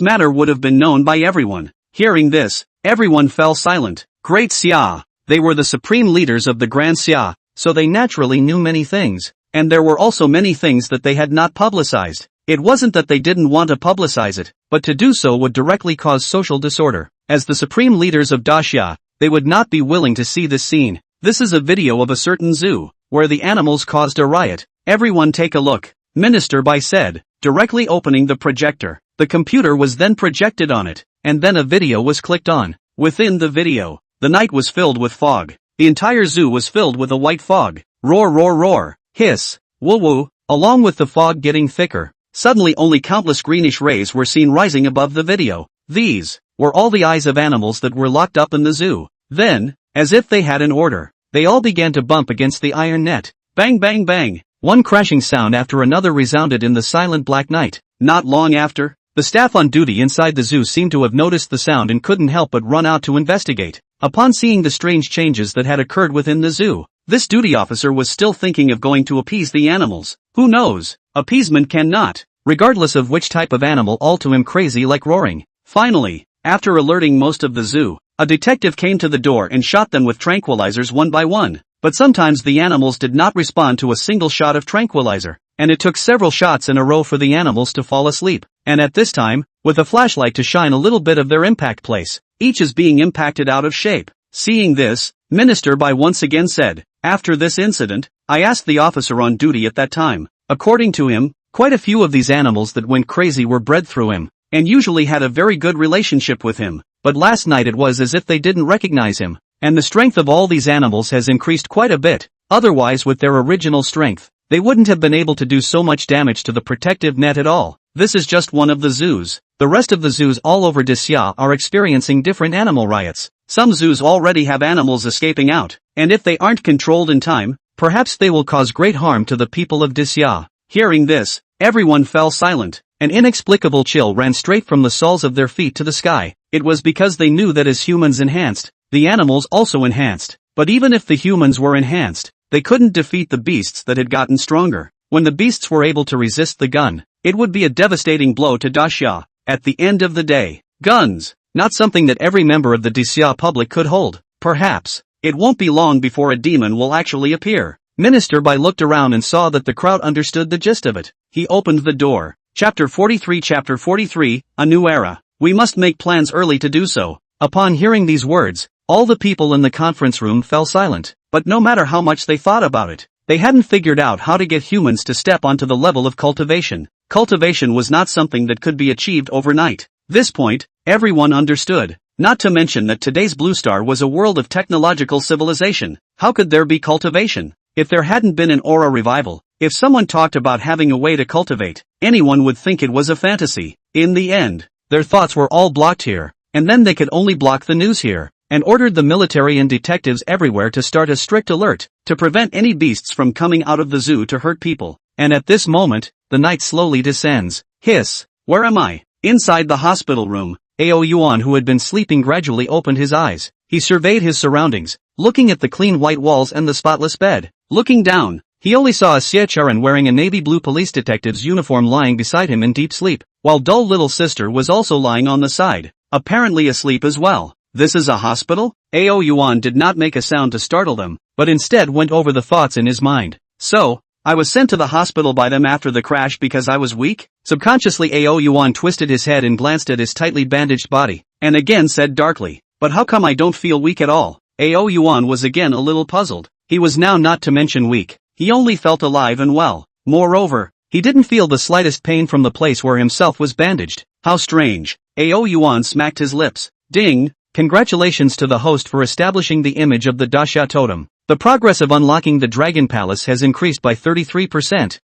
matter would have been known by everyone." Hearing this, everyone fell silent. Great Xia. They were the supreme leaders of the Grand Xia, so they naturally knew many things. And there were also many things that they had not publicized. It wasn't that they didn't want to publicize it, but to do so would directly cause social disorder. As the supreme leaders of Daxia, they would not be willing to see this scene. This is a video of a certain zoo, where the animals caused a riot. Everyone take a look. Minister Bai said, directly opening the projector. The computer was then projected on it, and then a video was clicked on. Within the video, the night was filled with fog. The entire zoo was filled with a white fog. Roar, roar, roar. Hiss. Woo woo. Along with the fog getting thicker, suddenly only countless greenish rays were seen rising above the video. These were all the eyes of animals that were locked up in the zoo. Then, as if they had an order, they all began to bump against the iron net. Bang, bang, bang. One crashing sound after another resounded in the silent black night. Not long after, the staff on duty inside the zoo seemed to have noticed the sound and couldn't help but run out to investigate. Upon seeing the strange changes that had occurred within the zoo, this duty officer was still thinking of going to appease the animals. Who knows? Appeasement cannot, regardless of which type of animal, all to him crazy like roaring. Finally, after alerting most of the zoo, a detective came to the door and shot them with tranquilizers one by one. But sometimes the animals did not respond to a single shot of tranquilizer, and it took several shots in a row for the animals to fall asleep. And at this time, with a flashlight to shine a little bit of their impact place, each is being impacted out of shape. Seeing this, Minister Bai once again said, "After this incident, I asked the officer on duty at that time. According to him, quite a few of these animals that went crazy were bred through him, and usually had a very good relationship with him. But last night it was as if they didn't recognize him. And the strength of all these animals has increased quite a bit. Otherwise, with their original strength, they wouldn't have been able to do so much damage to the protective net at all. This is just one of the zoos. The rest of the zoos all over Daxia are experiencing different animal riots. Some zoos already have animals escaping out, and if they aren't controlled in time, perhaps they will cause great harm to the people of Daxia." Hearing this, everyone fell silent. An inexplicable chill ran straight from the soles of their feet to the sky. It was because they knew that as humans enhanced, the animals also enhanced. But even if the humans were enhanced, they couldn't defeat the beasts that had gotten stronger. When the beasts were able to resist the gun, it would be a devastating blow to Daxia. At the end of the day, guns, not something that every member of the Daxia public could hold. Perhaps, it won't be long before a demon will actually appear. Minister Bai looked around and saw that the crowd understood the gist of it. He opened the door. Chapter 43, A New Era. We must make plans early to do so. Upon hearing these words, all the people in the conference room fell silent. But no matter how much they thought about it, they hadn't figured out how to get humans to step onto the level of cultivation. Cultivation was not something that could be achieved overnight. This point, everyone understood. Not to mention that today's Blue Star was a world of technological civilization. How could there be cultivation? If there hadn't been an aura revival, if someone talked about having a way to cultivate, anyone would think it was a fantasy. In the end, their thoughts were all blocked here, and then they could only block the news here. and ordered the military and detectives everywhere to start a strict alert, to prevent any beasts from coming out of the zoo to hurt people. And at this moment, the night slowly descends. Hiss! Where am I? Inside the hospital room, Ao Yuan, who had been sleeping, gradually opened his eyes. He surveyed his surroundings, looking at the clean white walls and the spotless bed. Looking down, he only saw a Xie wearing a navy blue police detective's uniform lying beside him in deep sleep, while dull little sister was also lying on the side, apparently asleep as well. This is a hospital? Ao Yuan did not make a sound to startle them, but instead went over the thoughts in his mind. So, I was sent to the hospital by them after the crash because I was weak? Subconsciously Ao Yuan twisted his head and glanced at his tightly bandaged body, and again said darkly, but how come I don't feel weak at all? Ao Yuan was again a little puzzled. He was now not to mention weak. He only felt alive and well. Moreover, he didn't feel the slightest pain from the place where himself was bandaged. How strange. Ao Yuan smacked his lips. Ding! Congratulations to the host for establishing the image of the Dasha totem. The progress of unlocking the Dragon Palace has increased by 33%.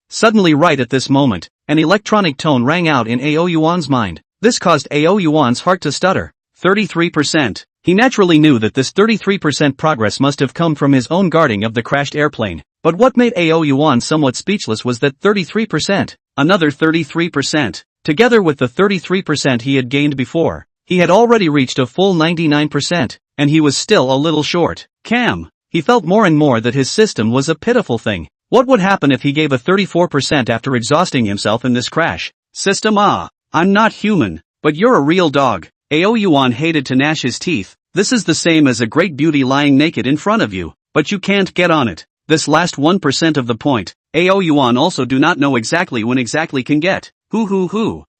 Suddenly right at this moment, an electronic tone rang out in Ao Yuan's mind. This caused Ao Yuan's heart to stutter. 33%. He naturally knew that this 33% progress must have come from his own guarding of the crashed airplane. But what made Ao Yuan somewhat speechless was that 33%, another 33%, together with the 33% he had gained before, he had already reached a full 99%, and he was still a little short. He felt more and more that his system was a pitiful thing. What would happen if he gave a 34% after exhausting himself in this crash? System, I'm not human, but you're a real dog. Ao Yuan hated to gnash his teeth. This is the same as a great beauty lying naked in front of you, but you can't get on it. This last 1% of the point, Ao Yuan also do not know exactly when exactly can get.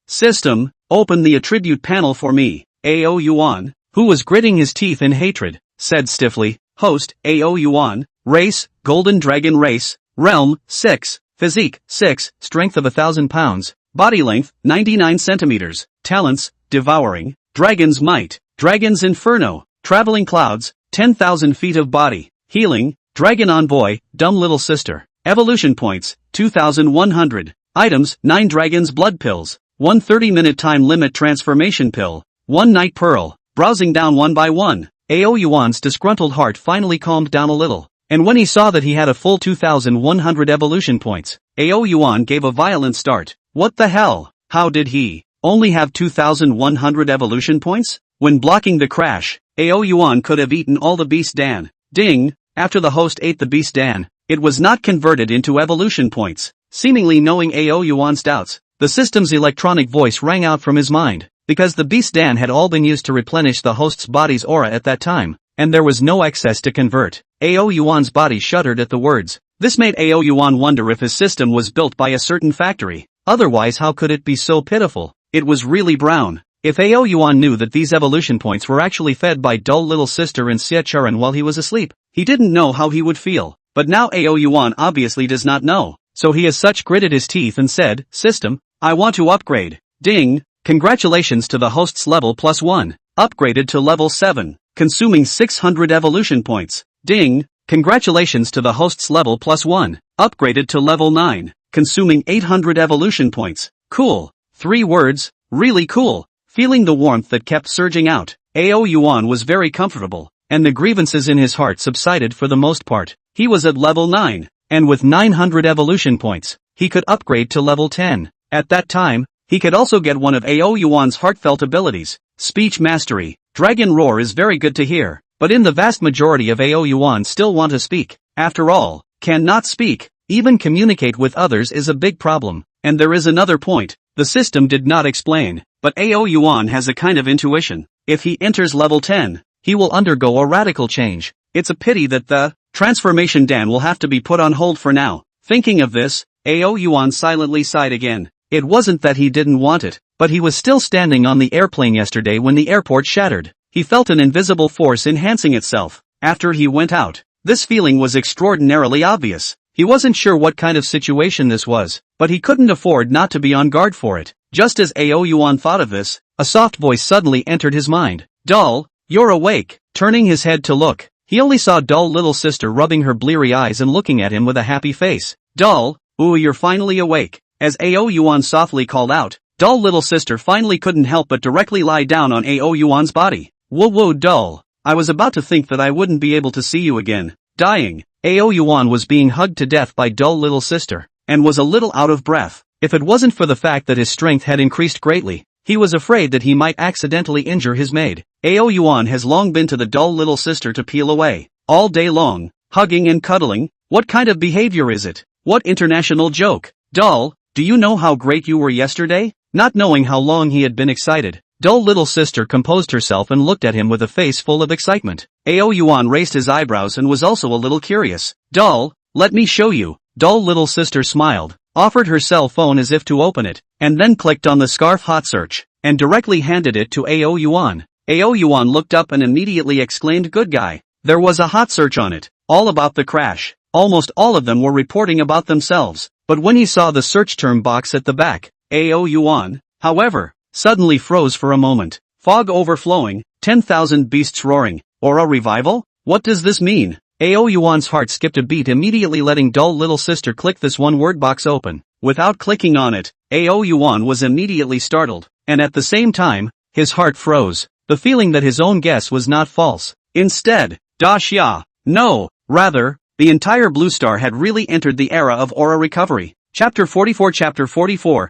System, open the attribute panel for me. Ao Yuan, who was gritting his teeth in hatred, said stiffly, Host, Ao Yuan, Race, Golden Dragon Race, Realm, 6, Physique, 6, Strength of 1,000 pounds, Body length, 99 centimeters, Talents, Devouring, Dragon's Might, Dragon's Inferno, Traveling Clouds, 10,000 feet of body, Healing, Dragon Envoy, Dumb Little Sister, Evolution Points, 2,100, Items, 9 Dragon's Blood Pills, 1 30-minute time limit transformation pill, 1 night pearl. Browsing down one by one, Ao Yuan's disgruntled heart finally calmed down a little, and when he saw that he had a full 2,100 evolution points, Ao Yuan gave a violent start. What the hell? How did he only have 2,100 evolution points? When blocking the crash, Ao Yuan could have eaten all the Beast Dan. Ding! After the host ate the Beast Dan, it was not converted into evolution points. Seemingly knowing Ao Yuan's doubts, the system's electronic voice rang out from his mind. Because the Beast Dan had all been used to replenish the host's body's aura at that time, and there was no excess to convert, Ao Yuan's body shuddered at the words. This made Ao Yuan wonder if his system was built by a certain factory. Otherwise, how could it be so pitiful? It was really brown. If Ao Yuan knew that these evolution points were actually fed by dull little sister and Xie while he was asleep, he didn't know how he would feel. But now Ao Yuan obviously does not know. So he as such gritted his teeth and said, System, I want to upgrade. Ding! Congratulations to the host's level +1, upgraded to level 7, consuming 600 evolution points. Ding! Congratulations to the host's level +1, upgraded to level 9, consuming 800 evolution points. Cool. 3 words, really cool. Feeling the warmth that kept surging out, Ao Yuan was very comfortable, and the grievances in his heart subsided for the most part. He was at level 9, and with 900 evolution points, he could upgrade to level 10. At that time, he could also get one of Ao Yuan's heartfelt abilities, Speech Mastery. Dragon Roar is very good to hear, but in the vast majority of Ao Yuan still want to speak. After all, cannot speak, even communicate with others is a big problem. And there is another point, the system did not explain, but Ao Yuan has a kind of intuition. If he enters level 10, he will undergo a radical change. It's a pity that the transformation Dan will have to be put on hold for now. Thinking of this, Ao Yuan silently sighed again. It wasn't that he didn't want it, but he was still standing on the airplane yesterday when the airport shattered. He felt an invisible force enhancing itself. After he went out, this feeling was extraordinarily obvious. He wasn't sure what kind of situation this was, but he couldn't afford not to be on guard for it. Just as Ao Yuan thought of this, a soft voice suddenly entered his mind. Doll, you're awake. Turning his head to look, he only saw dull little sister rubbing her bleary eyes and looking at him with a happy face. Doll, ooh, you're finally awake. As Ao Yuan softly called out, dull little sister finally couldn't help but directly lie down on Ao Yuan's body. Whoa dull. I was about to think that I wouldn't be able to see you again. Dying. Ao Yuan was being hugged to death by dull little sister, and was a little out of breath. If it wasn't for the fact that his strength had increased greatly, he was afraid that he might accidentally injure his maid. Ao Yuan has long been to the dull little sister to peel away. All day long, hugging and cuddling. What kind of behavior is it? What international joke? Dull, do you know how great you were yesterday? Not knowing how long he had been excited, dull little sister composed herself and looked at him with a face full of excitement. Ao Yuan raised his eyebrows and was also a little curious. Dull, let me show you. Dull little sister smiled, offered her cell phone as if to open it, and then clicked on the scarf hot search, and directly handed it to Ao Yuan. Ao Yuan looked up and immediately exclaimed, good guy. There was a hot search on it, all about the crash. Almost all of them were reporting about themselves, but when he saw the search term box at the back, Ao Yuan, however, suddenly froze for a moment. Fog overflowing, 10,000 beasts roaring, aura revival? What does this mean? Ao Yuan's heart skipped a beat, immediately letting dull little sister click this one word box open. Without clicking on it, Ao Yuan was immediately startled, and at the same time, his heart froze, the feeling that his own guess was not false. Instead, Da Xia, no, rather, the entire Blue Star had really entered the era of aura recovery. Chapter 44,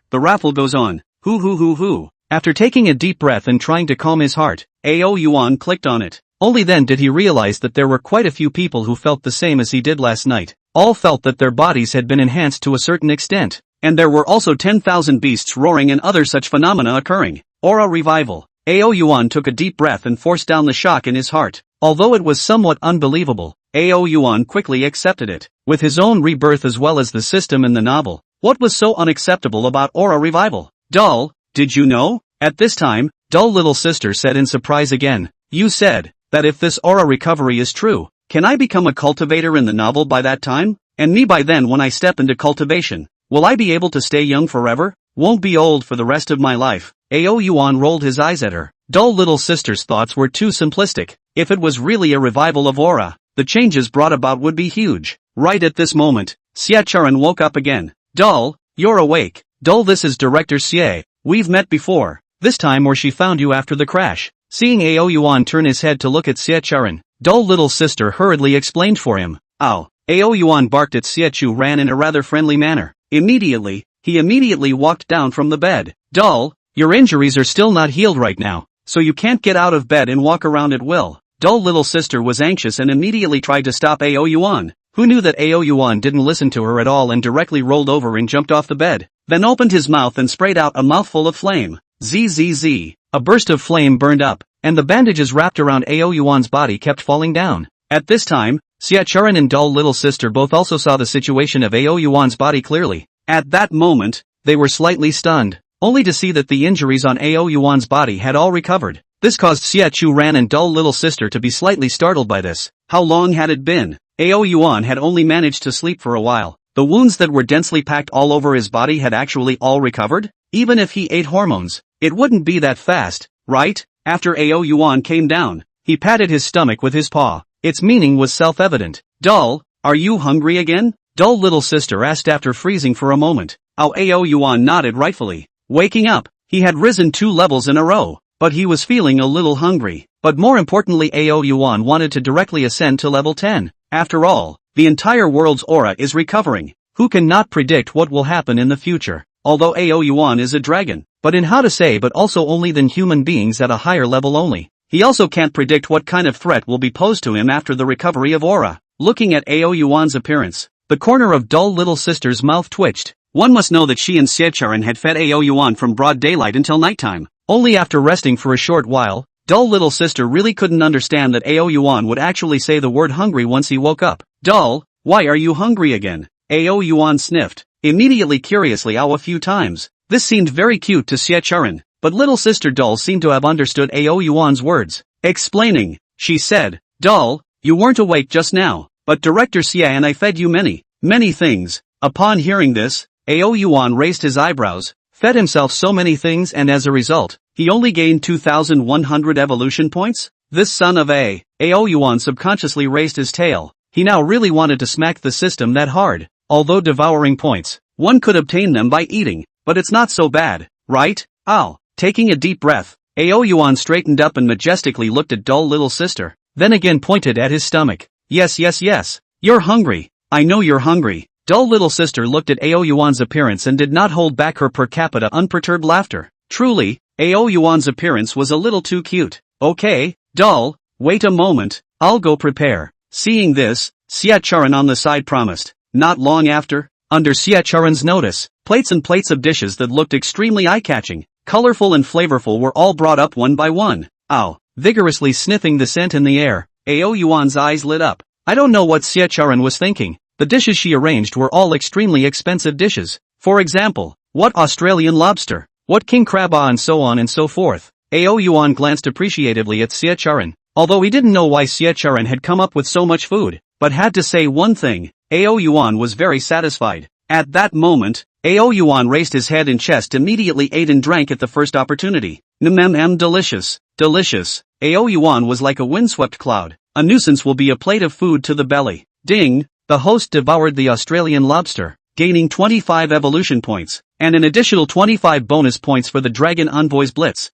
the raffle goes on. Hoo. After taking a deep breath and trying to calm his heart, Ao Yuan clicked on it. Only then did he realize that there were quite a few people who felt the same as he did last night. All felt that their bodies had been enhanced to a certain extent, and there were also 10,000 beasts roaring and other such phenomena occurring. Aura revival. Ao Yuan took a deep breath and forced down the shock in his heart. Although it was somewhat unbelievable, Ao Yuan quickly accepted it. With his own rebirth as well as the system in the novel, what was so unacceptable about aura revival? Dull, did you know? At this time, dull little sister said in surprise again. You said that if this aura recovery is true, can I become a cultivator in the novel by that time? And me by then when I step into cultivation, will I be able to stay young forever? Won't be old for the rest of my life? Ao Yuan rolled his eyes at her. Dull little sister's thoughts were too simplistic. If it was really a revival of aura, the changes brought about would be huge. Right at this moment, Xie Charan woke up again. Dull, you're awake. Dull, this is Director Xie. We've met before. This time where she found you after the crash. Seeing Ao Yuan turn his head to look at Xie Charan, dull little sister hurriedly explained for him. Ow. Ao Yuan barked at Xie Chu ran in a rather friendly manner. He immediately walked down from the bed. Dull, your injuries are still not healed right now, so you can't get out of bed and walk around at will. Dull little sister was anxious and immediately tried to stop Ao Yuan, who knew that Ao Yuan didn't listen to her at all and directly rolled over and jumped off the bed, then opened his mouth and sprayed out a mouthful of flame. Zzz. A burst of flame burned up, and the bandages wrapped around Ao Yuan's body kept falling down. At this time, Xie Charan and dull little sister both also saw the situation of Ao Yuan's body clearly. At that moment, they were slightly stunned, only to see that the injuries on Ao Yuan's body had all recovered. This caused Xie Chu Ran and dull little sister to be slightly startled by this. How long had it been? Ao Yuan had only managed to sleep for a while. The wounds that were densely packed all over his body had actually all recovered? Even if he ate hormones, it wouldn't be that fast, right? After Ao Yuan came down, he patted his stomach with his paw. Its meaning was self-evident. Dull, are you hungry again? Dull little sister asked after freezing for a moment. Ao Yuan nodded rightfully. Waking up, he had risen 2 levels in a row, but he was feeling a little hungry. But more importantly, Ao Yuan wanted to directly ascend to level 10. After all, the entire world's aura is recovering. Who can not predict what will happen in the future? Although Ao Yuan is a dragon, but in how to say but also only than human beings at a higher level only. He also can't predict what kind of threat will be posed to him after the recovery of aura. Looking at Ao Yuan's appearance, the corner of dull little sister's mouth twitched. One must know that she and Xie Charan had fed Ao Yuan from broad daylight until nighttime. Only after resting for a short while, dull little sister really couldn't understand that Ao Yuan would actually say the word hungry once he woke up. Dull, why are you hungry again? Ao Yuan sniffed, immediately curiously a few times. This seemed very cute to Xie Charan, but little sister Dull seemed to have understood Ao Yuan's words. Explaining, she said, Dull, you weren't awake just now, but Director Xie and I fed you many things. Upon hearing this, Ao Yuan raised his eyebrows, fed himself so many things, and as a result, he only gained 2,100 evolution points? This son of a. Ao Yuan subconsciously raised his tail. He now really wanted to smack the system that hard. Although devouring points, one could obtain them by eating, but it's not so bad, right? Taking a deep breath, Ao Yuan straightened up and majestically looked at dull little sister, then again pointed at his stomach. Yes, yes, yes. You're hungry. I know you're hungry. Dull little sister looked at Ao Yuan's appearance and did not hold back her per capita unperturbed laughter. Truly, Ao Yuan's appearance was a little too cute. Okay, Dull, wait a moment, I'll go prepare. Seeing this, Siacharan on the side promised. Not long after, under Siacharan's notice, plates and plates of dishes that looked extremely eye-catching, colorful and flavorful were all brought up one by one. Ow! Vigorously sniffing the scent in the air, Ao Yuan's eyes lit up. I don't know what Siacharan was thinking. The dishes she arranged were all extremely expensive dishes. For example, what Australian lobster, what king crab and so on and so forth. Ao Yuan glanced appreciatively at Siacharan, although he didn't know why Siacharan had come up with so much food, but had to say one thing, Ao Yuan was very satisfied. At that moment, Ao Yuan raised his head and chest, immediately ate and drank at the first opportunity. Delicious, delicious. Ao Yuan was like a windswept cloud. A nuisance will be a plate of food to the belly. Ding! The host devoured the Australian lobster, gaining 25 evolution points, and an additional 25 bonus points for the Dragon Envoy's Blitz.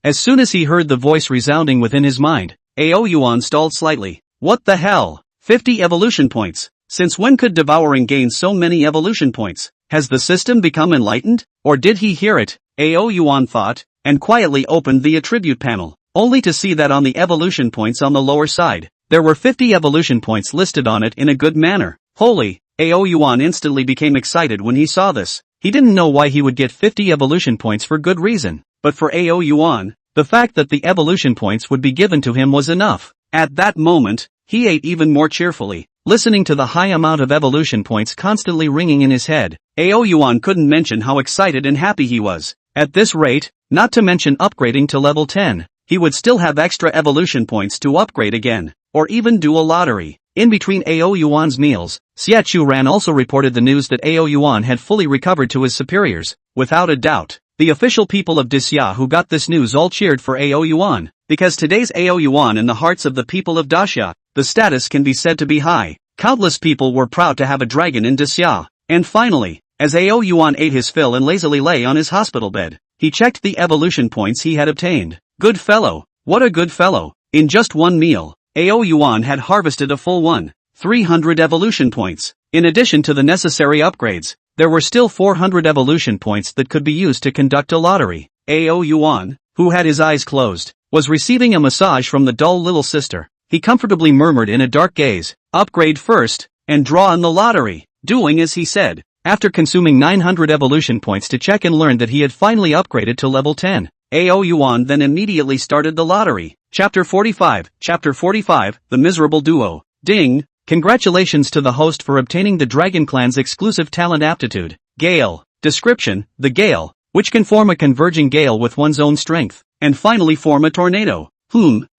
As soon as he heard the voice resounding within his mind, Ao Yuan stalled slightly. What the hell? 50 evolution points? Since when could devouring gain so many evolution points? Has the system become enlightened? Or did he hear it? Ao Yuan thought, and quietly opened the attribute panel, only to see that on the evolution points on the lower side, there were 50 evolution points listed on it in a good manner. Holy! Ao Yuan instantly became excited when he saw this. He didn't know why he would get 50 evolution points for good reason, but for Ao Yuan, the fact that the evolution points would be given to him was enough. At that moment, he ate even more cheerfully, listening to the high amount of evolution points constantly ringing in his head. Ao Yuan couldn't mention how excited and happy he was. At this rate, not to mention upgrading to level 10, he would still have extra evolution points to upgrade again, or even do a lottery. In between Ao Yuan's meals, Xiachu Ran also reported the news that Ao Yuan had fully recovered to his superiors. Without a doubt, the official people of Daxia who got this news all cheered for Ao Yuan, because today's Ao Yuan in the hearts of the people of Daxia, the status can be said to be high. Countless people were proud to have a dragon in Daxia. And finally, as Ao Yuan ate his fill and lazily lay on his hospital bed, he checked the evolution points he had obtained. Good fellow, what a good fellow. In just one meal, Ao Yuan had harvested a full 300 evolution points. In addition to the necessary upgrades, there were still 400 evolution points that could be used to conduct a lottery. Ao Yuan, who had his eyes closed, was receiving a massage from the dull little sister. He comfortably murmured in a dark gaze, upgrade first, and draw on the lottery. Doing as he said, after consuming 900 evolution points to check and learn that he had finally upgraded to level 10, Ao Yuan then immediately started the lottery. Chapter 45, The Miserable Duo. Ding! Congratulations to the host for obtaining the Dragon Clan's exclusive talent aptitude. Gale. Description, the gale, which can form a converging gale with one's own strength, and finally form a tornado.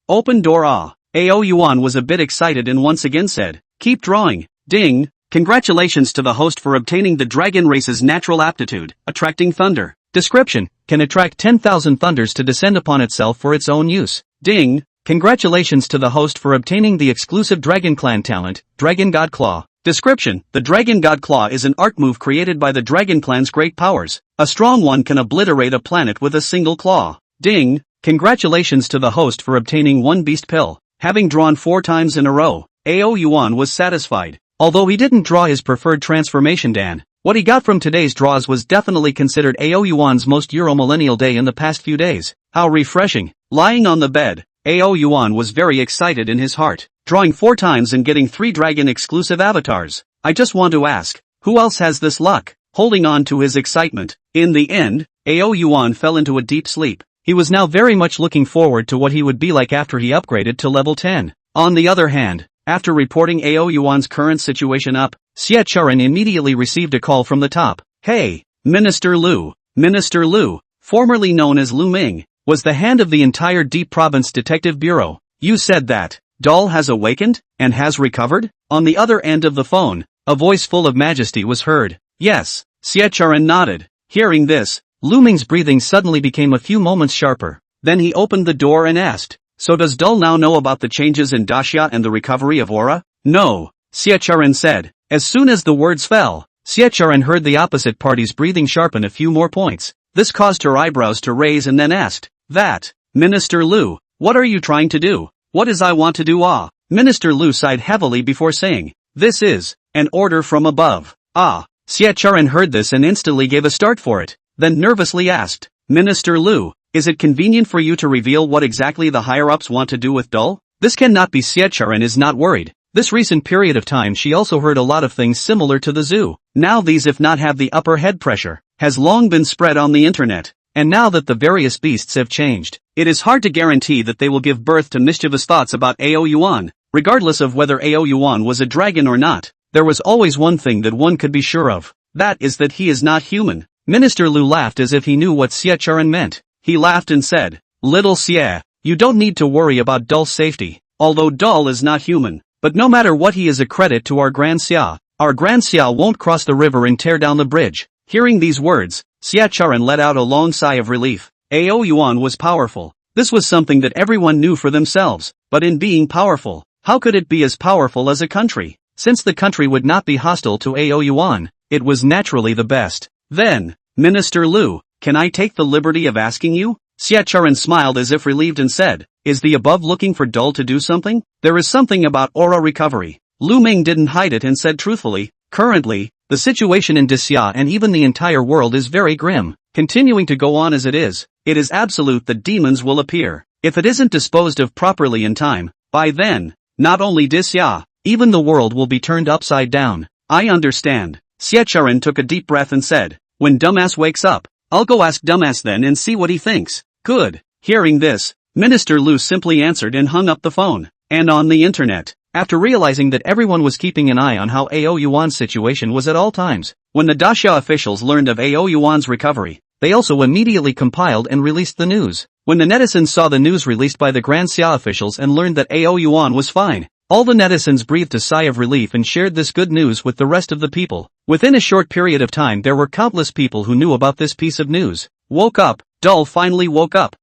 Open door ah. Ao Yuan was a bit excited and once again said, keep drawing. Ding! Congratulations to the host for obtaining the dragon race's natural aptitude, attracting thunder. Description, can attract 10,000 thunders to descend upon itself for its own use. Ding! Congratulations to the host for obtaining the exclusive Dragon Clan talent, Dragon God Claw. Description, the Dragon God Claw is an art move created by the Dragon Clan's great powers. A strong one can obliterate a planet with a single claw. Ding! Congratulations to the host for obtaining one beast pill. Having drawn 4 times in a row, Ao Yuan was satisfied. Although he didn't draw his preferred transformation Dan, what he got from today's draws was definitely considered Ao Yuan's most Euro-millennial day in the past few days. How refreshing. Lying on the bed, Ao Yuan was very excited in his heart, drawing 4 times and getting 3 dragon exclusive avatars. I just want to ask, who else has this luck? Holding on to his excitement, in the end, Ao Yuan fell into a deep sleep. He was now very much looking forward to what he would be like after he upgraded to level 10. On the other hand, after reporting Ao Yuan's current situation up, Xie Charan immediately received a call from the top. Hey, Minister Lu. Minister Lu, formerly known as Lu Ming, was the hand of the entire Deep Province Detective Bureau. You said that Doll has awakened and has recovered? On the other end of the phone, a voice full of majesty was heard. Yes, Xie Charan nodded. Hearing this, Lu Ming's breathing suddenly became a few moments sharper. Then he opened the door and asked, so does Doll now know about the changes in Daxia and the recovery of Aura? No, Xie Charan said. As soon as the words fell, Xie Charan heard the opposite party's breathing sharpen a few more points. This caused her eyebrows to raise and then asked, That. Minister Lu, what are you trying to do? What is I want to do? Ah. Minister Lu sighed heavily before saying, this is an order from above. Ah. Xie Charan heard this and instantly gave a start for it, then nervously asked, Minister Lu, is it convenient for you to reveal what exactly the higher-ups want to do with Dol? This cannot be. Xie Charan is not worried. This recent period of time she also heard a lot of things similar to the zoo. Now these if not have the upper head pressure, has long been spread on the internet. And now that the various beasts have changed, it is hard to guarantee that they will give birth to mischievous thoughts about Ao Yuan. Regardless of whether Ao Yuan was a dragon or not, there was always one thing that one could be sure of. That is that he is not human. Minister Lu laughed as if he knew what Xie Charan meant. He laughed and said, Little Xie, you don't need to worry about Dol's safety. Although Dol is not human, but no matter what he is a credit to our Grand Xia. Our Grand Xia won't cross the river and tear down the bridge. Hearing these words, Xie Charan let out a long sigh of relief. Ao Yuan was powerful. This was something that everyone knew for themselves, but in being powerful, how could it be as powerful as a country? Since the country would not be hostile to Ao Yuan, it was naturally the best. Then, Minister Lu, can I take the liberty of asking you? Xie Charan smiled as if relieved and said, is the above looking for Dol to do something? There is something about aura recovery. Lu Ming didn't hide it and said truthfully, currently, the situation in Disya and even the entire world is very grim. Continuing to go on as it is absolute that demons will appear. If it isn't disposed of properly in time, by then, not only Disya, even the world will be turned upside down. I understand. Xie Charan took a deep breath and said, when Dumbass wakes up, I'll go ask Dumbass then and see what he thinks. Good. Hearing this, Minister Lu simply answered and hung up the phone. And on the internet, after realizing that everyone was keeping an eye on how Ao Yuan's situation was at all times, when the Daxia officials learned of Ao Yuan's recovery, they also immediately compiled and released the news. When the netizens saw the news released by the Grand Xia officials and learned that Ao Yuan was fine, all the netizens breathed a sigh of relief and shared this good news with the rest of the people. Within a short period of time there were countless people who knew about this piece of news. Woke up, Dol finally woke up.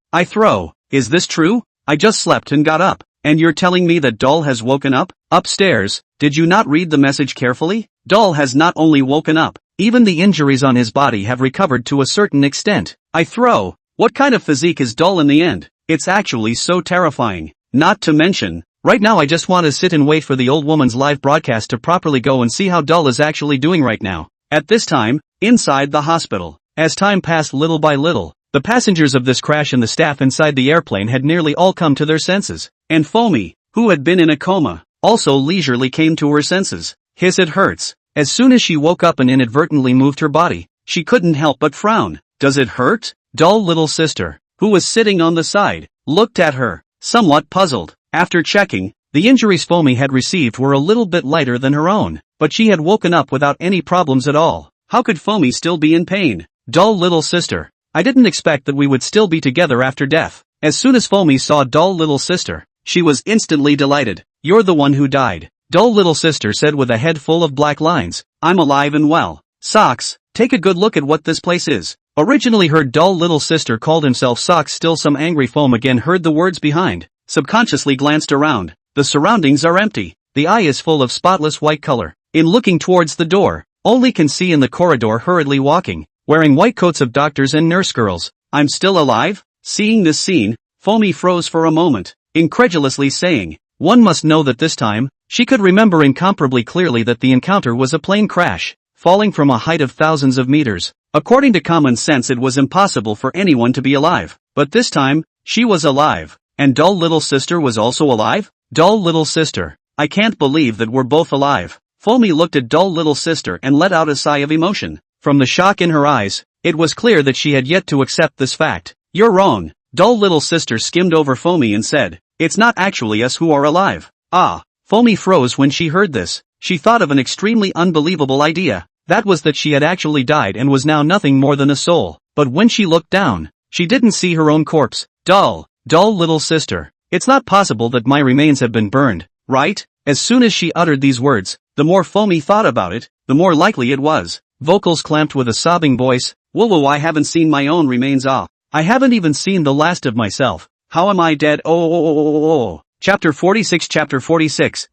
Is this true? I just slept and got up. And you're telling me that Dol has woken up? Upstairs, did you not read the message carefully? Dol has not only woken up, even the injuries on his body have recovered to a certain extent. What kind of physique is Dol in the end? It's actually so terrifying. Not to mention, right now I just want to sit and wait for the old woman's live broadcast to properly go and see how Dol is actually doing right now. At this time, inside the hospital, as time passed little by little, the passengers of this crash and the staff inside the airplane had nearly all come to their senses. And Fomi, who had been in a coma, also leisurely came to her senses. It hurts. As soon as she woke up and inadvertently moved her body, she couldn't help but frown. Does it hurt? Dull little sister, who was sitting on the side, looked at her, somewhat puzzled. After checking, the injuries Fomi had received were a little bit lighter than her own, but she had woken up without any problems at all. How could Fomi still be in pain? Dull little sister, I didn't expect that we would still be together after death. As soon as Fomi saw dull little sister, she was instantly delighted. You're the one who died, dull little sister said with a head full of black lines. I'm alive and well. Socks, take a good look at what this place is. Originally her dull little sister called himself Socks. Still some angry Foam again heard the words behind, subconsciously glanced around. The surroundings are empty. The eye is full of spotless white color. In looking towards the door, only can see in the corridor hurriedly walking, wearing white coats of doctors and nurse girls. I'm still alive? Seeing this scene, Fomi froze for a moment, incredulously saying, one must know that this time, she could remember incomparably clearly that the encounter was a plane crash, falling from a height of thousands of meters. According to common sense it was impossible for anyone to be alive, but this time, she was alive, and dull little sister was also alive? Dull little sister, I can't believe that we're both alive. Fomi looked at dull little sister and let out a sigh of emotion. From the shock in her eyes, it was clear that she had yet to accept this fact. You're wrong. Dull little sister skimmed over Fomi and said, it's not actually us who are alive. Ah, Fomi froze when she heard this. She thought of an extremely unbelievable idea. That was that she had actually died and was now nothing more than a soul. But when she looked down, she didn't see her own corpse. Dull little sister, it's not possible that my remains have been burned, right? As soon as she uttered these words, the more Fomi thought about it, the more likely it was. Vocals clamped with a sobbing voice. Whoa, I haven't seen my own remains. I haven't even seen the last of myself. How am I dead? Oh. Chapter 46.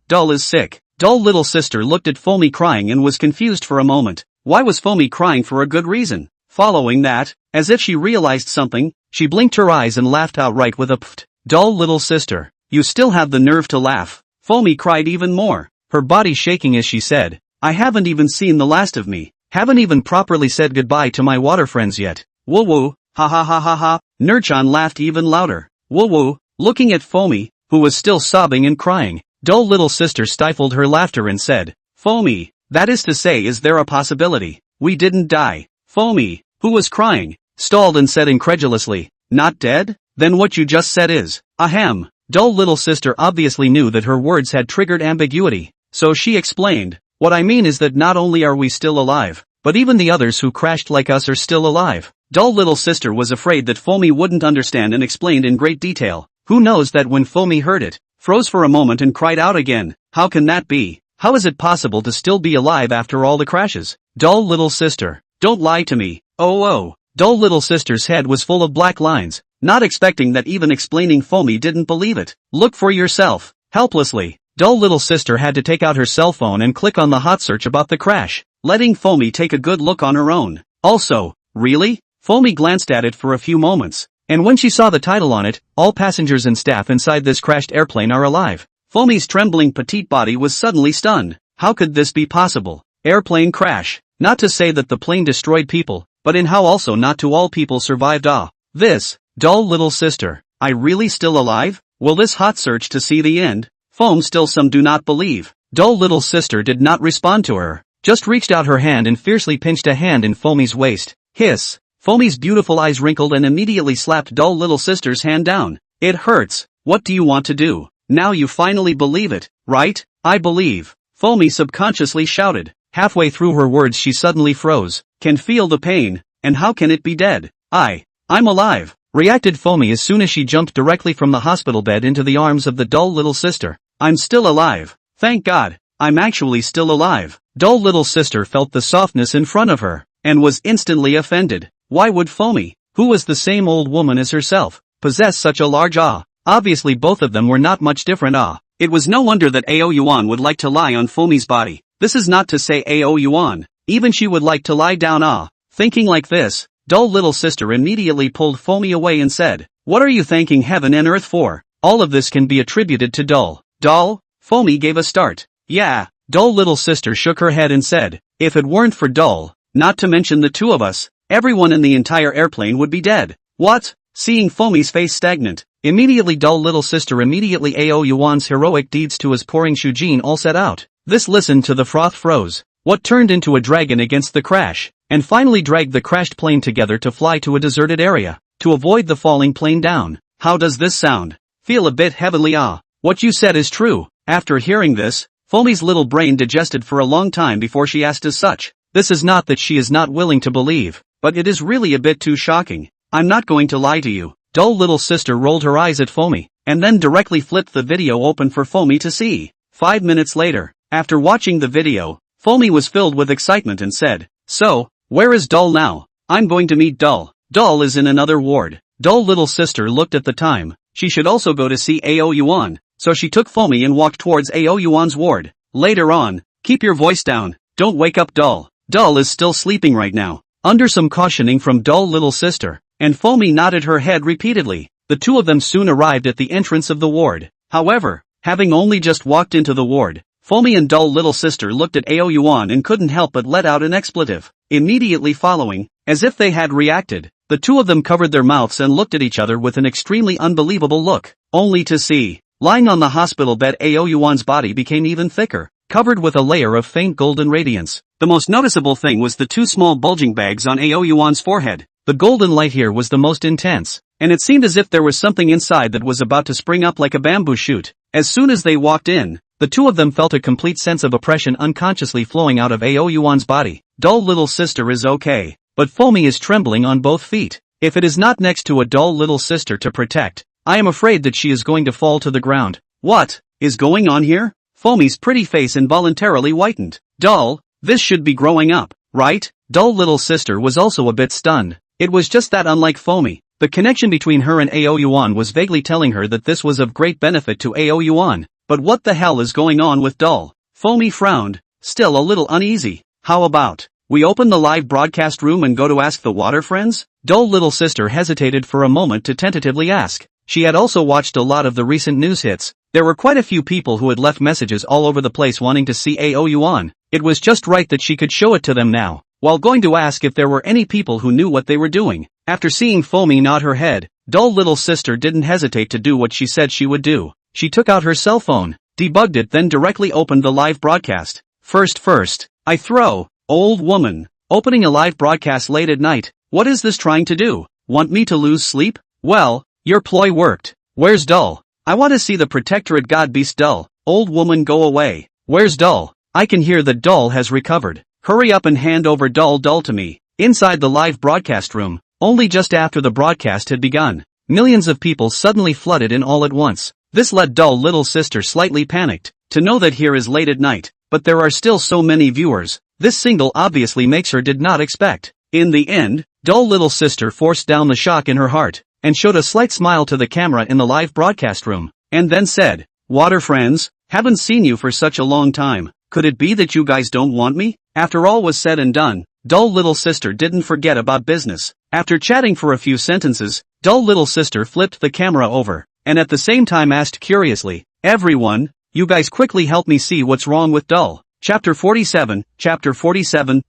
Dull is sick. Dull little sister looked at Fomi crying and was confused for a moment. Why was Fomi crying? For a good reason. Following that, As if she realized something, she blinked her eyes and laughed outright with a pfft. Dull little sister. You still have the nerve to laugh. Foamy cried even more, her body shaking as she said, I haven't even seen the last of me. Haven't even properly said goodbye to my water friends yet. Woo woo, ha ha ha ha ha. Nurchan laughed even louder. Woo woo, looking at Foamy, who was still sobbing and crying. Dull little sister stifled her laughter and said, Foamy, that is to say, is there a possibility we didn't die? Foamy, who was crying, stalled and said incredulously, not dead? Then what you just said is, ahem. Dull little sister obviously knew that her words had triggered ambiguity, so she explained, what I mean is that not only are we still alive, but even the others who crashed like us are still alive. Dull little sister was afraid that Foamy wouldn't understand and explained in great detail. Who knows that when Foamy heard it, froze for a moment and cried out again, how can that be? How is it possible to still be alive after all the crashes? Dull little sister, don't lie to me. Oh. Dull little sister's head was full of black lines, not expecting that even explaining Foamy didn't believe it. Look for yourself. Helplessly, Dull little sister had to take out her cell phone and click on the hot search about the crash, letting Foamy take a good look on her own. Also, really? Foamy glanced at it for a few moments, and when she saw the title on it, all passengers and staff inside this crashed airplane are alive. Foamy's trembling petite body was suddenly stunned. How could this be possible? Airplane crash. Not to say that the plane destroyed people, but in how also not to all people survived. This, dull little sister, I really still alive? Will this hot search to see the end? Foam still some do not believe. Dull little sister did not respond to her, just reached out her hand and fiercely pinched a hand in Foamy's waist. Hiss. Foamy's beautiful eyes wrinkled and immediately slapped dull little sister's hand down. It hurts. What do you want to do? Now you finally believe it, right? I believe. Foamy subconsciously shouted. Halfway through her words she suddenly froze. Can feel the pain, and how can it be dead? I'm alive, reacted Foamy as soon as she jumped directly from the hospital bed into the arms of the dull little sister. I'm still alive. Thank God, I'm actually still alive. Dull little sister felt the softness in front of her, and was instantly offended. Why would Foamy, who was the same old woman as herself, possess such a large Obviously both of them were not much different It was no wonder that Ao Yuan would like to lie on Foamy's body. This is not to say Ao Yuan, even she would like to lie down Thinking like this, dull little sister immediately pulled Foamy away and said, what are you thanking heaven and earth for? All of this can be attributed to Dull. Dull? Foamy gave a start. Yeah. Dull little sister shook her head and said, if it weren't for Dull, not to mention the two of us, everyone in the entire airplane would be dead. What? Seeing Foamy's face stagnant, immediately dull little sister immediately Ao Yuan's heroic deeds to his pouring Shujin all set out. This listened to the froth froze. What turned into a dragon against the crash, and finally dragged the crashed plane together to fly to a deserted area, to avoid the falling plane down. How does this sound? Feel a bit heavenly What you said is true. After hearing this, Foamy's little brain digested for a long time before she asked as such. This is not that she is not willing to believe, but it is really a bit too shocking. I'm not going to lie to you. Dull little sister rolled her eyes at Foamy, and then directly flipped the video open for Foamy to see. 5 minutes later, after watching the video, Foamy was filled with excitement and said, so, where is Dull now? I'm going to meet Dull. Dull is in another ward. Dull little sister looked at the time. She should also go to see Ao Yuan, so she took Foamy and walked towards Ao Yuan's ward. Later on, keep your voice down, don't wake up Dull. Dull is still sleeping right now. Under some cautioning from dull little sister, and Foamy nodded her head repeatedly, the two of them soon arrived at the entrance of the ward. However, having only just walked into the ward, Foamy and dull little sister looked at Ao Yuan and couldn't help but let out an expletive. Immediately following, as if they had reacted, the two of them covered their mouths and looked at each other with an extremely unbelievable look, only to see, lying on the hospital bed Ao Yuan's body became even thicker, covered with a layer of faint golden radiance. The most noticeable thing was the two small bulging bags on Ao Yuan's forehead. The golden light here was the most intense, and it seemed as if there was something inside that was about to spring up like a bamboo shoot. As soon as they walked in, the two of them felt a complete sense of oppression unconsciously flowing out of Ao Yuan's body. Dull little sister is okay, but Foamy is trembling on both feet. If it is not next to a dull little sister to protect, I am afraid that she is going to fall to the ground. What is going on here? Foamy's pretty face involuntarily whitened. Dull, this should be growing up, right? Dull little sister was also a bit stunned. It was just that unlike Foamy, the connection between her and Ao Yuan was vaguely telling her that this was of great benefit to Ao Yuan. But what the hell is going on with Dull? Foamy frowned, still a little uneasy. How about we open the live broadcast room and go to ask the water friends? Dull little sister hesitated for a moment to tentatively ask. She had also watched a lot of the recent news hits. There were quite a few people who had left messages all over the place wanting to see AO Yuan. It was just right that she could show it to them now. While going to ask if there were any people who knew what they were doing, after seeing Foamy nod her head, dull little sister didn't hesitate to do what she said she would do. She took out her cell phone, debugged it, then directly opened the live broadcast. First, I throw. Old woman. Opening a live broadcast late at night. What is this trying to do? Want me to lose sleep? Well, your ploy worked. Where's Dull? I want to see the protectorate god beast Dull. Old woman, go away. Where's Dull? I can hear that Dull has recovered. Hurry up and hand over Dull to me. Inside the live broadcast room, only just after the broadcast had begun, millions of people suddenly flooded in all at once. This led dull little sister slightly panicked, to know that here is late at night, but there are still so many viewers. This single obviously makes her did not expect. In the end, dull little sister forced down the shock in her heart, and showed a slight smile to the camera in the live broadcast room, and then said, "Water friends, haven't seen you for such a long time. Could it be that you guys don't want me?" After all was said and done, dull little sister didn't forget about business. After chatting for a few sentences, dull little sister flipped the camera over, and at the same time asked curiously, "Everyone, you guys quickly help me see what's wrong with Dull." Chapter 47,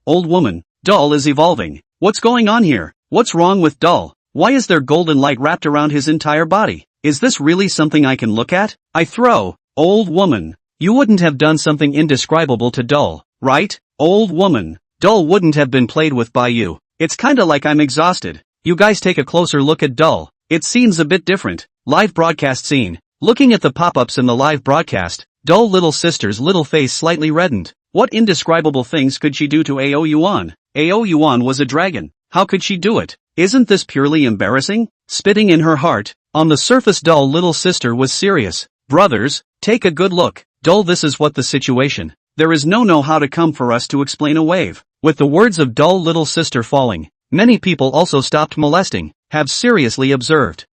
Old Woman. Dull is evolving. What's going on here? What's wrong with Dull? Why is there golden light wrapped around his entire body? Is this really something I can look at? I throw. Old woman. You wouldn't have done something indescribable to Dull, right? Old woman. Dull wouldn't have been played with by you. It's kinda like I'm exhausted. You guys take a closer look at Dull. It seems a bit different. Live broadcast scene. Looking at the pop-ups in the live broadcast, dull little sister's little face slightly reddened. What indescribable things could she do to AO Yuan? AO Yuan was a dragon. How could she do it? Isn't this purely embarrassing? Spitting in her heart, on the surface dull little sister was serious. Brothers, take a good look. Dull, this is what the situation. There is no how to come for us to explain a wave. With the words of dull little sister falling, many people also stopped molesting, have seriously observed.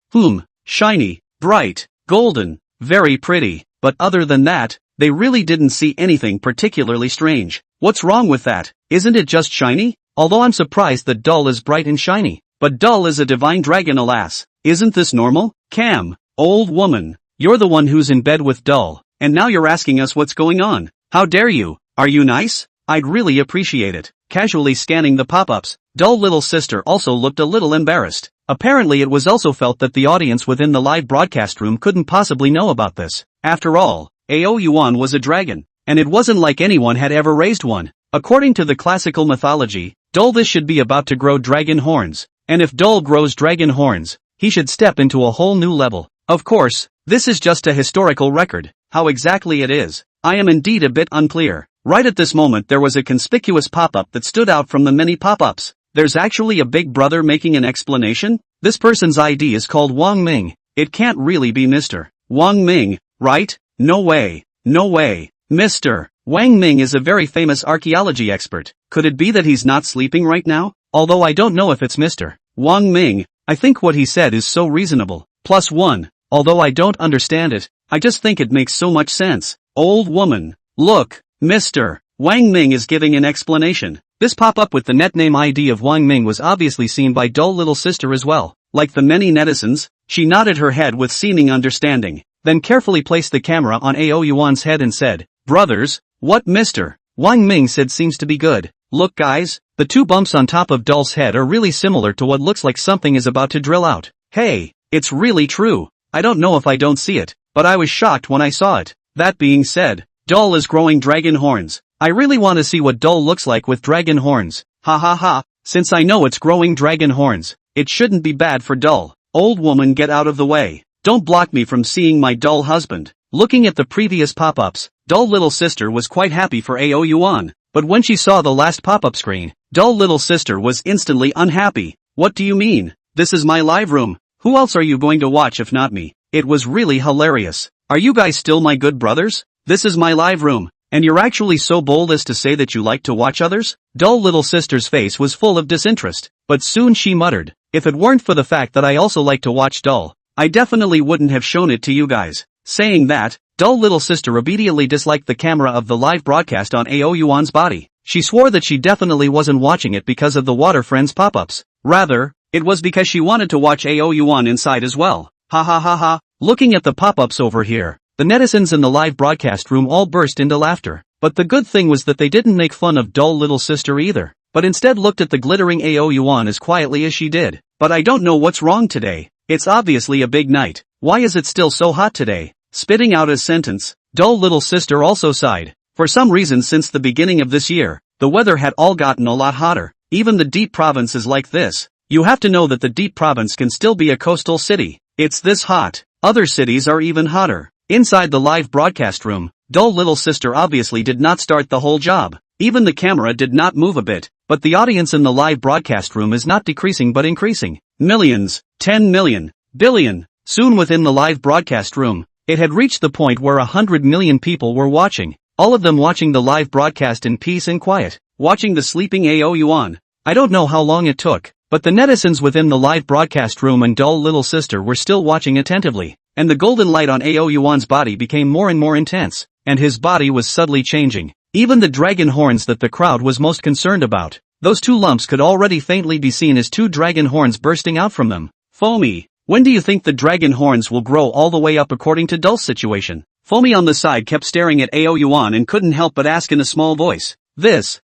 Shiny, bright, golden, very pretty, but other than that, they really didn't see anything particularly strange. What's wrong with that? Isn't it just shiny? Although I'm surprised that Dull is bright and shiny. But Dull is a divine dragon, alas. Isn't this normal? Cam, old woman, you're the one who's in bed with Dull, and now you're asking us what's going on. How dare you? Are you nice? I'd really appreciate it. Casually scanning the pop-ups, dull little sister also looked a little embarrassed. Apparently it was also felt that the audience within the live broadcast room couldn't possibly know about this. After all, AO Yuan was a dragon, and it wasn't like anyone had ever raised one. According to the classical mythology, Dull this should be about to grow dragon horns, and if Dull grows dragon horns, he should step into a whole new level. Of course, this is just a historical record. How exactly it is, I am indeed a bit unclear. Right at this moment there was a conspicuous pop-up that stood out from the many pop-ups. There's actually a big brother making an explanation? This person's ID is called Wang Ming. It can't really be Mr. Wang Ming, right? No way. No way. Mr. Wang Ming is a very famous archaeology expert. Could it be that he's not sleeping right now? Although I don't know if it's Mr. Wang Ming, I think what he said is so reasonable. +1. Although I don't understand it, I just think it makes so much sense. Old woman. Look, Mr. Wang Ming is giving an explanation. This pop-up with the net name ID of Wang Ming was obviously seen by dull little sister as well. Like the many netizens, she nodded her head with seeming understanding, then carefully placed the camera on AO Yuan's head and said, "Brothers, what Mr. Wang Ming said seems to be good. Look guys, the two bumps on top of Dull's head are really similar to what looks like something is about to drill out. Hey, it's really true. I don't know if I don't see it, but I was shocked when I saw it. That being said, Dull is growing dragon horns. I really want to see what Dull looks like with dragon horns. Ha ha ha, since I know it's growing dragon horns, it shouldn't be bad for Dull. Old woman, get out of the way. Don't block me from seeing my Dull husband." Looking at the previous pop-ups, dull little sister was quite happy for AO Yuan, but when she saw the last pop-up screen, dull little sister was instantly unhappy. What do you mean? This is my live room. Who else are you going to watch if not me? It was really hilarious. Are you guys still my good brothers? This is my live room, and you're actually so bold as to say that you like to watch others? Dull little sister's face was full of disinterest, but soon she muttered, "If it weren't for the fact that I also like to watch Dull, I definitely wouldn't have shown it to you guys." Saying that, dull little sister obediently disliked the camera of the live broadcast on AO Yuan's body. She swore that she definitely wasn't watching it because of the Water Friends pop-ups. Rather, it was because she wanted to watch AO Yuan inside as well. Ha ha ha ha. Looking at the pop-ups over here, the netizens in the live broadcast room all burst into laughter. But the good thing was that they didn't make fun of dull little sister either, but instead looked at the glittering AO Yuan as quietly as she did. But I don't know what's wrong today. It's obviously a big night. Why is it still so hot today? Spitting out a sentence, dull little sister also sighed. For some reason since the beginning of this year, the weather had all gotten a lot hotter. Even the deep provinces like this. You have to know that the deep province can still be a coastal city. It's this hot. Other cities are even hotter. Inside the live broadcast room, dull little sister obviously did not start the whole job. Even the camera did not move a bit. But the audience in the live broadcast room is not decreasing but increasing. Millions, 10 million, billion. Soon within the live broadcast room, it had reached the point where 100 million people were watching. All of them watching the live broadcast in peace and quiet. Watching the sleeping AO Yuan. I don't know how long it took, but the netizens within the live broadcast room and dull little sister were still watching attentively. And the golden light on AO Yuan's body became more and more intense, and his body was subtly changing. Even the dragon horns that the crowd was most concerned about, those two lumps could already faintly be seen as two dragon horns bursting out from them. Foamy, when do you think the dragon horns will grow all the way up according to Dull's situation? Foamy on the side kept staring at AO Yuan and couldn't help but ask in a small voice. This.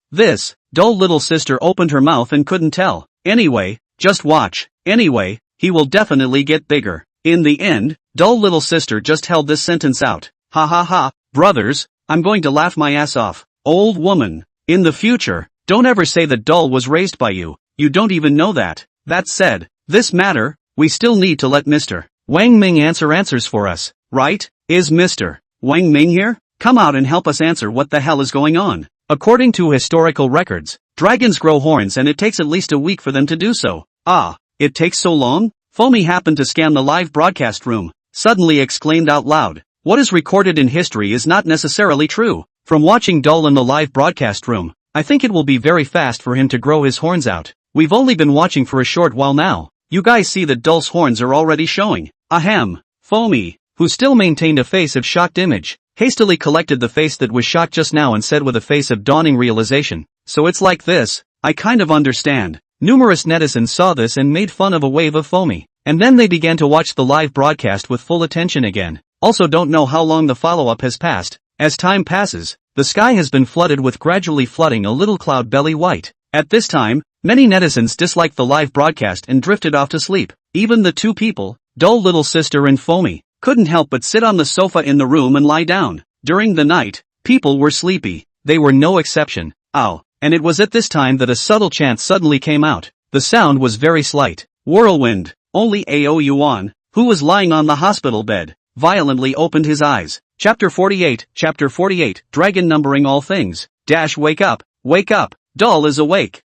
Dull little sister opened her mouth and couldn't tell. Anyway, just watch. Anyway, he will definitely get bigger. In the end, dull little sister just held this sentence out. Ha ha ha, brothers, I'm going to laugh my ass off. Old woman. In the future, don't ever say that Dull was raised by you. You don't even know that. That said, this matter, we still need to let Mr. Wang Ming answers for us, right? Is Mr. Wang Ming here? Come out and help us answer what the hell is going on. According to historical records, dragons grow horns and it takes at least a week for them to do so. Ah, it takes so long? Foamy happened to scan the live broadcast room, suddenly exclaimed out loud. What is recorded in history is not necessarily true. From watching Dull in the live broadcast room, I think it will be very fast for him to grow his horns out. We've only been watching for a short while now. You guys see that Dull's horns are already showing. Ahem. Foamy, who still maintained a face of shocked image, hastily collected the face that was shocked just now and said with a face of dawning realization. So it's like this, I kind of understand. Numerous netizens saw this and made fun of a wave of Foamy. And then they began to watch the live broadcast with full attention again. Also don't know how long the follow-up has passed. As time passes, the sky has been flooded with gradually flooding a little cloud belly white. At this time, many netizens disliked the live broadcast and drifted off to sleep. Even the two people, dull little sister and Foamy, couldn't help but sit on the sofa in the room and lie down. During the night, people were sleepy. They were no exception. Ow. And it was at this time that a subtle chant suddenly came out. The sound was very slight. Whirlwind. Only AO Yuan, who was lying on the hospital bed, violently opened his eyes. Chapter 48, Dragon numbering all things. Wake up. Dull is awake.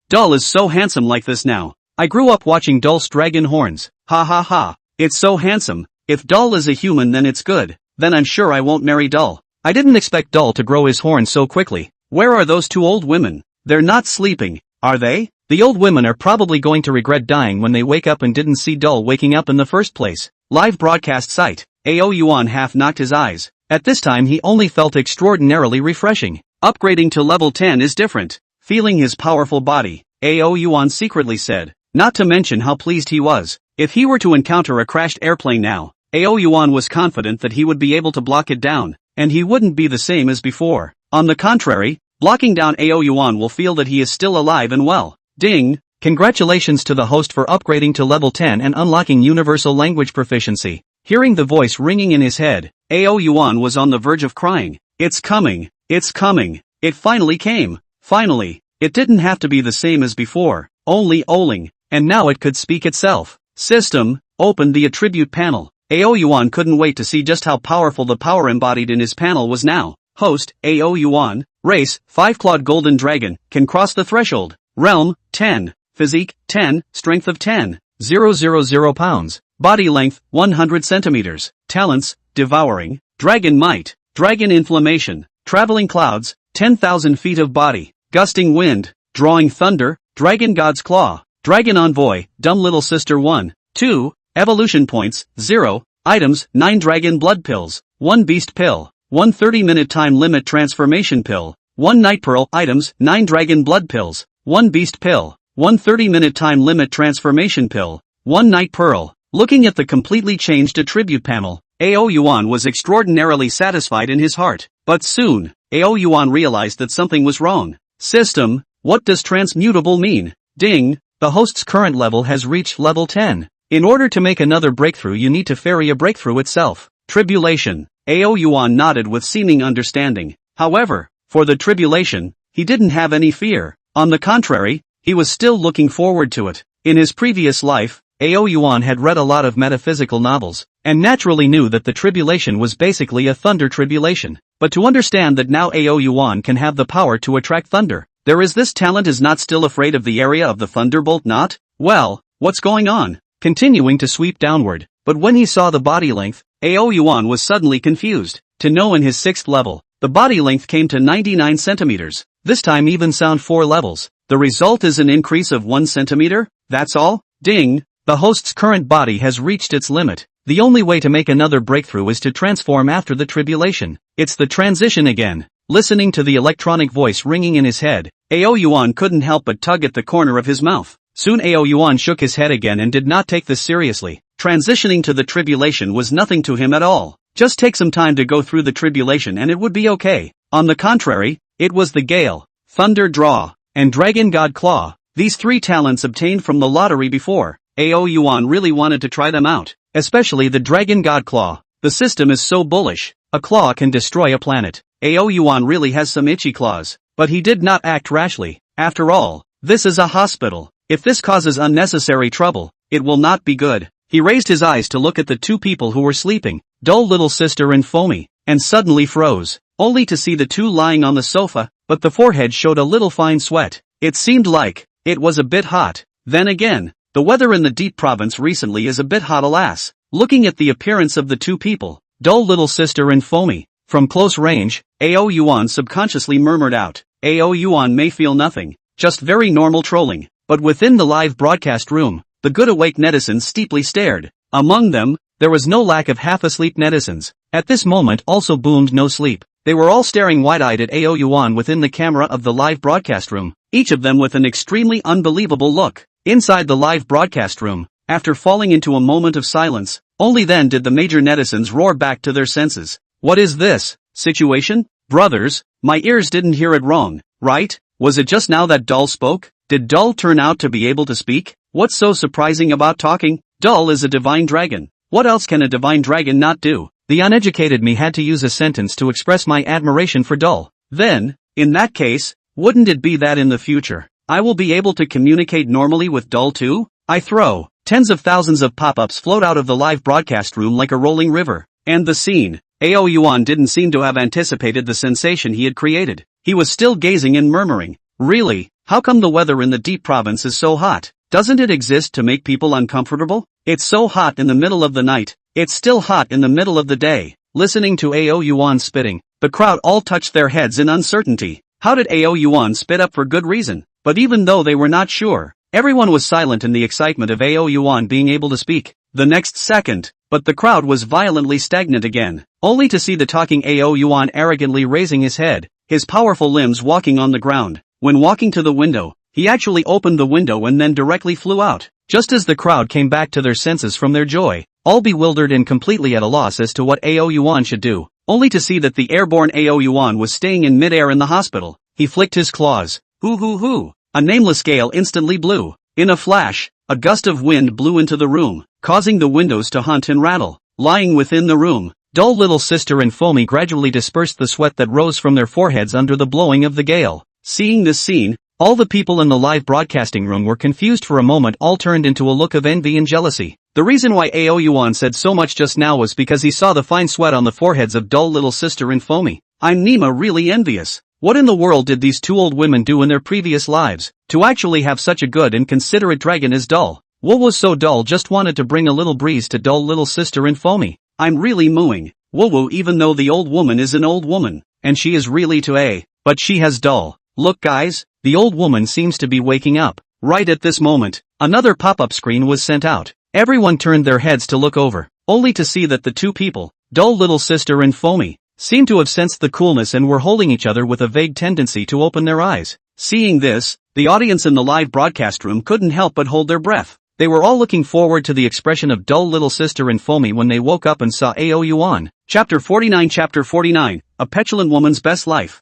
Dull is so handsome like this now. I grew up watching Dull's dragon horns. Ha ha ha. It's so handsome. If Dull is a human then it's good. Then I'm sure I won't marry Dull. I didn't expect Dull to grow his horns so quickly. Where are those two old women? They're not sleeping, are they? The old women are probably going to regret dying when they wake up and didn't see Dull waking up in the first place. Live broadcast site. AO Yuan half knocked his eyes. At this time he only felt extraordinarily refreshing. Upgrading to level 10 is different. Feeling his powerful body, AO Yuan secretly said. Not to mention how pleased he was. If he were to encounter a crashed airplane now, AO Yuan was confident that he would be able to block it down, and he wouldn't be the same as before. On the contrary, blocking down AO Yuan will feel that he is still alive and well. Ding! Congratulations to the host for upgrading to level 10 and unlocking universal language proficiency. Hearing the voice ringing in his head, AO Yuan was on the verge of crying. It's coming. It finally came. Finally. It didn't have to be the same as before, only Oling, and now it could speak itself. System, opened the attribute panel. AO Yuan couldn't wait to see just how powerful the power embodied in his panel was now. Host, AO Yuan, race, 5-clawed golden dragon, can cross the threshold. Realm, 10. Physique, 10. Strength of 10. 000 pounds. Body length, 100 centimeters. Talents, devouring, dragon might, dragon inflammation, traveling clouds, 10,000 feet of body, gusting wind, drawing thunder, dragon god's claw, dragon envoy, dumb little sister 1, 2, evolution points, 0, items, 9 dragon blood pills, 1 beast pill, 1 30-minute time limit transformation pill, 1 night pearl items, 9 dragon blood pills, 1 beast pill, 1 30-minute time limit transformation pill, 1 night pearl. Looking at the completely changed attribute panel, Ao Yuan was extraordinarily satisfied in his heart. But soon, Ao Yuan realized that something was wrong. System, what does transmutable mean? Ding, the host's current level has reached level 10. In order to make another breakthrough you need to ferry a breakthrough itself. Tribulation. Ao Yuan nodded with seeming understanding. However, for the tribulation, he didn't have any fear. On the contrary, he was still looking forward to it. In his previous life, Ao Yuan had read a lot of metaphysical novels, and naturally knew that the tribulation was basically a thunder tribulation. But to understand that now Ao Yuan can have the power to attract thunder, there is this talent is not still afraid of the area of the thunderbolt not? Well, what's going on? Continuing to sweep downward, but when he saw the body length, Ao Yuan was suddenly confused. To know in his 6th level, the body length came to 99 centimeters. This time even sound 4 levels. The result is an increase of 1 centimeter? That's all? Ding! The host's current body has reached its limit. The only way to make another breakthrough is to transform after the tribulation. It's the transition again. Listening to the electronic voice ringing in his head, Ao Yuan couldn't help but tug at the corner of his mouth. Soon Ao Yuan shook his head again and did not take this seriously. Transitioning to the tribulation was nothing to him at all. Just take some time to go through the tribulation and it would be okay. On the contrary, it was the Gale, Thunder Draw, and Dragon God Claw. These 3 talents obtained from the lottery before. Ao Yuan really wanted to try them out. Especially the Dragon God Claw. The system is so bullish. A claw can destroy a planet. Ao Yuan really has some itchy claws. But he did not act rashly. After all, this is a hospital. If this causes unnecessary trouble, it will not be good. He raised his eyes to look at the 2 people who were sleeping, Dull Little Sister and Foamy, and suddenly froze, only to see the 2 lying on the sofa, but the forehead showed a little fine sweat. It seemed like it was a bit hot. Then again, the weather in the deep province recently is a bit hot alas. Looking at the appearance of the 2 people, Dull Little Sister and Foamy, from close range, Ao Yuan subconsciously murmured out. Ao Yuan may feel nothing, just very normal trolling. But within the live broadcast room, the good awake netizens steeply stared. Among them, there was no lack of half-asleep netizens. At this moment also boomed no sleep. They were all staring wide-eyed at Ao Yuan within the camera of the live broadcast room, each of them with an extremely unbelievable look. Inside the live broadcast room, after falling into a moment of silence, only then did the major netizens roar back to their senses. What is this situation? Brothers, my ears didn't hear it wrong, right? Was it just now that Dull spoke? Did Dull turn out to be able to speak? What's so surprising about talking? Dull is a divine dragon. What else can a divine dragon not do? The uneducated me had to use a sentence to express my admiration for Dull. Then, in that case, wouldn't it be that in the future, I will be able to communicate normally with Dull too? I throw. Tens of thousands of pop-ups float out of the live broadcast room like a rolling river. And the scene. Ao Yuan didn't seem to have anticipated the sensation he had created. He was still gazing and murmuring. Really? How come the weather in the deep province is so hot? Doesn't it exist to make people uncomfortable? It's so hot in the middle of the night. It's still hot in the middle of the day. Listening to Ao Yuan spitting, the crowd all touched their heads in uncertainty. How did Ao Yuan spit up for good reason? But even though they were not sure, everyone was silent in the excitement of Ao Yuan being able to speak. The next second, but the crowd was violently stagnant again, only to see the talking Ao Yuan arrogantly raising his head, his powerful limbs walking on the ground. When walking to the window, he actually opened the window and then directly flew out. Just as the crowd came back to their senses from their joy, all bewildered and completely at a loss as to what Ao Yuan should do, only to see that the airborne Ao Yuan was staying in midair in the hospital. He flicked his claws. Hoo hoo hoo. A nameless gale instantly blew. In a flash, a gust of wind blew into the room, causing the windows to hunt and rattle. Lying within the room, Dull Little Sister and Foamy gradually dispersed the sweat that rose from their foreheads under the blowing of the gale. Seeing this scene, all the people in the live broadcasting room were confused for a moment, all turned into a look of envy and jealousy. The reason why Ao Yuan said so much just now was because he saw the fine sweat on the foreheads of Dull Little Sister and Foamy. I'm Nima really envious. What in the world did these 2 old women do in their previous lives, to actually have such a good and considerate dragon as Dull? What was so dull just wanted to bring a little breeze to Dull Little Sister and Foamy. I'm really mooing. Woo woo, even though the old woman is an old woman, and she is really to a, but she has Dull. Look guys, the old woman seems to be waking up. Right at this moment, another pop-up screen was sent out. Everyone turned their heads to look over, only to see that the 2 people, Dull Little Sister and Foamy, seemed to have sensed the coolness and were holding each other with a vague tendency to open their eyes. Seeing this, the audience in the live broadcast room couldn't help but hold their breath. They were all looking forward to the expression of dull little sister and Fomi when they woke up and saw Ao Yuan. Chapter 49, A Petulant Woman's Best Life.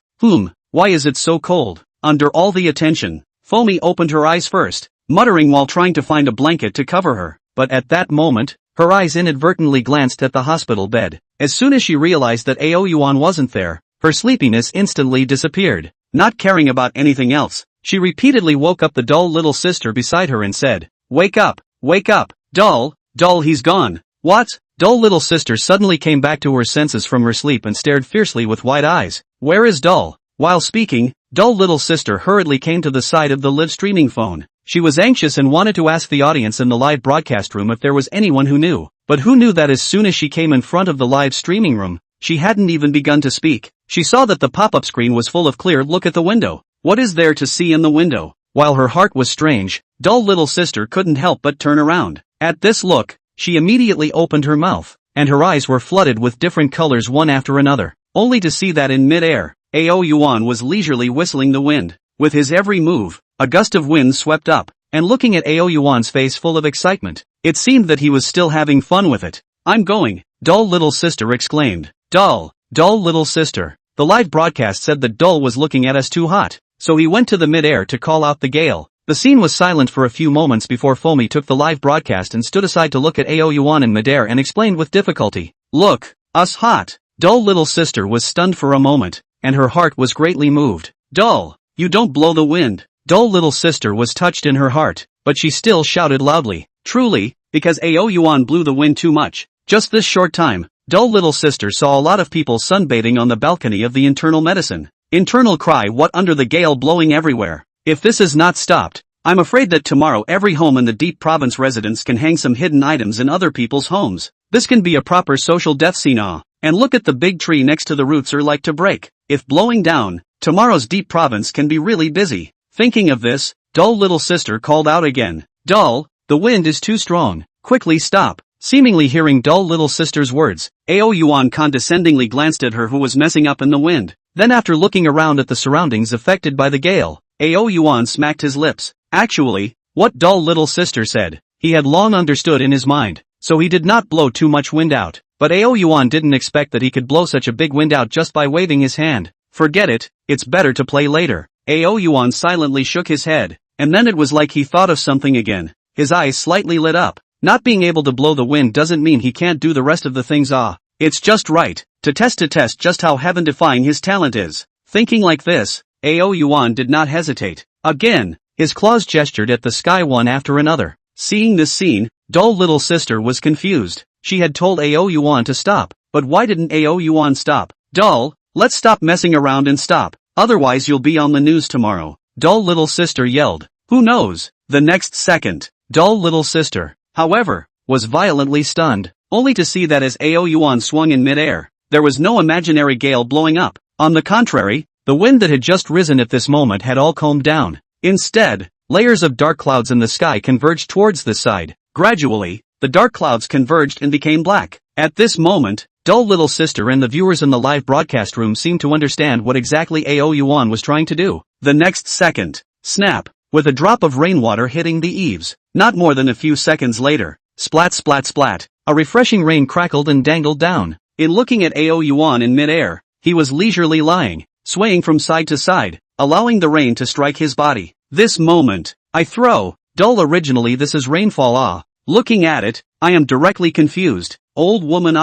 Why is it so cold? Under all the attention, Fomi opened her eyes first, muttering while trying to find a blanket to cover her. But at that moment, her eyes inadvertently glanced at the hospital bed. As soon as she realized that Ao Yuan wasn't there, her sleepiness instantly disappeared. Not caring about anything else, she repeatedly woke up the dull little sister beside her and said, "Wake up, dull, he's gone." What? Dull little sister suddenly came back to her senses from her sleep and stared fiercely with wide eyes. Where is Dull? While speaking, dull little sister hurriedly came to the side of the live streaming phone. She was anxious and wanted to ask the audience in the live broadcast room if there was anyone who knew. But who knew that as soon as she came in front of the live streaming room, she hadn't even begun to speak. She saw that the pop-up screen was full of clear look at the window. What is there to see in the window? While her heart was strange, dull little sister couldn't help but turn around. At this look, she immediately opened her mouth, and her eyes were flooded with different colors one after another, only to see that in mid-air, Ao Yuan was leisurely whistling the wind. With his every move, a gust of wind swept up, and looking at Ao Yuan's face full of excitement, it seemed that he was still having fun with it. "I'm going," dull little sister exclaimed. Dull little sister. The live broadcast said that Dull was looking at us too hot, so he went to the mid-air to call out the gale. The scene was silent for a few moments before Fomi took the live broadcast and stood aside to look at Ao Yuan in mid-air and explained with difficulty, "Look, us hot." Dull little sister was stunned for a moment, and her heart was greatly moved. "Dull, you don't blow the wind." Dull little sister was touched in her heart, but she still shouted loudly, "Truly, because Ao Yuan blew the wind too much." Just this short time, dull little sister saw a lot of people sunbathing on the balcony of the internal medicine. Internal cry, "What under the gale blowing everywhere? If this is not stopped, I'm afraid that tomorrow every home in the deep province residents can hang some hidden items in other people's homes. This can be a proper social death scene. And look at the big tree next to the roots are like to break. If blowing down, tomorrow's deep province can be really busy." Thinking of this, dull little sister called out again, "Dull, the wind is too strong, quickly stop." Seemingly hearing dull little sister's words, Ao Yuan condescendingly glanced at her who was messing up in the wind. Then after looking around at the surroundings affected by the gale, Ao Yuan smacked his lips. Actually, what dull little sister said, he had long understood in his mind, so he did not blow too much wind out. But Ao Yuan didn't expect that he could blow such a big wind out just by waving his hand. "Forget it, it's better to play later." Ao Yuan silently shook his head, and then it was like he thought of something again. His eyes slightly lit up. Not being able to blow the wind doesn't mean he can't do the rest of the things. It's just right, to test just how heaven-defying his talent is. Thinking like this, Ao Yuan did not hesitate. Again, his claws gestured at the sky one after another. Seeing this scene, dull little sister was confused. She had told Ao Yuan to stop, but why didn't Ao Yuan stop? "Dull, let's stop messing around and stop, otherwise you'll be on the news tomorrow," dull little sister yelled. Who knows? The next second, dull little sister, however, was violently stunned, only to see that as Ao Yuan swung in mid-air, there was no imaginary gale blowing up. On the contrary, the wind that had just risen at this moment had all calmed down. Instead, layers of dark clouds in the sky converged towards this side. Gradually, the dark clouds converged and became black. At this moment, dull little sister and the viewers in the live broadcast room seemed to understand what exactly Ao Yuan was trying to do. The next second, snap, with a drop of rainwater hitting the eaves. Not more than a few seconds later, splat splat splat, a refreshing rain crackled and dangled down. In looking at Ao Yuan in mid-air, he was leisurely lying, swaying from side to side, allowing the rain to strike his body. This moment, I throw, dull originally this is rainfall. Looking at it, I am directly confused. Old woman,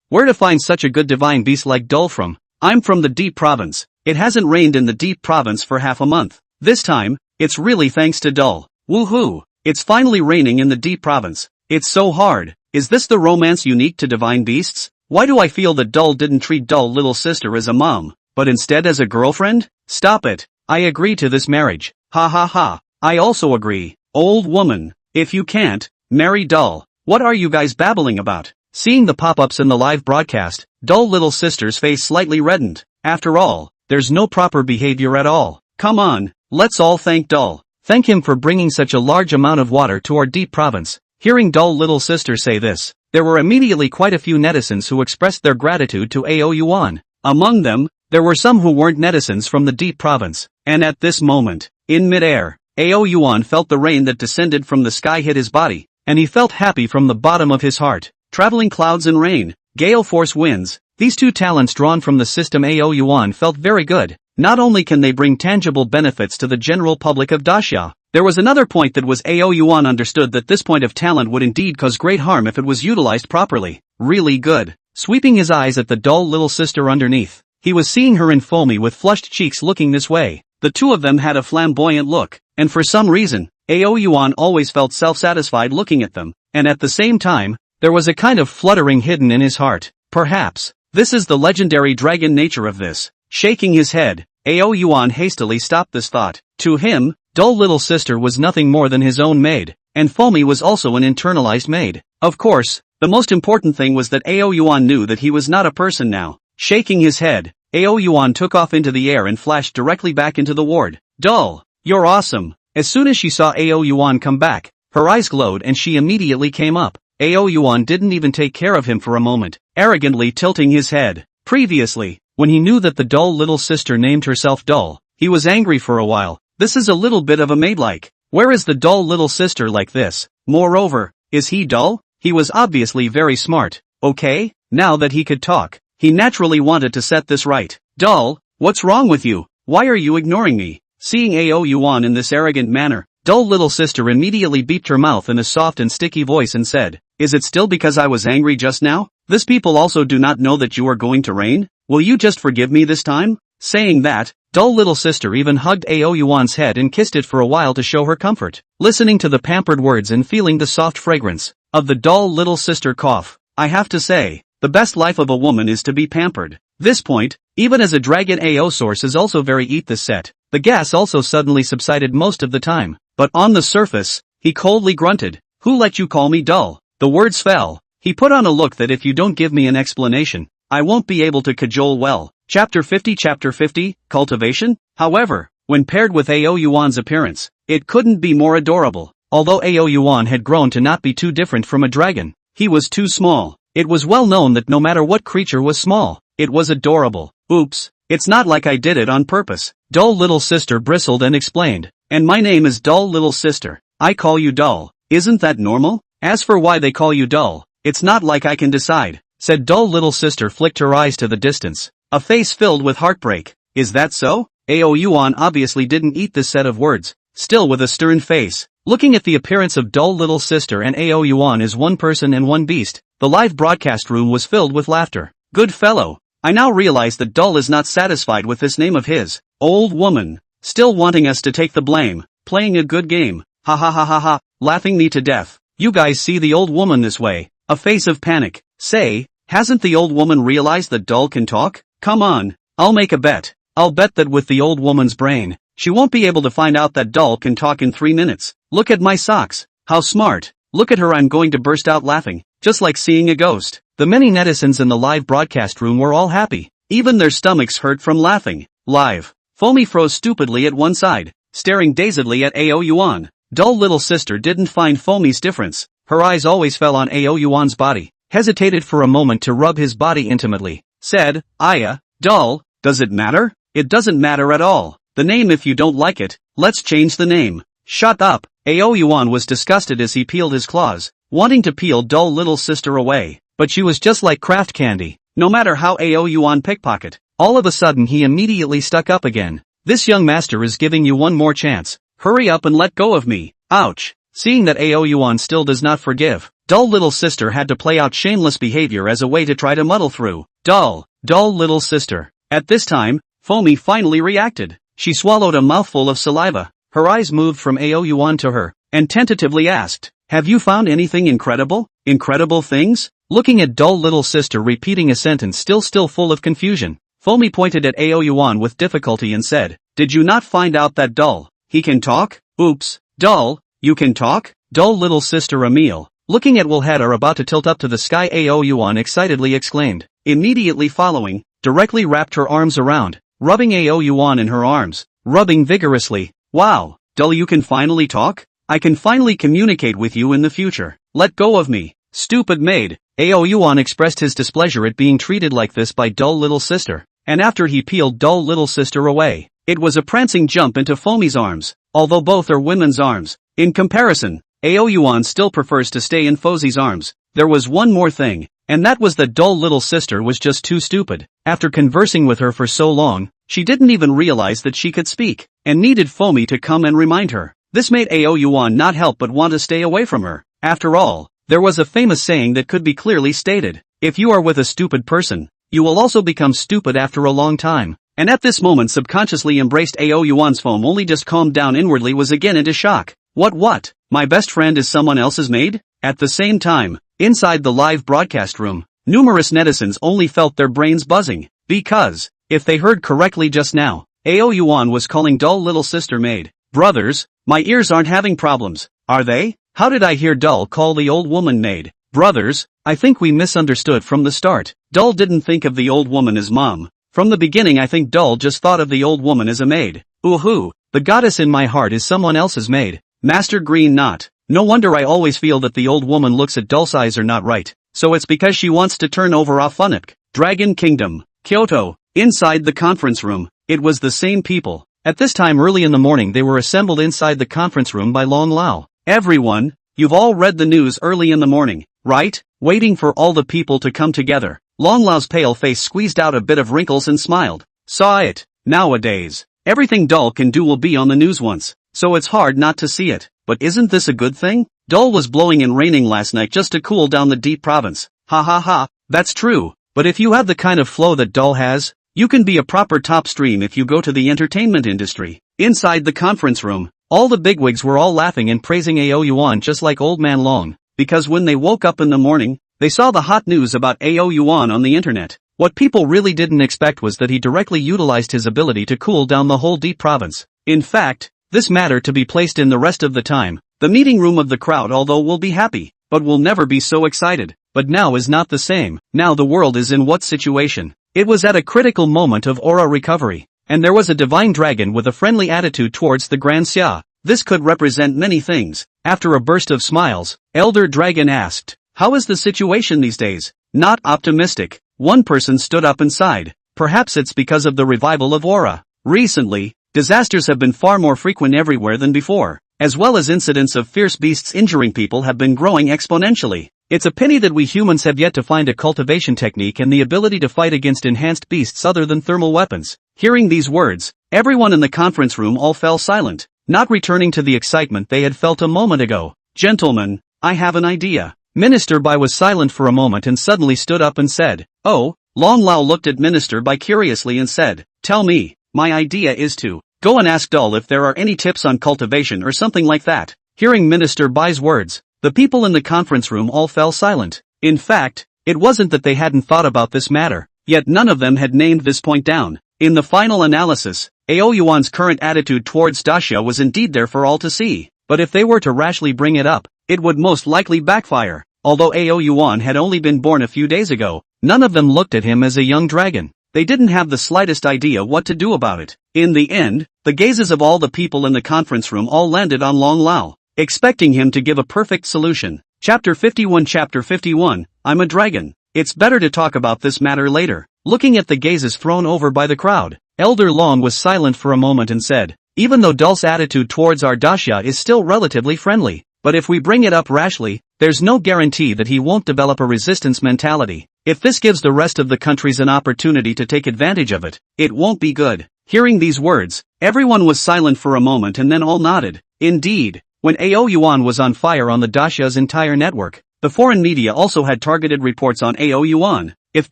where to find such a good divine beast like Dull from? I'm from the deep province. It hasn't rained in the deep province for half a month. This time, it's really thanks to Dull. Woohoo! It's finally raining in the deep province. It's so hard. Is this the romance unique to divine beasts? Why do I feel that Dull didn't treat dull little sister as a mom, but instead as a girlfriend? Stop it. I agree to this marriage. Ha ha ha. I also agree. Old woman, if you can't, marry Dull. What are you guys babbling about? Seeing the pop-ups in the live broadcast, dull little sister's face slightly reddened. After all, there's no proper behavior at all. Come on, let's all thank Dull. Thank him for bringing such a large amount of water to our deep province. Hearing dull little sister say this, there were immediately quite a few netizens who expressed their gratitude to AO Yuan. Among them, there were some who weren't netizens from the deep province, and at this moment, in midair, AO Yuan felt the rain that descended from the sky hit his body, and he felt happy from the bottom of his heart. Traveling clouds and rain, gale force winds, these two talents drawn from the system AO Yuan felt very good. Not only can they bring tangible benefits to the general public of Daxia, there was another point that was AO Yuan understood that this point of talent would indeed cause great harm if it was utilized properly. Really good. Sweeping his eyes at the dull little sister underneath, he was seeing her in Foamy with flushed cheeks looking this way. The two of them had a flamboyant look, and for some reason, AO Yuan always felt self-satisfied looking at them, and at the same time, there was a kind of fluttering hidden in his heart. Perhaps, this is the legendary dragon nature of this. Shaking his head, AO Yuan hastily stopped this thought. To him, dull little sister was nothing more than his own maid, and Foamy was also an internalized maid. Of course, the most important thing was that AO Yuan knew that he was not a person now. Shaking his head, AO Yuan took off into the air and flashed directly back into the ward. Dull, you're awesome. As soon as she saw AO Yuan come back, her eyes glowed and she immediately came up. AO Yuan didn't even take care of him for a moment, arrogantly tilting his head. Previously, when he knew that the dull little sister named herself Dull, he was angry for a while. This is a little bit of a maid-like. Where is the dull little sister like this? Moreover, is he dull? He was obviously very smart. Okay, now that he could talk, he naturally wanted to set this right. Dull, what's wrong with you? Why are you ignoring me? Seeing AO Yuan in this arrogant manner, dull little sister immediately beeped her mouth in a soft and sticky voice and said, "Is it still because I was angry just now? This people also do not know that you are going to reign? Will you just forgive me this time?" Saying that, dull little sister even hugged AO Yuan's head and kissed it for a while to show her comfort. Listening to the pampered words and feeling the soft fragrance of the dull little sister cough, I have to say, the best life of a woman is to be pampered. This point, even as a dragon AO source is also very eat this set. The gas also suddenly subsided most of the time, but on the surface, he coldly grunted, "Who let you call me dull?" The words fell. He put on a look that if you don't give me an explanation, I won't be able to cajole well. Chapter 50, Cultivation? However, when paired with AO Yuan's appearance, it couldn't be more adorable. Although AO Yuan had grown to not be too different from a dragon, he was too small. It was well known that no matter what creature was small, it was adorable. Oops, it's not like I did it on purpose. Dull little sister bristled and explained, "And my name is Dull little sister. I call you Dull. Isn't that normal? As for why they call you Dull, it's not like I can decide," said dull little sister flicked her eyes to the distance, a face filled with heartbreak. "Is that so?" AO Yuan obviously didn't eat this set of words, still with a stern face. Looking at the appearance of dull little sister and AO Yuan as one person and one beast, the live broadcast room was filled with laughter. "Good fellow. I now realize that Dull is not satisfied with this name of his. Old woman. Still wanting us to take the blame. Playing a good game. Ha ha ha ha ha. Laughing me to death. You guys see the old woman this way. A face of panic. Say, hasn't the old woman realized that Dull can talk? Come on. I'll make a bet. I'll bet that with the old woman's brain, she won't be able to find out that Dull can talk in 3 minutes. Look at my socks. How smart. Look at her. I'm going to burst out laughing. Just like seeing a ghost." The many netizens in the live broadcast room were all happy. Even their stomachs hurt from laughing. Live. Foamy froze stupidly at one side, staring dazedly at AO Yuan. Dull little sister didn't find Foamy's difference. Her eyes always fell on AO Yuan's body, hesitated for a moment to rub his body intimately, said, "Aya, Dull, does it matter?" "It doesn't matter at all. The name if you don't like it, let's change the name." "Shut up." AO Yuan was disgusted as he peeled his claws, wanting to peel dull little sister away. But she was just like craft candy. No matter how AO Yuan pickpocket, all of a sudden he immediately stuck up again. "This young master is giving you one more chance. Hurry up and let go of me." Ouch. Seeing that AO Yuan still does not forgive, dull little sister had to play out shameless behavior as a way to try to muddle through. Dull little sister. At this time, Foamy finally reacted. She swallowed a mouthful of saliva. Her eyes moved from AO Yuan to her, and tentatively asked, "Have you found anything incredible? Incredible things?" Looking at dull little sister repeating a sentence still full of confusion, Foamy pointed at AO Yuan with difficulty and said, "Did you not find out that Dull, he can talk? Oops, Dull, you can talk?" Dull little sister Emil, looking at Willhead are about to tilt up to the sky. AO Yuan excitedly exclaimed. Immediately following, directly wrapped her arms around, rubbing AO Yuan in her arms, rubbing vigorously. "Wow, Dull, you can finally talk? I can finally communicate with you in the future. Let go of me." Stupid maid. Ao Yuan expressed his displeasure at being treated like this by dull little sister. And after he peeled dull little sister away, it was a prancing jump into Fomi's arms, although both are women's arms. In comparison, Ao Yuan still prefers to stay in Fozi's arms. There was one more thing, and that was that dull little sister was just too stupid. After conversing with her for so long, she didn't even realize that she could speak, and needed Fomi to come and remind her. This made Ao Yuan not help but want to stay away from her. After all, there was a famous saying that could be clearly stated: if you are with a stupid person, you will also become stupid after a long time. And at this moment subconsciously embraced Ao Yuan's foam only just calmed down inwardly was again into shock. What? My best friend is someone else's maid? At the same time, inside the live broadcast room, numerous netizens only felt their brains buzzing, because, if they heard correctly just now, Ao Yuan was calling dull little sister maid. Brothers, my ears aren't having problems, are they? How did I hear Dull call the old woman maid? Brothers, I think we misunderstood from the start. Dull didn't think of the old woman as mom. From the beginning I think Dull just thought of the old woman as a maid. Ooh, the goddess in my heart is someone else's maid. Master Green not. No wonder I always feel that the old woman looks at Dull's eyes are not right. So it's because she wants to turn over Afunik. Dragon Kingdom, Kyoto. Inside the conference room, it was the same people. At this time early in the morning they were assembled inside the conference room by Long Lao. Everyone, you've all read the news early in the morning, right? Waiting for all the people to come together. Long Lao's pale face squeezed out a bit of wrinkles and smiled. Saw it. Nowadays, everything Dull can do will be on the news once, so it's hard not to see it. But isn't this a good thing? Dull was blowing and raining last night just to cool down the deep province. Ha, that's true. But if you have the kind of flow that Dull has, you can be a proper top stream if you go to the entertainment industry. Inside the conference room, all the bigwigs were all laughing and praising Ao Yuan just like Old Man Long, because when they woke up in the morning, they saw the hot news about Ao Yuan on the internet. What people really didn't expect was that he directly utilized his ability to cool down the whole deep province. In fact, this matter to be placed in the rest of the time, the meeting room of the crowd although will be happy, but will never be so excited. But now is not the same. Now the world is in what situation? It was at a critical moment of aura recovery. And there was a divine dragon with a friendly attitude towards the Grand Xia. This could represent many things. After a burst of smiles, Elder Dragon asked, how is the situation these days? Not optimistic. One person stood up and sighed. Perhaps it's because of the revival of aura. Recently, disasters have been far more frequent everywhere than before, as well as incidents of fierce beasts injuring people have been growing exponentially. It's a pity that we humans have yet to find a cultivation technique and the ability to fight against enhanced beasts other than thermal weapons. Hearing these words, everyone in the conference room all fell silent, not returning to the excitement they had felt a moment ago. Gentlemen, I have an idea. Minister Bai was silent for a moment and suddenly stood up and said, oh. Long Lao looked at Minister Bai curiously and said, tell me, my idea is to go and ask Dull if there are any tips on cultivation or something like that. Hearing Minister Bai's words, the people in the conference room all fell silent. In fact, it wasn't that they hadn't thought about this matter, yet none of them had named this point down. In the final analysis, Ao Yuan's current attitude towards Daxia was indeed there for all to see, but if they were to rashly bring it up, it would most likely backfire. Although Ao Yuan had only been born a few days ago, none of them looked at him as a young dragon. They didn't have the slightest idea what to do about it. In the end, the gazes of all the people in the conference room all landed on Long Lao, expecting him to give a perfect solution. Chapter 51, I'm a dragon. It's better to talk about this matter later. Looking at the gazes thrown over by the crowd, Elder Long was silent for a moment and said, even though Dull's attitude towards our Daxia is still relatively friendly, but if we bring it up rashly, there's no guarantee that he won't develop a resistance mentality. If this gives the rest of the countries an opportunity to take advantage of it, it won't be good. Hearing these words, everyone was silent for a moment and then all nodded. Indeed, when Ao Yuan was on fire on the Daxia's entire network, the foreign media also had targeted reports on Ao Yuan. If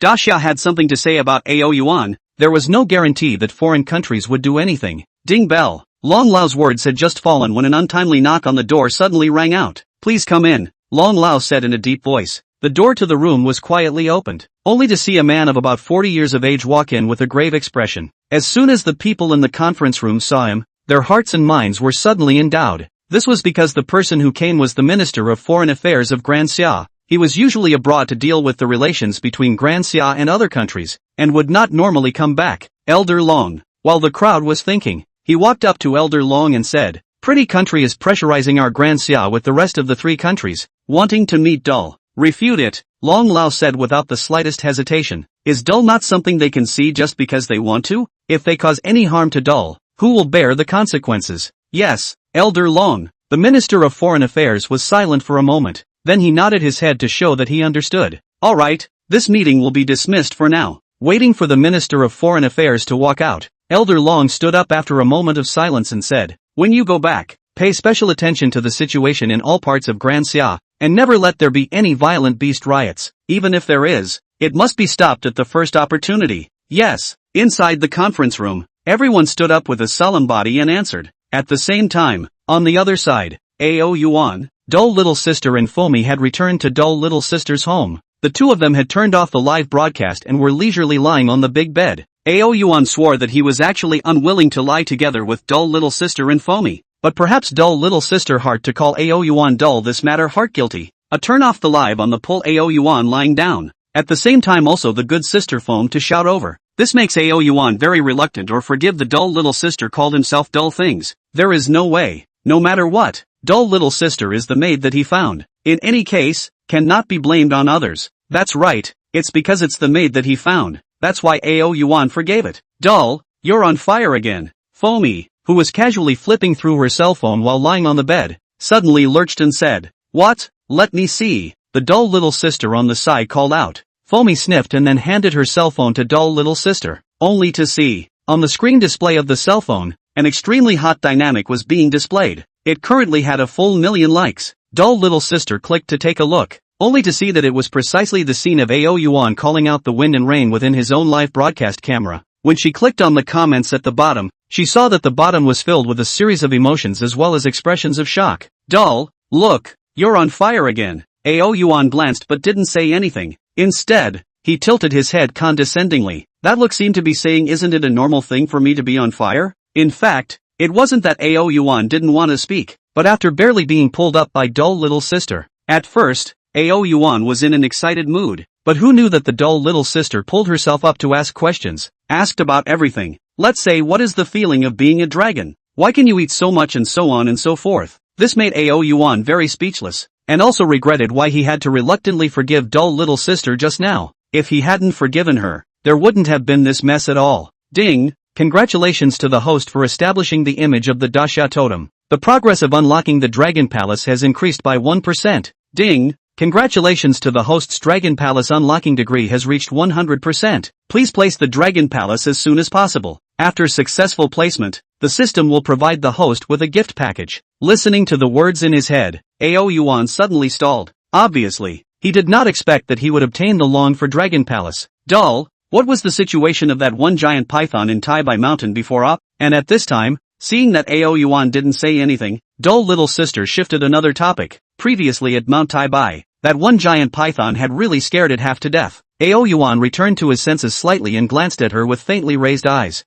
Daxia had something to say about Ao Yuan, there was no guarantee that foreign countries would do anything. Ding bell. Long Lao's words had just fallen when an untimely knock on the door suddenly rang out. Please come in, Long Lao said in a deep voice. The door to the room was quietly opened, only to see a man of about 40 years of age walk in with a grave expression. As soon as the people in the conference room saw him, their hearts and minds were suddenly endowed. This was because the person who came was the Minister of Foreign Affairs of Grand Xia. He was usually abroad to deal with the relations between Grand Xia and other countries, and would not normally come back. Elder Long. While the crowd was thinking, he walked up to Elder Long and said, Pretty country is pressurizing our Grand Xia with the rest of the three countries, wanting to meet Dull. Refute it, Long Lao said without the slightest hesitation. Is dull not something they can see just because they want to? If they cause any harm to dull, who will bear the consequences? Yes, Elder Long. The Minister of Foreign Affairs was silent for a moment, then he nodded his head to show that he understood. Alright, this meeting will be dismissed for now. Waiting for the Minister of Foreign Affairs to walk out, Elder Long stood up after a moment of silence and said, when you go back, pay special attention to the situation in all parts of Grand Xia, and never let there be any violent beast riots. Even if there is, it must be stopped at the first opportunity. Yes. Inside the conference room, everyone stood up with a solemn body and answered. At the same time, on the other side, Ao Yuan, Dull Little Sister and Foamy had returned to Dull Little Sister's home. The two of them had turned off the live broadcast and were leisurely lying on the big bed. Ao Yuan swore that he was actually unwilling to lie together with Dull Little Sister and Foamy, but perhaps Dull Little Sister heart to call Ao Yuan dull this matter heart guilty. A turn off the live on the pull Ao Yuan lying down. At the same time also the good sister Foam to shout over. This makes Ao Yuan very reluctant or forgive the Dull Little Sister called himself dull things. There is no way, no matter what, Dull Little Sister is the maid that he found. In any case, cannot be blamed on others. That's right, it's because it's the maid that he found. That's why Ao Yuan forgave it. Dull, you're on fire again. Foamy, who was casually flipping through her cell phone while lying on the bed, suddenly lurched and said, what? Let me see. The Dull Little Sister on the side called out. Foamy sniffed and then handed her cell phone to Dull Little Sister, only to see, on the screen display of the cell phone, an extremely hot dynamic was being displayed. It currently had a full 1,000,000 likes. Dull Little Sister clicked to take a look, only to see that it was precisely the scene of Ao Yuan calling out the wind and rain within his own live broadcast camera. When she clicked on the comments at the bottom, she saw that the bottom was filled with a series of emotions as well as expressions of shock. Dull, look, you're on fire again. Ao Yuan glanced but didn't say anything. Instead, he tilted his head condescendingly. That look seemed to be saying, isn't it a normal thing for me to be on fire? In fact, it wasn't that Ao Yuan didn't want to speak, but after barely being pulled up by Dull Little Sister. At first, Ao Yuan was in an excited mood, but who knew that the Dull Little Sister pulled herself up to ask questions, asked about everything. Let's say, what is the feeling of being a dragon? Why can you eat so much and so on and so forth? This made Ao Yuan very speechless, and also regretted why he had to reluctantly forgive Dull Little Sister just now. If he hadn't forgiven her, there wouldn't have been this mess at all. Ding! Congratulations to the host for establishing the image of the Dasha totem. The progress of unlocking the Dragon Palace has increased by 1%. Ding! Congratulations to the host's Dragon Palace unlocking degree has reached 100%. Please place the Dragon Palace as soon as possible. After successful placement, the system will provide the host with a gift package. Listening to the words in his head, Ao Yuan suddenly stalled. Obviously, he did not expect that he would obtain the longed-for Dragon Palace. Dull, what was the situation of that one giant python in Daimei Mountain before up? And at this time, seeing that Ao Yuan didn't say anything, Dull Little Sister shifted another topic. Previously at Mount Daimei, that one giant python had really scared it half to death. Ao Yuan returned to his senses slightly and glanced at her with faintly raised eyes.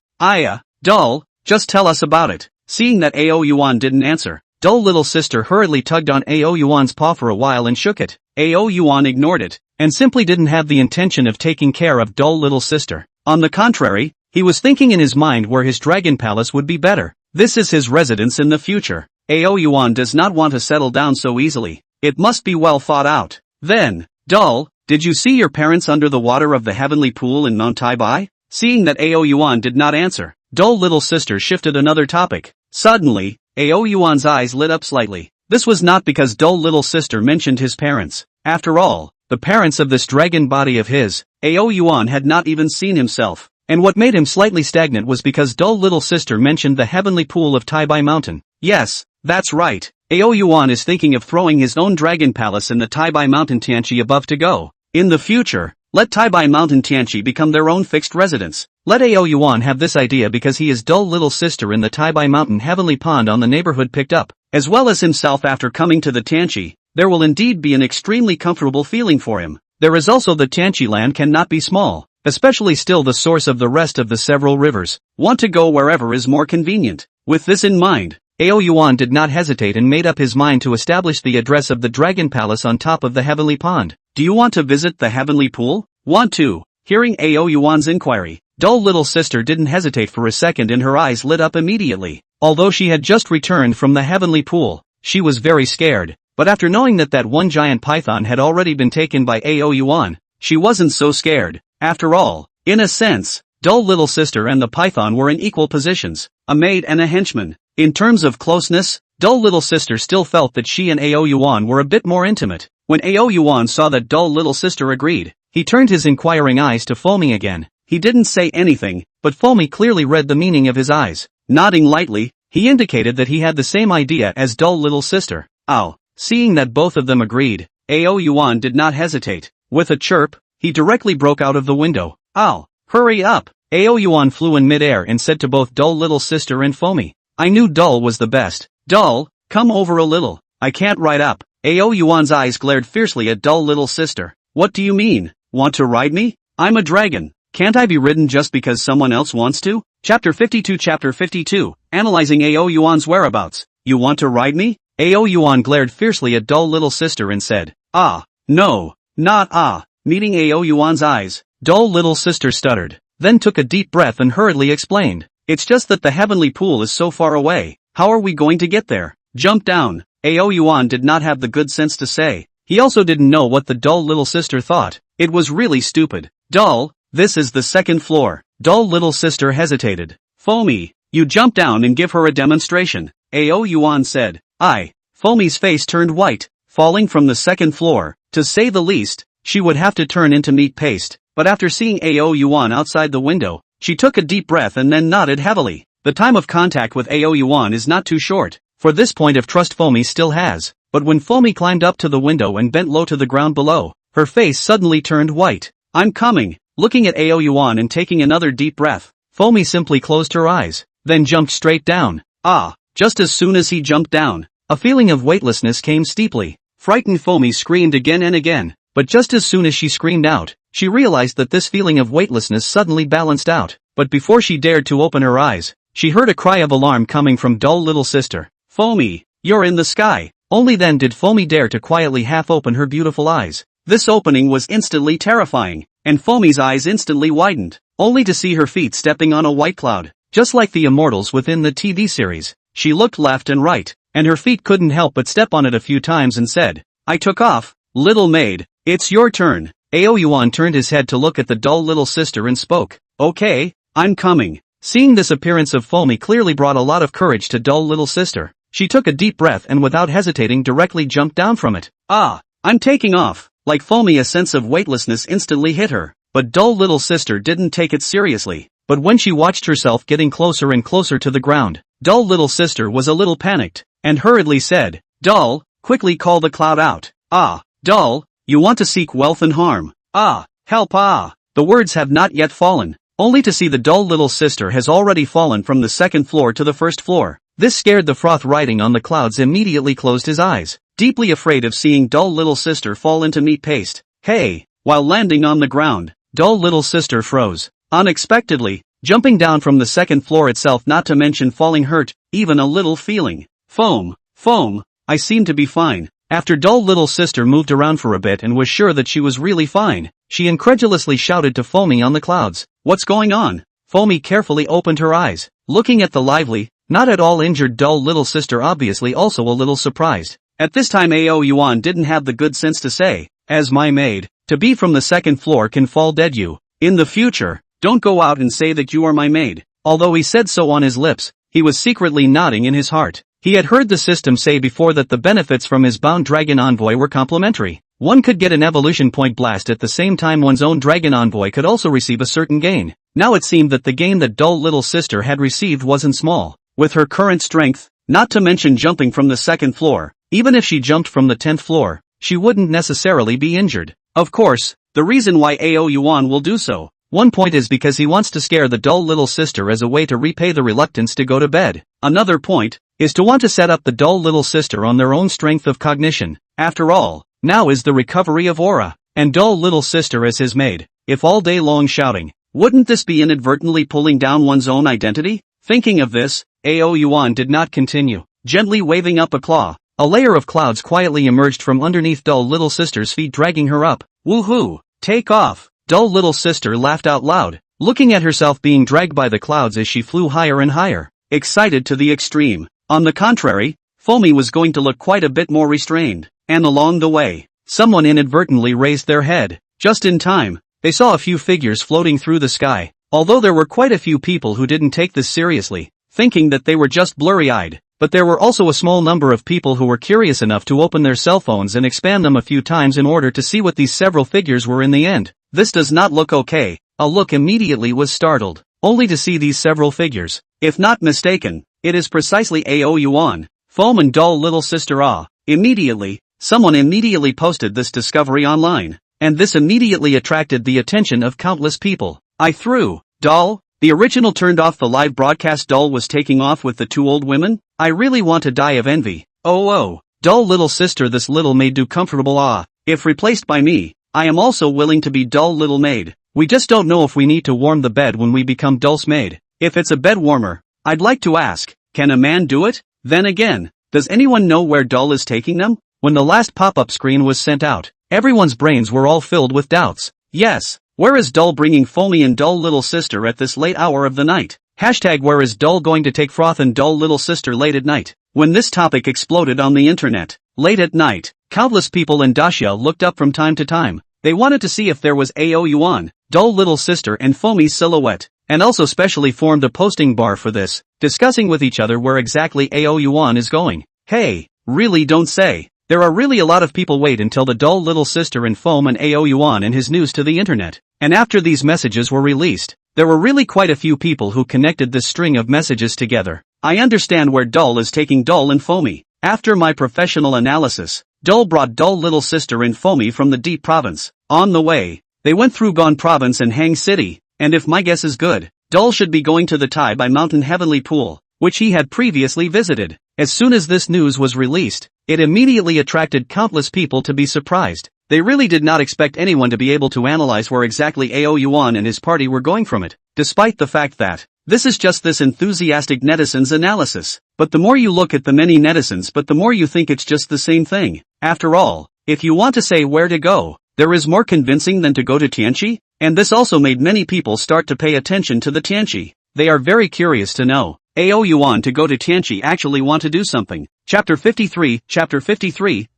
Dull, just tell us about it. Seeing that Ao Yuan didn't answer, Dull Little Sister hurriedly tugged on Ao Yuan's paw for a while and shook it. Ao Yuan ignored it, and simply didn't have the intention of taking care of Dull Little Sister. On the contrary, he was thinking in his mind where his Dragon Palace would be better. This is his residence in the future. Ao Yuan does not want to settle down so easily. It must be well thought out. Then, Dull, did you see your parents under the water of the heavenly pool in Mount Daimei? Seeing that Ao Yuan did not answer, Dull Little Sister shifted another topic. Suddenly, Ao Yuan's eyes lit up slightly. This was not because Dull Little Sister mentioned his parents. After all, the parents of this dragon body of his, Ao Yuan had not even seen himself. And what made him slightly stagnant was because Dull Little Sister mentioned the heavenly pool of Daimei Mountain. Yes, that's right. Ao Yuan is thinking of throwing his own Dragon Palace in the Daimei Mountain Tianqi above to go. In the future, let Daimei Mountain Tianqi become their own fixed residence. Let Ao Yuan have this idea because he is Dull Little Sister in the Daimei Mountain Heavenly Pond on the neighborhood picked up, as well as himself after coming to the Tianqi. There will indeed be an extremely comfortable feeling for him. There is also the Tianqi land cannot be small, especially still the source of the rest of the several rivers. Want to go wherever is more convenient. With this in mind, Ao Yuan did not hesitate and made up his mind to establish the address of the Dragon Palace on top of the Heavenly Pond. Do you want to visit the Heavenly Pool? Want to? Hearing Ao Yuan's inquiry, Dull Little Sister didn't hesitate for a second and her eyes lit up immediately. Although she had just returned from the Heavenly Pool, she was very scared, but after knowing that that one giant python had already been taken by Ao Yuan, she wasn't so scared. After all, in a sense, dull little sister and the python were in equal positions, a maid and a henchman. In terms of closeness, dull little sister still felt that she and Ao Yuan were a bit more intimate. When Ao Yuan saw that dull little sister agreed, he turned his inquiring eyes to Fomi again. He didn't say anything, but Fomi clearly read the meaning of his eyes. Nodding lightly, he indicated that he had the same idea as dull little sister. Ow. Seeing that both of them agreed, Ao Yuan did not hesitate. With a chirp, he directly broke out of the window. Ow. Hurry up. Ao Yuan flew in midair and said to both dull little sister and Fomi, I knew dull was the best. Dull, come over a little. I can't ride up. Ao Yuan's eyes glared fiercely at dull little sister. What do you mean? Want to ride me? I'm a dragon. Can't I be ridden just because someone else wants to? Chapter 52 Analyzing Ao Yuan's whereabouts. You want to ride me? Ao Yuan glared fiercely at dull little sister and said, Ah, no, not ah. Meeting Ao Yuan's eyes, dull little sister stuttered, then took a deep breath and hurriedly explained, It's just that the heavenly pool is so far away. How are we going to get there? Jump down. Ao Yuan did not have the good sense to say. He also didn't know what the dull little sister thought. It was really stupid. Dull, this is the second floor. Dull little sister hesitated. Fomi, you jump down and give her a demonstration. Ao Yuan said. Fomi's face turned white. Falling from the second floor, to say the least, she would have to turn into meat paste. But after seeing Ao Yuan outside the window, she took a deep breath and then nodded heavily. The time of contact with Ao Yuan is not too short. For this point of trust Fomi still has. But when Fomi climbed up to the window and bent low to the ground below, her face suddenly turned white. I'm coming. Looking at Ao Yuan and taking another deep breath, Fomi simply closed her eyes, then jumped straight down. Just as soon as he jumped down, a feeling of weightlessness came steeply. Frightened Fomi screamed again and again, but just as soon as she screamed out, she realized that this feeling of weightlessness suddenly balanced out. But before she dared to open her eyes, she heard a cry of alarm coming from dull little sister. Fomi, you're in the sky. Only then did Fomi dare to quietly half open her beautiful eyes. This opening was instantly terrifying, and Fomi's eyes instantly widened, only to see her feet stepping on a white cloud, just like the immortals within the TV series. She looked left and right, and her feet couldn't help but step on it a few times and said, I took off. Little maid, it's your turn. Ao Yuan turned his head to look at the dull little sister and spoke. Okay, I'm coming. Seeing this appearance of Fomi clearly brought a lot of courage to dull little sister. She took a deep breath and without hesitating directly jumped down from it. I'm taking off. Like Fomi, a sense of weightlessness instantly hit her. But dull little sister didn't take it seriously. But when she watched herself getting closer and closer to the ground, dull little sister was a little panicked, and hurriedly said, Dull, quickly call the cloud out. Dull, you want to seek wealth and harm. Help The words have not yet fallen, only to see the dull little sister has already fallen from the second floor to the first floor. This scared the froth riding on the clouds immediately closed his eyes, deeply afraid of seeing dull little sister fall into meat paste. Hey! While landing on the ground, dull little sister froze. Unexpectedly, jumping down from the second floor itself, not to mention falling hurt, even a little feeling. Foam, I seem to be fine. After dull little sister moved around for a bit and was sure that she was really fine, she incredulously shouted to Fomi on the clouds. What's going on? Fomi carefully opened her eyes, looking at the lively, not at all injured dull little sister, obviously also a little surprised. At this time Ao Yuan didn't have the good sense to say, as my maid, to be from the second floor can fall dead you. In the future, don't go out and say that you are my maid. Although he said so on his lips, he was secretly nodding in his heart. He had heard the system say before that the benefits from his bound dragon envoy were complementary. One could get an evolution point blast at the same time one's own dragon envoy could also receive a certain gain. Now it seemed that the gain that dull little sister had received wasn't small. With her current strength, not to mention jumping from the second floor, even if she jumped from the 10th floor, she wouldn't necessarily be injured. Of course, the reason why Ao Yuan will do so. One point is because he wants to scare the dull little sister as a way to repay the reluctance to go to bed. Another point is to want to set up the dull little sister on their own strength of cognition. After all, now is the recovery of aura, and dull little sister as his maid. If all day long shouting, wouldn't this be inadvertently pulling down one's own identity? Thinking of this, Ao Yuan did not continue. Gently waving up a claw, a layer of clouds quietly emerged from underneath dull little sister's feet, dragging her up. Woohoo! Take off! Dull little sister laughed out loud, looking at herself being dragged by the clouds as she flew higher and higher, excited to the extreme. On the contrary, Foamy was going to look quite a bit more restrained. And along the way, someone inadvertently raised their head. Just in time, they saw a few figures floating through the sky. Although there were quite a few people who didn't take this seriously, thinking that they were just blurry-eyed, but there were also a small number of people who were curious enough to open their cell phones and expand them a few times in order to see what these several figures were in the end. This does not look okay. A look immediately was startled, only to see these several figures. If not mistaken, it is precisely AO Yuan, Foam and doll little sister Ah. Immediately, someone immediately posted this discovery online, and this immediately attracted the attention of countless people. I threw, doll, the original turned off the live broadcast doll was taking off with the two old women? I really want to die of envy. Oh, doll little sister this little maid do comfortable ah. If replaced by me, I am also willing to be doll little maid. We just don't know if we need to warm the bed when we become doll's maid. If it's a bed warmer, I'd like to ask, can a man do it? Then again, does anyone know where doll is taking them? When the last pop-up screen was sent out, everyone's brains were all filled with doubts. Yes, where is doll bringing Foamy and doll little sister at this late hour of the night? Hashtag where is doll going to take Froth and doll little sister late at night? When this topic exploded on the internet, late at night, countless people in Dacia looked up from time to time. They wanted to see if there was AO Yuan, doll little sister and Foamy's silhouette, and also specially formed a posting bar for this, discussing with each other where exactly AO Yuan is going. Hey, really don't say. There are really a lot of people wait until the doll little sister and Foam and AO Yuan and his news to the internet. And after these messages were released, there were really quite a few people who connected this string of messages together. I understand where doll is taking doll and Foamy. After my professional analysis, doll brought doll little sister and Foamy from the Deep Province. On the way, they went through Gon Province and Hang City, and if my guess is good, doll should be going to the Daimei Mountain Heavenly Pool, which he had previously visited. As soon as this news was released, it immediately attracted countless people to be surprised. They really did not expect anyone to be able to analyze where exactly AO Yuan and his party were going from it, despite the fact that this is just this enthusiastic netizens analysis. But the more you look at the many netizens, but the more you think it's just the same thing. After all, if you want to say where to go, there is more convincing than to go to Tianqi, and this also made many people start to pay attention to the Tianqi. They are very curious to know, AO Yuan to go to Tianqi actually want to do something. Chapter 53,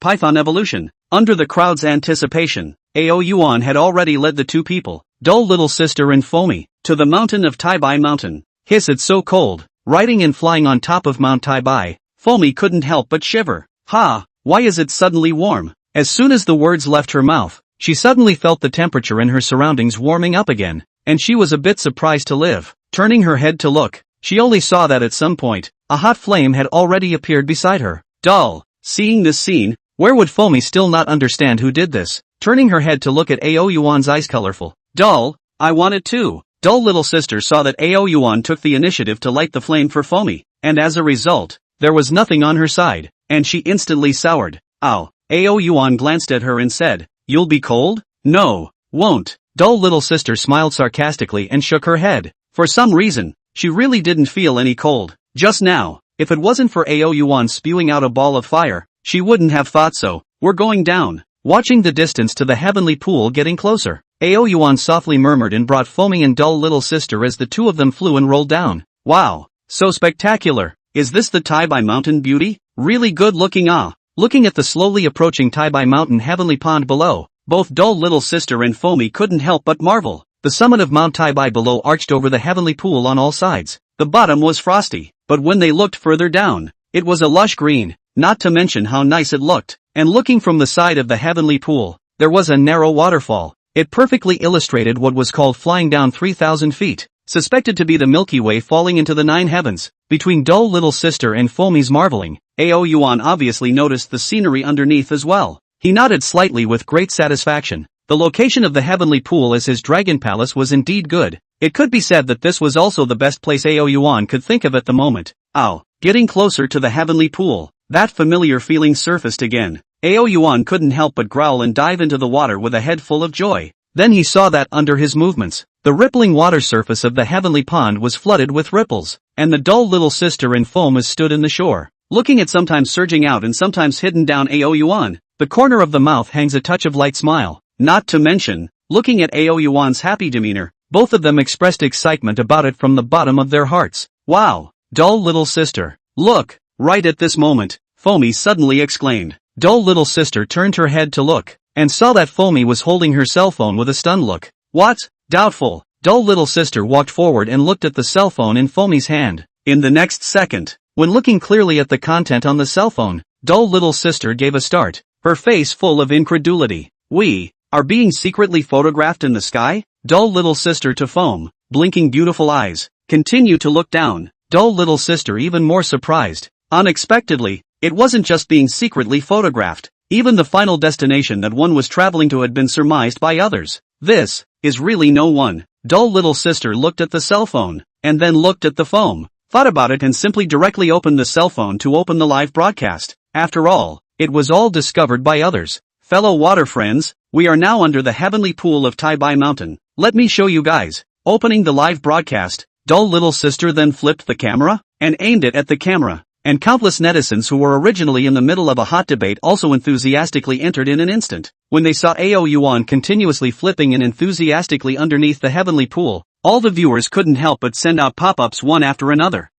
Python Evolution. Under the crowd's anticipation, AO Yuan had already led the two people, doll little sister and Foamy, to the mountain of Daimei Mountain. Hiss, it's so cold. Riding and flying on top of Mount Daimei, Foamy couldn't help but shiver. Ha, why is it suddenly warm? As soon as the words left her mouth, she suddenly felt the temperature in her surroundings warming up again, and she was a bit surprised to live. Turning her head to look, she only saw that at some point, a hot flame had already appeared beside her. Doll, seeing this scene, where would Foamy still not understand who did this? Turning her head to look at AO Yuan's eyes colorful. Doll, I want it too. Doll little sister saw that AO Yuan took the initiative to light the flame for Foamy, and as a result, there was nothing on her side, and she instantly soured. Ow. AO Yuan glanced at her and said, you'll be cold? No, won't. Doll little sister smiled sarcastically and shook her head. For some reason, she really didn't feel any cold. Just now, if it wasn't for AO Yuan spewing out a ball of fire, she wouldn't have thought so. We're going down. Watching the distance to the heavenly pool getting closer, AO Yuan softly murmured and brought Foamy and doll little sister as the two of them flew and rolled down. Wow, so spectacular. Is this the Daimei Mountain beauty? Really good looking ah. Looking at the slowly approaching Daimei Mountain heavenly pond below, both doll little sister and Foamy couldn't help but marvel. The summit of Mount Daimei below arched over the heavenly pool on all sides. The bottom was frosty, but when they looked further down, it was a lush green, not to mention how nice it looked. And looking from the side of the heavenly pool, there was a narrow waterfall. It perfectly illustrated what was called flying down 3,000 feet, suspected to be the Milky Way falling into the nine heavens. Between doll little sister and Foamy's marveling, AO Yuan obviously noticed the scenery underneath as well. He nodded slightly with great satisfaction. The location of the heavenly pool as his dragon palace was indeed good. It could be said that this was also the best place AO Yuan could think of at the moment. Ow. Getting closer to the heavenly pool, that familiar feeling surfaced again. AO Yuan couldn't help but growl and dive into the water with a head full of joy. Then he saw that under his movements, the rippling water surface of the heavenly pond was flooded with ripples, and the dull little sister in foam stood in the shore, looking at sometimes surging out and sometimes hidden down AO Yuan. The corner of the mouth hangs a touch of light smile. Not to mention, looking at AO Yuan's happy demeanor, both of them expressed excitement about it from the bottom of their hearts. Wow, dull little sister. Look, right at this moment, Foamy suddenly exclaimed. Dull little sister turned her head to look, and saw that Foamy was holding her cell phone with a stunned look. What? Doubtful. Dull little sister walked forward and looked at the cell phone in Foamy's hand. In the next second, when looking clearly at the content on the cell phone, dull little sister gave a start, her face full of incredulity. We are being secretly photographed in the sky? Dull little sister to Foam, blinking beautiful eyes, continue to look down. Dull little sister even more surprised. Unexpectedly, it wasn't just being secretly photographed. Even the final destination that one was traveling to had been surmised by others. This is really no one. Dull little sister looked at the cell phone, and then looked at the Foam, thought about it and simply directly opened the cell phone to open the live broadcast. After all, it was all discovered by others. Fellow water friends, we are now under the heavenly pool of Daimei Mountain. Let me show you guys. Opening the live broadcast, dull little sister then flipped the camera, and aimed it at the camera. And countless netizens who were originally in the middle of a hot debate also enthusiastically entered in an instant. When they saw Ao Yuan continuously flipping and enthusiastically underneath the heavenly pool, all the viewers couldn't help but send out pop-ups one after another.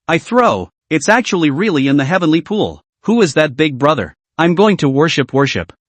It's actually really in the heavenly pool. Who is that big brother? I'm going to worship.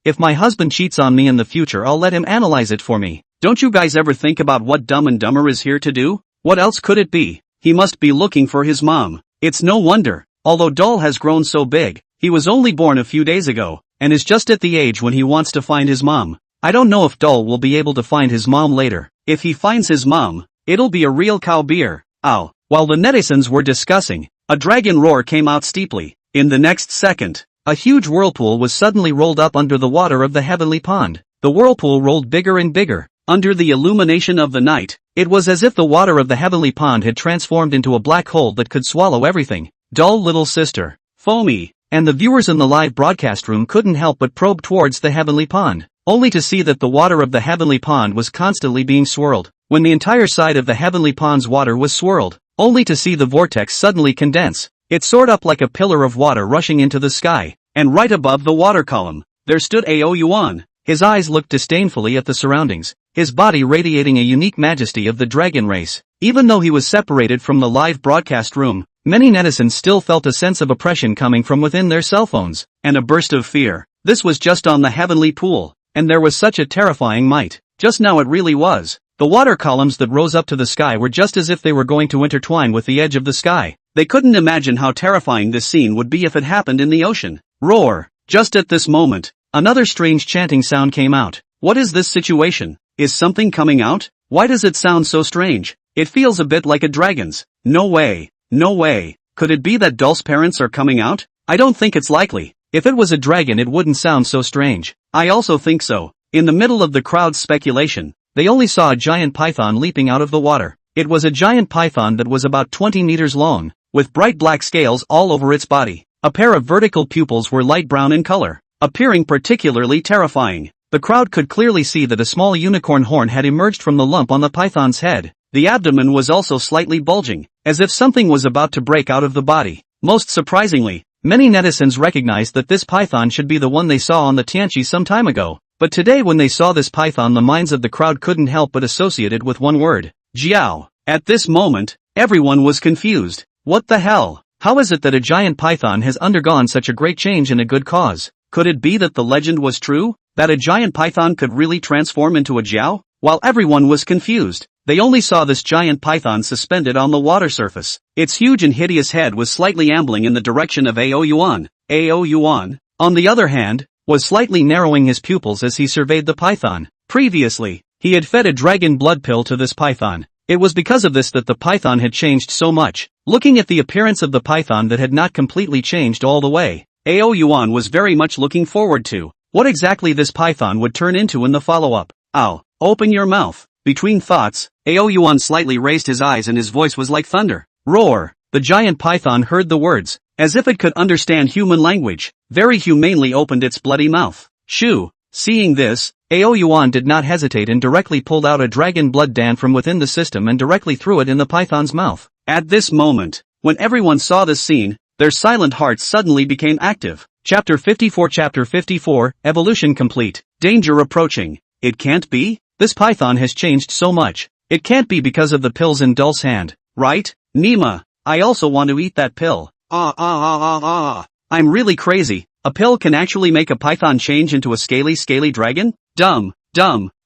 If my husband cheats on me in the future, I'll let him analyze it for me. Don't you guys ever think about what Dumb and Dumber is here to do? What else could it be? He must be looking for his mom. It's no wonder. Although Doll has grown so big, he was only born a few days ago, and is just at the age when he wants to find his mom. I don't know if Doll will be able to find his mom later. If he finds his mom, it'll be a real cow beer. Ow. While the netizens were discussing, a dragon roar came out steeply. In the next second, a huge whirlpool was suddenly rolled up under the water of the heavenly pond. The whirlpool rolled bigger and bigger. Under the illumination of the night, it was as if the water of the heavenly pond had transformed into a black hole that could swallow everything. Dull little sister, Foamy, and the viewers in the live broadcast room couldn't help but probe towards the heavenly pond, only to see that the water of the heavenly pond was constantly being swirled. When the entire side of the heavenly pond's water was swirled, only to see the vortex suddenly condense, it soared up like a pillar of water rushing into the sky, and right above the water column, there stood Ao Yuan. His eyes looked disdainfully at the surroundings, his body radiating a unique majesty of the dragon race. Even though he was separated from the live broadcast room, many netizens still felt a sense of oppression coming from within their cell phones, and a burst of fear. This was just on the heavenly pool, and there was such a terrifying might. Just now it really was. The water columns that rose up to the sky were just as if they were going to intertwine with the edge of the sky. They couldn't imagine how terrifying this scene would be if it happened in the ocean. Roar! Just at this moment, another strange chanting sound came out. What is this situation? Is something coming out? Why does it sound so strange? It feels a bit like a dragon's. No way. No way. Could it be that Doll's parents are coming out? I don't think it's likely. If it was a dragon it wouldn't sound so strange. I also think so. In the middle of the crowd's speculation, they only saw a giant python leaping out of the water. It was a giant python that was about 20 meters long, with bright black scales all over its body. A pair of vertical pupils were light brown in color, appearing particularly terrifying. The crowd could clearly see that a small unicorn horn had emerged from the lump on the python's head. The abdomen was also slightly bulging, as if something was about to break out of the body. Most surprisingly, many netizens recognized that this python should be the one they saw on the Tianqi some time ago. But today when they saw this python, the minds of the crowd couldn't help but associate it with one word: Jiao. At this moment, everyone was confused. What the hell? How is it that a giant python has undergone such a great change in a good cause? Could it be that the legend was true? That a giant python could really transform into a Jiao? While everyone was confused, they only saw this giant python suspended on the water surface. Its huge and hideous head was slightly ambling in the direction of Ao Yuan. Ao Yuan, on the other hand, was slightly narrowing his pupils as he surveyed the python. Previously, he had fed a dragon blood pill to this python. It was because of this that the python had changed so much. Looking at the appearance of the python that had not completely changed all the way, Ao Yuan was very much looking forward to what exactly this python would turn into in the follow-up. Ow, open your mouth. Between thoughts, Ao Yuan slightly raised his eyes and his voice was like thunder. Roar! The giant python heard the words, as if it could understand human language, very humanely opened its bloody mouth. Shoo! Seeing this, Ao Yuan did not hesitate and directly pulled out a dragon blood dam from within the system and directly threw it in the python's mouth. At this moment, when everyone saw this scene, their silent hearts suddenly became active. Chapter 54, Evolution complete. Danger approaching. It can't be? This python has changed so much. It can't be because of the pills in Dul's hand, right? Nima, I also want to eat that pill. I'm really crazy. A pill can actually make a python change into a scaly dragon? Dumb.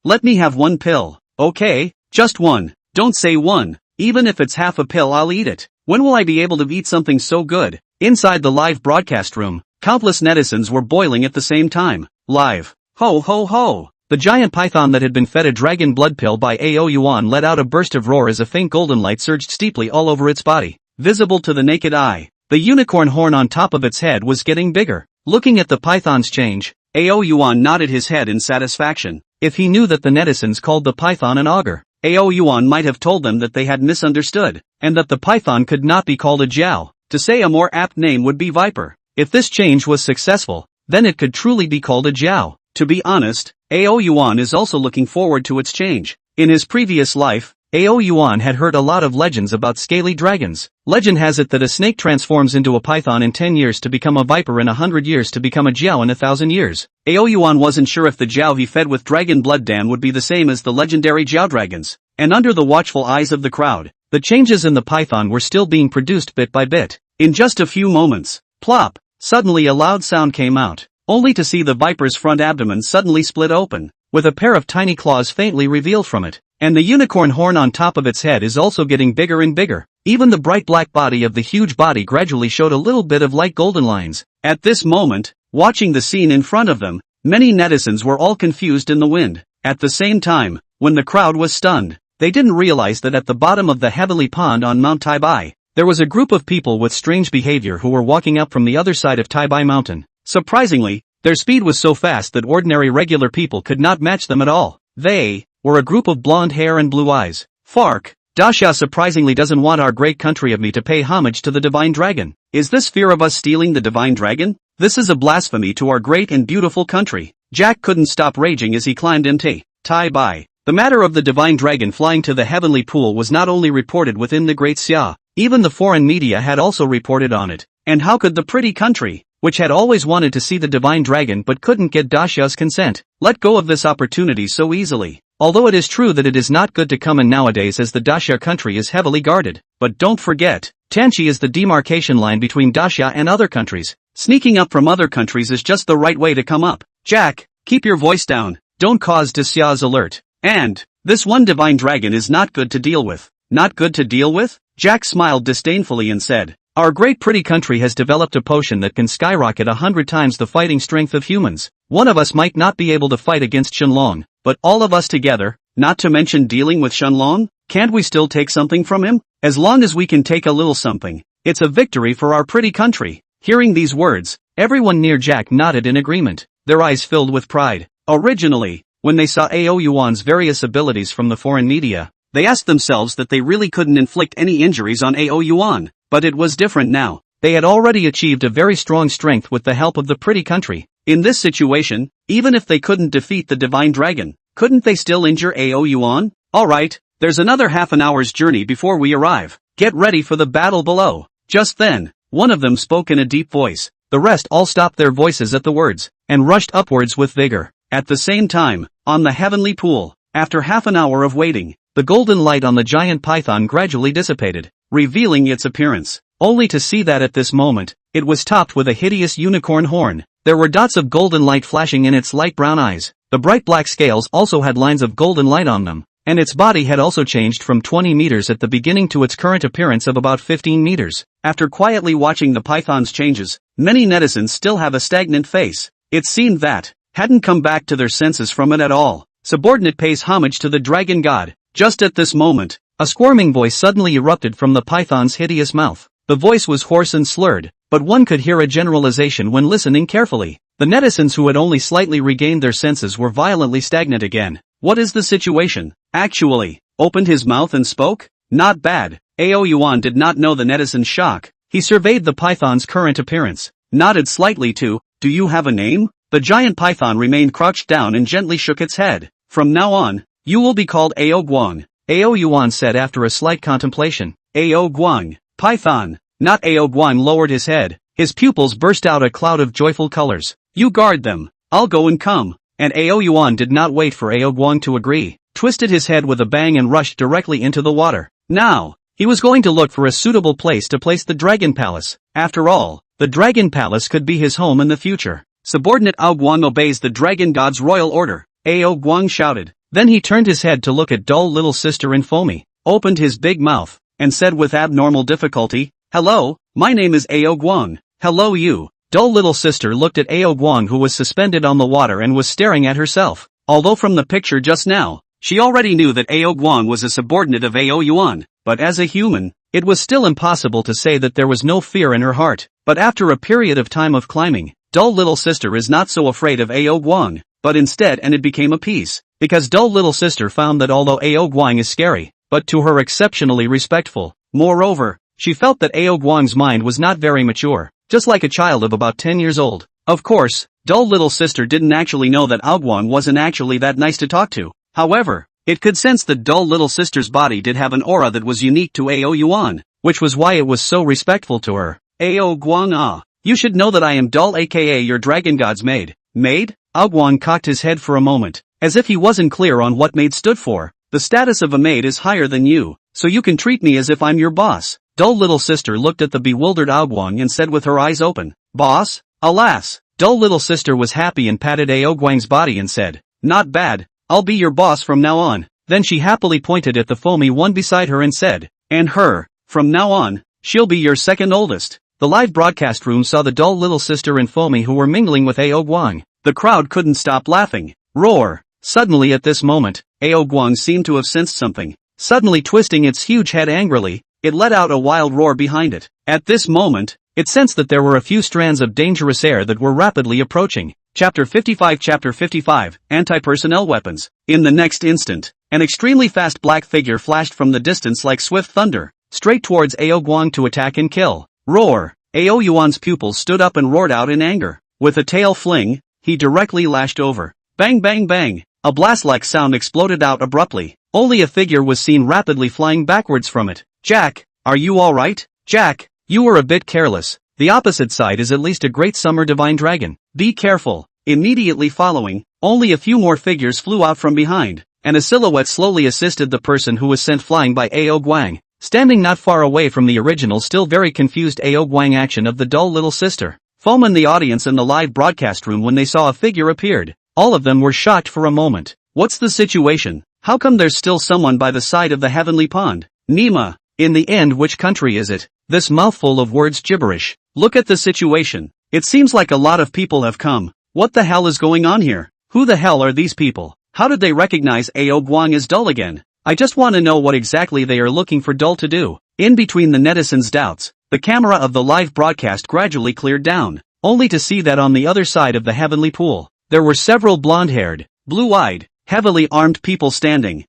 Let me have one pill. Okay, just one. Don't say one. Even if it's half a pill, I'll eat it. When will I be able to eat something so good? Inside the live broadcast room, countless netizens were boiling at the same time. Live. Ho ho ho! The giant python that had been fed a dragon blood pill by Ao Yuan let out a burst of roar as a faint golden light surged steeply all over its body, visible to the naked eye. The unicorn horn on top of its head was getting bigger. Looking at the python's change, Ao Yuan nodded his head in satisfaction. If he knew that the netizens called the python an auger, Ao Yuan might have told them that they had misunderstood, and that the python could not be called a jiao. To say a more apt name would be viper. If this change was successful, then it could truly be called a jiao. To be honest, Ao Yuan is also looking forward to its change. In his previous life, Ao Yuan had heard a lot of legends about scaly dragons. Legend has it that a snake transforms into a python in 10 years to become a viper in 100 years to become a jiao in 1,000 years. Ao Yuan wasn't sure if the jiao he fed with dragon blood dan would be the same as the legendary jiao dragons. And under the watchful eyes of the crowd, the changes in the python were still being produced bit by bit. In just a few moments, plop, suddenly a loud sound came out, only to see the viper's front abdomen suddenly split open, with a pair of tiny claws faintly revealed from it. And the unicorn horn on top of its head is also getting bigger and bigger. Even the bright black body of the huge body gradually showed a little bit of light golden lines. At this moment, watching the scene in front of them, many netizens were all confused in the wind. At the same time, when the crowd was stunned, they didn't realize that at the bottom of the heavenly pond on Mount Daimei, there was a group of people with strange behavior who were walking up from the other side of Daimei Mountain. Surprisingly, their speed was so fast that ordinary regular people could not match them at all. They were a group of blonde hair and blue eyes. Fark, Daxia surprisingly doesn't want our great country of me to pay homage to the divine dragon. Is this fear of us stealing the divine dragon? This is a blasphemy to our great and beautiful country. Jack couldn't stop raging as he climbed into Daimei. The matter of the divine dragon flying to the heavenly pool was not only reported within the Great Xia, even the foreign media had also reported on it. And how could the pretty country, which had always wanted to see the divine dragon but couldn't get Daxia's consent, let go of this opportunity so easily? Although it is true that it is not good to come in nowadays as the Daxia country is heavily guarded, but don't forget, Tanchi is the demarcation line between Daxia and other countries. Sneaking up from other countries is just the right way to come up. Jack, keep your voice down, don't cause Daxia's alert. And this one divine dragon is not good to deal with. Not good to deal with? Jack smiled disdainfully and said, our great pretty country has developed a potion that can skyrocket 100 times the fighting strength of humans. One of us might not be able to fight against Shenlong, but all of us together, not to mention dealing with Shenlong, can't we still take something from him? As long as we can take a little something, it's a victory for our pretty country. Hearing these words, everyone near Jack nodded in agreement, their eyes filled with pride. Originally, when they saw Ao Yuan's various abilities from the foreign media, they asked themselves that they really couldn't inflict any injuries on Ao Yuan. But it was different now. They had already achieved a very strong strength with the help of the pretty country. In this situation, even if they couldn't defeat the divine dragon, couldn't they still injure Ao Yuan? Alright, there's another half an hour's journey before we arrive. Get ready for the battle below. Just then, one of them spoke in a deep voice. The rest all stopped their voices at the words, and rushed upwards with vigor. At the same time, on the heavenly pool, after half an hour of waiting, the golden light on the giant python gradually dissipated, revealing its appearance, only to see that at this moment, it was topped with a hideous unicorn horn. There were dots of golden light flashing in its light brown eyes. The bright black scales also had lines of golden light on them, and its body had also changed from 20 meters at the beginning to its current appearance of about 15 meters. After quietly watching the python's changes, many netizens still have a stagnant face. It seemed that, hadn't come back to their senses from it at all. Subordinate pays homage to the dragon god. Just at this moment, a squirming voice suddenly erupted from the python's hideous mouth. The voice was hoarse and slurred, but one could hear a generalization when listening carefully. The netizens who had only slightly regained their senses were violently stagnant again. What is the situation? Actually, opened his mouth and spoke? Not bad. Ao Yuan did not know the netizen's shock. He surveyed the python's current appearance, nodded slightly to, do you have a name? The giant python remained crouched down and gently shook its head. From now on, you will be called Ao Guang. Ao Yuan said after a slight contemplation. Ao Guang, python. Not Ao Guang lowered his head. His pupils burst out a cloud of joyful colors. You guard them. I'll go and come. And Ao Yuan did not wait for Ao Guang to agree, twisted his head with a bang and rushed directly into the water. Now, he was going to look for a suitable place to place the dragon palace. After all, the Dragon Palace could be his home in the future. Subordinate Ao Guang obeys the Dragon God's royal order, Ao Guang shouted. Then he turned his head to look at dull little sister Infomi, opened his big mouth, and said with abnormal difficulty, "Hello, my name is Ao Guang." "Hello you." Dull little sister looked at Ao Guang, who was suspended on the water and was staring at herself. Although from the picture just now, she already knew that Ao Guang was a subordinate of Ao Yuan, but as a human, it was still impossible to say that there was no fear in her heart. But after a period of time of climbing, dull little sister is not so afraid of Ao Guang, but instead and it became a peace, because dull little sister found that although Ao Guang is scary, but to her exceptionally respectful. Moreover, she felt that Ao Guang's mind was not very mature, just like a child of about 10 years old. Of course, dull little sister didn't actually know that Ao Guang wasn't actually that nice to talk to. However, it could sense that dull little sister's body did have an aura that was unique to Ao Yuan, which was why it was so respectful to her. Ao Guang, you should know that I am Dull, aka your dragon god's maid. Maid? Ao Guang cocked his head for a moment, as if he wasn't clear on what maid stood for. The status of a maid is higher than you, so you can treat me as if I'm your boss. Dull little sister looked at the bewildered Ao Guang and said with her eyes open, "Boss?" Alas, dull little sister was happy and patted Ao Guang's body and said, "Not bad, I'll be your boss from now on." Then she happily pointed at the foamy one beside her and said, "And her, from now on, she'll be your second oldest." The live broadcast room saw the dull little sister and Foamy who were mingling with Ao Guang. The crowd couldn't stop laughing. Roar! Suddenly at this moment, Ao Guang seemed to have sensed something. Suddenly twisting its huge head angrily, it let out a wild roar behind it. At this moment, it sensed that there were a few strands of dangerous air that were rapidly approaching. Chapter 55 Anti-personnel weapons. In the next instant, an extremely fast black figure flashed from the distance like swift thunder, straight towards Ao Guang to attack and kill. Roar! Ao Yuan's pupils stood up and roared out in anger. With a tail fling, he directly lashed over. Bang bang bang! A blast-like sound exploded out abruptly. Only a figure was seen rapidly flying backwards from it. "Jack, are you alright? Jack, you were a bit careless. The opposite side is at least a great summer divine dragon. Be careful." Immediately following, only a few more figures flew out from behind, and a silhouette slowly assisted the person who was sent flying by Ao Guang, standing not far away from the original still very confused Ao Guang action of the dull little sister. Foam the audience in the live broadcast room when they saw a figure appeared. All of them were shocked for a moment. What's the situation? How come there's still someone by the side of the heavenly pond? Nima, in the end which country is it? This mouthful of words gibberish. Look at the situation. It seems like a lot of people have come. What the hell is going on here? Who the hell are these people? How did they recognize Ao Guang as Dull again? I just want to know what exactly they are looking for Dull to do. In between the netizens' doubts, the camera of the live broadcast gradually cleared down, only to see that on the other side of the heavenly pool, there were several blonde-haired, blue-eyed, heavily armed people standing.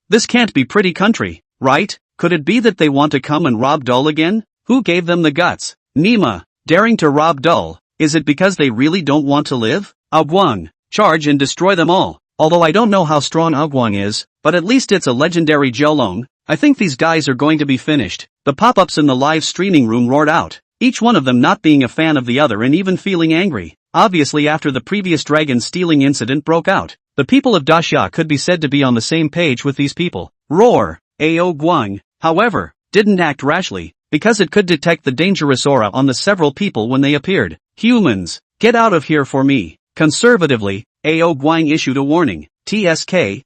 This can't be pretty country, right? Could it be that they want to come and rob Dull again? Who gave them the guts? Nima, daring to rob Dull, is it because they really don't want to live? Ao Guang, charge and destroy them all. Although I don't know how strong Ao Guang is, but at least it's a legendary Jiaolong. I think these guys are going to be finished. The pop-ups in the live streaming room roared out, each one of them not being a fan of the other and even feeling angry. Obviously after the previous dragon stealing incident broke out, the people of Daxia could be said to be on the same page with these people. Roar! Ao Guang, however, didn't act rashly, because it could detect the dangerous aura on the several people when they appeared. Humans, get out of here for me. Conservatively, Ao Guang issued a warning. TSK,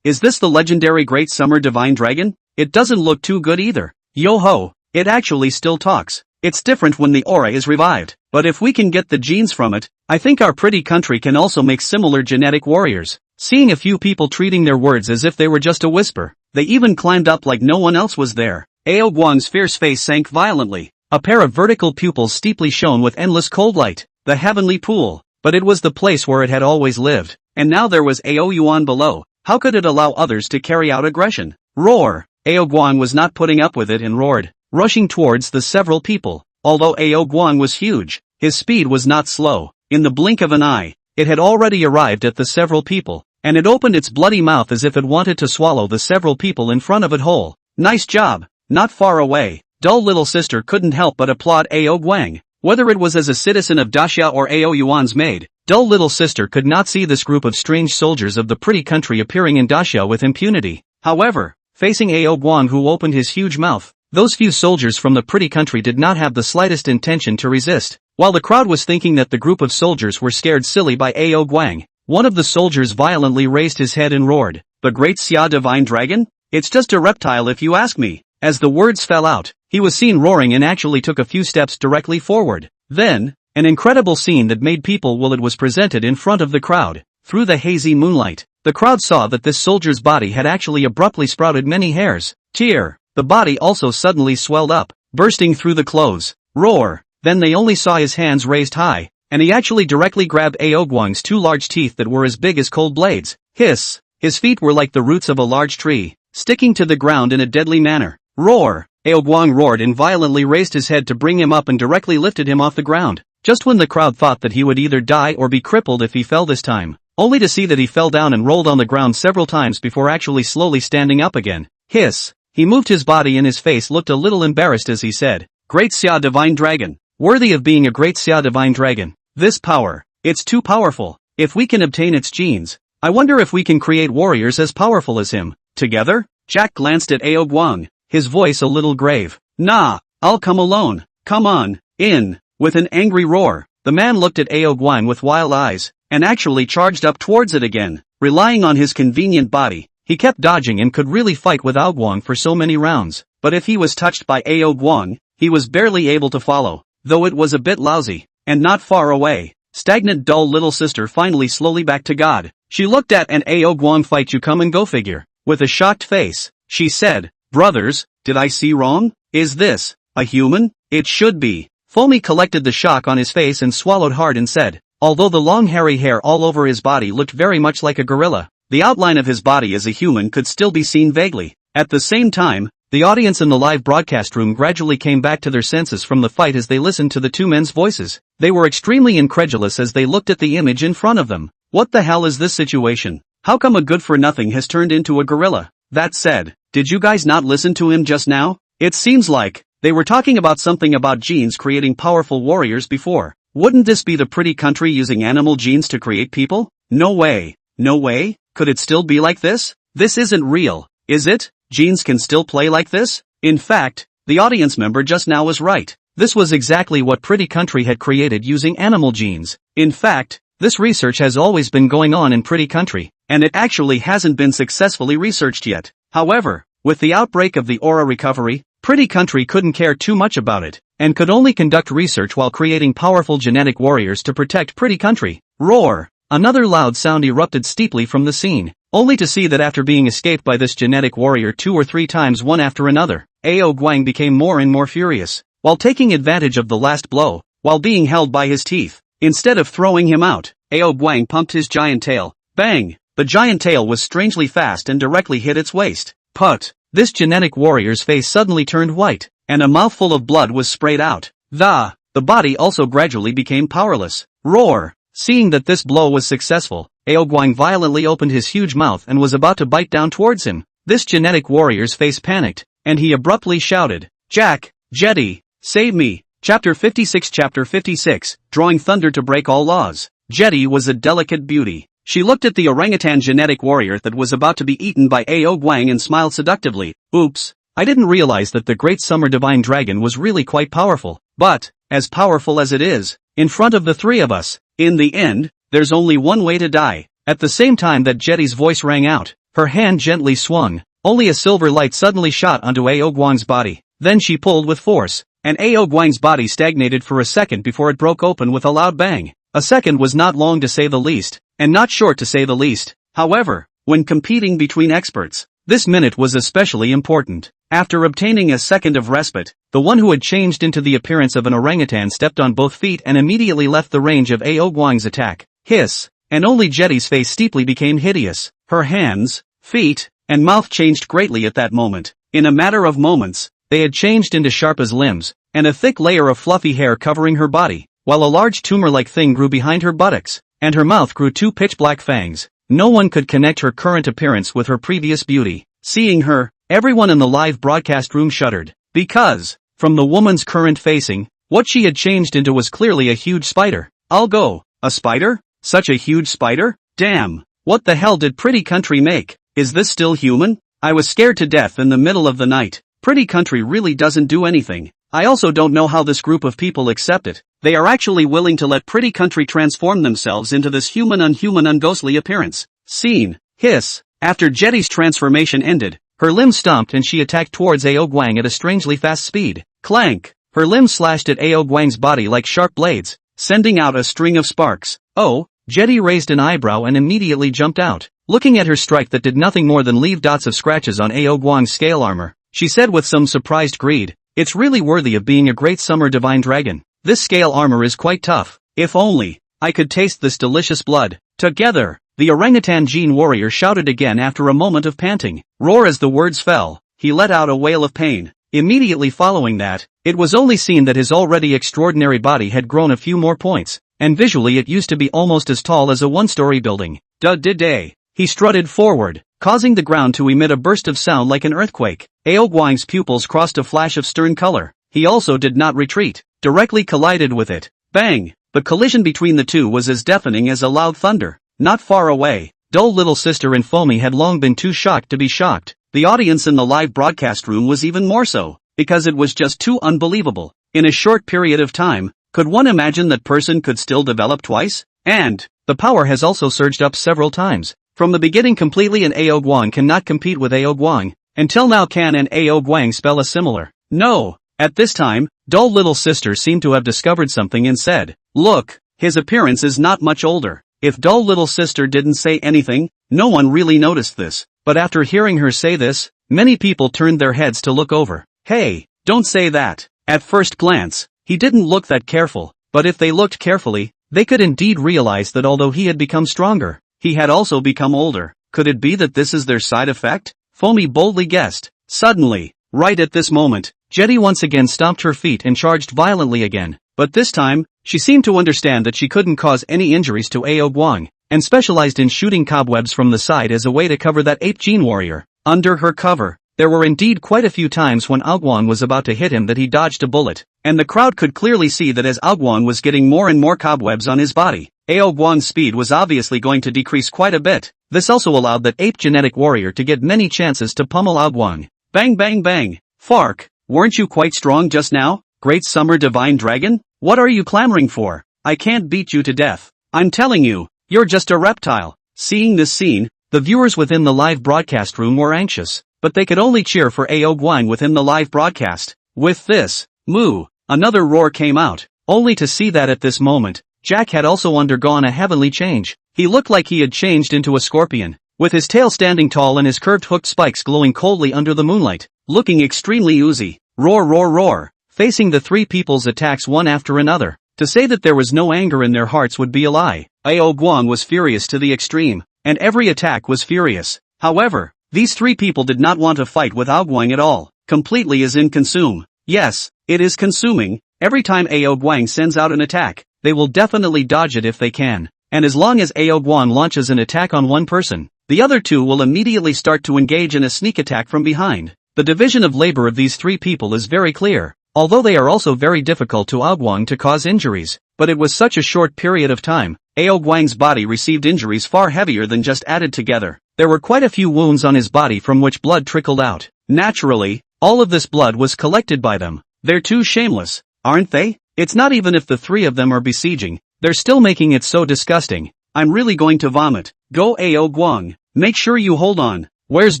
is this the legendary Great Summer Divine Dragon? It doesn't look too good either. Yo-ho, it actually still talks. It's different when the aura is revived, but if we can get the genes from it, I think our pretty country can also make similar genetic warriors. Seeing a few people treating their words as if they were just a whisper, they even climbed up like no one else was there. Ao Guang's fierce face sank violently. A pair of vertical pupils steeply shone with endless cold light. The heavenly pool. But it was the place where it had always lived, and now there was Ao Yuan below. How could it allow others to carry out aggression? Roar! Ao Guang was not putting up with it and roared, rushing towards the several people. Although Ao Guang was huge, his speed was not slow. In the blink of an eye, it had already arrived at the several people, and it opened its bloody mouth as if it wanted to swallow the several people in front of it whole. Nice job! Not far away, dull little sister couldn't help but applaud Ao Guang. Whether it was as a citizen of Daxia or Ao Yuan's maid, dull little sister could not see this group of strange soldiers of the pretty country appearing in Daxia with impunity. However, facing Ao Guang who opened his huge mouth, Those few soldiers from the pretty country did not have the slightest intention to resist. While the crowd was thinking that the group of soldiers were scared silly by Ao Guang, one of the soldiers violently raised his head and roared, "The Great Xia Divine Dragon? It's just a reptile if you ask me." As the words fell out, he was seen roaring and actually took a few steps directly forward. Then, an incredible scene that made people will it was presented in front of the crowd. Through the hazy moonlight, the crowd saw that this soldier's body had actually abruptly sprouted many hairs. Cheer! The body also suddenly swelled up, bursting through the clothes. Roar! Then they only saw his hands raised high, and he actually directly grabbed Ao Guang's two large teeth that were as big as cold blades. Hiss! His feet were like the roots of a large tree, sticking to the ground in a deadly manner. Roar! Ao Guang roared and violently raised his head to bring him up and directly lifted him off the ground. Just when the crowd thought that he would either die or be crippled if he fell this time, only to see that he fell down and rolled on the ground several times before actually slowly standing up again. Hiss! He moved his body and his face looked a little embarrassed as he said, "Great Xia Divine Dragon. Worthy of being a Great Xia Divine Dragon. This power, it's too powerful. If we can obtain its genes, I wonder if we can create warriors as powerful as him. Together?" Jack glanced at Ao Guang, his voice a little grave. "Nah, I'll come alone. Come on, in." With an angry roar, the man looked at Ao Guang with wild eyes, and actually charged up towards it again. Relying on his convenient body, he kept dodging and could really fight with Ao Guang for so many rounds. But if he was touched by Ao Guang, he was barely able to follow, though it was a bit lousy, and not far away. Stagnant dull little sister finally slowly back to God. She looked at an Ao Guang fight you come and go figure. With a shocked face, she said, "Brothers, did I see wrong? Is this a human? It should be." Fomi collected the shock on his face and swallowed hard and said, although the long hairy hair all over his body looked very much like a gorilla, the outline of his body as a human could still be seen vaguely. At the same time, the audience in the live broadcast room gradually came back to their senses from the fight as they listened to the two men's voices. They were extremely incredulous as they looked at the image in front of them. What the hell is this situation? How come a good-for-nothing has turned into a gorilla? That said, did you guys not listen to him just now? It seems like they were talking about something about genes creating powerful warriors before. Wouldn't this be the pretty country using animal genes to create people? No way. No way? Could it still be like this? This isn't real, is it? Genes can still play like this? In fact, the audience member just now was right. This was exactly what Pretty Country had created using animal genes. In fact, this research has always been going on in Pretty Country, and it actually hasn't been successfully researched yet. However, with the outbreak of the aura recovery, Pretty Country couldn't care too much about it, and could only conduct research while creating powerful genetic warriors to protect Pretty Country. Roar! Another loud sound erupted steeply from the scene, only to see that after being escaped by this genetic warrior 2 or 3 times one after another, Ao Guang became more and more furious, while taking advantage of the last blow, while being held by his teeth. Instead of throwing him out, Ao Guang pumped his giant tail. Bang! The giant tail was strangely fast and directly hit its waist. Put! This genetic warrior's face suddenly turned white, and a mouthful of blood was sprayed out. The body also gradually became powerless. Roar! Seeing that this blow was successful, Ao Guang violently opened his huge mouth and was about to bite down towards him. This genetic warrior's face panicked, and he abruptly shouted, "Jack, Jetty, save me!" Chapter 56, Drawing Thunder to Break All Laws. Jetty was a delicate beauty. She looked at the orangutan genetic warrior that was about to be eaten by Ao Guang and smiled seductively. Oops, I didn't realize that the Great Summer Divine Dragon was really quite powerful. But, as powerful as it is, in front of the 3 of us, in the end, there's only one way to die. At the same time that Jetty's voice rang out, her hand gently swung. Only a silver light suddenly shot onto Ao Guang's body. Then she pulled with force, and Ao Guang's body stagnated for a second before it broke open with a loud bang. A second was not long to say the least, and not short to say the least. However, when competing between experts, this minute was especially important. After obtaining a second of respite, the one who had changed into the appearance of an orangutan stepped on both feet and immediately left the range of Ao Guang's attack. Hiss! And only Jetty's face steeply became hideous. Her hands, feet, and mouth changed greatly at that moment. In a matter of moments, they had changed into sharp as limbs, and a thick layer of fluffy hair covering her body, while a large tumor-like thing grew behind her buttocks, and her mouth grew 2 pitch-black fangs. No one could connect her current appearance with her previous beauty. Seeing her, everyone in the live broadcast room shuddered, because, from the woman's current facing, what she had changed into was clearly a huge spider. I'll go, a spider? Such a huge spider? Damn, what the hell did Pretty Country make? Is this still human? I was scared to death in the middle of the night. Pretty country really doesn't do anything. I also don't know how this group of people accept it. They are actually willing to let pretty country transform themselves into this human unghostly appearance. Scene. Hiss. After Jetty's transformation ended, her limbs stomped and she attacked towards Ao Guang at a strangely fast speed. Clank. Her limbs slashed at Ao Guang's body like sharp blades, sending out a string of sparks. Oh, Jetty raised an eyebrow and immediately jumped out. Looking at her strike that did nothing more than leave dots of scratches on Ao Guang's scale armor, she said with some surprised greed, "It's really worthy of being a great summer divine dragon. This scale armor is quite tough. If only I could taste this delicious blood." Together, the orangutan Gene warrior shouted again after a moment of panting. Roar as the words fell, he let out a wail of pain. Immediately following that, it was only seen that his already extraordinary body had grown a few more points, and visually it used to be almost as tall as a one-story building. Day. He strutted forward, causing the ground to emit a burst of sound like an earthquake. Ao Guang's pupils crossed a flash of stern color. He also did not retreat, directly collided with it. Bang! The collision between the two was as deafening as a loud thunder. Not far away, dull little sister and Foamy had long been too shocked to be shocked. The audience in the live broadcast room was even more so, because it was just too unbelievable. In a short period of time, could one imagine that person could still develop twice? And the power has also surged up several times. From the beginning completely, and Ao Guang cannot compete with Ao Guang. Until now, can and Ao Guang spell a similar? No. At this time, dull little sister seemed to have discovered something and said, "Look, his appearance is not much older." If dull little sister didn't say anything, no one really noticed this. But after hearing her say this, many people turned their heads to look over. Hey, don't say that. At first glance, he didn't look that careful, but if they looked carefully, they could indeed realize that although he had become stronger, he had also become older. Could it be that this is their side effect? Foamy boldly guessed. Suddenly, right at this moment, Jetty once again stomped her feet and charged violently again. But this time, she seemed to understand that she couldn't cause any injuries to Ao Guang, and specialized in shooting cobwebs from the side as a way to cover that ape Gene warrior. Under her cover, there were indeed quite a few times when Ao Guang was about to hit him that he dodged a bullet, and the crowd could clearly see that as Ao Guang was getting more and more cobwebs on his body, Ao Guang's speed was obviously going to decrease quite a bit. This also allowed that ape genetic warrior to get many chances to pummel Ao Guang. Bang bang bang. Fark, weren't you quite strong just now, great summer divine dragon? What are you clamoring for? I can't beat you to death. I'm telling you, you're just a reptile. Seeing this scene, the viewers within the live broadcast room were anxious, but they could only cheer for Ao Guang within the live broadcast. With this, moo, another roar came out, only to see that at this moment, Jack had also undergone a heavenly change. He looked like he had changed into a scorpion, with his tail standing tall and his curved hooked spikes glowing coldly under the moonlight, looking extremely oozy. Roar roar roar, facing the three people's attacks one after another. To say that there was no anger in their hearts would be a lie. Ao Guang was furious to the extreme, and every attack was furious. However, these three people did not want to fight with Ao Guang at all. Completely as in consume. Yes, it is consuming. Every time Ao Guang sends out an attack, they will definitely dodge it if they can. And as long as Ao Guang launches an attack on one person, the other two will immediately start to engage in a sneak attack from behind. The division of labor of these three people is very clear, although they are also very difficult to Ao Guang to cause injuries. But it was such a short period of time, Ao Guang's body received injuries far heavier than just added together. There were quite a few wounds on his body from which blood trickled out. Naturally, all of this blood was collected by them. They're too shameless, aren't they? It's not even if the three of them are besieging, they're still making it so disgusting. I'm really going to vomit. Go Ao Guang, make sure you hold on. Where's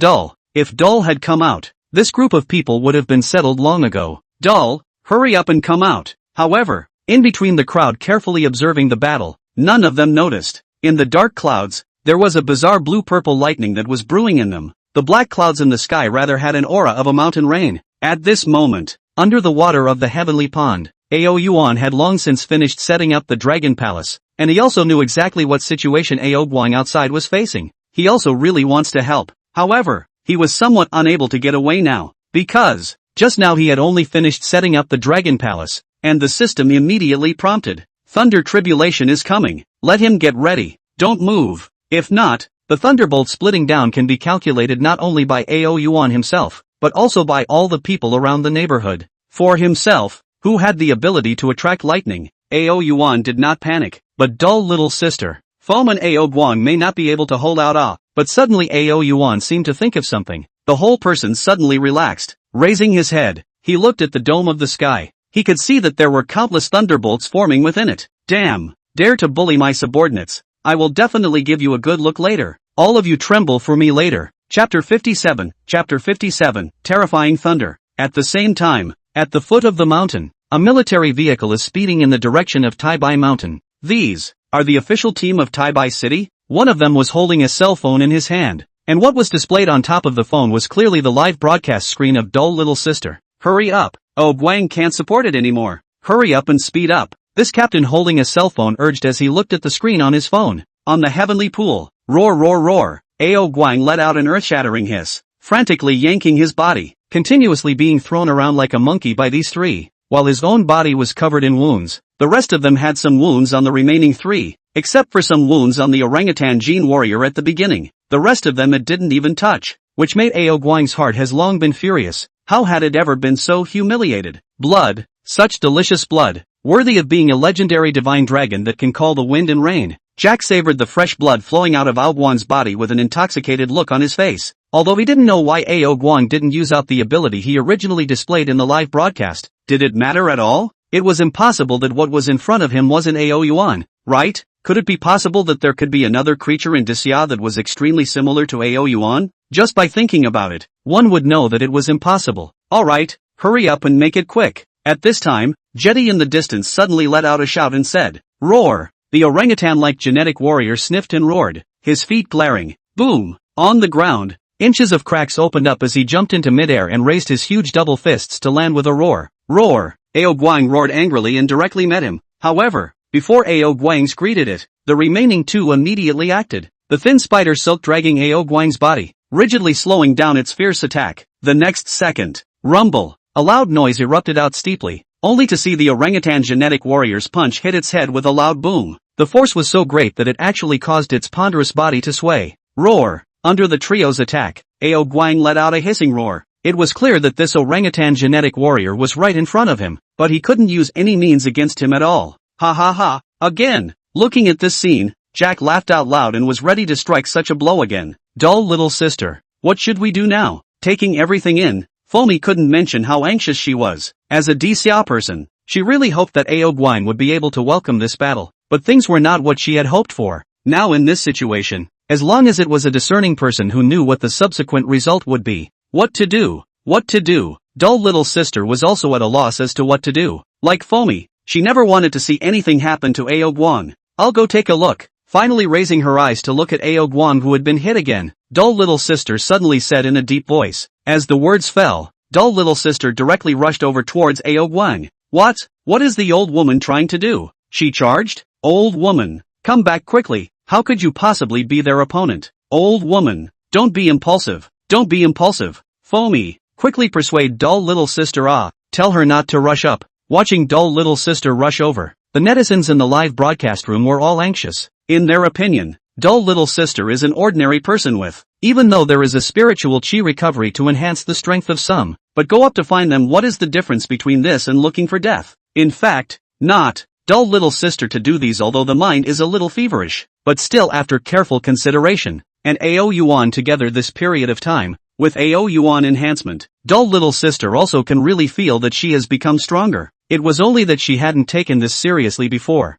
Dull? If Dull had come out, this group of people would have been settled long ago. Dull, hurry up and come out. However, in between the crowd carefully observing the battle, none of them noticed. In the dark clouds, there was a bizarre blue-purple lightning that was brewing in them. The black clouds in the sky rather had an aura of a mountain rain. At this moment, under the water of the heavenly pond, Ao Yuan had long since finished setting up the dragon palace, and he also knew exactly what situation Ao Guang outside was facing. He also really wants to help. However, he was somewhat unable to get away now, because just now he had only finished setting up the dragon palace, and the system immediately prompted, "Thunder tribulation is coming, let him get ready, don't move." If not, the thunderbolt splitting down can be calculated not only by Ao Yuan himself, but also by all the people around the neighborhood. For himself, who had the ability to attract lightning, Ao Yuan did not panic, but dull little sister, Foam and Ao Guang may not be able to hold out but suddenly Ao Yuan seemed to think of something. the whole person suddenly relaxed. Raising his head, he looked at the dome of the sky. He could see that there were countless thunderbolts forming within it. Damn! Dare to bully my subordinates. I will definitely give you a good look later. All of you tremble for me later. Chapter 57, Terrifying Thunder. At the same time, at the foot of the mountain, a military vehicle is speeding in the direction of Daimei Mountain. These are the official team of Daimei City? One of them was holding a cell phone in his hand, and what was displayed on top of the phone was clearly the live broadcast screen of Dull Little Sister. Hurry up! Oh, Guang can't support it anymore. Hurry up and speed up. This captain holding a cell phone urged as he looked at the screen on his phone. On the heavenly pool. Roar roar roar. Ao Guang let out an earth-shattering hiss, frantically yanking his body, continuously being thrown around like a monkey by these three. While his own body was covered in wounds, the rest of them had some wounds on the remaining three, except for some wounds on the orangutan gene warrior at the beginning. The rest of them it didn't even touch, which made Ao Guang's heart has long been furious. How had it ever been so humiliated? Blood, such delicious blood, worthy of being a legendary divine dragon that can call the wind and rain. Jack savored the fresh blood flowing out of Ao Guang's body with an intoxicated look on his face, although he didn't know why Ao Guang didn't use out the ability he originally displayed in the live broadcast. Did it matter at all? It was impossible that what was in front of him wasn't Ao Yuan, right? Could it be possible that there could be another creature in Dixia that was extremely similar to Ao Yuan? Just by thinking about it, one would know that it was impossible. Alright, hurry up and make it quick. At this time, Jetty in the distance suddenly let out a shout and said, "Roar!" The orangutan-like genetic warrior sniffed and roared, his feet glaring. Boom! On the ground, inches of cracks opened up as he jumped into midair and raised his huge double fists to land with a roar. Roar! Ao Guang roared angrily and directly met him. However, before Ao Guang's greeted it, the remaining two immediately acted. The thin spider silk dragging Ao Guang's body, rigidly slowing down its fierce attack. The next second, rumble! A loud noise erupted out steeply, only to see the orangutan genetic warrior's punch hit its head with a loud boom. The force was so great that it actually caused its ponderous body to sway. Roar! Under the trio's attack, Ao Guang let out a hissing roar. It was clear that this orangutan genetic warrior was right in front of him, but he couldn't use any means against him at all. Ha ha ha, again! Looking at this scene, Jack laughed out loud and was ready to strike such a blow again. Dull Little Sister, what should we do now? Taking everything in, Foamy couldn't mention how anxious she was. As a Dixia person, she really hoped that Ao Guang would be able to welcome this battle, but things were not what she had hoped for. Now in this situation, as long as it was a discerning person who knew what the subsequent result would be. What to do? What to do? Dull Little Sister was also at a loss as to what to do. Like Foamy, she never wanted to see anything happen to Ao Guang. I'll go take a look. Finally raising her eyes to look at Ao Guang who had been hit again, Dull Little Sister suddenly said in a deep voice. As the words fell, Dull Little Sister directly rushed over towards Ao Guang. What is the old woman trying to do? She charged? Old woman, come back quickly. How could you possibly be their opponent? Old woman, don't be impulsive. Don't be impulsive. Foamy, quickly persuade Dull Little Sister. Tell her not to rush up. Watching Dull Little Sister rush over, the netizens in the live broadcast room were all anxious. In their opinion, Dull Little Sister is an ordinary person with, even though there is a spiritual chi recovery to enhance the strength of some, but go up to find them. What is the difference between this and looking for death? In fact, not Dull Little Sister to do these, although the mind is a little feverish, but still after careful consideration, and Ao Yuan together this period of time, with Ao Yuan enhancement, Dull Little Sister also can really feel that she has become stronger. It was only that she hadn't taken this seriously before.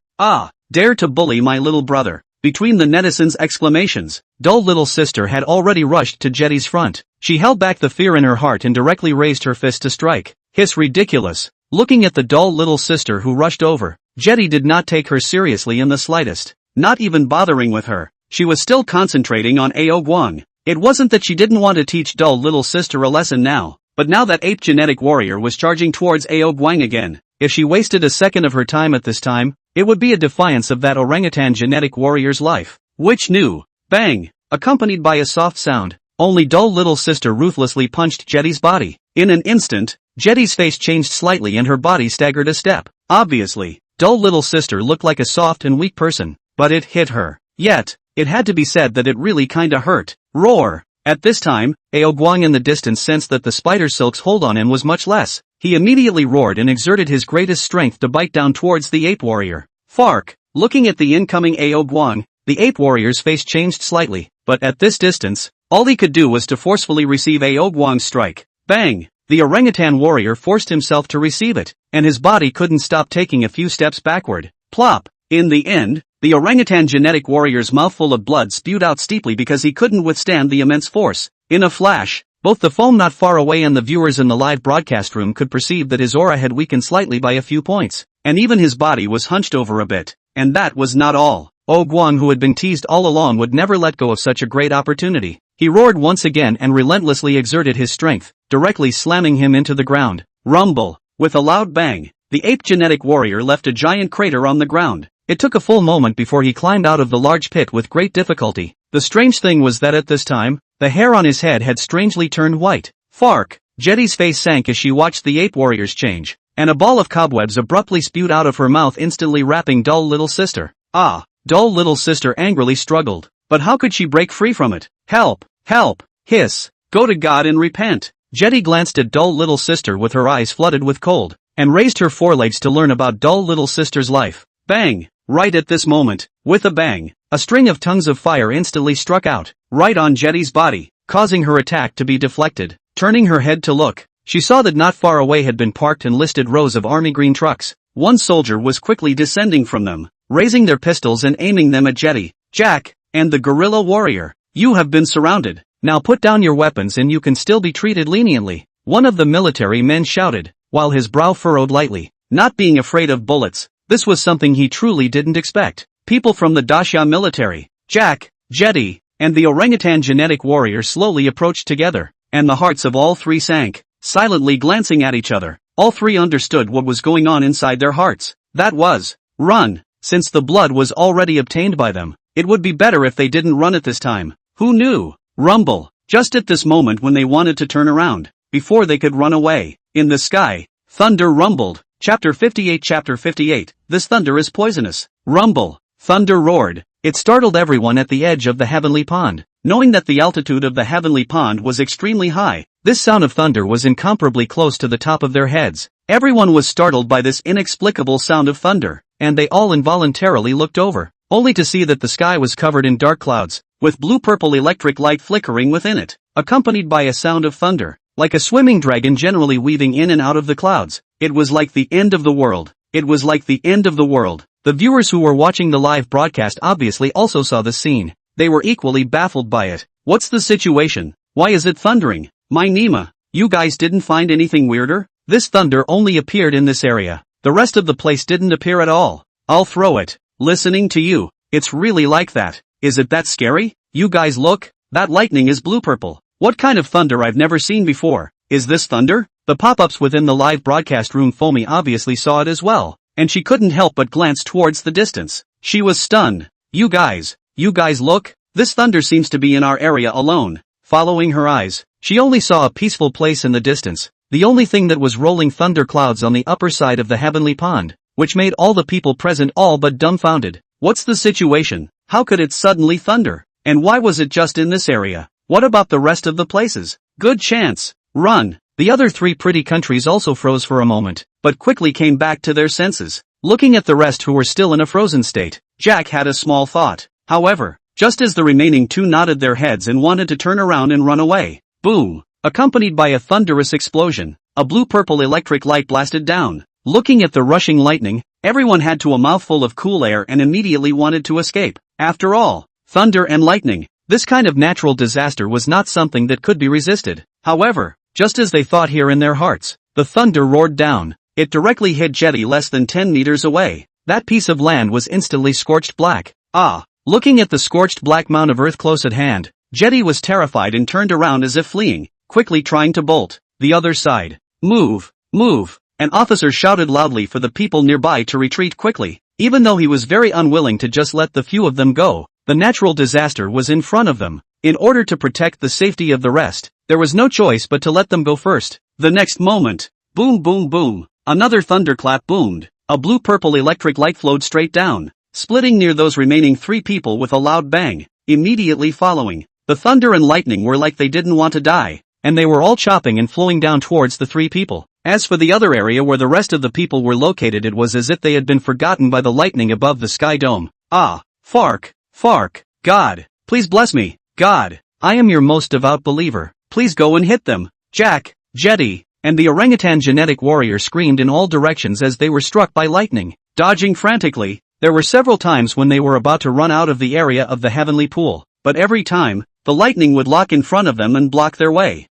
Dare to bully my little brother. Between the netizens' exclamations, Dull Little Sister had already rushed to Jetty's front. She held back the fear in her heart and directly raised her fist to strike. Hiss ridiculous. Looking at the Dull Little Sister who rushed over, Jetty did not take her seriously in the slightest. Not even bothering with her. She was still concentrating on Ao Guang. It wasn't that she didn't want to teach Dull Little Sister a lesson now, but now that ape genetic warrior was charging towards Ao Guang again, if she wasted a second of her time at this time, it would be a defiance of that orangutan genetic warrior's life. Which knew? Bang! Accompanied by a soft sound, only Dull Little Sister ruthlessly punched Jetty's body. In an instant, Jetty's face changed slightly and her body staggered a step. Obviously, Dull Little Sister looked like a soft and weak person, but it hit her. Yet, it had to be said that it really kinda hurt. Roar! At this time, Ao Guang in the distance sensed that the spider silk's hold on him was much less. He immediately roared and exerted his greatest strength to bite down towards the ape warrior. Fark! Looking at the incoming Ao Guang, the ape warrior's face changed slightly, but at this distance, All he could do was to forcefully receive Aoguang's strike. Bang! The orangutan warrior forced himself to receive it, and his body couldn't stop taking a few steps backward. Plop! In the end, the orangutan genetic warrior's mouthful of blood spewed out steeply because he couldn't withstand the immense force. In a flash, both the foam not far away and the viewers in the live broadcast room could perceive that his aura had weakened slightly by a few points, and even his body was hunched over a bit. And that was not all. Guang, who had been teased all along, would never let go of such a great opportunity. He roared once again and relentlessly exerted his strength, directly slamming him into the ground. Rumble! With a loud bang, the ape genetic warrior left a giant crater on the ground. It took a full moment before he climbed out of the large pit with great difficulty. The strange thing was that at this time, the hair on his head had strangely turned white. Fark! Jetty's face sank as she watched the ape warriors change, and a ball of cobwebs abruptly spewed out of her mouth, instantly wrapping dull little sister. Ah! Dull little sister angrily struggled. But how could she break free from it? Help! Help! Hiss! Go to God and repent! Jetty glanced at dull little sister with her eyes flooded with cold, and raised her forelegs to learn about dull little sister's life. Bang! Right at this moment, with a bang, a string of tongues of fire instantly struck out, right on Jetty's body, causing her attack to be deflected. Turning her head to look, she saw that not far away had been parked and listed rows of army green trucks. One soldier was quickly descending from them, raising their pistols and aiming them at Jetty, Jack, and the guerrilla warrior. You have been surrounded. Now put down your weapons and you can still be treated leniently, one of the military men shouted, while his brow furrowed lightly. Not being afraid of bullets, this was something he truly didn't expect. People from the Daxia military, Jack, Jetty, and the orangutan genetic warrior slowly approached together, and the hearts of all three sank, silently glancing at each other. All three understood what was going on inside their hearts. That was, run. Since the blood was already obtained by them, it would be better if they didn't run at this time. Who knew? Rumble! Just at this moment when they wanted to turn around, before they could run away, in the sky, thunder rumbled. Chapter 58. This thunder is poisonous. Rumble! Thunder roared. It startled everyone at the edge of the heavenly pond. Knowing that the altitude of the heavenly pond was extremely high, this sound of thunder was incomparably close to the top of their heads. Everyone was startled by this inexplicable sound of thunder, and they all involuntarily looked over, only to see that the sky was covered in dark clouds, with blue-purple electric light flickering within it, accompanied by a sound of thunder, like a swimming dragon generally weaving in and out of the clouds. It was like the end of the world. It was like the end of the world. The viewers who were watching the live broadcast obviously also saw the scene. They were equally baffled by it. What's the situation? Why is it thundering? My Nima, you guys didn't find anything weirder? This thunder only appeared in this area. The rest of the place didn't appear at all. I'll throw it. Listening to you, it's really like that. Is it that scary? You guys look, that lightning is blue-purple. What kind of thunder I've never seen before? Is this thunder? The pop-ups within the live broadcast room. Foamy obviously saw it as well, and she couldn't help but glance towards the distance. She was stunned. You guys look, this thunder seems to be in our area alone. Following her eyes, she only saw a peaceful place in the distance. The only thing that was rolling thunder clouds on the upper side of the heavenly pond, which made all the people present all but dumbfounded. What's the situation? How could it suddenly thunder? And why was it just in this area? What about the rest of the places? Good chance. Run. The other three pretty countries also froze for a moment, but quickly came back to their senses. Looking at the rest who were still in a frozen state, Jack had a small thought. However, just as the remaining two nodded their heads and wanted to turn around and run away, boom! Accompanied by a thunderous explosion, a blue-purple electric light blasted down. Looking at the rushing lightning, everyone had to a mouthful of cool air and immediately wanted to escape. After all, thunder and lightning, this kind of natural disaster was not something that could be resisted. However, just as they thought here in their hearts, the thunder roared down. It directly hit Jetty less than 10 meters away. That piece of land was instantly scorched black. Ah! Looking at the scorched black mound of earth close at hand, Jetty was terrified and turned around as if fleeing, quickly trying to bolt. The other side. Move! Move! An officer shouted loudly for the people nearby to retreat quickly. Even though he was very unwilling to just let the few of them go, the natural disaster was in front of them. In order to protect the safety of the rest, there was no choice but to let them go first. The next moment, boom boom boom, another thunderclap boomed. A blue-purple electric light flowed straight down, splitting near those remaining three people with a loud bang. Immediately following, the thunder and lightning were like they didn't want to die, and they were all chopping and flowing down towards the three people. As for the other area where the rest of the people were located, it was as if they had been forgotten by the lightning above the sky dome. Ah, Fark, God, please bless me, God, I am your most devout believer. Please go and hit them. Jack, Jetty, and the orangutan genetic warrior screamed in all directions as they were struck by lightning. Dodging frantically, there were several times when they were about to run out of the area of the heavenly pool, but every time, the lightning would lock in front of them and block their way.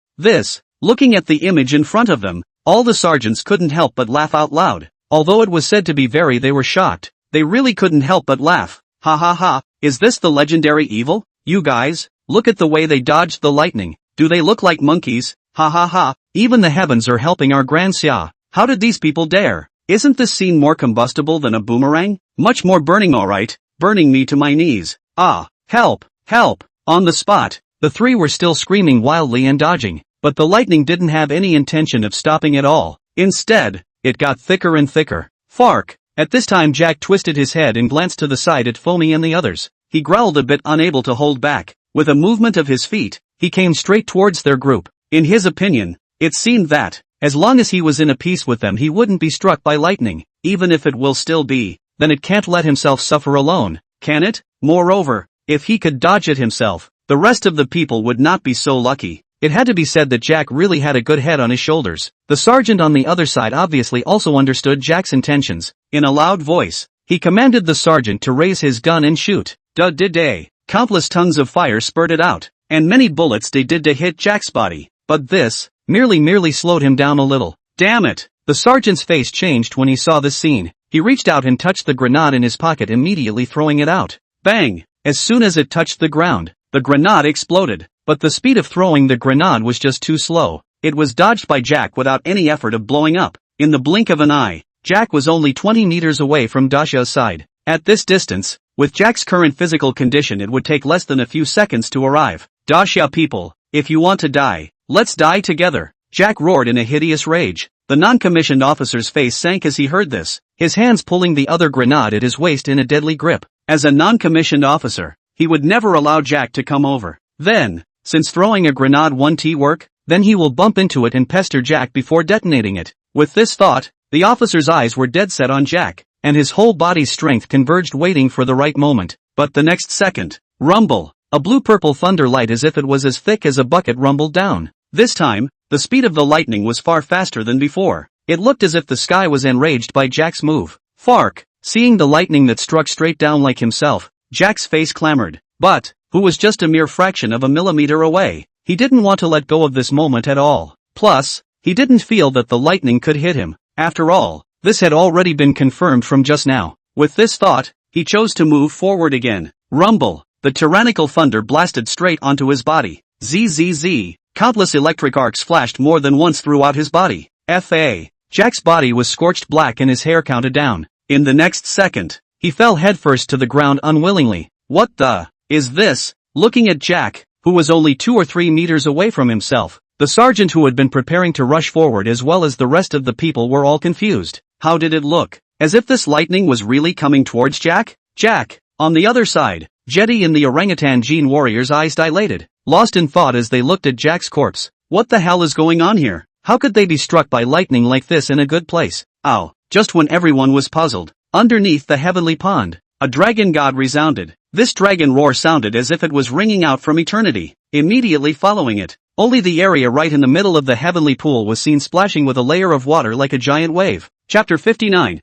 Looking at the image in front of them, all the sergeants couldn't help but laugh out loud. Although it was said to be they were shocked, they really couldn't help but laugh. Ha ha ha, is this the legendary evil? You guys, look at the way they dodged the lightning. Do they look like monkeys? Ha ha ha, even the heavens are helping our Grand Xia. How did these people dare? Isn't this scene more combustible than a boomerang? Much more burning, alright, burning me to my knees. Ah, help, help. On the spot, the three were still screaming wildly and dodging, but the lightning didn't have any intention of stopping at all. Instead, it got thicker and thicker. Fark! At this time Jack twisted his head and glanced to the side at Foamy and the others. He growled a bit, unable to hold back. With a movement of his feet, he came straight towards their group. In his opinion, it seemed that, as long as he was in a peace with them, he wouldn't be struck by lightning. Even if it will still be, then it can't let himself suffer alone, can it? Moreover, if he could dodge it himself, the rest of the people would not be so lucky. It had to be said that Jack really had a good head on his shoulders. The sergeant on the other side obviously also understood Jack's intentions. In a loud voice, he commanded the sergeant to raise his gun and shoot. Day. Countless tongues of fire spurted out, and many bullets they did to hit Jack's body. But this merely slowed him down a little. Damn it! The sergeant's face changed when he saw this scene. He reached out and touched the grenade in his pocket, immediately throwing it out. Bang! As soon as it touched the ground, the grenade exploded. But the speed of throwing the grenade was just too slow. It was dodged by Jack without any effort of blowing up. In the blink of an eye, Jack was only 20 meters away from Dashia's side. At this distance, with Jack's current physical condition, it would take less than a few seconds to arrive. Dashia people, if you want to die, let's die together, Jack roared in a hideous rage. The non-commissioned officer's face sank as he heard this, his hands pulling the other grenade at his waist in a deadly grip. As a non-commissioned officer, he would never allow Jack to come over. Then, since throwing a grenade won't work, then he will bump into it and pester Jack before detonating it. With this thought, the officer's eyes were dead set on Jack, and his whole body's strength converged waiting for the right moment. But the next second, rumble, a blue-purple thunder light as if it was as thick as a bucket rumbled down. This time, the speed of the lightning was far faster than before. It looked as if the sky was enraged by Jack's move. Fark! Seeing the lightning that struck straight down like himself, Jack's face clamored. But, who was just a mere fraction of a millimeter away, he didn't want to let go of this moment at all. Plus, he didn't feel that the lightning could hit him. After all, this had already been confirmed from just now. With this thought, he chose to move forward again. Rumble! The tyrannical thunder blasted straight onto his body. Zzz. Countless electric arcs flashed more than once throughout his body. Jack's body was scorched black and his hair counted down. In the next second, he fell headfirst to the ground unwillingly. What the is this? Looking at Jack, who was only 2 or 3 meters away from himself, the sergeant who had been preparing to rush forward as well as the rest of the people were all confused. How did it look? As if this lightning was really coming towards Jack? Jack! On the other side, Jetty and the orangutan gene warrior's eyes dilated, lost in thought as they looked at Jack's corpse. What the hell is going on here? How could they be struck by lightning like this in a good place? Ow! Just when everyone was puzzled, underneath the heavenly pond, a dragon god resounded. This dragon roar sounded as if it was ringing out from eternity. Immediately following it, only the area right in the middle of the heavenly pool was seen splashing with a layer of water like a giant wave. Chapter 59,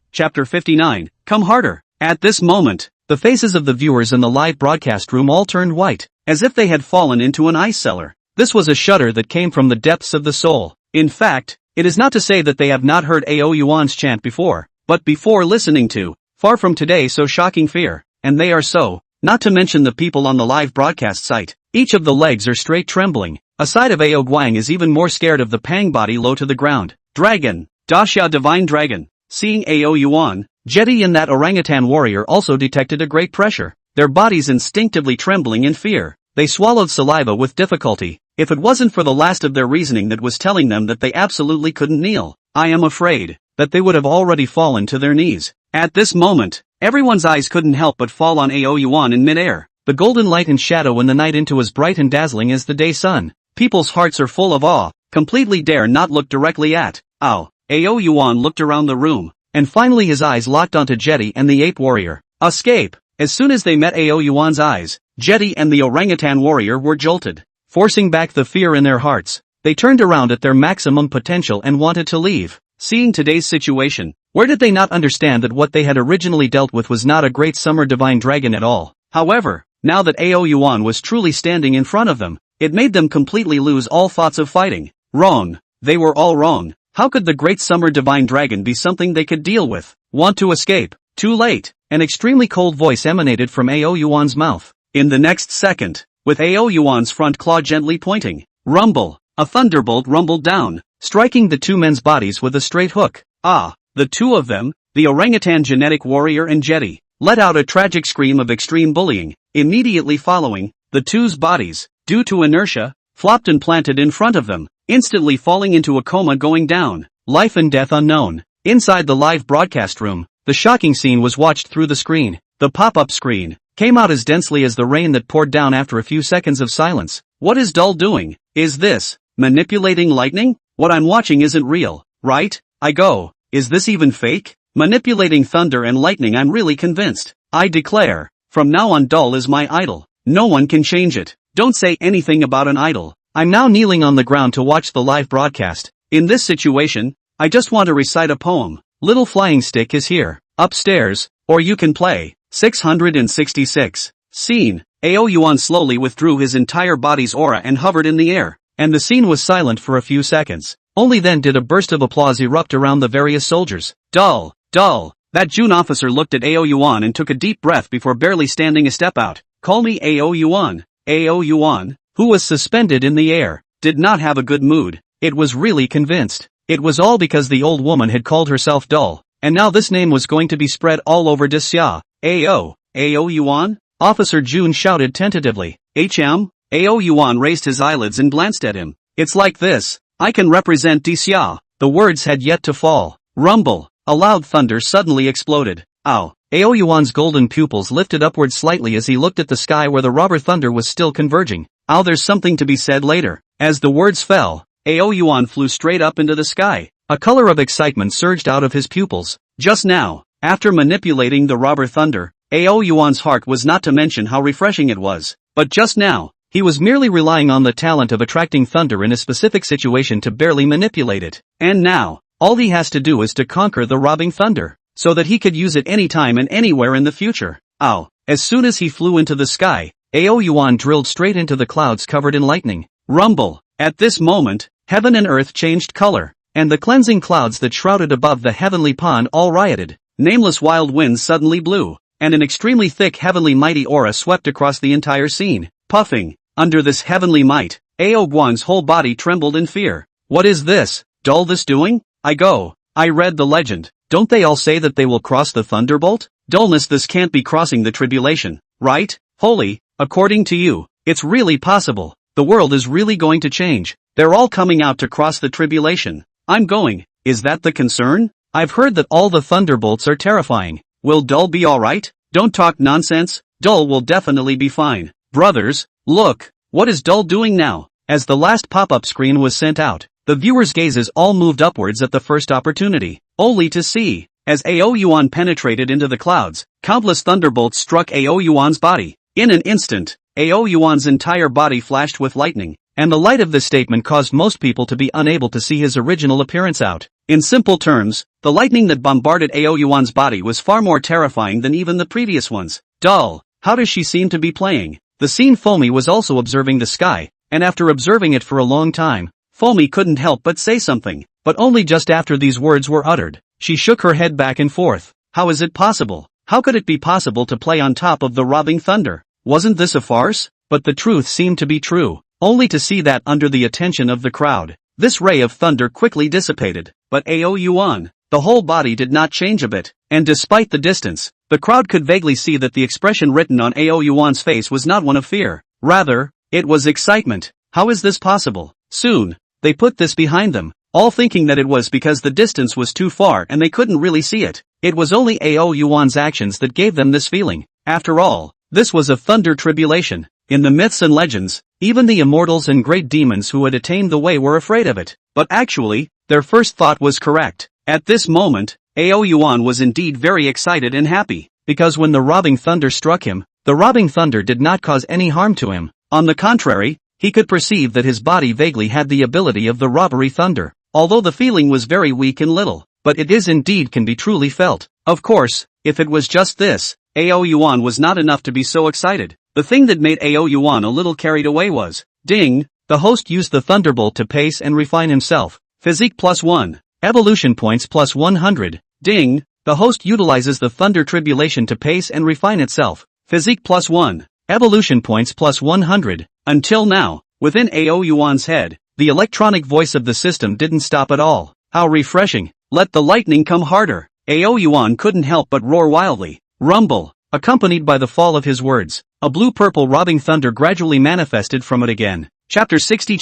Come harder. At this moment, the faces of the viewers in the live broadcast room all turned white, as if they had fallen into an ice cellar. This was a shudder that came from the depths of the soul. In fact, it is not to say that they have not heard Ao Yuan's chant before, but before listening to, far from today so shocking fear, and they are so, not to mention the people on the live broadcast site. Each of the legs are straight trembling. A side of Ao Guang is even more scared of the Pang body low to the ground. Dragon! Dashia Divine Dragon! Seeing Ao Yuan, Jetty and that orangutan warrior also detected a great pressure, their bodies instinctively trembling in fear. They swallowed saliva with difficulty. If it wasn't for the last of their reasoning that was telling them that they absolutely couldn't kneel, I am afraid that they would have already fallen to their knees. At this moment, everyone's eyes couldn't help but fall on Ao Yuan in midair. The golden light and shadow in the night into as bright and dazzling as the day sun. People's hearts are full of awe, completely dare not look directly at. Ao Yuan looked around the room, and finally his eyes locked onto Jetty and the ape warrior. Escape! As soon as they met Ao Yuan's eyes, Jetty and the orangutan warrior were jolted. forcing back the fear in their hearts. They turned around at their maximum potential and wanted to leave. Seeing today's situation, where did they not understand that what they had originally dealt with was not a great summer divine dragon at all? However, now that Ao Yuan was truly standing in front of them, it made them completely lose all thoughts of fighting. Wrong. They were all wrong. How could the great summer divine dragon be something they could deal with? Want to escape? Too late. An extremely cold voice emanated from Ao Yuan's mouth. In the next second, with Ao Yuan's front claw gently pointing, rumble, a thunderbolt rumbled down, striking the two men's bodies with a straight hook. Ah, the two of them, the orangutan genetic warrior and jetty, let out a tragic scream of extreme bullying. Immediately following, the two's bodies, due to inertia, flopped and planted in front of them, instantly falling into a coma going down. Life and death unknown. Inside the live broadcast room, the shocking scene was watched through the screen. The pop-up screen came out as densely as the rain that poured down after a few seconds of silence. What is Dull doing? Is this manipulating lightning? What I'm watching isn't real, right? I go, is this even fake? Manipulating thunder and lightning, I'm really convinced. I declare, from now on Dull is my idol. No one can change it. Don't say anything about an idol. I'm now kneeling on the ground to watch the live broadcast. In this situation, I just want to recite a poem. Little flying stick is here, upstairs, or you can play. 666. Scene. Ao Yuan slowly withdrew his entire body's aura and hovered in the air, and the scene was silent for a few seconds. Only then did a burst of applause erupt around the various soldiers. Dull, Dull. That June officer looked at Ao Yuan and took a deep breath before barely standing a step out. Call me Ao Yuan. Ao Yuan, who was suspended in the air, did not have a good mood. It was really convinced. It was all because the old woman had called herself Dull, and now this name was going to be spread all over Disya. Ao Yuan? Officer June shouted tentatively. HM? Ao Yuan raised his eyelids and glanced at him. It's like this. I can represent Disya. The words had yet to fall. Rumble. A loud thunder suddenly exploded. Ow. Ao Yuan's golden pupils lifted upward slightly as he looked at the sky where the robber thunder was still converging. Ow, there's something to be said later. As the words fell, Ao Yuan flew straight up into the sky. A color of excitement surged out of his pupils. Just now, after manipulating the robber thunder, Ao Yuan's heart was not to mention how refreshing it was. But just now, he was merely relying on the talent of attracting thunder in a specific situation to barely manipulate it. And now, all he has to do is to conquer the robbing thunder, so that he could use it anytime and anywhere in the future. Ow. As soon as he flew into the sky, Ao Yuan drilled straight into the clouds covered in lightning. Rumble. At this moment, heaven and earth changed color, and the cleansing clouds that shrouded above the heavenly pond all rioted. Nameless wild winds suddenly blew, and an extremely thick heavenly mighty aura swept across the entire scene. Puffing, under this heavenly might, Ao Guan's whole body trembled in fear. What is this, Dull this doing? I read the legend. Don't they all say that they will cross the thunderbolt? Dullness, this can't be crossing the tribulation, right? Holy, according to you, it's really possible. The world is really going to change. They're all coming out to cross the tribulation. I'm going. Is that the concern? I've heard that all the thunderbolts are terrifying. Will Dull be alright? Don't talk nonsense. Dull will definitely be fine. Brothers, look. What is Dull doing now? As the last pop-up screen was sent out, the viewers' gazes all moved upwards at the first opportunity, only to see, as Ao Yuan penetrated into the clouds, countless thunderbolts struck Ao Yuan's body. In an instant, Ao Yuan's entire body flashed with lightning, and the light of this statement caused most people to be unable to see his original appearance out. In simple terms, the lightning that bombarded Ao Yuan's body was far more terrifying than even the previous ones. Dull, how does she seem to be playing? The scene. Foamy was also observing the sky, and after observing it for a long time, Foamy couldn't help but say something, but only just after these words were uttered. She shook her head back and forth. How is it possible? How could it be possible to play on top of the robbing thunder? Wasn't this a farce? But the truth seemed to be true, only to see that under the attention of the crowd, this ray of thunder quickly dissipated. But Ao Yuan, the whole body did not change a bit, and despite the distance, the crowd could vaguely see that the expression written on Ao Yuan's face was not one of fear. Rather, it was excitement. How is this possible? Soon, they put this behind them, all thinking that it was because the distance was too far and they couldn't really see it. It was only Ao Yuan's actions that gave them this feeling. After all, this was a thunder tribulation. In the myths and legends, even the immortals and great demons who had attained the way were afraid of it. But actually, their first thought was correct. At this moment, Ao Yuan was indeed very excited and happy, because when the robbing thunder struck him, the robbing thunder did not cause any harm to him. On the contrary, he could perceive that his body vaguely had the ability of the robbery thunder, although the feeling was very weak and little, but it is indeed can be truly felt. Of course, if it was just this, Ao Yuan was not enough to be so excited. The thing that made Ao Yuan a little carried away was, ding, the host used the thunderbolt to pace and refine himself. Physique +1. Evolution points +100. Ding, the host utilizes the thunder tribulation to pace and refine itself. Physique +1. Evolution points +100. Until now, within Ao Yuan's head, the electronic voice of the system didn't stop at all. How refreshing. Let the lightning come harder. Ao Yuan couldn't help but roar wildly. Rumble, accompanied by the fall of his words. A blue-purple robbing thunder gradually manifested from it again. Chapter 60.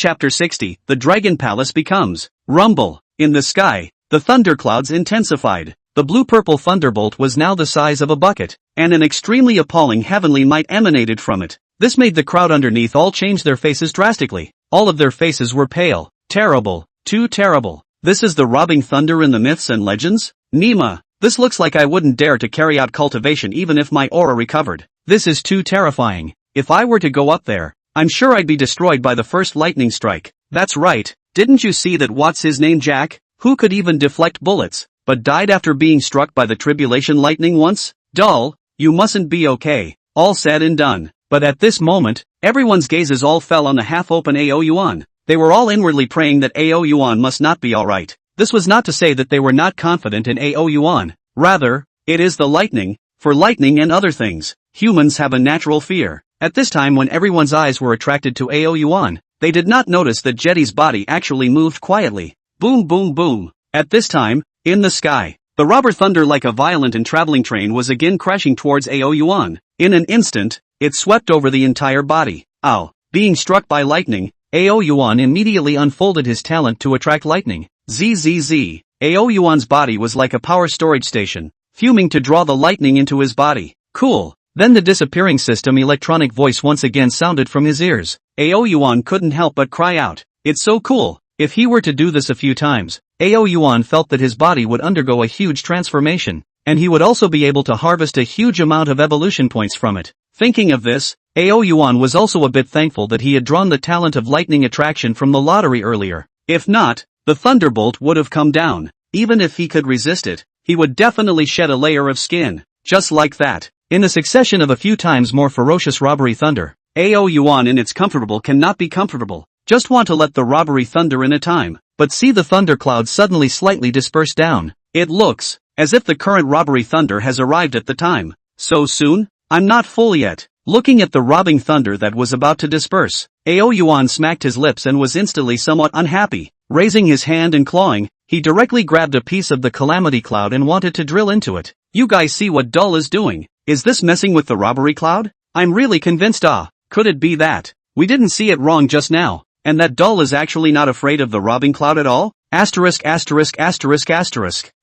The Dragon Palace becomes. Rumble. In the sky, the thunderclouds intensified. The blue-purple thunderbolt was now the size of a bucket, and an extremely appalling heavenly might emanated from it. This made the crowd underneath all change their faces drastically. All of their faces were pale. Terrible. Too terrible. This is the robbing thunder in the myths and legends? Nima, this looks like I wouldn't dare to carry out cultivation even if my aura recovered. This is too terrifying. If I were to go up there, I'm sure I'd be destroyed by the first lightning strike. That's right. Didn't you see that what's his name Jack, who could even deflect bullets, but died after being struck by the tribulation lightning once? Dull, you mustn't be okay. All said and done. But at this moment, everyone's gazes all fell on the half-open Ao Yuan. They were all inwardly praying that Ao Yuan must not be alright. This was not to say that they were not confident in Ao Yuan. Rather, it is the lightning. For lightning and other things, humans have a natural fear. At this time when everyone's eyes were attracted to Ao Yuan, they did not notice that Jetty's body actually moved quietly. Boom boom boom. At this time, in the sky, the robber thunder like a violent and traveling train was again crashing towards Ao Yuan. In an instant, it swept over the entire body. Ow. Being struck by lightning, Ao Yuan immediately unfolded his talent to attract lightning. Zzz. Ao Yuan's body was like a power storage station, fuming to draw the lightning into his body. Cool. Then the disappearing system electronic voice once again sounded from his ears. Ao Yuan couldn't help but cry out. It's so cool. If he were to do this a few times, Ao Yuan felt that his body would undergo a huge transformation, and he would also be able to harvest a huge amount of evolution points from it. Thinking of this, Ao Yuan was also a bit thankful that he had drawn the talent of lightning attraction from the lottery earlier. If not, the thunderbolt would have come down. Even if he could resist it, he would definitely shed a layer of skin. Just like that. In the succession of a few times more ferocious robbery thunder, Ao Yuan in its comfortable cannot be comfortable. Just want to let the robbery thunder in a time, but see the thundercloud suddenly slightly disperse down. It looks as if the current robbery thunder has arrived at the time. So soon? I'm not full yet. Looking at the robbing thunder that was about to disperse, Ao Yuan smacked his lips and was instantly somewhat unhappy. Raising his hand and clawing, he directly grabbed a piece of the calamity cloud and wanted to drill into it. You guys see what Dull is doing? Is this messing with the robbery cloud? I'm really convinced. Could it be that we didn't see it wrong just now, and that Dull is actually not afraid of the robbing cloud at all? Asterisk.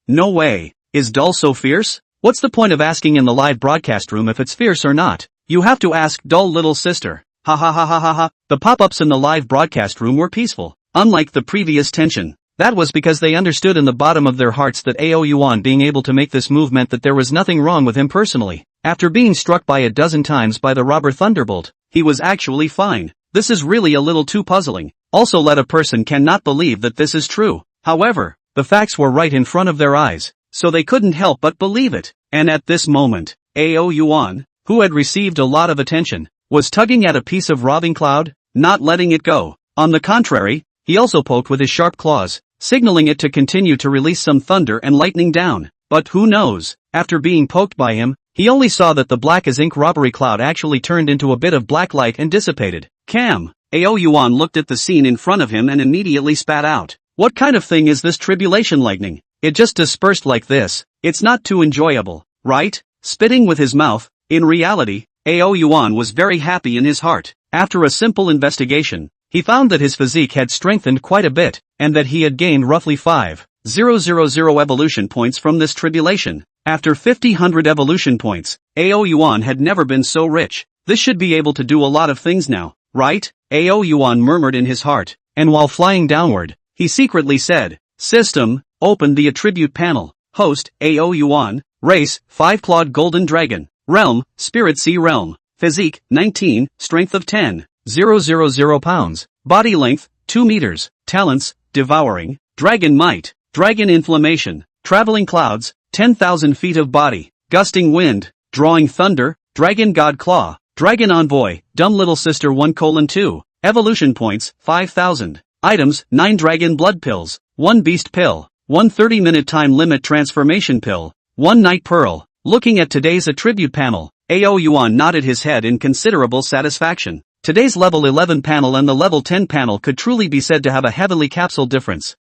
No way. Is Dull so fierce? What's the point of asking in the live broadcast room if it's fierce or not? You have to ask Dull little sister. Ha ha ha ha ha ha. The pop-ups in the live broadcast room were peaceful, unlike the previous tension. That was because they understood in the bottom of their hearts that Ao Yuan being able to make this move meant that there was nothing wrong with him personally. After being struck by a dozen times by the robber thunderbolt, he was actually fine. This is really a little too puzzling. Also, let a person cannot believe that this is true. However, the facts were right in front of their eyes, so they couldn't help but believe it. And at this moment, Ao Yuan, who had received a lot of attention, was tugging at a piece of robbing cloud, not letting it go. On the contrary, he also poked with his sharp claws, signaling it to continue to release some thunder and lightning down. But who knows, after being poked by him, he only saw that the black as ink robbery cloud actually turned into a bit of black light and dissipated. Cam. Ao Yuan looked at the scene in front of him and immediately spat out. What kind of thing is this tribulation lightning? It just dispersed like this. It's not too enjoyable, right? Spitting with his mouth. In reality, Ao Yuan was very happy in his heart. After a simple investigation, he found that his physique had strengthened quite a bit, and that he had gained roughly 5,000 evolution points from this tribulation. After 5,000 evolution points, Ao Yuan had never been so rich. This should be able to do a lot of things now, right? Ao Yuan murmured in his heart, and while flying downward, he secretly said, System, open the attribute panel. Host, Ao Yuan. Race, 5-clawed golden dragon. Realm, Spirit Sea Realm. Physique, 19, Strength of 10. 000 pounds. Body length, 2 meters. Talents, devouring, dragon might, dragon inflammation, traveling clouds, 10,000 feet of body, gusting wind, drawing thunder, dragon god claw, dragon envoy, dumb little sister 1:2, evolution points, 5,000. Items, 9 dragon blood pills, 1 beast pill, 1 30-minute time limit transformation pill, 1 night pearl. Looking at today's attribute panel, Ao Yuan nodded his head in considerable satisfaction. Today's level 11 panel and the level 10 panel could truly be said to have a heavenly capsule difference.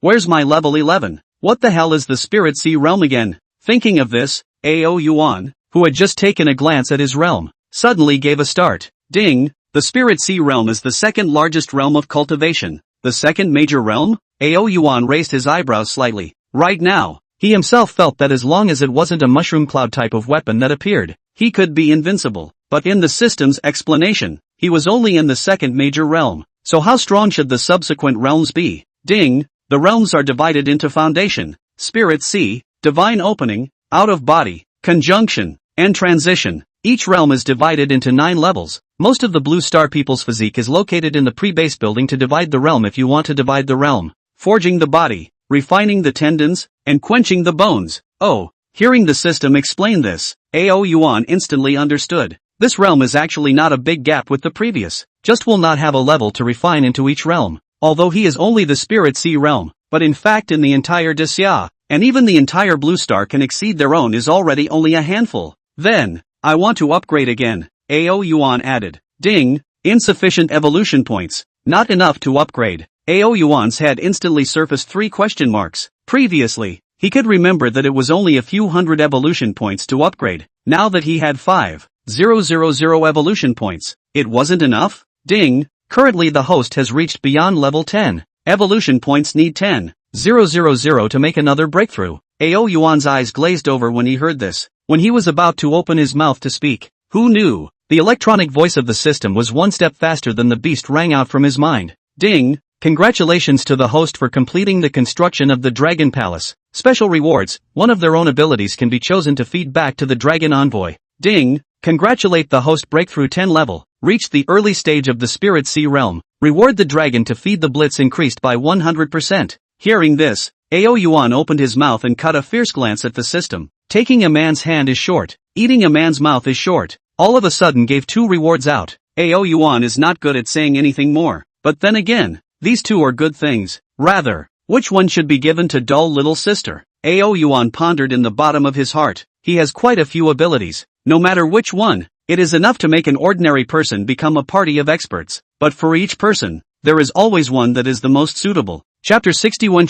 Where's my level 11? What the hell is the Spirit Sea realm again? Thinking of this, Ao Yuan, who had just taken a glance at his realm, suddenly gave a start. Ding! The Spirit Sea realm is the second largest realm of cultivation. The second major realm? Ao Yuan raised his eyebrows slightly. Right now, he himself felt that as long as it wasn't a mushroom cloud type of weapon that appeared, he could be invincible. But in the system's explanation, he was only in the second major realm. So how strong should the subsequent realms be? Ding! The realms are divided into Foundation, Spirit Sea, Divine Opening, Out of Body, Conjunction, and Transition. Each realm is divided into 9 levels. Most of the Blue Star people's physique is located in the pre-base building to divide the realm if you want to divide the realm. Forging the body, refining the tendons, and quenching the bones. Oh, hearing the system explain this, Ao Yuan instantly understood. This realm is actually not a big gap with the previous, just will not have a level to refine into each realm. Although he is only the Spirit Sea realm, but in fact in the entire Disya, and even the entire Blue Star can exceed their own is already only a handful. Then, I want to upgrade again, Ao Yuan added. Ding! Insufficient evolution points. Not enough to upgrade. Ao Yuan's head instantly surfaced 3 question marks. Previously, he could remember that it was only a few hundred evolution points to upgrade. Now that he had 5,000 evolution points, it wasn't enough? Ding! Currently the host has reached beyond level 10. Evolution points need 10,000 to make another breakthrough. Ao Yuan's eyes glazed over when he heard this. When he was about to open his mouth to speak, who knew? The electronic voice of the system was one step faster than the beast rang out from his mind. Ding! Congratulations to the host for completing the construction of the Dragon Palace. Special rewards, one of their own abilities can be chosen to feed back to the Dragon Envoy. Ding! Congratulate the host breakthrough 10 level, reached the early stage of the Spirit Sea realm. Reward the dragon to feed the blitz increased by 100%. Hearing this, Ao Yuan opened his mouth and cut a fierce glance at the system. Taking a man's hand is short, eating a man's mouth is short. All of a sudden gave 2 rewards out. Ao Yuan is not good at saying anything more. But then again, these 2 are good things. Rather, which one should be given to dull little sister? Ao Yuan pondered in the bottom of his heart. He has quite a few abilities. No matter which one, it is enough to make an ordinary person become a party of experts. But for each person, there is always one that is the most suitable. Chapter 61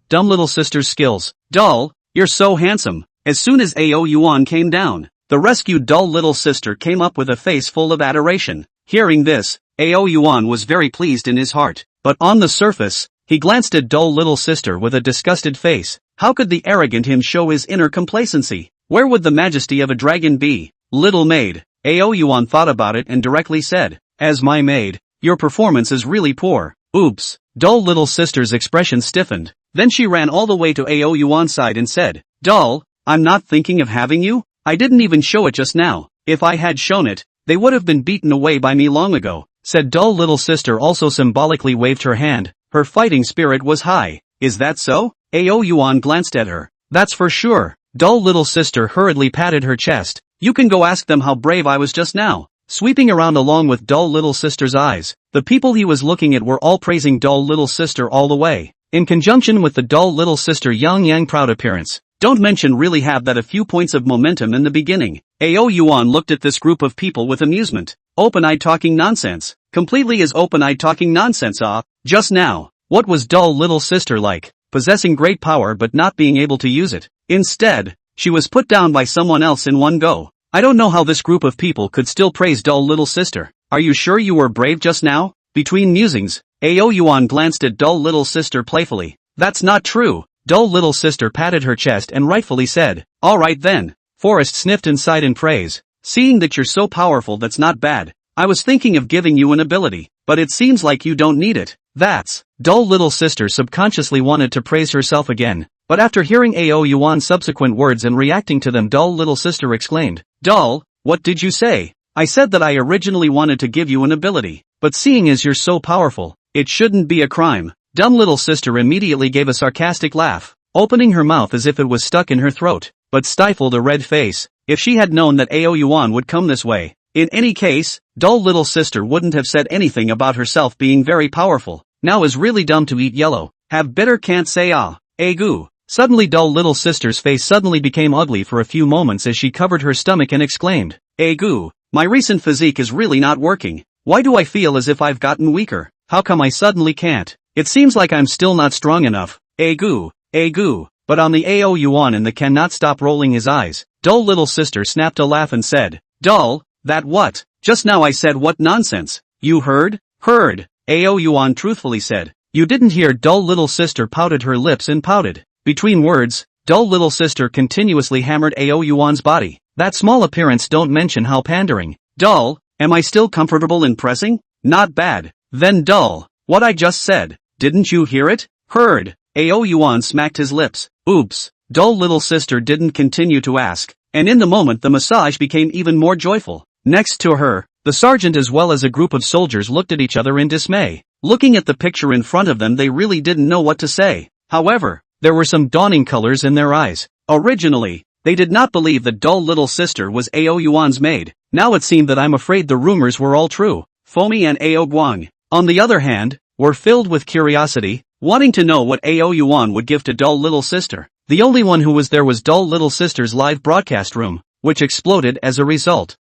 Dumb Little Sister's Skills. Dull, you're so handsome. As soon as Ao Yuan came down, the rescued dull little sister came up with a face full of adoration. Hearing this, Ao Yuan was very pleased in his heart. But on the surface, he glanced at dull little sister with a disgusted face. How could the arrogant him show his inner complacency? Where would the majesty of a dragon be? Little maid. Ao Yuan thought about it and directly said, as my maid, your performance is really poor. Oops. Dull little sister's expression stiffened. Then she ran all the way to Ao Yuan's side and said, Dull, I'm not thinking of having you. I didn't even show it just now. If I had shown it, they would have been beaten away by me long ago, said dull little sister, also symbolically waved her hand. Her fighting spirit was high. Is that so? Ao Yuan glanced at her. That's for sure. Dull little sister hurriedly patted her chest. You can go ask them how brave I was just now. Sweeping around along with dull little sister's eyes, the people he was looking at were all praising dull little sister all the way. In conjunction with the dull little sister yang proud appearance, don't mention really have that a few points of momentum in the beginning. Ao Yuan looked at this group of people with amusement. Open-eyed talking nonsense. Completely as open-eyed talking nonsense. Just now, what was dull little sister like? Possessing great power but not being able to use it. Instead, she was put down by someone else in one go. I don't know how this group of people could still praise dull little sister. Are you sure you were brave just now? Between musings, Ao Yuan glanced at dull little sister playfully. That's not true. Dull little sister patted her chest and rightfully said, alright then. Forrest sniffed and sighed in praise. Seeing that you're so powerful, that's not bad. I was thinking of giving you an ability, but it seems like you don't need it. That's. Dull little sister subconsciously wanted to praise herself again, but after hearing Ao Yuan's subsequent words and reacting to them, dull little sister exclaimed, Dull, what did you say? I said that I originally wanted to give you an ability, but seeing as you're so powerful, it shouldn't be a crime. Dumb little sister immediately gave a sarcastic laugh, opening her mouth as if it was stuck in her throat, but stifled a red face. If she had known that Ao Yuan would come this way. In any case, dull little sister wouldn't have said anything about herself being very powerful. Now is really dumb to eat yellow. Have bitter can't say ah. Agoo. Suddenly dull little sister's face suddenly became ugly for a few moments as she covered her stomach and exclaimed, Agoo, my recent physique is really not working. Why do I feel as if I've gotten weaker? How come I suddenly can't? It seems like I'm still not strong enough. Agoo, agoo. But on the Ao Yuan and the cannot stop rolling his eyes. Dull little sister snapped a laugh and said, Dull, that what? Just now I said what nonsense. You heard? Heard. Ao Yuan truthfully said. You didn't hear. Dull little sister pouted her lips and pouted. Between words, dull little sister continuously hammered Ao Yuan's body. That small appearance don't mention how pandering. Dull, am I still comfortable in pressing? Not bad. Then dull. What I just said. Didn't you hear it? Heard. Ao Yuan smacked his lips. Oops. Dull little sister didn't continue to ask, and in the moment the massage became even more joyful. Next to her, the sergeant as well as a group of soldiers looked at each other in dismay. Looking at the picture in front of them they really didn't know what to say. However, there were some dawning colors in their eyes. Originally, they did not believe that dull little sister was Ao Yuan's maid. Now it seemed that I'm afraid the rumors were all true. Fomi and Ao Guang, on the other hand, were filled with curiosity, wanting to know what Ao Yuan would give to dull little sister. The only one who was there was dull little sister's live broadcast room, which exploded as a result.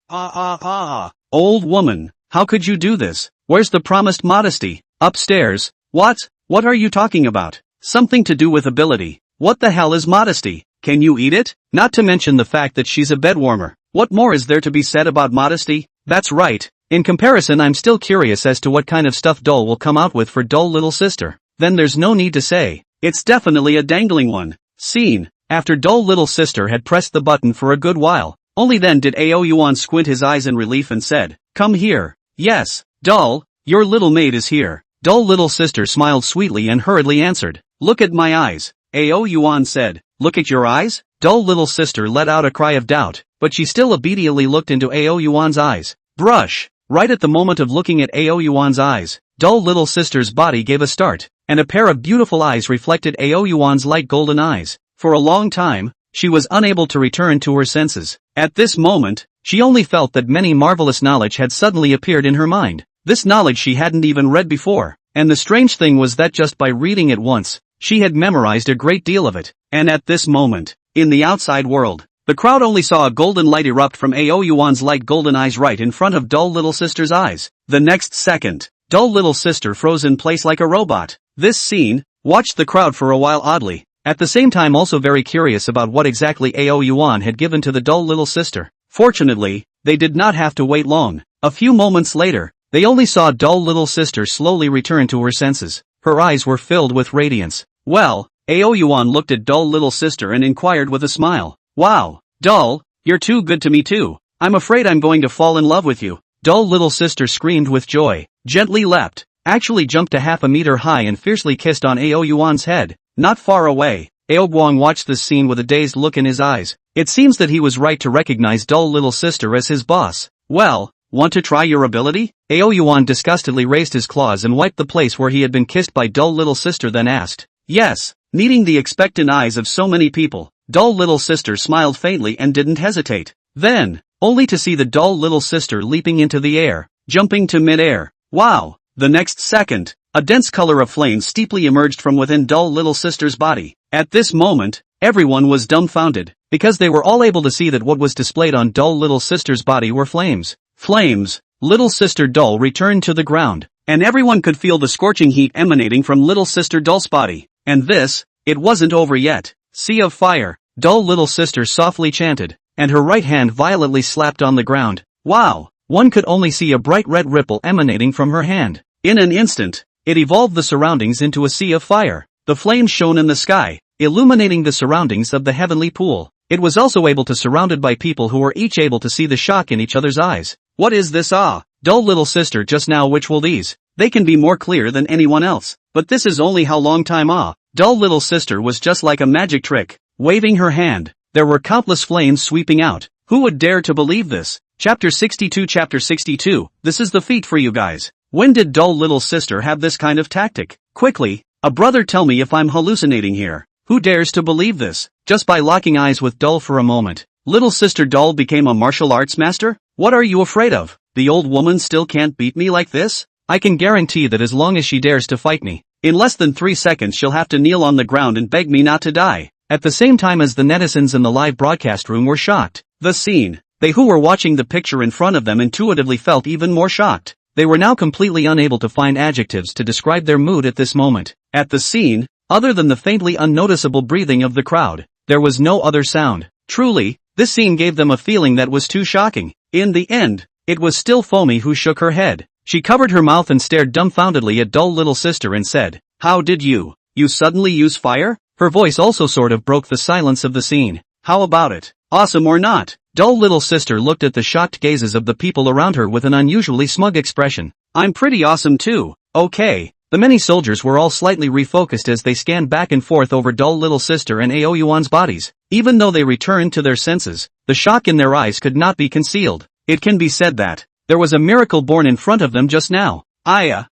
Old woman, how could you do this? Where's the promised modesty? Upstairs. What? What are you talking about? Something to do with ability. What the hell is modesty? Can you eat it? Not to mention the fact that she's a bedwarmer. What more is there to be said about modesty? That's right. In comparison, I'm still curious as to what kind of stuff doll will come out with for dull little sister. Then there's no need to say. It's definitely a dangling one. Scene. After dull little sister had pressed the button for a good while, only then did Ao Yuan squint his eyes in relief and said, Come here. Yes, dull, your little maid is here. Dull little sister smiled sweetly and hurriedly answered, Look at my eyes. Ao Yuan said, Look at your eyes? Dull little sister let out a cry of doubt, but she still obediently looked into Ao Yuan's eyes. Brush. Right at the moment of looking at Ao Yuan's eyes, dull little sister's body gave a start, and a pair of beautiful eyes reflected Ao Yuan's light golden eyes. For a long time, she was unable to return to her senses. At this moment, she only felt that many marvelous knowledge had suddenly appeared in her mind. This knowledge she hadn't even read before, and the strange thing was that just by reading it once, she had memorized a great deal of it. And at this moment, in the outside world, the crowd only saw a golden light erupt from Ao Yuan's light golden eyes right in front of dull little sister's eyes. The next second, dull little sister froze in place like a robot. This scene, watched the crowd for a while oddly, at the same time also very curious about what exactly Ao Yuan had given to the dull little sister. Fortunately, they did not have to wait long. A few moments later, they only saw dull little sister slowly return to her senses. Her eyes were filled with radiance. Well, Ao Yuan looked at dull little sister and inquired with a smile. Wow, dull, you're too good to me too. I'm afraid I'm going to fall in love with you. Dull little sister screamed with joy, gently leapt, actually jumped a half a meter high and fiercely kissed on Ao Yuan's head. Not far away, Ao Guang watched this scene with a dazed look in his eyes. It seems that he was right to recognize dull little sister as his boss. Well, want to try your ability? Ao Yuan disgustedly raised his claws and wiped the place where he had been kissed by dull little sister, then asked. Yes, needing the expectant eyes of so many people, dull little sister smiled faintly and didn't hesitate. Then, only to see the dull little sister leaping into the air, jumping to mid-air. Wow! The next second, a dense color of flame steeply emerged from within dull little sister's body. At this moment, everyone was dumbfounded, because they were all able to see that what was displayed on dull little sister's body were flames. Flames! Little sister dull returned to the ground, and everyone could feel the scorching heat emanating from little sister dull's body. And this, it wasn't over yet. Sea of fire, dull little sister softly chanted, and her right hand violently slapped on the ground. Wow! One could only see a bright red ripple emanating from her hand. In an instant, it evolved the surroundings into a sea of fire. The flames shone in the sky, illuminating the surroundings of the heavenly pool. It was also able to surrounded by people who were each able to see the shock in each other's eyes. What is this? Dull little sister just now, which will these? They can be more clear than anyone else. But this is only how long time? Dull little sister was just like a magic trick. Waving her hand, there were countless flames sweeping out. Who would dare to believe this? Chapter 62. Chapter 62. This is the feat for you guys. When did dull little sister have this kind of tactic? Quickly, a brother, tell me if I'm hallucinating here. Who dares to believe this? Just by locking eyes with Dull for a moment, little sister Dull became a martial arts master? What are you afraid of? The old woman still can't beat me like this? I can guarantee that as long as she dares to fight me, in less than 3 seconds she'll have to kneel on the ground and beg me not to die. At the same time as the netizens in the live broadcast room were shocked. The scene. They who were watching the picture in front of them intuitively felt even more shocked. They were now completely unable to find adjectives to describe their mood at this moment. At the scene, other than the faintly unnoticeable breathing of the crowd, there was no other sound. Truly, this scene gave them a feeling that was too shocking. In the end, it was still Foamy who shook her head. She covered her mouth and stared dumbfoundedly at dull little sister and said, "How did you suddenly use fire?" Her voice also sort of broke the silence of the scene. "How about it? Awesome or not?" Dull little sister looked at the shocked gazes of the people around her with an unusually smug expression. "I'm pretty awesome too." Okay. The many soldiers were all slightly refocused as they scanned back and forth over dull little sister and Ao Yuan's bodies. Even though they returned to their senses, the shock in their eyes could not be concealed. It can be said that there was a miracle born in front of them just now.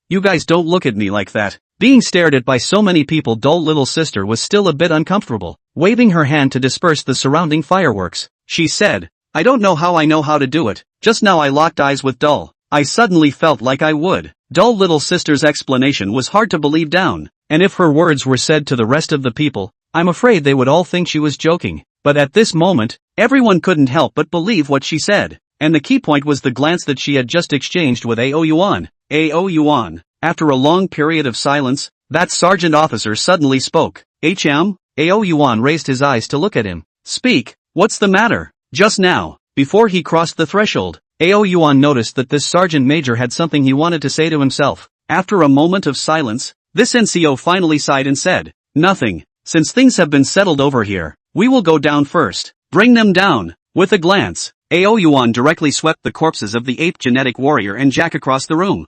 You guys don't look at me like that. Being stared at by so many people, dull little sister was still a bit uncomfortable. Waving her hand to disperse the surrounding fireworks, she said, "I don't know how to do it. Just now I locked eyes with Dull. I suddenly felt like I would." Dull little sister's explanation was hard to believe down, and if her words were said to the rest of the people, I'm afraid they would all think she was joking. But at this moment, everyone couldn't help but believe what she said, and the key point was the glance that she had just exchanged with Ao Yuan. Ao Yuan. After a long period of silence, that sergeant officer suddenly spoke. Ao Yuan raised his eyes to look at him. "Speak, what's the matter?" Just now, before he crossed the threshold, Ao Yuan noticed that this sergeant major had something he wanted to say to himself. After a moment of silence, this NCO finally sighed and said, "Nothing. Since things have been settled over here, we will go down first. Bring them down." With a glance, Ao Yuan directly swept the corpses of the ape genetic warrior and Jack across the room.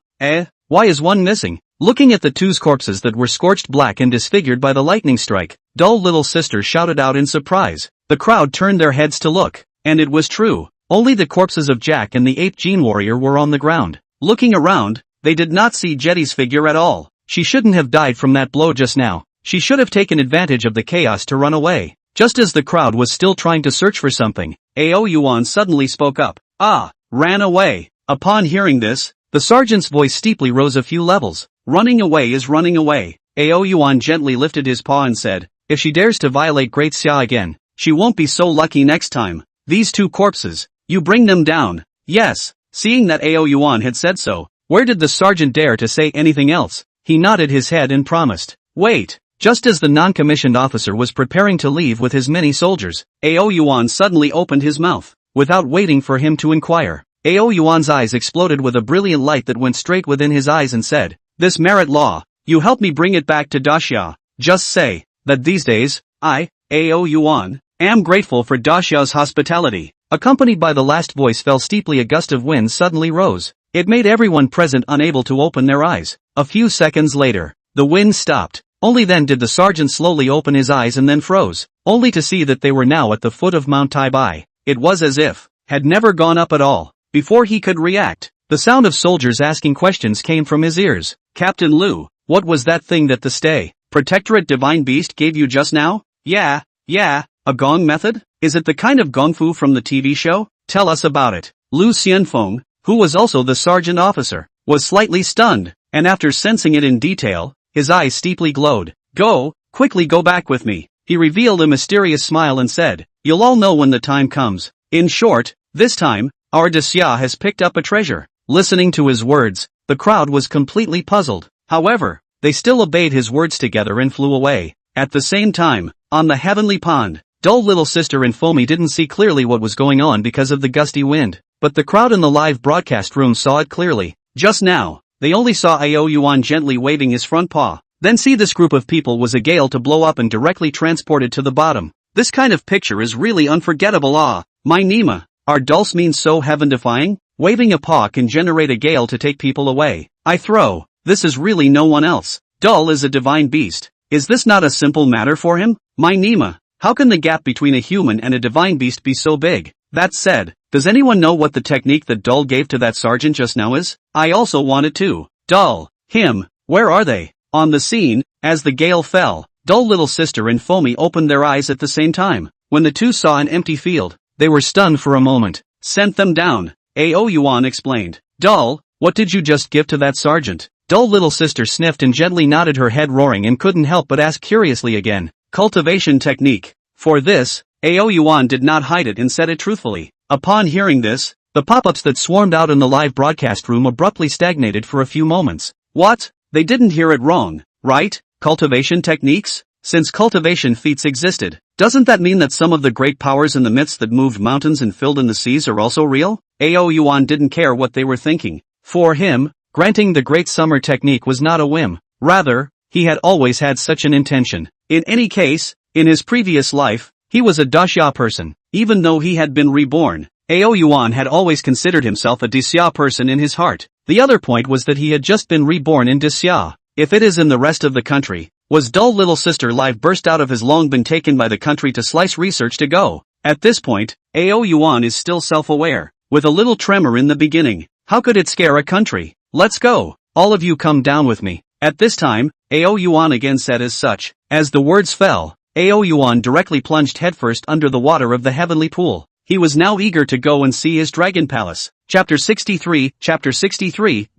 Why is one missing? Looking at the two's corpses that were scorched black and disfigured by the lightning strike, dull little sister shouted out in surprise. The crowd turned their heads to look, and it was true. Only the corpses of Jack and the ape gene warrior were on the ground. Looking around, they did not see Jetty's figure at all. She shouldn't have died from that blow just now. She should have taken advantage of the chaos to run away. Just as the crowd was still trying to search for something, Ao Yuan suddenly spoke up. Ran away. Upon hearing this, the sergeant's voice steeply rose a few levels. Running away is running away. Ao Yuan gently lifted his paw and said, "If she dares to violate Great Xia again, she won't be so lucky next time. These two corpses, you bring them down." Yes. Seeing that Ao Yuan had said so, where did the sergeant dare to say anything else? He nodded his head and promised. Wait. Just as the non-commissioned officer was preparing to leave with his many soldiers, Ao Yuan suddenly opened his mouth. Without waiting for him to inquire, Ao Yuan's eyes exploded with a brilliant light that went straight within his eyes and said, "This merit law, you help me bring it back to Daxia. Just say that these days, I, Ao Yuan, am grateful for Daxia's hospitality." Accompanied by the last voice fell steeply, a gust of wind suddenly rose. It made everyone present unable to open their eyes. A few seconds later, the wind stopped. Only then did the sergeant slowly open his eyes and then froze, only to see that they were now at the foot of Mount Taibai. It was as if had never gone up at all. Before he could react, the sound of soldiers asking questions came from his ears. "Captain Liu, what was that thing that the Stay Protectorate Divine Beast gave you just now?" Yeah, a gong method? Is it the kind of gong fu from the TV show? Tell us about it." Liu Xianfeng, who was also the sergeant officer, was slightly stunned, and after sensing it in detail, his eyes steeply glowed. Quickly go back with me." He revealed a mysterious smile and said, "You'll all know when the time comes. In short, this time, our Daxia has picked up a treasure." Listening to his words, the crowd was completely puzzled. However, they still obeyed his words together and flew away. At the same time, on the heavenly pond, dull little sister and Foamy didn't see clearly what was going on because of the gusty wind, but the crowd in the live broadcast room saw it clearly. Just now, they only saw Ao Yuan gently waving his front paw. Then see, this group of people was a gale to blow up and directly transported to the bottom. This kind of picture is really unforgettable. My Nima, are dulls mean so heaven-defying? Waving a paw can generate a gale to take people away. This is really no one else. Dull is a divine beast. Is this not a simple matter for him? My Nima, how can the gap between a human and a divine beast be so big? That said, does anyone know what the technique that Dull gave to that sergeant just now is? I also want it too. Dull, him, where are they? On the scene, as the gale fell, Dull little sister and Foamy opened their eyes at the same time. When the two saw an empty field, they were stunned for a moment. Sent them down, Ao Yuan explained. Dull, what did you just give to that sergeant? Dull little sister sniffed and gently nodded her head, roaring, and couldn't help but ask curiously again. Cultivation technique. For this, Ao Yuan did not hide it and said it truthfully. Upon hearing this, the pop-ups that swarmed out in the live broadcast room abruptly stagnated for a few moments. What? They didn't hear it wrong, right? Cultivation techniques? Since cultivation feats existed, doesn't that mean that some of the great powers in the myths that moved mountains and filled in the seas are also real? Ao Yuan didn't care what they were thinking. For him, granting the Great Summer technique was not a whim. Rather, he had always had such an intention. In any case, in his previous life, he was a Daxia person. Even though he had been reborn, Ao Yuan had always considered himself a Daxia person in his heart. The other point was that he had just been reborn in Daxia. If it is in the rest of the country, was Dull little sister live burst out of his long been taken by the country to slice research to go. At this point, Ao Yuan is still self-aware, with a little tremor in the beginning. How could it scare a country? Let's go. All of you come down with me. At this time, Ao Yuan again said as such. As the words fell, Ao Yuan directly plunged headfirst under the water of the heavenly pool. He was now eager to go and see his Dragon Palace. Chapter 63,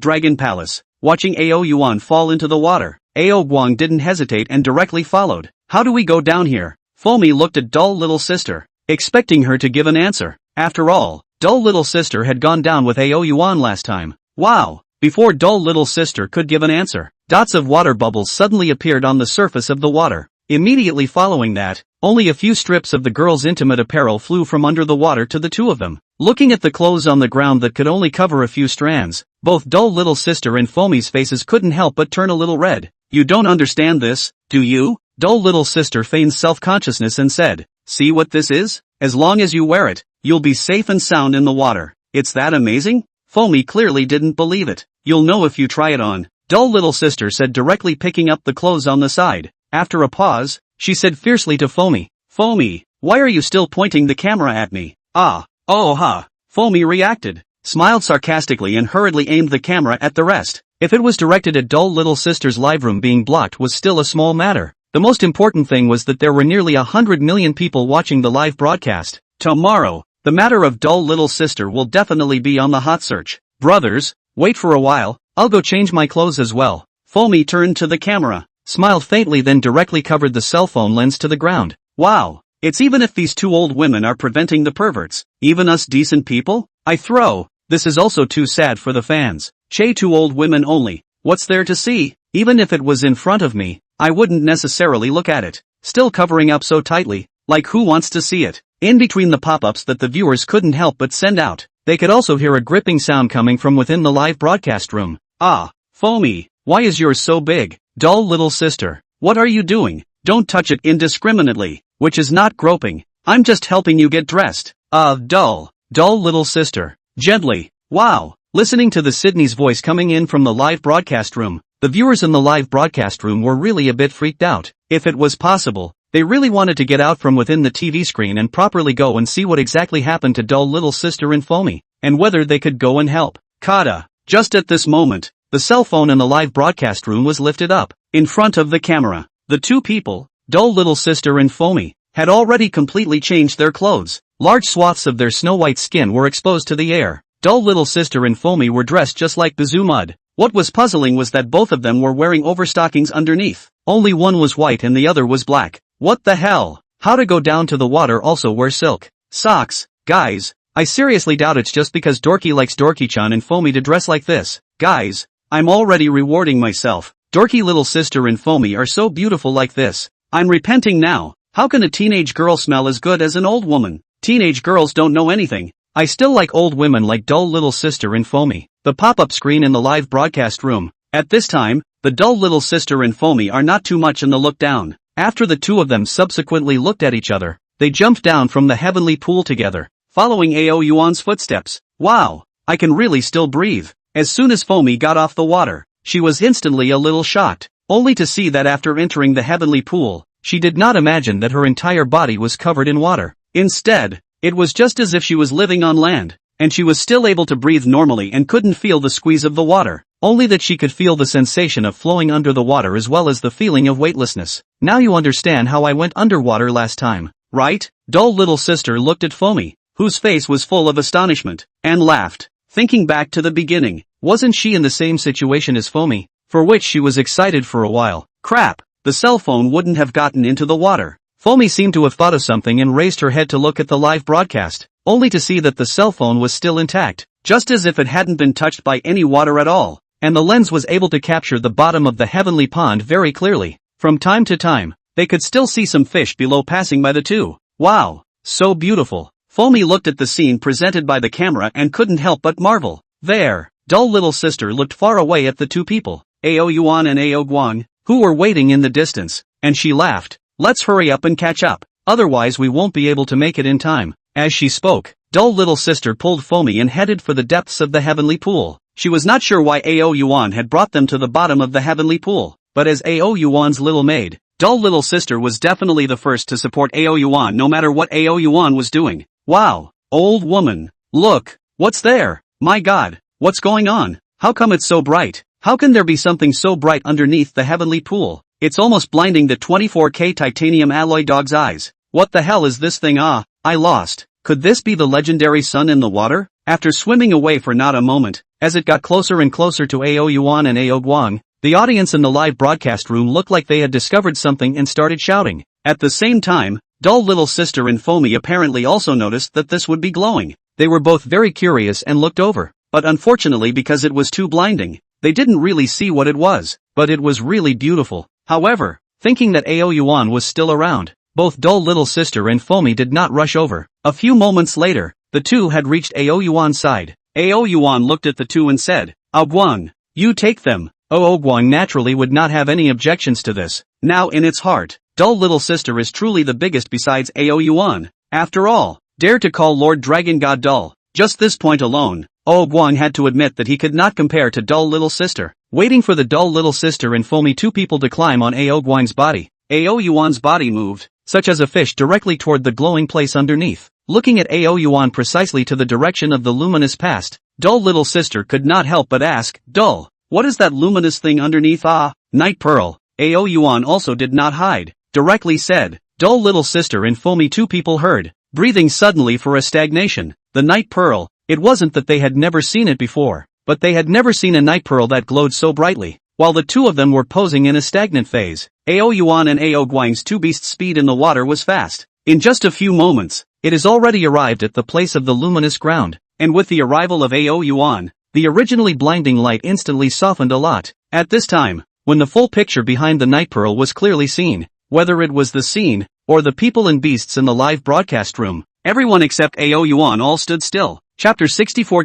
Dragon Palace. Watching Ao Yuan fall into the water, Ao Guang didn't hesitate and directly followed. How do we go down here? Foamy looked at Dull little sister, expecting her to give an answer. After all, Dull little sister had gone down with Ao Yuan last time. Wow! Before Dull little sister could give an answer, dots of water bubbles suddenly appeared on the surface of the water. Immediately following that, only a few strips of the girl's intimate apparel flew from under the water to the two of them. Looking at the clothes on the ground that could only cover a few strands, both Dull little sister and Foamy's faces couldn't help but turn a little red. You don't understand this, do you? Dull little sister feigned self-consciousness and said, see what this is? As long as you wear it, you'll be safe and sound in the water. It's that amazing? Foamy clearly didn't believe it. You'll know if you try it on, Dull little sister said, directly picking up the clothes on the side. After a pause, she said fiercely to Foamy, Foamy, why are you still pointing the camera at me? Ah, oh ha. Foamy reacted, smiled sarcastically and hurriedly aimed the camera at the rest. If it was directed at Dull little sister's live room, being blocked was still a small matter. The most important thing was that there were nearly 100 million people watching the live broadcast. Tomorrow, the matter of Dull little sister will definitely be on the hot search. Brothers, wait for a while, I'll go change my clothes as well. Foamy turned to the camera, smiled faintly, then directly covered the cell phone lens to the ground. Wow, it's even if these two old women are preventing the perverts, even us decent people? I throw. This is also too sad for the fans. Che, two old women only. What's there to see? Even if it was in front of me, I wouldn't necessarily look at it. Still covering up so tightly, like who wants to see it? In between the pop-ups that the viewers couldn't help but send out, they could also hear a gripping sound coming from within the live broadcast room. Ah, Foamy, why is yours so big? Dull little sister, what are you doing? Don't touch it indiscriminately, which is not groping. I'm just helping you get dressed. Dull little sister, gently. Wow. Listening to the Sydney's voice coming in from the live broadcast room, the viewers in the live broadcast room were really a bit freaked out. If it was possible, they really wanted to get out from within the TV screen and properly go and see what exactly happened to Dull little sister and Foamy, and whether they could go and help. Kata. Just at this moment, the cell phone in the live broadcast room was lifted up, in front of the camera. The two people, Dull little sister and Foamy, had already completely changed their clothes. Large swaths of their snow-white skin were exposed to the air. Dull little sister and Foamy were dressed just like Bazoo Mud. What was puzzling was that both of them were wearing overstockings underneath. Only one was white and the other was black. What the hell? How to go down to the water also wear silk socks? Guys, I seriously doubt it's just because Dorky likes Dorky-chan and Foamy to dress like this. Guys, I'm already rewarding myself. Dorky little sister and Foamy are so beautiful like this. I'm repenting now. How can a teenage girl smell as good as an old woman? Teenage girls don't know anything. I still like old women like Dull little sister and Foamy. The pop-up screen in the live broadcast room. At this time, the Dull little sister and Foamy are not too much in the look down. After the two of them subsequently looked at each other, they jumped down from the heavenly pool together, following Ao Yuan's footsteps. Wow, I can really still breathe. As soon as Foamy got off the water, she was instantly a little shocked, only to see that after entering the heavenly pool, she did not imagine that her entire body was covered in water. Instead, It was just as if she was living on land, and she was still able to breathe normally and couldn't feel the squeeze of the water, only that she could feel the sensation of flowing under the water as well as the feeling of weightlessness. Now you understand how I went underwater last time, right? Dull little sister looked at Foamy, whose face was full of astonishment, and laughed. Thinking back to the beginning, wasn't she in the same situation as Foamy, for which she was excited for a while? Crap, the cell phone wouldn't have gotten into the water. Foamy seemed to have thought of something and raised her head to look at the live broadcast, only to see that the cell phone was still intact, just as if it hadn't been touched by any water at all, and the lens was able to capture the bottom of the heavenly pond very clearly. From time to time, they could still see some fish below passing by the two. Wow, so beautiful. Foamy looked at the scene presented by the camera and couldn't help but marvel. There, dull little sister looked far away at the two people, Ao Yuan and Ao Guang, who were waiting in the distance, and she laughed. Let's hurry up and catch up, otherwise we won't be able to make it in time. As she spoke, dull little sister pulled Foamy and headed for the depths of the heavenly pool. She was not sure why Ao Yuan had brought them to the bottom of the heavenly pool, but as Ao Yuan's little maid, dull little sister was definitely the first to support Ao Yuan no matter what Ao Yuan was doing. Wow, old woman, look, what's there? My God, what's going on? How come it's so bright? How can there be something so bright underneath the heavenly pool? It's almost blinding the 24K titanium alloy dog's eyes. What the hell is this thing? I lost. Could this be the legendary sun in the water? After swimming away for not a moment, as it got closer and closer to Ao Yuan and Ao Guang, the audience in the live broadcast room looked like they had discovered something and started shouting. At the same time, dull little sister and Foamy apparently also noticed that this would be glowing. They were both very curious and looked over, but unfortunately because it was too blinding, they didn't really see what it was, but it was really beautiful. However, thinking that Ao Yuan was still around, both dull little sister and Foamy did not rush over. A few moments later, the two had reached Ao Yuan's side. Ao Yuan looked at the two and said, Ao Guang, you take them. Ao Guang naturally would not have any objections to this. Now in its heart, dull little sister is truly the biggest besides Ao Yuan. After all, dare to call Lord Dragon God dull. Just this point alone, Ao Guang had to admit that he could not compare to dull little sister. Waiting for the dull little sister and Foamy two people to climb on Ao Guang's body, Ao Yuan's body moved, such as a fish directly toward the glowing place underneath. Looking at Ao Yuan precisely to the direction of the luminous past, dull little sister could not help but ask, Dull, what is that luminous thing underneath? Night Pearl. Ao Yuan also did not hide, directly said. Dull little sister and Foamy two people heard, breathing suddenly for a stagnation. The Night Pearl. It wasn't that they had never seen it before, but they had never seen a night pearl that glowed so brightly. While the two of them were posing in a stagnant phase, Ao Yuan and Ao Guang's two beasts' speed in the water was fast. In just a few moments, it has already arrived at the place of the luminous ground, and with the arrival of Ao Yuan, the originally blinding light instantly softened a lot. At this time, when the full picture behind the night pearl was clearly seen, whether it was the scene, or the people and beasts in the live broadcast room, everyone except Ao Yuan all stood still. Chapter 64,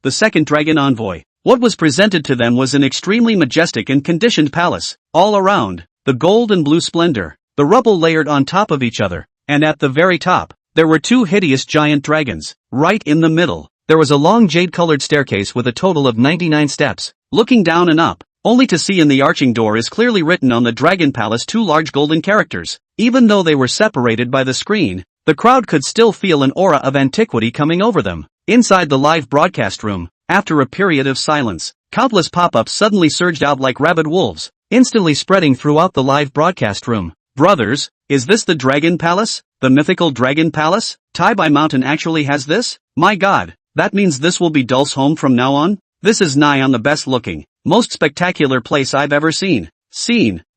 The Second Dragon Envoy. What was presented to them was an extremely majestic and conditioned palace. All around, the gold and blue splendor, the rubble layered on top of each other, and at the very top, there were two hideous giant dragons. Right in the middle, there was a long jade-colored staircase with a total of 99 steps. Looking down and up, only to see in the arching door is clearly written on the Dragon Palace two large golden characters. Even though they were separated by the screen, the crowd could still feel an aura of antiquity coming over them. Inside the live broadcast room, after a period of silence, countless pop-ups suddenly surged out like rabid wolves, instantly spreading throughout the live broadcast room. Brothers, is this the Dragon Palace? The mythical Dragon Palace? Taibai Mountain actually has this? My God, that means this will be Dull's home from now on? This is nigh on the best looking, most spectacular place I've ever seen.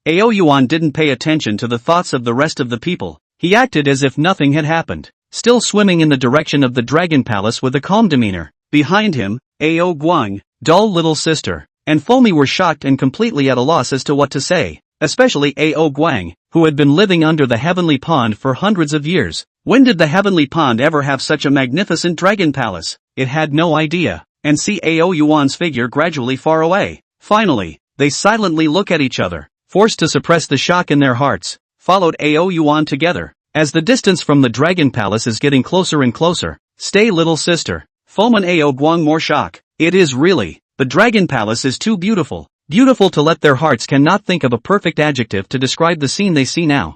Ao Yuan didn't pay attention to the thoughts of the rest of the people. He acted as if nothing had happened, still swimming in the direction of the Dragon Palace with a calm demeanor. Behind him, Ao Guang, dull little sister, and Foamy were shocked and completely at a loss as to what to say, especially Ao Guang, who had been living under the heavenly pond for hundreds of years. When did the heavenly pond ever have such a magnificent dragon palace? It had no idea. And see Ao Yuan's figure gradually far away. Finally, they silently look at each other, forced to suppress the shock in their hearts, followed Ao Yuan together. As the distance from the Dragon Palace is getting closer and closer, stay little sister. Foman Ao Guang more shock. It is really, the Dragon Palace is too beautiful. Beautiful to let their hearts cannot think of a perfect adjective to describe the scene they see now.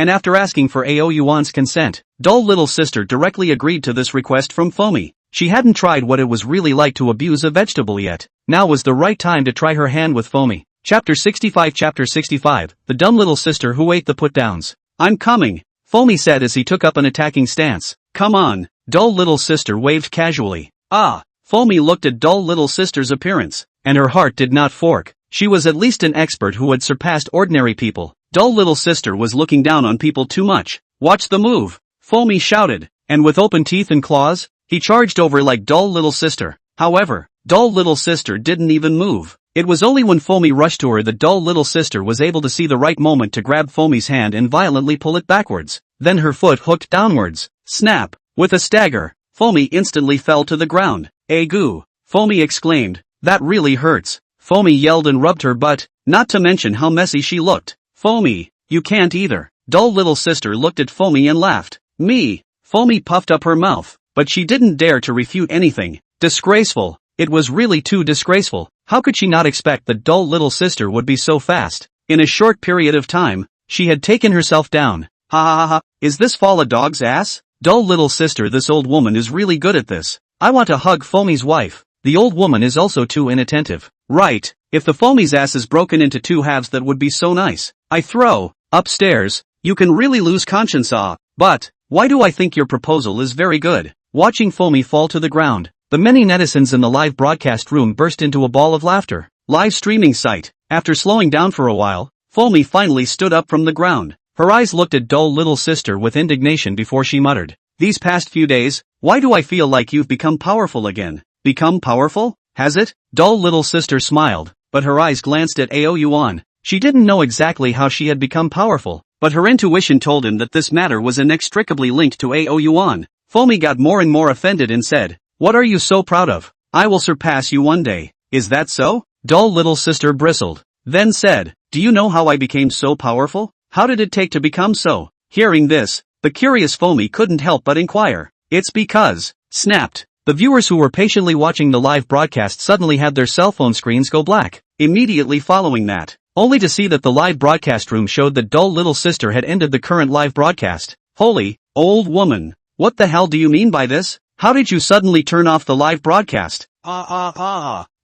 and after asking for Ao Yuan's consent, dull little sister directly agreed to this request from Foamy. She hadn't tried what it was really like to abuse a vegetable yet. Now was the right time to try her hand with Foamy. Chapter 65 The dumb little sister who ate the put-downs. I'm coming, Foamy said as he took up an attacking stance. Come on, dull little sister waved casually. Ah, Foamy looked at dull little sister's appearance, and her heart did not fork. She was at least an expert who had surpassed ordinary people. Dull little sister was looking down on people too much. Watch the move, Foamy shouted, and with open teeth and claws, he charged over like dull little sister. However, dull little sister didn't even move. It was only when Foamy rushed to her that dull little sister was able to see the right moment to grab Foamy's hand and violently pull it backwards. Then her foot hooked downwards. Snap! With a stagger, Foamy instantly fell to the ground. Goo! Foamy exclaimed. That really hurts. Foamy yelled and rubbed her butt, not to mention how messy she looked. Foamy, you can't either. Dull little sister looked at Foamy and laughed. Me! Foamy puffed up her mouth, but she didn't dare to refute anything. Disgraceful. It was really too disgraceful. How could she not expect that dull little sister would be so fast? In a short period of time, she had taken herself down. Ha ha ha ha, is this fall a dog's ass? Dull little sister, this old woman is really good at this. I want to hug Foamy's wife. The old woman is also too inattentive. Right, if the Foamy's ass is broken into two halves that would be so nice. I throw. Upstairs, you can really lose conscience but, why do I think your proposal is very good? Watching Foamy fall to the ground, the many netizens in the live broadcast room burst into a ball of laughter. Live streaming site. After slowing down for a while, Foamy finally stood up from the ground. Her eyes looked at dull little sister with indignation before she muttered. These past few days, why do I feel like you've become powerful again? Become powerful? Has it? Dull little sister smiled, but her eyes glanced at Ao Yuan. She didn't know exactly how she had become powerful, but her intuition told him that this matter was inextricably linked to Ao Yuan. Foamy got more and more offended and said, what are you so proud of? I will surpass you one day. Is that so? Dull little sister bristled, then said, do you know how I became so powerful? How did it take to become so? Hearing this, the curious Foamy couldn't help but inquire. It's because, snapped. The viewers who were patiently watching the live broadcast suddenly had their cell phone screens go black. Immediately following that, only to see that the live broadcast room showed that dull little sister had ended the current live broadcast. Holy, old woman, what the hell do you mean by this? How did you suddenly turn off the live broadcast?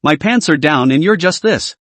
My pants are down and you're just this.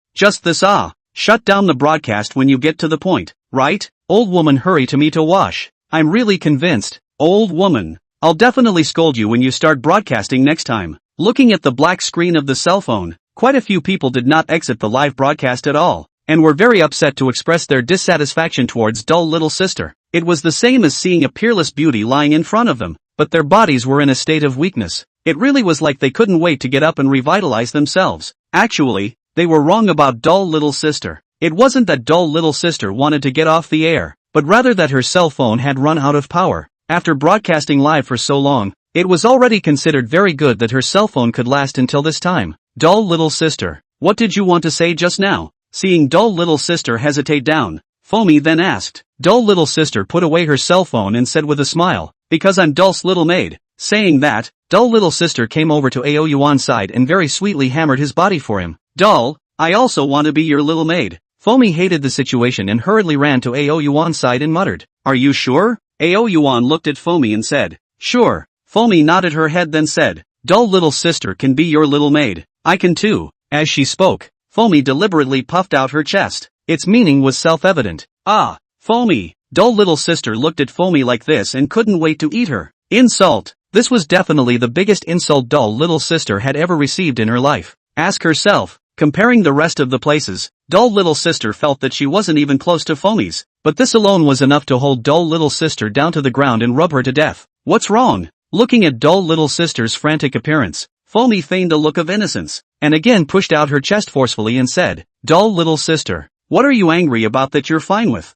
Shut down the broadcast when you get to the point, right? Old woman, hurry to me to wash. I'm really convinced. Old woman, I'll definitely scold you when you start broadcasting next time. Looking at the black screen of the cell phone, quite a few people did not exit the live broadcast at all, and were very upset to express their dissatisfaction towards dull little sister. It was the same as seeing a peerless beauty lying in front of them, but their bodies were in a state of weakness. It really was like they couldn't wait to get up and revitalize themselves. Actually, they were wrong about dull little sister. It wasn't that dull little sister wanted to get off the air, but rather that her cell phone had run out of power. After broadcasting live for so long, it was already considered very good that her cell phone could last until this time. Dull little sister, what did you want to say just now? Seeing dull little sister hesitate down, Foamy then asked. Dull little sister put away her cell phone and said with a smile, because I'm Dull's little maid. Saying that, dull little sister came over to Ao Yuan's side and very sweetly hammered his body for him. Dull, I also want to be your little maid. Foamy hated the situation and hurriedly ran to Ao Yuan's side and muttered, are you sure? Ao Yuan looked at Foamy and said, sure. Foamy nodded her head then said, dull little sister can be your little maid. I can too. As she spoke, Foamy deliberately puffed out her chest. Its meaning was self-evident. Ah, Foamy. Dull little sister looked at Foamy like this and couldn't wait to eat her. Insult. This was definitely the biggest insult dull little sister had ever received in her life. Ask herself. Comparing the rest of the places, dull little sister felt that she wasn't even close to Foamy's, but this alone was enough to hold dull little sister down to the ground and rub her to death. What's wrong? Looking at dull little sister's frantic appearance, Foamy feigned a look of innocence, and again pushed out her chest forcefully and said, dull little sister, what are you angry about that you're fine with?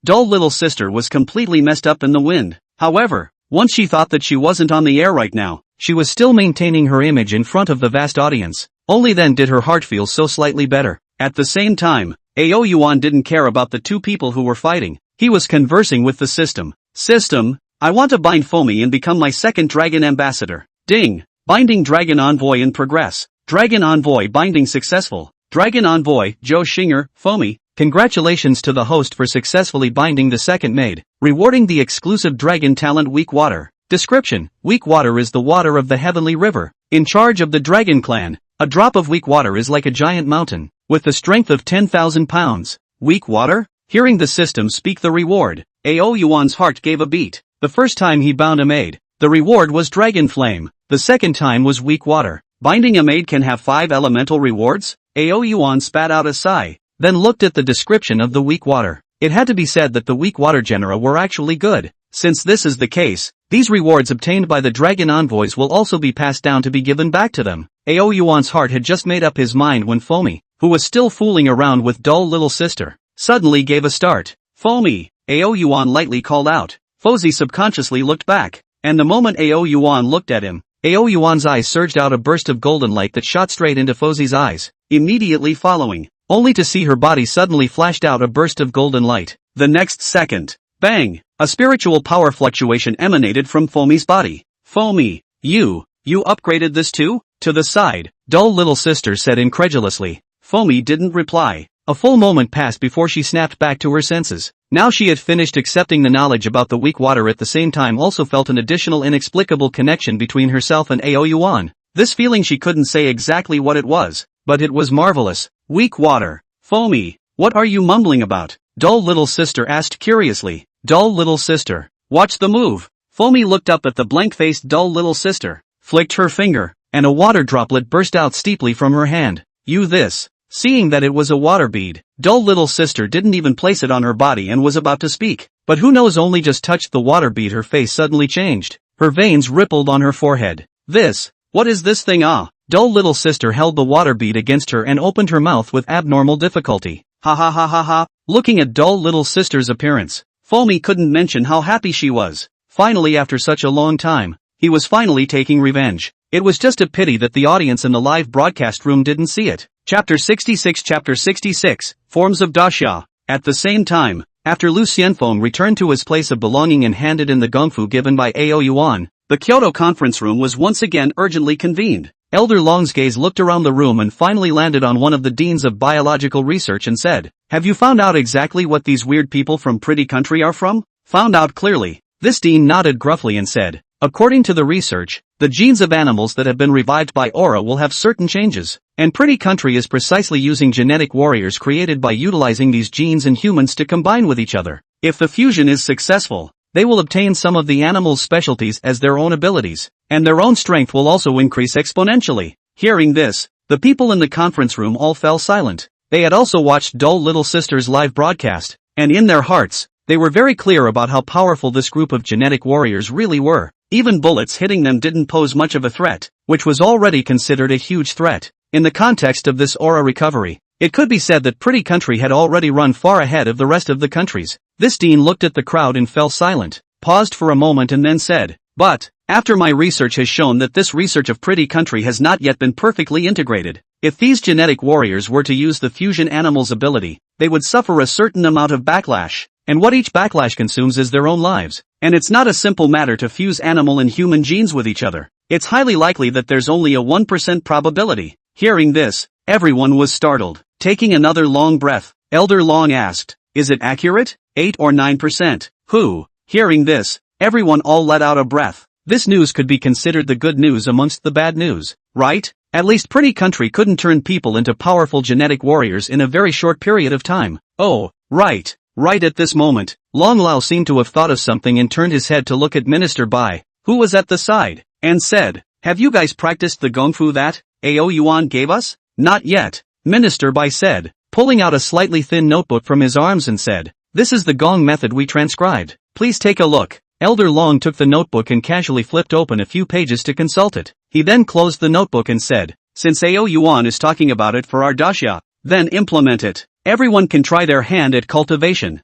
Dull little sister was completely messed up in the wind. However, once she thought that she wasn't on the air right now, she was still maintaining her image in front of the vast audience. Only then did her heart feel so slightly better. At the same time, Ao Yuan didn't care about the two people who were fighting. He was conversing with the system. System, I want to bind Foamy and become my second dragon ambassador. Ding! Binding dragon envoy in progress. Dragon envoy binding successful. Dragon envoy, Joe Shinger, Foamy, Congratulations to the host for successfully binding the second maid, rewarding the exclusive dragon talent Weak Water. Description: Weak Water is the water of the heavenly river, in charge of the dragon clan. A drop of weak water is like a giant mountain, with the strength of 10,000 pounds. Weak Water? Hearing the system speak the reward, Ao Yuan's heart gave a beat. The first time he bound a maid, the reward was Dragon Flame. The second time was Weak Water. Binding a maid can have 5 elemental rewards? Ao Yuan spat out a sigh, then looked at the description of the Weak Water. It had to be said that the Weak Water genera were actually good. Since this is the case, these rewards obtained by the dragon envoys will also be passed down to be given back to them. Ao Yuan's heart had just made up his mind when Foamy, who was still fooling around with dull little sister, suddenly gave a start. Foamy, Ao Yuan lightly called out. Fozy subconsciously looked back, and the moment Ao Yuan looked at him, Ao Yuan's eyes surged out a burst of golden light that shot straight into Fozy's eyes, immediately following, only to see her body suddenly flashed out a burst of golden light. The next second, bang! A spiritual power fluctuation emanated from Foamy's body. Foamy, you upgraded this too? To the side, dull little sister said incredulously. Foamy didn't reply. A full moment passed before she snapped back to her senses. Now she had finished accepting the knowledge about the Weak Water, at the same time also felt an additional inexplicable connection between herself and Ao Yuan. This feeling, she couldn't say exactly what it was, but it was marvelous. Weak Water. Foamy, what are you mumbling about? Dull little sister asked curiously. Dull little sister, watch the move. Foamy looked up at the blank-faced dull little sister, flicked her finger, and a water droplet burst out steeply from her hand. You this. Seeing that it was a water bead, dull little sister didn't even place it on her body and was about to speak. But who knows, only just touched the water bead, her face suddenly changed. Her veins rippled on her forehead. This, what is this thing? Dull little sister held the water bead against her and opened her mouth with abnormal difficulty. Ha ha ha ha ha. Looking at dull little sister's appearance, Foamy couldn't mention how happy she was. Finally, after such a long time, he was finally taking revenge. It was just a pity that the audience in the live broadcast room didn't see it. Chapter 66, Forms of Daxia. At the same time, after Lu Xianfeng returned to his place of belonging and handed in the gongfu given by Ao Yuan, the Kyoto conference room was once again urgently convened. Elder Long's gaze looked around the room and finally landed on one of the deans of biological research and said, "Have you found out exactly what these weird people from Pretty Country are from?" Found out clearly. This dean nodded gruffly and said, "According to the research, the genes of animals that have been revived by aura will have certain changes, and Pretty Country is precisely using genetic warriors created by utilizing these genes in humans to combine with each other. If the fusion is successful, they will obtain some of the animals' specialties as their own abilities, and their own strength will also increase exponentially." Hearing this, the people in the conference room all fell silent. They had also watched Dull Little Sister's live broadcast, and in their hearts, they were very clear about how powerful this group of genetic warriors really were. Even bullets hitting them didn't pose much of a threat, which was already considered a huge threat. In the context of this aura recovery, it could be said that Pretty Country had already run far ahead of the rest of the countries. This dean looked at the crowd and fell silent, paused for a moment and then said, "But, after my research has shown that this research of Pretty Country has not yet been perfectly integrated. If these genetic warriors were to use the fusion animal's ability, they would suffer a certain amount of backlash, and what each backlash consumes is their own lives. And it's not a simple matter to fuse animal and human genes with each other. It's highly likely that there's only a 1% probability." Hearing this, everyone was startled. Taking another long breath, Elder Long asked, "Is it accurate? 8 or 9%? Who?" Hearing this, everyone all let out a breath. This news could be considered the good news amongst the bad news, right? At least Pretty Country couldn't turn people into powerful genetic warriors in a very short period of time. Oh, right. Right at this moment, Long Lao seemed to have thought of something and turned his head to look at Minister Bai, who was at the side, and said, "Have you guys practiced the gongfu that Ao Yuan gave us?" "Not yet," Minister Bai said, pulling out a slightly thin notebook from his arms and said, "This is the gong method we transcribed. Please take a look." Elder Long took the notebook and casually flipped open a few pages to consult it. He then closed the notebook and said, "Since Ao Yuan is talking about it for our daxia, then implement it. Everyone can try their hand at cultivation."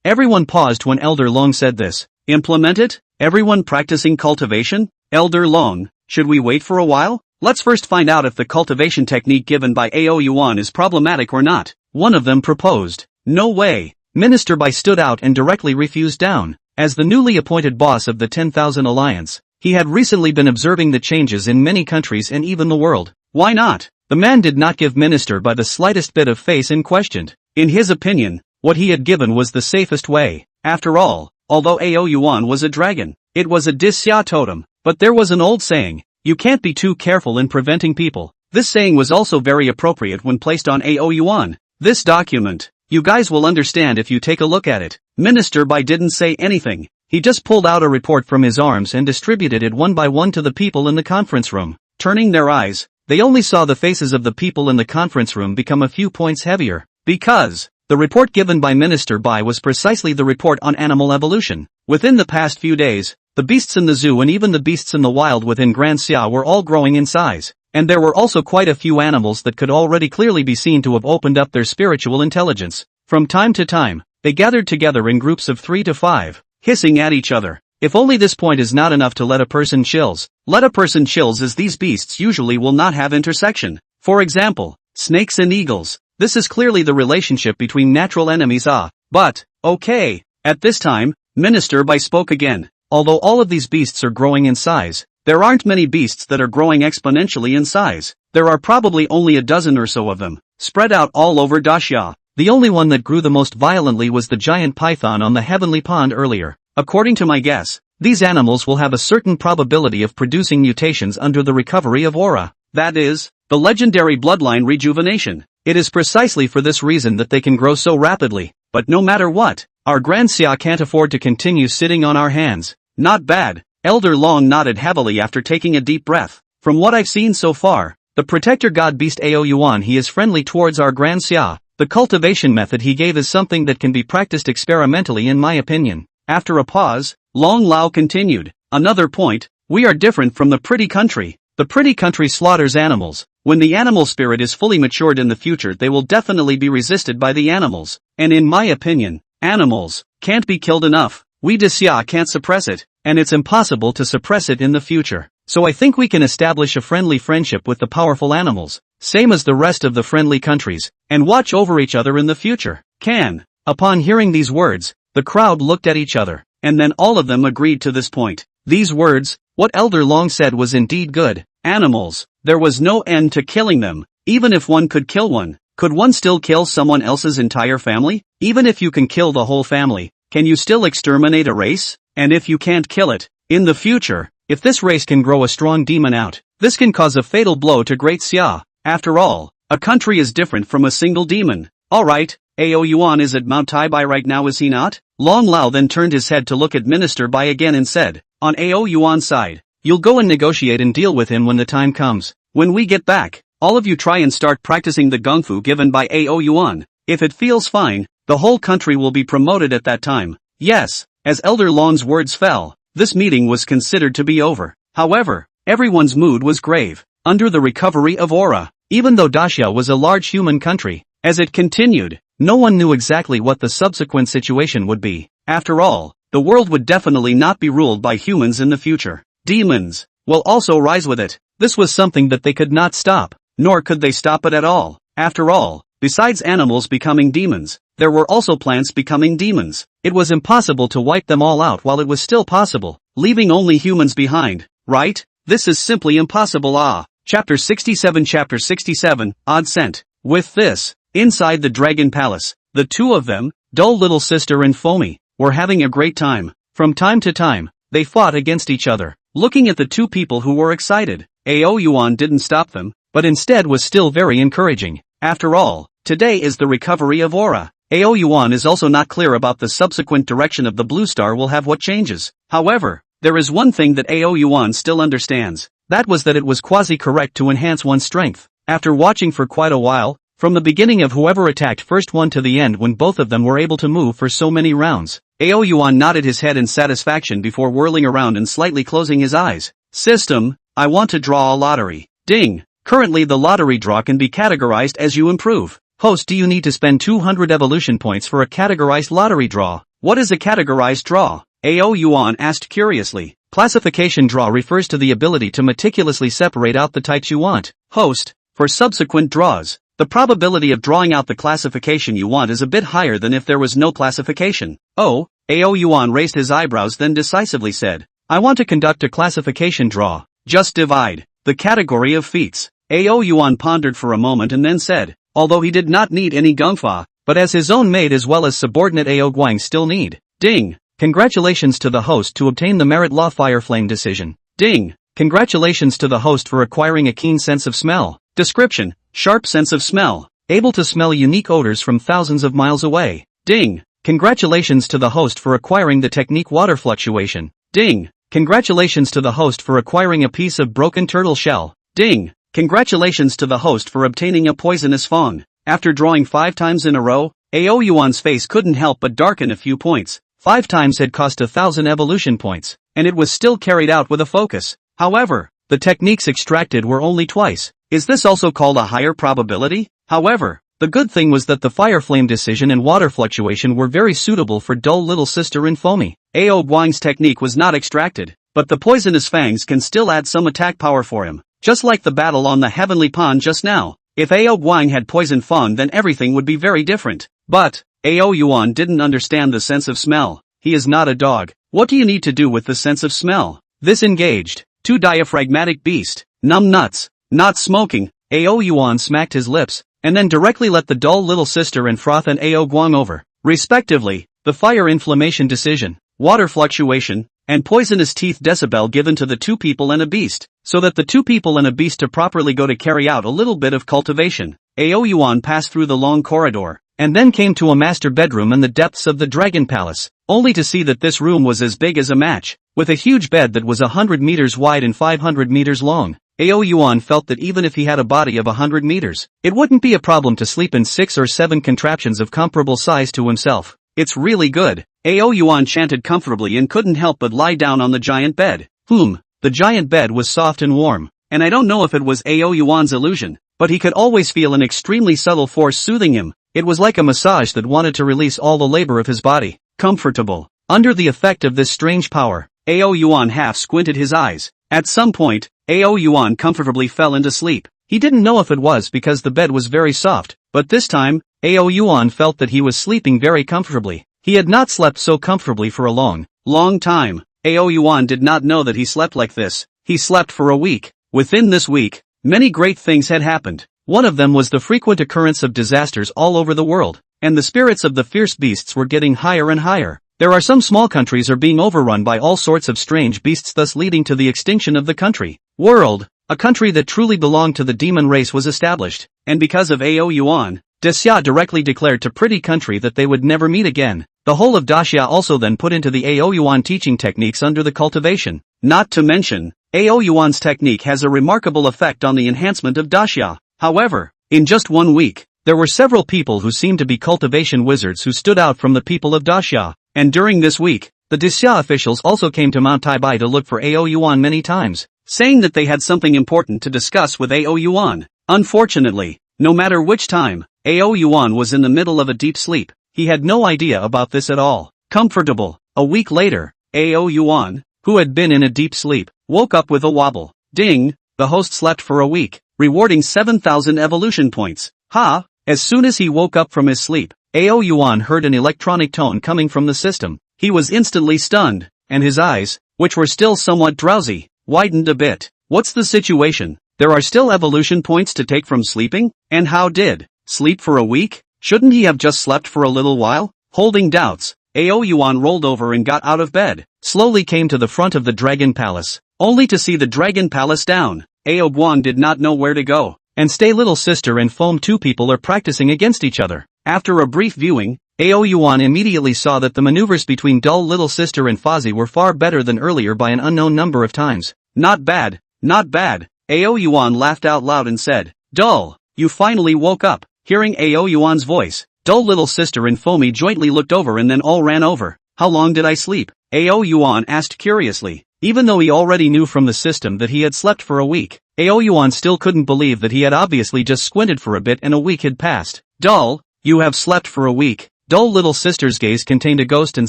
Everyone paused when Elder Long said this. Implement it? Everyone practicing cultivation? Elder Long, should we wait for a while? Let's first find out if the cultivation technique given by Ao Yuan is problematic or not. One of them proposed. No way. Minister Bai stood out and directly refused down. As the newly appointed boss of the 10,000 Alliance, he had recently been observing the changes in many countries and even the world. Why not? The man did not give Minister Bai the slightest bit of face and questioned. In his opinion, what he had given was the safest way. After all, although Ao Yuan was a dragon, it was a Disxia totem, but there was an old saying, you can't be too careful in preventing people. This saying was also very appropriate when placed on Ao Yuan. This document, you guys will understand if you take a look at it. Minister Bai didn't say anything. He just pulled out a report from his arms and distributed it one by one to the people in the conference room. Turning their eyes, they only saw the faces of the people in the conference room become a few points heavier. Because the report given by Minister Bai was precisely the report on animal evolution. Within the past few days, the beasts in the zoo and even the beasts in the wild within Grand Xia were all growing in size. And there were also quite a few animals that could already clearly be seen to have opened up their spiritual intelligence. From time to time, they gathered together in groups of 3 to 5, hissing at each other. If only this point is not enough to let a person chills. Let a person chills, as these beasts usually will not have intersection. For example, snakes and eagles. This is clearly the relationship between natural enemies. But, okay. At this time, Minister Bai spoke again. Although all of these beasts are growing in size, there aren't many beasts that are growing exponentially in size. There are probably only a dozen or so of them, spread out all over Daxia. The only one that grew the most violently was the giant python on the heavenly pond earlier. According to my guess, these animals will have a certain probability of producing mutations under the recovery of aura. That is, the legendary bloodline rejuvenation. It is precisely for this reason that they can grow so rapidly. But no matter what, our Grand Xia can't afford to continue sitting on our hands. Not bad. Elder Long nodded heavily after taking a deep breath. From what I've seen so far, the protector god beast Ao Yuan, he is friendly towards our Grand Xia. The cultivation method he gave is something that can be practiced experimentally in my opinion. After a pause, Long Lao continued. Another point, we are different from the pretty country. The pretty country slaughters animals. When the animal spirit is fully matured in the future, they will definitely be resisted by the animals. And in my opinion, animals can't be killed enough. We Disxia can't suppress it, and it's impossible to suppress it in the future. So I think we can establish a friendly friendship with the powerful animals, same as the rest of the friendly countries, and watch over each other in the future. Can. Upon hearing these words, the crowd looked at each other, and then all of them agreed to this point. These words, what Elder Long said was indeed good. Animals, there was no end to killing them. Even if one could kill one, could one still kill someone else's entire family? Even if you can kill the whole family, can you still exterminate a race? And if you can't kill it, in the future, if this race can grow a strong demon out, this can cause a fatal blow to Great Xia. After all, a country is different from a single demon. Alright, Ao Yuan is at Mount Taibai right now, is he not? Long Lao then turned his head to look at Minister Bai again and said, on Ao Yuan's side, you'll go and negotiate and deal with him when the time comes. When we get back, all of you try and start practicing the Gung Fu given by Ao Yuan. If it feels fine, the whole country will be promoted at that time. Yes, as Elder Long's words fell, this meeting was considered to be over. However, everyone's mood was grave. Under the recovery of aura, even though Daxia was a large human country, as it continued, no one knew exactly what the subsequent situation would be. After all, the world would definitely not be ruled by humans in the future. Demons will also rise with it. This was something that they could not stop, nor could they stop it at all. After all, besides animals becoming demons, there were also plants becoming demons. It was impossible to wipe them all out while it was still possible, leaving only humans behind, right? This is simply impossible. Chapter 67, Odd Scent. With this, inside the Dragon Palace, the two of them, Dull Little Sister and Foamy, were having a great time. From time to time, they fought against each other. Looking at the two people who were excited, Ao Yuan didn't stop them, but instead was still very encouraging. After all, today is the recovery of aura. Ao Yuan is also not clear about the subsequent direction of the blue star will have what changes. However, there is one thing that Ao Yuan still understands. That was that it was quasi-correct to enhance one's strength. After watching for quite a while, from the beginning of whoever attacked first one to the end when both of them were able to move for so many rounds, Ao Yuan nodded his head in satisfaction before whirling around and slightly closing his eyes. System, I want to draw a lottery. Ding. Currently the lottery draw can be categorized as you improve. Host, do you need to spend 200 evolution points for a categorized lottery draw? What is a categorized draw? Ao Yuan asked curiously. Classification draw refers to the ability to meticulously separate out the types you want. Host, for subsequent draws, the probability of drawing out the classification you want is a bit higher than if there was no classification. Oh, Ao Yuan raised his eyebrows then decisively said, I want to conduct a classification draw. Just divide the category of feats. Ao Yuan pondered for a moment and then said, although he did not need any gungfa, but as his own maid as well as subordinate Ao Guang still need. Ding! Congratulations to the host to obtain the merit law fire flame decision. Ding! Congratulations to the host for acquiring a keen sense of smell. Description: sharp sense of smell, able to smell unique odors from thousands of miles away. Ding! Congratulations to the host for acquiring the technique water fluctuation. Ding! Congratulations to the host for acquiring a piece of broken turtle shell. Ding! Congratulations to the host for obtaining a poisonous fong. After drawing 5 times in a row, Ao Yuan's face couldn't help but darken a few points. 5 times had cost 1,000 evolution points, and it was still carried out with a focus. However, the techniques extracted were only twice. Is this also called a higher probability? However, the good thing was that the fire flame decision and water fluctuation were very suitable for dull little sister in Foamy. Ao Guang's technique was not extracted, but the poisonous fangs can still add some attack power for him. Just like the battle on the heavenly pond just now. If Ao Guang had poison fang, then everything would be very different. But Ao Yuan didn't understand the sense of smell. He is not a dog. What do you need to do with the sense of smell? This engaged. 2 diaphragmatic beast. Numb nuts. Not smoking. Ao Yuan smacked his lips, and then directly let the dull little sister and froth and Ao Guang over, respectively, the fire inflammation decision, water fluctuation, and poisonous teeth decibel given to the 2 people and a beast, so that the 2 people and a beast to properly go to carry out a little bit of cultivation. Ao Yuan passed through the long corridor, and then came to a master bedroom in the depths of the Dragon Palace, only to see that this room was as big as a match, with a huge bed that was 100 meters wide and 500 meters long. Ao Yuan felt that even if he had a body of 100 meters, it wouldn't be a problem to sleep in 6 or 7 contraptions of comparable size to himself. It's really good. Ao Yuan chanted comfortably and couldn't help but lie down on the giant bed. The giant bed was soft and warm, and I don't know if it was Ao Yuan's illusion, but he could always feel an extremely subtle force soothing him. It was like a massage that wanted to release all the labor of his body. Comfortable. Under the effect of this strange power, Ao Yuan half squinted his eyes. At some point, Ao Yuan comfortably fell into sleep. He didn't know if it was because the bed was very soft, but this time, Ao Yuan felt that he was sleeping very comfortably. He had not slept so comfortably for a long time. Ao Yuan did not know that he slept like this. He slept for a week. Within this week, many great things had happened. One of them was the frequent occurrence of disasters all over the world, and the spirits of the fierce beasts were getting higher and higher. There are some small countries are being overrun by all sorts of strange beasts, thus leading to the extinction of the country. World, a country that truly belonged to the demon race, was established, and because of Ao Yuan, Daxia directly declared to Pretty Country that they would never meet again. The whole of Daxia also then put into the Ao Yuan teaching techniques under the cultivation. Not to mention, Ao Yuan's technique has a remarkable effect on the enhancement of Daxia. However, in just 1 week, there were several people who seemed to be cultivation wizards who stood out from the people of Daxia. And during this week, the Daxia officials also came to Mount Taibai to look for Ao Yuan many times, saying that they had something important to discuss with Ao Yuan. Unfortunately, no matter which time, Ao Yuan was in the middle of a deep sleep. He had no idea about this at all. Comfortable. A week later, Ao Yuan, who had been in a deep sleep, woke up with a wobble. Ding! The host slept for a week, rewarding 7,000 evolution points. Ha! As soon as he woke up from his sleep, Ao Yuan heard an electronic tone coming from the system. He was instantly stunned, and his eyes, which were still somewhat drowsy, widened a bit. What's the situation? There are still evolution points to take from sleeping? And how did? Sleep for a week? Shouldn't he have just slept for a little while? Holding doubts, Ao Yuan rolled over and got out of bed, slowly came to the front of the Dragon Palace, only to see the Dragon Palace down. Ao Guang did not know where to go, and Stay Little Sister and Foam 2 people are practicing against each other. After a brief viewing, Ao Yuan immediately saw that the maneuvers between Dull Little Sister and Fozzie were far better than earlier by an unknown number of times. Not bad, not bad. Ao Yuan laughed out loud and said, Dull, you finally woke up. Hearing Ao Yuan's voice, Dull Little Sister and Foamy jointly looked over and then all ran over. How long did I sleep? Ao Yuan asked curiously. Even though he already knew from the system that he had slept for a week, Ao Yuan still couldn't believe that he had obviously just squinted for a bit and a week had passed. Dull, you have slept for a week. Dull Little Sister's gaze contained a ghost and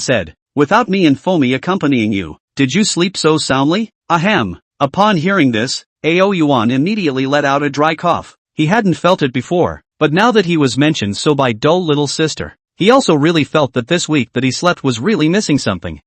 said, without me and Foamy accompanying you, did you sleep so soundly? Ahem. Upon hearing this, Ao Yuan immediately let out a dry cough. He hadn't felt it before, but now that he was mentioned so by Dull Little Sister, he also really felt that this week that he slept was really missing something.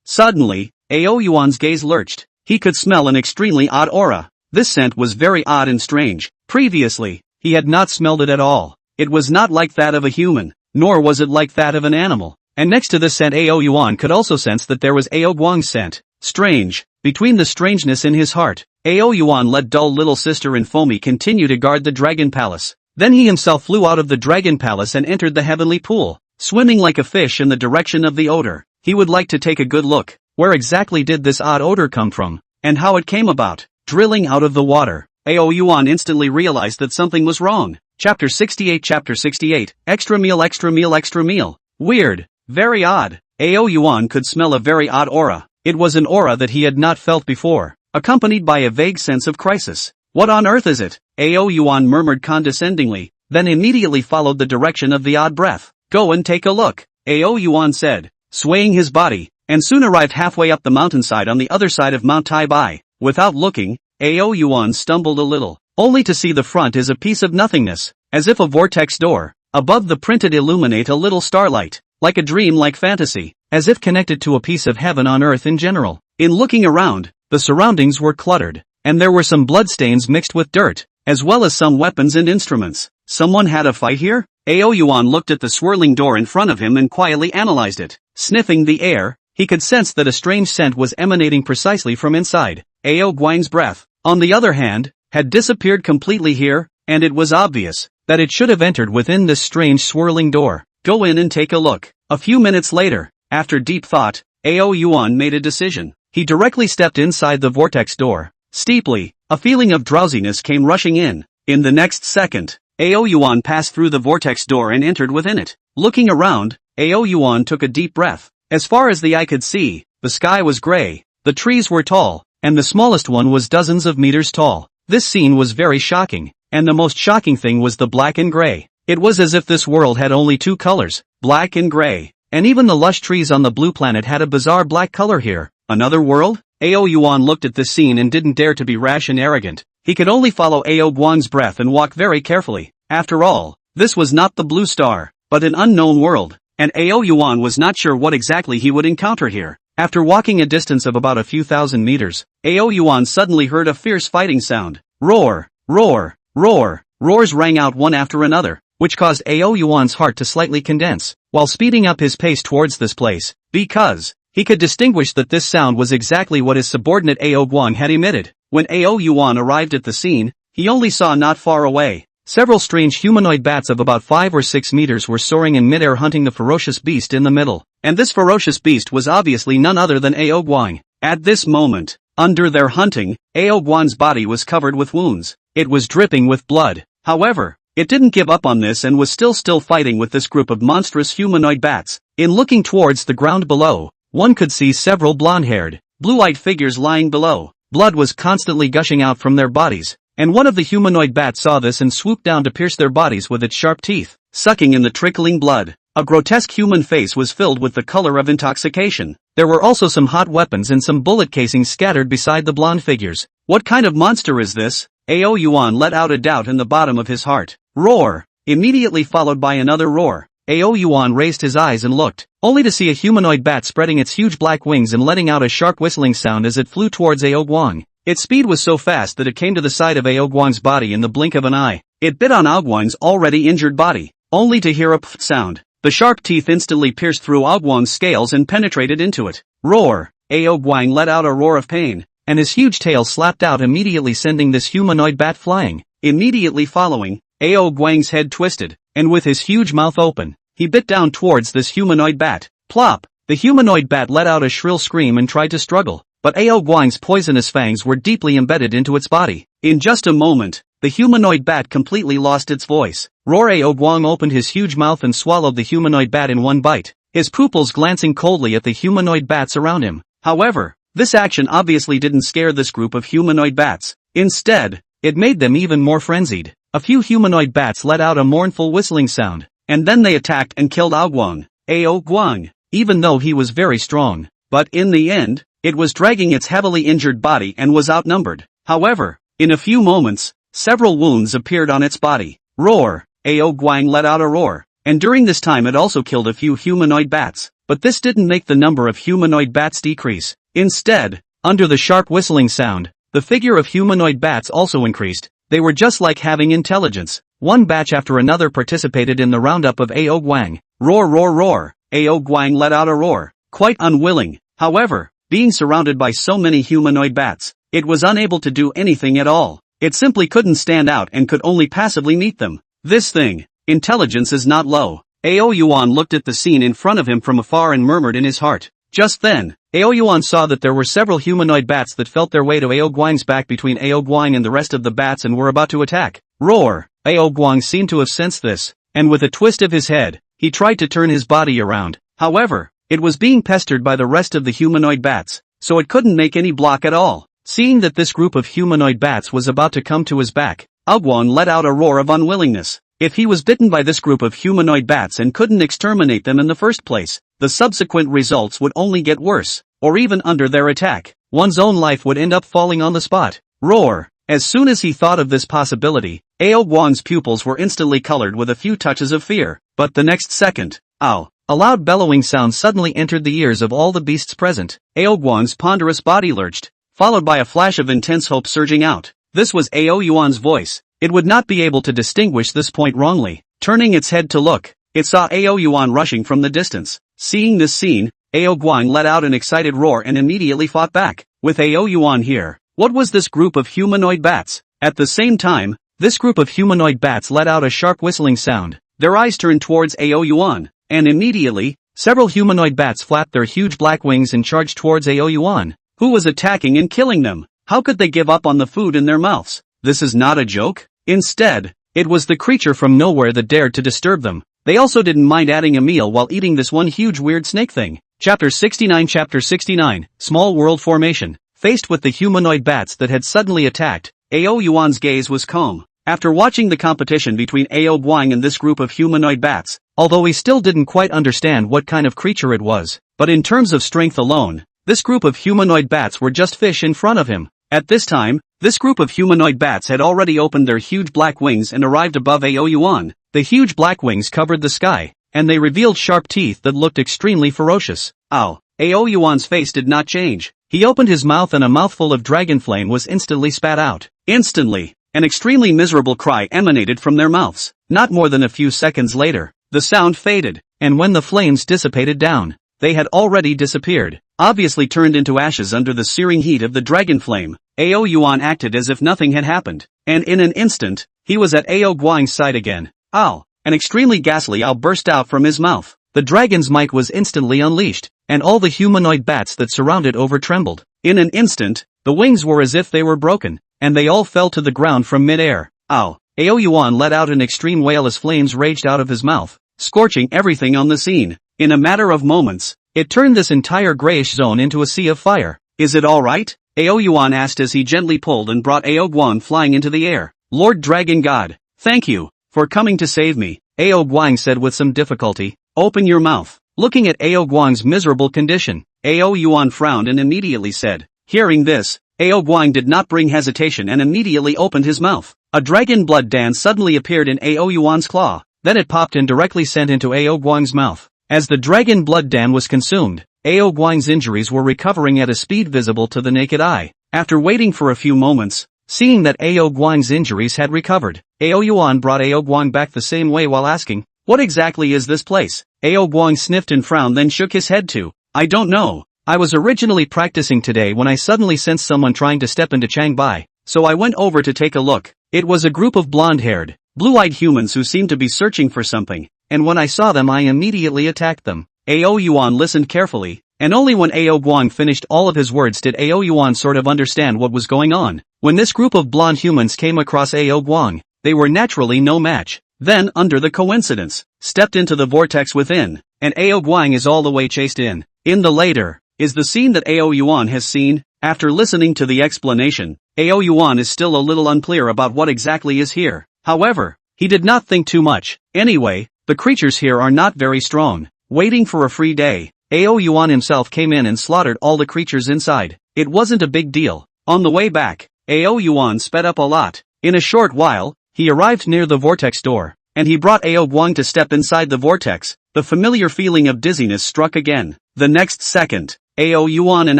Suddenly, Ao Yuan's gaze lurched. He could smell an extremely odd aura. This scent was very odd and strange. Previously, he had not smelled it at all. It was not like that of a human, nor was it like that of an animal. And next to this scent, Ao Yuan could also sense that there was Ao Guang's scent. Strange. Between the strangeness in his heart, Ao Yuan let dull little sister and Foamy continue to guard the dragon palace. Then he himself flew out of the dragon palace and entered the heavenly pool, swimming like a fish in the direction of the odor. He would like to take a good look. Where exactly did this odd odor come from? And how it came about? Drilling out of the water, Ao Yuan instantly realized that something was wrong. Chapter 68 Extra meal extra meal extra meal. Weird. Very odd. Ao Yuan could smell a very odd aura. It was an aura that he had not felt before, accompanied by a vague sense of crisis. What on earth is it? Ao Yuan murmured condescendingly, then immediately followed the direction of the odd breath. Go and take a look, Ao Yuan said, swaying his body, and soon arrived halfway up the mountainside on the other side of Mount Taibei. Without looking, Ao Yuan stumbled a little, only to see the front is a piece of nothingness, as if a vortex door. Above the printed illuminate a little starlight, like a dream-like fantasy, as if connected to a piece of heaven on earth in general. In looking around, the surroundings were cluttered, and there were some bloodstains mixed with dirt, as well as some weapons and instruments. Someone had a fight here? Ao Yuan looked at the swirling door in front of him and quietly analyzed it. Sniffing the air, he could sense that a strange scent was emanating precisely from inside. Ao Guang's breath, on the other hand, had disappeared completely here, and it was obvious that it should have entered within this strange swirling door. Go in and take a look. A few minutes later, after deep thought, Ao Yuan made a decision. He directly stepped inside the vortex door. Steeply, a feeling of drowsiness came rushing in. In the next second, Ao Yuan passed through the vortex door and entered within it. Looking around, Ao Yuan took a deep breath. As far as the eye could see, the sky was gray, the trees were tall, and the smallest one was dozens of meters tall. This scene was very shocking, and the most shocking thing was the black and gray. It was as if this world had only two colors, black and gray, and even the lush trees on the blue planet had a bizarre black color here. Another world? Ao Yuan looked at this scene and didn't dare to be rash and arrogant. He could only follow Ao Guang's breath and walk very carefully. After all, this was not the blue star, but an unknown world, and Ao Yuan was not sure what exactly he would encounter here. After walking a distance of about a few thousand meters, Ao Yuan suddenly heard a fierce fighting sound. Roar, roar, roar. Roars rang out one after another, which caused Ao Yuan's heart to slightly condense, while speeding up his pace towards this place, because he could distinguish that this sound was exactly what his subordinate Ao Guang had emitted. When Ao Yuan arrived at the scene, he only saw not far away several strange humanoid bats of about 5 or 6 meters were soaring in midair hunting the ferocious beast in the middle, and this ferocious beast was obviously none other than Ao Guang. At this moment, under their hunting, Ao Guang's body was covered with wounds. It was dripping with blood. However, it didn't give up on this and was still fighting with this group of monstrous humanoid bats. In looking towards the ground below, one could see several blonde-haired, blue-eyed figures lying below. Blood was constantly gushing out from their bodies, and one of the humanoid bats saw this and swooped down to pierce their bodies with its sharp teeth, sucking in the trickling blood. A grotesque human face was filled with the color of intoxication. There were also some hot weapons and some bullet casings scattered beside the blonde figures. What kind of monster is this? Ao Yuan let out a doubt in the bottom of his heart. Roar! Immediately followed by another roar. Ao Yuan raised his eyes and looked, only to see a humanoid bat spreading its huge black wings and letting out a sharp whistling sound as it flew towards Ao Guang. Its speed was so fast that it came to the side of Ao Guang's body in the blink of an eye. It bit on Ao Guang's already injured body, only to hear a pff sound. The sharp teeth instantly pierced through Ao Guang's scales and penetrated into it. Roar! Ao Guang let out a roar of pain, and his huge tail slapped out immediately, sending this humanoid bat flying. Immediately following, Ao Guang's head twisted, and with his huge mouth open, he bit down towards this humanoid bat. Plop! The humanoid bat let out a shrill scream and tried to struggle, but Ao Guang's poisonous fangs were deeply embedded into its body. In just a moment, the humanoid bat completely lost its voice. Roar! Ao Guang opened his huge mouth and swallowed the humanoid bat in one bite, his pupils glancing coldly at the humanoid bats around him. However, this action obviously didn't scare this group of humanoid bats. Instead, it made them even more frenzied. A few humanoid bats let out a mournful whistling sound, and then they attacked and killed Ao Guang, even though he was very strong. But in the end, it was dragging its heavily injured body and was outnumbered. However, in a few moments, several wounds appeared on its body. Roar! Ao Guang let out a roar, and during this time it also killed a few humanoid bats, but this didn't make the number of humanoid bats decrease. Instead, under the sharp whistling sound, the figure of humanoid bats also increased. They were just like having intelligence. One batch after another participated in the roundup of Ao Guang. Roar roar roar. Ao Guang let out a roar, quite unwilling. However, being surrounded by so many humanoid bats, it was unable to do anything at all. It simply couldn't stand out and could only passively meet them. This thing, intelligence is not low. Ao Yuan looked at the scene in front of him from afar and murmured in his heart. Just then, Ao Yuan saw that there were several humanoid bats that felt their way to Ao Guang's back between Ao Guang and the rest of the bats and were about to attack. Roar! Ao Guang seemed to have sensed this, and with a twist of his head, he tried to turn his body around. However, it was being pestered by the rest of the humanoid bats, so it couldn't make any block at all. Seeing that this group of humanoid bats was about to come to his back, Ao Guang let out a roar of unwillingness. If he was bitten by this group of humanoid bats and couldn't exterminate them in the first place, the subsequent results would only get worse, or even under their attack, one's own life would end up falling on the spot. Roar! As soon as he thought of this possibility, Ao Guang's pupils were instantly colored with a few touches of fear, but the next second, ow! A loud bellowing sound suddenly entered the ears of all the beasts present. Ao Guang's ponderous body lurched, followed by a flash of intense hope surging out. This was Ao Yuan's voice. It would not be able to distinguish this point wrongly. Turning its head to look, it saw Ao Yuan rushing from the distance. Seeing this scene, Ao Guang let out an excited roar and immediately fought back. With Ao Yuan here, what was this group of humanoid bats? At the same time, this group of humanoid bats let out a sharp whistling sound. Their eyes turned towards Ao Yuan, and immediately, several humanoid bats flapped their huge black wings and charged towards Ao Yuan, who was attacking and killing them. How could they give up on the food in their mouths? This is not a joke? Instead, it was the creature from nowhere that dared to disturb them. They also didn't mind adding a meal while eating this one huge weird snake thing. Chapter 69, Small World Formation. Faced with the humanoid bats that had suddenly attacked, Ao Yuan's gaze was calm. After watching the competition between Ao Guang and this group of humanoid bats, although he still didn't quite understand what kind of creature it was, but in terms of strength alone, this group of humanoid bats were just fish in front of him. At this time, this group of humanoid bats had already opened their huge black wings and arrived above Ao Yuan. The huge black wings covered the sky, and they revealed sharp teeth that looked extremely ferocious. Ow! Ao Yuan's face did not change. He opened his mouth and a mouthful of dragon flame was instantly spat out. Instantly, an extremely miserable cry emanated from their mouths. Not more than a few seconds later, the sound faded, and when the flames dissipated down, they had already disappeared, obviously turned into ashes under the searing heat of the dragon flame. Ao Yuan acted as if nothing had happened, and in an instant, he was at Ao Guang's side again. Ow! An extremely ghastly owl burst out from his mouth. The dragon's might was instantly unleashed, and all the humanoid bats that surrounded over trembled. In an instant, the wings were as if they were broken, and they all fell to the ground from mid-air. Ow! Ao Yuan let out an extreme wail as flames raged out of his mouth, scorching everything on the scene. In a matter of moments, it turned this entire grayish zone into a sea of fire. Is it alright? Ao Yuan asked as he gently pulled and brought Ao Guang flying into the air. Lord Dragon God, thank you for coming to save me, Ao Guang said with some difficulty. Open your mouth. Looking at Ao Guang's miserable condition, Ao Yuan frowned and immediately said. Hearing this, Ao Guang did not bring hesitation and immediately opened his mouth. A dragon blood dance suddenly appeared in Ao Yuan's claw, then it popped and directly sent into Ao Guang's mouth. As the dragon blood dam was consumed, Ao Guang's injuries were recovering at a speed visible to the naked eye. After waiting for a few moments, seeing that Ao Guang's injuries had recovered, Ao Yuan brought Ao Guang back the same way while asking, what exactly is this place? Ao Guang sniffed and frowned then shook his head too. I don't know. I was originally practicing today when I suddenly sensed someone trying to step into Changbai, so I went over to take a look. It was a group of blonde-haired, blue-eyed humans who seemed to be searching for something, and when I saw them I immediately attacked them. Ao Yuan listened carefully, and only when Ao Guang finished all of his words did Ao Yuan sort of understand what was going on. When this group of blonde humans came across Ao Guang, they were naturally no match. Then, under the coincidence, stepped into the vortex within, and Ao Guang is all the way chased in. In the later, is the scene that Ao Yuan has seen. After listening to the explanation, Ao Yuan is still a little unclear about what exactly is here. However, he did not think too much. Anyway, the creatures here are not very strong. Waiting for a free day, Ao Yuan himself came in and slaughtered all the creatures inside. It wasn't a big deal. On the way back, Ao Yuan sped up a lot. In a short while, he arrived near the vortex door, and he brought Ao Guang to step inside the vortex. The familiar feeling of dizziness struck again. The next second, Ao Yuan and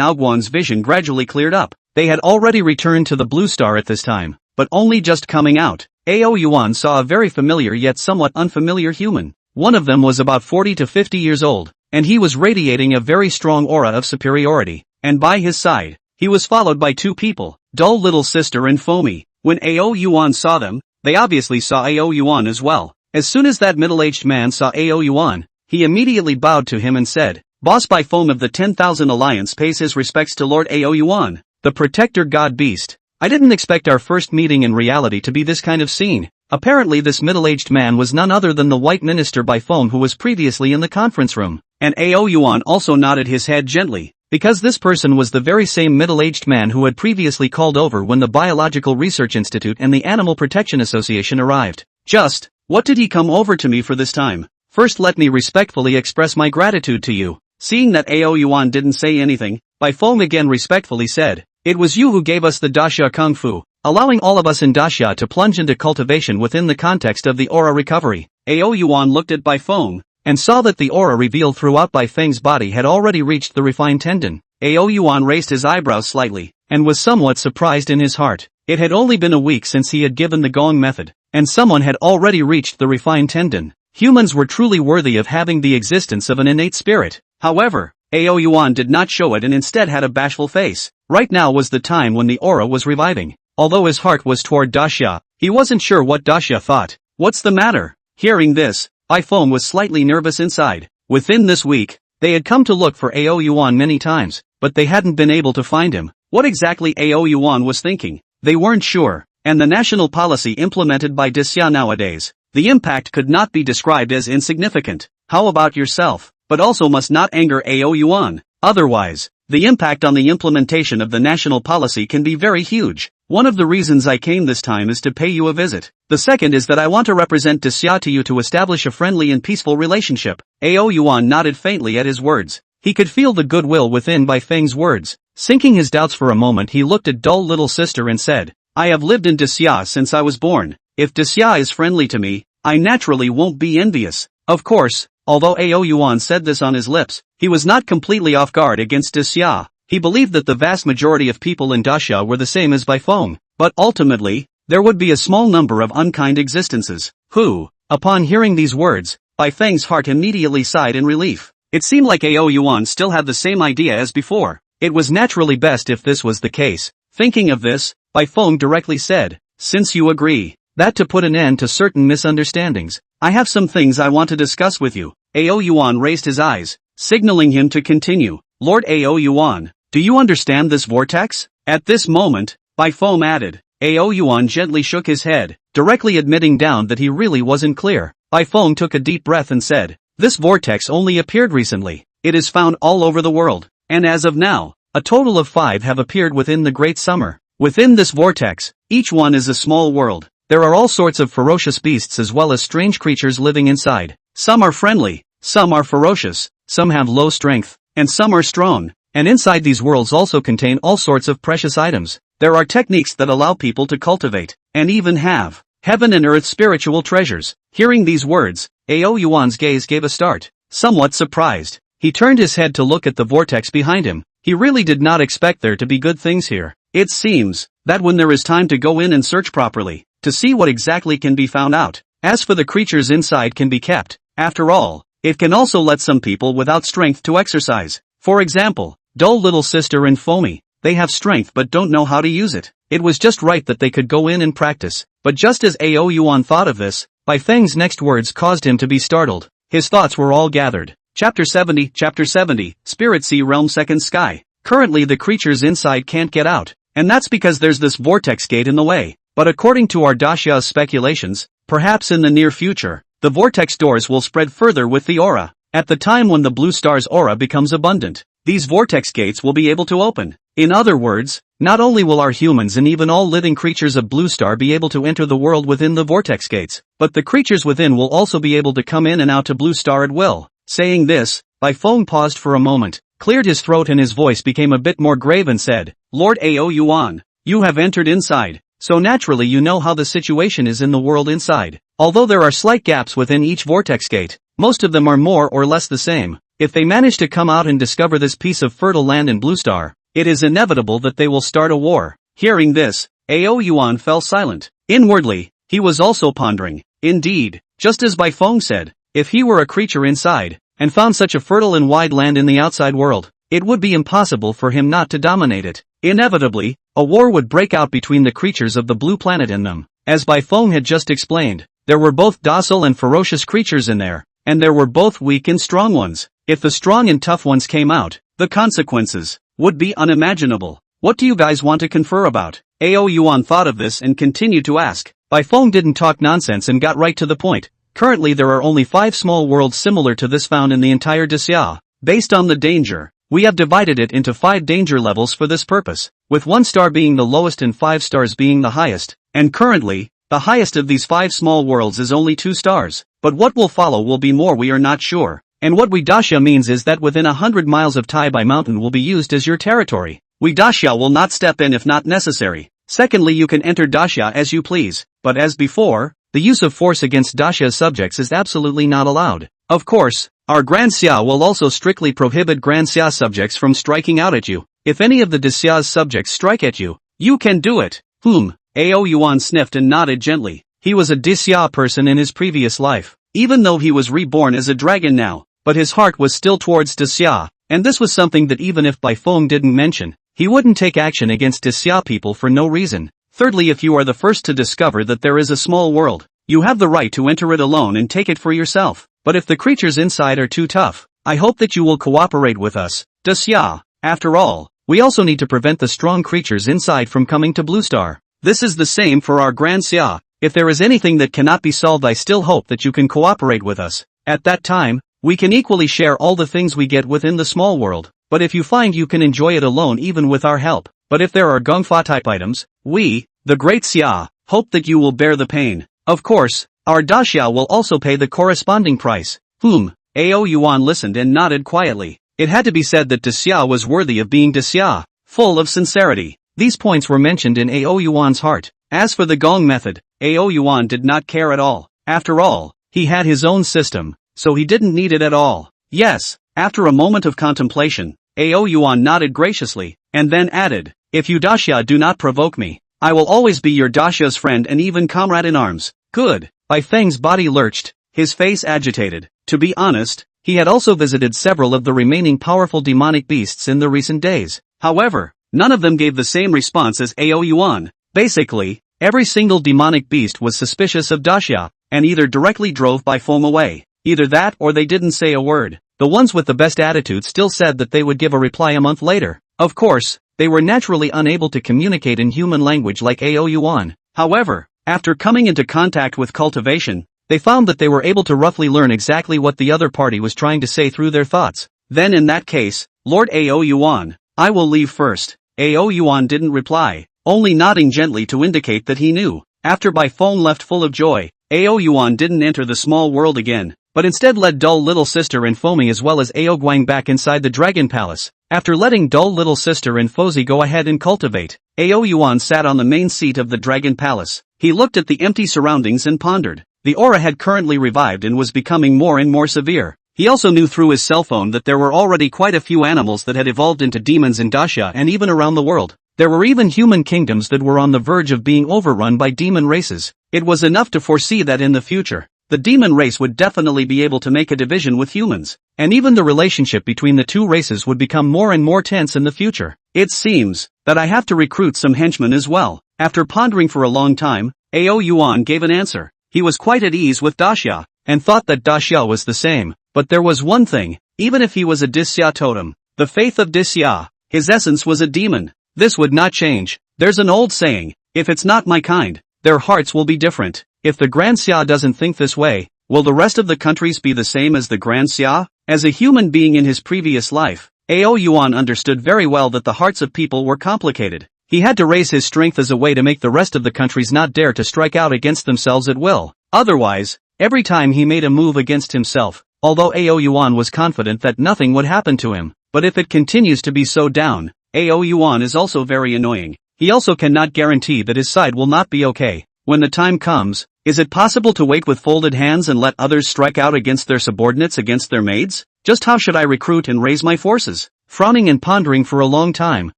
Ao Guang's vision gradually cleared up. They had already returned to the blue star at this time. but only just coming out. Ao Yuan saw a very familiar yet somewhat unfamiliar human. One of them was about 40 to 50 years old, and he was radiating a very strong aura of superiority, and by his side, he was followed by two people, dull little sister and Foamy. When Ao Yuan saw them, they obviously saw Ao Yuan as well. As soon as that middle-aged man saw Ao Yuan, he immediately bowed to him and said, "Boss by Foam of the 10,000 Alliance pays his respects to Lord Ao Yuan, the protector god beast. I didn't expect our first meeting in reality to be this kind of scene." Apparently this middle-aged man was none other than the white minister by Foam who was previously in the conference room, and Ao Yuan also nodded his head gently, because this person was the very same middle-aged man who had previously called over when the Biological Research Institute and the Animal Protection Association arrived. "Just, what did he come over to me for this time? First let me respectfully express my gratitude to you." Seeing that Ao Yuan didn't say anything, Bai Feng again respectfully said, "It was you who gave us the Daxia Kung Fu, allowing all of us in Daxia to plunge into cultivation within the context of the aura recovery." Ao Yuan looked at Bai Feng, and saw that the aura revealed throughout Bai Feng's body had already reached the refined tendon. Ao Yuan raised his eyebrows slightly, and was somewhat surprised in his heart. It had only been a week since he had given the Gong method, and someone had already reached the refined tendon. Humans were truly worthy of having the existence of an innate spirit. However, Ao Yuan did not show it and instead had a bashful face. Right now was the time when the aura was reviving. Although his heart was toward Daxia, he wasn't sure what Daxia thought. "What's the matter?" Hearing this, Bai Feng was slightly nervous inside. Within this week, they had come to look for Ao Yuan many times, but they hadn't been able to find him. What exactly Ao Yuan was thinking, they weren't sure, and the national policy implemented by Daxia nowadays, the impact could not be described as insignificant. How about yourself? But also must not anger Ao Yuan. Otherwise, the impact on the implementation of the national policy can be very huge. One of the reasons I came this time is to pay you a visit. The second is that I want to represent Daxia to you to establish a friendly and peaceful relationship. Ao Yuan nodded faintly at his words. He could feel the goodwill within Bai Feng's words. Sinking his doubts for a moment, he looked at dull little sister and said, "I have lived in Daxia since I was born. If Daxia is friendly to me, I naturally won't be envious." Of course, although Ao Yuan said this on his lips, he was not completely off guard against Daxia. He believed that the vast majority of people in Daxia were the same as Bai Feng, but ultimately, there would be a small number of unkind existences, who, upon hearing these words, Bai Feng's heart immediately sighed in relief. It seemed like Ao Yuan still had the same idea as before. It was naturally best if this was the case. Thinking of this, Bai Feng directly said, "Since you agree that to put an end to certain misunderstandings, I have some things I want to discuss with you." Ao Yuan raised his eyes, signaling him to continue. "Lord Ao Yuan, do you understand this vortex?" At this moment, Bai Feng added. Ao Yuan gently shook his head, directly admitting down that he really wasn't clear. Bai Feng took a deep breath and said, "This vortex only appeared recently. It is found all over the world, and as of now, a total of 5 have appeared within the Great Summer. Within this vortex, each one is a small world. There are all sorts of ferocious beasts as well as strange creatures living inside. Some are friendly, some are ferocious, some have low strength, and some are strong. And inside these worlds also contain all sorts of precious items. There are techniques that allow people to cultivate, and even have, heaven and earth spiritual treasures." Hearing these words, Ao Yuan's gaze gave a start. Somewhat surprised, he turned his head to look at the vortex behind him. He really did not expect there to be good things here. It seems that when there is time to go in and search properly, to see what exactly can be found out. As for the creatures inside can be kept, after all, it can also let some people without strength to exercise. For example, dull little sister and Foamy, they have strength but don't know how to use it. It was just right that they could go in and practice. But just as Ao Yuan thought of this, Bai Feng's next words caused him to be startled. His thoughts were all gathered. Chapter 70, Spirit Sea Realm Second Sky. Currently the creatures inside can't get out, and that's because there's this vortex gate in the way. But according to our Daxia's speculations, perhaps in the near future, the vortex doors will spread further with the aura. At the time when the blue star's aura becomes abundant, these vortex gates will be able to open. In other words, not only will our humans and even all living creatures of Blue Star be able to enter the world within the vortex gates, but the creatures within will also be able to come in and out to Blue Star at will. Saying this, Bai Feng paused for a moment, cleared his throat and his voice became a bit more grave and said, "Lord Ao Yuan, you have entered inside, so naturally you know how the situation is in the world inside. Although there are slight gaps within each vortex gate, most of them are more or less the same. If they manage to come out and discover this piece of fertile land in Blue Star, it is inevitable that they will start a war." Hearing this, Ao Yuan fell silent. Inwardly, he was also pondering. Indeed, just as Bai Feng said, if he were a creature inside, and found such a fertile and wide land in the outside world, it would be impossible for him not to dominate it. Inevitably, a war would break out between the creatures of the blue planet and them. As Bai Feng had just explained, there were both docile and ferocious creatures in there, and there were both weak and strong ones. If the strong and tough ones came out, the consequences would be unimaginable. What do you guys want to confer about? Ao Yuan thought of this and continued to ask. Bai Feng didn't talk nonsense and got right to the point. Currently there are only 5 small worlds similar to this found in the entire Dixia. Based on the danger, we have divided it into 5 danger levels for this purpose, with 1 star being the lowest and 5 stars being the highest, and currently, the highest of these 5 small worlds is only 2 stars, but what will follow will be more, we are not sure. And what we Daxia means is that within 100 miles of Taibai Mountain will be used as your territory. We Daxia will not step in if not necessary. Secondly, you can enter Daxia as you please, but as before, the use of force against Daxia's subjects is absolutely not allowed. Of course, our Grand Xia will also strictly prohibit Grand Xia subjects from striking out at you. If any of the Daxia's subjects strike at you, you can do it. Ao Yuan sniffed and nodded gently. He was a Daxia person in his previous life, even though he was reborn as a dragon now, but his heart was still towards Daxia, and this was something that even if Bai Feng didn't mention, he wouldn't take action against Daxia people for no reason. Thirdly, if you are the first to discover that there is a small world, you have the right to enter it alone and take it for yourself. But if the creatures inside are too tough, I hope that you will cooperate with us. Daxia, after all, we also need to prevent the strong creatures inside from coming to Blue Star. This is the same for our Grand Xia. If there is anything that cannot be solved, I still hope that you can cooperate with us. At that time, we can equally share all the things we get within the small world. But if you find you can enjoy it alone even with our help, but if there are Gongfa type items, we, the Great Xia, hope that you will bear the pain. Of course, our Daxia will also pay the corresponding price. Ao Yuan listened and nodded quietly. It had to be said that Daxia was worthy of being Daxia, full of sincerity. These points were mentioned in Ao Yuan's heart. As for the Gong method, Ao Yuan did not care at all. After all, he had his own system, so he didn't need it at all. Yes, after a moment of contemplation, Ao Yuan nodded graciously, and then added, if you Daxia do not provoke me, I will always be your Daxia's friend and even comrade in arms. Good. Bai Feng's body lurched, his face agitated. To be honest, he had also visited several of the remaining powerful demonic beasts in the recent days. However, none of them gave the same response as Ao Yuan. Basically, every single demonic beast was suspicious of Daxia, and either directly drove Bai Feng away. Either that or they didn't say a word. The ones with the best attitude still said that they would give a reply a month later. Of course, they were naturally unable to communicate in human language like Ao Yuan. However, after coming into contact with cultivation, they found that they were able to roughly learn exactly what the other party was trying to say through their thoughts. Then in that case, Lord Ao Yuan, I will leave first. Ao Yuan didn't reply, only nodding gently to indicate that he knew. After Bai Feng left full of joy, Ao Yuan didn't enter the small world again, but instead led dull little sister and Fomi as well as Ao Guang back inside the Dragon Palace. After letting dull little sister and Fozi go ahead and cultivate, Ao Yuan sat on the main seat of the Dragon Palace. He looked at the empty surroundings and pondered. The aura had currently revived and was becoming more and more severe. He also knew through his cell phone that there were already quite a few animals that had evolved into demons in Daxia and even around the world. There were even human kingdoms that were on the verge of being overrun by demon races. It was enough to foresee that in the future, the demon race would definitely be able to make a division with humans, and even the relationship between the two races would become more and more tense in the future. It seems that I have to recruit some henchmen as well. After pondering for a long time, Ao Yuan gave an answer. He was quite at ease with Daxia, and thought that Daxia was the same, but there was one thing, even if he was a Daxia totem, the faith of Daxia, his essence was a demon. This would not change. There's an old saying, if it's not my kind, their hearts will be different. If the Grand Xia doesn't think this way, will the rest of the countries be the same as the Grand Xia? As a human being in his previous life, Ao Yuan understood very well that the hearts of people were complicated. He had to raise his strength as a way to make the rest of the countries not dare to strike out against themselves at will. Otherwise, every time he made a move against himself, although Ao Yuan was confident that nothing would happen to him, but if it continues to be so down, Ao Yuan is also very annoying. He also cannot guarantee that his side will not be okay. When the time comes, is it possible to wait with folded hands and let others strike out against their subordinates against their maids? Just how should I recruit and raise my forces? Frowning and pondering for a long time,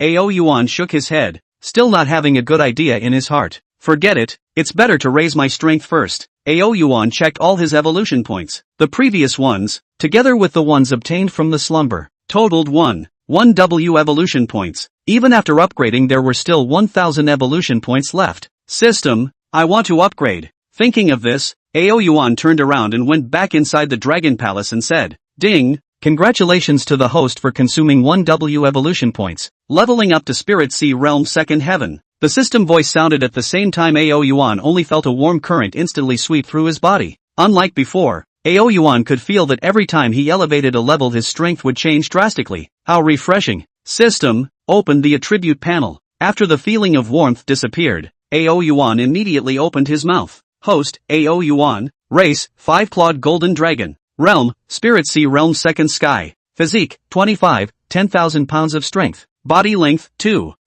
Ao Yuan shook his head. still not having a good idea in his heart. Forget it, it's better to raise my strength first. Ao Yuan checked all his evolution points. The previous ones, together with the ones obtained from the slumber, totaled 1,000 evolution points. Even after upgrading there were still 1,000 evolution points left. System, I want to upgrade. Thinking of this, Ao Yuan turned around and went back inside the Dragon Palace and said, Ding! Congratulations to the host for consuming 1,000 evolution points, leveling up to Spirit Sea Realm 2nd Heaven. The system voice sounded at the same time. Ao Yuan only felt a warm current instantly sweep through his body. Unlike before, Ao Yuan could feel that every time he elevated a level his strength would change drastically. How refreshing. System, opened the attribute panel. After the feeling of warmth disappeared, Ao Yuan immediately opened his mouth. Host, Ao Yuan. Race, 5-clawed golden dragon. Realm, Spirit Sea Realm 2nd Sky. Physique, 25, 10,000 pounds of strength. Body length,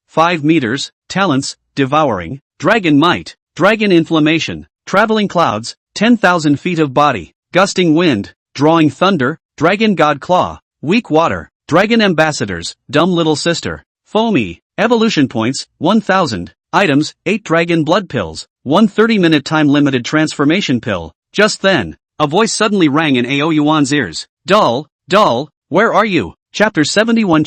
5 meters. Talents, devouring, dragon might, dragon inflammation, traveling clouds, 10,000 feet of body, gusting wind, drawing thunder, dragon god claw, weak water, dragon ambassadors, dumb little sister, foamy, evolution points, 1,000, items, 8 dragon blood pills, 1 30-minute time limited transformation pill. Just then, a voice suddenly rang in Ao Yuan's ears. Dull, where are you? Chapter 71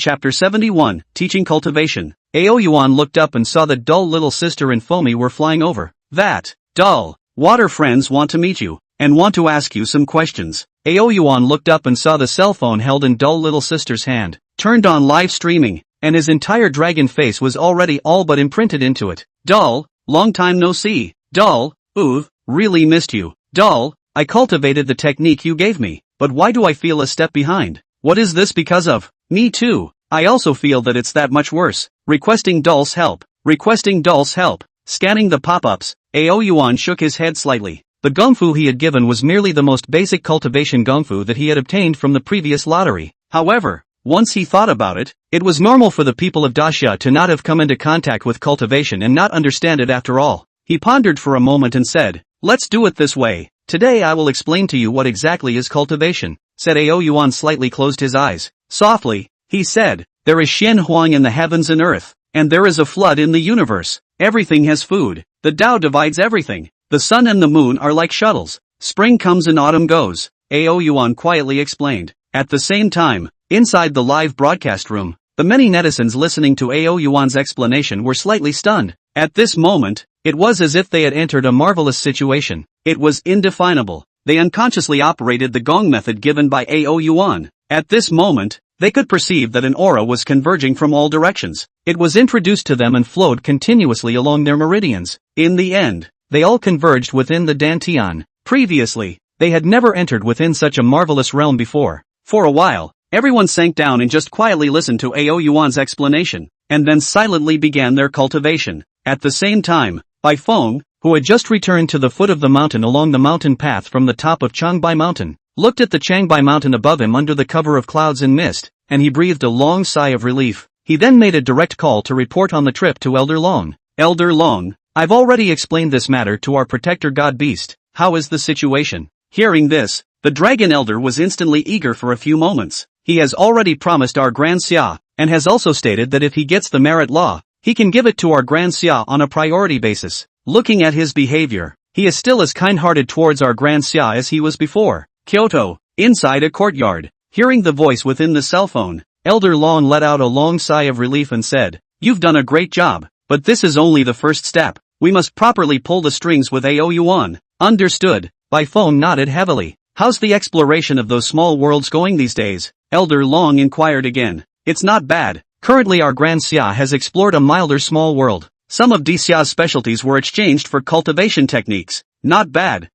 Teaching Cultivation. Ao Yuan looked up and saw that dull little sister and Foamy were flying over. That, dull, water friends want to meet you, and want to ask you some questions. Ao Yuan looked up and saw the cell phone held in dull little sister's hand, turned on live streaming, and his entire dragon face was already all but imprinted into it. Dull, long time no see. Dull, really missed you. Dull, I cultivated the technique you gave me, but why do I feel a step behind? What is this because of? Me too. I also feel that it's that much worse. Requesting Dull's help. Scanning the pop-ups, Ao Yuan shook his head slightly. The gongfu he had given was merely the most basic cultivation gongfu that he had obtained from the previous lottery. However, once he thought about it, it was normal for the people of Daxia to not have come into contact with cultivation and not understand it after all. He pondered for a moment and said, let's do it this way. Today I will explain to you what exactly is cultivation, said Ao Yuan. Slightly closed his eyes. Softly, he said, there is Xian Huang in the heavens and earth, and there is a flood in the universe. Everything has food. The Tao divides everything. The sun and the moon are like shuttles. Spring comes and autumn goes, Ao Yuan quietly explained. At the same time, inside the live broadcast room, the many netizens listening to Ao Yuan's explanation were slightly stunned. At this moment, it was as if they had entered a marvelous situation. It was indefinable. They unconsciously operated the gong method given by Ao Yuan. At this moment, they could perceive that an aura was converging from all directions. It was introduced to them and flowed continuously along their meridians. In the end, they all converged within the Dantian. Previously, they had never entered within such a marvelous realm before. For a while, everyone sank down and just quietly listened to Ao Yuan's explanation, and then silently began their cultivation. At the same time, Bai Feng, who had just returned to the foot of the mountain along the mountain path from the top of Changbai Mountain, looked at the Changbai Mountain above him under the cover of clouds and mist, and he breathed a long sigh of relief. He then made a direct call to report on the trip to Elder Long. Elder Long, I've already explained this matter to our protector God Beast. How is the situation? Hearing this, the Dragon Elder was instantly eager for a few moments. He has already promised our Grand Xia, and has also stated that if he gets the merit law, he can give it to our Grand Xia on a priority basis. Looking at his behavior, he is still as kind-hearted towards our Grand Xia as he was before. Kyoto, inside a courtyard. Hearing the voice within the cell phone, Elder Long let out a long sigh of relief and said, you've done a great job, but this is only the first step. We must properly pull the strings with Ao Yuan. Understood. Bai Feng nodded heavily. How's the exploration of those small worlds going these days? Elder Long inquired again. It's not bad. Currently our Grand Xia has explored a milder small world. Some of Xia's specialties were exchanged for cultivation techniques. Not bad.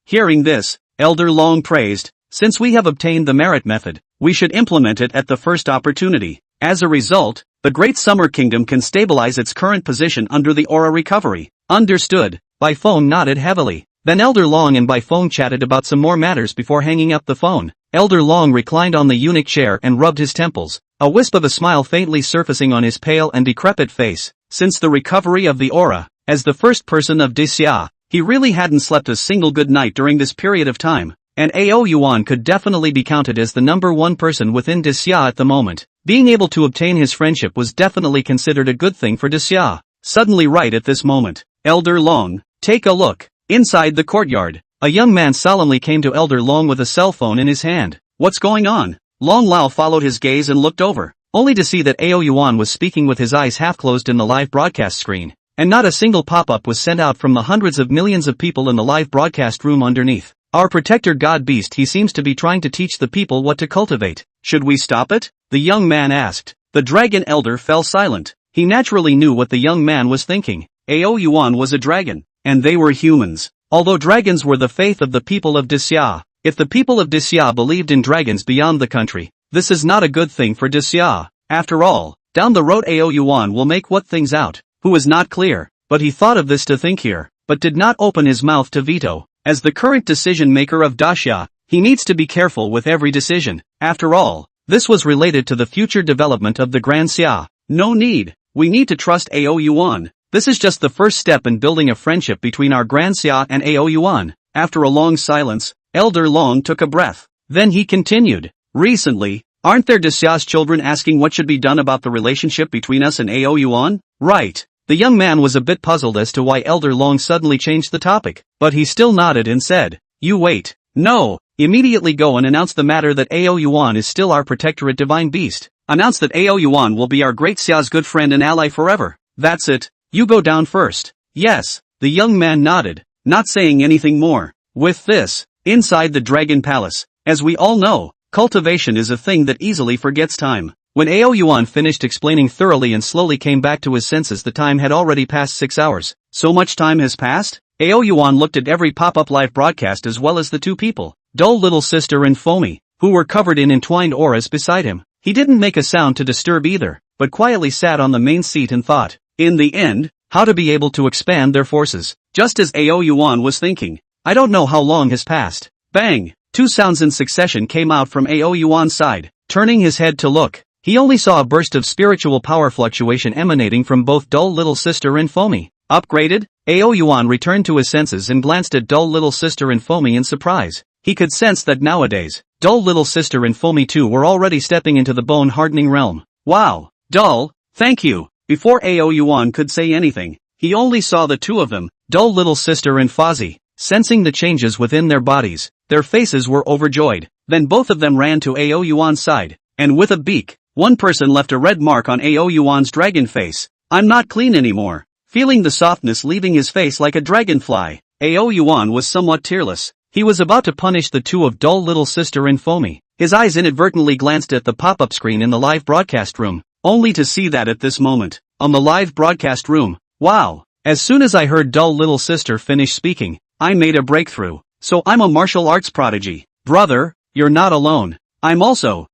Hearing this, Elder Long praised. Since we have obtained the merit method, we should implement it at the first opportunity. As a result, the Great Summer Kingdom can stabilize its current position under the aura recovery. Understood. Bai Feng nodded heavily. Then Elder Long and Bai Feng chatted about some more matters before hanging up the phone. Elder Long reclined on the eunuch chair and rubbed his temples, a wisp of a smile faintly surfacing on his pale and decrepit face. Since the recovery of the aura, as the first person of Xia, he really hadn't slept a single good night during this period of time, and Ao Yuan could definitely be counted as the number one person within Xia at the moment. Being able to obtain his friendship was definitely considered a good thing for Daxia. Suddenly right at this moment, Elder Long, take a look. Inside the courtyard, a young man solemnly came to Elder Long with a cell phone in his hand. What's going on? Long Lao followed his gaze and looked over, only to see that Ao Yuan was speaking with his eyes half closed in the live broadcast screen, and not a single pop-up was sent out from the hundreds of millions of people in the live broadcast room underneath. Our protector god beast, he seems to be trying to teach the people what to cultivate. Should we stop it? The young man asked. The dragon elder fell silent. He naturally knew what the young man was thinking. Ao Yuan was a dragon, and they were humans. Although dragons were the faith of the people of Daxia, if the people of Daxia believed in dragons beyond the country, this is not a good thing for Daxia. After all, down the road Ao Yuan will make what things out, who is not clear, but he thought of this to think here, but did not open his mouth to veto. As the current decision maker of Daxia, he needs to be careful with every decision. After all, this was related to the future development of the Grand Xia. No need. We need to trust Ao Yuan. This is just the first step in building a friendship between our Grand Xia and Ao Yuan. After a long silence, Elder Long took a breath. Then he continued. Recently, aren't there Daxia's children asking what should be done about the relationship between us and Ao Yuan? Right. The young man was a bit puzzled as to why Elder Long suddenly changed the topic, but he still nodded and said, "You wait. No, immediately go and announce the matter that Ao Yuan is still our protectorate divine beast. Announce that Ao Yuan will be our great Xia's good friend and ally forever. That's it. You go down first." Yes, the young man nodded, not saying anything more. With this, inside the Dragon Palace, as we all know, cultivation is a thing that easily forgets time. When Ao Yuan finished explaining thoroughly and slowly came back to his senses, the time had already passed 6 hours. So much time has passed? Ao Yuan looked at every pop-up live broadcast as well as the two people, Dull Little Sister and Foamy, who were covered in entwined auras beside him. He didn't make a sound to disturb either, but quietly sat on the main seat and thought, in the end, how to be able to expand their forces. Just as Ao Yuan was thinking, I don't know how long has passed. Bang! Two sounds in succession came out from Ao Yuan's side. Turning his head to look, he only saw a burst of spiritual power fluctuation emanating from both Dull Little Sister and Foamy. Upgraded? Ao Yuan returned to his senses and glanced at Dull Little Sister and Foamy in surprise. He could sense that nowadays, Dull Little Sister and Foamy too were already stepping into the bone-hardening realm. Wow! Dull, thank you! Before Ao Yuan could say anything, he only saw the two of them, Dull Little Sister and Fozzie. Sensing the changes within their bodies, their faces were overjoyed. Then both of them ran to Ao Yuan's side, and with a beak, one person left a red mark on Ao Yuan's dragon face. I'm not clean anymore. Feeling the softness leaving his face like a dragonfly, Ao Yuan was somewhat tearless. He was about to punish the two of Dull Little Sister and Foamy. His eyes inadvertently glanced at the pop-up screen in the live broadcast room, only to see that at this moment, on the live broadcast room, wow! As soon as I heard Dull Little Sister finish speaking, I made a breakthrough. So I'm a martial arts prodigy. Brother, you're not alone. I'm also,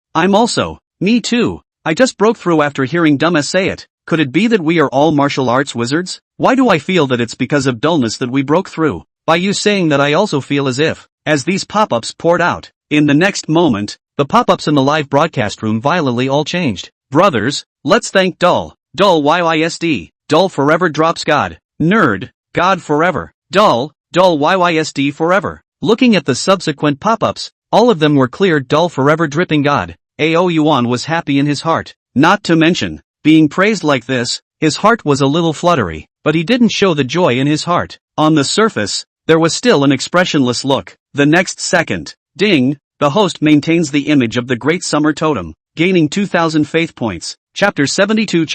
me too. I just broke through after hearing Daimei say it. Could it be that we are all martial arts wizards? Why do I feel that it's because of dullness that we broke through? By you saying that I also feel as if, as these pop-ups poured out, in the next moment, the pop-ups in the live broadcast room violently all changed. Brothers, let's thank Dull. Dull YYSD. Dull forever drops God. Nerd. God forever. Dull YYSD forever. Looking at the subsequent pop-ups, all of them were cleared Dull forever dripping God. Ao Yuan was happy in his heart. Not to mention, being praised like this, his heart was a little fluttery, but he didn't show the joy in his heart. On the surface, there was still an expressionless look. The next second, ding, the host maintains the image of the Great Summer Totem, gaining 2,000 faith points. Chapter 72,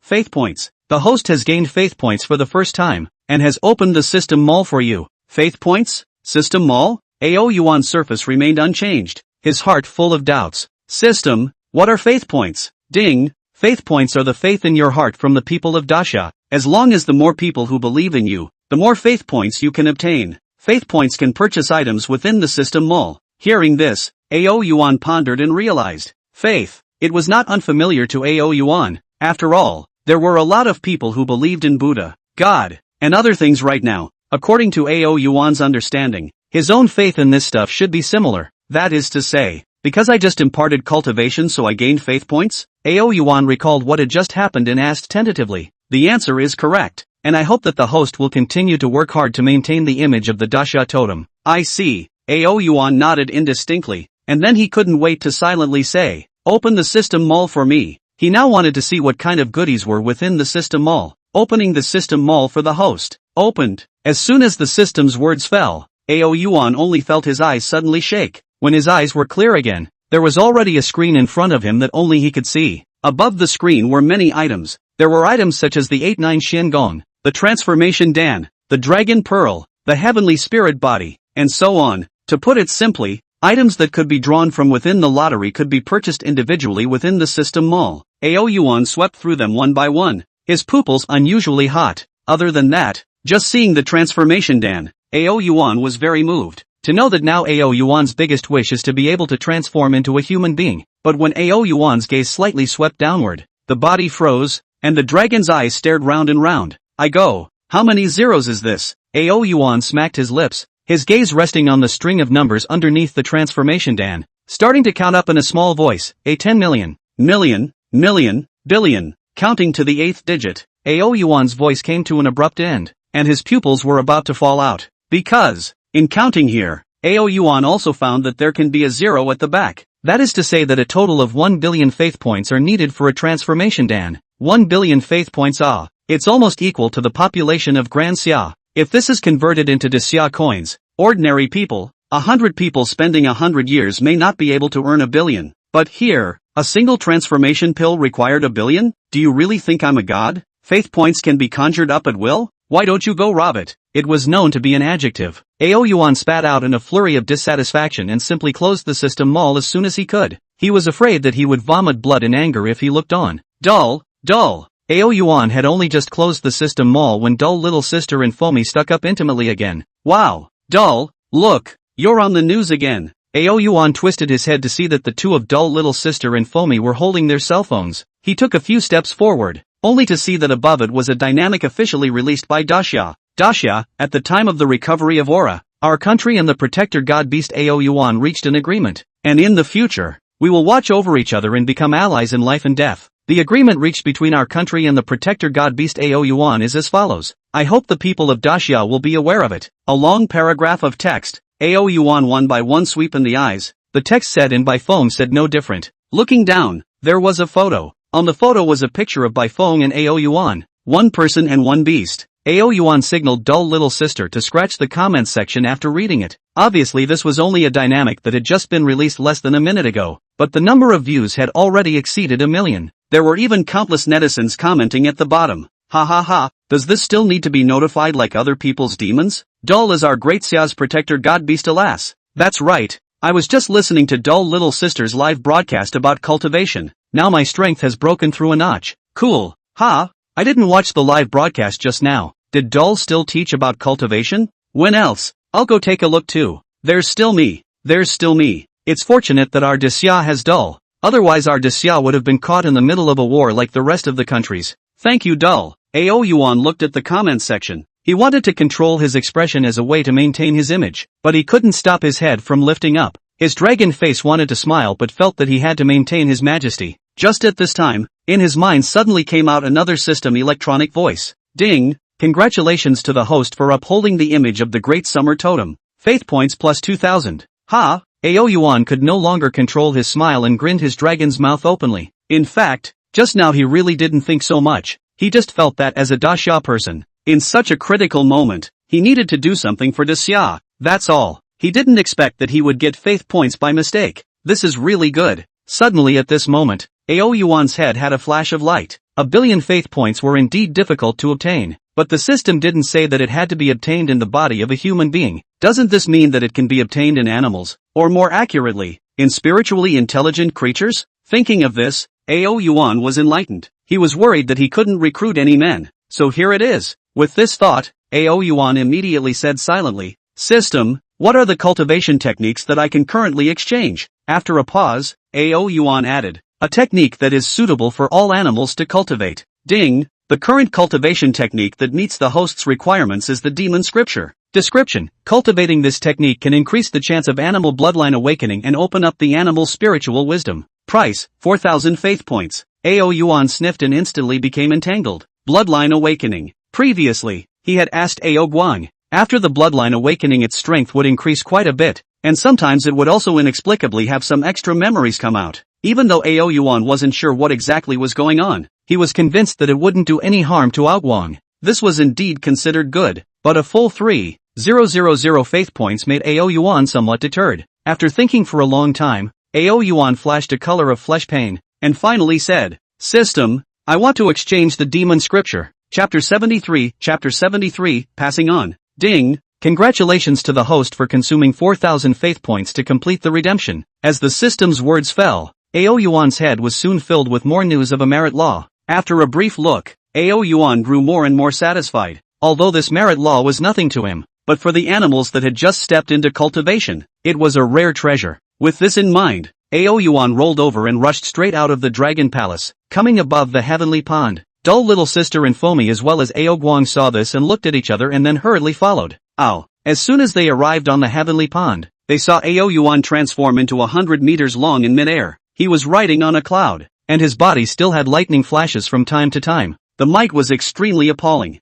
Faith Points. The host has gained faith points for the first time, and has opened the system mall for you. Faith points? System mall? Ao Yuan's surface remained unchanged, his heart full of doubts. System, what are faith points? Ding, faith points are the faith in your heart from the people of Daxia. As long as the more people who believe in you, the more faith points you can obtain. Faith points can purchase items within the system mall. Hearing this, Ao Yuan pondered and realized, faith. It was not unfamiliar to Ao Yuan. After all, there were a lot of people who believed in Buddha, God, and other things right now. According to Ao Yuan's understanding, his own faith in this stuff should be similar. That is to say, because I just imparted cultivation so I gained faith points? Ao Yuan recalled what had just happened and asked tentatively. The answer is correct, and I hope that the host will continue to work hard to maintain the image of the Daxia totem. I see. Ao Yuan nodded indistinctly, and then he couldn't wait to silently say, Open the system mall for me. He now wanted to see what kind of goodies were within the system mall. Opening the system mall for the host. Opened. As soon as the system's words fell, Ao Yuan only felt his eyes suddenly shake. When his eyes were clear again, there was already a screen in front of him that only he could see. Above the screen were many items. There were items such as the 8-9 Xiangong, the Transformation Dan, the Dragon Pearl, the Heavenly Spirit Body, and so on. To put it simply, items that could be drawn from within the lottery could be purchased individually within the system mall. Ao Yuan swept through them one by one, his pupils unusually hot. Other than that, just seeing the Transformation Dan, Ao Yuan was very moved. To know that now Ao Yuan's biggest wish is to be able to transform into a human being. But when Ao Yuan's gaze slightly swept downward, the body froze, and the dragon's eyes stared round and round. I go. How many zeros is this? Ao Yuan smacked his lips, his gaze resting on the string of numbers underneath the Transformation Dan, starting to count up in a small voice, a 10 million, million, million, billion, counting to the 8th digit. Ao Yuan's voice came to an abrupt end, and his pupils were about to fall out. Because, in counting here, Ao Yuan also found that there can be a zero at the back. That is to say that a total of 1 billion faith points are needed for a Transformation Dan. 1 billion faith points it's almost equal to the population of Grand Xia. If this is converted into Xia coins, ordinary people, 100 people spending 100 years may not be able to earn a billion. But here, a single transformation pill required a billion? Do you really think I'm a god? Faith points can be conjured up at will? Why don't you go rob it? It was known to be an adjective. Ao Yuan spat out in a flurry of dissatisfaction and simply closed the system mall as soon as he could. He was afraid that he would vomit blood in anger if he looked on. Dull, dull. Ao Yuan had only just closed the system mall when dull little sister and Foamy stuck up intimately again. Wow, dull, look, you're on the news again. Ao Yuan twisted his head to see that the two of dull little sister and Foamy were holding their cell phones. He took a few steps forward, only to see that above it was a dynamic officially released by Daxia. Daxia, at the time of the recovery of Aura, our country and the protector god beast Ao Yuan reached an agreement, and in the future, we will watch over each other and become allies in life and death. The agreement reached between our country and the protector god beast Ao Yuan is as follows. I hope the people of Daxia will be aware of it. A long paragraph of text. Ao Yuan one by one sweep in the eyes. The text said and Baifeng said no different. Looking down, there was a photo. On the photo was a picture of Baifeng and Ao Yuan. One person and one beast. Ao Yuan signaled dull little sister to scratch the comments section after reading it. Obviously this was only a dynamic that had just been released less than a minute ago, but the number of views had already exceeded 1 million. There were even countless netizens commenting at the bottom. Ha ha ha, does this still need to be notified like other people's demons? Dull is our great Xia's protector god beast alas. That's right, I was just listening to dull little sister's live broadcast about cultivation. Now my strength has broken through a notch. Cool, ha, I didn't watch the live broadcast just now. Did Dull still teach about cultivation? When else? I'll go take a look too. There's still me. There's still me. It's fortunate that our Daxia has Dull. Otherwise our Daxia would have been caught in the middle of a war like the rest of the countries. Thank you Dull. Ao Yuan looked at the comments section. He wanted to control his expression as a way to maintain his image, but he couldn't stop his head from lifting up. His dragon face wanted to smile but felt that he had to maintain his majesty. Just at this time, in his mind suddenly came out another system electronic voice. Ding! Congratulations to the host for upholding the image of the Great Summer Totem. Faith points plus 2,000. Ha! Ao Yuan could no longer control his smile and grinned his dragon's mouth openly. In fact, just now he really didn't think so much. He just felt that as a Daxia person, in such a critical moment, he needed to do something for Daxia. That's all. He didn't expect that he would get faith points by mistake. This is really good. Suddenly at this moment, Ao Yuan's head had a flash of light. 1 billion faith points were indeed difficult to obtain. But the system didn't say that it had to be obtained in the body of a human being. Doesn't this mean that it can be obtained in animals, or more accurately, in spiritually intelligent creatures? Thinking of this, Ao Yuan was enlightened. He was worried that he couldn't recruit any men. So here it is. With this thought, Ao Yuan immediately said silently, System, what are the cultivation techniques that I can currently exchange? After a pause, Ao Yuan added, a technique that is suitable for all animals to cultivate. Ding! The current cultivation technique that meets the host's requirements is the demon scripture. Description: cultivating this technique can increase the chance of animal bloodline awakening and open up the animal's spiritual wisdom. Price: 4,000 faith points. Ao Yuan sniffed and instantly became entangled. Bloodline awakening. Previously, he had asked Ao Guang. After the bloodline awakening its strength would increase quite a bit, and sometimes it would also inexplicably have some extra memories come out. Even though Ao Yuan wasn't sure what exactly was going on, he was convinced that it wouldn't do any harm to Outwang. This was indeed considered good, but a full 3,000 faith points made Ao Yuan somewhat deterred. After thinking for a long time, Ao Yuan flashed a color of flesh pain, and finally said, "System, I want to exchange the demon scripture." Chapter 73, passing on. Ding! Congratulations to the host for consuming 4,000 faith points to complete the redemption. As the system's words fell, Ao Yuan's head was soon filled with more news of a merit law. After a brief look, Ao Yuan grew more and more satisfied, although this merit law was nothing to him, but for the animals that had just stepped into cultivation, it was a rare treasure. With this in mind, Ao Yuan rolled over and rushed straight out of the Dragon Palace, coming above the heavenly pond. Dull little sister and Foamy as well as Ao Guang saw this and looked at each other and then hurriedly followed. As soon as they arrived on the heavenly pond, they saw Ao Yuan transform into 100 meters long in midair. He was riding on a cloud, and his body still had lightning flashes from time to time. The might was extremely appalling.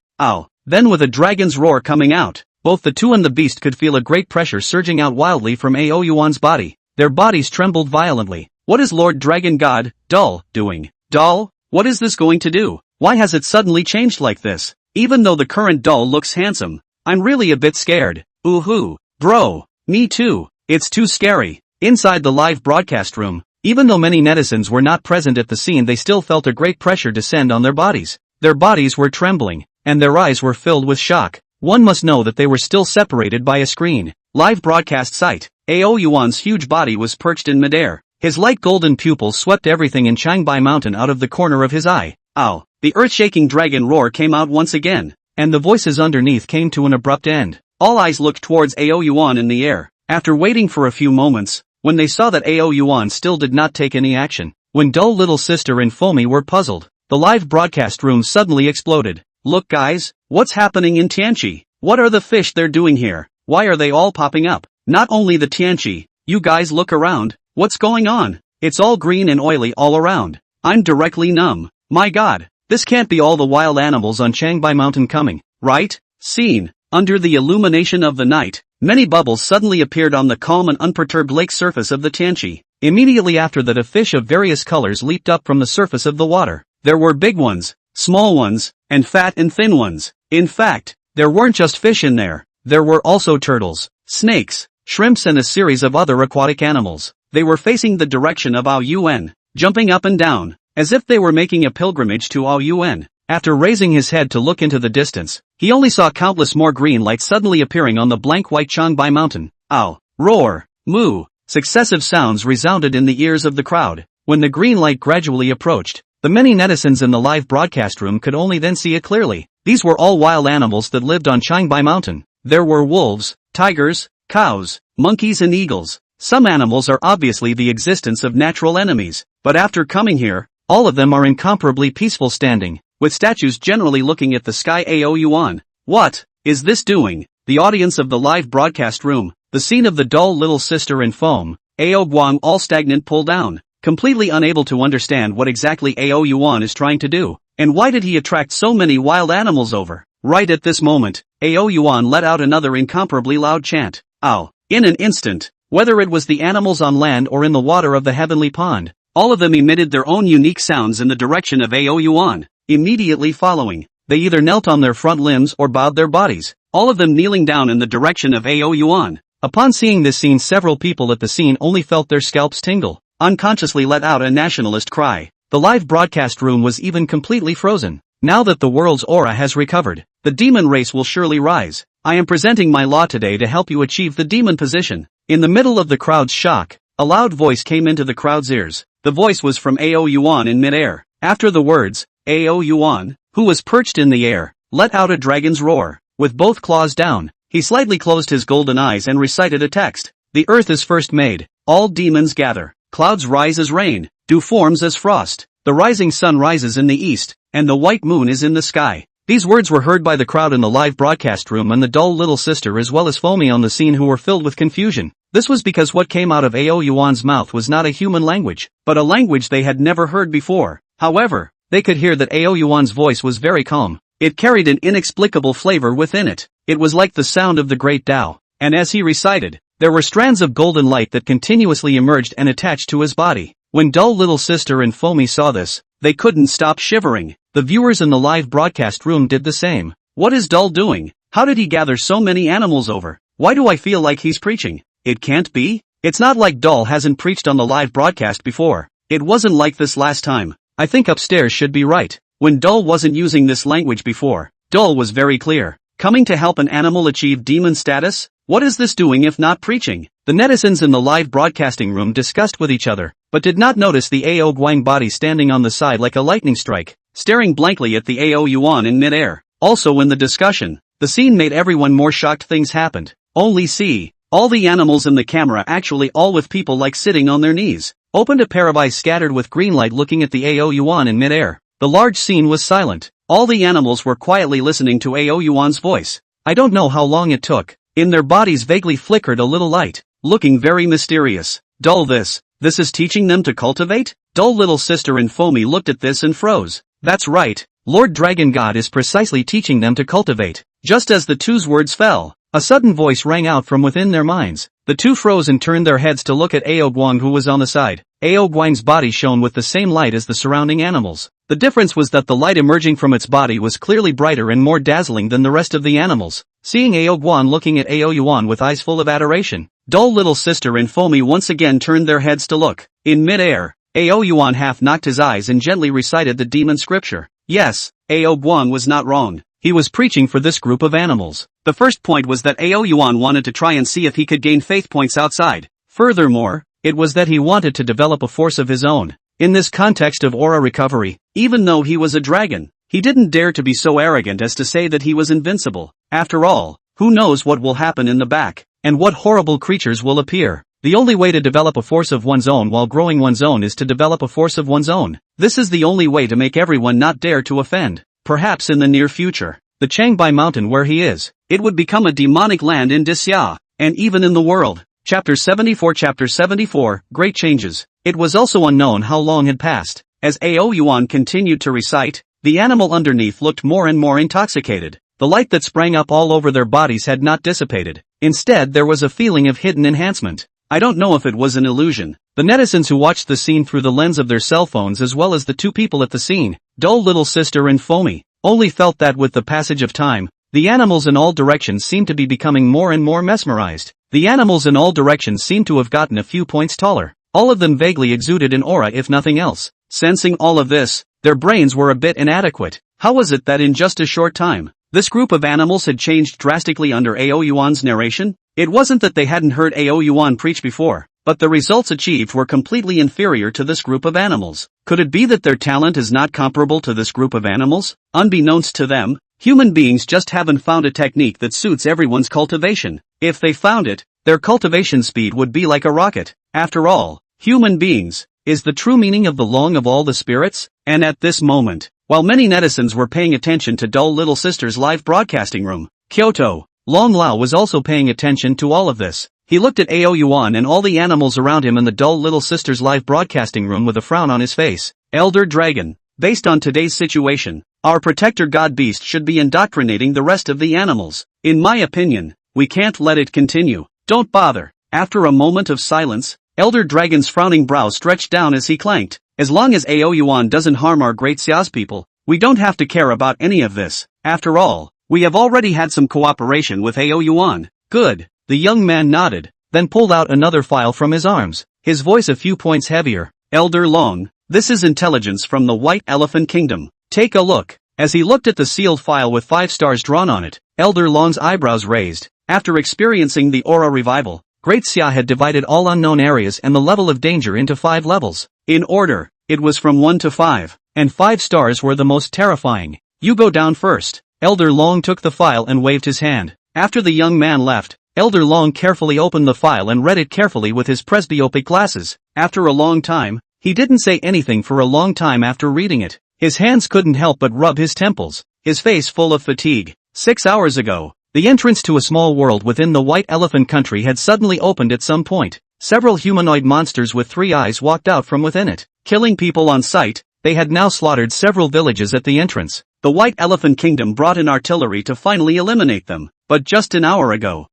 Then with a dragon's roar coming out, both the two and the beast could feel a great pressure surging out wildly from Ao Yuan's body. Their bodies trembled violently. What is Lord Dragon God, Dull, doing? Dull, what is this going to do? Why has it suddenly changed like this? Even though the current Dull looks handsome, I'm really a bit scared. Ooh, bro, me too. It's too scary. Inside the live broadcast room, even though many netizens were not present at the scene, they still felt a great pressure descend on their bodies. Their bodies were trembling, and their eyes were filled with shock. One must know that they were still separated by a screen. Live broadcast site. Ao Yuan's huge body was perched in midair. His light golden pupils swept everything in Changbai Mountain out of the corner of his eye. The earth-shaking dragon roar came out once again, and the voices underneath came to an abrupt end. All eyes looked towards Ao Yuan in the air. After waiting for a few moments, when they saw that Ao Yuan still did not take any action, when Dull little sister and Foamy were puzzled, the live broadcast room suddenly exploded. Look guys, what's happening in Tianqi? What are the fish they're doing here? Why are they all popping up? Not only the Tianqi, you guys look around, what's going on? It's all green and oily all around. I'm directly numb. My god, this can't be all the wild animals on Changbai Mountain coming, right? Scene. Under the illumination of the night, many bubbles suddenly appeared on the calm and unperturbed lake surface of the Tianqi. Immediately after that, a fish of various colors leaped up from the surface of the water. There were big ones, small ones, and fat and thin ones. In fact, there weren't just fish in there. There were also turtles, snakes, shrimps and a series of other aquatic animals. They were facing the direction of Ao Yuan, jumping up and down, as if they were making a pilgrimage to Ao Yuan. After raising his head to look into the distance, he only saw countless more green lights suddenly appearing on the blank white Changbai Mountain. Ow, roar, moo, successive sounds resounded in the ears of the crowd. When the green light gradually approached, the many netizens in the live broadcast room could only then see it clearly. These were all wild animals that lived on Changbai Mountain. There were wolves, tigers, cows, monkeys and eagles. Some animals are obviously the existence of natural enemies, but after coming here, all of them are incomparably peaceful standing, with statues generally looking at the sky. Ao Yuan, what is this doing? The audience of the live broadcast room, the scene of the Dull little sister and Foam, Ao Guang all stagnant pull down, completely unable to understand what exactly Ao Yuan is trying to do, and why did he attract so many wild animals over. Right at this moment, Ao Yuan let out another incomparably loud chant. Ow! In an instant, whether it was the animals on land or in the water of the heavenly pond, all of them emitted their own unique sounds in the direction of Ao Yuan. Immediately following, they either knelt on their front limbs or bowed their bodies, all of them kneeling down in the direction of Ao Yuan. Upon seeing this scene, several people at the scene only felt their scalps tingle, unconsciously let out a nationalist cry. The live broadcast room was even completely frozen. Now that the world's aura has recovered, the demon race will surely rise. I am presenting my law today to help you achieve the demon position. In the middle of the crowd's shock, a loud voice came into the crowd's ears. The voice was from Ao Yuan in midair. After the words, Ao Yuan, who was perched in the air, let out a dragon's roar. With both claws down, he slightly closed his golden eyes and recited a text. The earth is first made, all demons gather, clouds rise as rain, dew forms as frost, the rising sun rises in the east, and the white moon is in the sky. These words were heard by the crowd in the live broadcast room and the Dull little sister as well as Foamy on the scene, who were filled with confusion. This was because what came out of Ao Yuan's mouth was not a human language, but a language they had never heard before. However, they could hear that Ao Yuan's voice was very calm. It carried an inexplicable flavor within it. It was like the sound of the great Tao, and as he recited, there were strands of golden light that continuously emerged and attached to his body. When dull little sister and Foamy saw this, they couldn't stop shivering. The viewers in the live broadcast room did the same. What is Dull doing? How did he gather so many animals over? Why do I feel like he's preaching? It can't be. It's not like Dull hasn't preached on the live broadcast before. It wasn't like this last time. I think upstairs should be right. When Dull wasn't using this language before, Dull was very clear. Coming to help an animal achieve demon status? What is this doing if not preaching? The netizens in the live broadcasting room discussed with each other, but did not notice the Ao Guang body standing on the side like a lightning strike, staring blankly at the Ao Yuan in midair. Also in the discussion, the scene made everyone more shocked. Things happened. Only see, all the animals in the camera actually all with people like sitting on their knees, opened a pair of eyes scattered with green light looking at the Ao Yuan in midair. The large scene was silent. All the animals were quietly listening to Ao Yuan's voice. I don't know how long it took. In their bodies vaguely flickered a little light, looking very mysterious. Dull, this is teaching them to cultivate? Dull little sister and Foamy looked at this and froze. That's right, Lord Dragon God is precisely teaching them to cultivate. Just as the two's words fell, a sudden voice rang out from within their minds. The two froze and turned their heads to look at Ao Guang, who was on the side. Ao Guang's body shone with the same light as the surrounding animals. The difference was that the light emerging from its body was clearly brighter and more dazzling than the rest of the animals. Seeing Ao Guang looking at Ao Yuan with eyes full of adoration, Dull little sister and Foamy once again turned their heads to look. In mid-air, Ao Yuan half knocked his eyes and gently recited the demon scripture. Yes, Ao Guang was not wrong. He was preaching for this group of animals. The first point was that Ao Yuan wanted to try and see if he could gain faith points outside. Furthermore, it was that he wanted to develop a force of his own. In this context of aura recovery, even though he was a dragon, he didn't dare to be so arrogant as to say that he was invincible. After all, who knows what will happen in the back, and what horrible creatures will appear. The only way to develop a force of one's own while growing one's own is to develop a force of one's own. This is the only way to make everyone not dare to offend. Perhaps in the near future, the Changbai mountain where he is, it would become a demonic land in Disya, and even in the world. Chapter 74, Great Changes. It was also unknown how long had passed. As Ao Yuan continued to recite, the animal underneath looked more and more intoxicated. The light that sprang up all over their bodies had not dissipated. Instead, there was a feeling of hidden enhancement. I don't know if it was an illusion. The netizens who watched the scene through the lens of their cell phones, as well as the two people at the scene, Dull little sister and Foamy, only felt that with the passage of time, the animals in all directions seemed to be becoming more and more mesmerized. The animals in all directions seemed to have gotten a few points taller. All of them vaguely exuded an aura if nothing else. Sensing all of this, their brains were a bit inadequate. How was it that in just a short time, this group of animals had changed drastically under Ao Yuan's narration? It wasn't that they hadn't heard Ao Yuan preach before, but the results achieved were completely inferior to this group of animals. Could it be that their talent is not comparable to this group of animals? Unbeknownst to them, human beings just haven't found a technique that suits everyone's cultivation. If they found it, their cultivation speed would be like a rocket. After all, human beings is the true meaning of the long of all the spirits. And at this moment, while many netizens were paying attention to Dull little sister's live broadcasting room, Kyoto, Long Lao was also paying attention to all of this. He looked at Ao Yuan and all the animals around him in the Dull little sister's live broadcasting room with a frown on his face. Elder Dragon, based on today's situation, our protector god beast should be indoctrinating the rest of the animals. In my opinion, we can't let it continue. Don't bother. After a moment of silence, Elder Dragon's frowning brow stretched down as he clanked. As long as Ao Yuan doesn't harm our great Xia's people, we don't have to care about any of this. After all, we have already had some cooperation with Ao Yuan. Good. The young man nodded, then pulled out another file from his arms, his voice a few points heavier. Elder Long, this is intelligence from the White Elephant Kingdom. Take a look. As he looked at the sealed file with 5 stars drawn on it, Elder Long's eyebrows raised. After experiencing the aura revival, Great Xia had divided all unknown areas and the level of danger into 5 levels. In order, it was from 1 to 5, and 5 stars were the most terrifying. You go down first. Elder Long took the file and waved his hand. After the young man left, Elder Long carefully opened the file and read it carefully with his presbyopic glasses. After a long time, he didn't say anything for a long time after reading it. His hands couldn't help but rub his temples, his face full of fatigue. 6 hours ago, the entrance to a small world within the White Elephant Country had suddenly opened at some point. Several humanoid monsters with 3 eyes walked out from within it, killing people on sight. They had now slaughtered several villages at the entrance. The White Elephant Kingdom brought in artillery to finally eliminate them. But just an hour ago,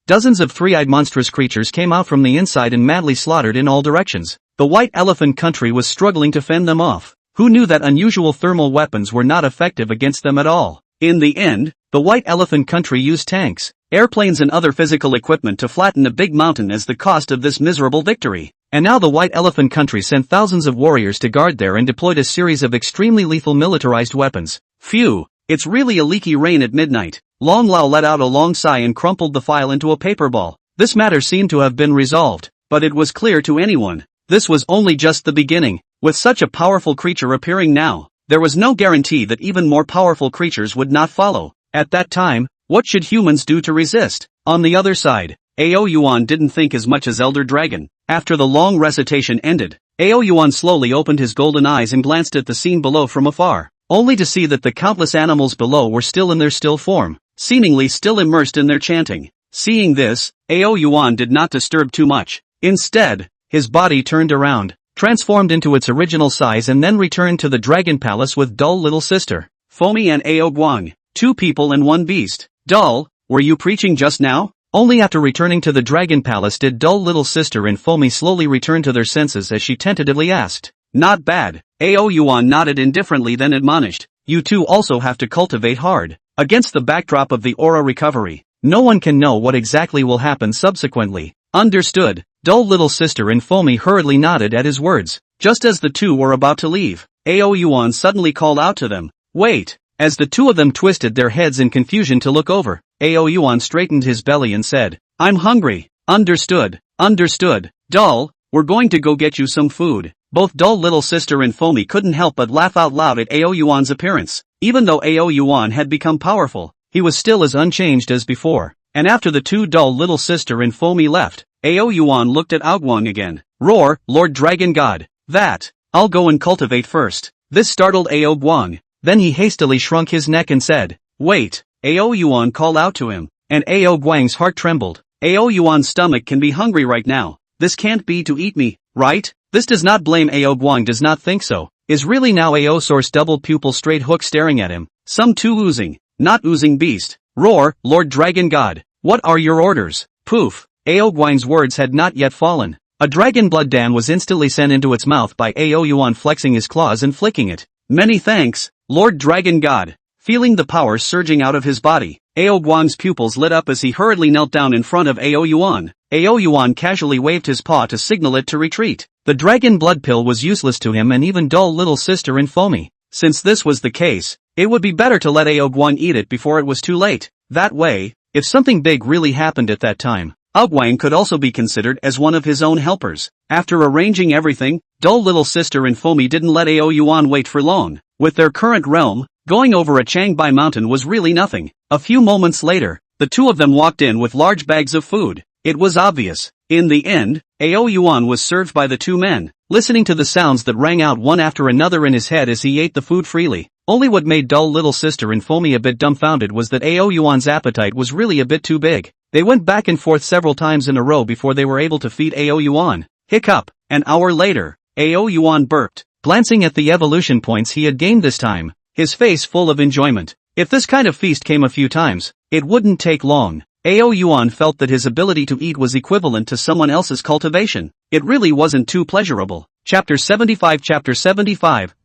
Dozens of three-eyed monstrous creatures came out from the inside and madly slaughtered in all directions. The White Elephant country was struggling to fend them off. Who knew that unusual thermal weapons were not effective against them at all? In the end, the White Elephant country used tanks, airplanes and other physical equipment to flatten a big mountain as the cost of this miserable victory. And now the White Elephant country sent thousands of warriors to guard there and deployed a series of extremely lethal militarized weapons. Phew, it's really a leaky rain at midnight. Long Lao let out a long sigh and crumpled the file into a paper ball. This matter seemed to have been resolved, but it was clear to anyone. This was only just the beginning. With such a powerful creature appearing now, there was no guarantee that even more powerful creatures would not follow. At that time, what should humans do to resist? On the other side, Ao Yuan didn't think as much as Elder Dragon. After the long recitation ended, Ao Yuan slowly opened his golden eyes and glanced at the scene below from afar, only to see that the countless animals below were still in their still form, seemingly still immersed in their chanting. Seeing this, Ao Yuan did not disturb too much. Instead, his body turned around, transformed into its original size and then returned to the Dragon Palace with dull little sister Fomi and Ao Guang, 2 people and 1 beast. Dull, were you preaching just now? Only after returning to the Dragon Palace did dull little sister and Fomi slowly return to their senses as she tentatively asked. Not bad. Ao Yuan nodded indifferently then admonished. You two also have to cultivate hard. Against the backdrop of the aura recovery, no one can know what exactly will happen subsequently. Understood. Dull little sister and Fomi hurriedly nodded at his words. Just as the two were about to leave, Ao Yuan suddenly called out to them. Wait! As the two of them twisted their heads in confusion to look over, Ao Yuan straightened his belly and said, I'm hungry. Understood. Understood. Dull, we're going to go get you some food. Both dull little sister and Fomi couldn't help but laugh out loud at Ao Yuan's appearance. Even though Ao Yuan had become powerful, he was still as unchanged as before. And after the two dull little sister and Fomi left, Ao Yuan looked at Aogwang again. Roar, Lord Dragon God. That. I'll go and cultivate first. This startled Ao Guang. Then he hastily shrunk his neck and said, Wait. Ao Yuan called out to him, and Ao Guang's heart trembled. Ao Yuan's stomach can be hungry right now. This can't be to eat me, right? This does not blame Ao Guang does not think so. Is really now Ao Source double pupil straight hook staring at him. Some two oozing, not oozing beast. Roar, Lord Dragon God. What are your orders? Poof. Ao Guang's words had not yet fallen. A dragon blood dam was instantly sent into its mouth by Ao Yuan flexing his claws and flicking it. Many thanks, Lord Dragon God. Feeling the power surging out of his body, Ao Guang's pupils lit up as he hurriedly knelt down in front of Ao Yuan. Ao Yuan casually waved his paw to signal it to retreat. The dragon blood pill was useless to him and even dull little sister and Fomi. Since this was the case, it would be better to let Ao Guang eat it before it was too late. That way, if something big really happened at that time, Ao Guang could also be considered as one of his own helpers. After arranging everything, dull little sister and Fomi didn't let Ao Yuan wait for long. With their current realm, going over a Changbai mountain was really nothing. A few moments later, the two of them walked in with large bags of food. It was obvious. In the end, Ao Yuan was served by the two men, listening to the sounds that rang out one after another in his head as he ate the food freely. Only what made dull little sister and Fomi a bit dumbfounded was that Ao Yuan's appetite was really a bit too big. They went back and forth several times in a row before they were able to feed Ao Yuan. Hiccup. An hour later, Ao Yuan burped, glancing at the evolution points he had gained this time, his face full of enjoyment. If this kind of feast came a few times, it wouldn't take long. Ao Yuan felt that his ability to eat was equivalent to someone else's cultivation. It really wasn't too pleasurable. Chapter 75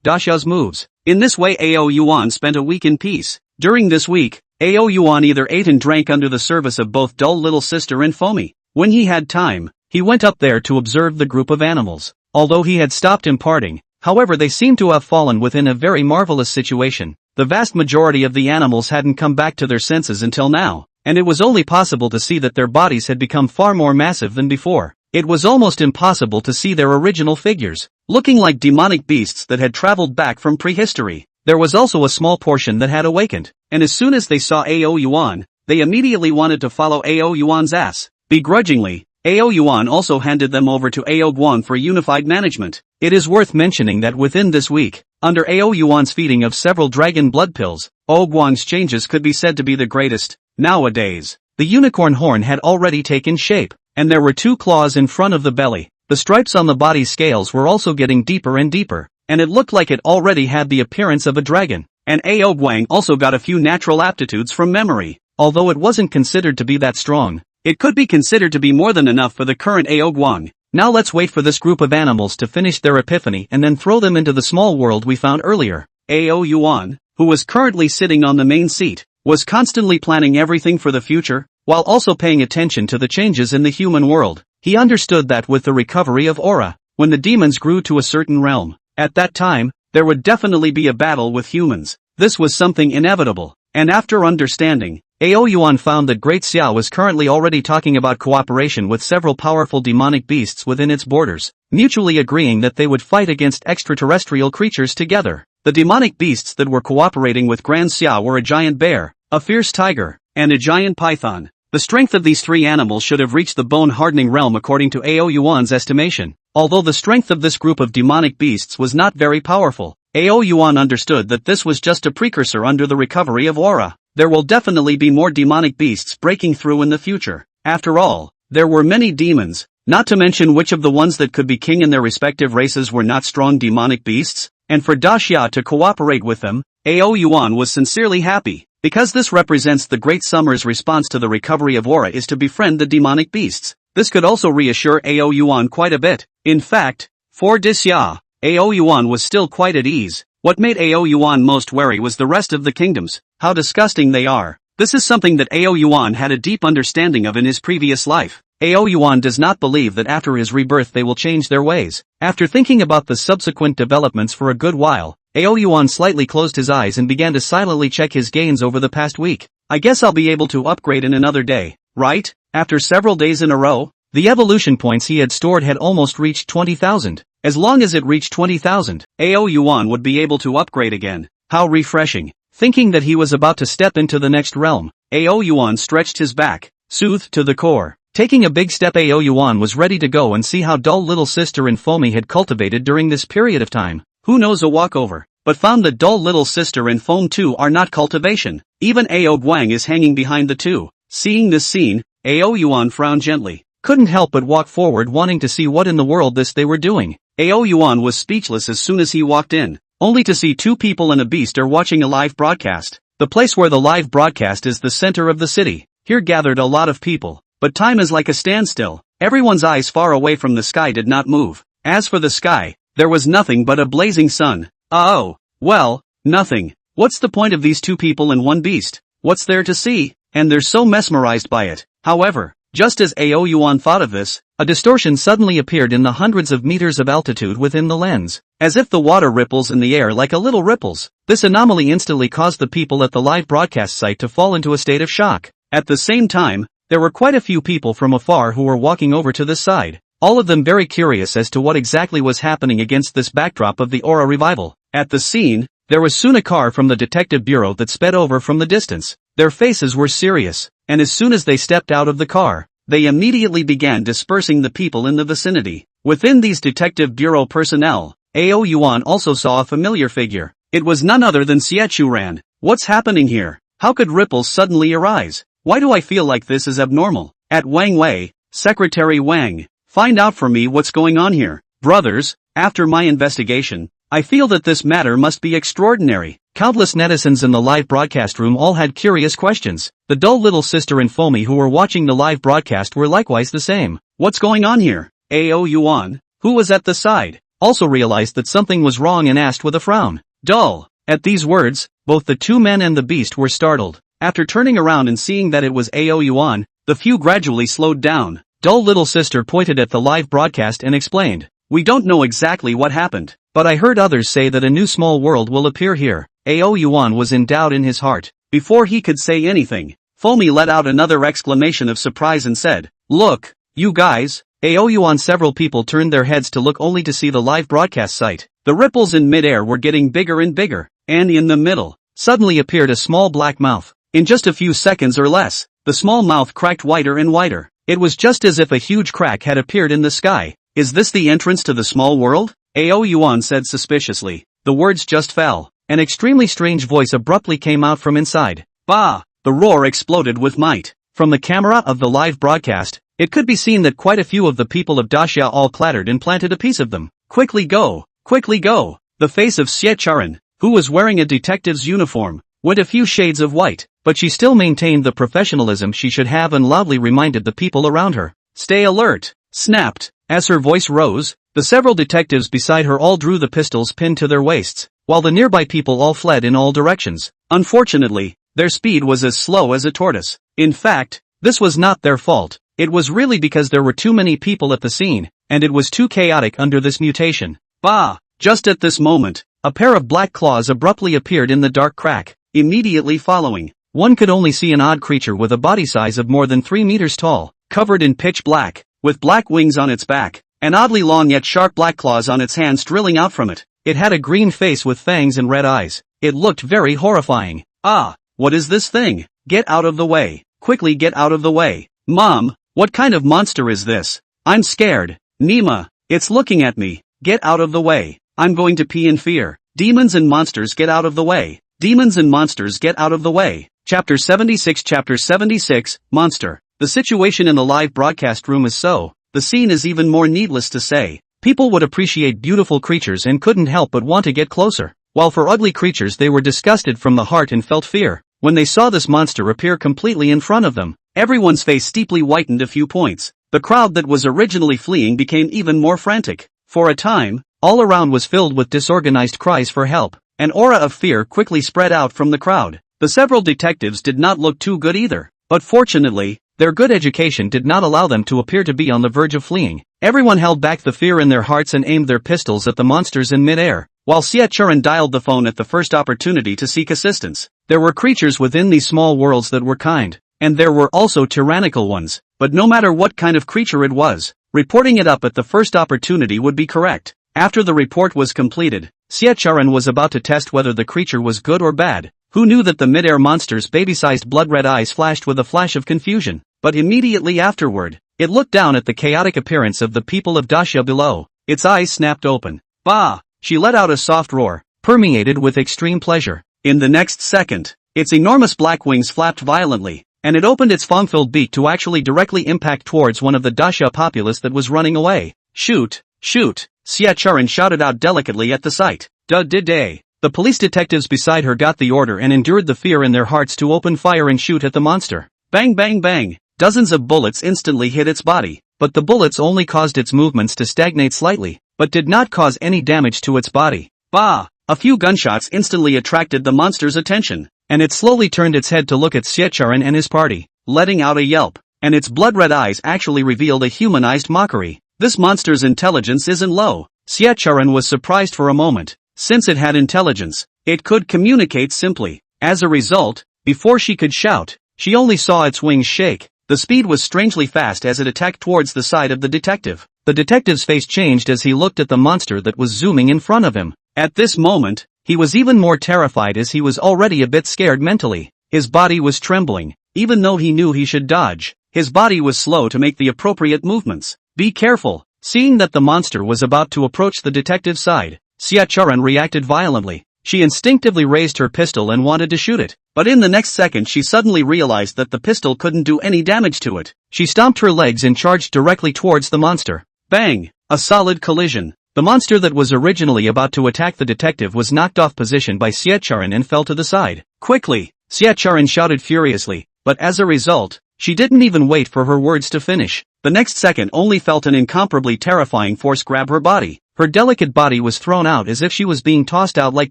Dasha's moves. In this way Ao Yuan spent a week in peace. During this week, Ao Yuan either ate and drank under the service of both dull little sister and Fomi. When he had time, he went up there to observe the group of animals. Although he had stopped imparting, however they seemed to have fallen within a very marvelous situation. The vast majority of the animals hadn't come back to their senses until now, and it was only possible to see that their bodies had become far more massive than before. It was almost impossible to see their original figures, looking like demonic beasts that had traveled back from prehistory. There was also a small portion that had awakened, and as soon as they saw Ao Yuan, they immediately wanted to follow Ao Yuan's ass. Begrudgingly, Ao Yuan also handed them over to Ao Guang for unified management. It is worth mentioning that within this week, under Ao Yuan's feeding of several dragon blood pills, Ao Guang's changes could be said to be the greatest. Nowadays, the unicorn horn had already taken shape, and there were 2 claws in front of the belly. The stripes on the body's scales were also getting deeper and deeper, and it looked like it already had the appearance of a dragon. And Ao Guang also got a few natural aptitudes from memory. Although it wasn't considered to be that strong, It could be considered to be more than enough for the current Ao Guang. Now let's wait for this group of animals to finish their epiphany and then throw them into the small world we found earlier. Ao Yuan, who was currently sitting on the main seat, was constantly planning everything for the future, while also paying attention to the changes in the human world. He understood that with the recovery of aura, when the demons grew to a certain realm, at that time, there would definitely be a battle with humans. This was something inevitable, and after understanding, Ao Yuan found that Great Xiao was currently already talking about cooperation with several powerful demonic beasts within its borders, mutually agreeing that they would fight against extraterrestrial creatures together. The demonic beasts that were cooperating with Grand Xiao were a giant bear, a fierce tiger, and a giant python. The strength of these three animals should have reached the bone-hardening realm according to Ao Yuan's estimation. Although the strength of this group of demonic beasts was not very powerful, Ao Yuan understood that this was just a precursor under the recovery of aura. There will definitely be more demonic beasts breaking through in the future. After all, there were many demons, not to mention which of the ones that could be king in their respective races were not strong demonic beasts, and for Da Xia to cooperate with them, Ao Yuan was sincerely happy, because this represents the Great Summer's response to the recovery of aura is to befriend the demonic beasts. This could also reassure Ao Yuan quite a bit. In fact, for Da Xia, Ao Yuan was still quite at ease. What made Ao Yuan most wary was the rest of the kingdoms, how disgusting they are. This is something that Ao Yuan had a deep understanding of in his previous life. Ao Yuan does not believe that after his rebirth they will change their ways. After thinking about the subsequent developments for a good while, Ao Yuan slightly closed his eyes and began to silently check his gains over the past week. I guess I'll be able to upgrade in another day, right? After several days in a row, the evolution points he had stored had almost reached 20,000. As long as it reached 20,000, Ao Yuan would be able to upgrade again. How refreshing. Thinking that he was about to step into the next realm, Ao Yuan stretched his back, soothed to the core. Taking a big step, Ao Yuan was ready to go and see how dull little sister and Foamy had cultivated during this period of time. Who knows a walkover, but found that dull little sister and Foam too are not cultivation. Even Ao Guang is hanging behind the two. Seeing this scene, Ao Yuan frowned gently. Couldn't help but walk forward wanting to see what in the world they were doing. Ao Yuan was speechless as soon as he walked in, only to see two people and a beast are watching a live broadcast. The place where the live broadcast is the center of the city. Here gathered a lot of people, but time is like a standstill. Everyone's eyes far away from the sky did not move. As for the sky, there was nothing but a blazing sun. Oh, well, nothing. What's the point of these two people and one beast? What's there to see? And they're so mesmerized by it. However, just as Ao Yuan thought of this, a distortion suddenly appeared in the hundreds of meters of altitude within the lens, as if the water ripples in the air like a little ripples. This anomaly instantly caused the people at the live broadcast site to fall into a state of shock. At the same time, there were quite a few people from afar who were walking over to this side, all of them very curious as to what exactly was happening against this backdrop of the aura revival. At the scene, there was soon a car from the detective bureau that sped over from the distance. Their faces were serious, and as soon as they stepped out of the car, they immediately began dispersing the people in the vicinity. Within these detective bureau personnel, Ao Yuan also saw a familiar figure. It was none other than Xie Churan. What's happening here? How could ripples suddenly arise? Why do I feel like this is abnormal? At Wang Wei, Secretary Wang, find out for me what's going on here. Brothers, after my investigation, I feel that this matter must be extraordinary. Countless netizens in the live broadcast room all had curious questions. The dull little sister and Foamy who were watching the live broadcast were likewise the same. What's going on here? Ao Yuan, who was at the side, also realized that something was wrong and asked with a frown. Dull. At these words, both the two men and the beast were startled. After turning around and seeing that it was Ao Yuan, the few gradually slowed down. Dull little sister pointed at the live broadcast and explained, "We don't know exactly what happened, but I heard others say that a new small world will appear here." Ao Yuan was in doubt in his heart. Before he could say anything, Foamy let out another exclamation of surprise and said, "Look, you guys." Ao Yuan. Several people turned their heads to look only to see the live broadcast site. The ripples in midair were getting bigger and bigger, and in the middle, suddenly appeared a small black mouth. In just a few seconds or less, the small mouth cracked wider and wider. It was just as if a huge crack had appeared in the sky. Is this the entrance to the small world? Ao Yuan said suspiciously. The words just fell. An extremely strange voice abruptly came out from inside. Bah! The roar exploded with might. From the camera of the live broadcast, it could be seen that quite a few of the people of Daxia all clattered and planted a piece of them. Quickly go! Quickly go! The face of Xie Charan, who was wearing a detective's uniform, went a few shades of white, but she still maintained the professionalism she should have and loudly reminded the people around her. Stay alert! Snapped. As her voice rose, the several detectives beside her all drew the pistols pinned to their waists, while the nearby people all fled in all directions. Unfortunately, their speed was as slow as a tortoise. In fact, this was not their fault. It was really because there were too many people at the scene, and it was too chaotic under this mutation. Bah! Just at this moment, a pair of black claws abruptly appeared in the dark crack. Immediately following, one could only see an odd creature with a body size of more than 3 meters tall, covered in pitch black, with black wings on its back, and oddly long yet sharp black claws on its hands drilling out from it. It had a green face with fangs and red eyes. It looked very horrifying. Ah, what is this thing? Get out of the way. Quickly get out of the way. Mom, what kind of monster is this? I'm scared. Nima, it's looking at me. Get out of the way. I'm going to pee in fear. Demons and monsters get out of the way. Demons and monsters get out of the way. Chapter 76 Chapter 76, Monster. The situation in the live broadcast room is so, the scene is even more needless to say. People would appreciate beautiful creatures and couldn't help but want to get closer, while for ugly creatures they were disgusted from the heart and felt fear. When they saw this monster appear completely in front of them, everyone's face steeply whitened a few points. The crowd that was originally fleeing became even more frantic. For a time, all around was filled with disorganized cries for help. An aura of fear quickly spread out from the crowd. The several detectives did not look too good either, but fortunately, their good education did not allow them to appear to be on the verge of fleeing. Everyone held back the fear in their hearts and aimed their pistols at the monsters in midair, while Siachuran dialed the phone at the first opportunity to seek assistance. There were creatures within these small worlds that were kind, and there were also tyrannical ones, but no matter what kind of creature it was, reporting it up at the first opportunity would be correct. After the report was completed, Siachuran was about to test whether the creature was good or bad. Who knew that the midair monster's baby-sized blood-red eyes flashed with a flash of confusion, but immediately afterward, it looked down at the chaotic appearance of the people of Dacia below. Its eyes snapped open. Bah! She let out a soft roar, permeated with extreme pleasure. In the next second, its enormous black wings flapped violently, and it opened its fang-filled beak to actually directly impact towards one of the Dacia populace that was running away. Shoot! Shoot! Siachuran shouted out delicately at the sight. Day. The police detectives beside her got the order and endured the fear in their hearts to open fire and shoot at the monster. Bang bang bang! Dozens of bullets instantly hit its body, but the bullets only caused its movements to stagnate slightly, but did not cause any damage to its body. Bah! A few gunshots instantly attracted the monster's attention, and it slowly turned its head to look at Siachuran and his party, letting out a yelp, and its blood-red eyes actually revealed a humanized mockery. This monster's intelligence isn't low. Siachuran was surprised for a moment. Since it had intelligence, it could communicate simply. As a result, before she could shout, she only saw its wings shake. The speed was strangely fast as it attacked towards the side of the detective. The detective's face changed as he looked at the monster that was zooming in front of him. At this moment, he was even more terrified as he was already a bit scared mentally. His body was trembling, even though he knew he should dodge. His body was slow to make the appropriate movements. Be careful! Seeing that the monster was about to approach the detective's side, Siachuran reacted violently. She instinctively raised her pistol and wanted to shoot it, but in the next second she suddenly realized that the pistol couldn't do any damage to it. She stomped her legs and charged directly towards the monster. Bang! A solid collision. The monster that was originally about to attack the detective was knocked off position by Siachuran and fell to the side. Quickly! Siachuran shouted furiously, but as a result, she didn't even wait for her words to finish. The next second only felt an incomparably terrifying force grab her body. Her delicate body was thrown out as if she was being tossed out like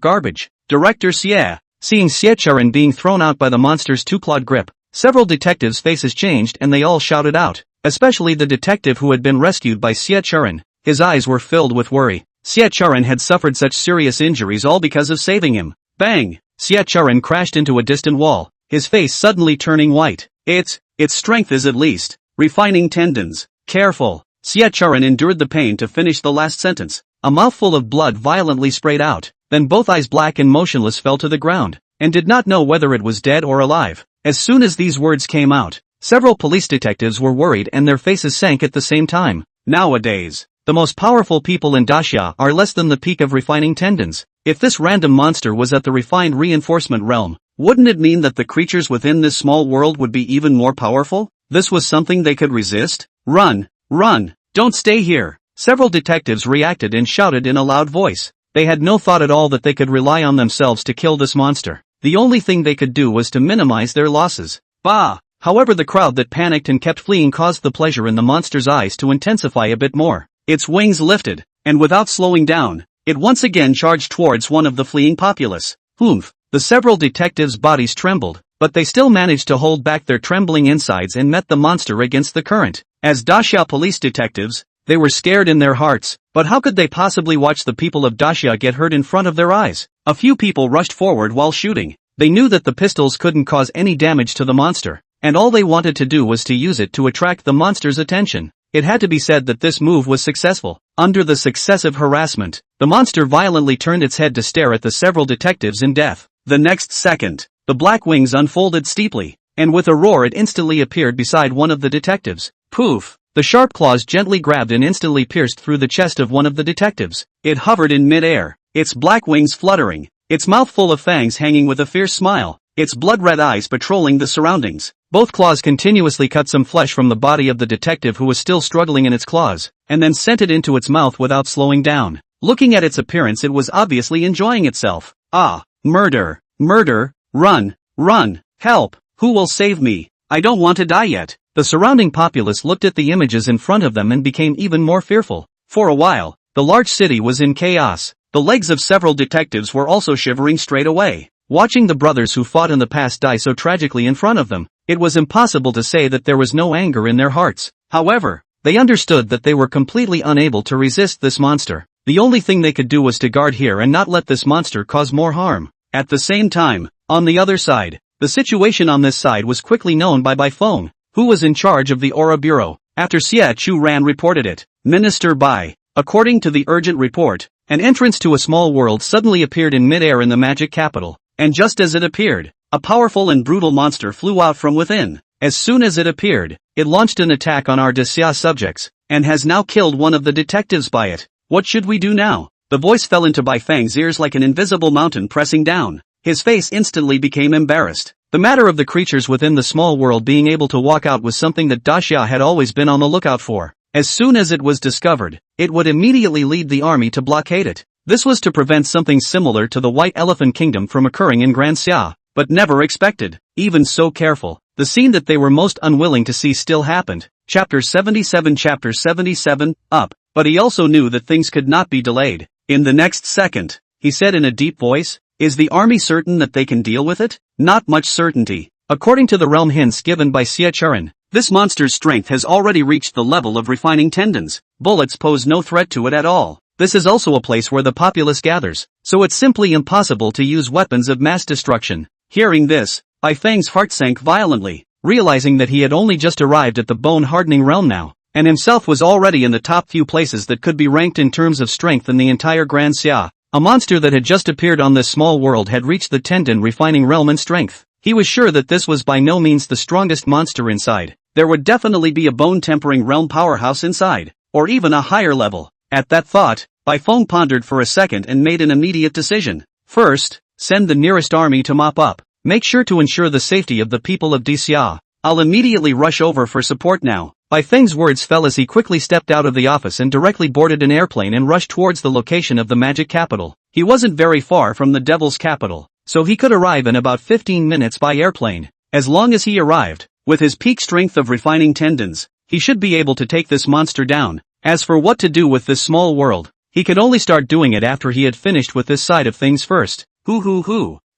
garbage. Director Xie. Seeing Siachuran being thrown out by the monster's two-clawed grip, several detectives' faces changed and they all shouted out, especially the detective who had been rescued by Siachuran. His eyes were filled with worry. Siachuran had suffered such serious injuries all because of saving him. Bang! Siachuran crashed into a distant wall, his face suddenly turning white. Its strength is at least refining tendons. Careful! Siachuran endured the pain to finish the last sentence. A mouthful of blood violently sprayed out, then both eyes black and motionless fell to the ground, and did not know whether it was dead or alive. As soon as these words came out, several police detectives were worried and their faces sank at the same time. Nowadays, the most powerful people in Dacia are less than the peak of refining tendons. If this random monster was at the refined reinforcement realm, wouldn't it mean that the creatures within this small world would be even more powerful? This was something they could resist? Run! Run! Don't stay here! Several detectives reacted and shouted in a loud voice. They had no thought at all that they could rely on themselves to kill this monster. the only thing they could do was to minimize their losses. Bah! However, the crowd that panicked and kept fleeing caused the pleasure in the monster's eyes to intensify a bit more. Its wings lifted, and without slowing down, it once again charged towards one of the fleeing populace. Oomph! The several detectives' bodies trembled, but they still managed to hold back their trembling insides and met the monster against the current. As Daxia police detectives, they were scared in their hearts, but how could they possibly watch the people of Daxia get hurt in front of their eyes? A few people rushed forward while shooting. They knew that the pistols couldn't cause any damage to the monster, and all they wanted to do was to use it to attract the monster's attention. It had to be said that this move was successful. Under the successive harassment, the monster violently turned its head to stare at the several detectives in death. The next second, the black wings unfolded steeply, and with a roar it instantly appeared beside one of the detectives. Poof! The sharp claws gently grabbed and instantly pierced through the chest of one of the detectives. It hovered in mid-air, its black wings fluttering, its mouth full of fangs hanging with a fierce smile, its blood-red eyes patrolling the surroundings. Both claws continuously cut some flesh from the body of the detective who was still struggling in its claws, and then sent it into its mouth without slowing down. Looking at its appearance, it was obviously enjoying itself. Ah! Murder! Murder! Run! Run! Help! Who will save me? I don't want to die yet. The surrounding populace looked at the images in front of them and became even more fearful. For a while, the large city was in chaos. The legs of several detectives were also shivering straight away. Watching the brothers who fought in the past die so tragically in front of them, it was impossible to say that there was no anger in their hearts. However, they understood that they were completely unable to resist this monster. The only thing they could do was to guard here and not let this monster cause more harm. At the same time, on the other side, the situation on this side was quickly known by Bai Feng, who was in charge of the Aura Bureau. After Xia Chu Ran reported it, Minister Bai, according to the urgent report, an entrance to a small world suddenly appeared in mid-air in the magic capital, and just as it appeared, a powerful and brutal monster flew out from within. As soon as it appeared, it launched an attack on our Daxia subjects, and has now killed one of the detectives by it. What should we do now? The voice fell into Bai Feng's ears like an invisible mountain pressing down. His face instantly became embarrassed. The matter of the creatures within the small world being able to walk out was something that Daxia had always been on the lookout for. As soon as it was discovered, it would immediately lead the army to blockade it. This was to prevent something similar to the White Elephant Kingdom from occurring in Grand Xia, but never expected. Even so careful, the scene that they were most unwilling to see still happened. Chapter 77, up. But he also knew that things could not be delayed. In the next second, he said in a deep voice, "Is the army certain that they can deal with it?" Not much certainty. According to the realm hints given by Xia Churan, this monster's strength has already reached the level of refining tendons. Bullets pose no threat to it at all. This is also a place where the populace gathers, so it's simply impossible to use weapons of mass destruction. Hearing this, Bai Feng's heart sank violently, realizing that he had only just arrived at the bone-hardening realm now, and himself was already in the top few places that could be ranked in terms of strength in the entire Grand Xia. A monster that had just appeared on this small world had reached the tendon-refining realm in strength. He was sure that this was by no means the strongest monster inside. There would definitely be a bone-tempering realm powerhouse inside, or even a higher level. At that thought, Bai Feng pondered for a second and made an immediate decision. First, send the nearest army to mop up. Make sure to ensure the safety of the people of Daxia. I'll immediately rush over for support now. Bai Feng's words fell as he quickly stepped out of the office and directly boarded an airplane and rushed towards the location of the magic capital. He wasn't very far from the devil's capital, so he could arrive in about 15 minutes by airplane. As long as he arrived, with his peak strength of refining tendons, he should be able to take this monster down. As for what to do with this small world, he could only start doing it after he had finished with this side of things first.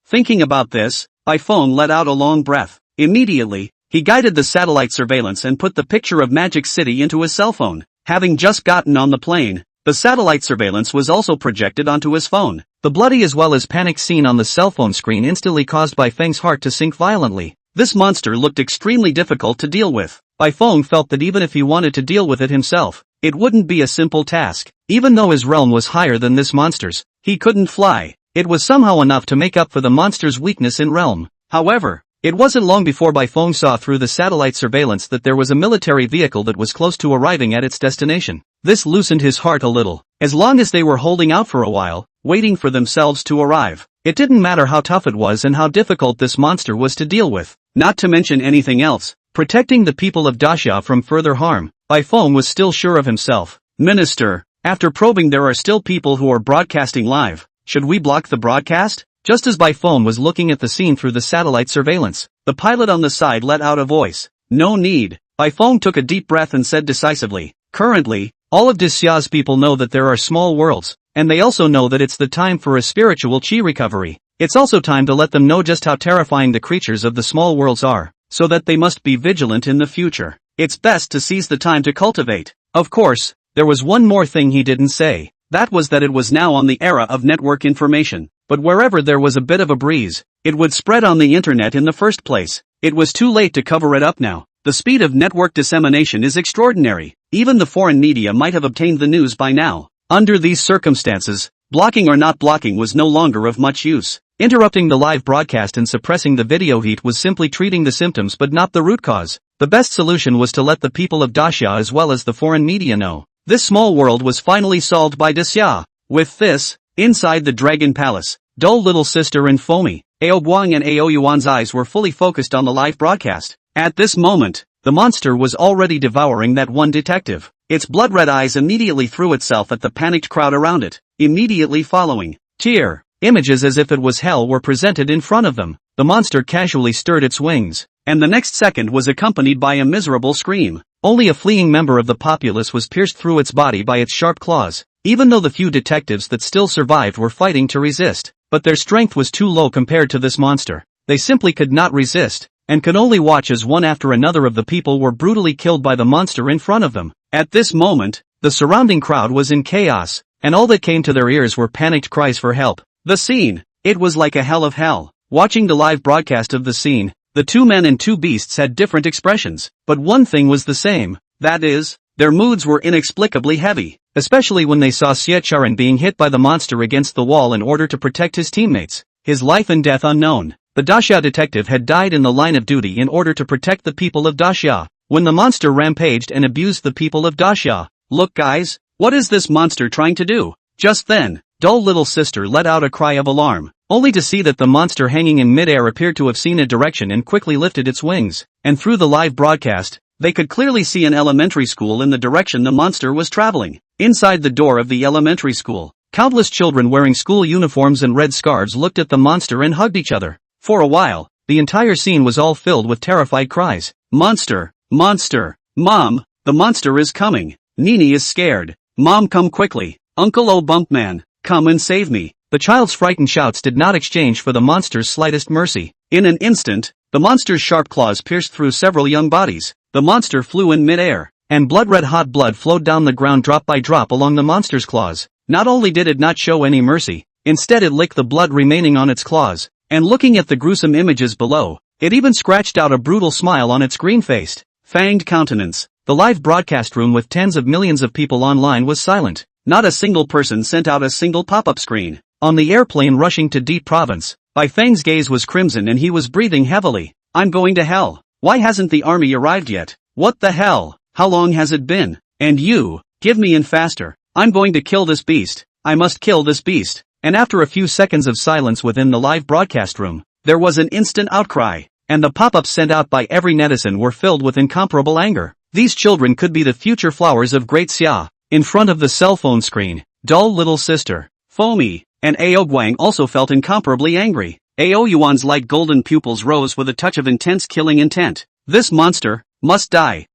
Thinking about this, Bai Feng let out a long breath. Immediately, he guided the satellite surveillance and put the picture of Magic City into his cell phone. Having just gotten on the plane, the satellite surveillance was also projected onto his phone. The bloody as well as panic scene on the cell phone screen instantly caused Bai Feng's heart to sink violently. This monster looked extremely difficult to deal with. Bai Feng felt that even if he wanted to deal with it himself, it wouldn't be a simple task. Even though his realm was higher than this monster's, he couldn't fly. It was somehow enough to make up for the monster's weakness in realm. However, it wasn't long before Bai Feng saw through the satellite surveillance that there was a military vehicle that was close to arriving at its destination. This loosened his heart a little. As long as they were holding out for a while, waiting for themselves to arrive, it didn't matter how tough it was and how difficult this monster was to deal with. Not to mention anything else, protecting the people of Daxia from further harm, Bai Feng was still sure of himself. Minister, after probing there are still people who are broadcasting live. Should we block the broadcast? Just as Bai Fong was looking at the scene through the satellite surveillance, the pilot on the side let out a voice. No need. Bai Fong took a deep breath and said decisively, currently, all of Disya's people know that there are small worlds, and they also know that it's the time for a spiritual chi recovery. It's also time to let them know just how terrifying the creatures of the small worlds are, so that they must be vigilant in the future. It's best to seize the time to cultivate. Of course, there was one more thing he didn't say. That was that it was now on the era of network information. But wherever there was a bit of a breeze, it would spread on the internet in the first place. It was too late to cover it up now. The speed of network dissemination is extraordinary. Even the foreign media might have obtained the news by now. Under these circumstances, blocking or not blocking was no longer of much use. Interrupting the live broadcast and suppressing the video heat was simply treating the symptoms but not the root cause. The best solution was to let the people of Daxia as well as the foreign media know. This small world was finally solved by Daxia. With this, inside the Dragon Palace, dull little sister and Foamy, Ao Guang and Ao Yuan's eyes were fully focused on the live broadcast. At this moment, the monster was already devouring that one detective. Its blood-red eyes immediately threw itself at the panicked crowd around it. Immediately following, tear images as if it was hell were presented in front of them. The monster casually stirred its wings, and the next second was accompanied by a miserable scream. Only a fleeing member of the populace was pierced through its body by its sharp claws, even though the few detectives that still survived were fighting to resist. But their strength was too low compared to this monster. They simply could not resist, and could only watch as one after another of the people were brutally killed by the monster in front of them. At this moment, the surrounding crowd was in chaos, and all that came to their ears were panicked cries for help. The scene. It was like a hell of hell. Watching the live broadcast of the scene, the two men and two beasts had different expressions, but one thing was the same, that is, their moods were inexplicably heavy, especially when they saw Xie Charan being hit by the monster against the wall in order to protect his teammates. His life and death unknown. The Daxia detective had died in the line of duty in order to protect the people of Daxia, when the monster rampaged and abused the people of Daxia. Look guys, what is this monster trying to do? Just then, dull little sister let out a cry of alarm, only to see that the monster hanging in midair appeared to have seen a direction and quickly lifted its wings, and through the live broadcast, they could clearly see an elementary school in the direction the monster was traveling. Inside the door of the elementary school, countless children wearing school uniforms and red scarves looked at the monster and hugged each other. For a while, the entire scene was all filled with terrified cries. Monster! Monster! Mom! The monster is coming! Nini is scared! Mom, come quickly! Uncle O Bumpman, come and save me! The child's frightened shouts did not exchange for the monster's slightest mercy. In an instant, the monster's sharp claws pierced through several young bodies. The monster flew in midair, and blood-red hot blood flowed down the ground drop by drop along the monster's claws. Not only did it not show any mercy, instead it licked the blood remaining on its claws, and looking at the gruesome images below, it even scratched out a brutal smile on its green-faced, fanged countenance. The live broadcast room with tens of millions of people online was silent. Not a single person sent out a single pop-up screen. On the airplane rushing to Deep Province, Bai Feng's gaze was crimson and he was breathing heavily. I'm going to hell. Why hasn't the army arrived yet? What the hell? How long has it been? And you, give me in faster. I'm going to kill this beast. I must kill this beast. And after a few seconds of silence within the live broadcast room, there was an instant outcry, and the pop-ups sent out by every netizen were filled with incomparable anger. These children could be the future flowers of Great Xia. In front of the cell phone screen, dull little sister, Foamy, and Ao Guang also felt incomparably angry. Ao Yuan's light golden pupils rose with a touch of intense killing intent. This monster must die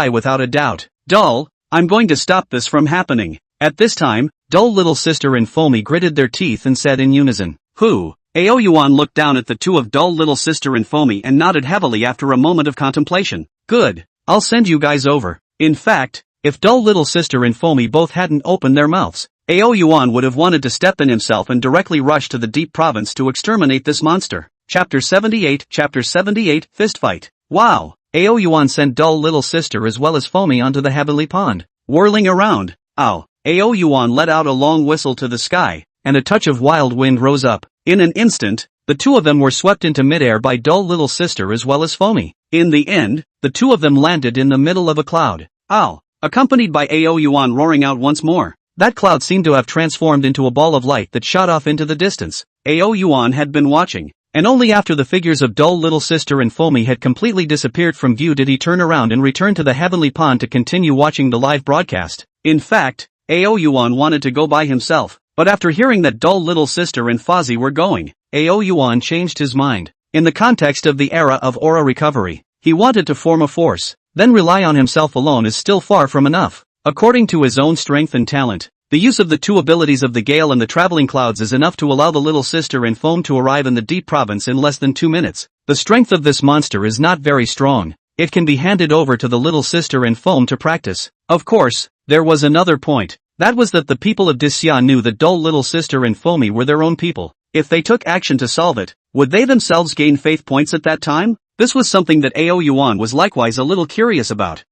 without a doubt. Dull, I'm going to stop this from happening. At this time, dull little sister and Foamy gritted their teeth and said in unison, Who? Ao Yuan looked down at the two of dull little sister and Foamy and nodded heavily after a moment of contemplation. Good, I'll send you guys over. In fact, if dull little sister and Foamy both hadn't opened their mouths, Ao Yuan would have wanted to step in himself and directly rush to the Deep Province to exterminate this monster. Chapter 78 Fistfight. Wow! Ao Yuan sent dull little sister as well as Foamy onto the heavenly pond. Whirling around. Ow! Ao Yuan let out a long whistle to the sky, and a touch of wild wind rose up. In an instant, the two of them were swept into midair by dull little sister as well as Foamy. In the end, the two of them landed in the middle of a cloud. Ow! Accompanied by Ao Yuan roaring out once more. That cloud seemed to have transformed into a ball of light that shot off into the distance. Ao Yuan had been watching, and only after the figures of dull little sister and Foamy had completely disappeared from view did he turn around and return to the heavenly pond to continue watching the live broadcast. In fact, Ao Yuan wanted to go by himself, but after hearing that dull little sister and Fozzie were going, AO Yuan changed his mind. In the context of the era of aura recovery, he wanted to form a force, then rely on himself alone is still far from enough. According to his own strength and talent, the use of the two abilities of the gale and the traveling clouds is enough to allow the little sister in foam to arrive in the deep province in less than 2 minutes. The strength of this monster is not very strong. It can be handed over to the little sister in foam to practice. Of course, there was another point. That was that the people of Disya knew that dull little sister in foamy were their own people. If they took action to solve it, would they themselves gain faith points at that time? This was something that AO Yuan was likewise a little curious about.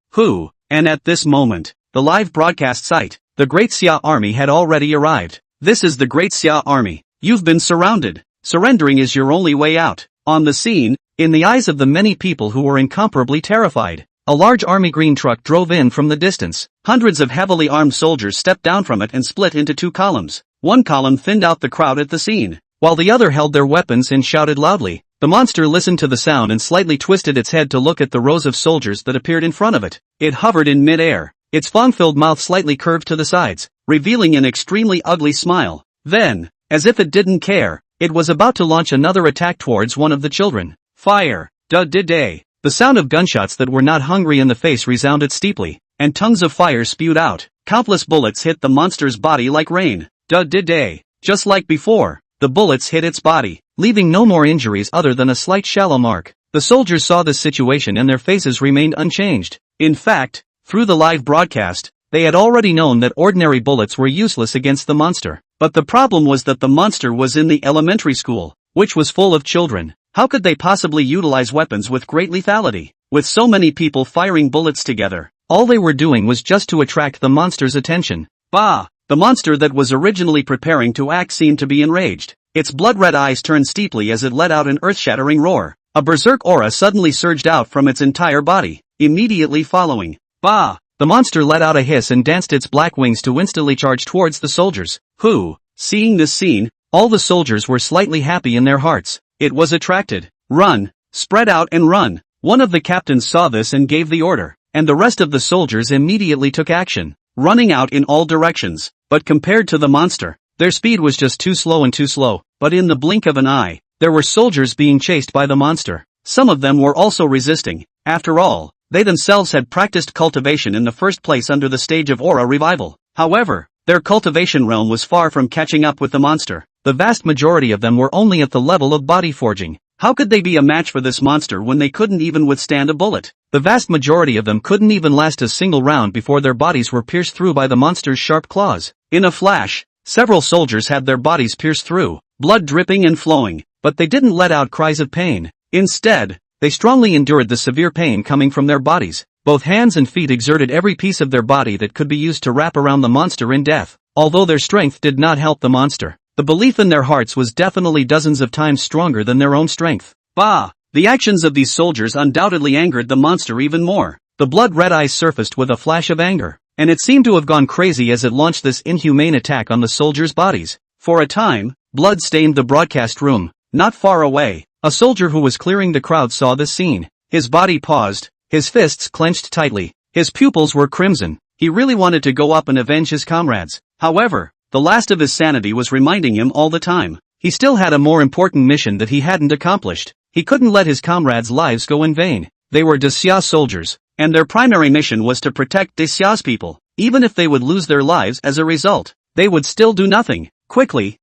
And at this moment, the live broadcast site, the Great Xia Army had already arrived. This is the Great Xia Army. You've been surrounded. Surrendering is your only way out. On the scene, in the eyes of the many people who were incomparably terrified, a large army green truck drove in from the distance. Hundreds of heavily armed soldiers stepped down from it and split into 2 columns. One column thinned out the crowd at the scene, while the other held their weapons and shouted loudly. The monster listened to the sound and slightly twisted its head to look at the rows of soldiers that appeared in front of it. It hovered in mid-air. Its fang-filled mouth slightly curved to the sides, revealing an extremely ugly smile. Then, as if it didn't care, it was about to launch another attack towards one of the children. Fire! Da-da-day! The sound of gunshots that were not hungry in the face resounded steeply, and tongues of fire spewed out. Countless bullets hit the monster's body like rain. Da-da-day! Just like before, the bullets hit its body, leaving no more injuries other than a slight shallow mark. The soldiers saw this situation and their faces remained unchanged. In fact, through the live broadcast, they had already known that ordinary bullets were useless against the monster. But the problem was that the monster was in the elementary school, which was full of children. How could they possibly utilize weapons with great lethality? With so many people firing bullets together, all they were doing was just to attract the monster's attention. Bah! The monster that was originally preparing to act seemed to be enraged. Its blood-red eyes turned steeply as it let out an earth-shattering roar. A berserk aura suddenly surged out from its entire body, immediately following. Bah! The monster let out a hiss and danced its black wings to instantly charge towards the soldiers, who, seeing this scene, all the soldiers were slightly happy in their hearts. It was attracted. Run! Spread out and run! One of the captains saw this and gave the order, and the rest of the soldiers immediately took action, running out in all directions. But compared to the monster, their speed was just too slow, but in the blink of an eye, there were soldiers being chased by the monster. Some of them were also resisting. After all, they themselves had practiced cultivation in the first place under the stage of aura revival. However, their cultivation realm was far from catching up with the monster. The vast majority of them were only at the level of body forging. How could they be a match for this monster when they couldn't even withstand a bullet? The vast majority of them couldn't even last a single round before their bodies were pierced through by the monster's sharp claws. In a flash, several soldiers had their bodies pierced through, blood dripping and flowing, but they didn't let out cries of pain. Instead, they strongly endured the severe pain coming from their bodies. Both hands and feet exerted every piece of their body that could be used to wrap around the monster in death. Although their strength did not help the monster, the belief in their hearts was definitely dozens of times stronger than their own strength. Bah! The actions of these soldiers undoubtedly angered the monster even more. The blood-red eyes surfaced with a flash of anger, and it seemed to have gone crazy as it launched this inhumane attack on the soldiers' bodies. For a time, blood stained the broadcast room. Not far away, a soldier who was clearing the crowd saw this scene. His body paused, his fists clenched tightly, his pupils were crimson. He really wanted to go up and avenge his comrades. However, the last of his sanity was reminding him all the time. He still had a more important mission that he hadn't accomplished. He couldn't let his comrades' lives go in vain. They were Disya soldiers, and their primary mission was to protect Disya's people. Even if they would lose their lives as a result, they would still do nothing. Quickly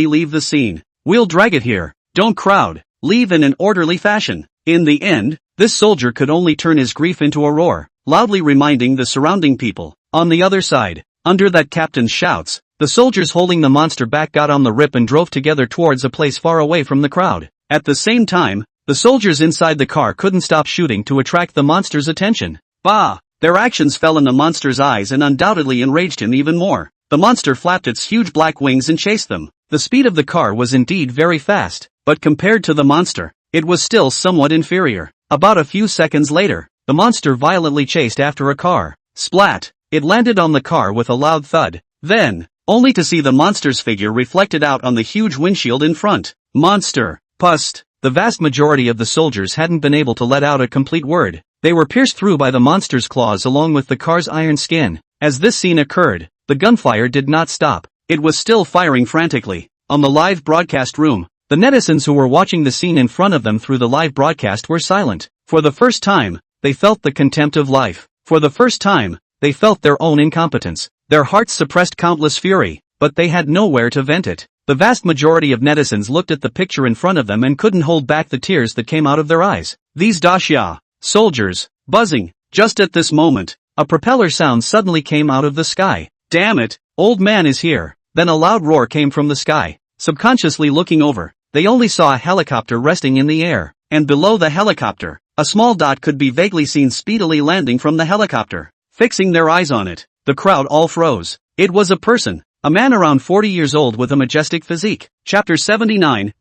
leave the scene. We'll drag it here. Don't crowd. Leave in an orderly fashion. In the end, this soldier could only turn his grief into a roar, loudly reminding the surrounding people. On the other side, under that captain's shouts, the soldiers holding the monster back got on the rip and drove together towards a place far away from the crowd. At the same time, the soldiers inside the car couldn't stop shooting to attract the monster's attention. Bah! Their actions fell in the monster's eyes and undoubtedly enraged him even more. The monster flapped its huge black wings and chased them. The speed of the car was indeed very fast, but compared to the monster, it was still somewhat inferior. About a few seconds later, the monster violently chased after a car. Splat! It landed on the car with a loud thud. Then, only to see the monster's figure reflected out on the huge windshield in front. Monster! Pust! The vast majority of the soldiers hadn't been able to let out a complete word. They were pierced through by the monster's claws along with the car's iron skin. As this scene occurred, the gunfire did not stop. It was still firing frantically. On the live broadcast room, The netizens who were watching the scene in front of them through the live broadcast were silent. For the first time, they felt the contempt of life. For the first time, they felt their own incompetence. Their hearts suppressed countless fury, but they had nowhere to vent it. The vast majority of netizens looked at the picture in front of them and couldn't hold back the tears that came out of their eyes. These dacia soldiers, buzzing. Just at this moment, a propeller sound suddenly came out of the sky. Damn it, old man is here. Then a loud roar came from the sky. Subconsciously looking over, they only saw a helicopter resting in the air, and below the helicopter, a small dot could be vaguely seen speedily landing from the helicopter. Fixing their eyes on it, the crowd all froze. It was a person. A man around 40 years old with a majestic physique. Chapter 79,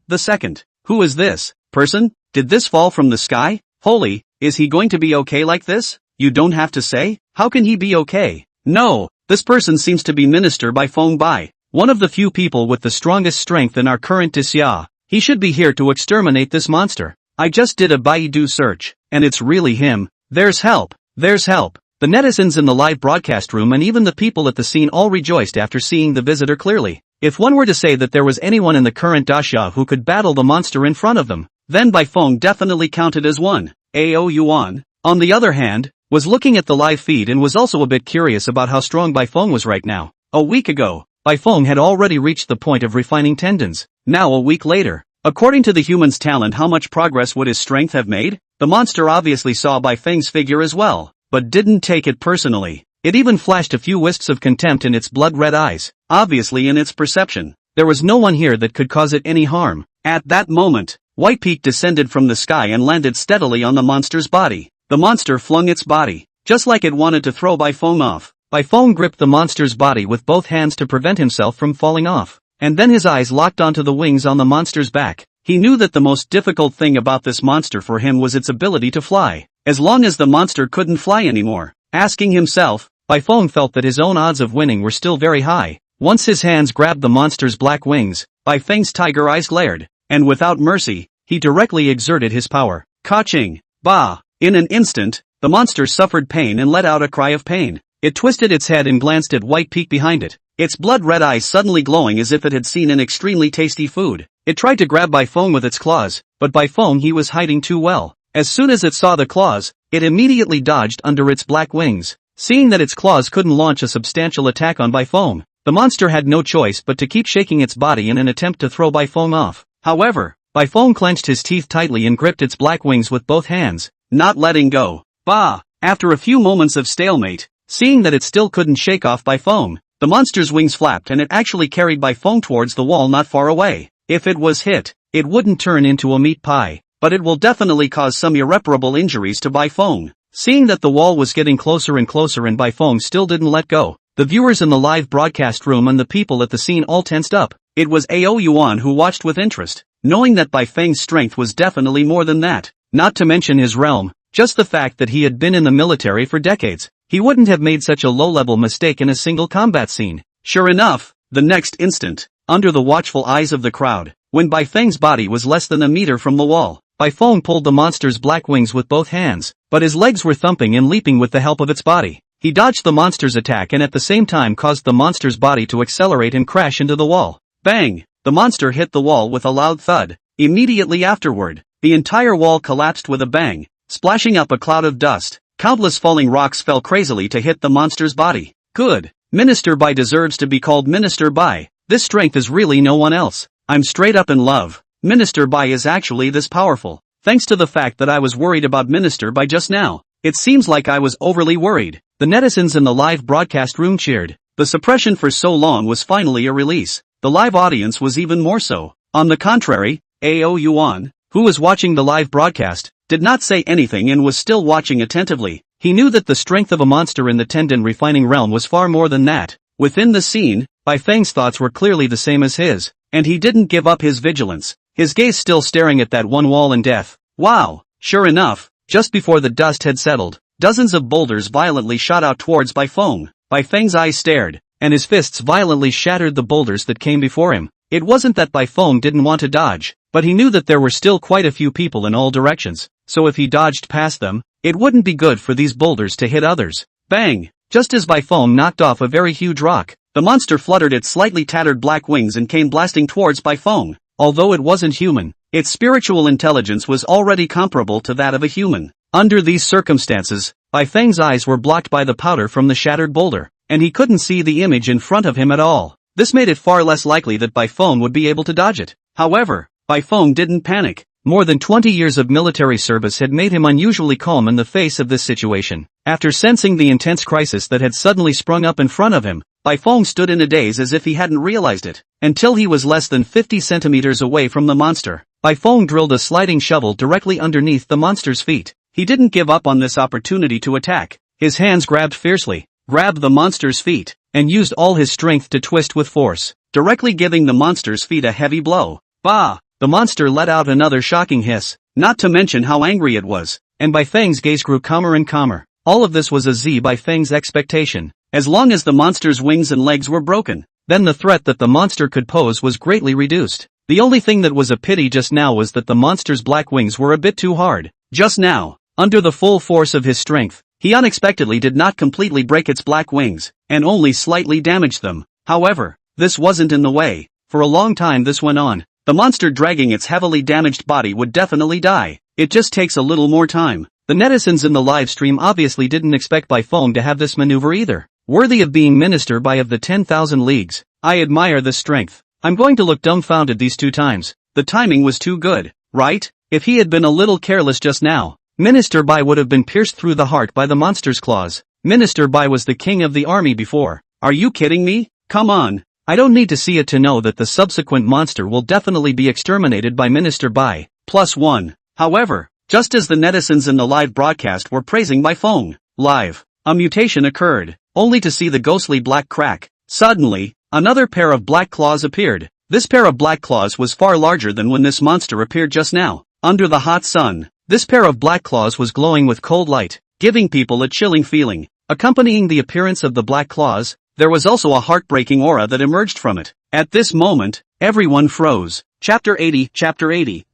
the second. Who is this person? Did this fall from the sky? Holy, is he going to be okay like this? You don't have to say? How can he be okay? No, this person seems to be Minister Bai Feng Bai, one of the few people with the strongest strength in our current Xia. He should be here to exterminate this monster. I just did a Baidu search, and it's really him. There's help, there's help. The netizens in the live broadcast room and even the people at the scene all rejoiced after seeing the visitor clearly. If one were to say that there was anyone in the current dacia who could battle the monster in front of them, then Bai Feng definitely counted as one. Ao Yuan, on the other hand, was looking at the live feed and was also a bit curious about how strong Bai Feng was right now. A week ago, Bai Feng had already reached the point of refining tendons. Now a week later, according to the human's talent, how much progress would his strength have made? The monster obviously saw Bai Feng's figure as well, but didn't take it personally. It even flashed a few wisps of contempt in its blood-red eyes. Obviously in its perception, there was no one here that could cause it any harm. At that moment, White Peak descended from the sky and landed steadily on the monster's body. The monster flung its body, just like it wanted to throw Bai Feng off. Bai Feng gripped the monster's body with both hands to prevent himself from falling off, and then his eyes locked onto the wings on the monster's back. He knew that the most difficult thing about this monster for him was its ability to fly. As long as the monster couldn't fly anymore, asking himself, Bai Feng felt that his own odds of winning were still very high. Once his hands grabbed the monster's black wings, Bai Feng's tiger eyes glared, and without mercy, he directly exerted his power. Ka-ching! Bah! In an instant, the monster suffered pain and let out a cry of pain. It twisted its head and glanced at White Peak behind it, its blood-red eyes suddenly glowing as if it had seen an extremely tasty food. It tried to grab Bai Feng with its claws, but Bai Feng he was hiding too well. As soon as it saw the claws, it immediately dodged under its black wings. Seeing that its claws couldn't launch a substantial attack on Bai Feng, the monster had no choice but to keep shaking its body in an attempt to throw Bai Feng off. However, Bai Feng clenched his teeth tightly and gripped its black wings with both hands, not letting go. Bah! After a few moments of stalemate, seeing that it still couldn't shake off Bai Feng, the monster's wings flapped and it actually carried Bai Feng towards the wall not far away. If it was hit, it wouldn't turn into a meat pie, but it will definitely cause some irreparable injuries to Bai Feng. Seeing that the wall was getting closer and closer and Bai Feng still didn't let go, the viewers in the live broadcast room and the people at the scene all tensed up. It was Ao Yuan who watched with interest, knowing that Bai Feng's strength was definitely more than that, not to mention his realm, just the fact that he had been in the military for decades. He wouldn't have made such a low-level mistake in a single combat scene. Sure enough, the next instant, under the watchful eyes of the crowd, when Bai Feng's body was less than a meter from the wall, Bai Feng pulled the monster's black wings with both hands, but his legs were thumping and leaping with the help of its body. He dodged the monster's attack and at the same time caused the monster's body to accelerate and crash into the wall. Bang! The monster hit the wall with a loud thud. Immediately afterward, the entire wall collapsed with a bang, splashing up a cloud of dust. Countless falling rocks fell crazily to hit the monster's body. Good. Minister Bai deserves to be called Minister Bai. This strength is really no one else. I'm straight up in love. Minister Bai is actually this powerful. Thanks to the fact that I was worried about Minister Bai just now. It seems like I was overly worried. The netizens in the live broadcast room cheered. The suppression for so long was finally a release. The live audience was even more so. On the contrary, Ao Yuan, who was watching the live broadcast, did not say anything and was still watching attentively. He knew that the strength of a monster in the tendon refining realm was far more than that. Within the scene, Bai Feng's thoughts were clearly the same as his, and he didn't give up his vigilance, his gaze still staring at that one wall in death. Wow! Sure enough, just before the dust had settled, dozens of boulders violently shot out towards Bai Feng. Bai Feng's eyes stared, and his fists violently shattered the boulders that came before him. It wasn't that Bai Feng didn't want to dodge, but he knew that there were still quite a few people in all directions, so if he dodged past them, it wouldn't be good for these boulders to hit others. Bang! Just as Bai Feng knocked off a very huge rock, the monster fluttered its slightly tattered black wings and came blasting towards Bai Feng. Although it wasn't human, its spiritual intelligence was already comparable to that of a human. Under these circumstances, Bai Feng's eyes were blocked by the powder from the shattered boulder, and he couldn't see the image in front of him at all. This made it far less likely that Bai Feng would be able to dodge it. However, Bai Feng didn't panic. More than 20 years of military service had made him unusually calm in the face of this situation. After sensing the intense crisis that had suddenly sprung up in front of him, Bai Feng stood in a daze as if he hadn't realized it. Until he was less than 50 centimeters away from the monster, Bai Feng drilled a sliding shovel directly underneath the monster's feet. He didn't give up on this opportunity to attack. His hands grabbed fiercely, grabbed the monster's feet, and used all his strength to twist with force, directly giving the monster's feet a heavy blow. Bah! The monster let out another shocking hiss, not to mention how angry it was, and Bai Feng's gaze grew calmer and calmer. All of this was as Bai Feng's expectation. As long as the monster's wings and legs were broken, then the threat that the monster could pose was greatly reduced. The only thing that was a pity just now was that the monster's black wings were a bit too hard. Just now, under the full force of his strength, he unexpectedly did not completely break its black wings, and only slightly damaged them. However, this wasn't in the way. For a long time this went on. The monster dragging its heavily damaged body would definitely die. It just takes a little more time. The netizens in the live stream obviously didn't expect Bai Feng to have this maneuver either. Worthy of being Minister Bai of the 10,000 Leagues. I admire this strength. I'm going to look dumbfounded these two times. The timing was too good, right? If he had been a little careless just now, Minister Bai would have been pierced through the heart by the monster's claws. Minister Bai was the king of the army before. Are you kidding me? Come on. I don't need to see it to know that the subsequent monster will definitely be exterminated by Minister Bai. +1. However, just as the netizens in the live broadcast were praising Bai Feng, live, a mutation occurred, only to see the ghostly black crack. Suddenly, another pair of black claws appeared. This pair of black claws was far larger than when this monster appeared just now. Under the hot sun, this pair of black claws was glowing with cold light, giving people a chilling feeling. Accompanying the appearance of the black claws, there was also a heartbreaking aura that emerged from it. At this moment, everyone froze. Chapter 80,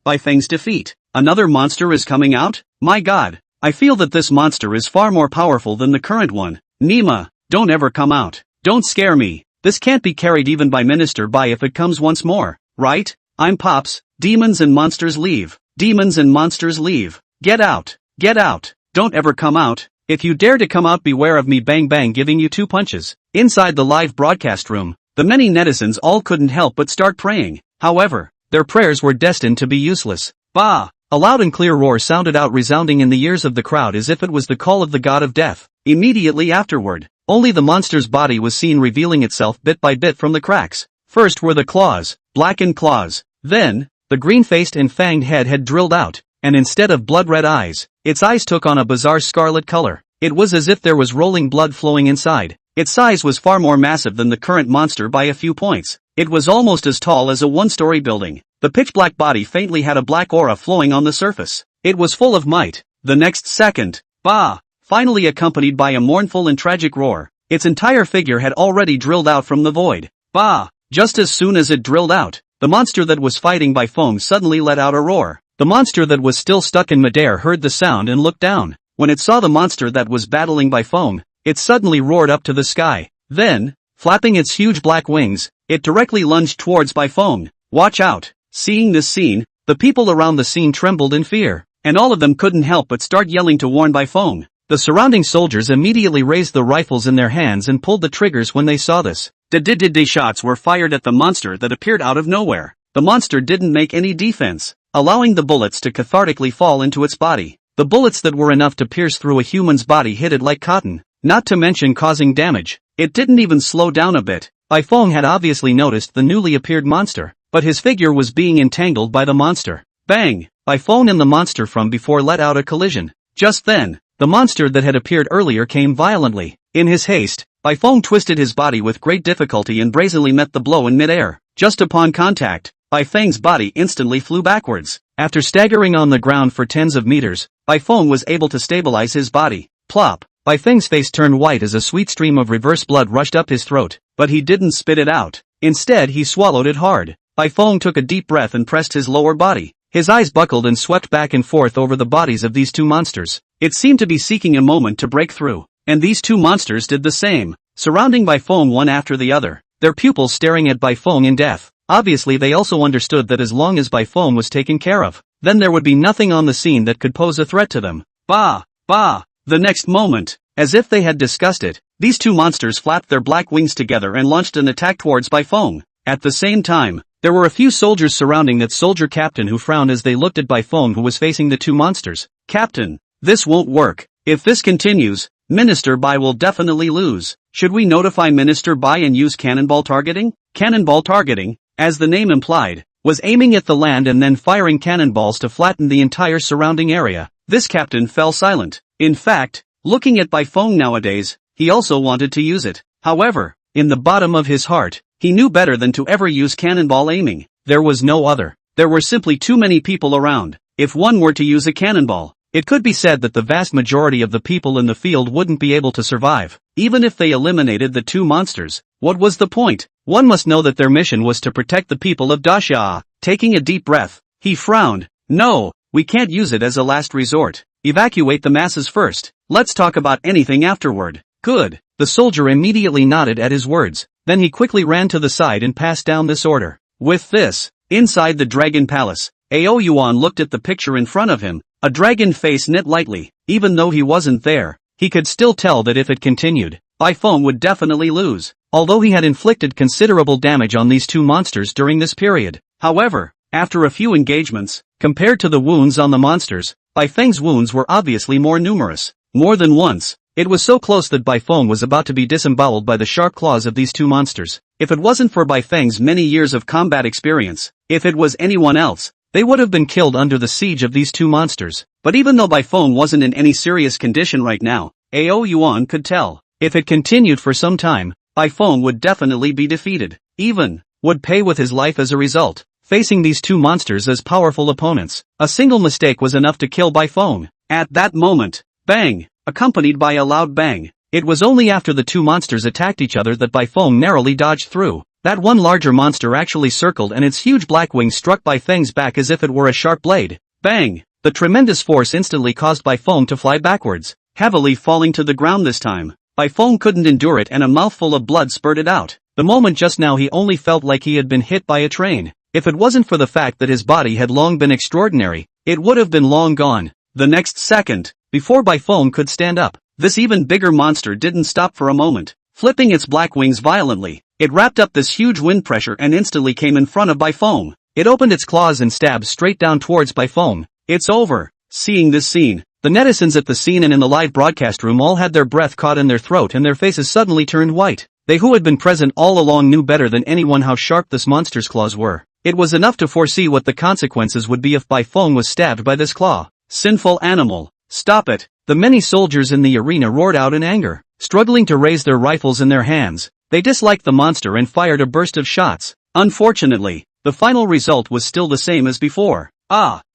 Bai Feng's defeat. Another monster is coming out? My god. I feel that this monster is far more powerful than the current one. Nima, don't ever come out. Don't scare me. This can't be carried even by Minister Bai if it comes once more, right? I'm Pops. Demons and monsters leave. Demons and monsters leave. Get out. Get out. Don't ever come out. If you dare to come out, beware of me bang bang giving you 2 punches. Inside the live broadcast room, the many netizens all couldn't help but start praying. However, their prayers were destined to be useless. Bah! A loud and clear roar sounded out, resounding in the ears of the crowd as if it was the call of the god of death. Immediately afterward, only the monster's body was seen revealing itself bit by bit from the cracks. First were the claws, blackened claws. Then, the green-faced and fanged head had drilled out, and instead of blood-red eyes, its eyes took on a bizarre scarlet color. It was as if there was rolling blood flowing inside. Its size was far more massive than the current monster by a few points. It was almost as tall as a one-story building. The pitch-black body faintly had a black aura flowing on the surface. It was full of might. The next second, bah! Finally accompanied by a mournful and tragic roar, its entire figure had already drilled out from the void. Bah! Just as soon as it drilled out, the monster that was fighting Bai Feng suddenly let out a roar. The monster that was still stuck in midair heard the sound and looked down. When it saw the monster that was battling Bai Feng, it suddenly roared up to the sky. Then, flapping its huge black wings, it directly lunged towards Bai Feng. Watch out! Seeing this scene, the people around the scene trembled in fear, and all of them couldn't help but start yelling to warn Bai Feng. The surrounding soldiers immediately raised the rifles in their hands and pulled the triggers when they saw this. The shots were fired at the monster that appeared out of nowhere. The monster didn't make any defense, allowing the bullets to cathartically fall into its body. The bullets that were enough to pierce through a human's body hit it like cotton, not to mention causing damage. It didn't even slow down a bit. Bai Feng had obviously noticed the newly appeared monster, but his figure was being entangled by the monster. Bang! Bai Feng and the monster from before let out a collision. Just then, the monster that had appeared earlier came violently. In his haste, Bai Feng twisted his body with great difficulty and brazenly met the blow in midair. Just upon contact, Bai Feng's body instantly flew backwards. After staggering on the ground for tens of meters, Bai Feng was able to stabilize his body. Plop! Bai Feng's face turned white as a sweet stream of reverse blood rushed up his throat, but he didn't spit it out. Instead he swallowed it hard. Bai Feng took a deep breath and pressed his lower body. His eyes buckled and swept back and forth over the bodies of these two monsters. It seemed to be seeking a moment to break through, and these two monsters did the same. surrounding Bai Feng one after the other, their pupils staring at Bai Feng in death. Obviously they also understood that as long as Bai Feng was taken care of, then there would be nothing on the scene that could pose a threat to them. Bah! Bah! The next moment, as if they had discussed it, these two monsters flapped their black wings together and launched an attack towards Bai Feng. At the same time, there were a few soldiers surrounding that soldier captain who frowned as they looked at Bai Feng who was facing the two monsters. Captain, this won't work. If this continues, Minister Bai will definitely lose. Should we notify Minister Bai and use cannonball targeting? Cannonball targeting, as the name implied, was aiming at the land and then firing cannonballs to flatten the entire surrounding area. This captain fell silent. In fact, looking at Bai Feng nowadays, he also wanted to use it. However, in the bottom of his heart, he knew better than to ever use cannonball aiming. There was no other. There were simply too many people around. If one were to use a cannonball, it could be said that the vast majority of the people in the field wouldn't be able to survive. Even if they eliminated the two monsters, what was the point? One must know that their mission was to protect the people of Dasha. Taking a deep breath, he frowned. No, we can't use it as a last resort. Evacuate the masses first. Let's talk about anything afterward. Good. The soldier immediately nodded at his words. Then he quickly ran to the side and passed down this order. With this, inside the dragon palace, Ao Yuan looked at the picture in front of him. A dragon face knit lightly. Even though he wasn't there, he could still tell that if it continued, Bai Feng would definitely lose. Although he had inflicted considerable damage on these two monsters during this period. However, after a few engagements, compared to the wounds on the monsters, Bai Feng's wounds were obviously more numerous. More than once, it was so close that Bai Feng was about to be disemboweled by the sharp claws of these two monsters. If it wasn't for Bai Feng's many years of combat experience, if it was anyone else, they would have been killed under the siege of these two monsters. But even though Bai Feng wasn't in any serious condition right now, Ao Yuan could tell, if it continued for some time, Bai Feng would definitely be defeated. Even, would pay with his life as a result. Facing these two monsters as powerful opponents, a single mistake was enough to kill Bai Feng. At that moment, bang! Accompanied by a loud bang. It was only after the two monsters attacked each other that Bai Feng narrowly dodged through. That one larger monster actually circled and its huge black wings struck Bai Feng's back as if it were a sharp blade. Bang! The tremendous force instantly caused Bai Feng to fly backwards, heavily falling to the ground this time. Bai Feng couldn't endure it and a mouthful of blood spurted out. The moment just now he only felt like he had been hit by a train. If it wasn't for the fact that his body had long been extraordinary, it would have been long gone. The next second, before Bai Feng could stand up, this even bigger monster didn't stop for a moment. Flipping its black wings violently, it wrapped up this huge wind pressure and instantly came in front of Bai Feng. It opened its claws and stabbed straight down towards Bai Feng. It's over. Seeing this scene, the netizens at the scene and in the live broadcast room all had their breath caught in their throat and their faces suddenly turned white. They who had been present all along knew better than anyone how sharp this monster's claws were. It was enough to foresee what the consequences would be if Bai Feng was stabbed by this claw. Sinful animal. Stop it. The many soldiers in the arena roared out in anger, struggling to raise their rifles in their hands. They disliked the monster and fired a burst of shots. Unfortunately, the final result was still the same as before.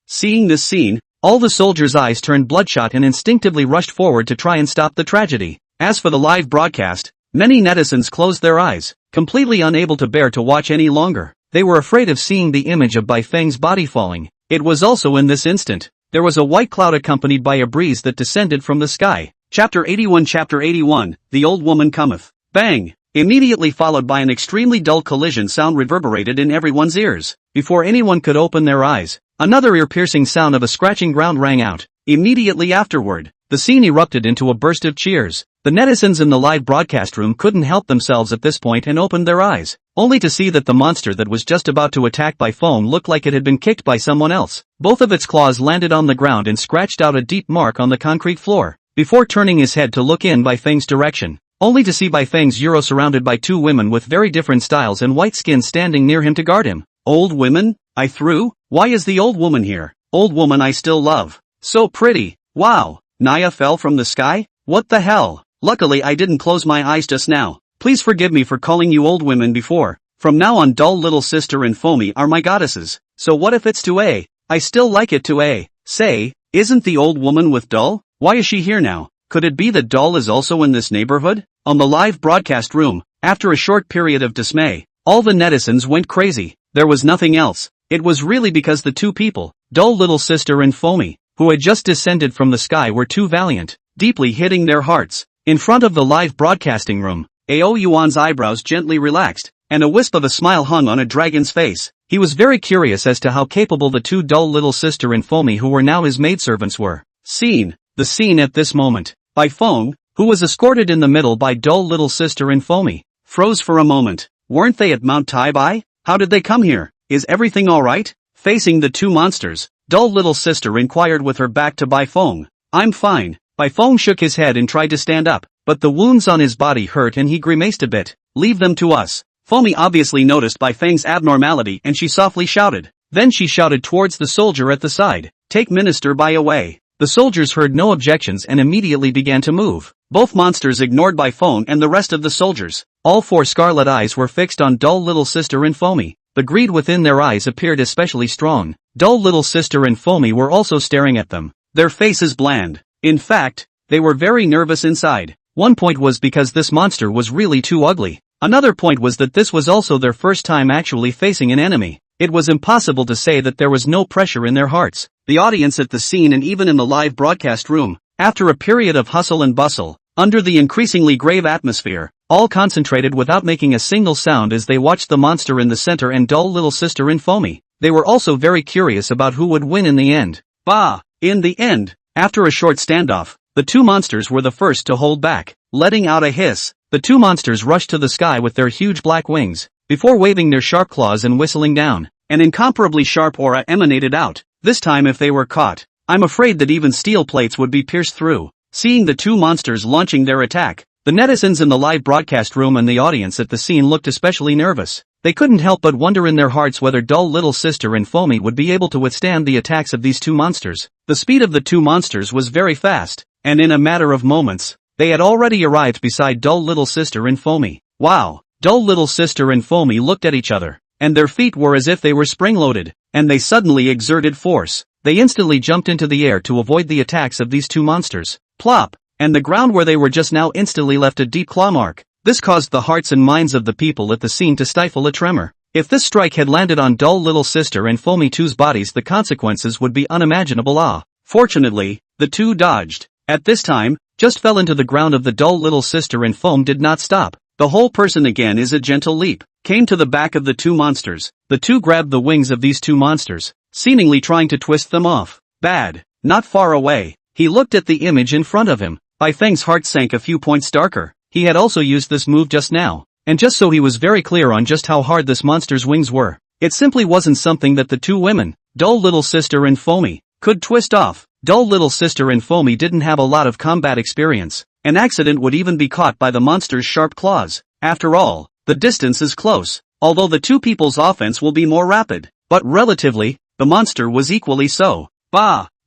Seeing this scene, all the soldiers' eyes turned bloodshot and instinctively rushed forward to try and stop the tragedy. As for the live broadcast, many netizens closed their eyes, completely unable to bear to watch any longer. They were afraid of seeing the image of Bai Feng's body falling. It was also in this instant, there was a white cloud accompanied by a breeze that descended from the sky. Chapter 81 Chapter 81, The Old Woman Cometh. Bang! Immediately followed by an extremely dull collision sound reverberated in everyone's ears. Before anyone could open their eyes, another ear-piercing sound of a scratching ground rang out. Immediately afterward, the scene erupted into a burst of cheers. The netizens in the live broadcast room couldn't help themselves at this point and opened their eyes, only to see that the monster that was just about to attack Bai Feng looked like it had been kicked by someone else. Both of its claws landed on the ground and scratched out a deep mark on the concrete floor, before turning his head to look in Bai Feng's direction, only to see Bai Feng's Euro surrounded by two women with very different styles and white skin standing near him to guard him. Old women? I threw? Why is the old woman here? Old woman I still love. So pretty. Wow. Naya fell from the sky? What the hell? Luckily I didn't close my eyes just now. Please forgive me for calling you old women before. From now on doll little sister and Foamy are my goddesses. So what if it's to A? I still like it to A. Say, isn't the old woman with doll? Why is she here now? Could it be that doll is also in this neighborhood? On the live broadcast room, after a short period of dismay, all the netizens went crazy. There was nothing else. It was really because the two people, doll little sister and Foamy, who had just descended from the sky were too valiant, deeply hitting their hearts. In front of the live broadcasting room, Ao Yuan's eyebrows gently relaxed, and a wisp of a smile hung on a dragon's face. He was very curious as to how capable the two dull little sister and Fomi who were now his maidservants were. The scene at this moment. Bai Feng, who was escorted in the middle by dull little sister and Fomi, froze for a moment. Weren't they at Mount Taibai? How did they come here? Is everything alright? Facing the two monsters, dull little sister inquired with her back to Bai Feng. I'm fine. Bai Feng shook his head and tried to stand up, but the wounds on his body hurt and he grimaced a bit. Leave them to us. Fomi obviously noticed Bai Feng's abnormality and she softly shouted. Then she shouted towards the soldier at the side. Take Minister Bai away. The soldiers heard no objections and immediately began to move. Both monsters ignored Bai Feng and the rest of the soldiers. All four scarlet eyes were fixed on dull little sister and Fomi. The greed within their eyes appeared especially strong. Dull little sister and Fomi were also staring at them. Their faces bland. In fact, they were very nervous inside. One point was because this monster was really too ugly. Another point was that this was also their first time actually facing an enemy. It was impossible to say that there was no pressure in their hearts. The audience at the scene and even in the live broadcast room, after a period of hustle and bustle, under the increasingly grave atmosphere, all concentrated without making a single sound as they watched the monster in the center and dull little sister in Fomi. They were also very curious about who would win in the end. In the end, after a short standoff, the two monsters were the first to hold back. Letting out a hiss, the two monsters rushed to the sky with their huge black wings. Before waving their sharp claws and whistling down, an incomparably sharp aura emanated out. This time if they were caught, I'm afraid that even steel plates would be pierced through. Seeing the two monsters launching their attack, the netizens in the live broadcast room and the audience at the scene looked especially nervous. They couldn't help but wonder in their hearts whether dull little sister and Fomi would be able to withstand the attacks of these two monsters. The speed of the two monsters was very fast, and in a matter of moments, they had already arrived beside dull little sister and Fomi. Wow! Dull little sister and Fomi looked at each other, and their feet were as if they were spring-loaded, and they suddenly exerted force. They instantly jumped into the air to avoid the attacks of these two monsters. Plop! And the ground where they were just now instantly left a deep claw mark. This caused the hearts and minds of the people at the scene to stifle a tremor. If this strike had landed on dull little sister and Fomi 2's bodies, the consequences would be unimaginable. Fortunately, the two dodged. At this time, just fell into the ground of the dull little sister and Foam did not stop. The whole person again is a gentle leap, came to the back of the two monsters. The two grabbed the wings of these two monsters, seemingly trying to twist them off. Bad. Not far away. He looked at the image in front of him. Bai Feng's heart sank a few points darker. He had also used this move just now, and just so he was very clear on just how hard this monster's wings were. It simply wasn't something that the two women, dull little sister and Fomi, could twist off. Dull little sister and Fomi didn't have a lot of combat experience. An accident would even be caught by the monster's sharp claws. After all, the distance is close, although the two people's offense will be more rapid. But relatively, the monster was equally so.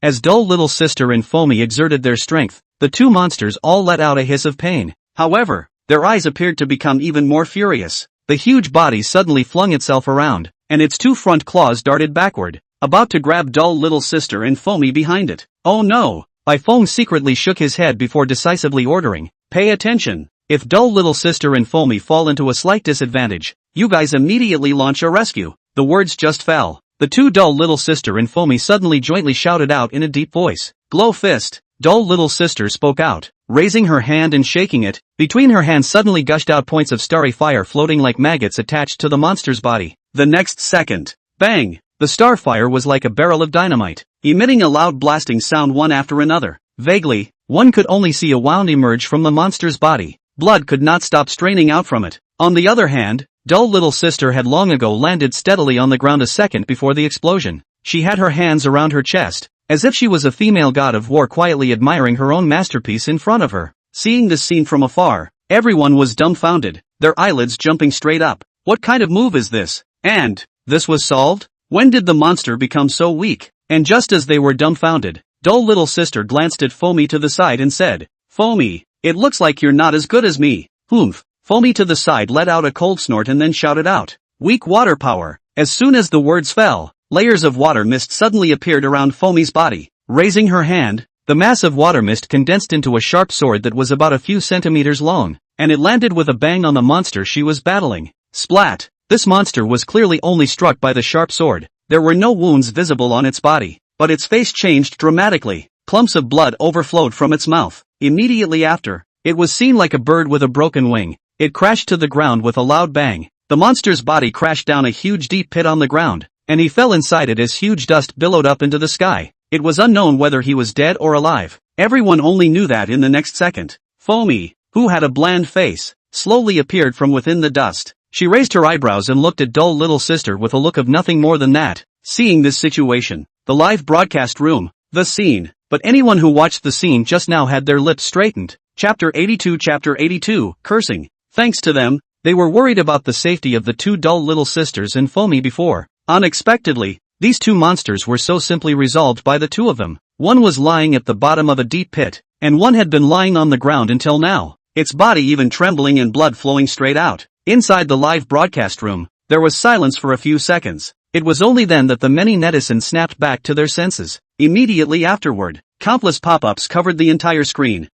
As dull little sister and Fomi exerted their strength, the two monsters all let out a hiss of pain. However, their eyes appeared to become even more furious. The huge body suddenly flung itself around, and its two front claws darted backward, about to grab dull little sister and Fomi behind it. Oh no! Bai Feng secretly shook his head before decisively ordering, pay attention. If dull little sister and Fomi fall into a slight disadvantage, you guys immediately launch a rescue. The words just fell. The two dull little sister and Fomi suddenly jointly shouted out in a deep voice. Glow fist. Dull little sister spoke out, raising her hand and shaking it. Between her hands suddenly gushed out points of starry fire floating like maggots attached to the monster's body. The next second, bang! The starfire was like a barrel of dynamite, emitting a loud blasting sound one after another. Vaguely, one could only see a wound emerge from the monster's body. Blood could not stop straining out from it. On the other hand, dull little sister had long ago landed steadily on the ground a second before the explosion. She had her hands around her chest, as if she was a female god of war quietly admiring her own masterpiece in front of her. Seeing this scene from afar, everyone was dumbfounded, their eyelids jumping straight up. What kind of move is this? And, this was solved? When did the monster become so weak? And just as they were dumbfounded, dull little sister glanced at Fomi to the side and said, Fomi, it looks like you're not as good as me. Humph. Fomi to the side let out a cold snort and then shouted out, weak water power. As soon as the words fell, layers of water mist suddenly appeared around Fomi's body. Raising her hand, the mass of water mist condensed into a sharp sword that was about a few centimeters long, and it landed with a bang on the monster she was battling. Splat! This monster was clearly only struck by the sharp sword. There were no wounds visible on its body, but its face changed dramatically. Clumps of blood overflowed from its mouth. Immediately after, it was seen like a bird with a broken wing. it crashed to the ground with a loud bang. The monster's body crashed down a huge deep pit on the ground, and he fell inside it as huge dust billowed up into the sky. It was unknown whether he was dead or alive. Everyone only knew that in the next second. Foamy, who had a bland face, slowly appeared from within the dust. She raised her eyebrows and looked at dull little sister with a look of nothing more than that. Seeing this situation, the live broadcast room, the scene, but anyone who watched the scene just now had their lips straightened. Chapter 82, cursing. Thanks to them, they were worried about the safety of the two dull little sisters and Foamy before. Unexpectedly, these two monsters were so simply resolved by the two of them. One was lying at the bottom of a deep pit, and one had been lying on the ground until now, its body even trembling and blood flowing straight out. Inside the live broadcast room, there was silence for a few seconds. It was only then that the many netizens snapped back to their senses. Immediately afterward, countless pop-ups covered the entire screen.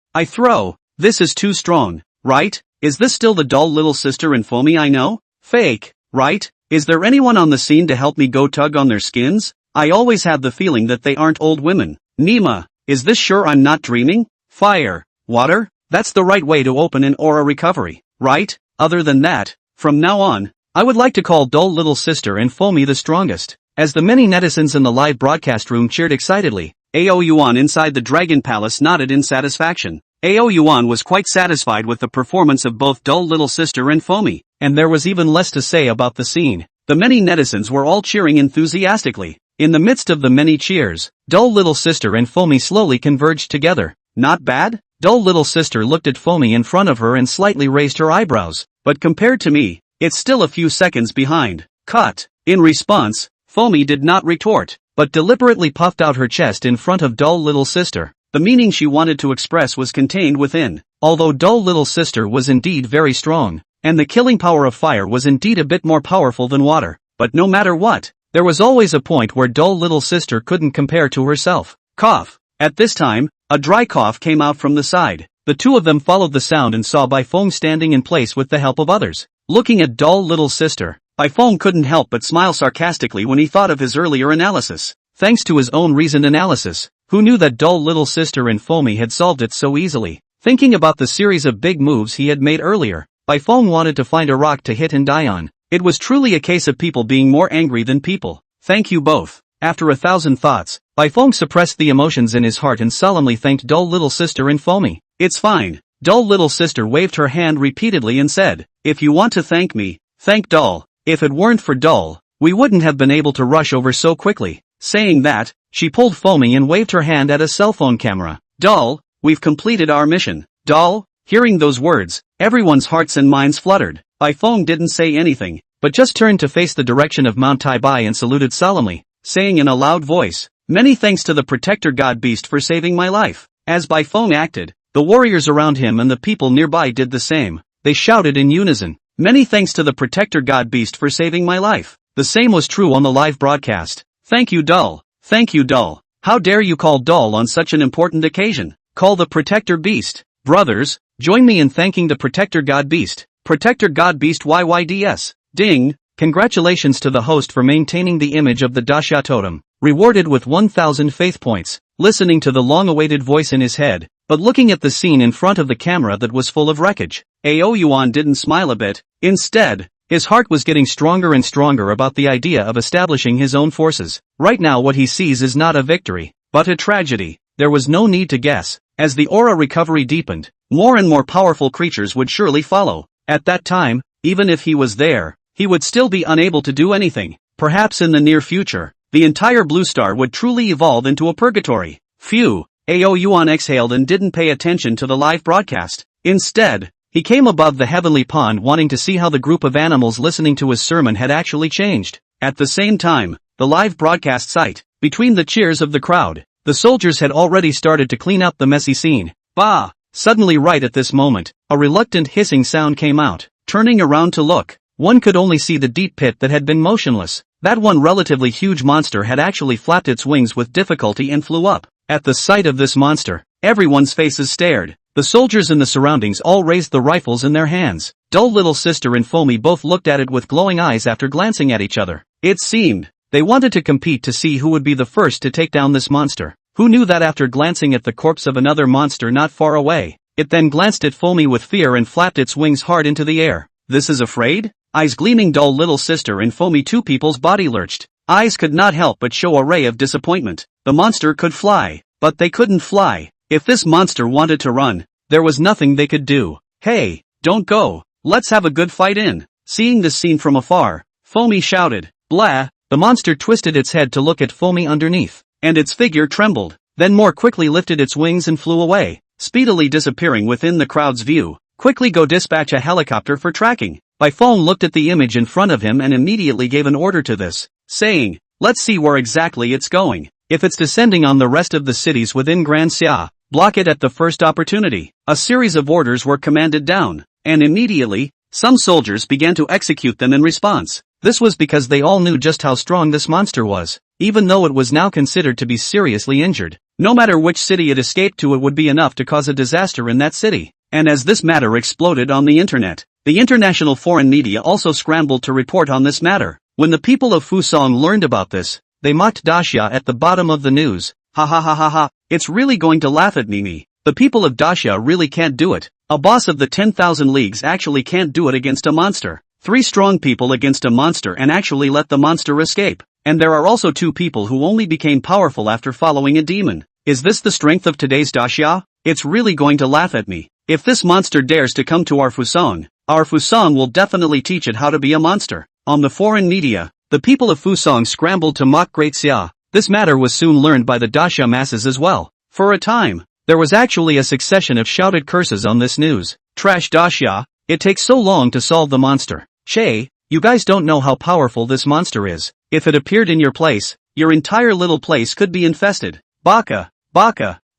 This is too strong, right? Is this still the dull little sister and Foamy I know? Fake, right? Is there anyone on the scene to help me go tug on their skins? I always have the feeling that they aren't old women. Nima, is this sure I'm not dreaming? Fire, water? That's the right way to open an aura recovery, right? Other than that, from now on, I would like to call dull little sister and Foamy the strongest. As the many netizens in the live broadcast room cheered excitedly, Ao Yuan inside the Dragon Palace nodded in satisfaction. Ao Yuan was quite satisfied with the performance of both dull little sister and Foamy, and there was even less to say about the scene. The many netizens were all cheering enthusiastically. In the midst of the many cheers, dull little sister and Foamy slowly converged together. Not bad? Dull little sister looked at Foamy in front of her and slightly raised her eyebrows. But compared to me, it's still a few seconds behind. Cut. In response, Foamy did not retort, but deliberately puffed out her chest in front of dull little sister. The meaning she wanted to express was contained within. Although dull little sister was indeed very strong, and the killing power of fire was indeed a bit more powerful than water, but no matter what, there was always a point where dull little sister couldn't compare to herself. Cough. At this time, a dry cough came out from the side. The two of them followed the sound and saw Baifeng standing in place with the help of others. Looking at dull little sister, Baifeng couldn't help but smile sarcastically when he thought of his earlier analysis. Thanks to his own reasoned analysis, who knew that dull little sister and Foamy had solved it so easily? Thinking about the series of big moves he had made earlier, Baifeng wanted to find a rock to hit and die on. It was truly a case of people being more angry than people. Thank you both. After 1,000 thoughts, Baifeng suppressed the emotions in his heart and solemnly thanked dull little sister and Foamy. It's fine. Dull little sister waved her hand repeatedly and said, if you want to thank me, thank Dull. If it weren't for Dull, we wouldn't have been able to rush over so quickly. Saying that, she pulled Foamy and waved her hand at a cell phone camera. Dull, we've completed our mission. Dull, hearing those words, everyone's hearts and minds fluttered. Baifeng didn't say anything, but just turned to face the direction of Mount Taibai and saluted solemnly, saying in a loud voice, many thanks to the protector god beast for saving my life. As Baifeng acted, the warriors around him and the people nearby did the same. They shouted in unison, many thanks to the protector god beast for saving my life. The same was true on the live broadcast. Thank you Dull. Thank you Dull. How dare you call Dull on such an important occasion? Call the protector beast. Brothers, join me in thanking the protector god beast. Protector god beast YYDS. Ding. Congratulations to the host for maintaining the image of the Dasha totem. Rewarded with 1,000 faith points. Listening to the long-awaited voice in his head, but looking at the scene in front of the camera that was full of wreckage, Ao Yuan didn't smile a bit. Instead, his heart was getting stronger and stronger about the idea of establishing his own forces. Right now what he sees is not a victory, but a tragedy. There was no need to guess. As the aura recovery deepened, more and more powerful creatures would surely follow. At that time, even if he was there, he would still be unable to do anything. Perhaps in the near future, the entire Blue Star would truly evolve into a purgatory. Phew. Ao Yuan exhaled and didn't pay attention to the live broadcast. Instead, he came above the heavenly pond wanting to see how the group of animals listening to his sermon had actually changed. At the same time, the live broadcast site, between the cheers of the crowd, the soldiers had already started to clean up the messy scene. Bah! Suddenly right at this moment, a reluctant hissing sound came out. Turning around to look, one could only see the deep pit that had been motionless. That one relatively huge monster had actually flapped its wings with difficulty and flew up. At the sight of this monster, everyone's faces stared. The soldiers in the surroundings all raised the rifles in their hands. Dull little sister and Foamy both looked at it with glowing eyes after glancing at each other. It seemed they wanted to compete to see who would be the first to take down this monster. Who knew that after glancing at the corpse of another monster not far away, It then glanced at Fomi with fear and flapped its wings hard into the air. This is afraid? Eyes gleaming dull little sister in Fomi two people's body lurched. Eyes could not help but show a ray of disappointment. The monster could fly, but they couldn't fly. If this monster wanted to run, there was nothing they could do. Hey, don't go. Let's have a good fight in. Seeing this scene from afar, Fomi shouted, blah. The monster twisted its head to look at Fomi underneath, and its figure trembled, then more quickly lifted its wings and flew away, speedily disappearing within the crowd's view. Quickly go dispatch a helicopter for tracking. Baifeng looked at the image in front of him and immediately gave an order to this, saying, let's see where exactly it's going. If it's descending on the rest of the cities within Grand Xia, block it at the first opportunity. A series of orders were commanded down, and immediately, some soldiers began to execute them in response. This was because they all knew just how strong this monster was, even though it was now considered to be seriously injured. No matter which city it escaped to, it would be enough to cause a disaster in that city. And as this matter exploded on the internet, the international foreign media also scrambled to report on this matter. When the people of Fusong learned about this, they mocked Daxia at the bottom of the news. Ha ha ha ha ha, it's really going to laugh at me. The people of Daxia really can't do it. A boss of the 10,000 leagues actually can't do it against a monster. 3 strong people against a monster and actually let the monster escape. And there are also 2 people who only became powerful after following a demon. Is this the strength of today's Daxia? It's really going to laugh at me. If this monster dares to come to our Fusong will definitely teach it how to be a monster. On the foreign media, the people of Fusong scrambled to mock Great Xia. This matter was soon learned by the Daxia masses as well. For a time, there was actually a succession of shouted curses on this news. Trash Daxia, it takes so long to solve the monster. Che, you guys don't know how powerful this monster is. If it appeared in your place, your entire little place could be infested. Baka,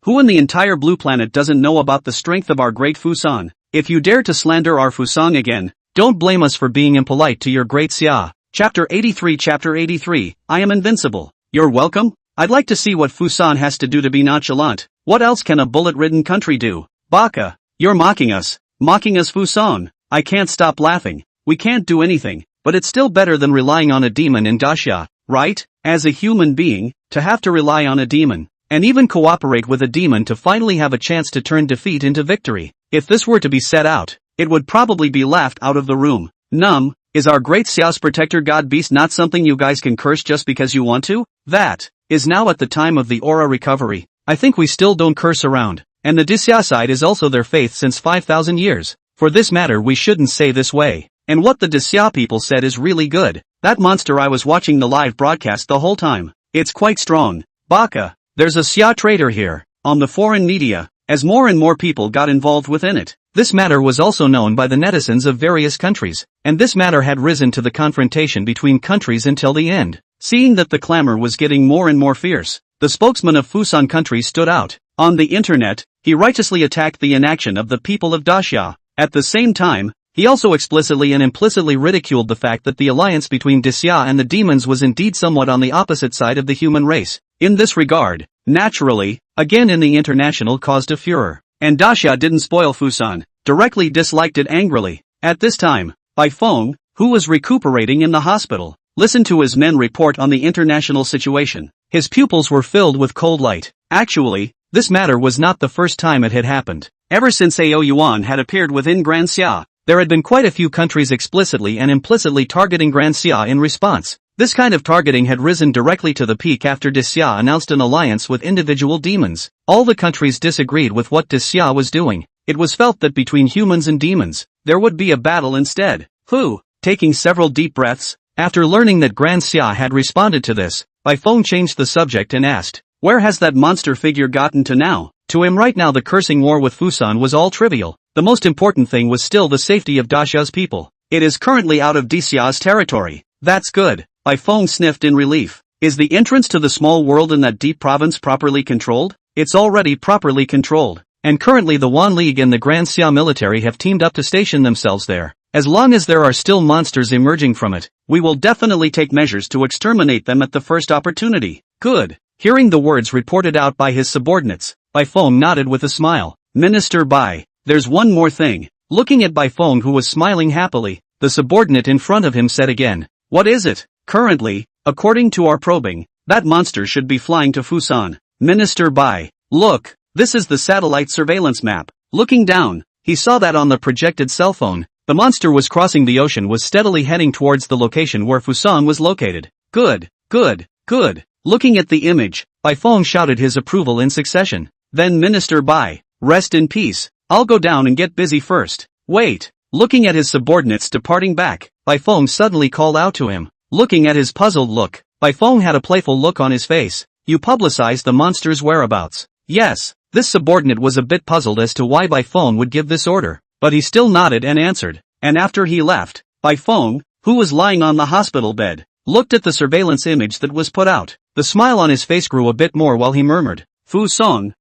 who in the entire blue planet doesn't know about the strength of our great Fusong? If you dare to slander our Fusong again, don't blame us for being impolite to your great Xia. Chapter 83, I am invincible. You're welcome? I'd like to see what Fusong has to do to be nonchalant. What else can a bullet-ridden country do? Baka, you're mocking us Fusong. I can't stop laughing. We can't do anything, but it's still better than relying on a demon in Daxia, right? As a human being, to have to rely on a demon, and even cooperate with a demon to finally have a chance to turn defeat into victory. If this were to be set out, it would probably be laughed out of the room. Is our great Xiao's protector god beast not something you guys can curse just because you want to? That is now at the time of the aura recovery. I think we still don't curse around, and the Dixia side is also their faith since 5,000 years. For this matter we shouldn't say this way. And what the Dixia people said is really good. That monster, I was watching the live broadcast the whole time. It's quite strong. Baka, there's a Xia traitor here. On the foreign media, as more and more people got involved within it. This matter was also known by the netizens of various countries, and this matter had risen to the confrontation between countries until the end. Seeing that the clamor was getting more and more fierce, the spokesman of Fusan country stood out. On the internet, he righteously attacked the inaction of the people of Daxia. At the same time, he also explicitly and implicitly ridiculed the fact that the alliance between Daxia and the demons was indeed somewhat on the opposite side of the human race. In this regard, naturally, again in the international caused a furor. And Daxia didn't spoil Fusan, directly disliked it angrily. At this time, Baifeng, who was recuperating in the hospital, listened to his men report on the international situation. His pupils were filled with cold light. Actually, this matter was not the first time it had happened. Ever since Ao Yuan had appeared within Grand Xia, there had been quite a few countries explicitly and implicitly targeting Grand Xia in response. This kind of targeting had risen directly to the peak after Daxia announced an alliance with individual demons. All the countries disagreed with what Daxia was doing. It was felt that between humans and demons, there would be a battle instead. Taking several deep breaths, after learning that Grand Xia had responded to this, Baifeng changed the subject and asked, where has that monster figure gotten to now? To him right now the cursing war with Fusan was all trivial. The most important thing was still the safety of Daxia's people. It is currently out of Daxia's territory. That's good. Baifeng sniffed in relief. Is the entrance to the small world in that deep province properly controlled? It's already properly controlled. And currently the Wan League and the Grand Xia military have teamed up to station themselves there. As long as there are still monsters emerging from it, we will definitely take measures to exterminate them at the first opportunity. Good. Hearing the words reported out by his subordinates, Baifeng nodded with a smile. Minister Bai, there's one more thing. Looking at Baifeng, who was smiling happily, the subordinate in front of him said again, what is it? Currently, according to our probing, that monster should be flying to Fusan. Minister Bai, look, this is the satellite surveillance map. Looking down, he saw that on the projected cell phone, the monster was crossing the ocean was steadily heading towards the location where Fusan was located. Good, good, good. Looking at the image, Bai Feng shouted his approval in succession. Then Minister Bai, rest in peace. I'll go down and get busy first. Wait. Looking at his subordinates departing back, Bai Feng suddenly called out to him. Looking at his puzzled look, Bai Feng had a playful look on his face. You publicized the monster's whereabouts. Yes. This subordinate was a bit puzzled as to why Bai Feng would give this order, but he still nodded and answered. And after he left, Bai Feng, who was lying on the hospital bed, looked at the surveillance image that was put out. The smile on his face grew a bit more while he murmured, Fu Song,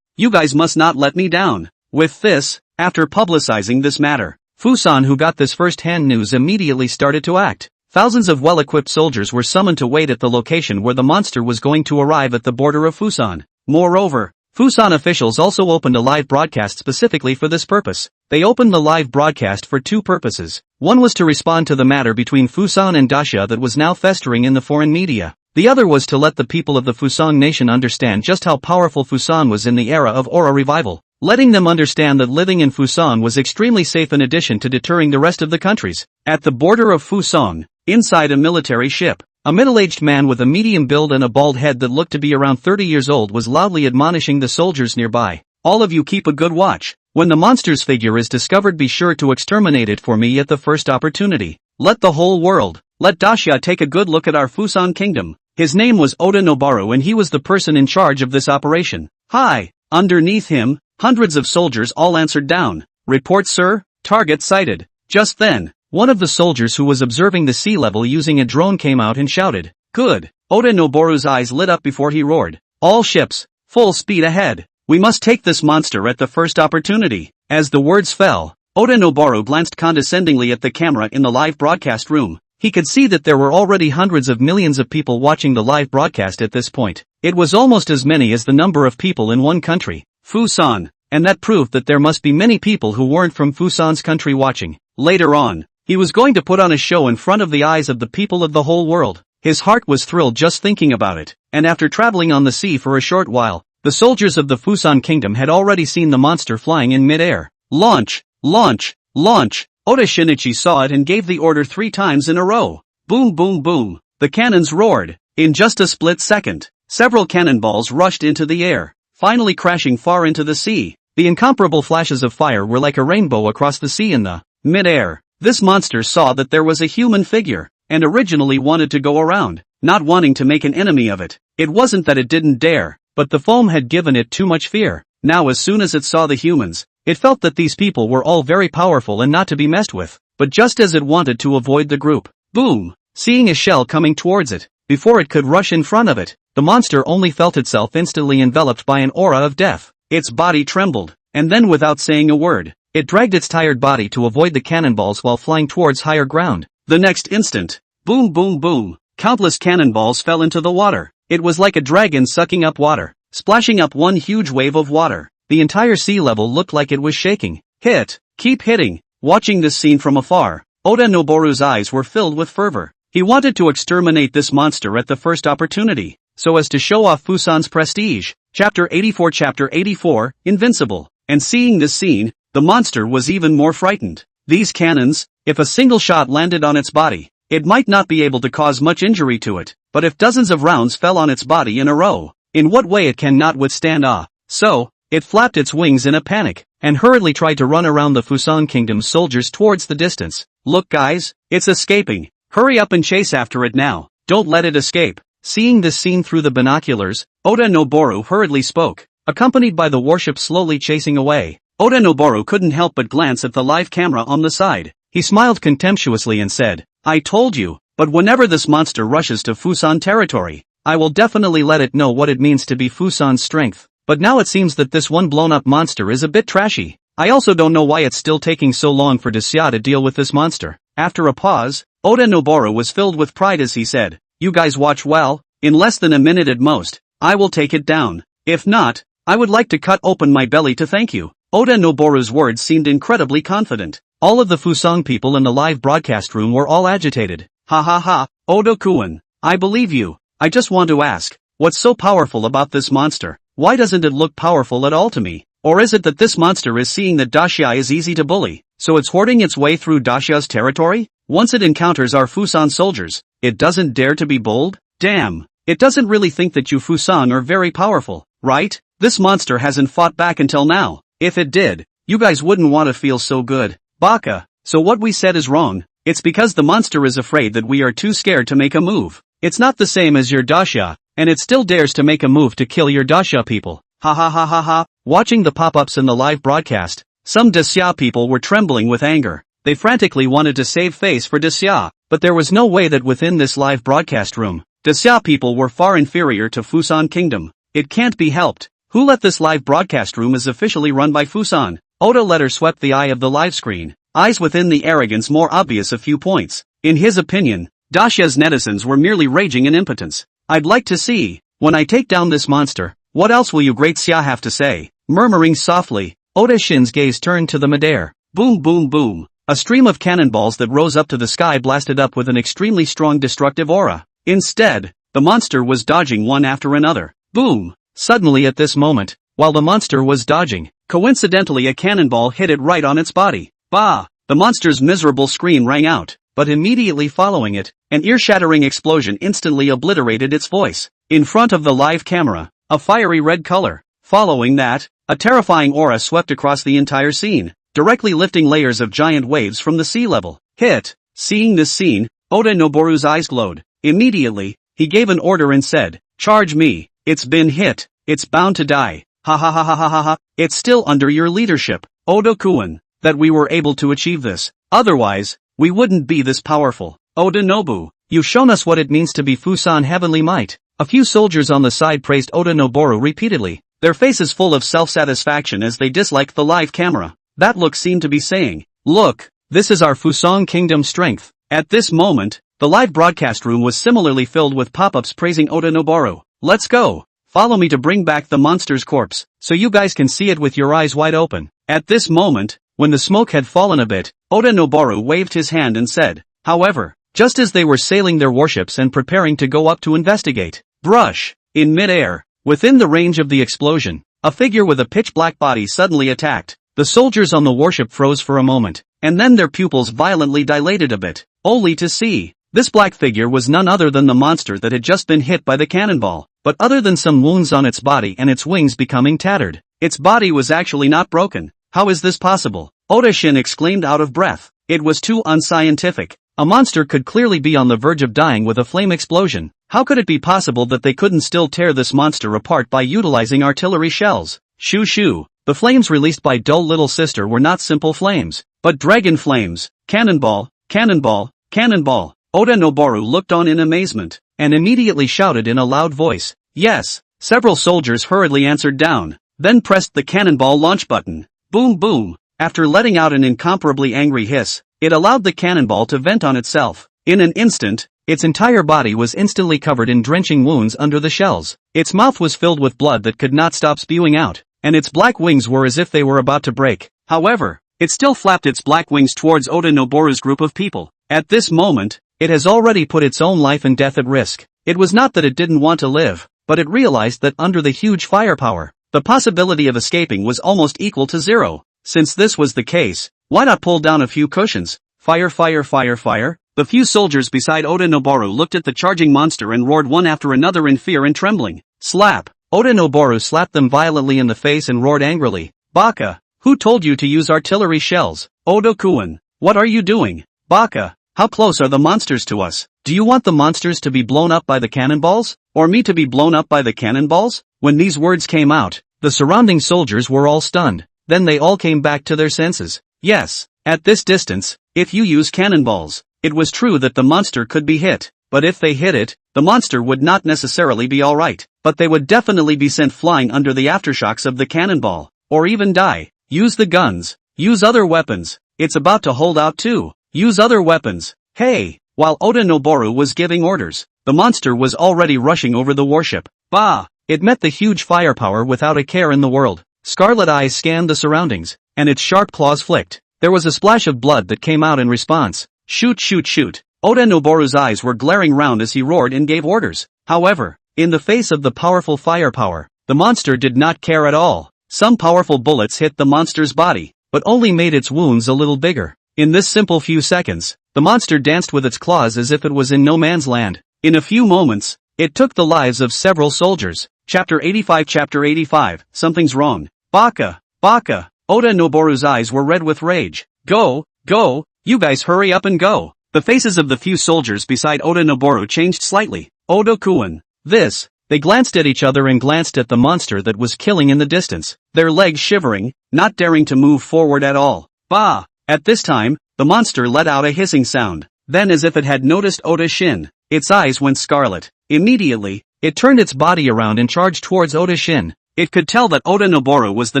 you guys must not let me down. With this, after publicizing this matter, Fusan, who got this first-hand news, immediately started to act. Thousands of well-equipped soldiers were summoned to wait at the location where the monster was going to arrive at the border of Fusan. Moreover, Fusan officials also opened a live broadcast specifically for this purpose. They opened the live broadcast for two purposes. One was to respond to the matter between Fusan and Dacia that was now festering in the foreign media. The other was to let the people of the Fusang nation understand just how powerful Fusan was in the era of Aura revival, letting them understand that living in Fusan was extremely safe in addition to deterring the rest of the countries. At the border of Fusang, inside a military ship, a middle-aged man with a medium build and a bald head that looked to be around 30 years old was loudly admonishing the soldiers nearby. All of you keep a good watch. When the monster's figure is discovered, be sure to exterminate it for me at the first opportunity. Let the whole world, let Dacia take a good look at our Fusan kingdom. His name was Oda Noboru and he was the person in charge of this operation. Hi. Underneath him, hundreds of soldiers all answered down. Report, sir. Target sighted. Just then, one of the soldiers who was observing the sea level using a drone came out and shouted, Good. Oda Noboru's eyes lit up before he roared. All ships, full speed ahead. We must take this monster at the first opportunity. As the words fell, Oda Noboru glanced condescendingly at the camera in the live broadcast room. He could see that there were already hundreds of millions of people watching the live broadcast at this point. It was almost as many as the number of people in one country, Fusan, and that proved that there must be many people who weren't from Fusan's country watching. Later on, he was going to put on a show in front of the eyes of the people of the whole world. His heart was thrilled just thinking about it, and after traveling on the sea for a short while, the soldiers of the Fusan kingdom had already seen the monster flying in mid-air. Launch! Launch! Launch! Oda Shinichi saw it and gave the order 3 times in a row. Boom boom boom. The cannons roared. In just a split second, several cannonballs rushed into the air, finally crashing far into the sea. The incomparable flashes of fire were like a rainbow across the sea in the mid-air. This monster saw that there was a human figure, and originally wanted to go around, not wanting to make an enemy of it. It wasn't that it didn't dare, but the foam had given it too much fear. Now as soon as it saw the humans, it felt that these people were all very powerful and not to be messed with. But just as it wanted to avoid the group, boom! Seeing a shell coming towards it, before it could rush in front of it, the monster only felt itself instantly enveloped by an aura of death. Its body trembled, and then without saying a word, it dragged its tired body to avoid the cannonballs while flying towards higher ground. The next instant, boom boom boom, countless cannonballs fell into the water. It was like a dragon sucking up water, splashing up one huge wave of water. The entire sea level looked like it was shaking. Hit! Keep hitting! Watching this scene from afar, Oda Noboru's eyes were filled with fervor. He wanted to exterminate this monster at the first opportunity, so as to show off Fusan's prestige. Chapter 84, Invincible. And seeing this scene, the monster was even more frightened. These cannons, if a single shot landed on its body, it might not be able to cause much injury to it, but if dozens of rounds fell on its body in a row, in what way it cannot withstand So, it flapped its wings in a panic, and hurriedly tried to run around the Fusan kingdom's soldiers towards the distance. Look guys, it's escaping. Hurry up and chase after it now. Don't let it escape. Seeing this scene through the binoculars, Oda Noboru hurriedly spoke, accompanied by the warship slowly chasing away. Oda Noboru couldn't help but glance at the live camera on the side. He smiled contemptuously and said, I told you, but whenever this monster rushes to Fusan territory, I will definitely let it know what it means to be Fusan's strength. But now it seems that this one blown-up monster is a bit trashy. I also don't know why it's still taking so long for Dacia to deal with this monster. After a pause, Oda Noboru was filled with pride as he said, You guys watch well, in less than a minute at most, I will take it down. If not, I would like to cut open my belly to thank you. Oda Noboru's words seemed incredibly confident. All of the Fusang people in the live broadcast room were all agitated. Ha ha ha, Oda-kun, I believe you. I just want to ask, what's so powerful about this monster? Why doesn't it look powerful at all to me? Or is it that this monster is seeing that Dacia is easy to bully, so it's hoarding its way through Dacia's territory? Once it encounters our Fusan soldiers, it doesn't dare to be bold? Damn. It doesn't really think that you Fusan are very powerful, right? This monster hasn't fought back until now. If it did, you guys wouldn't want to feel so good. Baka. So what we said is wrong. It's because the monster is afraid that we are too scared to make a move. It's not the same as your Dacia, and it still dares to make a move to kill your Dacia people. Ha ha ha ha ha. Watching the pop-ups in the live broadcast, some Dacia people were trembling with anger. They frantically wanted to save face for Dacia, but there was no way that within this live broadcast room, Dacia people were far inferior to Fusan Kingdom. It can't be helped. Who let this live broadcast room is officially run by Fusan? Oda letter swept the eye of the live screen, eyes within the arrogance more obvious a few points. In his opinion, Dacia's netizens were merely raging in impotence. I'd like to see, when I take down this monster, what else will you great Xia have to say? Murmuring softly, Oda Shin's gaze turned to the midair. Boom boom boom. A stream of cannonballs that rose up to the sky blasted up with an extremely strong destructive aura. Instead, the monster was dodging one after another. Boom! Suddenly at this moment, while the monster was dodging, coincidentally a cannonball hit it right on its body. Bah! The monster's miserable scream rang out, but immediately following it, an ear-shattering explosion instantly obliterated its voice. In front of the live camera, a fiery red color. Following that, a terrifying aura swept across the entire scene, directly lifting layers of giant waves from the sea level. Hit! Seeing this scene, Oda Noboru's eyes glowed. Immediately, he gave an order and said, "Charge me, it's been hit, it's bound to die, ha ha ha ha ha ha ha, it's still under your leadership, Oda-kun, that we were able to achieve this, otherwise, we wouldn't be this powerful. Oda Nobu, you've shown us what it means to be Fusan Heavenly Might." A few soldiers on the side praised Oda Noboru repeatedly, their faces full of self-satisfaction as they disliked the live camera. That look seemed to be saying, "Look, this is our Fusan Kingdom strength." At this moment, the live broadcast room was similarly filled with pop-ups praising Oda Noboru. "Let's go. Follow me to bring back the monster's corpse, so you guys can see it with your eyes wide open." At this moment, when the smoke had fallen a bit, Oda Noboru waved his hand and said, however, just as they were sailing their warships and preparing to go up to investigate, brush, in mid-air, within the range of the explosion, a figure with a pitch-black body suddenly attacked. The soldiers on the warship froze for a moment, and then their pupils violently dilated a bit, only to see. This black figure was none other than the monster that had just been hit by the cannonball, but other than some wounds on its body and its wings becoming tattered, its body was actually not broken. How is this possible? Oda Shin exclaimed out of breath. It was too unscientific. A monster could clearly be on the verge of dying with a flame explosion. How could it be possible that they couldn't still tear this monster apart by utilizing artillery shells? Shoo shoo. The flames released by dull little sister were not simple flames, but dragon flames. Cannonball, cannonball, cannonball. Oda Noboru looked on in amazement, and immediately shouted in a loud voice, "Yes!" Several soldiers hurriedly answered down, then pressed the cannonball launch button. Boom boom! After letting out an incomparably angry hiss, it allowed the cannonball to vent on itself. In an instant, its entire body was instantly covered in drenching wounds under the shells. Its mouth was filled with blood that could not stop spewing out, and its black wings were as if they were about to break. However, it still flapped its black wings towards Oda Noboru's group of people. At this moment, it has already put its own life and death at risk. It was not that it didn't want to live, but it realized that under the huge firepower, the possibility of escaping was almost equal to zero. Since this was the case, why not pull down a few cushions? Fire fire fire fire. The few soldiers beside Oda Noboru looked at the charging monster and roared one after another in fear and trembling. Slap! Oda Noboru slapped them violently in the face and roared angrily. Baka! Who told you to use artillery shells? Oda-kun, what are you doing? Baka! How close are the monsters to us? Do you want the monsters to be blown up by the cannonballs? Or me to be blown up by the cannonballs? When these words came out, the surrounding soldiers were all stunned. Then they all came back to their senses. Yes, at this distance, if you use cannonballs, it was true that the monster could be hit, but if they hit it, the monster would not necessarily be alright, but they would definitely be sent flying under the aftershocks of the cannonball, or even die. Use the guns. Use other weapons. It's about to hold out too. Use other weapons. Hey! While Oda Noboru was giving orders, the monster was already rushing over the warship. Bah! It met the huge firepower without a care in the world. Scarlet eyes scanned the surroundings, and its sharp claws flicked. There was a splash of blood that came out in response. Shoot shoot shoot. Oda Noboru's eyes were glaring round as he roared and gave orders. However, in the face of the powerful firepower, the monster did not care at all. Some powerful bullets hit the monster's body, but only made its wounds a little bigger. In this simple few seconds, the monster danced with its claws as if it was in no man's land. In a few moments, it took the lives of several soldiers. Chapter 85. Something's wrong. Baka! Baka! Oda Noboru's eyes were red with rage. Go! Go! You guys hurry up and go! The faces of the few soldiers beside Oda Noboru changed slightly. Oda-kun. This. They glanced at each other and glanced at the monster that was killing in the distance, their legs shivering, not daring to move forward at all. Bah! At this time, the monster let out a hissing sound. Then, as if it had noticed Oda Shin, its eyes went scarlet. Immediately, it turned its body around and charged towards Oda Shin. It could tell that Oda Noboru was the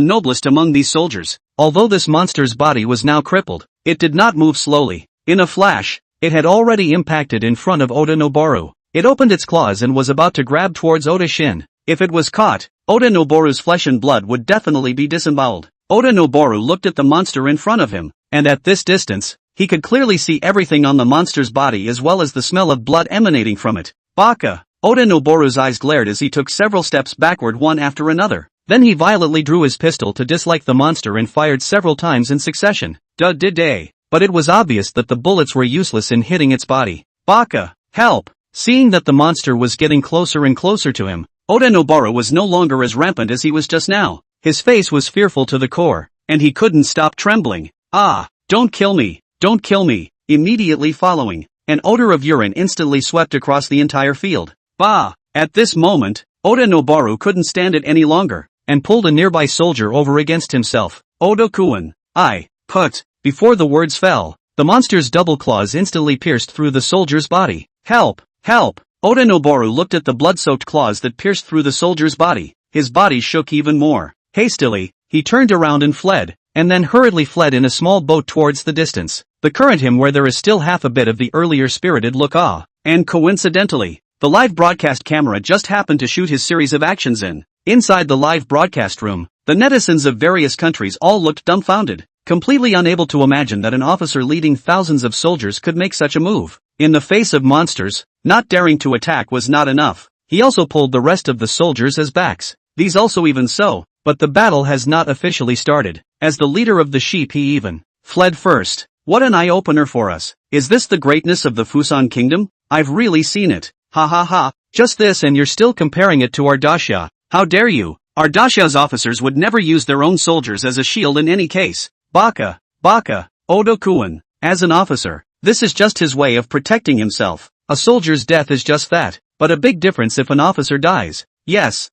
noblest among these soldiers. Although this monster's body was now crippled, it did not move slowly. In a flash, it had already impacted in front of Oda Noboru. It opened its claws and was about to grab towards Oda Shin. If it was caught, Oda Noboru's flesh and blood would definitely be disemboweled. Oda Noboru looked at the monster in front of him, and at this distance, he could clearly see everything on the monster's body as well as the smell of blood emanating from it. Baka! Oda Noboru's eyes glared as he took several steps backward one after another. Then he violently drew his pistol to dislike the monster and fired several times in succession. Day. But it was obvious that the bullets were useless in hitting its body. Baka! Help! Seeing that the monster was getting closer and closer to him, Oda Noboru was no longer as rampant as he was just now. His face was fearful to the core, and he couldn't stop trembling. Ah! Don't kill me! Don't kill me! Immediately following, an odor of urine instantly swept across the entire field. Bah! At this moment, Oda Noboru couldn't stand it any longer, and pulled a nearby soldier over against himself. Oda-kun, Before the words fell, the monster's double claws instantly pierced through the soldier's body. Help! Help! Oda Noboru looked at the blood-soaked claws that pierced through the soldier's body. His body shook even more. Hastily, he turned around and fled, and then hurriedly fled in a small boat towards the distance. The current him where there is still half a bit of the earlier spirited look and coincidentally, the live broadcast camera just happened to shoot his series of actions in. Inside the live broadcast room, the netizens of various countries all looked dumbfounded, completely unable to imagine that an officer leading thousands of soldiers could make such a move. In the face of monsters, not daring to attack was not enough. He also pulled the rest of the soldiers as backs. These also even so, but the battle has not officially started. As the leader of the sheep he even fled first. What an eye-opener for us. Is this the greatness of the Fusan Kingdom? I've really seen it. Ha ha ha, just this and you're still comparing it to our dacia. How dare you? Our dacia's officers would never use their own soldiers as a shield in any case. Baka! Oda-kun. As an officer, this is just his way of protecting himself. A soldier's death is just that, but a big difference if an officer dies. Yes.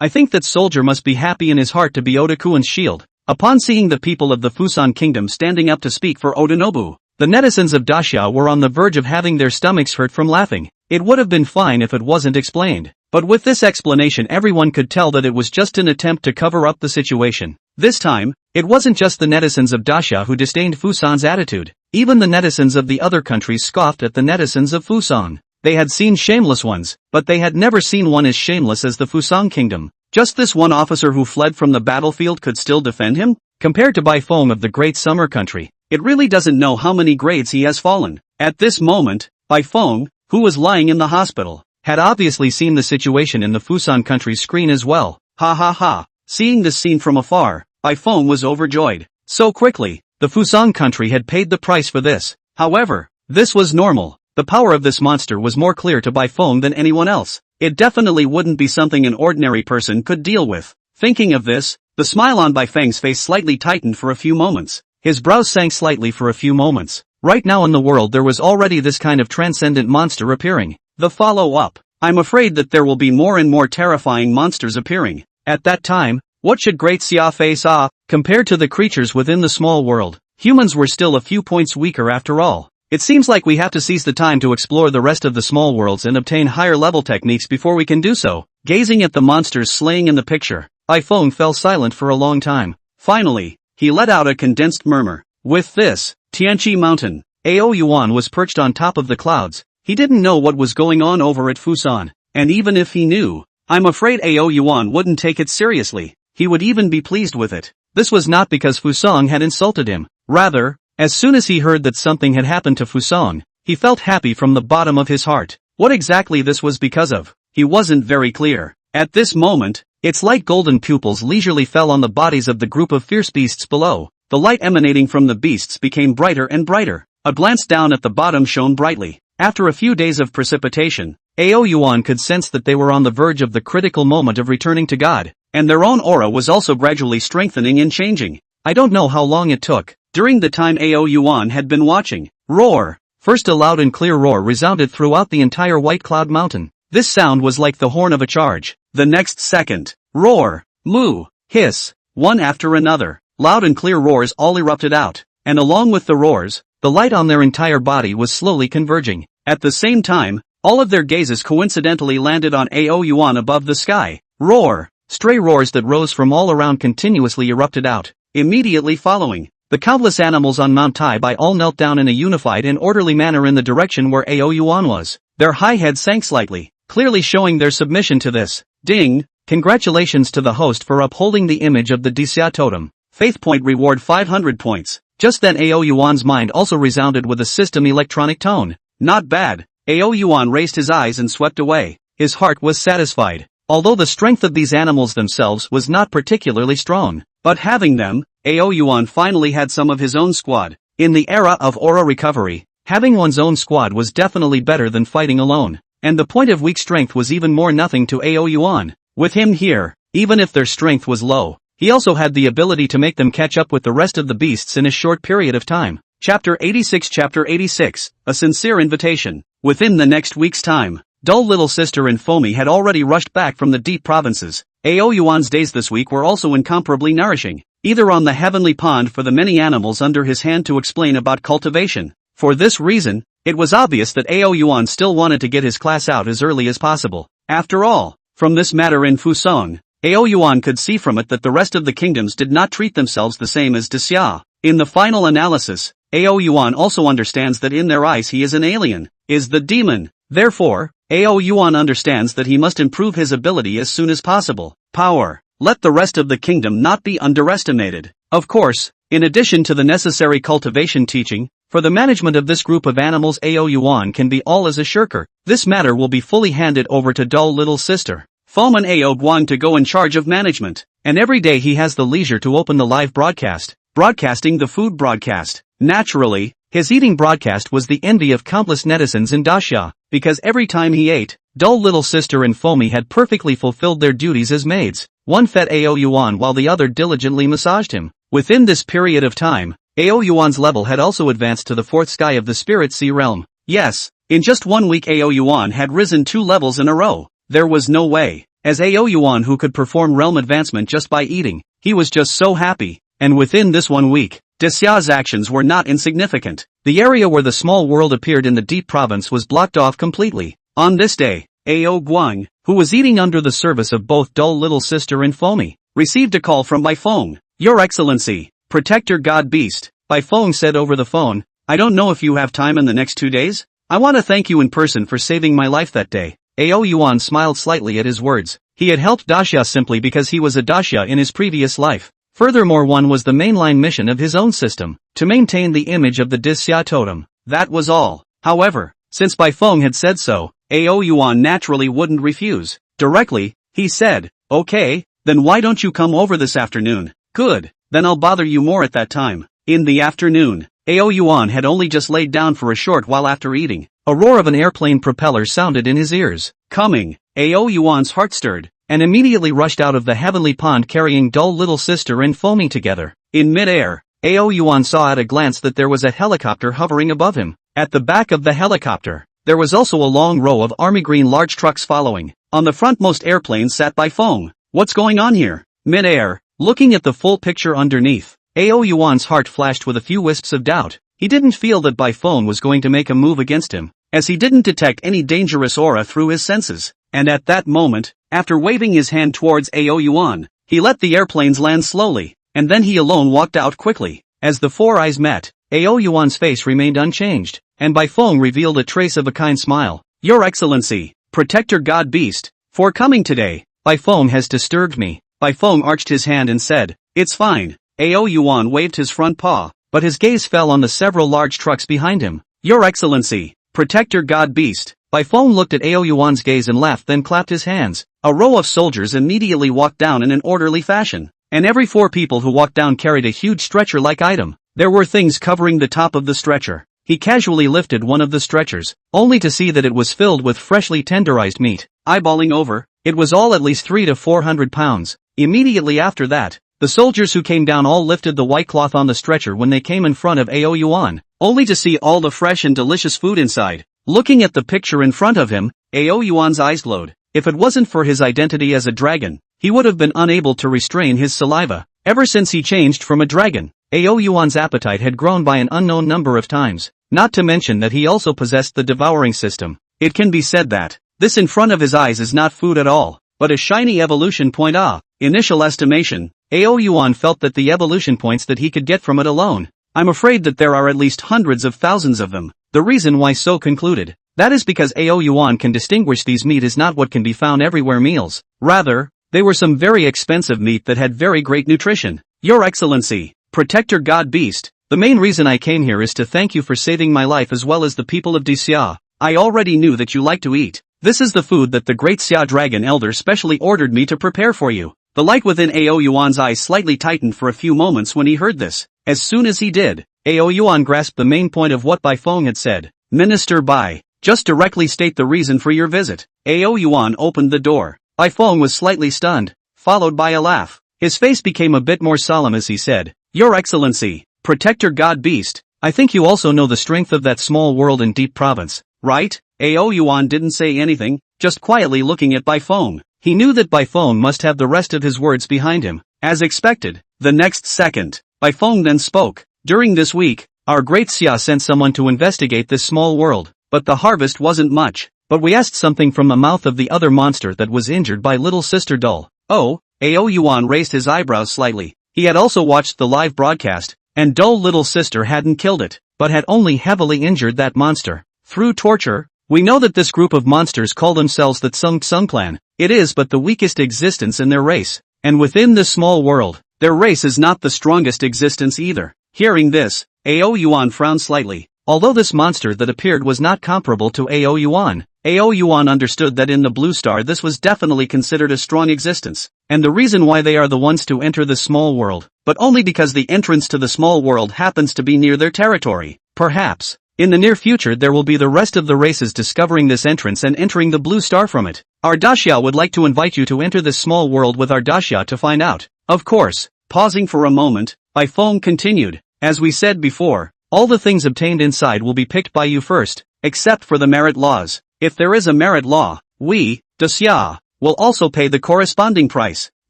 I think that soldier must be happy in his heart to be Oda-kun's shield. Upon seeing the people of the Fusan Kingdom standing up to speak for Oda-nobu, the netizens of Dacia were on the verge of having their stomachs hurt from laughing. It would have been fine if it wasn't explained. But with this explanation everyone could tell that it was just an attempt to cover up the situation. This time, it wasn't just the netizens of Dacia who disdained Fusan's attitude. Even the netizens of the other countries scoffed at the netizens of Fusan. They had seen shameless ones, but they had never seen one as shameless as the Fusan Kingdom. Just this one officer who fled from the battlefield could still defend him? Compared to Bai Feng of the Great Summer Country, it really doesn't know how many grades he has fallen. At this moment, Bai Feng, who was lying in the hospital, had obviously seen the situation in the Fusan Country's screen as well. Ha ha ha. Seeing this scene from afar, Bai Feng was overjoyed. So quickly, the Fusan Country had paid the price for this. However, this was normal. The power of this monster was more clear to Bai Feng than anyone else. It definitely wouldn't be something an ordinary person could deal with. Thinking of this, the smile on Bai Feng's face slightly tightened for a few moments. His brows sank slightly for a few moments. Right now in the world there was already this kind of transcendent monster appearing. The follow-up. I'm afraid that there will be more and more terrifying monsters appearing. At that time, what should Great Xia face compared to the creatures within the small world? Humans were still a few points weaker after all. It seems like we have to seize the time to explore the rest of the small worlds and obtain higher level techniques before we can do so. Gazing at the monsters slaying in the picture, Bai Feng fell silent for a long time. Finally, he let out a condensed murmur. With this, Tianqi Mountain, Ao Yuan was perched on top of the clouds. He didn't know what was going on over at Fusan, and even if he knew, I'm afraid Ao Yuan wouldn't take it seriously. He would even be pleased with it. This was not because Fusang had insulted him. Rather, as soon as he heard that something had happened to Fusang, he felt happy from the bottom of his heart. What exactly this was because of, he wasn't very clear. At this moment, Its light golden pupils leisurely fell on the bodies of the group of fierce beasts below. The light emanating from the beasts became brighter and brighter. A glance down at the bottom shone brightly. After a few days of precipitation, Aoyuan could sense that they were on the verge of the critical moment of returning to God, and their own aura was also gradually strengthening and changing. I don't know how long it took. During the time Aoyuan had been watching, roar. First a loud and clear roar resounded throughout the entire White Cloud Mountain. This sound was like the horn of a charge. The next second, roar, moo, hiss, one after another. Loud and clear roars all erupted out, and along with the roars, the light on their entire body was slowly converging. At the same time, all of their gazes coincidentally landed on Aoyuan above the sky. Roar! Stray roars that rose from all around continuously erupted out. Immediately following, the countless animals on Mount Daimei all knelt down in a unified and orderly manner in the direction where Aoyuan was. Their high heads sank slightly, clearly showing their submission to this. Ding! Congratulations to the host for upholding the image of the Disya totem. Faith point reward 500 points. Just then Aoyuan's mind also resounded with a system electronic tone. Not bad. Aoyuan raised his eyes and swept away. His heart was satisfied. Although the strength of these animals themselves was not particularly strong, but having them, Aoyuan finally had some of his own squad. In the era of aura recovery, having one's own squad was definitely better than fighting alone. And the point of weak strength was even more nothing to Aoyuan. With him here, even if their strength was low, he also had the ability to make them catch up with the rest of the beasts in a short period of time. Chapter 86, A Sincere Invitation. Within the next week's time, dull little sister and Foamy had already rushed back from the deep provinces. Aoyuan's days this week were also incomparably nourishing, either on the heavenly pond for the many animals under his hand to explain about cultivation. For this reason, it was obvious that Aoyuan still wanted to get his class out as early as possible. After all, from this matter in Fusong, Aoyuan could see from it that the rest of the kingdoms did not treat themselves the same as Disya. In the final analysis, Aoyuan also understands that in their eyes he is an alien, is the demon. Therefore, Aoyuan understands that he must improve his ability as soon as possible. Power. Let the rest of the kingdom not be underestimated. Of course, in addition to the necessary cultivation teaching, for the management of this group of animals Aoyuan can be all as a shirker. This matter will be fully handed over to dull little sister Foman Aoguang to go in charge of management, and every day he has the leisure to open the live broadcast, broadcasting the food broadcast. Naturally, his eating broadcast was the envy of countless netizens in Dacia, because every time he ate, dull little sister and Foamy had perfectly fulfilled their duties as maids. One fed Aoyuan while the other diligently massaged him. Within this period of time, Aoyuan's level had also advanced to the fourth sky of the Spirit Sea realm. Yes, in just 1 week Aoyuan had risen 2 levels in a row. There was no way, as Aoyuan who could perform realm advancement just by eating. He was just so happy, and within this 1 week, Disya's actions were not insignificant. The area where the small world appeared in the deep province was blocked off completely. On this day, Aoguang, who was eating under the service of both dull little sister and Foamy, received a call from Baifeng. Your Excellency, Protector God Beast, Baifeng said over the phone, I don't know if you have time in the next 2 days? I want to thank you in person for saving my life that day. Aoyuan smiled slightly at his words. He had helped Dacia simply because he was a Dacia in his previous life. Furthermore, one was the mainline mission of his own system, to maintain the image of the Disya totem. That was all. However, since Baifeng had said so, Aoyuan naturally wouldn't refuse. Directly, he said, okay, then why don't you come over this afternoon? Good, then I'll bother you more at that time. In the afternoon, Aoyuan had only just laid down for a short while after eating. A roar of an airplane propeller sounded in his ears. Coming, Aoyuan's heart stirred, and immediately rushed out of the heavenly pond carrying dull little sister and Foamy together. In mid-air, Aoyuan saw at a glance that there was a helicopter hovering above him. At the back of the helicopter, there was also a long row of army green large trucks following. On the frontmost airplane sat Baifeng. What's going on here? Mid-air, looking at the full picture underneath, Aoyuan's heart flashed with a few wisps of doubt. He didn't feel that Baifeng was going to make a move against him, as he didn't detect any dangerous aura through his senses. And at that moment, after waving his hand towards Aoyuan, he let the airplanes land slowly, and then he alone walked out quickly. As the 4 eyes met, Aoyuan's face remained unchanged, and Baifeng revealed a trace of a kind smile. Your Excellency, Protector God Beast, for coming today. Baifeng has disturbed me. Baifeng arched his hand and said, it's fine. Aoyuan waved his front paw, but his gaze fell on the several large trucks behind him. Your Excellency, Protector God Beast, Bai Feng looked at Ao Yuan's gaze and laughed, then clapped his hands. A row of soldiers immediately walked down in an orderly fashion, and every 4 people who walked down carried a huge stretcher-like item. There were things covering the top of the stretcher. He casually lifted one of the stretchers, only to see that it was filled with freshly tenderized meat. Eyeballing over, it was all at least 300 to 400 pounds. Immediately after that, the soldiers who came down all lifted the white cloth on the stretcher when they came in front of Ao Yuan, only to see all the fresh and delicious food inside. Looking at the picture in front of him, Ao Yuan's eyes glowed. If it wasn't for his identity as a dragon, he would have been unable to restrain his saliva. Ever since he changed from a dragon, Ao Yuan's appetite had grown by an unknown number of times, not to mention that he also possessed the devouring system. It can be said that this in front of his eyes is not food at all, but a shiny evolution point. Initial estimation, Ao Yuan felt that the evolution points that he could get from it alone. I'm afraid that there are at least hundreds of thousands of them. The reason why so concluded. That is because Ao Yuan can distinguish these meat is not what can be found everywhere meals. Rather, they were some very expensive meat that had very great nutrition. Your Excellency, Protector God Beast, the main reason I came here is to thank you for saving my life as well as the people of Xia. I already knew that you like to eat. This is the food that the great Xia Dragon Elder specially ordered me to prepare for you. The light within Ao Yuan's eyes slightly tightened for a few moments when he heard this. As soon as he did, Ao Yuan grasped the main point of what Bai Feng had said. Minister Bai, just directly state the reason for your visit. Ao Yuan opened the door. Bai Feng was slightly stunned, followed by a laugh. His face became a bit more solemn as he said, Your Excellency, Protector God Beast, I think you also know the strength of that small world in Deep Province, right? Ao Yuan didn't say anything, just quietly looking at Bai Feng. He knew that Bai Feng must have the rest of his words behind him. As expected, the next second, Bai Feng then spoke. During this week, our great Xia sent someone to investigate this small world, but the harvest wasn't much. But we asked something from the mouth of the other monster that was injured by little sister Dull. Oh, Ao Yuan raised his eyebrows slightly. He had also watched the live broadcast, and Dull little sister hadn't killed it, but had only heavily injured that monster. Through torture, we know that this group of monsters call themselves the Tsung Tsung clan. It is but the weakest existence in their race, and within this small world, their race is not the strongest existence either. Hearing this, Ao Yuan frowned slightly. Although this monster that appeared was not comparable to Ao Yuan understood that in the Blue Star this was definitely considered a strong existence, and the reason why they are the ones to enter the small world, but only because the entrance to the small world happens to be near their territory. Perhaps, in the near future there will be the rest of the races discovering this entrance and entering the Blue Star from it. Our Daxia would like to invite you to enter this small world with our Daxia to find out. Of course. Pausing for a moment, Bai Feng continued, as we said before, all the things obtained inside will be picked by you first, except for the merit laws. If there is a merit law, we, Daxia, will also pay the corresponding price.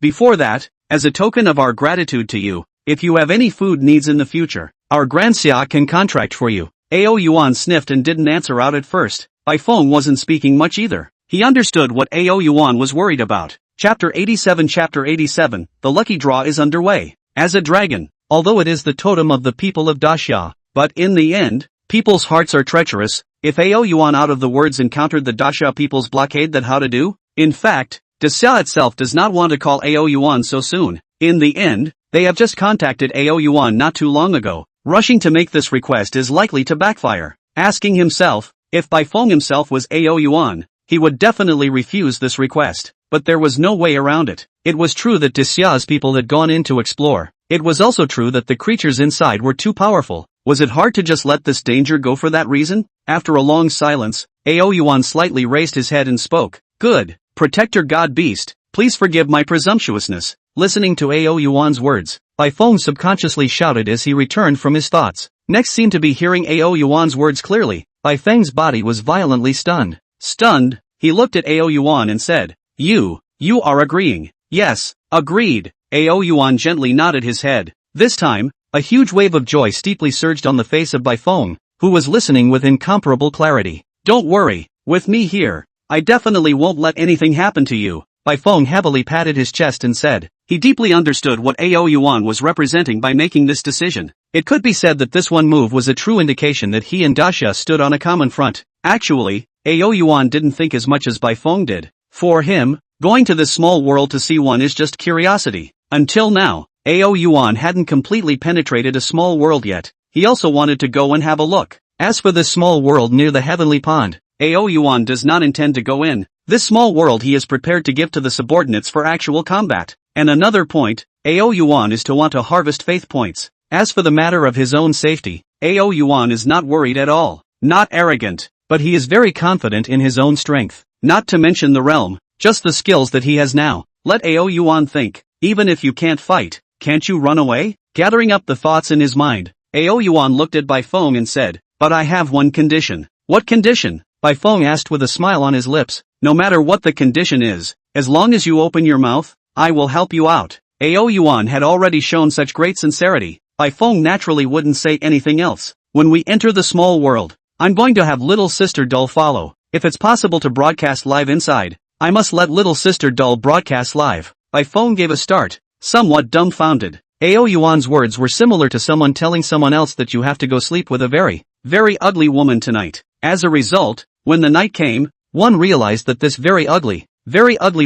Before that, as a token of our gratitude to you, if you have any food needs in the future, our Grand Xia can contract for you. Ao Yuan sniffed and didn't answer out at first. Bai Feng wasn't speaking much either. He understood what Ao Yuan was worried about. Chapter 87 The lucky draw is underway. As a dragon, although it is the totem of the people of Daxia, but in the end, people's hearts are treacherous. If Ao Yuan out of the words encountered the Daxia people's blockade, that how to do? In fact, Daxia itself does not want to call Ao Yuan so soon. In the end, they have just contacted Ao Yuan not too long ago. Rushing to make this request is likely to backfire. Asking himself, if Bai Feng himself was Ao Yuan, he would definitely refuse this request. But there was no way around it. It was true that Daxia's people had gone in to explore. It was also true that the creatures inside were too powerful. Was it hard to just let this danger go for that reason? After a long silence, Ao Yuan slightly raised his head and spoke. Good. Protector God Beast, please forgive my presumptuousness. Listening to Ao Yuan's words, Bai Feng subconsciously shouted as he returned from his thoughts. Next seemed to be hearing Ao Yuan's words clearly. Bai Feng's body was violently stunned. Stunned, he looked at Ao Yuan and said, You are agreeing. Yes, agreed. Ao Yuan gently nodded his head. This time, a huge wave of joy steeply surged on the face of Bai Feng, who was listening with incomparable clarity. Don't worry, with me here, I definitely won't let anything happen to you. Bai Feng heavily patted his chest and said, he deeply understood what Ao Yuan was representing by making this decision. It could be said that this one move was a true indication that he and Daxia stood on a common front. Actually, Ao Yuan didn't think as much as Bai Feng did. For him, going to this small world to see one is just curiosity. Until now, Ao Yuan hadn't completely penetrated a small world yet. He also wanted to go and have a look. As for this small world near the heavenly pond, Ao Yuan does not intend to go in. This small world he is prepared to give to the subordinates for actual combat. And another point, Ao Yuan is to want to harvest faith points. As for the matter of his own safety, Ao Yuan is not worried at all. Not arrogant, but he is very confident in his own strength. Not to mention the realm, just the skills that he has now. Let Ao Yuan think, even if you can't fight, can't you run away? Gathering up the thoughts in his mind, Ao Yuan looked at Bai Feng and said, but I have one condition. What condition? Bai Feng asked with a smile on his lips. No matter what the condition is, as long as you open your mouth, I will help you out. Ao Yuan had already shown such great sincerity. Bai Feng naturally wouldn't say anything else. When we enter the small world, I'm going to have little sister Dull follow. If it's possible to broadcast live inside, I must let little sister Dull broadcast live. Bai Feng gave a start, somewhat dumbfounded. Ao Yuan's words were similar to someone telling someone else that you have to go sleep with a very, very ugly woman tonight. As a result, when the night came, one realized that this very ugly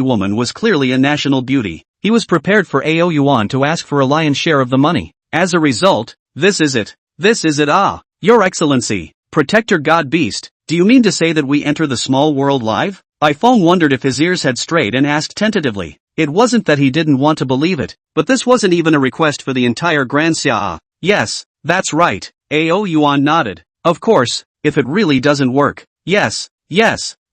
woman was clearly a national beauty. He was prepared for Ao Yuan to ask for a lion's share of the money. As a result, this is it. Ah, Your Excellency, Protector God Beast, do you mean to say that we enter the small world live? Bai Feng wondered if his ears had strayed and asked tentatively. It wasn't that he didn't want to believe it, but this wasn't even a request for the entire Grand Xia. Yes, that's right. Ao Yuan nodded. Of course, if it really doesn't work. Yes.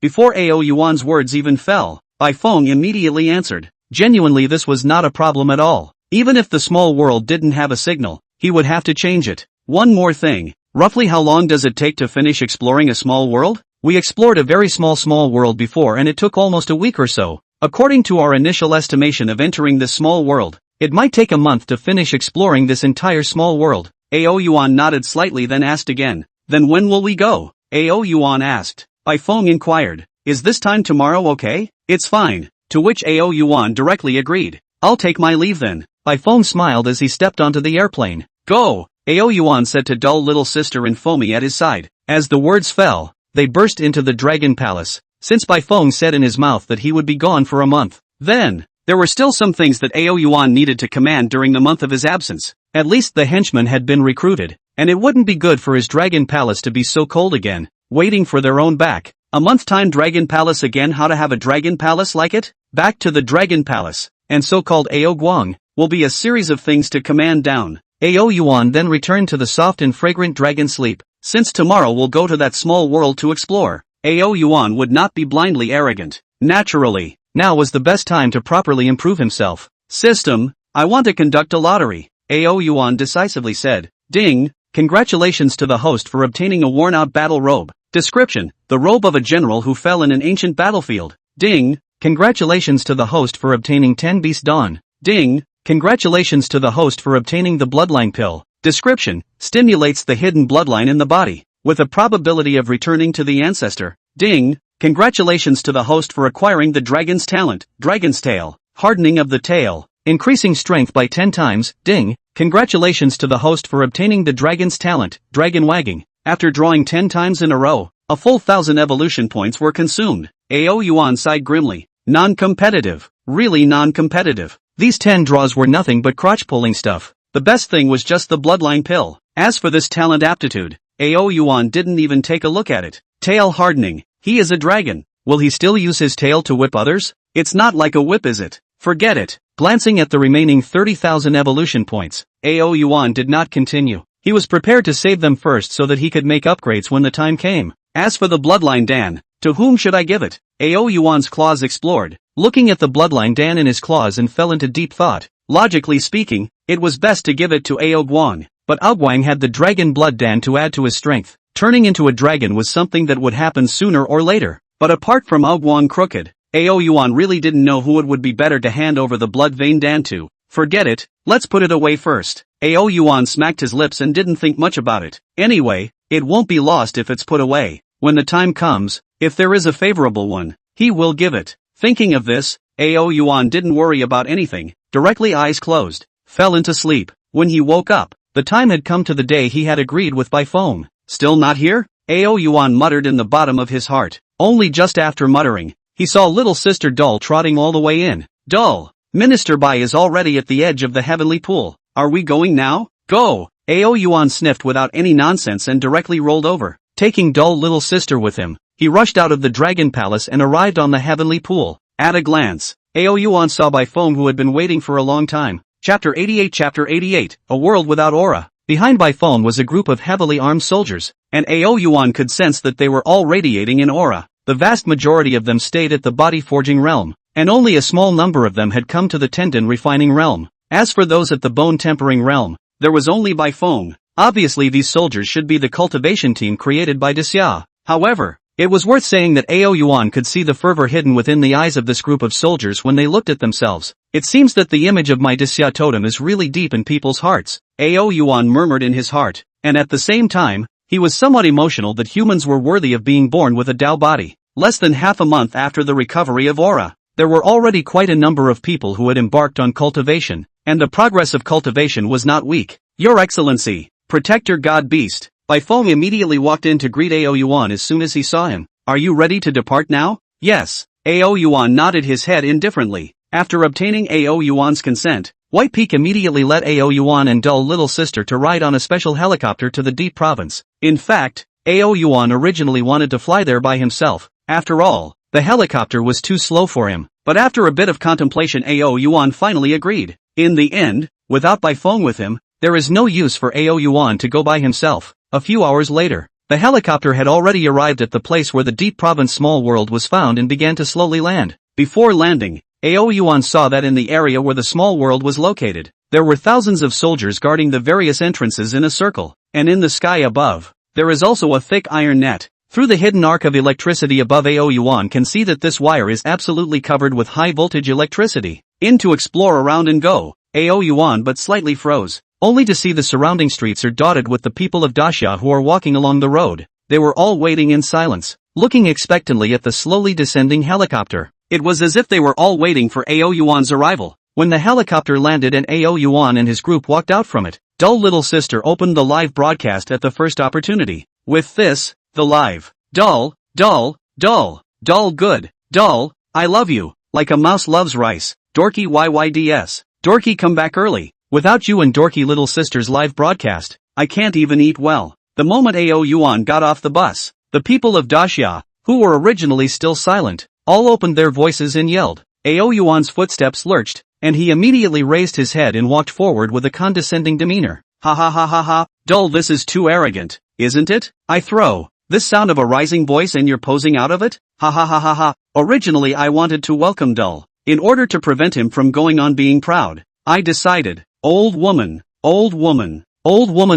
Before Ao Yuan's words even fell, Bai Feng immediately answered. Genuinely, this was not a problem at all. Even if the small world didn't have a signal, he would have to change it. One more thing. Roughly how long does it take to finish exploring a small world? We explored a very small world before and it took almost a week or so. According to our initial estimation of entering this small world, it might take a month to finish exploring this entire small world. Ao Yuan nodded slightly, then asked again. Then when will we go? Ao Yuan asked. Bai Feng inquired. Is this time tomorrow okay? It's fine. To which Ao Yuan directly agreed. I'll take my leave then. Bai Feng smiled as he stepped onto the airplane. Go! Ao Yuan said to dull little sister and Foamy at his side. As the words fell, they burst into the Dragon Palace. Since Bai Feng said in his mouth that he would be gone for a month, then, there were still some things that Ao Yuan needed to command during the month of his absence. At least the henchmen had been recruited, and it wouldn't be good for his Dragon Palace to be so cold again, waiting for their own back. A month time Dragon Palace again. How to have a Dragon Palace like it? Back to the Dragon Palace, and so-called Ao Guang, will be a series of things to command down. Ao Yuan then returned to the soft and fragrant dragon sleep. Since tomorrow we'll go to that small world to explore, Ao Yuan would not be blindly arrogant. Naturally, now was the best time to properly improve himself. System, I want to conduct a lottery, Ao Yuan decisively said. Ding, congratulations to the host for obtaining a worn-out battle robe. Description, the robe of a general who fell in an ancient battlefield. Ding, congratulations to the host for obtaining 10 Beast Dawn. Ding, congratulations to the host for obtaining the bloodline pill. Description, stimulates the hidden bloodline in the body, with a probability of returning to the ancestor. Ding, congratulations to the host for acquiring the dragon's talent, Dragon's Tail, hardening of the tail, increasing strength by 10 times. Ding, congratulations to the host for obtaining the dragon's talent, Dragon Wagging. After drawing 10 times in a row, a full 1,000 evolution points were consumed. Ao Yuan sighed grimly. Non-competitive, really non-competitive. These 10 draws were nothing but crotch-pulling stuff. The best thing was just the bloodline pill. As for this talent aptitude, Ao Yuan didn't even take a look at it. Tail hardening. He is a dragon. Will he still use his tail to whip others? It's not like a whip, is it? Forget it. Glancing at the remaining 30,000 evolution points, Ao Yuan did not continue. He was prepared to save them first so that he could make upgrades when the time came. As for the bloodline Dan, to whom should I give it? Ao Yuan's claws explored, looking at the bloodline Dan in his claws, and fell into deep thought. Logically speaking, it was best to give it to Ao Guang, but Ao Guang had the dragon blood Dan to add to his strength. Turning into a dragon was something that would happen sooner or later. But apart from Ao Guang crooked, Ao Yuan really didn't know who it would be better to hand over the blood vein Dan to. Forget it, let's put it away first. Ao Yuan smacked his lips and didn't think much about it. Anyway, it won't be lost if it's put away. When the time comes, if there is a favorable one, he will give it. Thinking of this, Ao Yuan didn't worry about anything, directly eyes closed, fell into sleep. When he woke up, the time had come to the day he had agreed with Bai Feng. Still not here? Ao Yuan muttered in the bottom of his heart. Only just after muttering, he saw little sister Dull trotting all the way in. Dull, Minister Bai is already at the edge of the heavenly pool. Are we going now? Go! Ao Yuan sniffed without any nonsense and directly rolled over, taking Dull little sister with him. he rushed out of the Dragon Palace and arrived on the heavenly pool. At a glance, Ao Yuan saw Bai Feng, who had been waiting for a long time. Chapter 88, A World Without Aura. Behind Bai Feng was a group of heavily armed soldiers, and Ao Yuan could sense that they were all radiating in aura. The vast majority of them stayed at the body-forging realm, and only a small number of them had come to the tendon-refining realm. As for those at the bone-tempering realm, there was only Bai Feng. Obviously these soldiers should be the cultivation team created by Dixia. However, it was worth saying that Ao Yuan could see the fervor hidden within the eyes of this group of soldiers when they looked at themselves. It seems that the image of my Dixia totem is really deep in people's hearts, Ao Yuan murmured in his heart, and at the same time, he was somewhat emotional that humans were worthy of being born with a Dao body. Less than half a month after the recovery of aura, there were already quite a number of people who had embarked on cultivation, and the progress of cultivation was not weak. Your Excellency, Protector God Beast. Bai Feng immediately walked in to greet Ao Yuan as soon as he saw him. Are you ready to depart now? Yes. Ao Yuan nodded his head indifferently. After obtaining Ao Yuan's consent, White Peak immediately let Ao Yuan and dull little sister to ride on a special helicopter to the Deep Province. In fact, Ao Yuan originally wanted to fly there by himself. After all, the helicopter was too slow for him. But after a bit of contemplation, Ao Yuan finally agreed. In the end, without Bai Feng with him, there is no use for Ao Yuan to go by himself. A few hours later, the helicopter had already arrived at the place where the Deep Province Small World was found and began to slowly land. Before landing, Ao Yuan saw that in the area where the Small World was located, there were thousands of soldiers guarding the various entrances in a circle, and in the sky above, there is also a thick iron net. Through the hidden arc of electricity above, Ao Yuan can see that this wire is absolutely covered with high-voltage electricity. In to explore around and go, Ao Yuan but slightly froze, only to see the surrounding streets are dotted with the people of Daxia who are walking along the road. They were all waiting in silence, looking expectantly at the slowly descending helicopter. It was as if they were all waiting for Ao Yuan's arrival. When the helicopter landed and Ao Yuan and his group walked out from it, dull little sister opened the live broadcast at the first opportunity. With this, the live, dull, good, dull, I love you, like a mouse loves rice, Dorky YYDS, Dorky come back early. Without you and Dorky little sister's live broadcast, I can't even eat well. The moment Ao Yuan got off the bus, the people of Daxia, who were originally still silent, all opened their voices and yelled. Ao Yuan's footsteps lurched, and he immediately raised his head and walked forward with a condescending demeanor. Ha ha ha ha ha, dull, this is too arrogant, isn't it? I throw this sound of a rising voice and you're posing out of it? Ha ha ha ha ha. Originally I wanted to welcome Dull. In order to prevent him from going on being proud, I decided, old woman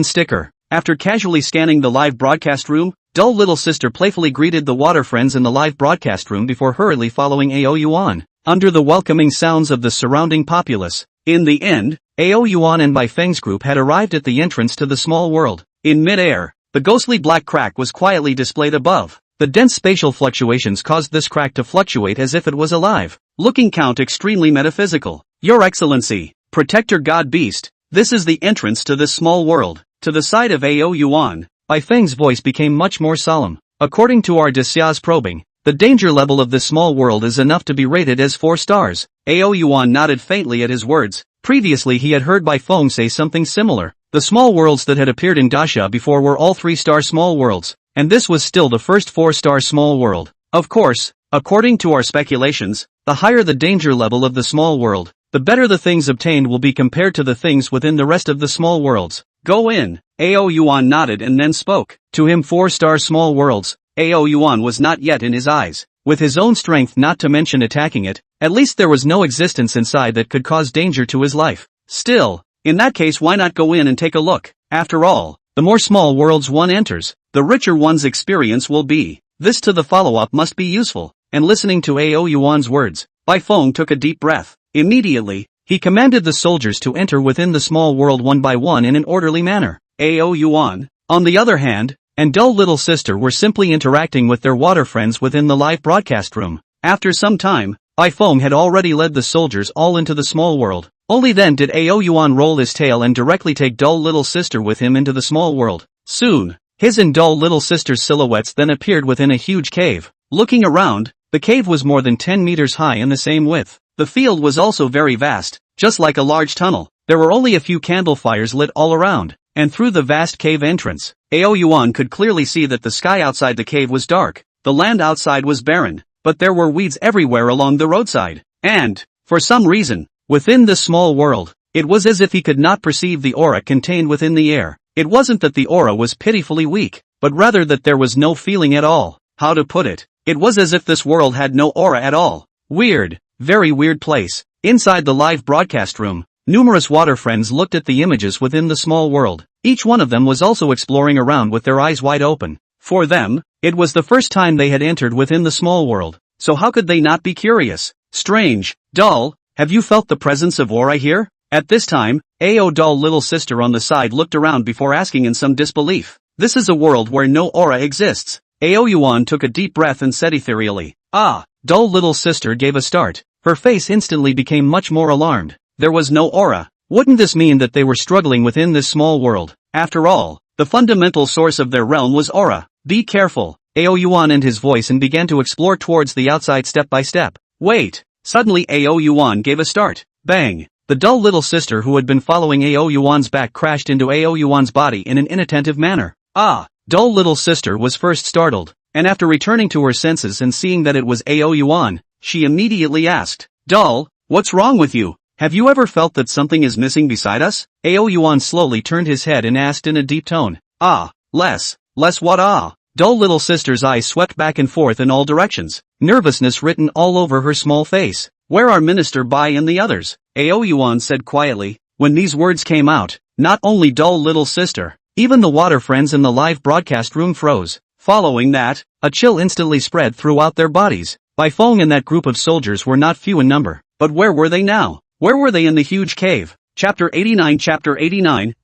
sticker. After casually scanning the live broadcast room, dull little sister playfully greeted the water friends in the live broadcast room before hurriedly following Ao Yuan, under the welcoming sounds of the surrounding populace. In the end, Ao Yuan and Bai Feng's group had arrived at the entrance to the small world. In mid-air, the ghostly black crack was quietly displayed above. The dense spatial fluctuations caused this crack to fluctuate as if it was alive, looking count extremely metaphysical. Your Excellency, Protector God Beast, this is the entrance to this small world. To the side of Ao Yuan, Bai Feng's voice became much more solemn. According to our Daxia's probing, the danger level of this small world is enough to be rated as 4 stars. Ao Yuan nodded faintly at his words. Previously he had heard Bai Feng say something similar. The small worlds that had appeared in Daxia before were all 3-star small worlds, and this was still the first 4-star small world. Of course, according to our speculations, the higher the danger level of the small world, the better the things obtained will be compared to the things within the rest of the small worlds. Go in. Ao Yuan nodded and then spoke. To him 4-star small worlds, Ao Yuan was not yet in his eyes. With his own strength, not to mention attacking it, at least there was no existence inside that could cause danger to his life. Still, in that case why not go in and take a look? After all, the more small worlds one enters, the richer one's experience will be. This to the follow-up must be useful. And listening to Ao Yuan's words, Bai Feng took a deep breath. Immediately, he commanded the soldiers to enter within the small world one by one in an orderly manner. Ao Yuan, on the other hand, and dull little sister were simply interacting with their water friends within the live broadcast room. After some time, Bai Feng had already led the soldiers all into the small world. Only then did Ao Yuan roll his tail and directly take dull little sister with him into the small world. Soon, his and dull little sister's silhouettes then appeared within a huge cave. Looking around, the cave was more than 10 meters high and the same width. The field was also very vast, just like a large tunnel. There were only a few candle fires lit all around, and through the vast cave entrance, Ao Yuan could clearly see that the sky outside the cave was dark. The the land outside was barren, but there were weeds everywhere along the roadside. And, for some reason, within this small world, it was as if he could not perceive the aura contained within the air. It wasn't that the aura was pitifully weak, but rather that there was no feeling at all. How to put it? It was as if this world had no aura at all. Weird, very weird place. Inside the live broadcast room, numerous water friends looked at the images within the small world. Each one of them was also exploring around with their eyes wide open. For them, it was the first time they had entered within the small world, so how could they not be curious? Strange, doll, have you felt the presence of aura here? At this time, Ao doll little sister on the side looked around before asking in some disbelief. This is a world where no aura exists. Ao Yuan took a deep breath and said ethereally. Ah, doll little sister gave a start. Her face instantly became much more alarmed. There was no aura. Wouldn't this mean that they were struggling within this small world? After all, the fundamental source of their realm was aura. Be careful, Ao Yuan and his voice and began to explore towards the outside step by step. Wait! Suddenly Ao Yuan gave a start. Bang! The dull little sister who had been following Ao Yuan's back crashed into Ao Yuan's body in an inattentive manner. Ah! Dull little sister was first startled, and after returning to her senses and seeing that it was Ao Yuan, she immediately asked, Doll, what's wrong with you? Have you ever felt that something is missing beside us? Ao Yuan slowly turned his head and asked in a deep tone. Ah, less what ah? Dull little sister's eyes swept back and forth in all directions, nervousness written all over her small face. Where are Minister Bai and the others? Ao Yuan said quietly. When these words came out, not only dull little sister, even the water friends in the live broadcast room froze. Following that, a chill instantly spread throughout their bodies. Bai Feng and that group of soldiers were not few in number, but where were they now? Where were they in the huge cave? Chapter 89,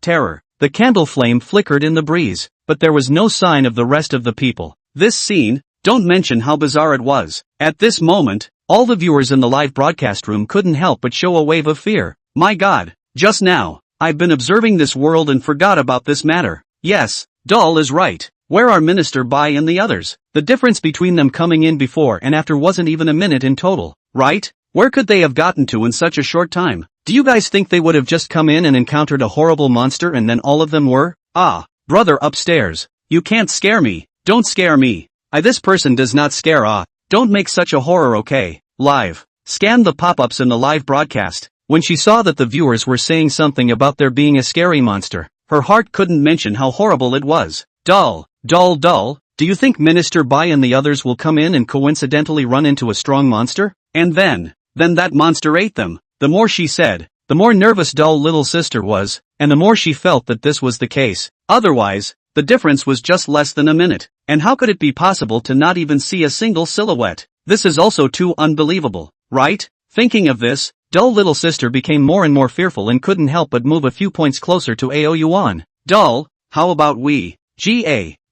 Terror. The candle flame flickered in the breeze, but there was no sign of the rest of the people. This scene, don't mention how bizarre it was. At this moment, all the viewers in the live broadcast room couldn't help but show a wave of fear. My God, just now, I've been observing this world and forgot about this matter. Yes, Doll is right. Where are Minister Bai and the others? The difference between them coming in before and after wasn't even a minute in total, right? Where could they have gotten to in such a short time? Do you guys think they would have just come in and encountered a horrible monster and then all of them were? Ah, brother upstairs. You can't scare me. Don't scare me. This person does not scare Don't make such a horror, okay? Live. Scanned the pop-ups in the live broadcast. When she saw that the viewers were saying something about there being a scary monster, her heart couldn't mention how horrible it was. Doll, do you think Minister Bai and the others will come in and coincidentally run into a strong monster? And then that monster ate them. The more she said, the more nervous dull little sister was, and the more she felt that this was the case. Otherwise, the difference was just less than a minute. And how could it be possible to not even see a single silhouette? This is also too unbelievable, right? Thinking of this, dull little sister became more and more fearful and couldn't help but move a few points closer to Ao Yuan. Dull, how about we?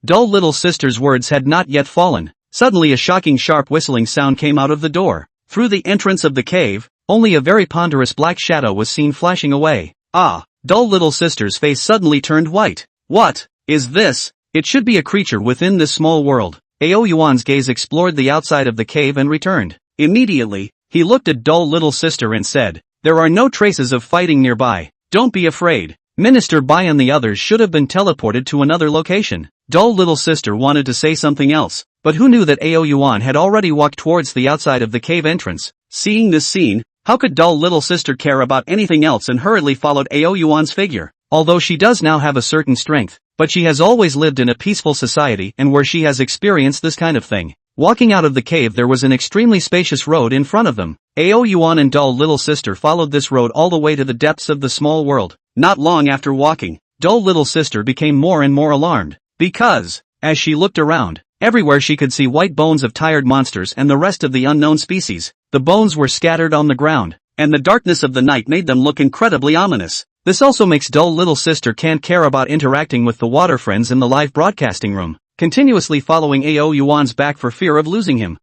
Dull little sister's words had not yet fallen. Suddenly a shocking sharp whistling sound came out of the door. Through the entrance of the cave, only a very ponderous black shadow was seen flashing away. Ah, dull little sister's face suddenly turned white. What is this? It should be a creature within this small world. Ao Yuan's gaze explored the outside of the cave and returned. Immediately, he looked at dull little sister and said, there are no traces of fighting nearby. Don't be afraid. Minister Bai and the others should have been teleported to another location. Dull little sister wanted to say something else, but who knew that Ao Yuan had already walked towards the outside of the cave entrance. Seeing this scene, how could dull little sister care about anything else and hurriedly followed Ao Yuan's figure? Although she does now have a certain strength, but she has always lived in a peaceful society and where she has experienced this kind of thing. Walking out of the cave, there was an extremely spacious road in front of them. Ao Yuan and dull little sister followed this road all the way to the depths of the small world. Not long after walking, dull little sister became more and more alarmed, because, as she looked around, everywhere she could see white bones of tired monsters and the rest of the unknown species. The bones were scattered on the ground, and the darkness of the night made them look incredibly ominous. This also makes dull little sister can't care about interacting with the water friends in the live broadcasting room, continuously following Ao Yuan's back for fear of losing him.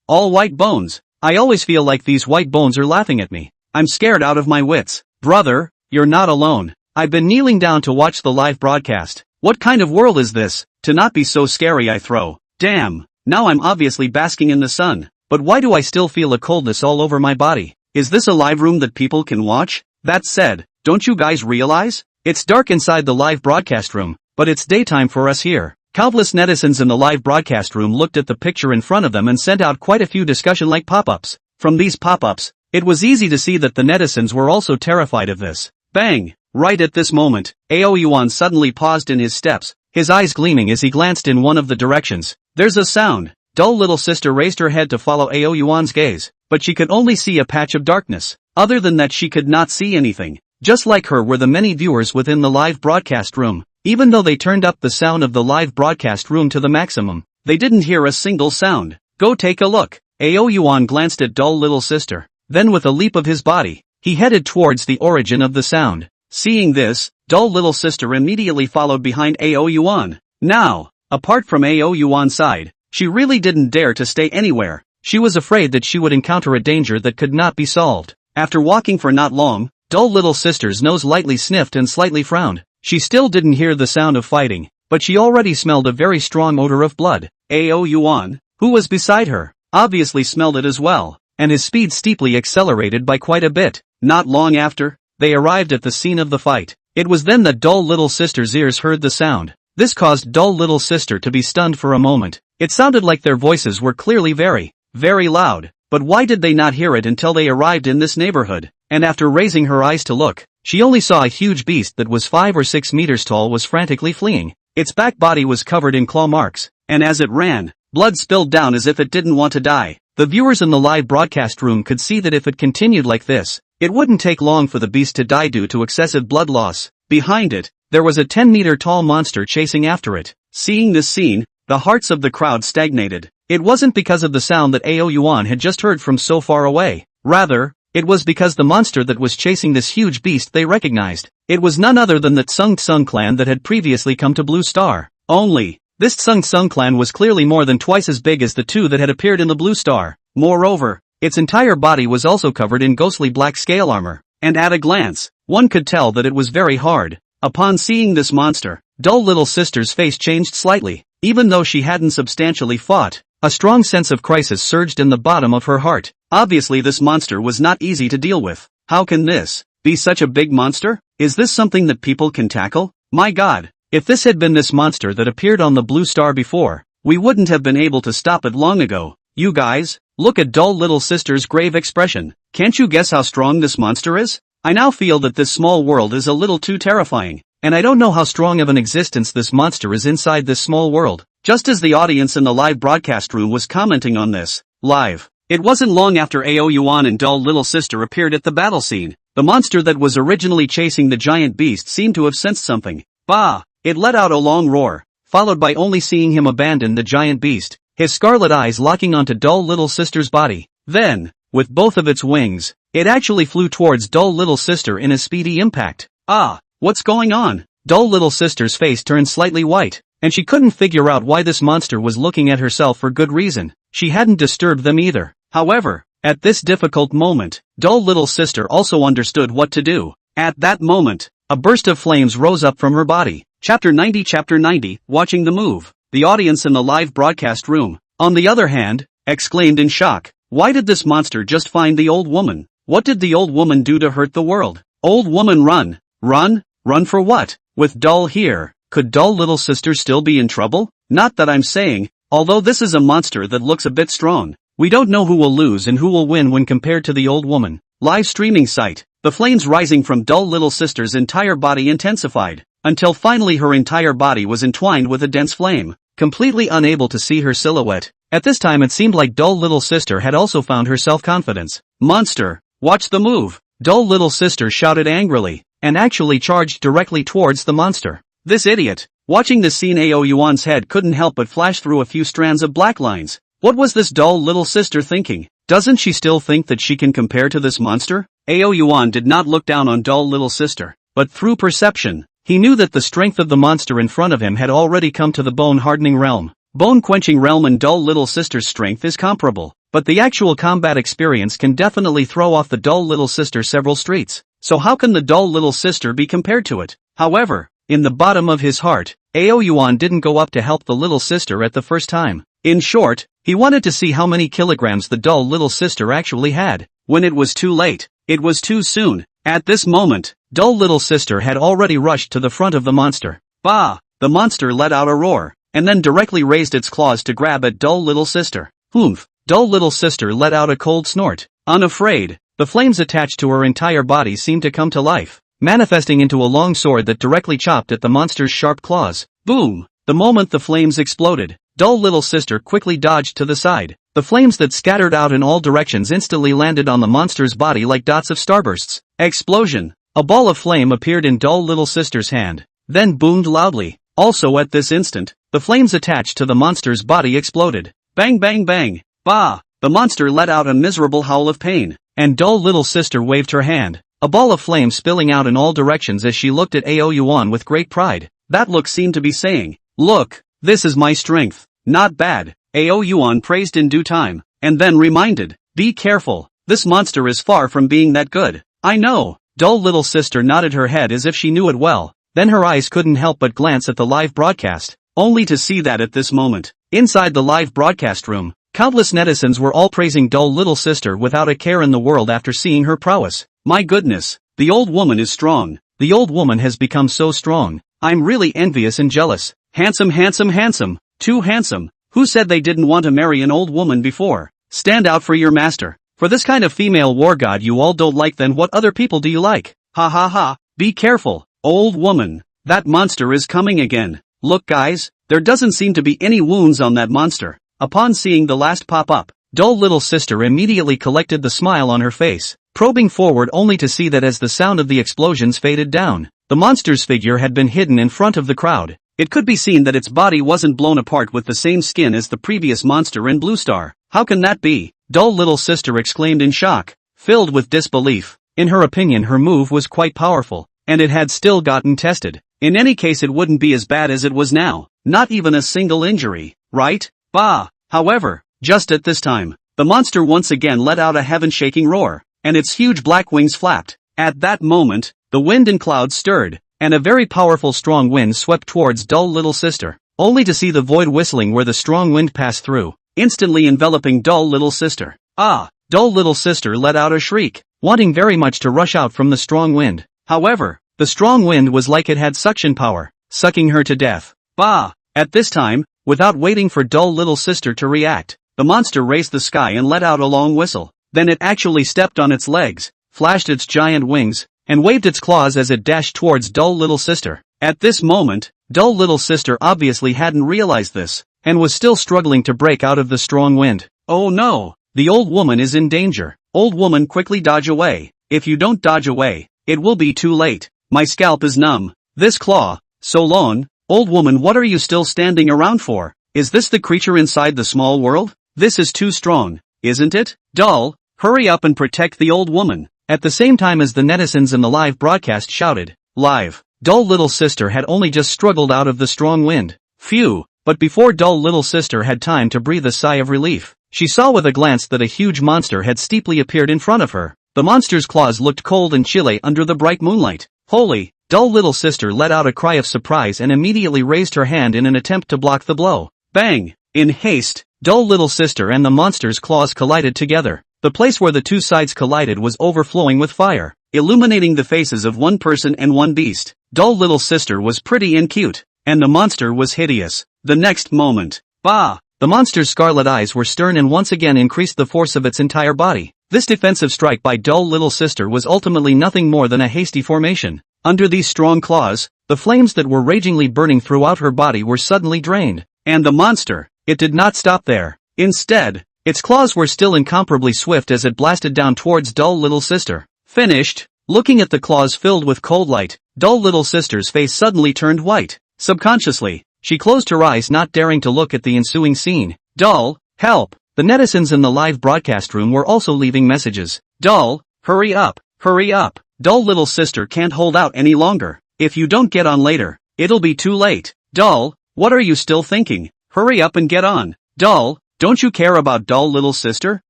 All white bones. I always feel like these white bones are laughing at me. I'm scared out of my wits. Brother, you're not alone. I've been kneeling down to watch the live broadcast. What kind of world is this? To not be so scary, I throw. Damn, now I'm obviously basking in the sun. But why do I still feel a coldness all over my body? Is this a live room that people can watch? That said, don't you guys realize? It's dark inside the live broadcast room, but it's daytime for us here. Countless netizens in the live broadcast room looked at the picture in front of them and sent out quite a few discussion-like pop-ups. From these pop-ups, it was easy to see that the netizens were also terrified of this. Bang! Right at this moment, Ao Yuan suddenly paused in his steps, his eyes gleaming as he glanced in one of the directions. There's a sound. Dull little sister raised her head to follow Ao Yuan's gaze, but she could only see a patch of darkness. Other than that, she could not see anything. Just like her were the many viewers within the live broadcast room. Even though they turned up the sound of the live broadcast room to the maximum, they didn't hear a single sound. Go take a look. Ao Yuan glanced at dull little sister. Then with a leap of his body, he headed towards the origin of the sound. Seeing this, dull little sister immediately followed behind Ao Yuan. Now, apart from Ao Yuan's side, she really didn't dare to stay anywhere. She was afraid that she would encounter a danger that could not be solved. After walking for not long, dull little sister's nose lightly sniffed and slightly frowned. She still didn't hear the sound of fighting, but she already smelled a very strong odor of blood. Ao Yuan, who was beside her, obviously smelled it as well, and his speed steeply accelerated by quite a bit. Not long after, they arrived at the scene of the fight. It was then that dull little sister's ears heard the sound. This caused dull little sister to be stunned for a moment. It sounded like their voices were clearly very, very loud. But why did they not hear it until they arrived in this neighborhood? And after raising her eyes to look, she only saw a huge beast that was 5 or 6 meters tall was frantically fleeing. Its back body was covered in claw marks, and as it ran, blood spilled down as if it didn't want to die. The viewers in the live broadcast room could see that if it continued like this, it wouldn't take long for the beast to die due to excessive blood loss. Behind it, there was a 10-meter tall monster chasing after it. Seeing this scene, the hearts of the crowd stagnated. It wasn't because of the sound that Ao Yuan had just heard from so far away. Rather, it was because the monster that was chasing this huge beast they recognized. It was none other than the Tsung clan that had previously come to Blue Star. Only, this Tsung clan was clearly more than twice as big as the two that had appeared in the Blue Star. Moreover, its entire body was also covered in ghostly black scale armor, and at a glance, one could tell that it was very hard. Upon seeing this monster, dull little sister's face changed slightly. Even though she hadn't substantially fought, a strong sense of crisis surged in the bottom of her heart. Obviously this monster was not easy to deal with. How can this be such a big monster? Is this something that people can tackle? My god, if this had been this monster that appeared on the Blue Star before, we wouldn't have been able to stop it long ago. You guys, look at dull little sister's grave expression. Can't you guess how strong this monster is? I now feel that this small world is a little too terrifying, and I don't know how strong of an existence this monster is inside this small world. Just as the audience in the live broadcast room was commenting on this, live, it wasn't long after Ao Yuan and dull little sister appeared at the battle scene. The monster that was originally chasing the giant beast seemed to have sensed something. Bah! It let out a long roar, followed by only seeing him abandon the giant beast, his scarlet eyes locking onto dull little sister's body. Then, with both of its wings, it actually flew towards dull little sister in a speedy impact. Ah! What's going on? Dull little sister's face turned slightly white, and she couldn't figure out why this monster was looking at herself for good reason. She hadn't disturbed them either. However, at this difficult moment, dull little sister also understood what to do. At that moment, a burst of flames rose up from her body. Chapter 90, watching the move. The audience in the live broadcast room, on the other hand, exclaimed in shock. Why did this monster just find the old woman? What did the old woman do to hurt the world? Old woman, run! Run? Run for what? With Dull here, could dull little sister still be in trouble? Not that I'm saying, although this is a monster that looks a bit strong. We don't know who will lose and who will win when compared to the old woman. Live streaming site. The flames rising from dull little sister's entire body intensified, until finally her entire body was entwined with a dense flame, completely unable to see her silhouette. At this time it seemed like dull little sister had also found her self-confidence. Monster, watch the move! Dull little sister shouted angrily, and actually charged directly towards the monster. This idiot! Watching the scene, Ao Yuan's head couldn't help but flash through a few strands of black lines. What was this dull little sister thinking? Doesn't she still think that she can compare to this monster? Ao Yuan did not look down on dull little sister, but through perception, he knew that the strength of the monster in front of him had already come to the bone-hardening realm. Bone-quenching realm and dull little sister's strength is comparable, but the actual combat experience can definitely throw off the dull little sister several streets. So how can the dull little sister be compared to it? However, in the bottom of his heart, Ao Yuan didn't go up to help the little sister at the first time. In short, he wanted to see how many kilograms the dull little sister actually had. When it was too late, it was too soon. At this moment, dull little sister had already rushed to the front of the monster. Bah! The monster let out a roar. and then directly raised its claws to grab at dull little sister. Oomph! Dull little sister let out a cold snort. Unafraid, the flames attached to her entire body seemed to come to life, manifesting into a long sword that directly chopped at the monster's sharp claws. Boom! The moment the flames exploded, dull little sister quickly dodged to the side. The flames that scattered out in all directions instantly landed on the monster's body like dots of starbursts. Explosion! A ball of flame appeared in dull little sister's hand, then boomed loudly. Also at this instant, the flames attached to the monster's body exploded. Bang bang bang! Bah! The monster let out a miserable howl of pain, and dull little sister waved her hand, a ball of flame spilling out in all directions as she looked at Ao Yuan with great pride. That look seemed to be saying, "Look, this is my strength." Not bad, Ao Yuan praised in due time, and then reminded, "Be careful, this monster is far from being that good." "I know." Dull little sister nodded her head as if she knew it well, then her eyes couldn't help but glance at the live broadcast, only to see that at this moment, inside the live broadcast room, countless netizens were all praising dull little sister without a care in the world after seeing her prowess. "My goodness, the old woman is strong. The old woman has become so strong. I'm really envious and jealous. Handsome handsome handsome, too handsome. Who said they didn't want to marry an old woman before? Stand out for your master. For this kind of female war god you all don't like, then what other people do you like? Ha ha ha, be careful, old woman. That monster is coming again. Look guys, there doesn't seem to be any wounds on that monster." Upon seeing the last pop up, dull little sister immediately collected the smile on her face, probing forward only to see that as the sound of the explosions faded down, the monster's figure had been hidden in front of the crowd. It could be seen that its body wasn't blown apart with the same skin as the previous monster in Blue Star. "How can that be?" Dull little sister exclaimed in shock, filled with disbelief. In her opinion her move was quite powerful, and it had still gotten tested. In any case it wouldn't be as bad as it was now, not even a single injury, right? Bah! However, just at this time, the monster once again let out a heaven-shaking roar, and its huge black wings flapped. At that moment, the wind and clouds stirred, and a very powerful strong wind swept towards dull little sister, only to see the void whistling where the strong wind passed through, instantly enveloping dull little sister. Ah! Dull little sister let out a shriek, wanting very much to rush out from the strong wind. However, the strong wind was like it had suction power, sucking her to death. Bah! At this time, without waiting for dull little sister to react, the monster raised the sky and let out a long whistle. Then it actually stepped on its legs, flashed its giant wings, and waved its claws as it dashed towards dull little sister. At this moment, dull little sister obviously hadn't realized this, and was still struggling to break out of the strong wind. "Oh no! The old woman is in danger. Old woman, quickly dodge away. If you don't dodge away, it will be too late. My scalp is numb. This claw, so long. Old woman, what are you still standing around for? Is this the creature inside the small world? This is too strong, isn't it? Dull, hurry up and protect the old woman." At the same time as the netizens in the live broadcast shouted, "Live!" Dull little sister had only just struggled out of the strong wind. Phew! But before dull little sister had time to breathe a sigh of relief, she saw with a glance that a huge monster had steeply appeared in front of her. The monster's claws looked cold and chilly under the bright moonlight. Holy! Dull little sister let out a cry of surprise and immediately raised her hand in an attempt to block the blow. Bang! In haste, dull little sister and the monster's claws collided together. The place where the two sides collided was overflowing with fire, illuminating the faces of one person and one beast. Dull little sister was pretty and cute, and the monster was hideous. The next moment, bah! The monster's scarlet eyes were stern and once again increased the force of its entire body. This defensive strike by dull little sister was ultimately nothing more than a hasty formation. Under these strong claws, the flames that were ragingly burning throughout her body were suddenly drained. And the monster, it did not stop there. Instead, its claws were still incomparably swift as it blasted down towards dull little sister. Finished. Looking at the claws filled with cold light, dull little sister's face suddenly turned white. Subconsciously, she closed her eyes, not daring to look at the ensuing scene. Dull, help! The netizens in the live broadcast room were also leaving messages. Dull, hurry up, hurry up. Dull little sister can't hold out any longer. If you don't get on later, it'll be too late. Dull, what are you still thinking? Hurry up and get on. Dull, don't you care about dull little sister?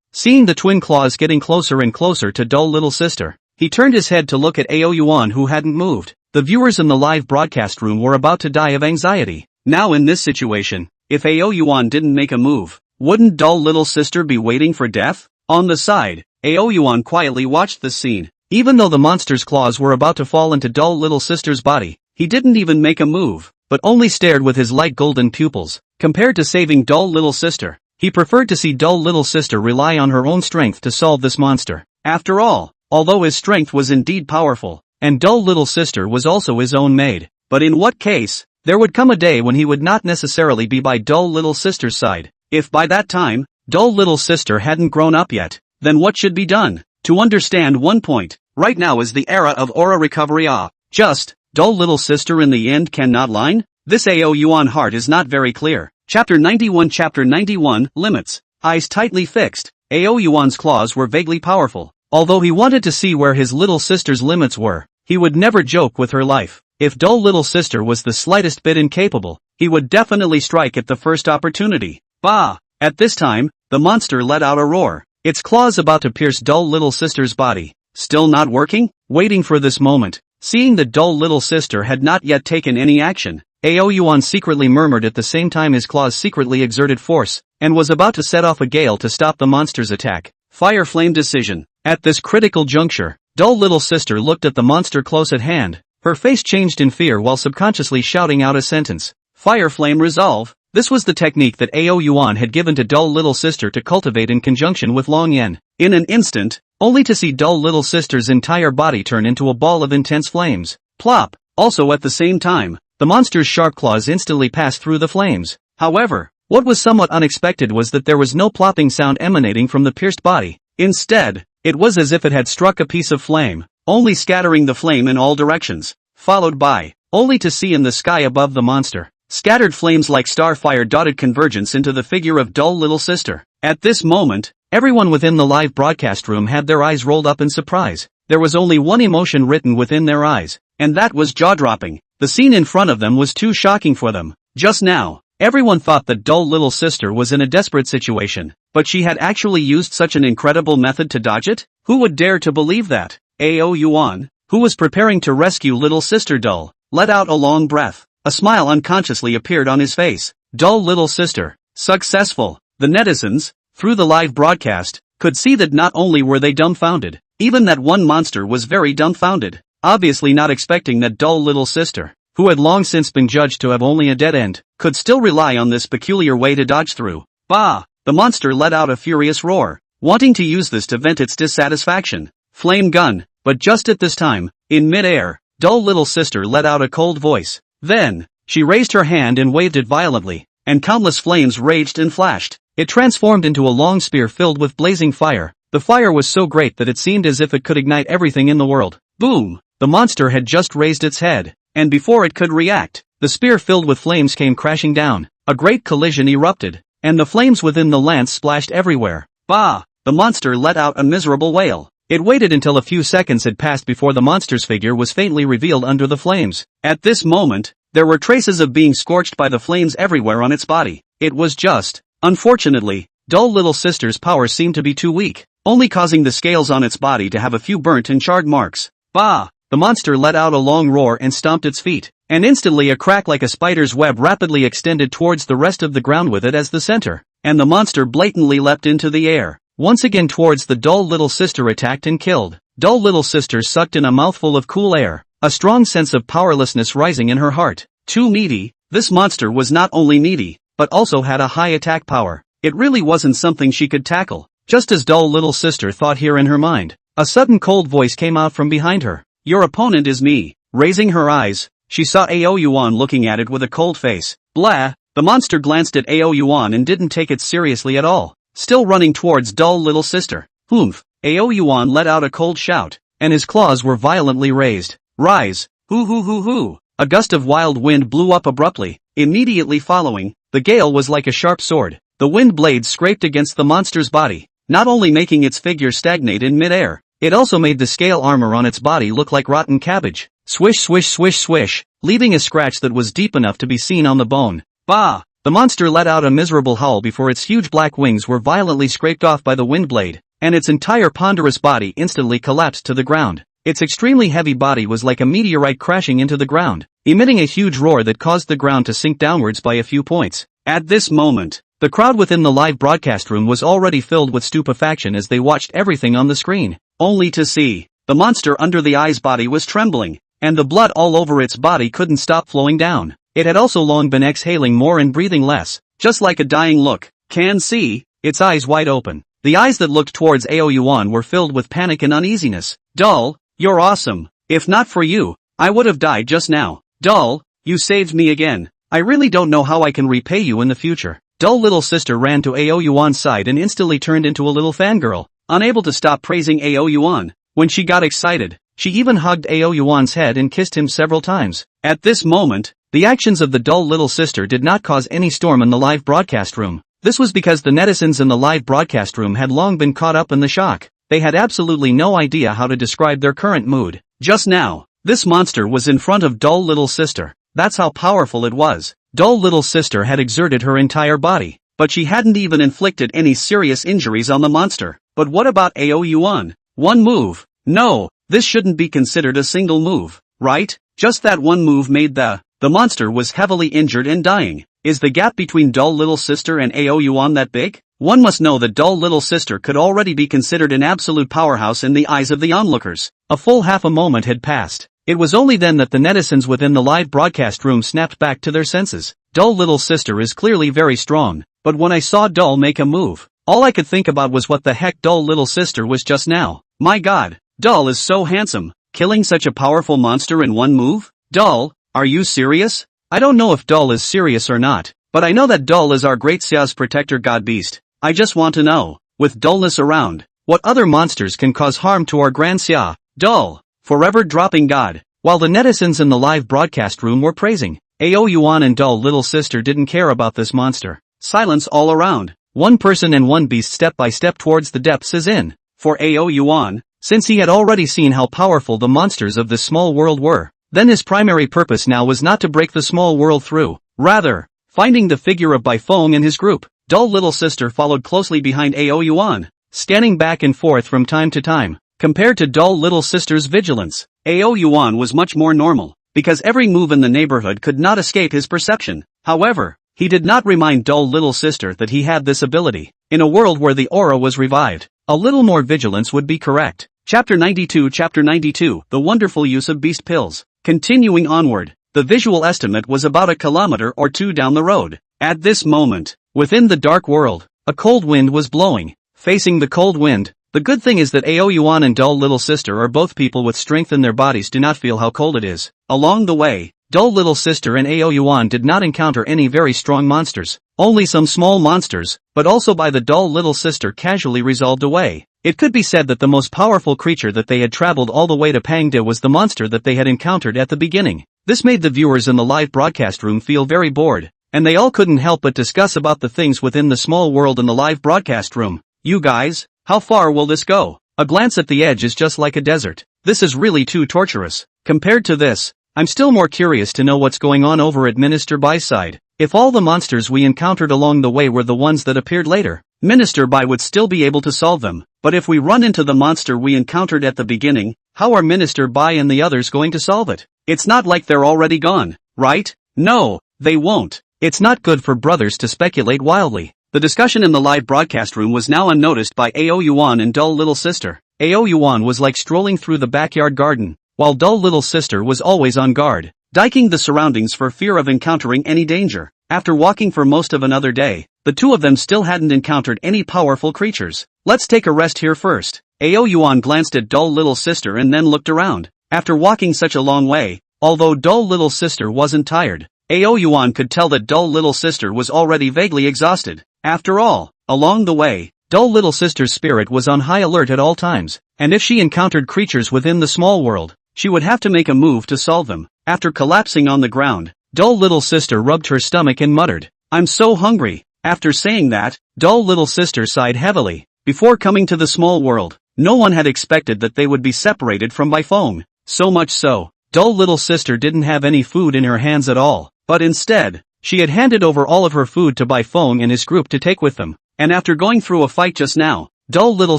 Seeing the twin claws getting closer and closer to dull little sister, he turned his head to look at Ao Yuan, who hadn't moved. The viewers in the live broadcast room were about to die of anxiety. Now in this situation, if Ao Yuan didn't make a move, wouldn't dull little sister be waiting for death? On the side, Ao Yuan quietly watched the scene. Even though the monster's claws were about to fall into dull little sister's body, he didn't even make a move. but only stared with his light golden pupils. Compared to saving dull little sister, he preferred to see dull little sister rely on her own strength to solve this monster. After all, although his strength was indeed powerful, and dull little sister was also his own maid, but in what case, there would come a day when he would not necessarily be by dull little sister's side. If by that time, dull little sister hadn't grown up yet, then what should be done? To understand one point, right now is the era of aura recovery. Just, dull little sister in the end cannot line? This AO Yuan heart is not very clear. Chapter 91, Limits. Eyes tightly fixed, AO Yuan's claws were vaguely powerful. Although he wanted to see where his little sister's limits were, he would never joke with her life. If dull little sister was the slightest bit incapable, he would definitely strike at the first opportunity. Bah! At this time, the monster let out a roar, its claws about to pierce dull little sister's body. Still not working? Waiting for this moment. Seeing that dull little sister had not yet taken any action, AO Yuan secretly murmured at the same time his claws secretly exerted force, and was about to set off a gale to stop the monster's attack. Fire flame decision. At this critical juncture, dull little sister looked at the monster close at hand. Her face changed in fear while subconsciously shouting out a sentence. Fire flame resolve. This was the technique that AO Yuan had given to dull little sister to cultivate in conjunction with Long Yen. In an instant, only to see dull little sister's entire body turn into a ball of intense flames. Plop! Also at the same time, the monster's sharp claws instantly passed through the flames. However, what was somewhat unexpected was that there was no plopping sound emanating from the pierced body. Instead, it was as if it had struck a piece of flame, only scattering the flame in all directions, followed by, only to see in the sky above the monster, scattered flames like starfire dotted convergence into the figure of dull little sister. At this moment, everyone within the live broadcast room had their eyes rolled up in surprise. There was only one emotion written within their eyes, and that was jaw-dropping. The scene in front of them was too shocking for them. Just now, everyone thought that dull little sister was in a desperate situation, but she had actually used such an incredible method to dodge it? Who would dare to believe that? AO Yuan, who was preparing to rescue little sister Dull, let out a long breath. A smile unconsciously appeared on his face. Dull little sister, successful. The netizens, through the live broadcast, could see that not only were they dumbfounded, even that one monster was very dumbfounded, obviously not expecting that dull little sister, who had long since been judged to have only a dead end, could still rely on this peculiar way to dodge through. Bah! The monster let out a furious roar, wanting to use this to vent its dissatisfaction. Flame gun, but just at this time, in mid-air, dull little sister let out a cold voice. Then, she raised her hand and waved it violently, and countless flames raged and flashed. It transformed into a long spear filled with blazing fire. The fire was so great that it seemed as if it could ignite everything in the world. Boom! The monster had just raised its head, and before it could react, the spear filled with flames came crashing down. A great collision erupted, and the flames within the lance splashed everywhere. Bah! The monster let out a miserable wail. It waited until a few seconds had passed before the monster's figure was faintly revealed under the flames. At this moment, there were traces of being scorched by the flames everywhere on its body. It was just, unfortunately, dull little sister's power seemed to be too weak, only causing the scales on its body to have a few burnt and charred marks. Bah! The monster let out a long roar and stomped its feet, and instantly a crack like a spider's web rapidly extended towards the rest of the ground with it as the center, and the monster blatantly leapt into the air, once again towards the dull little sister attacked and killed. Dull little sister sucked in a mouthful of cool air, a strong sense of powerlessness rising in her heart. Too meaty, this monster was not only meaty, but also had a high attack power. It really wasn't something she could tackle, just as dull little sister thought here in her mind. A sudden cold voice came out from behind her. Your opponent is me. Raising her eyes, she saw Ao Yuan looking at it with a cold face. Blah! The monster glanced at Ao Yuan and didn't take it seriously at all, still running towards dull little sister. Humph! Ao Yuan let out a cold shout, and his claws were violently raised. Rise! Hoo hoo hoo hoo! A gust of wild wind blew up abruptly. Immediately following, the gale was like a sharp sword. The wind blades scraped against the monster's body, not only making its figure stagnate in mid-air, it also made the scale armor on its body look like rotten cabbage. Swish swish swish swish, leaving a scratch that was deep enough to be seen on the bone. Bah! The monster let out a miserable howl before its huge black wings were violently scraped off by the wind blade, and its entire ponderous body instantly collapsed to the ground. Its extremely heavy body was like a meteorite crashing into the ground, emitting a huge roar that caused the ground to sink downwards by a few points. At this moment, the crowd within the live broadcast room was already filled with stupefaction as they watched everything on the screen, only to see, the monster under the eye's body was trembling, and the blood all over its body couldn't stop flowing down. It had also long been exhaling more and breathing less, just like a dying look. Can see, its eyes wide open. The eyes that looked towards Ao Yuan were filled with panic and uneasiness. Doll, you're awesome. If not for you, I would have died just now. Doll, you saved me again. I really don't know how I can repay you in the future. Doll little sister ran to Ao Yuan's side and instantly turned into a little fangirl, unable to stop praising Ao Yuan. When she got excited, she even hugged Ao Yuan's head and kissed him several times. At this moment, the actions of the doll little sister did not cause any storm in the live broadcast room. This was because the netizens in the live broadcast room had long been caught up in the shock. They had absolutely no idea how to describe their current mood. Just now, this monster was in front of doll little sister. That's how powerful it was. Doll little sister had exerted her entire body, but she hadn't even inflicted any serious injuries on the monster. But what about Ao Yuan? One move? No, this shouldn't be considered a single move, right? Just that one move made the monster was heavily injured and dying. Is the gap between doll little sister and Ao Yuan that big? One must know that doll little sister could already be considered an absolute powerhouse in the eyes of the onlookers. A full half a moment had passed. It was only then that the netizens within the live broadcast room snapped back to their senses. Doll little sister is clearly very strong, but when I saw Doll make a move, all I could think about was what the heck doll little sister was just now. My god, Doll is so handsome, killing such a powerful monster in one move? Doll, are you serious? I don't know if Doll is serious or not, but I know that Doll is our great Xia's protector god beast. I just want to know, with dullness around, what other monsters can cause harm to our grand Xia? Doll, forever dropping god. While the netizens in the live broadcast room were praising Ao Yuan and doll little sister didn't care about this monster. Silence all around. One person and one beast step by step towards the depths is in. For Ao Yuan, since he had already seen how powerful the monsters of this small world were, then his primary purpose now was not to break the small world through. Rather, finding the figure of Bai Feng and his group. Doll little sister followed closely behind Ao Yuan, scanning back and forth from time to time. Compared to doll little sister's vigilance, Ao Yuan was much more normal, because every move in the neighborhood could not escape his perception. However, he did not remind doll little sister that he had this ability. In a world where the aura was revived, a little more vigilance would be correct. Chapter 92 The wonderful use of beast pills. Continuing onward, the visual estimate was about 1 kilometer or 2 down the road. At this moment, within the dark world, a cold wind was blowing. Facing the cold wind, the good thing is that Ao Yuan and doll little sister are both people with strength in their bodies do not feel how cold it is. Along the way, doll little sister and Ao Yuan did not encounter any very strong monsters, only some small monsters, but also by the doll little sister casually resolved away. It could be said that the most powerful creature that they had traveled all the way to Pangde was the monster that they had encountered at the beginning. This made the viewers in the live broadcast room feel very bored, and they all couldn't help but discuss about the things within the small world in the live broadcast room. You guys, how far will this go? A glance at the edge is just like a desert. This is really too torturous. Compared to this, I'm still more curious to know what's going on over at Minister Bai's side. If all the monsters we encountered along the way were the ones that appeared later, Minister Bai would still be able to solve them. But if we run into the monster we encountered at the beginning, how are Minister Bai and the others going to solve it? It's not like they're already gone, right? No, they won't. It's not good for brothers to speculate wildly. The discussion in the live broadcast room was now unnoticed by Ao Yuan and doll little sister. Ao Yuan was like strolling through the backyard garden, while doll little sister was always on guard, diking the surroundings for fear of encountering any danger. After walking for most of another day, the two of them still hadn't encountered any powerful creatures. Let's take a rest here first. Ao Yuan glanced at doll little sister and then looked around. After walking such a long way, although doll little sister wasn't tired, Ao Yuan could tell that doll little sister was already vaguely exhausted. After all, along the way, doll little sister's spirit was on high alert at all times, and if she encountered creatures within the small world, she would have to make a move to solve them. After collapsing on the ground, doll little sister rubbed her stomach and muttered, "I'm so hungry." After saying that, doll little sister sighed heavily. Before coming to the small world, no one had expected that they would be separated from Bai Feng. So much so, doll little sister didn't have any food in her hands at all, but instead, she had handed over all of her food to Bai Feng and his group to take with them. And after going through a fight just now, doll little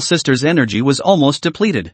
sister's energy was almost depleted.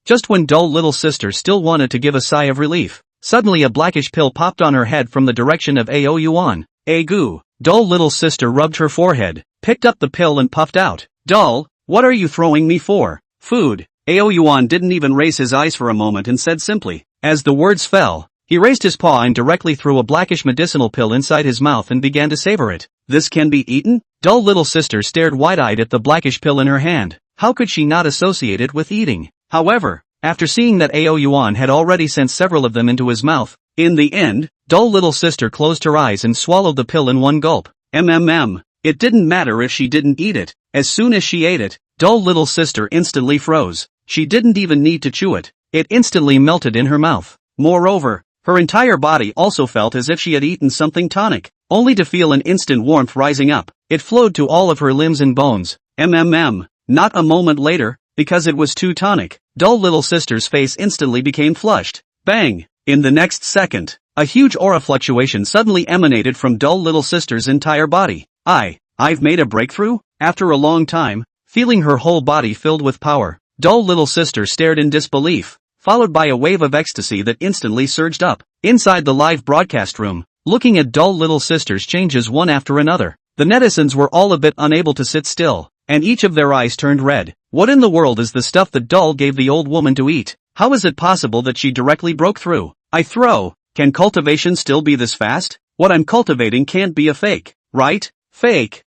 Just when doll little sister still wanted to give a sigh of relief, suddenly a blackish pill popped on her head from the direction of Ao Yuan. Goo. Doll little sister rubbed her forehead, picked up the pill and puffed out. Doll, what are you throwing me for? Food. Ao Yuan didn't even raise his eyes for a moment and said simply. As the words fell, He raised his paw and directly threw a blackish medicinal pill inside his mouth and began to savor it. This can be eaten? Dull little sister stared wide-eyed at the blackish pill in her hand. How could she not associate it with eating? However, after seeing that Ao Yuan had already sent several of them into his mouth, in the end, dull little sister closed her eyes and swallowed the pill in one gulp. It didn't matter if she didn't eat it. As soon as she ate it, dull little sister instantly froze. She didn't even need to chew it. It instantly melted in her mouth. Moreover, her entire body also felt as if she had eaten something tonic, only to feel an instant warmth rising up. It flowed to all of her limbs and bones. Not a moment later, because it was too tonic, dull little sister's face instantly became flushed. Bang! In the next second, a huge aura fluctuation suddenly emanated from dull little sister's entire body. I've made a breakthrough? After a long time, feeling her whole body filled with power, dull little sister stared in disbelief, followed by a wave of ecstasy that instantly surged up. Inside the live broadcast room, looking at dull little sister's changes one after another, the netizens were all a bit unable to sit still, and each of their eyes turned red. What in the world is the stuff that Dull gave the old woman to eat? How is it possible that she directly broke through? Can cultivation still be this fast? What I'm cultivating can't be a fake, right? Fake.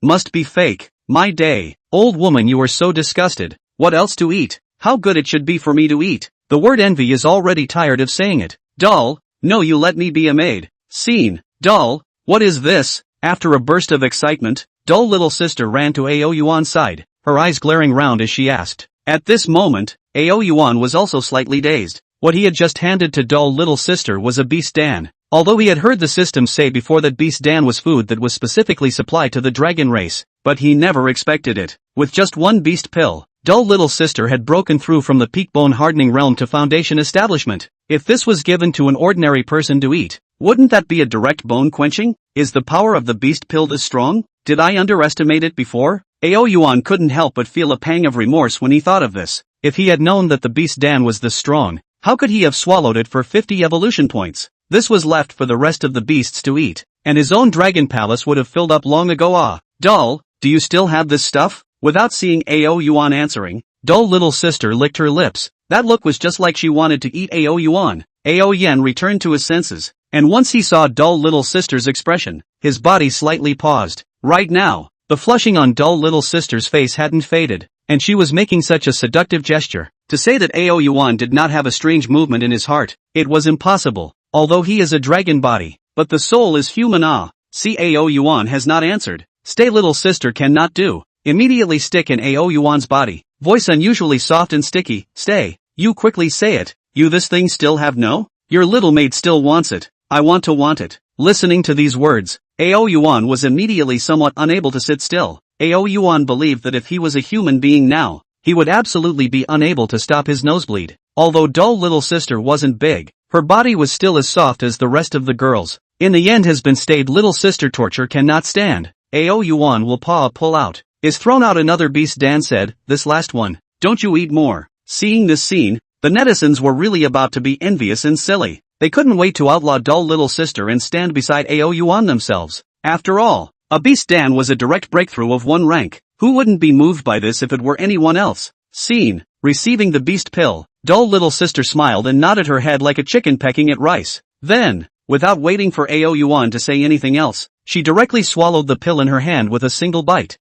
Must be fake. My day. Old woman, you are so disgusted. What else to eat? How good it should be for me to eat. The word envy is already tired of saying it. Dull, no, you let me be a maid. Scene. Dull, what is this? After a burst of excitement, dull little sister ran to Ao Yuan's side, her eyes glaring round as she asked. At this moment, Ao Yuan was also slightly dazed. What he had just handed to dull little sister was a beast dan. Although he had heard the system say before that beast dan was food that was specifically supplied to the dragon race, but he never expected it. With just one beast pill, dull little sister had broken through from the peak bone hardening realm to foundation establishment. If this was given to an ordinary person to eat, wouldn't that be a direct bone quenching? Is the power of the beast pill this strong? Did I underestimate it before? Ao Yuan couldn't help but feel a pang of remorse when he thought of this. If he had known that the beast dan was this strong, how could he have swallowed it for 50 evolution points? This was left for the rest of the beasts to eat, and his own dragon palace would have filled up long ago. Dull, do you still have this stuff? Without seeing Ao Yuan answering, dull little sister licked her lips. That look was just like she wanted to eat Ao Yuan. Ao Yen returned to his senses, and once he saw dull little sister's expression, his body slightly paused. Right now, the flushing on dull little sister's face hadn't faded, and she was making such a seductive gesture. To say that Ao Yuan did not have a strange movement in his heart, it was impossible, although he is a dragon body, but the soul is human. See, Ao Yuan has not answered. Stay, little sister cannot do. Immediately stick in Ao Yuan's body, voice unusually soft and sticky. Stay, you quickly say it. You this thing still have no? Your little maid still wants it. I want it. Listening to these words, Ao Yuan was immediately somewhat unable to sit still. Ao Yuan believed that if he was a human being now, he would absolutely be unable to stop his nosebleed. Although dull little sister wasn't big, her body was still as soft as the rest of the girls. In the end has been stayed. Little sister torture cannot stand. Ao Yuan will pull out. Is thrown out another beast. Dan said, this last one. Don't you eat more? Seeing this scene, the netizens were really about to be envious and silly. They couldn't wait to outlaw dull little sister and stand beside Ao Yuan themselves. After all, a beast dan was a direct breakthrough of one rank. Who wouldn't be moved by this if it were anyone else? Scene. Receiving the beast pill, dull little sister smiled and nodded her head like a chicken pecking at rice. Then, without waiting for Ao Yuan to say anything else, she directly swallowed the pill in her hand with a single bite.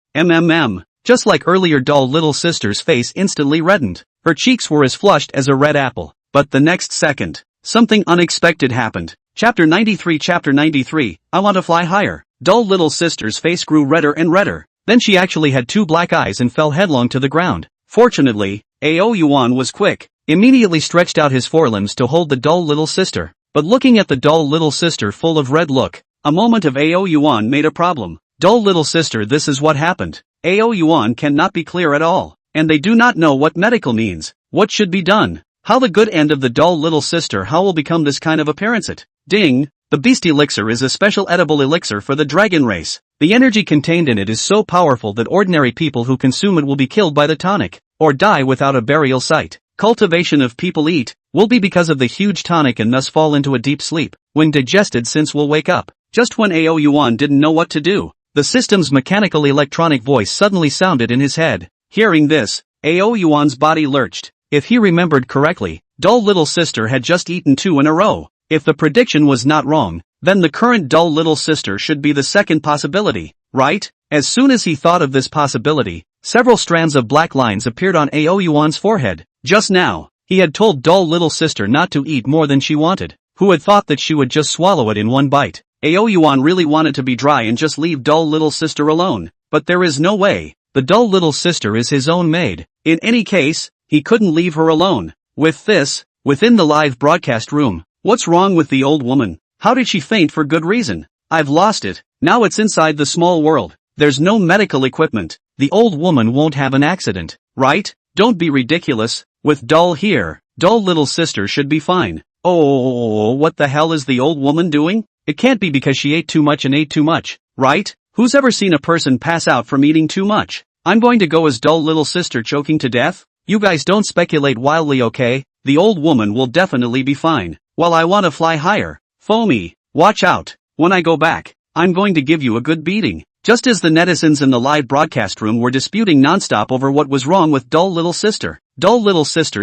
Just like earlier, dull little sister's face instantly reddened. Her cheeks were as flushed as a red apple. But the next second, something unexpected happened. Chapter 93. I want to fly higher. Dull little sister's face grew redder and redder. Then she actually had two black eyes and fell headlong to the ground. Fortunately, Ao Yuan was quick, immediately stretched out his forelimbs to hold the dull little sister. But looking at the dull little sister full of red look, a moment of Ao Yuan made a problem. Dull little sister, this is what happened. Ao Yuan cannot be clear at all, and they do not know what medical means. What should be done? How the good end of the dull little sister, how will become this kind of appearance? Ding! The beast elixir is a special edible elixir for the dragon race. The energy contained in it is so powerful that ordinary people who consume it will be killed by the tonic, or die without a burial site. Cultivation of people eat, will be because of the huge tonic and thus fall into a deep sleep. When digested, since will wake up. Just when Ao Yuan didn't know what to do, the system's mechanical electronic voice suddenly sounded in his head. Hearing this, Ao Yuan's body lurched. If he remembered correctly, dull little sister had just eaten 2 in a row. If the prediction was not wrong, then the current dull little sister should be the second possibility, right? As soon as he thought of this possibility, several strands of black lines appeared on Ao Yuan's forehead. Just now, he had told dull little sister not to eat more than she wanted. Who had thought that she would just swallow it in one bite? Ao Yuan really wanted to be dry and just leave dull little sister alone, but there is no way. The dull little sister is his own maid. In any case, he couldn't leave her alone. With this, within the live broadcast room, what's wrong with the old woman? How did she faint for good reason? I've lost it. Now it's inside the small world. There's no medical equipment. The old woman won't have an accident, right? Don't be ridiculous. With dull here, dull little sister should be fine. Oh, what the hell is the old woman doing? It can't be because she ate too much and ate too much, right? Who's ever seen a person pass out from eating too much? I'm going to go as dull little sister choking to death? You guys don't speculate wildly, okay? The old woman will definitely be fine. Well, I want to fly higher. Foamy, watch out. When I go back, I'm going to give you a good beating. Just as the netizens in the live broadcast room were disputing nonstop over what was wrong with dull little sister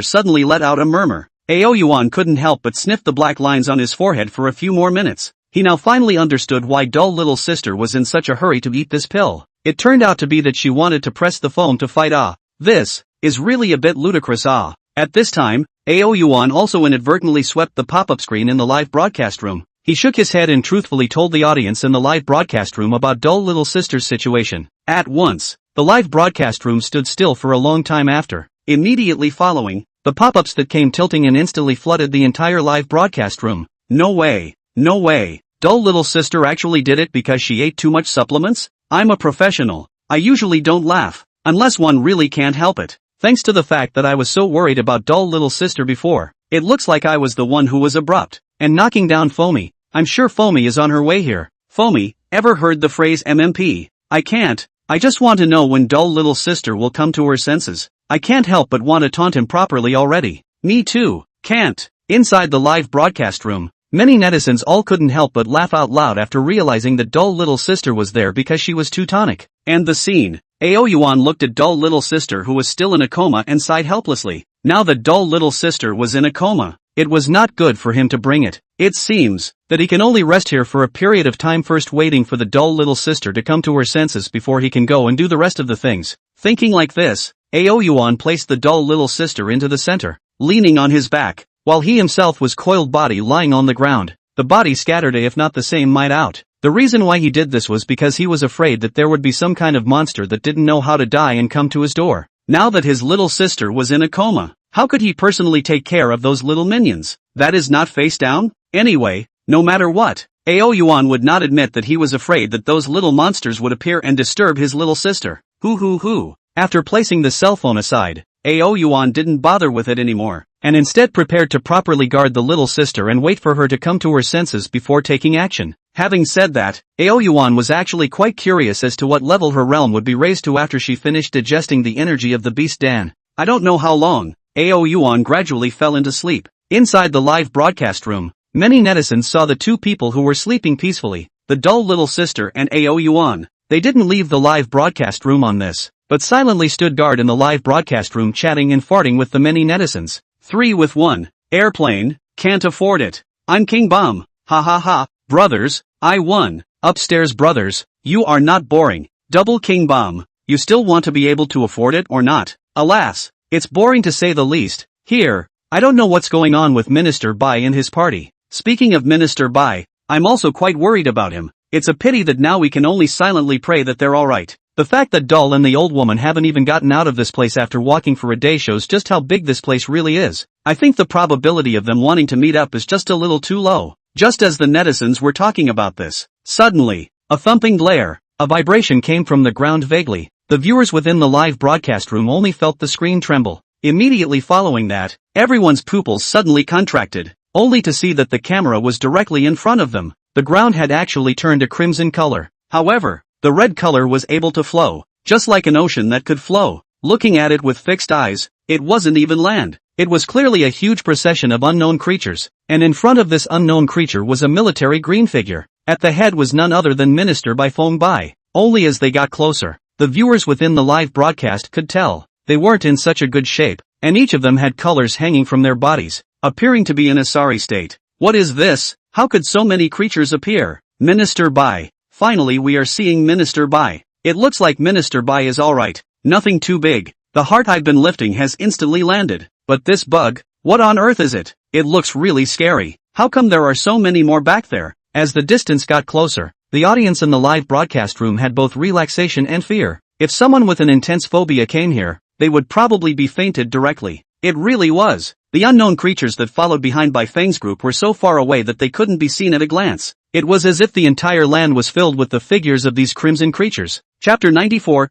suddenly let out a murmur. Ao Yuan couldn't help but sniff the black lines on his forehead for a few more minutes. He now finally understood why dull little sister was in such a hurry to eat this pill. It turned out to be that she wanted to press the phone to fight. This is really a bit ludicrous. At this time, Ao Yuan also inadvertently swept the pop-up screen in the live broadcast room. He shook his head and truthfully told the audience in the live broadcast room about dull little sister's situation. At once, the live broadcast room stood still for a long time after. Immediately following, the pop-ups that came tilting and instantly flooded the entire live broadcast room. No way. No way. Dull little sister actually did it because she ate too much supplements? I'm a professional. I usually don't laugh, unless one really can't help it. Thanks to the fact that I was so worried about dull little sister before, it looks like I was the one who was abrupt and knocking down Foamy. I'm sure Foamy is on her way here. Foamy, ever heard the phrase MMP? I can't. I just want to know when dull little sister will come to her senses. I can't help but want to taunt him properly already. Me too. Can't. Inside the live broadcast room, many netizens all couldn't help but laugh out loud after realizing that dull little sister was there because she was Teutonic. And the scene. Ao Yuan looked at dull little sister who was still in a coma and sighed helplessly. Now that dull little sister was in a coma, it was not good for him to bring it. It seems that he can only rest here for a period of time, first waiting for the dull little sister to come to her senses before he can go and do the rest of the things. Thinking like this, Ao Yuan placed the dull little sister into the center, leaning on his back, while he himself was coiled body lying on the ground. The body scattered if not the same might out. The reason why he did this was because he was afraid that there would be some kind of monster that didn't know how to die and come to his door. Now that his little sister was in a coma, how could he personally take care of those little minions? That is not face down? Anyway, no matter what, Ao Yuan would not admit that he was afraid that those little monsters would appear and disturb his little sister. Hoo. After placing the cell phone aside, Ao Yuan didn't bother with it anymore, and instead prepared to properly guard the little sister and wait for her to come to her senses before taking action. Having said that, Ao Yuan was actually quite curious as to what level her realm would be raised to after she finished digesting the energy of the beast Dan. I don't know how long. Ao Yuan gradually fell into sleep. Inside the live broadcast room, many netizens saw the two people who were sleeping peacefully, the dull little sister and Ao Yuan. They didn't leave the live broadcast room on this, but silently stood guard in the live broadcast room chatting and farting with the many netizens. 3 with 1. Airplane, can't afford it. I'm King Bomb. Ha ha ha. Brothers, I won. Upstairs brothers, you are not boring. Double King Bomb, you still want to be able to afford it or not? Alas, it's boring to say the least. Here, I don't know what's going on with Minister Bai and his party. Speaking of Minister Bai, I'm also quite worried about him. It's a pity that now we can only silently pray that they're alright. The fact that Dull and the old woman haven't even gotten out of this place after walking for a day shows just how big this place really is. I think the probability of them wanting to meet up is just a little too low. Just as the netizens were talking about this, suddenly, a thumping blare, a vibration came from the ground vaguely. The viewers within the live broadcast room only felt the screen tremble. Immediately following that, everyone's pupils suddenly contracted, only to see that the camera was directly in front of them. The ground had actually turned a crimson color. However, the red color was able to flow, just like an ocean that could flow. Looking at it with fixed eyes, it wasn't even land. It was clearly a huge procession of unknown creatures, and in front of this unknown creature was a military green figure. At the head was none other than Minister Bai Feng Bai. Only as they got closer, the viewers within the live broadcast could tell they weren't in such a good shape. and each of them had colors hanging from their bodies, appearing to be in a sorry state. What is this? How could so many creatures appear? Minister Bai. Finally we are seeing Minister Bai. It looks like Minister Bai is alright. Nothing too big. The heart I've been lifting has instantly landed. But this bug, what on earth is it? It looks really scary. How come there are so many more back there? As the distance got closer, the audience in the live broadcast room had both relaxation and fear. If someone with an intense phobia came here, they would probably be fainted directly. It really was. The unknown creatures that followed behind Bai Feng's group were so far away that they couldn't be seen at a glance. It was as if the entire land was filled with the figures of these crimson creatures. Chapter 94,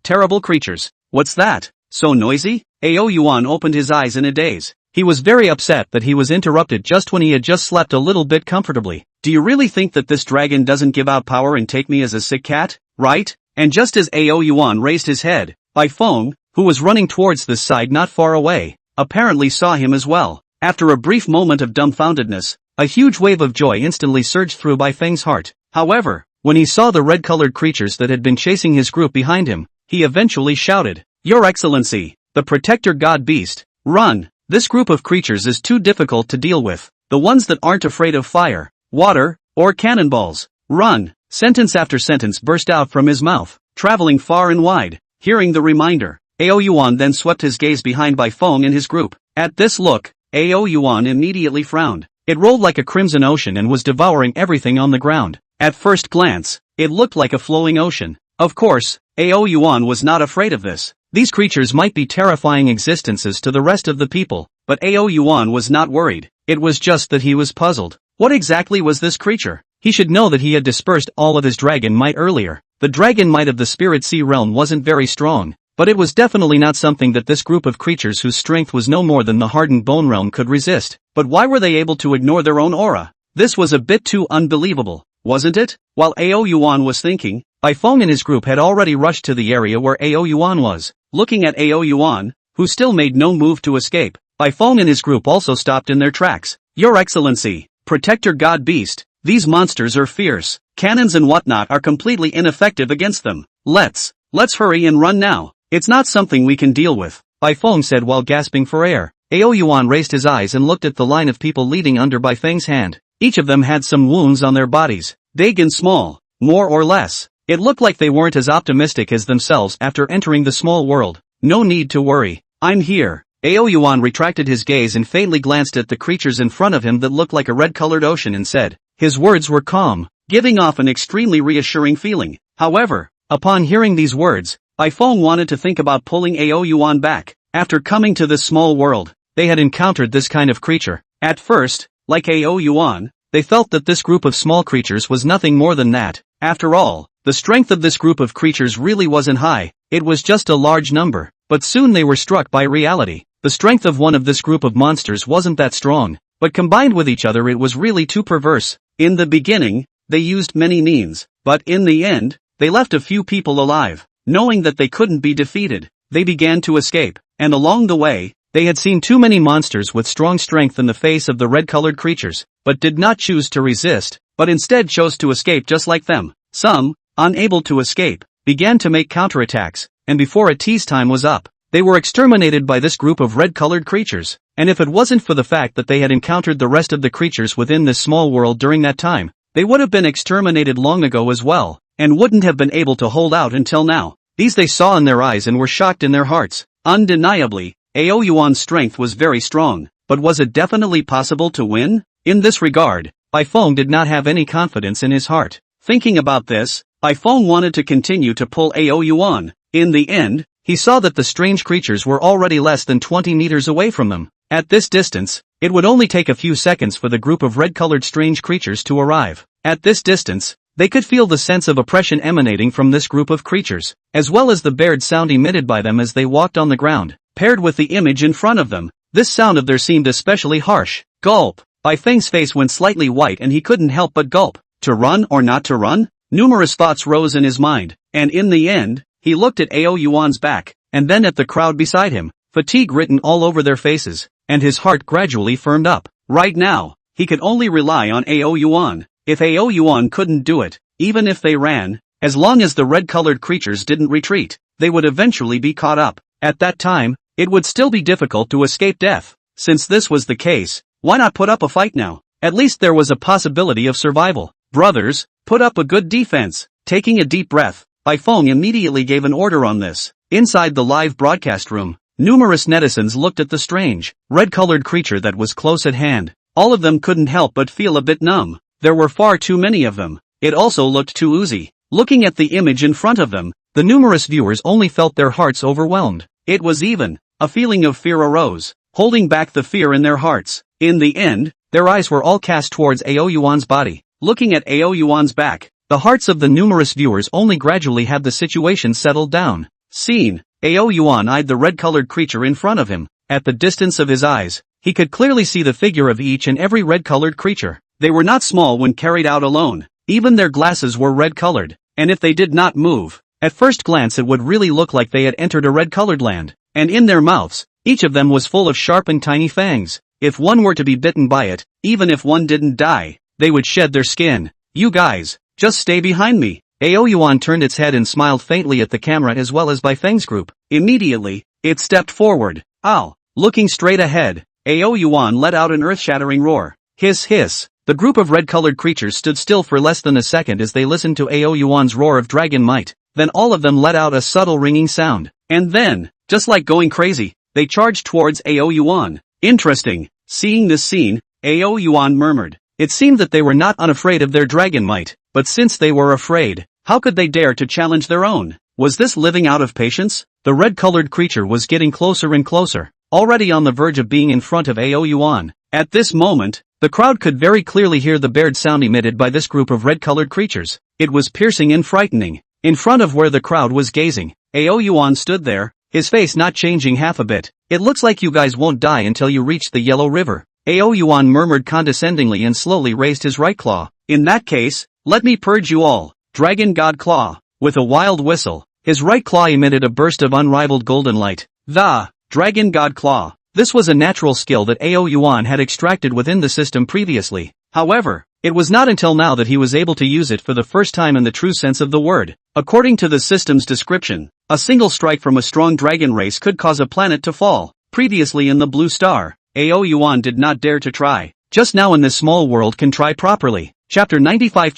Terrible Creatures. What's that? So noisy? Ao Yuan opened his eyes in a daze. He was very upset that he was interrupted just when he had just slept a little bit comfortably. Do you really think that this dragon doesn't give out power and take me as a sick cat, right? And just as Ao Yuan raised his head, Bai Feng, who was running towards this side not far away, apparently saw him as well. After a brief moment of dumbfoundedness, a huge wave of joy instantly surged through Bai Feng's heart. However, when he saw the red-colored creatures that had been chasing his group behind him, he eventually shouted, "Your Excellency, the Protector God Beast, run! This group of creatures is too difficult to deal with. The ones that aren't afraid of fire, water, or cannonballs. Run!" Sentence after sentence burst out from his mouth, traveling far and wide. Hearing the reminder, Ao Yuan then swept his gaze behind Bai Feng and his group. At this look, Ao Yuan immediately frowned. It rolled like a crimson ocean and was devouring everything on the ground. At first glance, it looked like a flowing ocean. Of course, Ao Yuan was not afraid of this. These creatures might be terrifying existences to the rest of the people, but Ao Yuan was not worried. It was just that he was puzzled. What exactly was this creature? He should know that he had dispersed all of his dragon might earlier. The dragon might of the spirit sea realm wasn't very strong, but it was definitely not something that this group of creatures whose strength was no more than the hardened bone realm could resist. But why were they able to ignore their own aura? This was a bit too unbelievable, wasn't it? While Ao Yuan was thinking, Bai Feng and his group had already rushed to the area where Ao Yuan was. Looking at Ao Yuan, who still made no move to escape, Bai Feng and his group also stopped in their tracks. "Your Excellency, Protector God Beast, these monsters are fierce. Cannons and whatnot are completely ineffective against them. Let's hurry and run now. It's not something we can deal with," Bai Feng said while gasping for air. Ao Yuan raised his eyes and looked at the line of people leading under Bai Feng's hand. Each of them had some wounds on their bodies, big and small, more or less. It looked like they weren't as optimistic as themselves after entering the small world. "No need to worry. I'm here." Ao Yuan retracted his gaze and faintly glanced at the creatures in front of him that looked like a red-colored ocean and said. His words were calm, giving off an extremely reassuring feeling. However, upon hearing these words, Bai Feng wanted to think about pulling Ao Yuan back. After coming to this small world, they had encountered this kind of creature. At first, like Ao Yuan, they felt that this group of small creatures was nothing more than that. After all, the strength of this group of creatures really wasn't high, it was just a large number. But soon they were struck by reality. The strength of one of this group of monsters wasn't that strong, but combined with each other it was really too perverse. In the beginning, they used many means, but in the end, they left a few people alive. Knowing that they couldn't be defeated, they began to escape, and along the way, they had seen too many monsters with strong strength in the face of the red-colored creatures, but did not choose to resist, but instead chose to escape just like them. Some, unable to escape, began to make counterattacks, and before a tease time was up, they were exterminated by this group of red-colored creatures. And if it wasn't for the fact that they had encountered the rest of the creatures within this small world during that time, they would have been exterminated long ago as well, and wouldn't have been able to hold out until now. These they saw in their eyes and were shocked in their hearts. Undeniably, Ao Yuan's strength was very strong, but was it definitely possible to win? In this regard, Bai Feng did not have any confidence in his heart. Thinking about this, Bai Feng wanted to continue to pull Ao Yuan. In the end, he saw that the strange creatures were already less than 20 meters away from them. At this distance, it would only take a few seconds for the group of red-colored strange creatures to arrive. At this distance, they could feel the sense of oppression emanating from this group of creatures, as well as the bared sound emitted by them as they walked on the ground. Paired with the image in front of them, this sound of theirs seemed especially harsh. Gulp! Bai Feng's face went slightly white and he couldn't help but gulp. To run or not to run? Numerous thoughts rose in his mind, and in the end, he looked at Ao Yuan's back, and then at the crowd beside him, fatigue written all over their faces, and his heart gradually firmed up. Right now, he could only rely on Ao Yuan. If Ao Yuan couldn't do it, even if they ran, as long as the red-colored creatures didn't retreat, they would eventually be caught up. At that time, it would still be difficult to escape death. Since this was the case, why not put up a fight now? At least there was a possibility of survival. Brothers, put up a good defense. Taking a deep breath, Bai Feng immediately gave an order on this. Inside the live broadcast room, numerous netizens looked at the strange, red-colored creature that was close at hand. All of them couldn't help but feel a bit numb. There were far too many of them. It also looked too oozy. Looking at the image in front of them, the numerous viewers only felt their hearts overwhelmed. It was even, a feeling of fear arose, holding back the fear in their hearts. In the end, their eyes were all cast towards Ao Yuan's body. Looking at Ao Yuan's back, the hearts of the numerous viewers only gradually had the situation settled down. Seen, Ao Yuan eyed the red-colored creature in front of him. At the distance of his eyes, he could clearly see the figure of each and every red-colored creature. They were not small when carried out alone. Even their glasses were red-colored, and if they did not move, at first glance it would really look like they had entered a red-colored land. And in their mouths, each of them was full of sharp and tiny fangs. If one were to be bitten by it, even if one didn't die, they would shed their skin. You guys, just stay behind me. Ao Yuan turned its head and smiled faintly at the camera as well as Bai Feng's group. Immediately, it stepped forward. Ow! Looking straight ahead, Ao Yuan let out an earth-shattering roar. Hiss hiss. The group of red-colored creatures stood still for less than a second as they listened to Ao Yuan's roar of dragon might. Then all of them let out a subtle ringing sound. And then, just like going crazy, they charged towards Ao Yuan. Interesting. Seeing this scene, Ao Yuan murmured. It seemed that they were not unafraid of their dragon might, but since they were afraid, how could they dare to challenge their own? Was this living out of patience? The red-colored creature was getting closer and closer, already on the verge of being in front of Ao Yuan. At this moment, the crowd could very clearly hear the bared sound emitted by this group of red-colored creatures. It was piercing and frightening. In front of where the crowd was gazing, Ao Yuan stood there, his face not changing half a bit. It looks like you guys won't die until you reach the Yellow River. Ao Yuan murmured condescendingly and slowly raised his right claw. In that case, let me purge you all. Dragon God Claw. With a wild whistle, his right claw emitted a burst of unrivaled golden light. The Dragon God Claw. This was a natural skill that Ao Yuan had extracted within the system previously. However, it was not until now that he was able to use it for the first time in the true sense of the word. According to the system's description, a single strike from a strong dragon race could cause a planet to fall. Previously in the Blue Star, Ao Yuan did not dare to try. Just now in this small world can try properly. Chapter 95,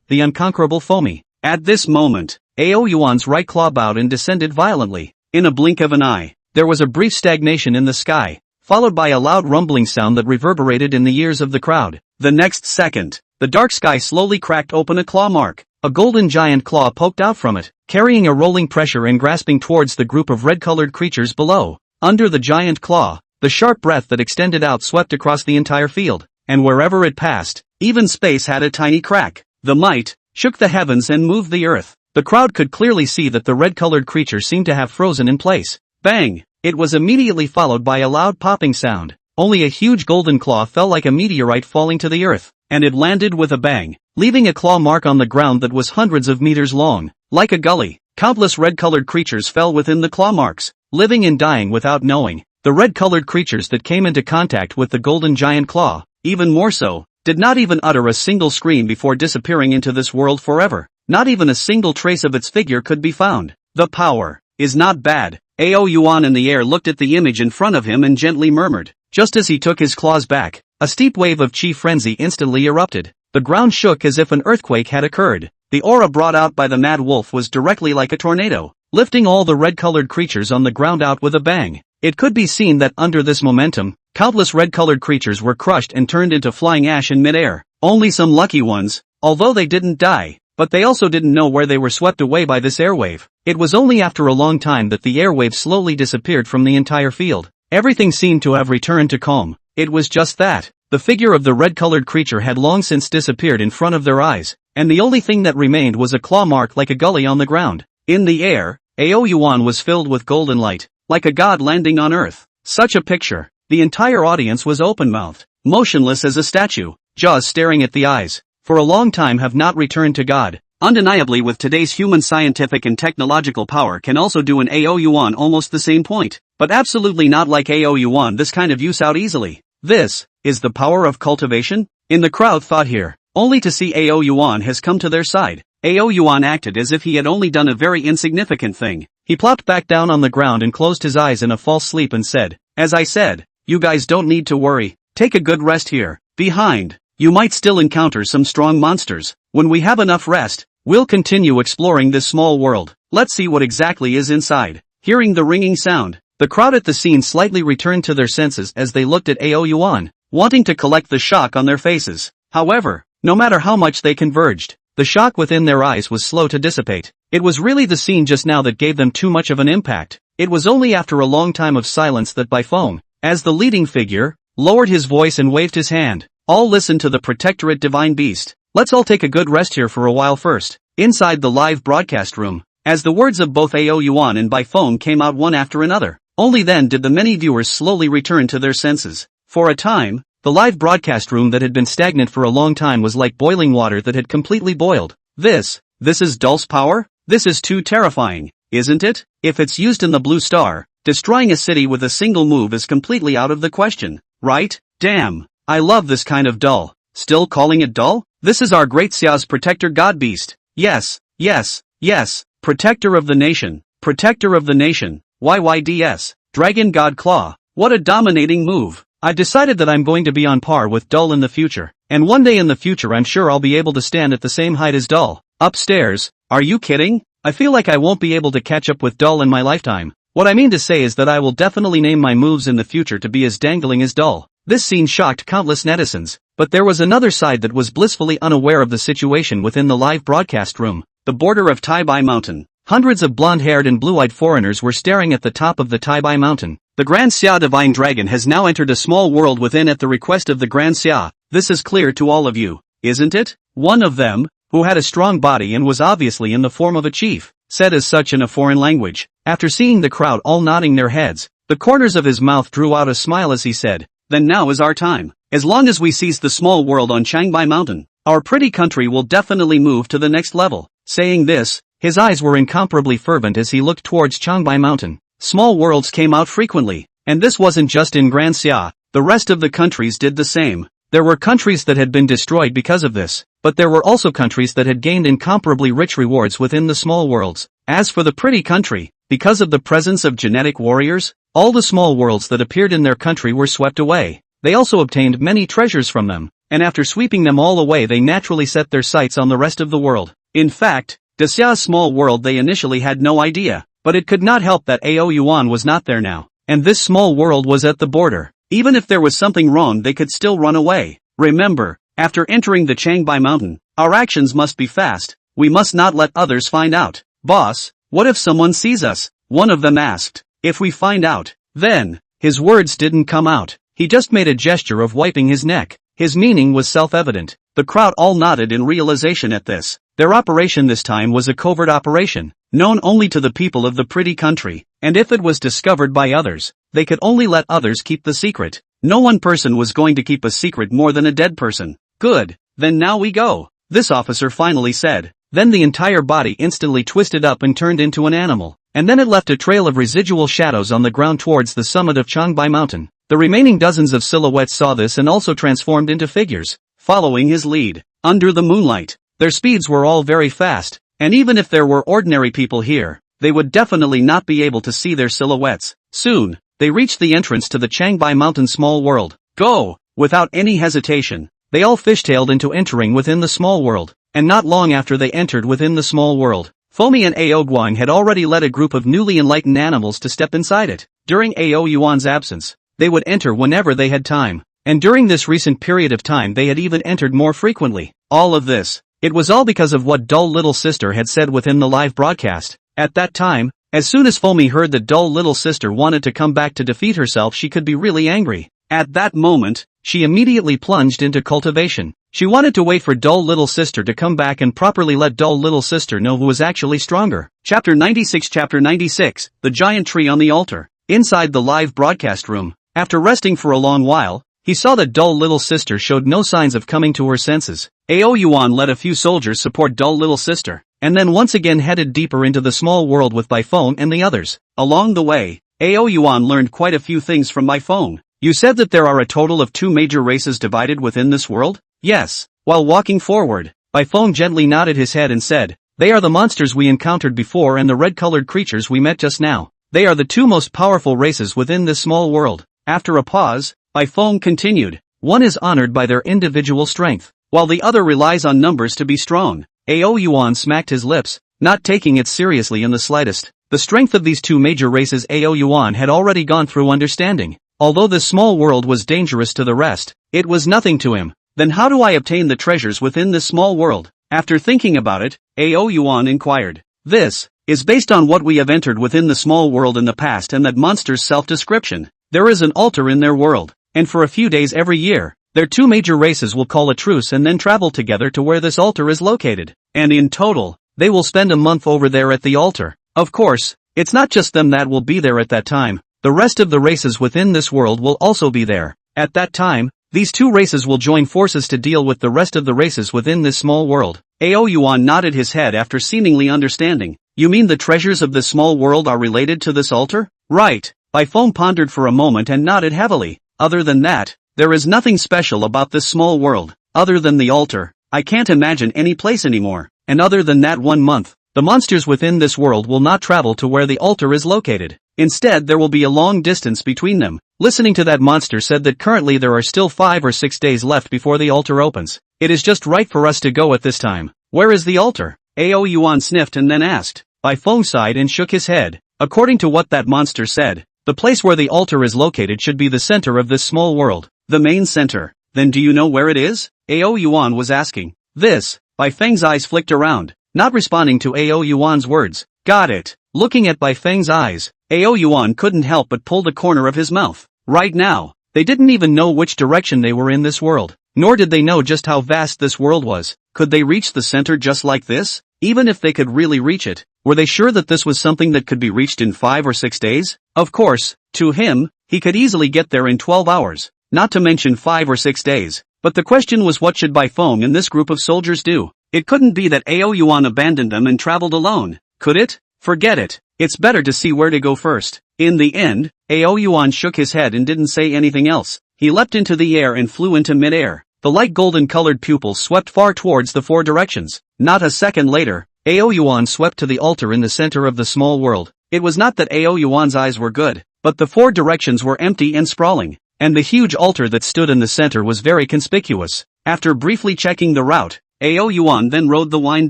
The Unconquerable Foamy. At this moment, Ao Yuan's right claw bowed and descended violently. In a blink of an eye, there was a brief stagnation in the sky, followed by a loud rumbling sound that reverberated in the ears of the crowd. The next second, the dark sky slowly cracked open a claw mark. A golden giant claw poked out from it, carrying a rolling pressure and grasping towards the group of red-colored creatures below. Under the giant claw, the sharp breath that extended out swept across the entire field, and wherever it passed, even space had a tiny crack. The might shook the heavens and moved the earth. The crowd could clearly see that the red-colored creature seemed to have frozen in place. Bang! It was immediately followed by a loud popping sound. Only a huge golden claw fell like a meteorite falling to the earth, and it landed with a bang, leaving a claw mark on the ground that was hundreds of meters long. Like a gully, countless red-colored creatures fell within the claw marks, living and dying without knowing. The red-colored creatures that came into contact with the golden giant claw, even more so, did not even utter a single scream before disappearing into this world forever. Not even a single trace of its figure could be found. The power is not bad. Ao Yuan in the air looked at the image in front of him and gently murmured. Just as he took his claws back, a steep wave of chi frenzy instantly erupted. The ground shook as if an earthquake had occurred. The aura brought out by the mad wolf was directly like a tornado, lifting all the red-colored creatures on the ground out with a bang. It could be seen that under this momentum, countless red-colored creatures were crushed and turned into flying ash in midair. Only some lucky ones, although they didn't die, but they also didn't know where they were swept away by this airwave. It was only after a long time that the airwave slowly disappeared from the entire field. Everything seemed to have returned to calm. It was just that. The figure of the red-colored creature had long since disappeared in front of their eyes, and the only thing that remained was a claw mark like a gully on the ground. In the air, Ao Yuan was filled with golden light, like a god landing on earth. Such a picture. The entire audience was open-mouthed, motionless as a statue, jaws staring at the eyes. For a long time have not returned to God. Undeniably, with today's human scientific and technological power can also do an Ao Yuan almost the same point. But absolutely not like Ao Yuan this kind of use out easily. This is the power of cultivation? In the crowd thought here, only to see Ao Yuan has come to their side. Ao Yuan acted as if he had only done a very insignificant thing. He plopped back down on the ground and closed his eyes in a false sleep and said, "As I said, you guys don't need to worry. Take a good rest here. Behind, you might still encounter some strong monsters. When we have enough rest, we'll continue exploring this small world. Let's see what exactly is inside." Hearing the ringing sound, the crowd at the scene slightly returned to their senses as they looked at Ao Yuan, wanting to collect the shock on their faces. However, no matter how much they converged, the shock within their eyes was slow to dissipate. It was really the scene just now that gave them too much of an impact. It was only after a long time of silence that Baifeng, as the leading figure, lowered his voice and waved his hand. "All listen to the Protectorate Divine Beast. Let's all take a good rest here for a while first." Inside the live broadcast room, as the words of both Ao Yuan and Baifeng came out one after another, only then did the many viewers slowly return to their senses. For a time, the live broadcast room that had been stagnant for a long time was like boiling water that had completely boiled. This is Dul's power? This is too terrifying, isn't it? If it's used in the Blue Star, destroying a city with a single move is completely out of the question, right? Damn, I love this kind of Dul. Still calling it Dul? This is our great Xia's protector god beast. Yes, yes, yes, protector of the nation, protector of the nation, YYDS, Dragon God Claw. What a dominating move. I've decided that I'm going to be on par with Dul in the future, and one day in the future I'm sure I'll be able to stand at the same height as Dul. Upstairs, are you kidding? I feel like I won't be able to catch up with Dul in my lifetime. What I mean to say is that I will definitely name my moves in the future to be as dangling as Dul. This scene shocked countless netizens, but there was another side that was blissfully unaware of the situation within the live broadcast room. The border of Daimei Mountain. Hundreds of blonde-haired and blue-eyed foreigners were staring at the top of the Daimei Mountain. The Grand Xia Divine Dragon has now entered a small world within at the request of the Grand Xia. This is clear to all of you, isn't it? One of them, who had a strong body and was obviously in the form of a chief, said as such in a foreign language. After seeing the crowd all nodding their heads, the corners of his mouth drew out a smile as he said, "Then now is our time. As long as we seize the small world on Changbai Mountain, our pretty country will definitely move to the next level." Saying this, his eyes were incomparably fervent as he looked towards Changbai Mountain. Small worlds came out frequently, and this wasn't just in Grand Xia, the rest of the countries did the same. There were countries that had been destroyed because of this, but there were also countries that had gained incomparably rich rewards within the small worlds. As for the pretty country, because of the presence of genetic warriors, all the small worlds that appeared in their country were swept away. They also obtained many treasures from them, and after sweeping them all away they naturally set their sights on the rest of the world. In fact, Xia's small world they initially had no idea, but it could not help that Ao Yuan was not there now, and this small world was at the border. Even if there was something wrong they could still run away. Remember, after entering the Changbai Mountain, our actions must be fast. We must not let others find out. "Boss, what if someone sees us?" one of them asked. "If we find out, then..." His words didn't come out. He just made a gesture of wiping his neck. His meaning was self-evident. The crowd all nodded in realization at this. Their operation this time was a covert operation, known only to the people of the pretty country, and if it was discovered by others, they could only let others keep the secret. No one person was going to keep a secret more than a dead person. "Good, then now we go," this officer finally said. Then the entire body instantly twisted up and turned into an animal, and then it left a trail of residual shadows on the ground towards the summit of Changbai Mountain. The remaining dozens of silhouettes saw this and also transformed into figures, following his lead. Under the moonlight, their speeds were all very fast, and even if there were ordinary people here, they would definitely not be able to see their silhouettes. Soon, they reached the entrance to the Changbai Mountain small world. Go! Without any hesitation, they all fishtailed into entering within the small world, and not long after they entered within the small world, Fomi and Ao Guang had already led a group of newly enlightened animals to step inside it. During Ao Yuan's absence, they would enter whenever they had time, and during this recent period of time they had even entered more frequently. All of this, it was all because of what Dull Little Sister had said within the live broadcast. At that time, as soon as Fomi heard that Dull Little Sister wanted to come back to defeat herself, she could be really angry. At that moment, she immediately plunged into cultivation. She wanted to wait for Dull Little Sister to come back and properly let Dull Little Sister know who was actually stronger. Chapter 96 The Giant Tree on the Altar. Inside the live broadcast room, after resting for a long while, he saw that Dull Little Sister showed no signs of coming to her senses. Ao Yuan let a few soldiers support Dull Little Sister, and then once again headed deeper into the small world with Baifeng and the others. Along the way, Ao Yuan learned quite a few things from Baifeng. "You said that there are a total of 2 major races divided within this world?" "Yes." While walking forward, Baifeng gently nodded his head and said, They are the monsters we encountered before and the red-colored creatures we met just now. They are the two most powerful races within this small world. After a pause, Bai Feng continued. One is honored by their individual strength, while the other relies on numbers to be strong. Ao Yuan smacked his lips, not taking it seriously in the slightest. The strength of these two major races Ao Yuan had already gone through understanding. Although this small world was dangerous to the rest, it was nothing to him. Then how do I obtain the treasures within this small world? After thinking about it, Ao Yuan inquired. This is based on what we have entered within the small world in the past and that monster's self-description. There is an altar in their world, and for a few days every year, their two major races will call a truce and then travel together to where this altar is located. And in total, they will spend a month over there at the altar. Of course, it's not just them that will be there at that time. The rest of the races within this world will also be there. At that time, these two races will join forces to deal with the rest of the races within this small world. Ao Yuan nodded his head after seemingly understanding. You mean the treasures of this small world are related to this altar? Right. Bai Feng pondered for a moment and nodded heavily. Other than that, there is nothing special about this small world. Other than the altar, I can't imagine any place anymore. And other than that 1 month, the monsters within this world will not travel to where the altar is located. Instead there will be a long distance between them. Listening to that monster said that currently there are still 5 or 6 days left before the altar opens. It is just right for us to go at this time. Where is the altar? Ao Yuan sniffed and then asked. Bai Feng sighed and shook his head. According to what that monster said, the place where the altar is located should be the center of this small world. The main center. Then do you know where it is? Ao Yuan was asking. This. Bai Feng's eyes flicked around, not responding to Ao Yuan's words. Got it. Looking at Bai Feng's eyes, Ao Yuan couldn't help but pull the corner of his mouth. Right now, they didn't even know which direction they were in this world, nor did they know just how vast this world was. Could they reach the center just like this? Even if they could really reach it, were they sure that this was something that could be reached in 5 or 6 days? Of course, to him, he could easily get there in 12 hours, not to mention 5 or 6 days. But the question was, what should Bai Feng and this group of soldiers do? It couldn't be that Ao Yuan abandoned them and traveled alone, could it? Forget it. It's better to see where to go first. In the end, Ao Yuan shook his head and didn't say anything else. He leapt into the air and flew into mid-air. The light golden-colored pupils swept far towards the 4 directions. Not a second later, Ao Yuan swept to the altar in the center of the small world. It was not that Ao Yuan's eyes were good, but the 4 directions were empty and sprawling, and the huge altar that stood in the center was very conspicuous. After briefly checking the route, Ao Yuan then rode the wind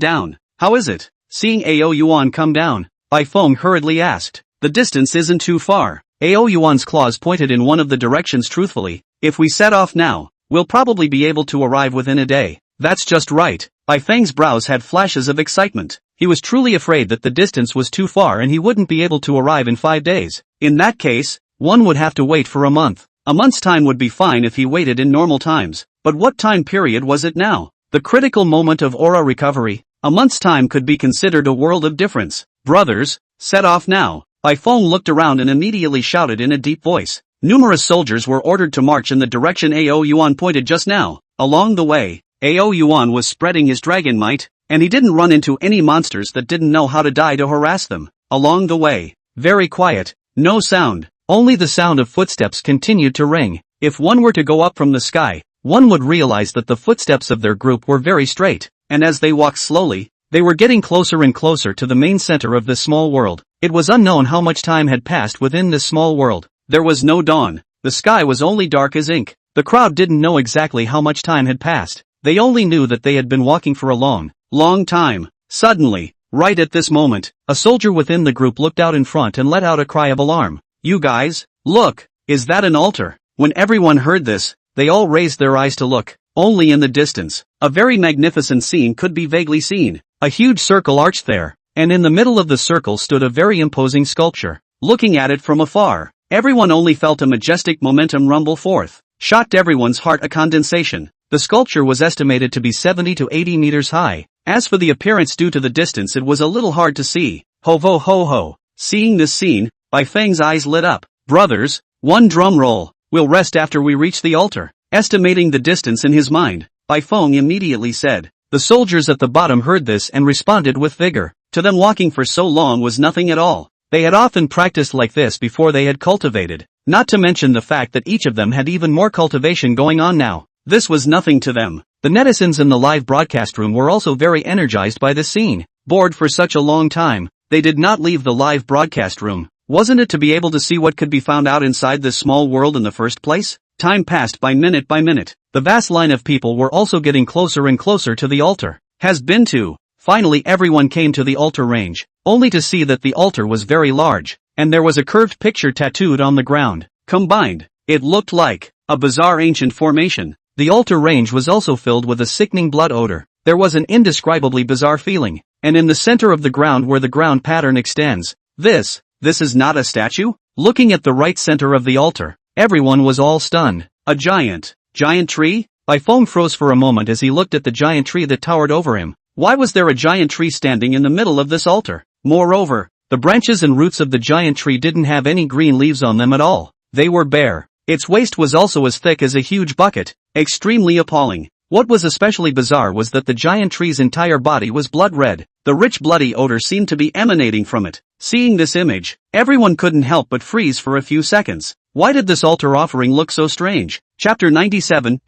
down. How is it? Seeing Ao Yuan come down, Bai Feng hurriedly asked. The distance isn't too far. Ao Yuan's claws pointed in one of the directions truthfully. If we set off now, we'll probably be able to arrive within a day. That's just right. Bai Feng's brows had flashes of excitement. He was truly afraid that the distance was too far and he wouldn't be able to arrive in 5 days. In that case, one would have to wait for a month. A month's time would be fine if he waited in normal times. But what time period was it now? The critical moment of aura recovery. A month's time could be considered a world of difference. Brothers, set off now. Bai Feng looked around and immediately shouted in a deep voice. Numerous soldiers were ordered to march in the direction Ao Yuan pointed just now. Along the way, Ao Yuan was spreading his dragon might, and he didn't run into any monsters that didn't know how to die to harass them. Along the way, very quiet, no sound, only the sound of footsteps continued to ring. If one were to go up from the sky, one would realize that the footsteps of their group were very straight, and as they walked slowly, they were getting closer and closer to the main center of this small world. It was unknown how much time had passed within this small world. There was no dawn. The sky was only dark as ink. The crowd didn't know exactly how much time had passed. They only knew that they had been walking for a long time. Suddenly, right at this moment, a soldier within the group looked out in front and let out a cry of alarm. You guys, look, is that an altar? When everyone heard this, they all raised their eyes to look. Only in the distance, a very magnificent scene could be vaguely seen. A huge circle arched there, and in the middle of the circle stood a very imposing sculpture. Looking at it from afar, everyone only felt a majestic momentum rumble forth. Shocked everyone's heart a condensation. The sculpture was estimated to be 70 to 80 meters high. As for the appearance due to the distance, it was a little hard to see. Ho ho ho ho. Seeing this scene, Bai Feng's eyes lit up. Brothers, one drum roll. We'll rest after we reach the altar. Estimating the distance in his mind, Bai Feng immediately said. The soldiers at the bottom heard this and responded with vigor. To them, walking for so long was nothing at all. They had often practiced like this before they had cultivated, not to mention the fact that each of them had even more cultivation going on now. This was nothing to them. The netizens in the live broadcast room were also very energized by this scene. bored for such a long time, they did not leave the live broadcast room. Wasn't it to be able to see what could be found out inside this small world in the first place? Time passed by minute by minute. The vast line of people were also getting closer and closer to the altar. Has been to. Finally everyone came to the altar range, only to see that the altar was very large, and there was a curved picture tattooed on the ground. Combined, it looked like a bizarre ancient formation. The altar range was also filled with a sickening blood odor. There was an indescribably bizarre feeling, and in the center of the ground where the ground pattern extends, this is not a statue? Looking at the right center of the altar, everyone was all stunned. A giant tree? Baifeng froze for a moment as he looked at the giant tree that towered over him. Why was there a giant tree standing in the middle of this altar? Moreover, the branches and roots of the giant tree didn't have any green leaves on them at all. They were bare. Its waist was also as thick as a huge bucket. Extremely appalling. What was especially bizarre was that the giant tree's entire body was blood red. The rich bloody odor seemed to be emanating from it. Seeing this image, everyone couldn't help but freeze for a few seconds. Why did this altar offering look so strange? Chapter 97,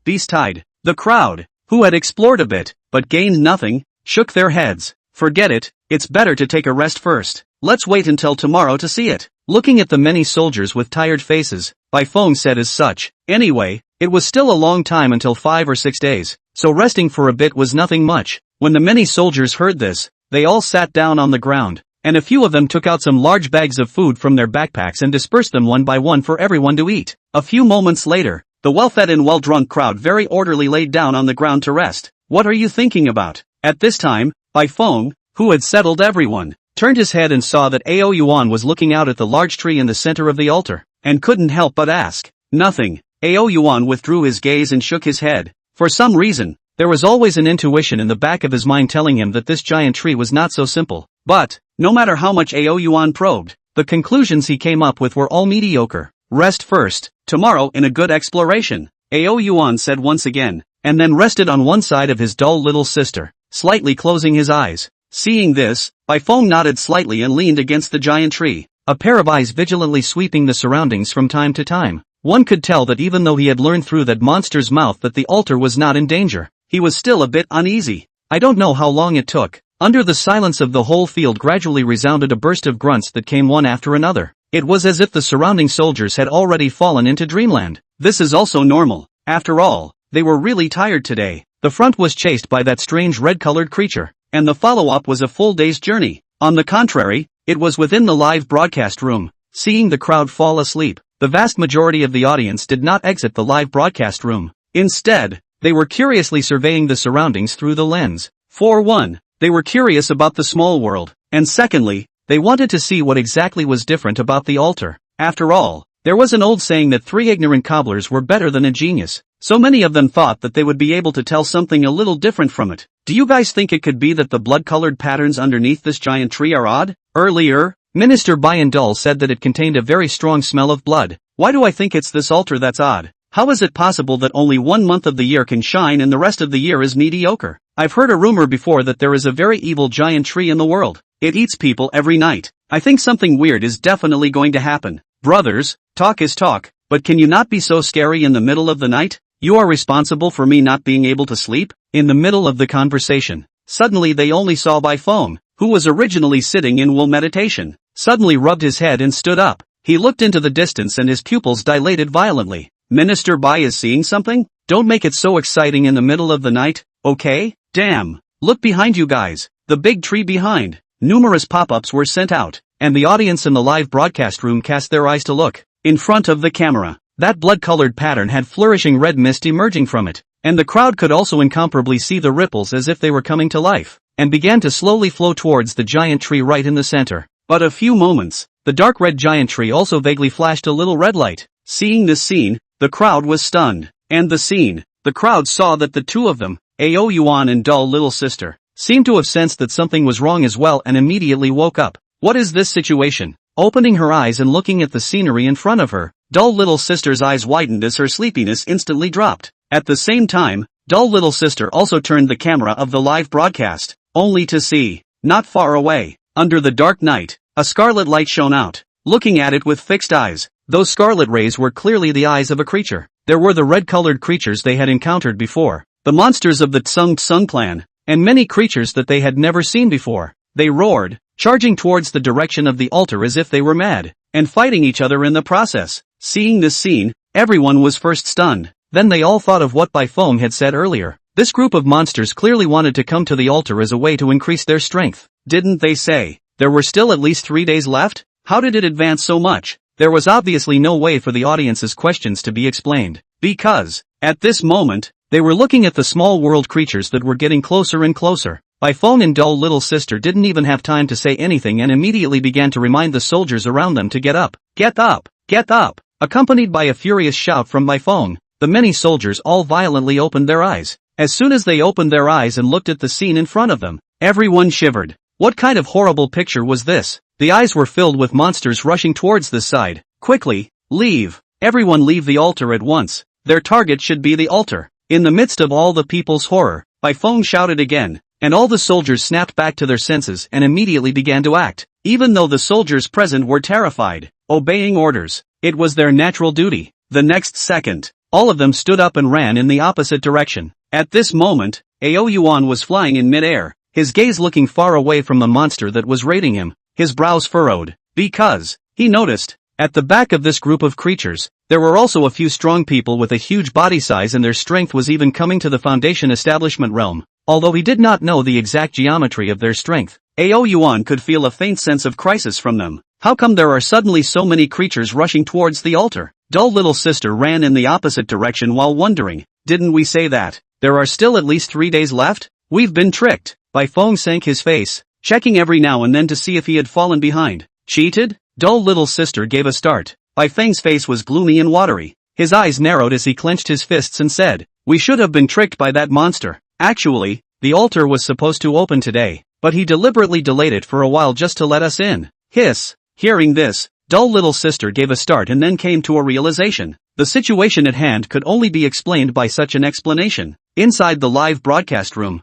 Beast Tide. The crowd, who had explored a bit, but gained nothing, shook their heads. Forget it, it's better to take a rest first. Let's wait until tomorrow to see it. Looking at the many soldiers with tired faces, Baifeng said as such. Anyway, it was still a long time until 5 or 6 days, so resting for a bit was nothing much. When the many soldiers heard this, they all sat down on the ground, and a few of them took out some large bags of food from their backpacks and dispersed them one by one for everyone to eat. A few moments later, the well-fed and well-drunk crowd very orderly laid down on the ground to rest. What are you thinking about? At this time, Baifeng, who had settled everyone, turned his head and saw that Ao Yuan was looking out at the large tree in the center of the altar, and couldn't help but ask. Nothing. Ao Yuan withdrew his gaze and shook his head. For some reason, there was always an intuition in the back of his mind telling him that this giant tree was not so simple. But, no matter how much Ao Yuan probed, the conclusions he came up with were all mediocre. Rest first, tomorrow in a good exploration, Ao Yuan said once again, and then rested on one side of his dull little sister, slightly closing his eyes. Seeing this, Baifeng nodded slightly and leaned against the giant tree, a pair of eyes vigilantly sweeping the surroundings from time to time. One could tell that even though he had learned through that monster's mouth that the altar was not in danger, he was still a bit uneasy. I don't know how long it took. Under the silence of the whole field gradually resounded a burst of grunts that came one after another. It was as if the surrounding soldiers had already fallen into dreamland. This is also normal. After all, they were really tired today. The front was chased by that strange red-colored creature, and the follow-up was a full day's journey. On the contrary, it was within the live broadcast room. Seeing the crowd fall asleep, the vast majority of the audience did not exit the live broadcast room. Instead, they were curiously surveying the surroundings through the lens. For one, they were curious about the small world, and secondly, they wanted to see what exactly was different about the altar. After all, there was an old saying that 3 ignorant cobblers were better than a genius. So many of them thought that they would be able to tell something a little different from it. Do you guys think it could be that the blood-colored patterns underneath this giant tree are odd? Earlier, Minister Bayandul said that it contained a very strong smell of blood. Why do I think it's this altar that's odd? How is it possible that only 1 month of the year can shine and the rest of the year is mediocre? I've heard a rumor before that there is a very evil giant tree in the world. It eats people every night. I think something weird is definitely going to happen. Brothers, talk is talk, but can you not be so scary in the middle of the night? You are responsible for me not being able to sleep? In the middle of the conversation, suddenly they only saw Baifeng, who was originally sitting in wool meditation, suddenly rubbed his head and stood up. He looked into the distance and his pupils dilated violently. Minister Bai is seeing something? Don't make it so exciting in the middle of the night, okay? Damn! Look behind you guys, the big tree behind. Numerous pop-ups were sent out, and the audience in the live broadcast room cast their eyes to look. In front of the camera, that blood-colored pattern had flourishing red mist emerging from it, and the crowd could also incomparably see the ripples as if they were coming to life, and began to slowly flow towards the giant tree right in the center. But a few moments, the dark red giant tree also vaguely flashed a little red light. Seeing this scene, the crowd was stunned. And the crowd saw that the two of them, Ao Yuan and dull little sister, seemed to have sensed that something was wrong as well and immediately woke up. What is this situation? Opening her eyes and looking at the scenery in front of her, dull little sister's eyes widened as her sleepiness instantly dropped. At the same time, dull little sister also turned the camera of the live broadcast, only to see, not far away, under the dark night, a scarlet light shone out. Looking at it with fixed eyes, those scarlet rays were clearly the eyes of a creature. There were the red-colored creatures they had encountered before, the monsters of the Tsung Tsung clan. and many creatures that they had never seen before. They roared, charging towards the direction of the altar as if they were mad, and fighting each other in the process. Seeing this scene, everyone was first stunned. Then they all thought of what Bai Feng had said earlier. This group of monsters clearly wanted to come to the altar as a way to increase their strength. Didn't they say there were still at least 3 days left? How did it advance so much? There was obviously no way for the audience's questions to be explained, because, at this moment, they were looking at the small world creatures that were getting closer and closer. Bai Feng and dull little sister didn't even have time to say anything and immediately began to remind the soldiers around them to get up. Get up! Get up! Accompanied by a furious shout from Bai Feng, the many soldiers all violently opened their eyes. As soon as they opened their eyes and looked at the scene in front of them, everyone shivered. What kind of horrible picture was this? The eyes were filled with monsters rushing towards this side. Quickly, leave! Everyone leave the altar at once. Their target should be the altar. In the midst of all the people's horror, Bai Feng shouted again, and all the soldiers snapped back to their senses and immediately began to act. Even though the soldiers present were terrified, obeying orders, it was their natural duty. The next second, all of them stood up and ran in the opposite direction. At this moment, Ao Yuan was flying in mid-air, his gaze looking far away from the monster that was raiding him, his brows furrowed, because, he noticed, at the back of this group of creatures, there were also a few strong people with a huge body size and their strength was even coming to the Foundation establishment realm. Although he did not know the exact geometry of their strength, Ao Yuan could feel a faint sense of crisis from them. How come there are suddenly so many creatures rushing towards the altar? Dull little sister ran in the opposite direction while wondering, didn't we say that there are still at least 3 days left? We've been tricked. Bai Feng sank his face, checking every now and then to see if he had fallen behind. Cheated? Dull little sister gave a start. Bai Feng's face was gloomy and watery. His eyes narrowed as he clenched his fists and said, we should have been tricked by that monster. Actually, the altar was supposed to open today, but he deliberately delayed it for a while just to let us in. Hiss. Hearing this, dull little sister gave a start and then came to a realization. The situation at hand could only be explained by such an explanation. Inside the live broadcast room,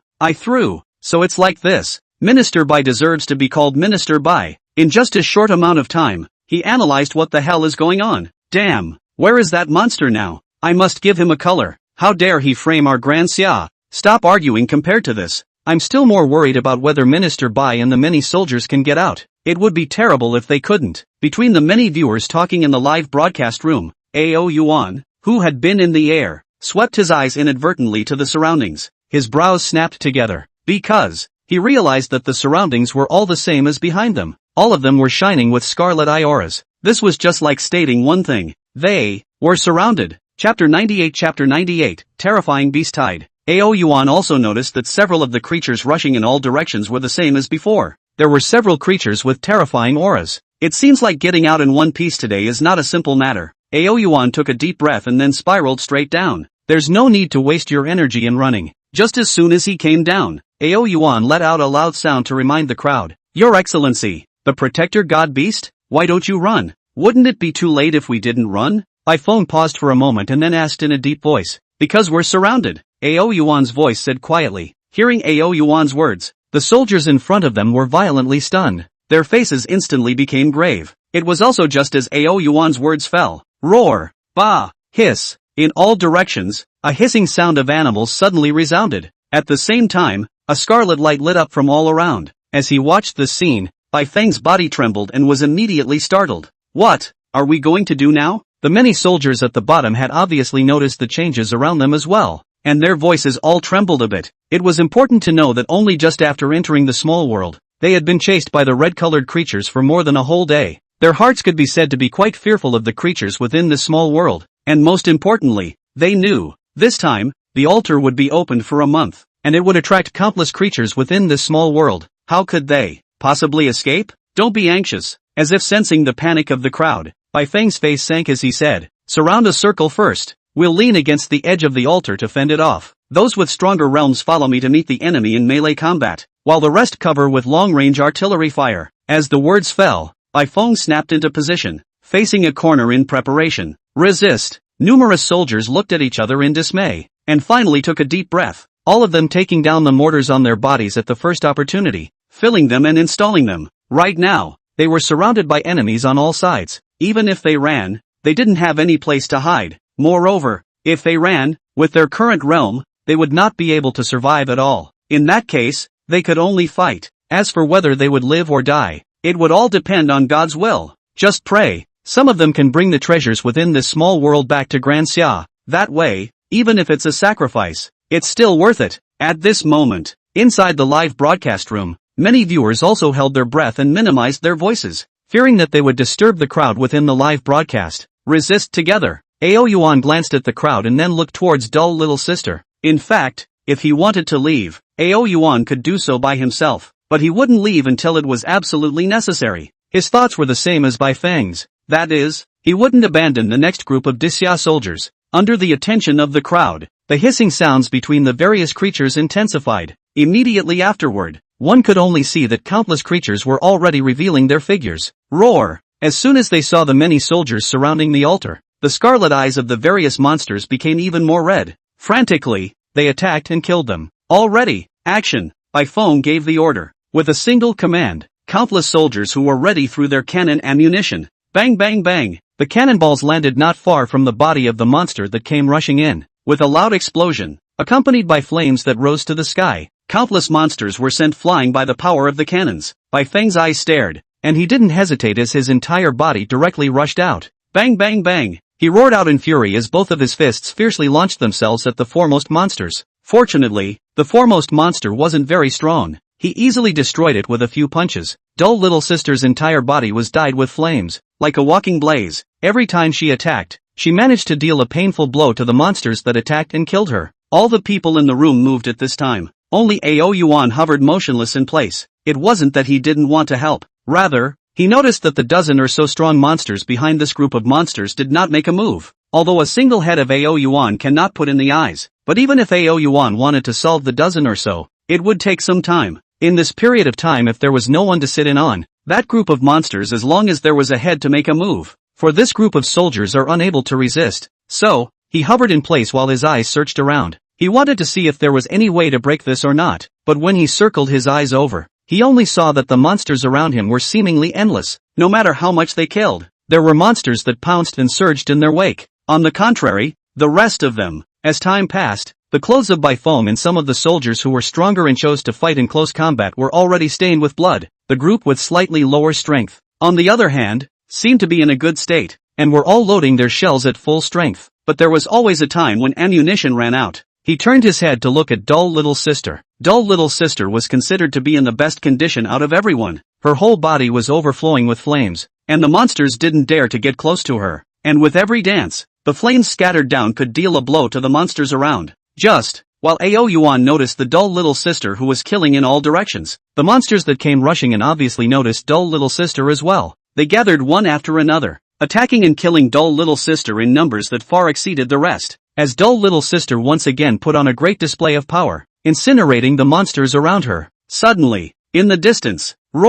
so it's like this. Minister Bai deserves to be called Minister Bai. In just a short amount of time, he analyzed what the hell is going on. Damn, where is that monster now? I must give him a color. How dare he frame our Grand Xia? Stop arguing compared to this. I'm still more worried about whether Minister Bai and the many soldiers can get out. It would be terrible if they couldn't. Between the many viewers talking in the live broadcast room, Ao Yuan, who had been in the air, swept his eyes inadvertently to the surroundings. His brows snapped together, because he realized that the surroundings were all the same as behind them. All of them were shining with scarlet eye auras. This was just like stating one thing. They were surrounded. Chapter 98, Terrifying Beast Tide. Ao Yuan also noticed that several of the creatures rushing in all directions were the same as before. There were several creatures with terrifying auras. It seems like getting out in one piece today is not a simple matter. Ao Yuan took a deep breath and then spiraled straight down. There's no need to waste your energy in running. Just as soon as he came down, Ao Yuan let out a loud sound to remind the crowd. Your Excellency, the Protector God Beast, why don't you run? Wouldn't it be too late if we didn't run? Bai Feng paused for a moment and then asked in a deep voice. Because we're surrounded, Ao Yuan's voice said quietly. Hearing Ao Yuan's words, the soldiers in front of them were violently stunned. Their faces instantly became grave. It was also just as Ao Yuan's words fell. Roar! Ba! Hiss! In all directions, a hissing sound of animals suddenly resounded. At the same time, a scarlet light lit up from all around. As he watched the scene, Bai Feng's body trembled and was immediately startled. What are we going to do now? The many soldiers at the bottom had obviously noticed the changes around them as well, and their voices all trembled a bit. It was important to know that only just after entering the small world, they had been chased by the red-colored creatures for more than a whole day. Their hearts could be said to be quite fearful of the creatures within this small world, and most importantly, they knew, this time, the altar would be opened for a month, and it would attract countless creatures within this small world. How could they possibly escape? Don't be anxious. As if sensing the panic of the crowd, Bai Feng's face sank as he said, surround a circle first. We'll lean against the edge of the altar to fend it off. Those with stronger realms follow me to meet the enemy in melee combat, while the rest cover with long-range artillery fire. As the words fell, Bai Feng snapped into position, facing a corner in preparation. Resist! Numerous soldiers looked at each other in dismay, and finally took a deep breath, all of them taking down the mortars on their bodies at the first opportunity, filling them and installing them. Right now, they were surrounded by enemies on all sides. Even if they ran, they didn't have any place to hide. Moreover, if they ran, with their current realm, they would not be able to survive at all. In that case, they could only fight. As for whether they would live or die, it would all depend on God's will. Just pray. Some of them can bring the treasures within this small world back to Grand Xia. That way, even if it's a sacrifice, it's still worth it. At this moment, inside the live broadcast room, many viewers also held their breath and minimized their voices, fearing that they would disturb the crowd within the live broadcast. Resist together. Aoyuan glanced at the crowd and then looked towards dull little sister. In fact, if he wanted to leave, Aoyuan could do so by himself, but he wouldn't leave until it was absolutely necessary. His thoughts were the same as Bai Feng's. That is, he wouldn't abandon the next group of Dixia soldiers. Under the attention of the crowd, the hissing sounds between the various creatures intensified. Immediately afterward, one could only see that countless creatures were already revealing their figures. Roar! As soon as they saw the many soldiers surrounding the altar, the scarlet eyes of the various monsters became even more red. Frantically, they attacked and killed them. Already, action! Bai Feng gave the order. With a single command, countless soldiers who were ready threw their cannon ammunition. Bang bang bang! The cannonballs landed not far from the body of the monster that came rushing in. With a loud explosion, accompanied by flames that rose to the sky, countless monsters were sent flying by the power of the cannons. Bai Feng's eyes stared, and he didn't hesitate as his entire body directly rushed out. Bang bang bang! He roared out in fury as both of his fists fiercely launched themselves at the foremost monsters. Fortunately, the foremost monster wasn't very strong. He easily destroyed it with a few punches. Dull little sister's entire body was dyed with flames, like a walking blaze. Every time she attacked, she managed to deal a painful blow to the monsters that attacked and killed her. All the people in the room moved at this time. Only Aoyuan hovered motionless in place. It wasn't that he didn't want to help. Rather, he noticed that the dozen or so strong monsters behind this group of monsters did not make a move. Although a single head of Aoyuan cannot put in the eyes, but even if Aoyuan wanted to solve the dozen or so, it would take some time. In this period of time, if there was no one to sit in on that group of monsters, as long as there was a head to make a move, for this group of soldiers are unable to resist. So, he hovered in place while his eyes searched around. He wanted to see if there was any way to break this or not, but when he circled his eyes over, he only saw that the monsters around him were seemingly endless. No matter how much they killed, there were monsters that pounced and surged in their wake. On the contrary, the rest of them, as time passed, the clothes of Bai Feng and some of the soldiers who were stronger and chose to fight in close combat were already stained with blood. The group with slightly lower strength, on the other hand, seemed to be in a good state, and were all loading their shells at full strength. But there was always a time when ammunition ran out. He turned his head to look at dull little sister. Dull little sister was considered to be in the best condition out of everyone. Her whole body was overflowing with flames, and the monsters didn't dare to get close to her. And with every dance, the flames scattered down could deal a blow to the monsters around. Just while Aoyuan noticed the dull little sister who was killing in all directions, the monsters that came rushing in obviously noticed dull little sister as well. They gathered one after another, attacking and killing dull little sister in numbers that far exceeded the rest, as dull little sister once again put on a great display of power, incinerating the monsters around her. Suddenly, in the distance, a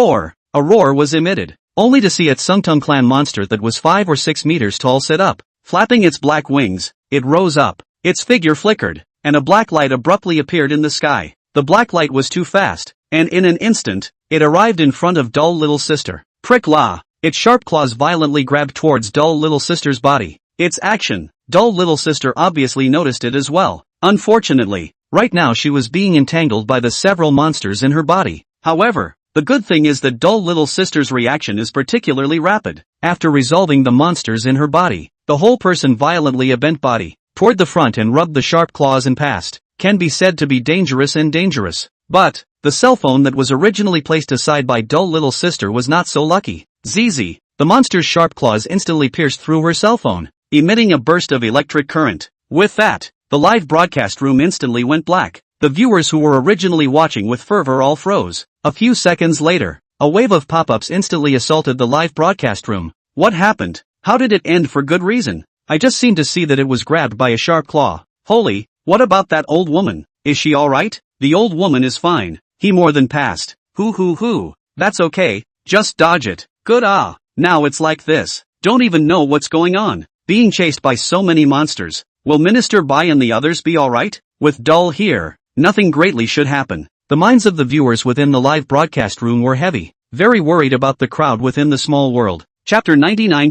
roar was emitted, only to see a Sungtung clan monster that was 5 or 6 meters tall sit up. Flapping its black wings, it rose up, its figure flickered, and a black light abruptly appeared in the sky. The black light was too fast, and in an instant, it arrived in front of dull little sister. Prick la! Its sharp claws violently grabbed towards dull little sister's body. Its action, dull little sister obviously noticed it as well. Unfortunately, right now she was being entangled by the several monsters in her body. However, the good thing is that dull little sister's reaction is particularly rapid. After resolving the monsters in her body, the whole person violently bent body toward the front and rubbed the sharp claws and passed. Can be said to be dangerous and dangerous. But the cell phone that was originally placed aside by dull little sister was not so lucky. ZZ, the monster's sharp claws instantly pierced through her cell phone, emitting a burst of electric current. With that, the live broadcast room instantly went black. The viewers who were originally watching with fervor all froze. A few seconds later, a wave of pop-ups instantly assaulted the live broadcast room. What happened? How did it end for good reason? I just seemed to see that it was grabbed by a sharp claw. Holy, what about that old woman? Is she alright? The old woman is fine. He more than passed. Hoo. That's okay, just dodge it. Good now it's like this. Don't even know what's going on. Being chased by so many monsters. Will Minister Bai and the others be alright? With Dull here, nothing greatly should happen. The minds of the viewers within the live broadcast room were heavy, very worried about the crowd within the small world. Chapter 99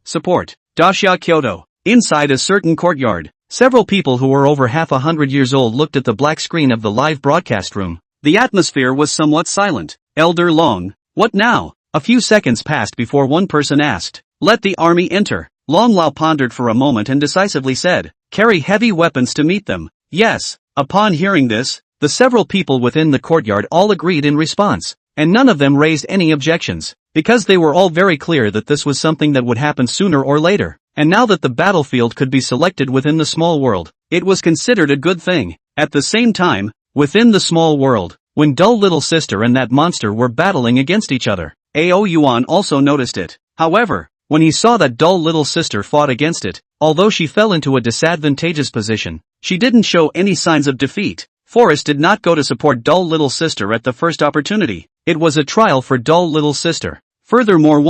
Support. Daxia Kyoto. Inside a certain courtyard, Several people who were over half 100 years old looked at the black screen of the live broadcast room. The atmosphere was somewhat silent. Elder Long, what now? A few seconds passed before one person asked, "Let the army enter." Long Lao pondered for a moment and decisively said, "Carry heavy weapons to meet them." Yes. Upon hearing this, the several people within the courtyard all agreed in response, and none of them raised any objections, because they were all very clear that this was something that would happen sooner or later, and now that the battlefield could be selected within the small world, it was considered a good thing. At the same time, within the small world, when Dull Little Sister and that monster were battling against each other, Ao Yuan also noticed it. However, when he saw that Dull Little Sister fought against it, although she fell into a disadvantageous position, she didn't show any signs of defeat. Forrest did not go to support Dull Little Sister at the first opportunity. It was a trial for Dull Little Sister. Furthermore,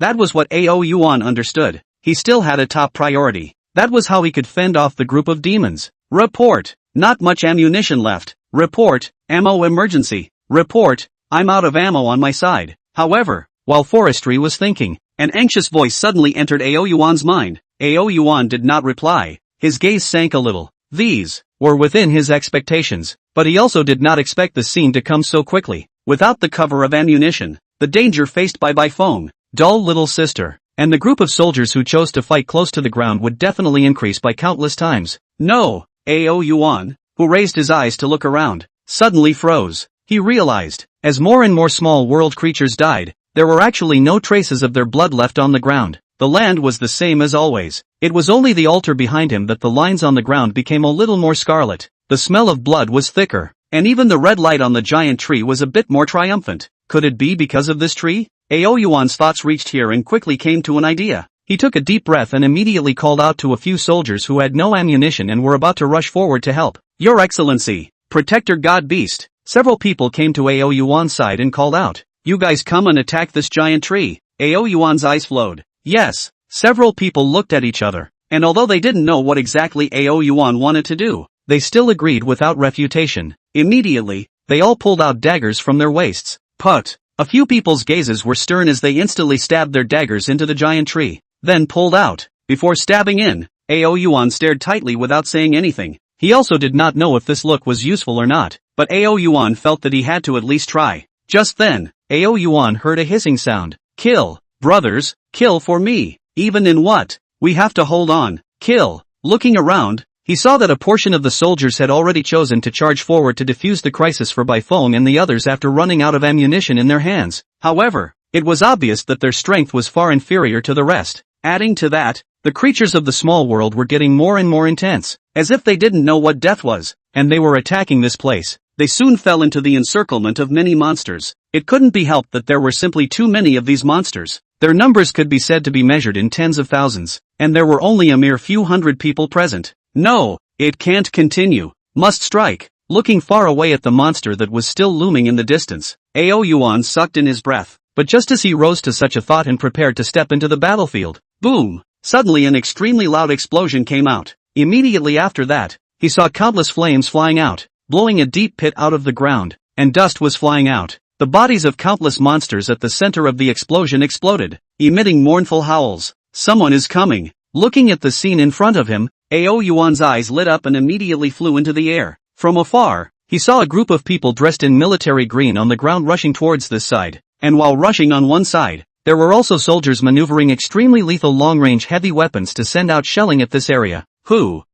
that was what Ao Yuan understood. He still had a top priority. That was how he could fend off the group of demons. Report. Not much ammunition left. Report. Ammo emergency. Report. I'm out of ammo on my side. However, while Forestry was thinking, an anxious voice suddenly entered Ao Yuan's mind. Ao Yuan did not reply. His gaze sank a little. These were within his expectations, but he also did not expect the scene to come so quickly. Without the cover of ammunition, the danger faced by Baifeng, Dull Little Sister, and the group of soldiers who chose to fight close to the ground would definitely increase by countless times. No! Ao Yuan, who raised his eyes to look around, suddenly froze. He realized, as more and more small world creatures died, there were actually no traces of their blood left on the ground. The land was the same as always. It was only the altar behind him that the lines on the ground became a little more scarlet. The smell of blood was thicker, and even the red light on the giant tree was a bit more triumphant. Could it be because of this tree? Ao Yuan's thoughts reached here and quickly came to an idea. He took a deep breath and immediately called out to a few soldiers who had no ammunition and were about to rush forward to help. "Your Excellency, Protector God Beast." Several people came to Ao Yuan's side and called out, "You guys come and attack this giant tree." Ao Yuan's eyes flowed. Yes. Several people looked at each other, and although they didn't know what exactly Ao Yuan wanted to do, they still agreed without refutation. Immediately, they all pulled out daggers from their waists. Put. A few people's gazes were stern as they instantly stabbed their daggers into the giant tree, then pulled out. Before stabbing in, Ao Yuan stared tightly without saying anything. He also did not know if this look was useful or not, but Ao Yuan felt that he had to at least try. Just then, Ao Yuan heard a hissing sound. "Kill, brothers, kill for me. Even in what? We have to hold on. Kill." Looking around, he saw that a portion of the soldiers had already chosen to charge forward to defuse the crisis for Baifeng and the others after running out of ammunition in their hands. However, it was obvious that their strength was far inferior to the rest. Adding to that, the creatures of the small world were getting more and more intense, as if they didn't know what death was, and they were attacking this place. They soon fell into the encirclement of many monsters. It couldn't be helped that there were simply too many of these monsters. Their numbers could be said to be measured in tens of thousands, and there were only a mere few hundred people present. No, it can't continue. Must strike. Looking far away at the monster that was still looming in the distance, Ao Yuan sucked in his breath. But just as he rose to such a thought and prepared to step into the battlefield, boom! Suddenly an extremely loud explosion came out. Immediately after that, he saw countless flames flying out, blowing a deep pit out of the ground, and dust was flying out. The bodies of countless monsters at the center of the explosion exploded, emitting mournful howls. Someone is coming. Looking at the scene in front of him, Ao Yuan's eyes lit up and immediately flew into the air. From afar, he saw a group of people dressed in military green on the ground rushing towards this side, and while rushing on one side, there were also soldiers maneuvering extremely lethal long-range heavy weapons to send out shelling at this area.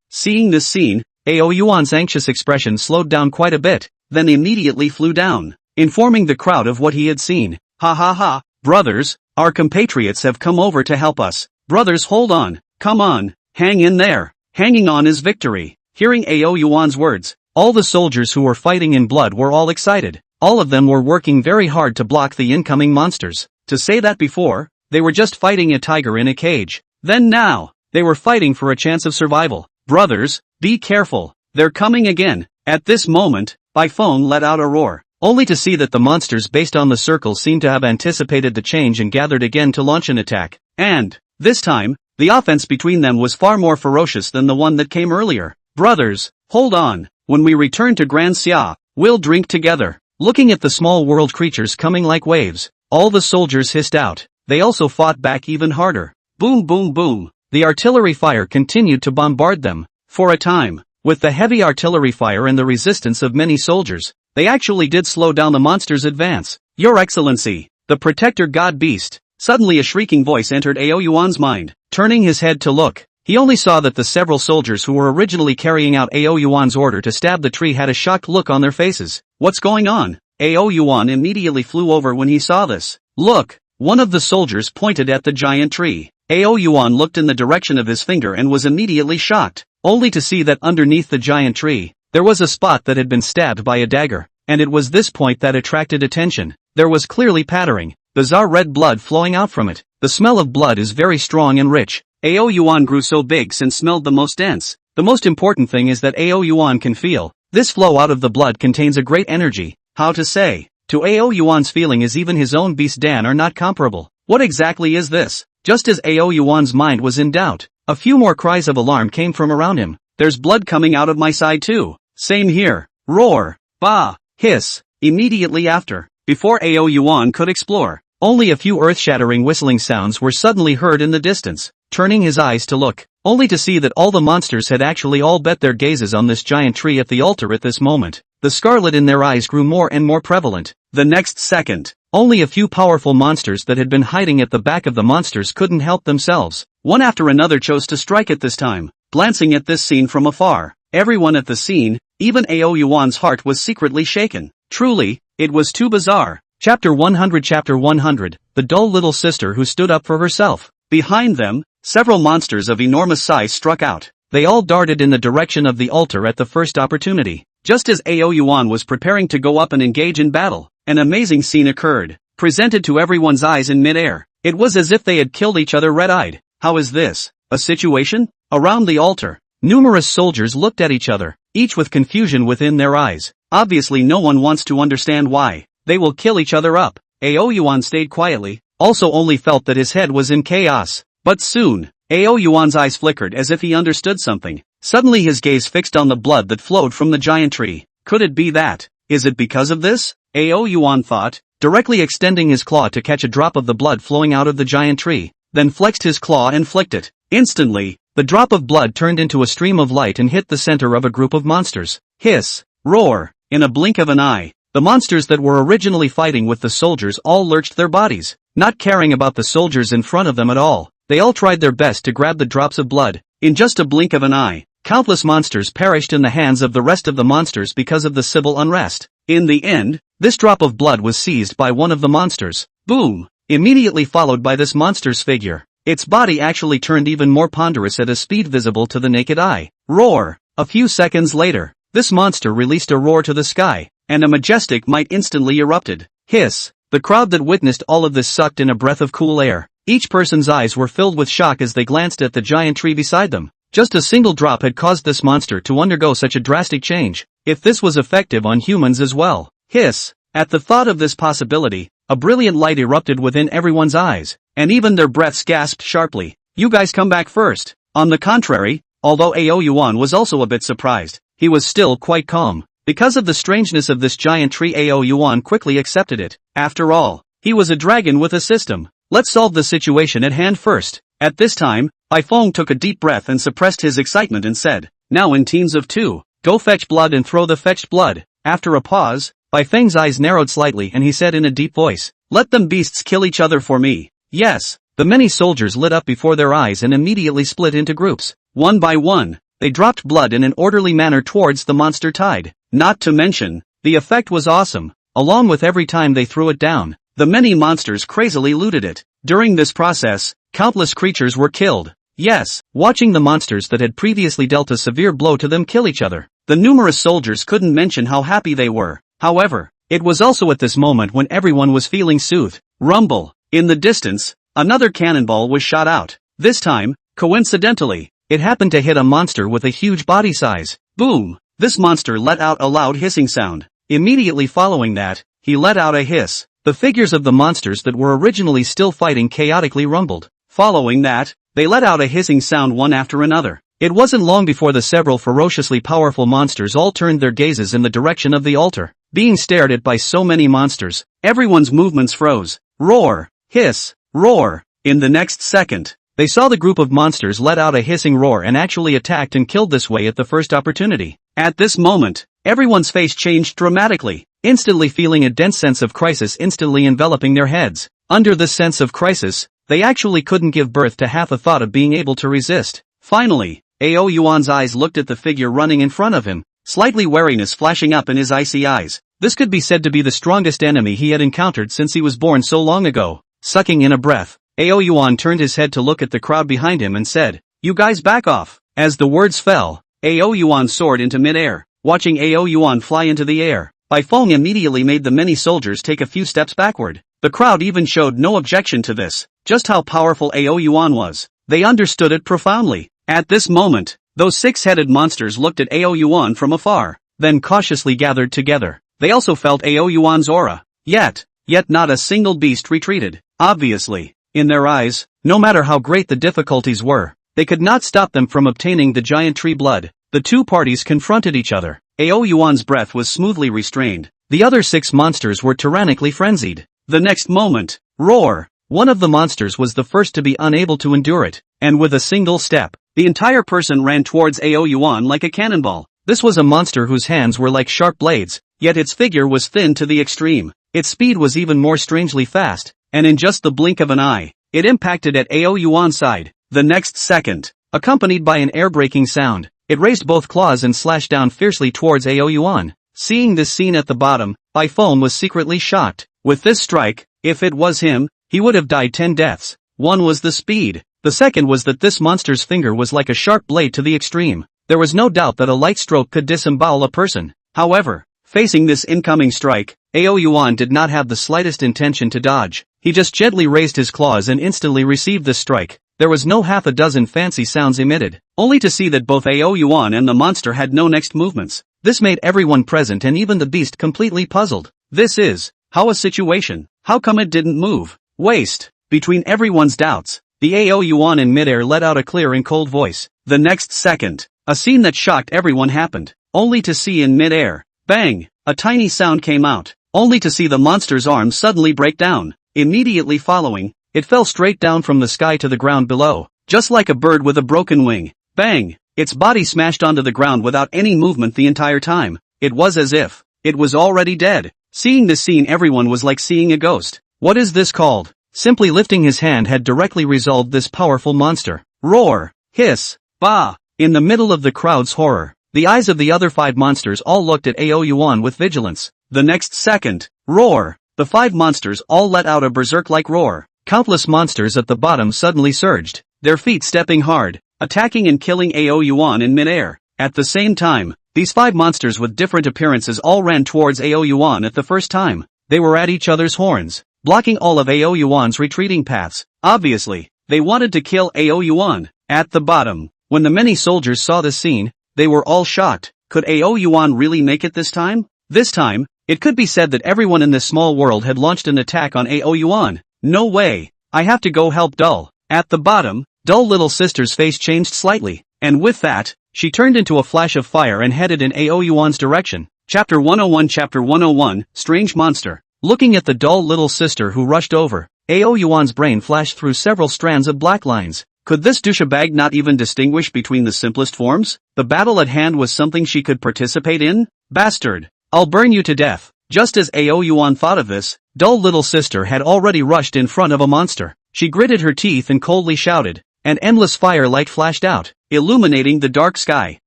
Seeing this scene, Ao Yuan's anxious expression slowed down quite a bit, then immediately flew down, informing the crowd of what he had seen. "Ha ha ha, brothers, our compatriots have come over to help us. Brothers, hold on, come on, hang in there. Hanging on is victory." Hearing Ao Yuan's words, all the soldiers who were fighting in blood were all excited. All of them were working very hard to block the incoming monsters. To say that before, they were just fighting a tiger in a cage. Then now, they were fighting for a chance of survival. "Brothers, be careful, they're coming again." At this moment, Baifeng let out a roar, only to see that the monsters based on the circle seemed to have anticipated the change and gathered again to launch an attack. And, this time, the offense between them was far more ferocious than the one that came earlier. "Brothers, hold on, when we return to Grand Xia, we'll drink together." Looking at the small world creatures coming like waves, all the soldiers hissed out. They also fought back even harder. Boom boom boom. The artillery fire continued to bombard them. For a time, with the heavy artillery fire and the resistance of many soldiers, they actually did slow down the monster's advance. Your Excellency, the protector god beast. Suddenly a shrieking voice entered Ao Yuan's mind. Turning his head to look, he only saw that the several soldiers who were originally carrying out Ao Yuan's order to stab the tree had a shocked look on their faces. What's going on? Ao Yuan immediately flew over when he saw this. Look! One of the soldiers pointed at the giant tree. Ao Yuan looked in the direction of his finger and was immediately shocked, only to see that underneath the giant tree, there was a spot that had been stabbed by a dagger, and it was this point that attracted attention. There was clearly pattering, bizarre red blood flowing out from it. The smell of blood is very strong and rich. Ao Yuan grew so big since smelled the most dense. The most important thing is that Ao Yuan can feel. This flow out of the blood contains a great energy. How to say? To Ao Yuan's feeling is even his own beast Dan are not comparable. What exactly is this? Just as Ao Yuan's mind was in doubt, a few more cries of alarm came from around him. There's blood coming out of my side too. Same here. Roar. Bah. Hiss. Immediately after, before Ao Yuan could explore, only a few earth-shattering whistling sounds were suddenly heard in the distance. Turning his eyes to look, only to see that all the monsters had actually all bet their gazes on this giant tree at the altar at this moment. The scarlet in their eyes grew more and more prevalent. The next second, only a few powerful monsters that had been hiding at the back of the monsters couldn't help themselves. One after another chose to strike at this time. Glancing at this scene from afar, everyone at the scene, even Ao Yuan's heart was secretly shaken. Truly, it was too bizarre. Chapter 100 Chapter 100, The Dull Little Sister Who Stood Up for Herself. Behind them, several monsters of enormous size struck out. They all darted in the direction of the altar at the first opportunity. Just as Ao Yuan was preparing to go up and engage in battle, an amazing scene occurred, presented to everyone's eyes in mid-air. It was as if they had killed each other red-eyed. How is this? A situation? Around the altar, numerous soldiers looked at each other, each with confusion within their eyes. Obviously no one wants to understand why. They will kill each other up. Ao Yuan stayed quietly, also only felt that his head was in chaos. But soon, Ao Yuan's eyes flickered as if he understood something. Suddenly his gaze fixed on the blood that flowed from the giant tree. Could it be that? Is it because of this? Ao Yuan thought, directly extending his claw to catch a drop of the blood flowing out of the giant tree, then flexed his claw and flicked it. Instantly, the drop of blood turned into a stream of light and hit the center of a group of monsters. Hiss, roar, in a blink of an eye, the monsters that were originally fighting with the soldiers all lurched their bodies, not caring about the soldiers in front of them at all. They all tried their best to grab the drops of blood. In just a blink of an eye, countless monsters perished in the hands of the rest of the monsters because of the civil unrest. In the end, this drop of blood was seized by one of the monsters. Boom! Immediately followed by this monster's figure. Its body actually turned even more ponderous at a speed visible to the naked eye. Roar! A few seconds later, this monster released a roar to the sky, and a majestic might instantly erupted. Hiss! The crowd that witnessed all of this sucked in a breath of cool air. Each person's eyes were filled with shock as they glanced at the giant tree beside them. Just a single drop had caused this monster to undergo such a drastic change. If this was effective on humans as well. Hiss! At the thought of this possibility, a brilliant light erupted within everyone's eyes, and even their breaths gasped sharply. You guys come back first. On the contrary, although Ao Yuan was also a bit surprised, he was still quite calm. Because of the strangeness of this giant tree, Ao Yuan quickly accepted it. After all, he was a dragon with a system. Let's solve the situation at hand first. At this time, Bai Feng took a deep breath and suppressed his excitement and said, now in teams of two, go fetch blood and throw the fetched blood. After a pause, Bai Feng's eyes narrowed slightly and he said in a deep voice, let them beasts kill each other for me. Yes, the many soldiers lit up before their eyes and immediately split into groups. One by one, they dropped blood in an orderly manner towards the monster tide. Not to mention, the effect was awesome. Along with every time they threw it down, the many monsters crazily looted it. During this process, countless creatures were killed. Yes, watching the monsters that had previously dealt a severe blow to them kill each other, the numerous soldiers couldn't mention how happy they were. However, it was also at this moment when everyone was feeling soothed. Rumble. In the distance, another cannonball was shot out. This time, coincidentally, it happened to hit a monster with a huge body size. Boom! This monster let out a loud hissing sound. Immediately following that, he let out a hiss. The figures of the monsters that were originally still fighting chaotically rumbled. Following that, they let out a hissing sound one after another. It wasn't long before the several ferociously powerful monsters all turned their gazes in the direction of the altar. Being stared at by so many monsters, everyone's movements froze. Roar! Hiss! Roar! In the next second, They saw the group of monsters let out a hissing roar and actually attacked and killed this way at the first opportunity. At this moment, everyone's face changed dramatically, instantly feeling a dense sense of crisis instantly enveloping their heads. Under this sense of crisis, they actually couldn't give birth to half a thought of being able to resist. Finally, Ao Yuan's eyes looked at the figure running in front of him, slightly wariness flashing up in his icy eyes. This could be said to be the strongest enemy he had encountered since he was born so long ago. Sucking in a breath, Ao Yuan turned his head to look at the crowd behind him and said, "You guys back off." As the words fell, Ao Yuan soared into mid-air. Watching Ao Yuan fly into the air, Bai Feng immediately made the many soldiers take a few steps backward. The crowd even showed no objection to this, just how powerful Ao Yuan was. They understood it profoundly. At this moment, those six-headed monsters looked at Ao Yuan from afar, then cautiously gathered together. They also felt Ao Yuan's aura. Yet not a single beast retreated. Obviously, in their eyes, no matter how great the difficulties were, they could not stop them from obtaining the giant tree blood. The two parties confronted each other. Ao Yuan's breath was smoothly restrained. The other six monsters were tyrannically frenzied. The next moment, roar! One of the monsters was the first to be unable to endure it, and with a single step, the entire person ran towards Ao Yuan like a cannonball. This was a monster whose hands were like sharp blades, yet its figure was thin to the extreme. Its speed was even more strangely fast, and in just the blink of an eye, it impacted at Ao Yuan's side. The next second, accompanied by an air-breaking sound, it raised both claws and slashed down fiercely towards Ao Yuan. Seeing this scene at the bottom, Bai Feng was secretly shocked. With this strike, if it was him, he would have died 10 deaths. One was the speed. The second was that this monster's finger was like a sharp blade to the extreme. There was no doubt that a light stroke could disembowel a person. However, facing this incoming strike, Ao Yuan did not have the slightest intention to dodge. He just gently raised his claws and instantly received this strike. There was no half a dozen fancy sounds emitted, only to see that both Ao Yuan and the monster had no next movements. This made everyone present and even the beast completely puzzled. This is, how a situation? How come it didn't move? Waste. Between everyone's doubts, the Ao Yuan in midair let out a clear and cold voice. The next second, a scene that shocked everyone happened, only to see in midair, bang, a tiny sound came out, only to see the monster's arm suddenly break down. Immediately following, it fell straight down from the sky to the ground below, just like a bird with a broken wing. Bang! Its body smashed onto the ground without any movement the entire time. It was as if it was already dead. Seeing this scene, everyone was like seeing a ghost. What is this called? Simply lifting his hand had directly resolved this powerful monster. Roar! Hiss! Bah! In the middle of the crowd's horror, the eyes of the other 5 monsters all looked at Ao Yuan with vigilance. The next second, roar! The 5 monsters all let out a berserk-like roar. Countless monsters at the bottom suddenly surged, their feet stepping hard, attacking and killing Ao Yuan in midair. At the same time, these 5 monsters with different appearances all ran towards Ao Yuan at the first time. They were at each other's horns, blocking all of Ao Yuan's retreating paths. Obviously, they wanted to kill Ao Yuan. At the bottom, when the many soldiers saw this scene, they were all shocked. Could Ao Yuan really make it this time? This time, it could be said that everyone in this small world had launched an attack on Ao Yuan. No way! I have to go help Dull. At the bottom, Dull little sister's face changed slightly, and with that, she turned into a flash of fire and headed in Ao Yuan's direction. Chapter 101 Chapter 101, Strange Monster. Looking at the Dull little sister who rushed over, Ao Yuan's brain flashed through several strands of black lines. Could this douchebag not even distinguish between the simplest forms? The battle at hand was something she could participate in? Bastard! I'll burn you to death. Just as Ao Yuan thought of this, Dull little sister had already rushed in front of a monster. She gritted her teeth and coldly shouted. An endless firelight flashed out, illuminating the dark sky.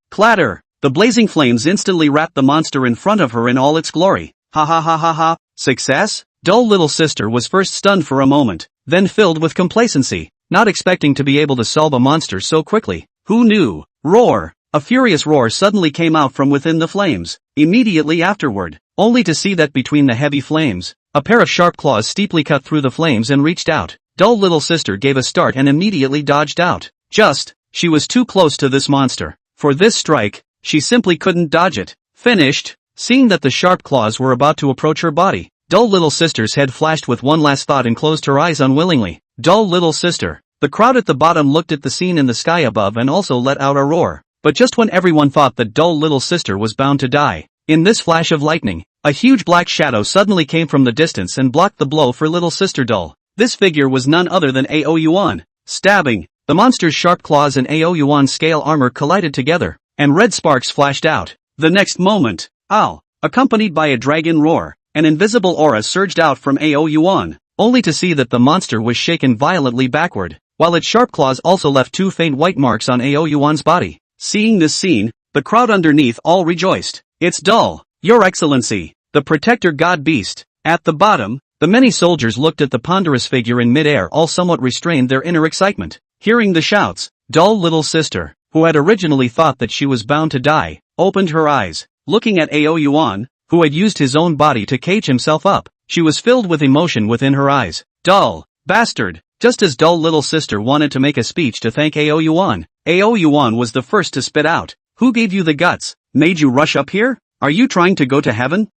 Clatter! The blazing flames instantly wrapped the monster in front of her in all its glory. Ha ha ha ha ha! Success? Dull little sister was first stunned for a moment, then filled with complacency, not expecting to be able to solve a monster so quickly. Who knew? Roar! A furious roar suddenly came out from within the flames, immediately afterward, only to see that between the heavy flames, a pair of sharp claws steeply cut through the flames and reached out. Dull little sister gave a start and immediately dodged out. She was too close to this monster. For this strike, she simply couldn't dodge it. Finished. Seeing that the sharp claws were about to approach her body, Dull little sister's head flashed with one last thought and closed her eyes unwillingly. Dull little sister. The crowd at the bottom looked at the scene in the sky above and also let out a roar. But just when everyone thought that Dull little sister was bound to die, in this flash of lightning, a huge black shadow suddenly came from the distance and blocked the blow for little sister Dull. This figure was none other than Ao Yuan. Stabbing. the monster's sharp claws and Ao Yuan's scale armor collided together, and red sparks flashed out. The next moment, ow! Accompanied by a dragon roar, an invisible aura surged out from Ao Yuan, only to see that the monster was shaken violently backward, while its sharp claws also left 2 faint white marks on Ao Yuan's body. Seeing this scene, the crowd underneath all rejoiced. It's Dull, Your Excellency, the protector god beast. At the bottom, the many soldiers looked at the ponderous figure in midair, all somewhat restrained their inner excitement. Hearing the shouts, Dull little sister, who had originally thought that she was bound to die, opened her eyes. Looking at Ao Yuan, who had used his own body to cage himself up, she was filled with emotion within her eyes. Dull, bastard! Just as Dull little sister wanted to make a speech to thank Ao Yuan was the first to spit out. Who gave you the guts? Made you rush up here? Are you trying to go to heaven?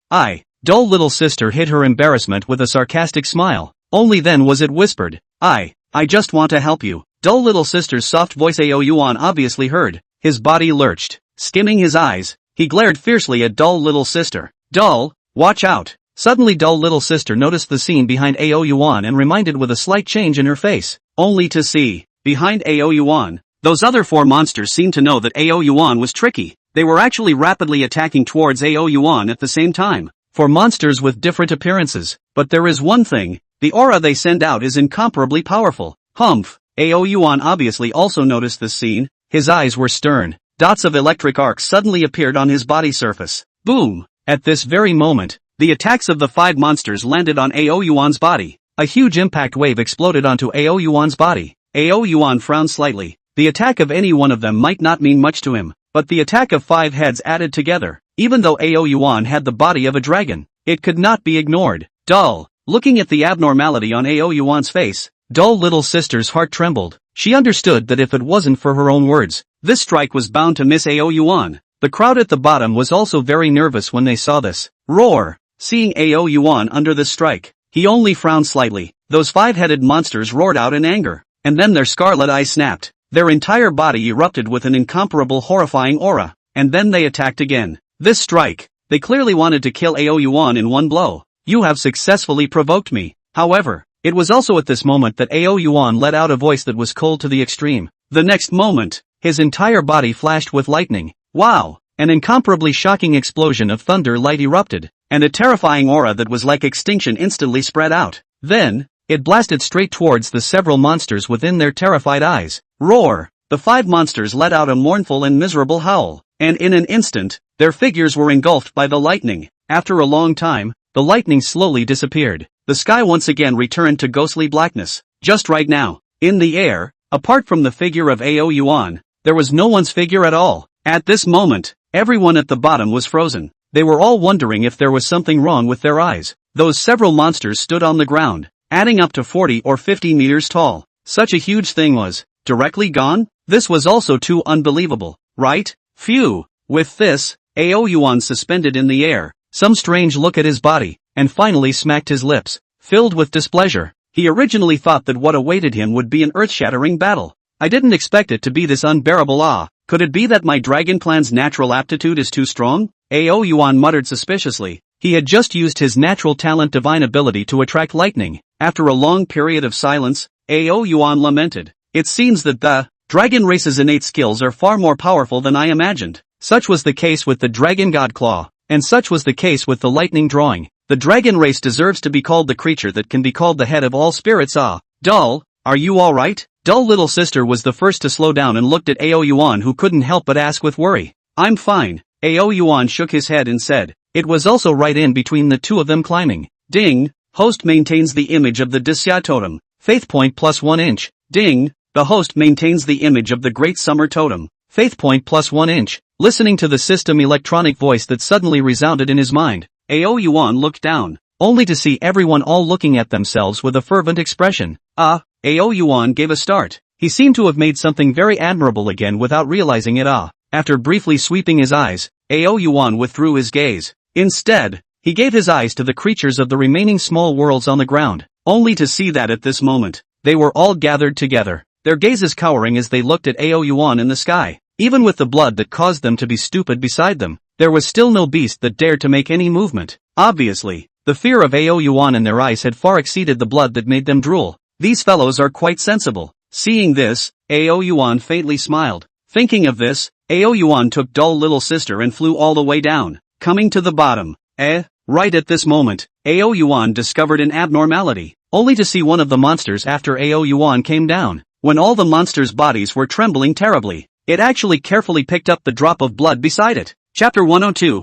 Dull little sister hid her embarrassment with a sarcastic smile. Only then was it whispered. I just want to help you. Dull little sister's soft voice Ao Yuan obviously heard. His body lurched. Skimming his eyes, he glared fiercely at Dull little sister. Dull, watch out! Suddenly Dull little sister noticed the scene behind Ao Yuan and reminded with a slight change in her face, only to see, behind Ao Yuan, those other 4 monsters seemed to know that Ao Yuan was tricky. They were actually rapidly attacking towards Ao Yuan at the same time. 4 monsters with different appearances, but there is one thing, the aura they send out is incomparably powerful. Humph! Ao Yuan obviously also noticed this scene. His eyes were stern. Dots of electric arcs suddenly appeared on his body surface. Boom! At this very moment, the attacks of the 5 monsters landed on Ao Yuan's body. A huge impact wave exploded onto Ao Yuan's body. Ao Yuan frowned slightly. The attack of any one of them might not mean much to him, but the attack of 5 heads added together, even though Ao Yuan had the body of a dragon, it could not be ignored. Dull. Looking at the abnormality on Ao Yuan's face, Dull little sister's heart trembled. She understood that if it wasn't for her own words, this strike was bound to miss Ao Yuan. The crowd at the bottom was also very nervous when they saw this. Roar! Seeing Ao Yuan under the strike, he only frowned slightly. Those 5-headed monsters roared out in anger, and then their scarlet eyes snapped. Their entire body erupted with an incomparable horrifying aura, and then they attacked again. This strike, they clearly wanted to kill Ao Yuan in one blow. You have successfully provoked me. However, it was also at this moment that Ao Yuan let out a voice that was cold to the extreme. The next moment, his entire body flashed with lightning. Wow! An incomparably shocking explosion of thunder light erupted, and a terrifying aura that was like extinction instantly spread out. Then, it blasted straight towards the several monsters within their terrified eyes. Roar! The 5 monsters let out a mournful and miserable howl, and in an instant, their figures were engulfed by the lightning. After a long time, the lightning slowly disappeared. The sky once again returned to ghostly blackness. Just right now, in the air, apart from the figure of Ao Yuan, there was no one's figure at all. At this moment, everyone at the bottom was frozen. They were all wondering if there was something wrong with their eyes. Those several monsters stood on the ground, adding up to 40 or 50 meters tall. Such a huge thing was directly gone? This was also too unbelievable, right? Phew! With this, Ao Yuan suspended in the air, some strange look at his body, and finally smacked his lips, filled with displeasure. He originally thought that what awaited him would be an earth-shattering battle. I didn't expect it to be this unbearable. Could it be that my dragon clan's natural aptitude is too strong? Ao Yuan muttered suspiciously. He had just used his natural talent divine ability to attract lightning. After a long period of silence, Ao Yuan lamented. It seems that the dragon race's innate skills are far more powerful than I imagined. Such was the case with the dragon god claw, and such was the case with the lightning drawing. The dragon race deserves to be called the creature that can be called the head of all spirits. Dull, are you alright? Dull little sister was the first to slow down and looked at Ao Yuan, who couldn't help but ask with worry. I'm fine. Ao Yuan shook his head and said. It was also right in between the two of them climbing. Ding, host maintains the image of the Disya totem. Faith point plus 1 inch. Ding, the host maintains the image of the Great Summer totem. Faith point plus 1 inch. Listening to the system electronic voice that suddenly resounded in his mind, Ao Yuan looked down, only to see everyone all looking at themselves with a fervent expression. Ao Yuan gave a start. He seemed to have made something very admirable again without realizing it. After briefly sweeping his eyes, Ao Yuan withdrew his gaze. Instead, he gave his eyes to the creatures of the remaining small worlds on the ground, only to see that at this moment, they were all gathered together, their gazes cowering as they looked at Ao Yuan in the sky. Even with the blood that caused them to be stupid beside them, there was still no beast that dared to make any movement. Obviously, the fear of Ao Yuan in their eyes had far exceeded the blood that made them drool. These fellows are quite sensible. Seeing this, Ao Yuan faintly smiled. Thinking of this, Ao Yuan took dull little sister and flew all the way down, coming to the bottom. Right at this moment, Ao Yuan discovered an abnormality, only to see one of the monsters after Ao Yuan came down. When all the monsters' bodies were trembling terribly, it actually carefully picked up the drop of blood beside it. Chapter 102,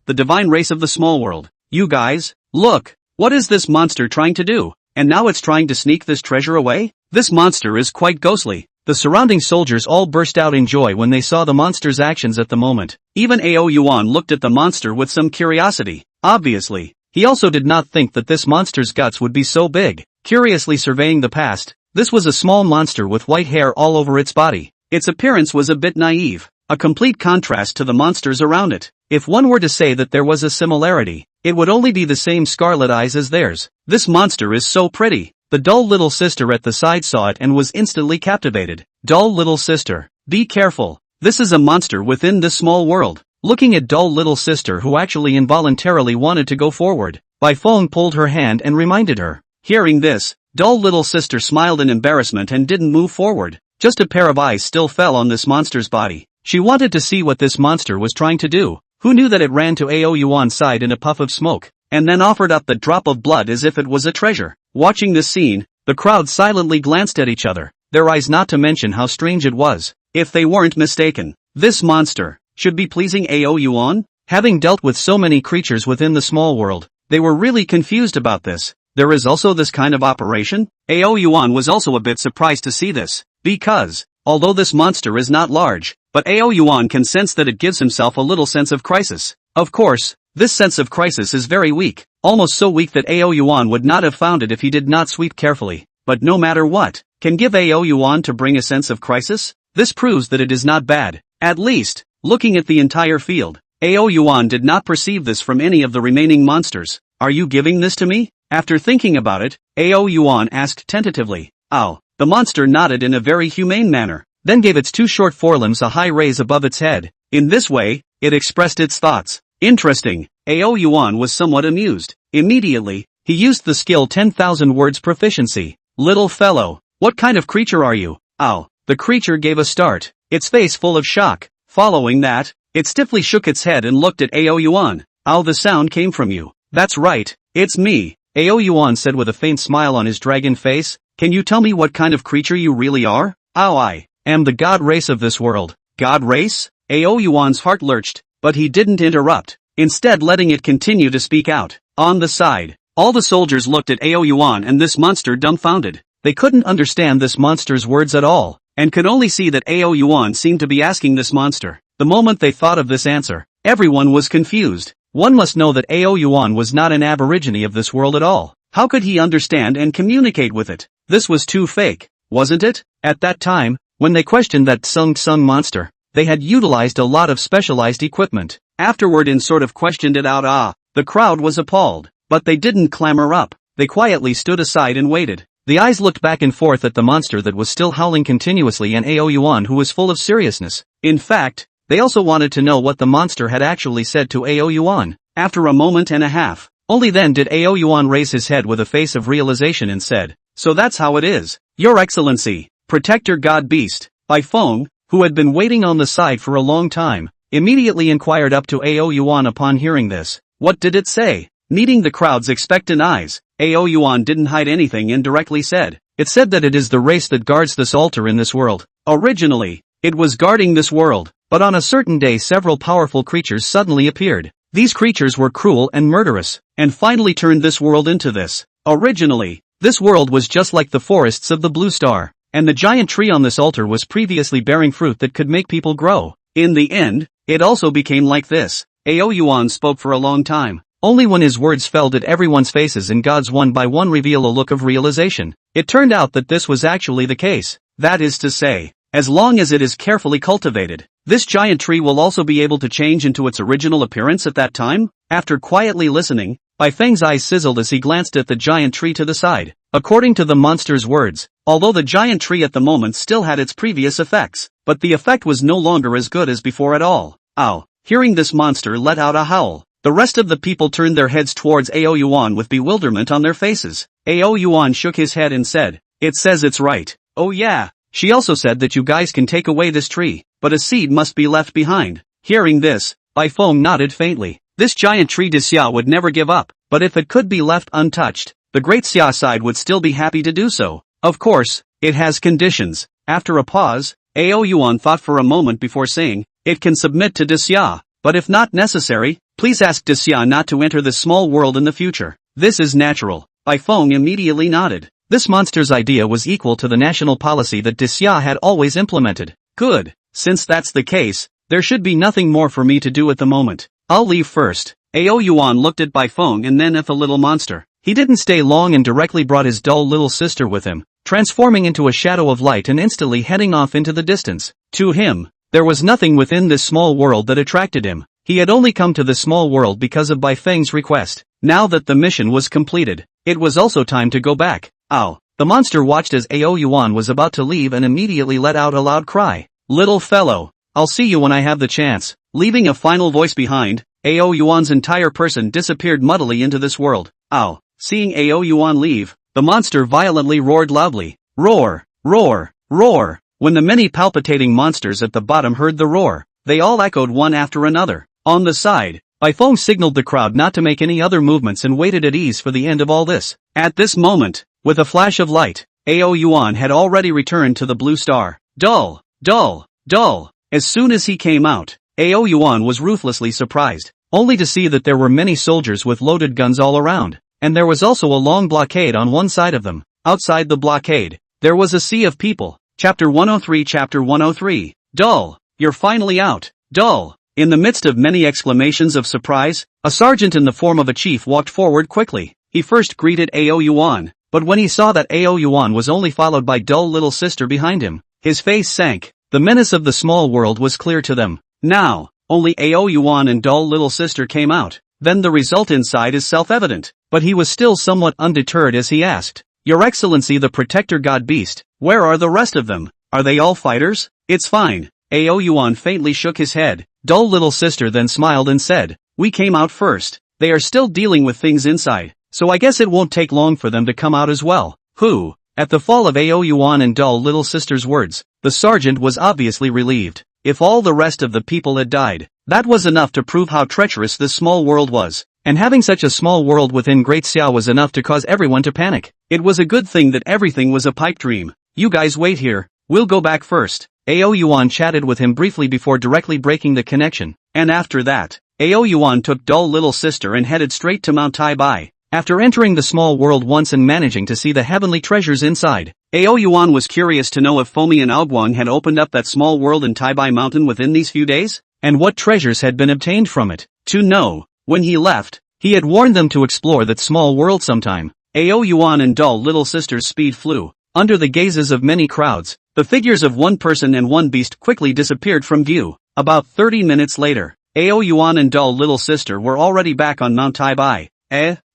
The Divine Race of the Small World. You guys, look! What is this monster trying to do? And now it's trying to sneak this treasure away? This monster is quite ghostly. The surrounding soldiers all burst out in joy when they saw the monster's actions at the moment. Even Ao Yuan looked at the monster with some curiosity. Obviously, he also did not think that this monster's guts would be so big. Curiously surveying the past, this was a small monster with white hair all over its body. Its appearance was a bit naive, a complete contrast to the monsters around it. If one were to say that there was a similarity, it would only be the same scarlet eyes as theirs. This monster is so pretty. The dull little sister at the side saw it and was instantly captivated. Dull little sister, be careful. This is a monster within this small world. Looking at dull little sister who actually involuntarily wanted to go forward, Bai Feng pulled her hand and reminded her. Hearing this, dull little sister smiled in embarrassment and didn't move forward. Just a pair of eyes still fell on this monster's body. She wanted to see what this monster was trying to do. Who knew that it ran to Ao Yuan's side in a puff of smoke, and then offered up the drop of blood as if it was a treasure. Watching this scene, the crowd silently glanced at each other, their eyes not to mention how strange it was. If they weren't mistaken, this monster should be pleasing Ao Yuan? Having dealt with so many creatures within the small world, they were really confused about this. There is also this kind of operation? Ao Yuan was also a bit surprised to see this, because, although this monster is not large, but Ao Yuan can sense that it gives himself a little sense of crisis. Of course, this sense of crisis is very weak, almost so weak that Ao Yuan would not have found it if he did not sweep carefully. But no matter what, can give Ao Yuan to bring a sense of crisis? This proves that it is not bad. At least, looking at the entire field, Ao Yuan did not perceive this from any of the remaining monsters. Are you giving this to me? After thinking about it, Ao Yuan asked tentatively. Ow. The monster nodded in a very humane manner, then gave its two short forelimbs a high raise above its head. In this way, it expressed its thoughts. Interesting. Ao Yuan was somewhat amused. Immediately, he used the skill 10,000 words proficiency. Little fellow, what kind of creature are you? Ow. The creature gave a start, its face full of shock. Following that, it stiffly shook its head and looked at Ao Yuan. Ow, the sound came from you. That's right, it's me. Ao Yuan said with a faint smile on his dragon face. Can you tell me what kind of creature you really are? Ow, I am the god race of this world. God race? Ao Yuan's heart lurched, but he didn't interrupt, instead letting it continue to speak out. On the side, all the soldiers looked at Ao Yuan and this monster dumbfounded. They couldn't understand this monster's words at all, and could only see that Ao Yuan seemed to be asking this monster. The moment they thought of this answer, everyone was confused. One must know that Ao Yuan was not an aborigine of this world at all. How could he understand and communicate with it? This was too fake, wasn't it? At that time, when they questioned that Sung Sung monster, they had utilized a lot of specialized equipment. Afterward and sort of questioned it out. The crowd was appalled, but they didn't clamor up. They quietly stood aside and waited. The eyes looked back and forth at the monster that was still howling continuously and Ao Yuan who was full of seriousness. In fact, they also wanted to know what the monster had actually said to Ao Yuan. After a moment and a half, only then did Ao Yuan raise his head with a face of realization and said, So that's how it is. Your Excellency, Protector God Beast. Bai Feng, who had been waiting on the side for a long time, immediately inquired up to Ao Yuan upon hearing this. What did it say? Needing the crowd's expectant eyes, Ao Yuan didn't hide anything and directly said. It said that it is the race that guards this altar in this world. Originally, it was guarding this world, but on a certain day several powerful creatures suddenly appeared. These creatures were cruel and murderous, and finally turned this world into this. Originally, this world was just like the forests of the Blue Star, and the giant tree on this altar was previously bearing fruit that could make people grow. In the end, it also became like this. Ao Yuan spoke for a long time. Only when his words fell did everyone's faces and gods one by one reveal a look of realization. It turned out that this was actually the case. That is to say, as long as it is carefully cultivated, this giant tree will also be able to change into its original appearance at that time? After quietly listening, Bai Feng's eyes sizzled as he glanced at the giant tree to the side. According to the monster's words, although the giant tree at the moment still had its previous effects, but the effect was no longer as good as before at all. Ow! Hearing this monster let out a howl. The rest of the people turned their heads towards Ao Yuan with bewilderment on their faces. Ao Yuan shook his head and said, It says it's right. Oh yeah, She also said that you guys can take away this tree, but a seed must be left behind. Hearing this, Bai Feng nodded faintly. This giant tree de Xia would never give up, but if it could be left untouched, the great Xia side would still be happy to do so. Of course, it has conditions. After a pause, Ao Yuan thought for a moment before saying, it can submit to de Xia, but if not necessary, please ask de Xia not to enter this small world in the future. This is natural. Bai Feng immediately nodded. This monster's idea was equal to the national policy that de Xia had always implemented. Good. Since that's the case, there should be nothing more for me to do at the moment. I'll leave first. Ao Yuan looked at Bai Feng and then at the little monster. He didn't stay long and directly brought his dull little sister with him, transforming into a shadow of light and instantly heading off into the distance. To him, there was nothing within this small world that attracted him. He had only come to this small world because of Bai Feng's request. Now that the mission was completed, it was also time to go back. Ow! The monster watched as Ao Yuan was about to leave and immediately let out a loud cry. Little fellow, I'll see you when I have the chance. Leaving a final voice behind, Ao Yuan's entire person disappeared muddily into this world. Ow! Seeing Ao Yuan leave, the monster violently roared loudly. Roar! Roar! Roar! When the many palpitating monsters at the bottom heard the roar, they all echoed one after another. On the side, Bai Feng signaled the crowd not to make any other movements and waited at ease for the end of all this. At this moment, with a flash of light, Ao Yuan had already returned to the blue star. Dull! Dull! Dull! As soon as he came out, Ao Yuan was ruthlessly surprised, only to see that there were many soldiers with loaded guns all around, and there was also a long blockade on one side of them. Outside the blockade, there was a sea of people. Chapter 103. Chapter 103. Dull! You're finally out! Dull! In the midst of many exclamations of surprise, a sergeant in the form of a chief walked forward quickly. He first greeted Ao Yuan, but when he saw that Ao Yuan was only followed by dull little sister behind him, his face sank. The menace of the small world was clear to them. Now, only Ao Yuan and dull little sister came out. Then the result inside is self-evident, but he was still somewhat undeterred as he asked, Your Excellency the Protector God Beast, where are the rest of them? Are they all fighters? It's fine. Ao Yuan faintly shook his head. Dull little sister then smiled and said, We came out first. They are still dealing with things inside, so I guess it won't take long for them to come out as well. Who? At the fall of Ao Yuan and dull little sister's words, the sergeant was obviously relieved. If all the rest of the people had died, that was enough to prove how treacherous this small world was. And having such a small world within Great Xia was enough to cause everyone to panic. It was a good thing that everything was a pipe dream. You guys wait here, we'll go back first. Ao Yuan chatted with him briefly before directly breaking the connection, and after that, Ao Yuan took dull little sister and headed straight to Mount Daimei. After entering the small world once and managing to see the heavenly treasures inside, Ao Yuan was curious to know if Fomi and Aoguang had opened up that small world in Daimei Mountain within these few days, and what treasures had been obtained from it. To know, when he left, he had warned them to explore that small world sometime. Ao Yuan and dull little sister's speed flew. Under the gazes of many crowds, the figures of one person and one beast quickly disappeared from view. About 30 minutes later, Ao Yuan and dull little sister were already back on Mount Daimei.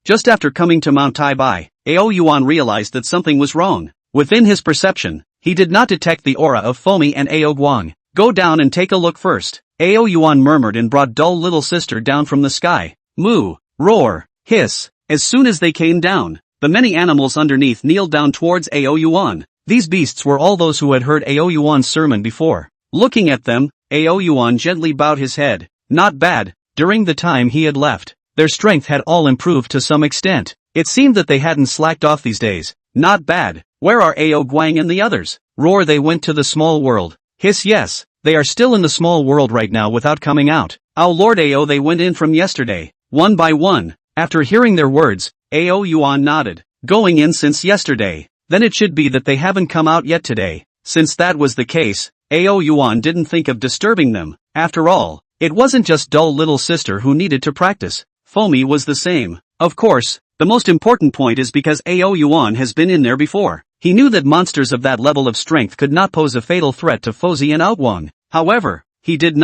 Just after coming to Mount Daimei, Ao Yuan realized that something was wrong. Within his perception, he did not detect the aura of Fomi and Aoguang. Go down and take a look first. Ao Yuan murmured and brought dull little sister down from the sky. Moo, roar, hiss. As soon as they came down, the many animals underneath kneeled down towards Ao Yuan. These beasts were all those who had heard Ao Yuan's sermon before. Looking at them, Ao Yuan gently bowed his head. Not bad. During the time he had left, their strength had all improved to some extent. It seemed that they hadn't slacked off these days. Not bad. Where are Aoguang and the others? Roar, they went to the small world. Hiss, yes, they are still in the small world right now without coming out. Our Lord Ao, they went in from yesterday, one by one. After hearing their words, Ao Yuan nodded. Going in since yesterday. Then it should be that they haven't come out yet today. Since that was the case, Ao Yuan didn't think of disturbing them. After all, it wasn't just dull little sister who needed to practice. Fomi was the same. Of course, the most important point is because Ao Yuan has been in there before. He knew that monsters of that level of strength could not pose a fatal threat to Fozi and Aoguang. However, he didn't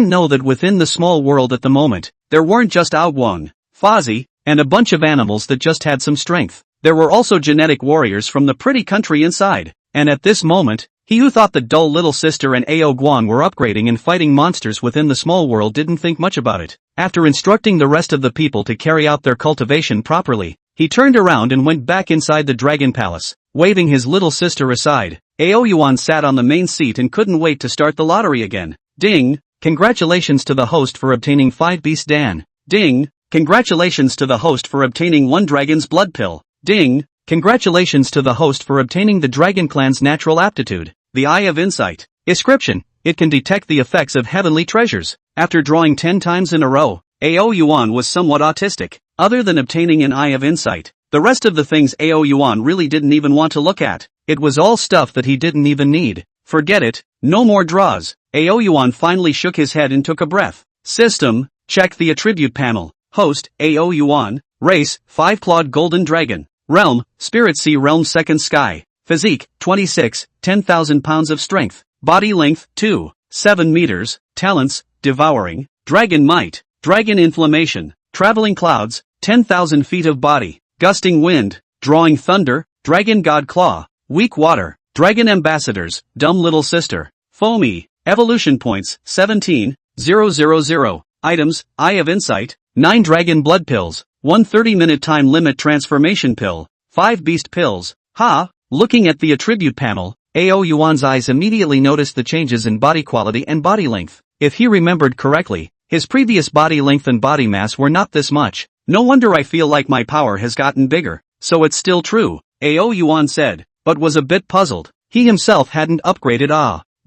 know that within the small world at the moment, there weren't just Aoguang, Fozi, and a bunch of animals that just had some strength. There were also genetic warriors from the pretty country inside. And at this moment, he who thought that dull little sister and Aoguang were upgrading and fighting monsters within the small world didn't think much about it. After instructing the rest of the people to carry out their cultivation properly, he turned around and went back inside the dragon palace. Waving his little sister aside, Ao Yuan sat on the main seat and couldn't wait to start the lottery again. Ding! Congratulations to the host for obtaining 5 Beast Dan. Ding! Congratulations to the host for obtaining 1 Dragon's Blood Pill. Ding! Congratulations to the host for obtaining the Dragon Clan's Natural Aptitude, the Eye of Insight. Description: it can detect the effects of heavenly treasures. After drawing 10 times in a row, Ao Yuan was somewhat autistic. Other than obtaining an Eye of Insight, the rest of the things Ao Yuan really didn't even want to look at. It was all stuff that he didn't even need. Forget it, no more draws. Ao Yuan finally shook his head and took a breath. System: check the attribute panel. Host: Ao Yuan. Race: 5-clawed golden dragon. Realm: Spirit Sea Realm Second Sky. Physique: 26, 10,000 pounds of strength. Body length: 2, 7 meters. Talents: devouring, dragon might, dragon inflammation, traveling clouds, 10,000 feet of body, gusting wind, drawing thunder, dragon god claw, weak water, dragon ambassadors, dumb little sister, foamy, evolution points, 17,000. Items: Eye of Insight, 9 dragon blood pills, 1 30-minute time limit transformation pill, 5 beast pills. Looking at the attribute panel, Ao Yuan's eyes immediately noticed the changes in body quality and body length. If he remembered correctly, his previous body length and body mass were not this much. No wonder I feel like my power has gotten bigger. So it's still true, Ao Yuan said, but was a bit puzzled. He himself hadn't upgraded.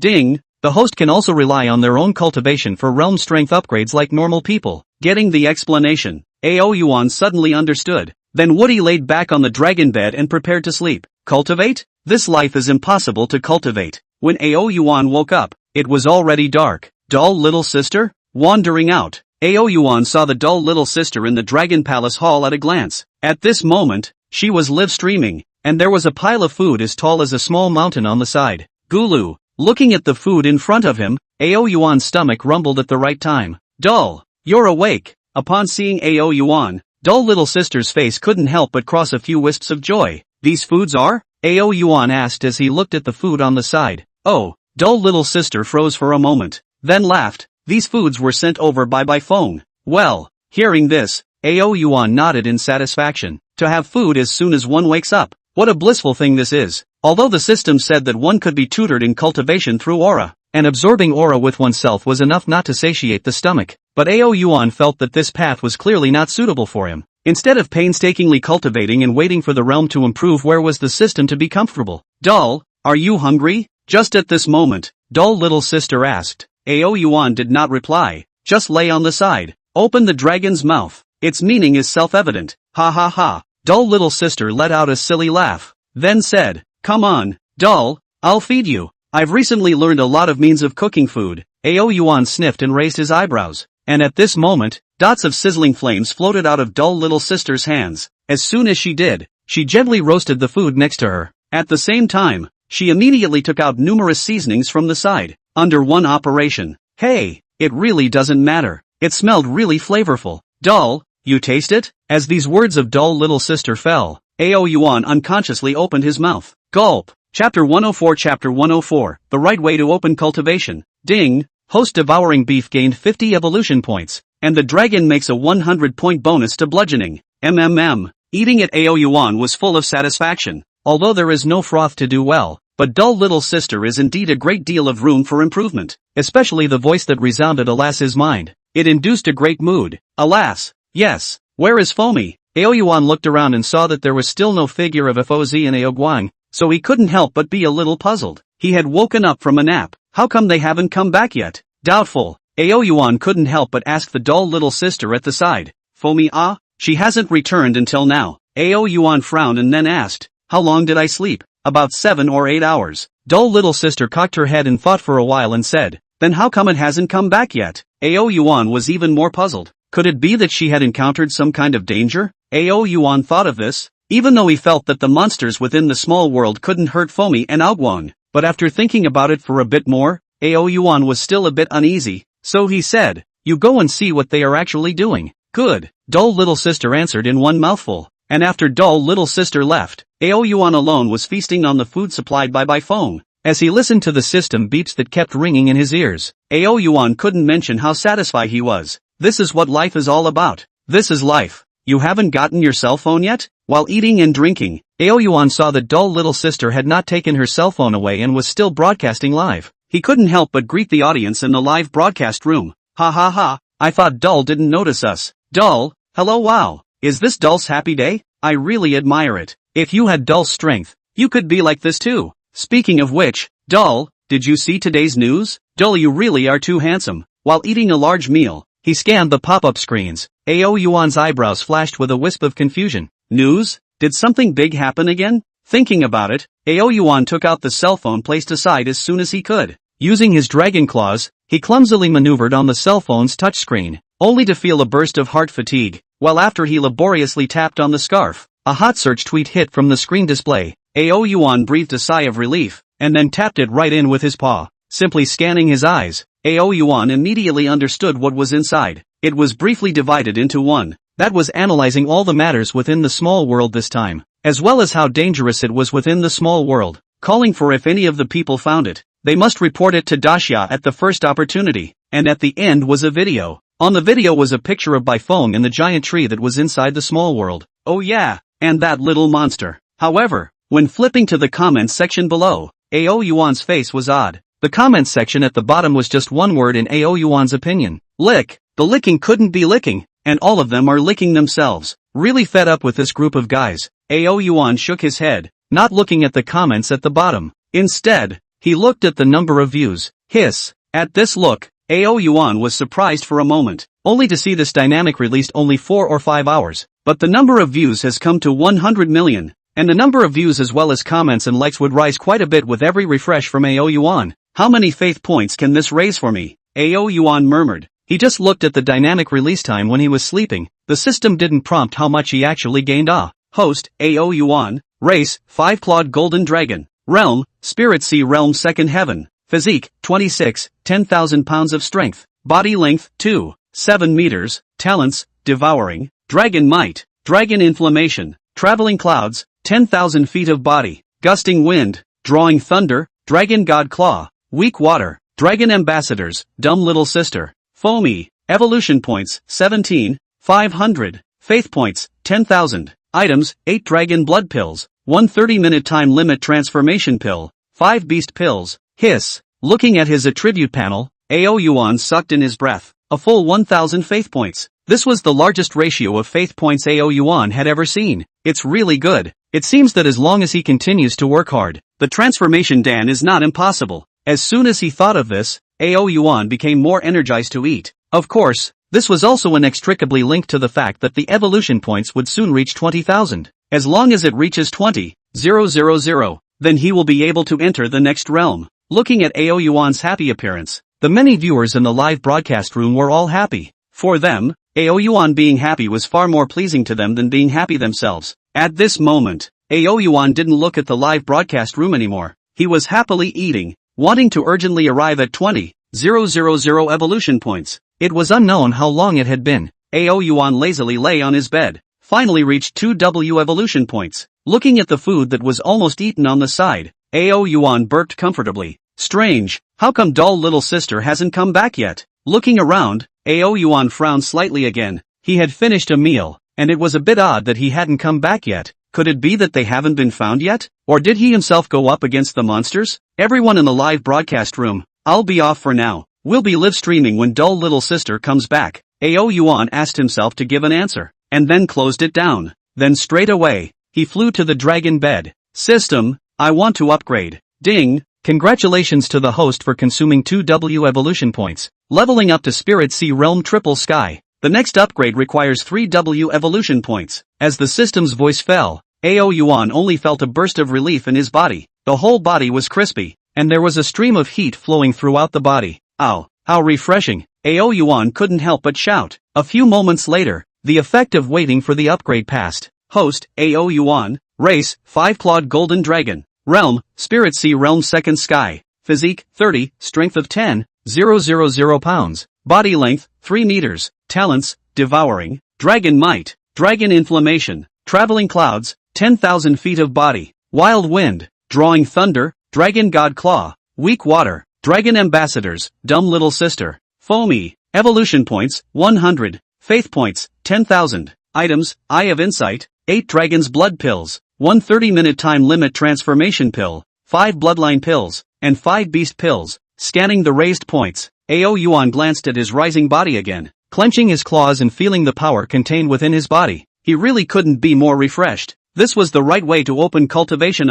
Ding! The host can also rely on their own cultivation for realm strength upgrades like normal people. Getting the explanation, Ao Yuan suddenly understood. Then Woody laid back on the dragon bed and prepared to sleep. Cultivate? This life is impossible to cultivate. When Ao Yuan woke up, it was already dark. Dull little sister? Wandering out, Ao Yuan saw the dull little sister in the Dragon Palace Hall at a glance. At this moment, she was live streaming, and there was a pile of food as tall as a small mountain on the side. Gulu. Looking at the food in front of him, Ao Yuan's stomach rumbled at the right time. Dull, you're awake. Upon seeing Ao Yuan, dull little sister's face couldn't help but cross a few wisps of joy. These foods are? Ao Yuan asked as he looked at the food on the side. Oh, dull little sister froze for a moment, then laughed. These foods were sent over by phone. Well, hearing this, Ao Yuan nodded in satisfaction. To have food as soon as one wakes up. What a blissful thing this is. Although the system said that one could be tutored in cultivation through aura, and absorbing aura with oneself was enough not to satiate the stomach, but Ao Yuan felt that this path was clearly not suitable for him. Instead of painstakingly cultivating and waiting for the realm to improve, where was the system to be comfortable? Dull, are you hungry? Just at this moment, dull little sister asked. Ao Yuan did not reply, just lay on the side. Open the dragon's mouth. Its meaning is self-evident. Ha ha ha. Dull little sister let out a silly laugh, then said, come on, Dull, I'll feed you. I've recently learned a lot of means of cooking food. Ao Yuan sniffed and raised his eyebrows. And at this moment, dots of sizzling flames floated out of dull little sister's hands. As soon as she did, she gently roasted the food next to her. At the same time, she immediately took out numerous seasonings from the side, under one operation. Hey, it really doesn't matter. It smelled really flavorful. Dull, you taste it? As these words of dull little sister fell, Ao Yuan unconsciously opened his mouth. Gulp. Chapter 104. Chapter 104, The Right Way to Open Cultivation. Ding. Host devouring beef gained 50 evolution points, and the dragon makes a 100-point bonus to bludgeoning. Eating at Ao Yuan was full of satisfaction. Although there is no froth to do well, but dull little sister is indeed a great deal of room for improvement, especially the voice that resounded alas his mind. It induced a great mood. Alas. Yes. Where is Foamy? Ao Yuan looked around and saw that there was still no figure of Foz and Ao Guang, so he couldn't help but be a little puzzled. He had woken up from a nap. How come they haven't come back yet? Doubtful. Ao Yuan couldn't help but ask the dull little sister at the side. Foamy, she hasn't returned until now. Ao Yuan frowned and then asked, how long did I sleep? About 7 or 8 hours. Dull little sister cocked her head and thought for a while and said, then how come it hasn't come back yet? Ao Yuan was even more puzzled. Could it be that she had encountered some kind of danger? Ao Yuan thought of this, even though he felt that the monsters within the small world couldn't hurt Foamy and Aoguang. But after thinking about it for a bit more, Ao Yuan was still a bit uneasy, so he said, you go and see what they are actually doing. Good. Dull little sister answered in one mouthful, and after dull little sister left, Ao Yuan alone was feasting on the food supplied by Fong. As he listened to the system beeps that kept ringing in his ears, Ao Yuan couldn't mention how satisfied he was. This is what life is all about. This is life. You haven't gotten your cell phone yet? While eating and drinking, Aoyuan saw that dull little sister had not taken her cell phone away and was still broadcasting live. He couldn't help but greet the audience in the live broadcast room. Ha ha ha, I thought Dull didn't notice us. Dull, hello wow. Is this Dull's happy day? I really admire it. If you had Dull's strength, you could be like this too. Speaking of which, Dull, did you see today's news? Dull, you really are too handsome. While eating a large meal, he scanned the pop-up screens. Aoyuan's eyebrows flashed with a wisp of confusion. News? Did something big happen again? Thinking about it, Aoyuan took out the cell phone placed aside as soon as he could. Using his dragon claws, he clumsily maneuvered on the cell phone's touchscreen, only to feel a burst of heart fatigue, while after he laboriously tapped on the scarf. A hot search tweet hit from the screen display. Aoyuan breathed a sigh of relief, and then tapped it right in with his paw. Simply scanning his eyes, Aoyuan immediately understood what was inside. It was briefly divided into one. That was analyzing all the matters within the small world this time, as well as how dangerous it was within the small world, calling for if any of the people found it, they must report it to Daxia at the first opportunity. And at the end was a video. On the video was a picture of Baifeng and the giant tree that was inside the small world. Oh yeah, and that little monster. However, when flipping to the comments section below, Aoyuan's face was odd. The comments section at the bottom was just one word in Aoyuan's opinion. Lick. The licking couldn't be licking, and all of them are licking themselves. Really fed up with this group of guys, Aoyuan shook his head, not looking at the comments at the bottom. Instead, he looked at the number of views. Hiss. At this look, Aoyuan was surprised for a moment, only to see this dynamic released only 4 or 5 hours. But the number of views has come to 100 million, and the number of views as well as comments and likes would rise quite a bit with every refresh from Aoyuan. How many faith points can this raise for me? Aoyuan murmured. He just looked at the dynamic release time when he was sleeping. The system didn't prompt how much he actually gained. Host, Aoyuan. Race, 5-clawed golden dragon. Realm, Spirit Sea Realm Second Heaven. Physique, 26, 10,000 pounds of strength. Body length, 2, 7 meters. Talents, devouring. Dragon might. Dragon inflammation. Traveling clouds, 10,000 feet of body. Gusting wind. Drawing thunder. Dragon god claw. Weak water. Dragon ambassadors. Dumb little sister. Foamy. Evolution points, 17, 500. Faith points, 10,000. Items, 8 dragon blood pills. 1 30-minute time limit transformation pill. 5 beast pills. Hiss. Looking at his attribute panel, Aoyuan sucked in his breath. A full 1,000 faith points. This was the largest ratio of faith points Aoyuan had ever seen. It's really good. It seems that as long as he continues to work hard, the transformation Dan is not impossible. As soon as he thought of this, Aoyuan became more energized to eat. Of course, this was also inextricably linked to the fact that the evolution points would soon reach 20,000. As long as it reaches 20,000, then he will be able to enter the next realm. Looking at Aoyuan's happy appearance, the many viewers in the live broadcast room were all happy. For them, Aoyuan being happy was far more pleasing to them than being happy themselves. At this moment, Aoyuan didn't look at the live broadcast room anymore. He was happily eating, wanting to urgently arrive at 20,000 evolution points. It was unknown how long it had been. Aoyuan lazily lay on his bed, finally reached 2W evolution points. Looking at the food that was almost eaten on the side, Aoyuan burped comfortably. Strange, how come dull little sister hasn't come back yet? Looking around, Aoyuan frowned slightly again. He had finished a meal, and it was a bit odd that he hadn't come back yet. Could it be that they haven't been found yet? Or did he himself go up against the monsters? Everyone in the live broadcast room, I'll be off for now. We'll be live streaming when dull little sister comes back. Aoyuan asked himself to give an answer, and then closed it down. Then straight away, he flew to the dragon bed. System, I want to upgrade. Ding. Congratulations to the host for consuming 2W evolution points. Leveling up to Spirit Sea Realm Triple Sky. The next upgrade requires 3W evolution points. As the system's voice fell, Aoyuan only felt a burst of relief in his body. The whole body was crispy, and there was a stream of heat flowing throughout the body. Ow, how refreshing. Aoyuan couldn't help but shout. A few moments later, the effect of waiting for the upgrade passed. Host, Aoyuan. Race, 5-clawed golden dragon. Realm, Spirit Sea Realm Second Sky. Physique, 30, strength of 10,000 pounds. Body length, 3 meters. Talents, devouring. Dragon might. Dragon inflammation. Traveling clouds, 10,000 feet of body. Wild wind. Drawing thunder. Dragon god claw. Weak water. Dragon ambassadors. Dumb little sister. Foamy. Evolution points, 100. Faith points, 10,000. Items, Eye of Insight. 8 Dragon's Blood Pills, 1 30-minute time limit transformation pill, 5 Bloodline Pills, and 5 Beast Pills. Scanning the raised points, Ao Yuan glanced at his rising body again, clenching his claws and feeling the power contained within his body. He really couldn't be more refreshed. This was the right way to open cultivation.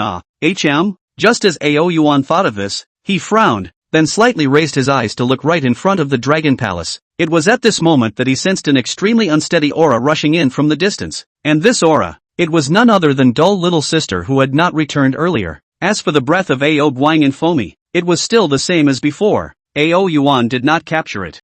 Just as Ao Yuan thought of this, he frowned, then slightly raised his eyes to look right in front of the Dragon Palace. It was at this moment that he sensed an extremely unsteady aura rushing in from the distance. And this aura, it was none other than Dull Little Sister, who had not returned earlier. As for the breath of Ao Buang and Foamy, it was still the same as before. Ao Yuan did not capture it.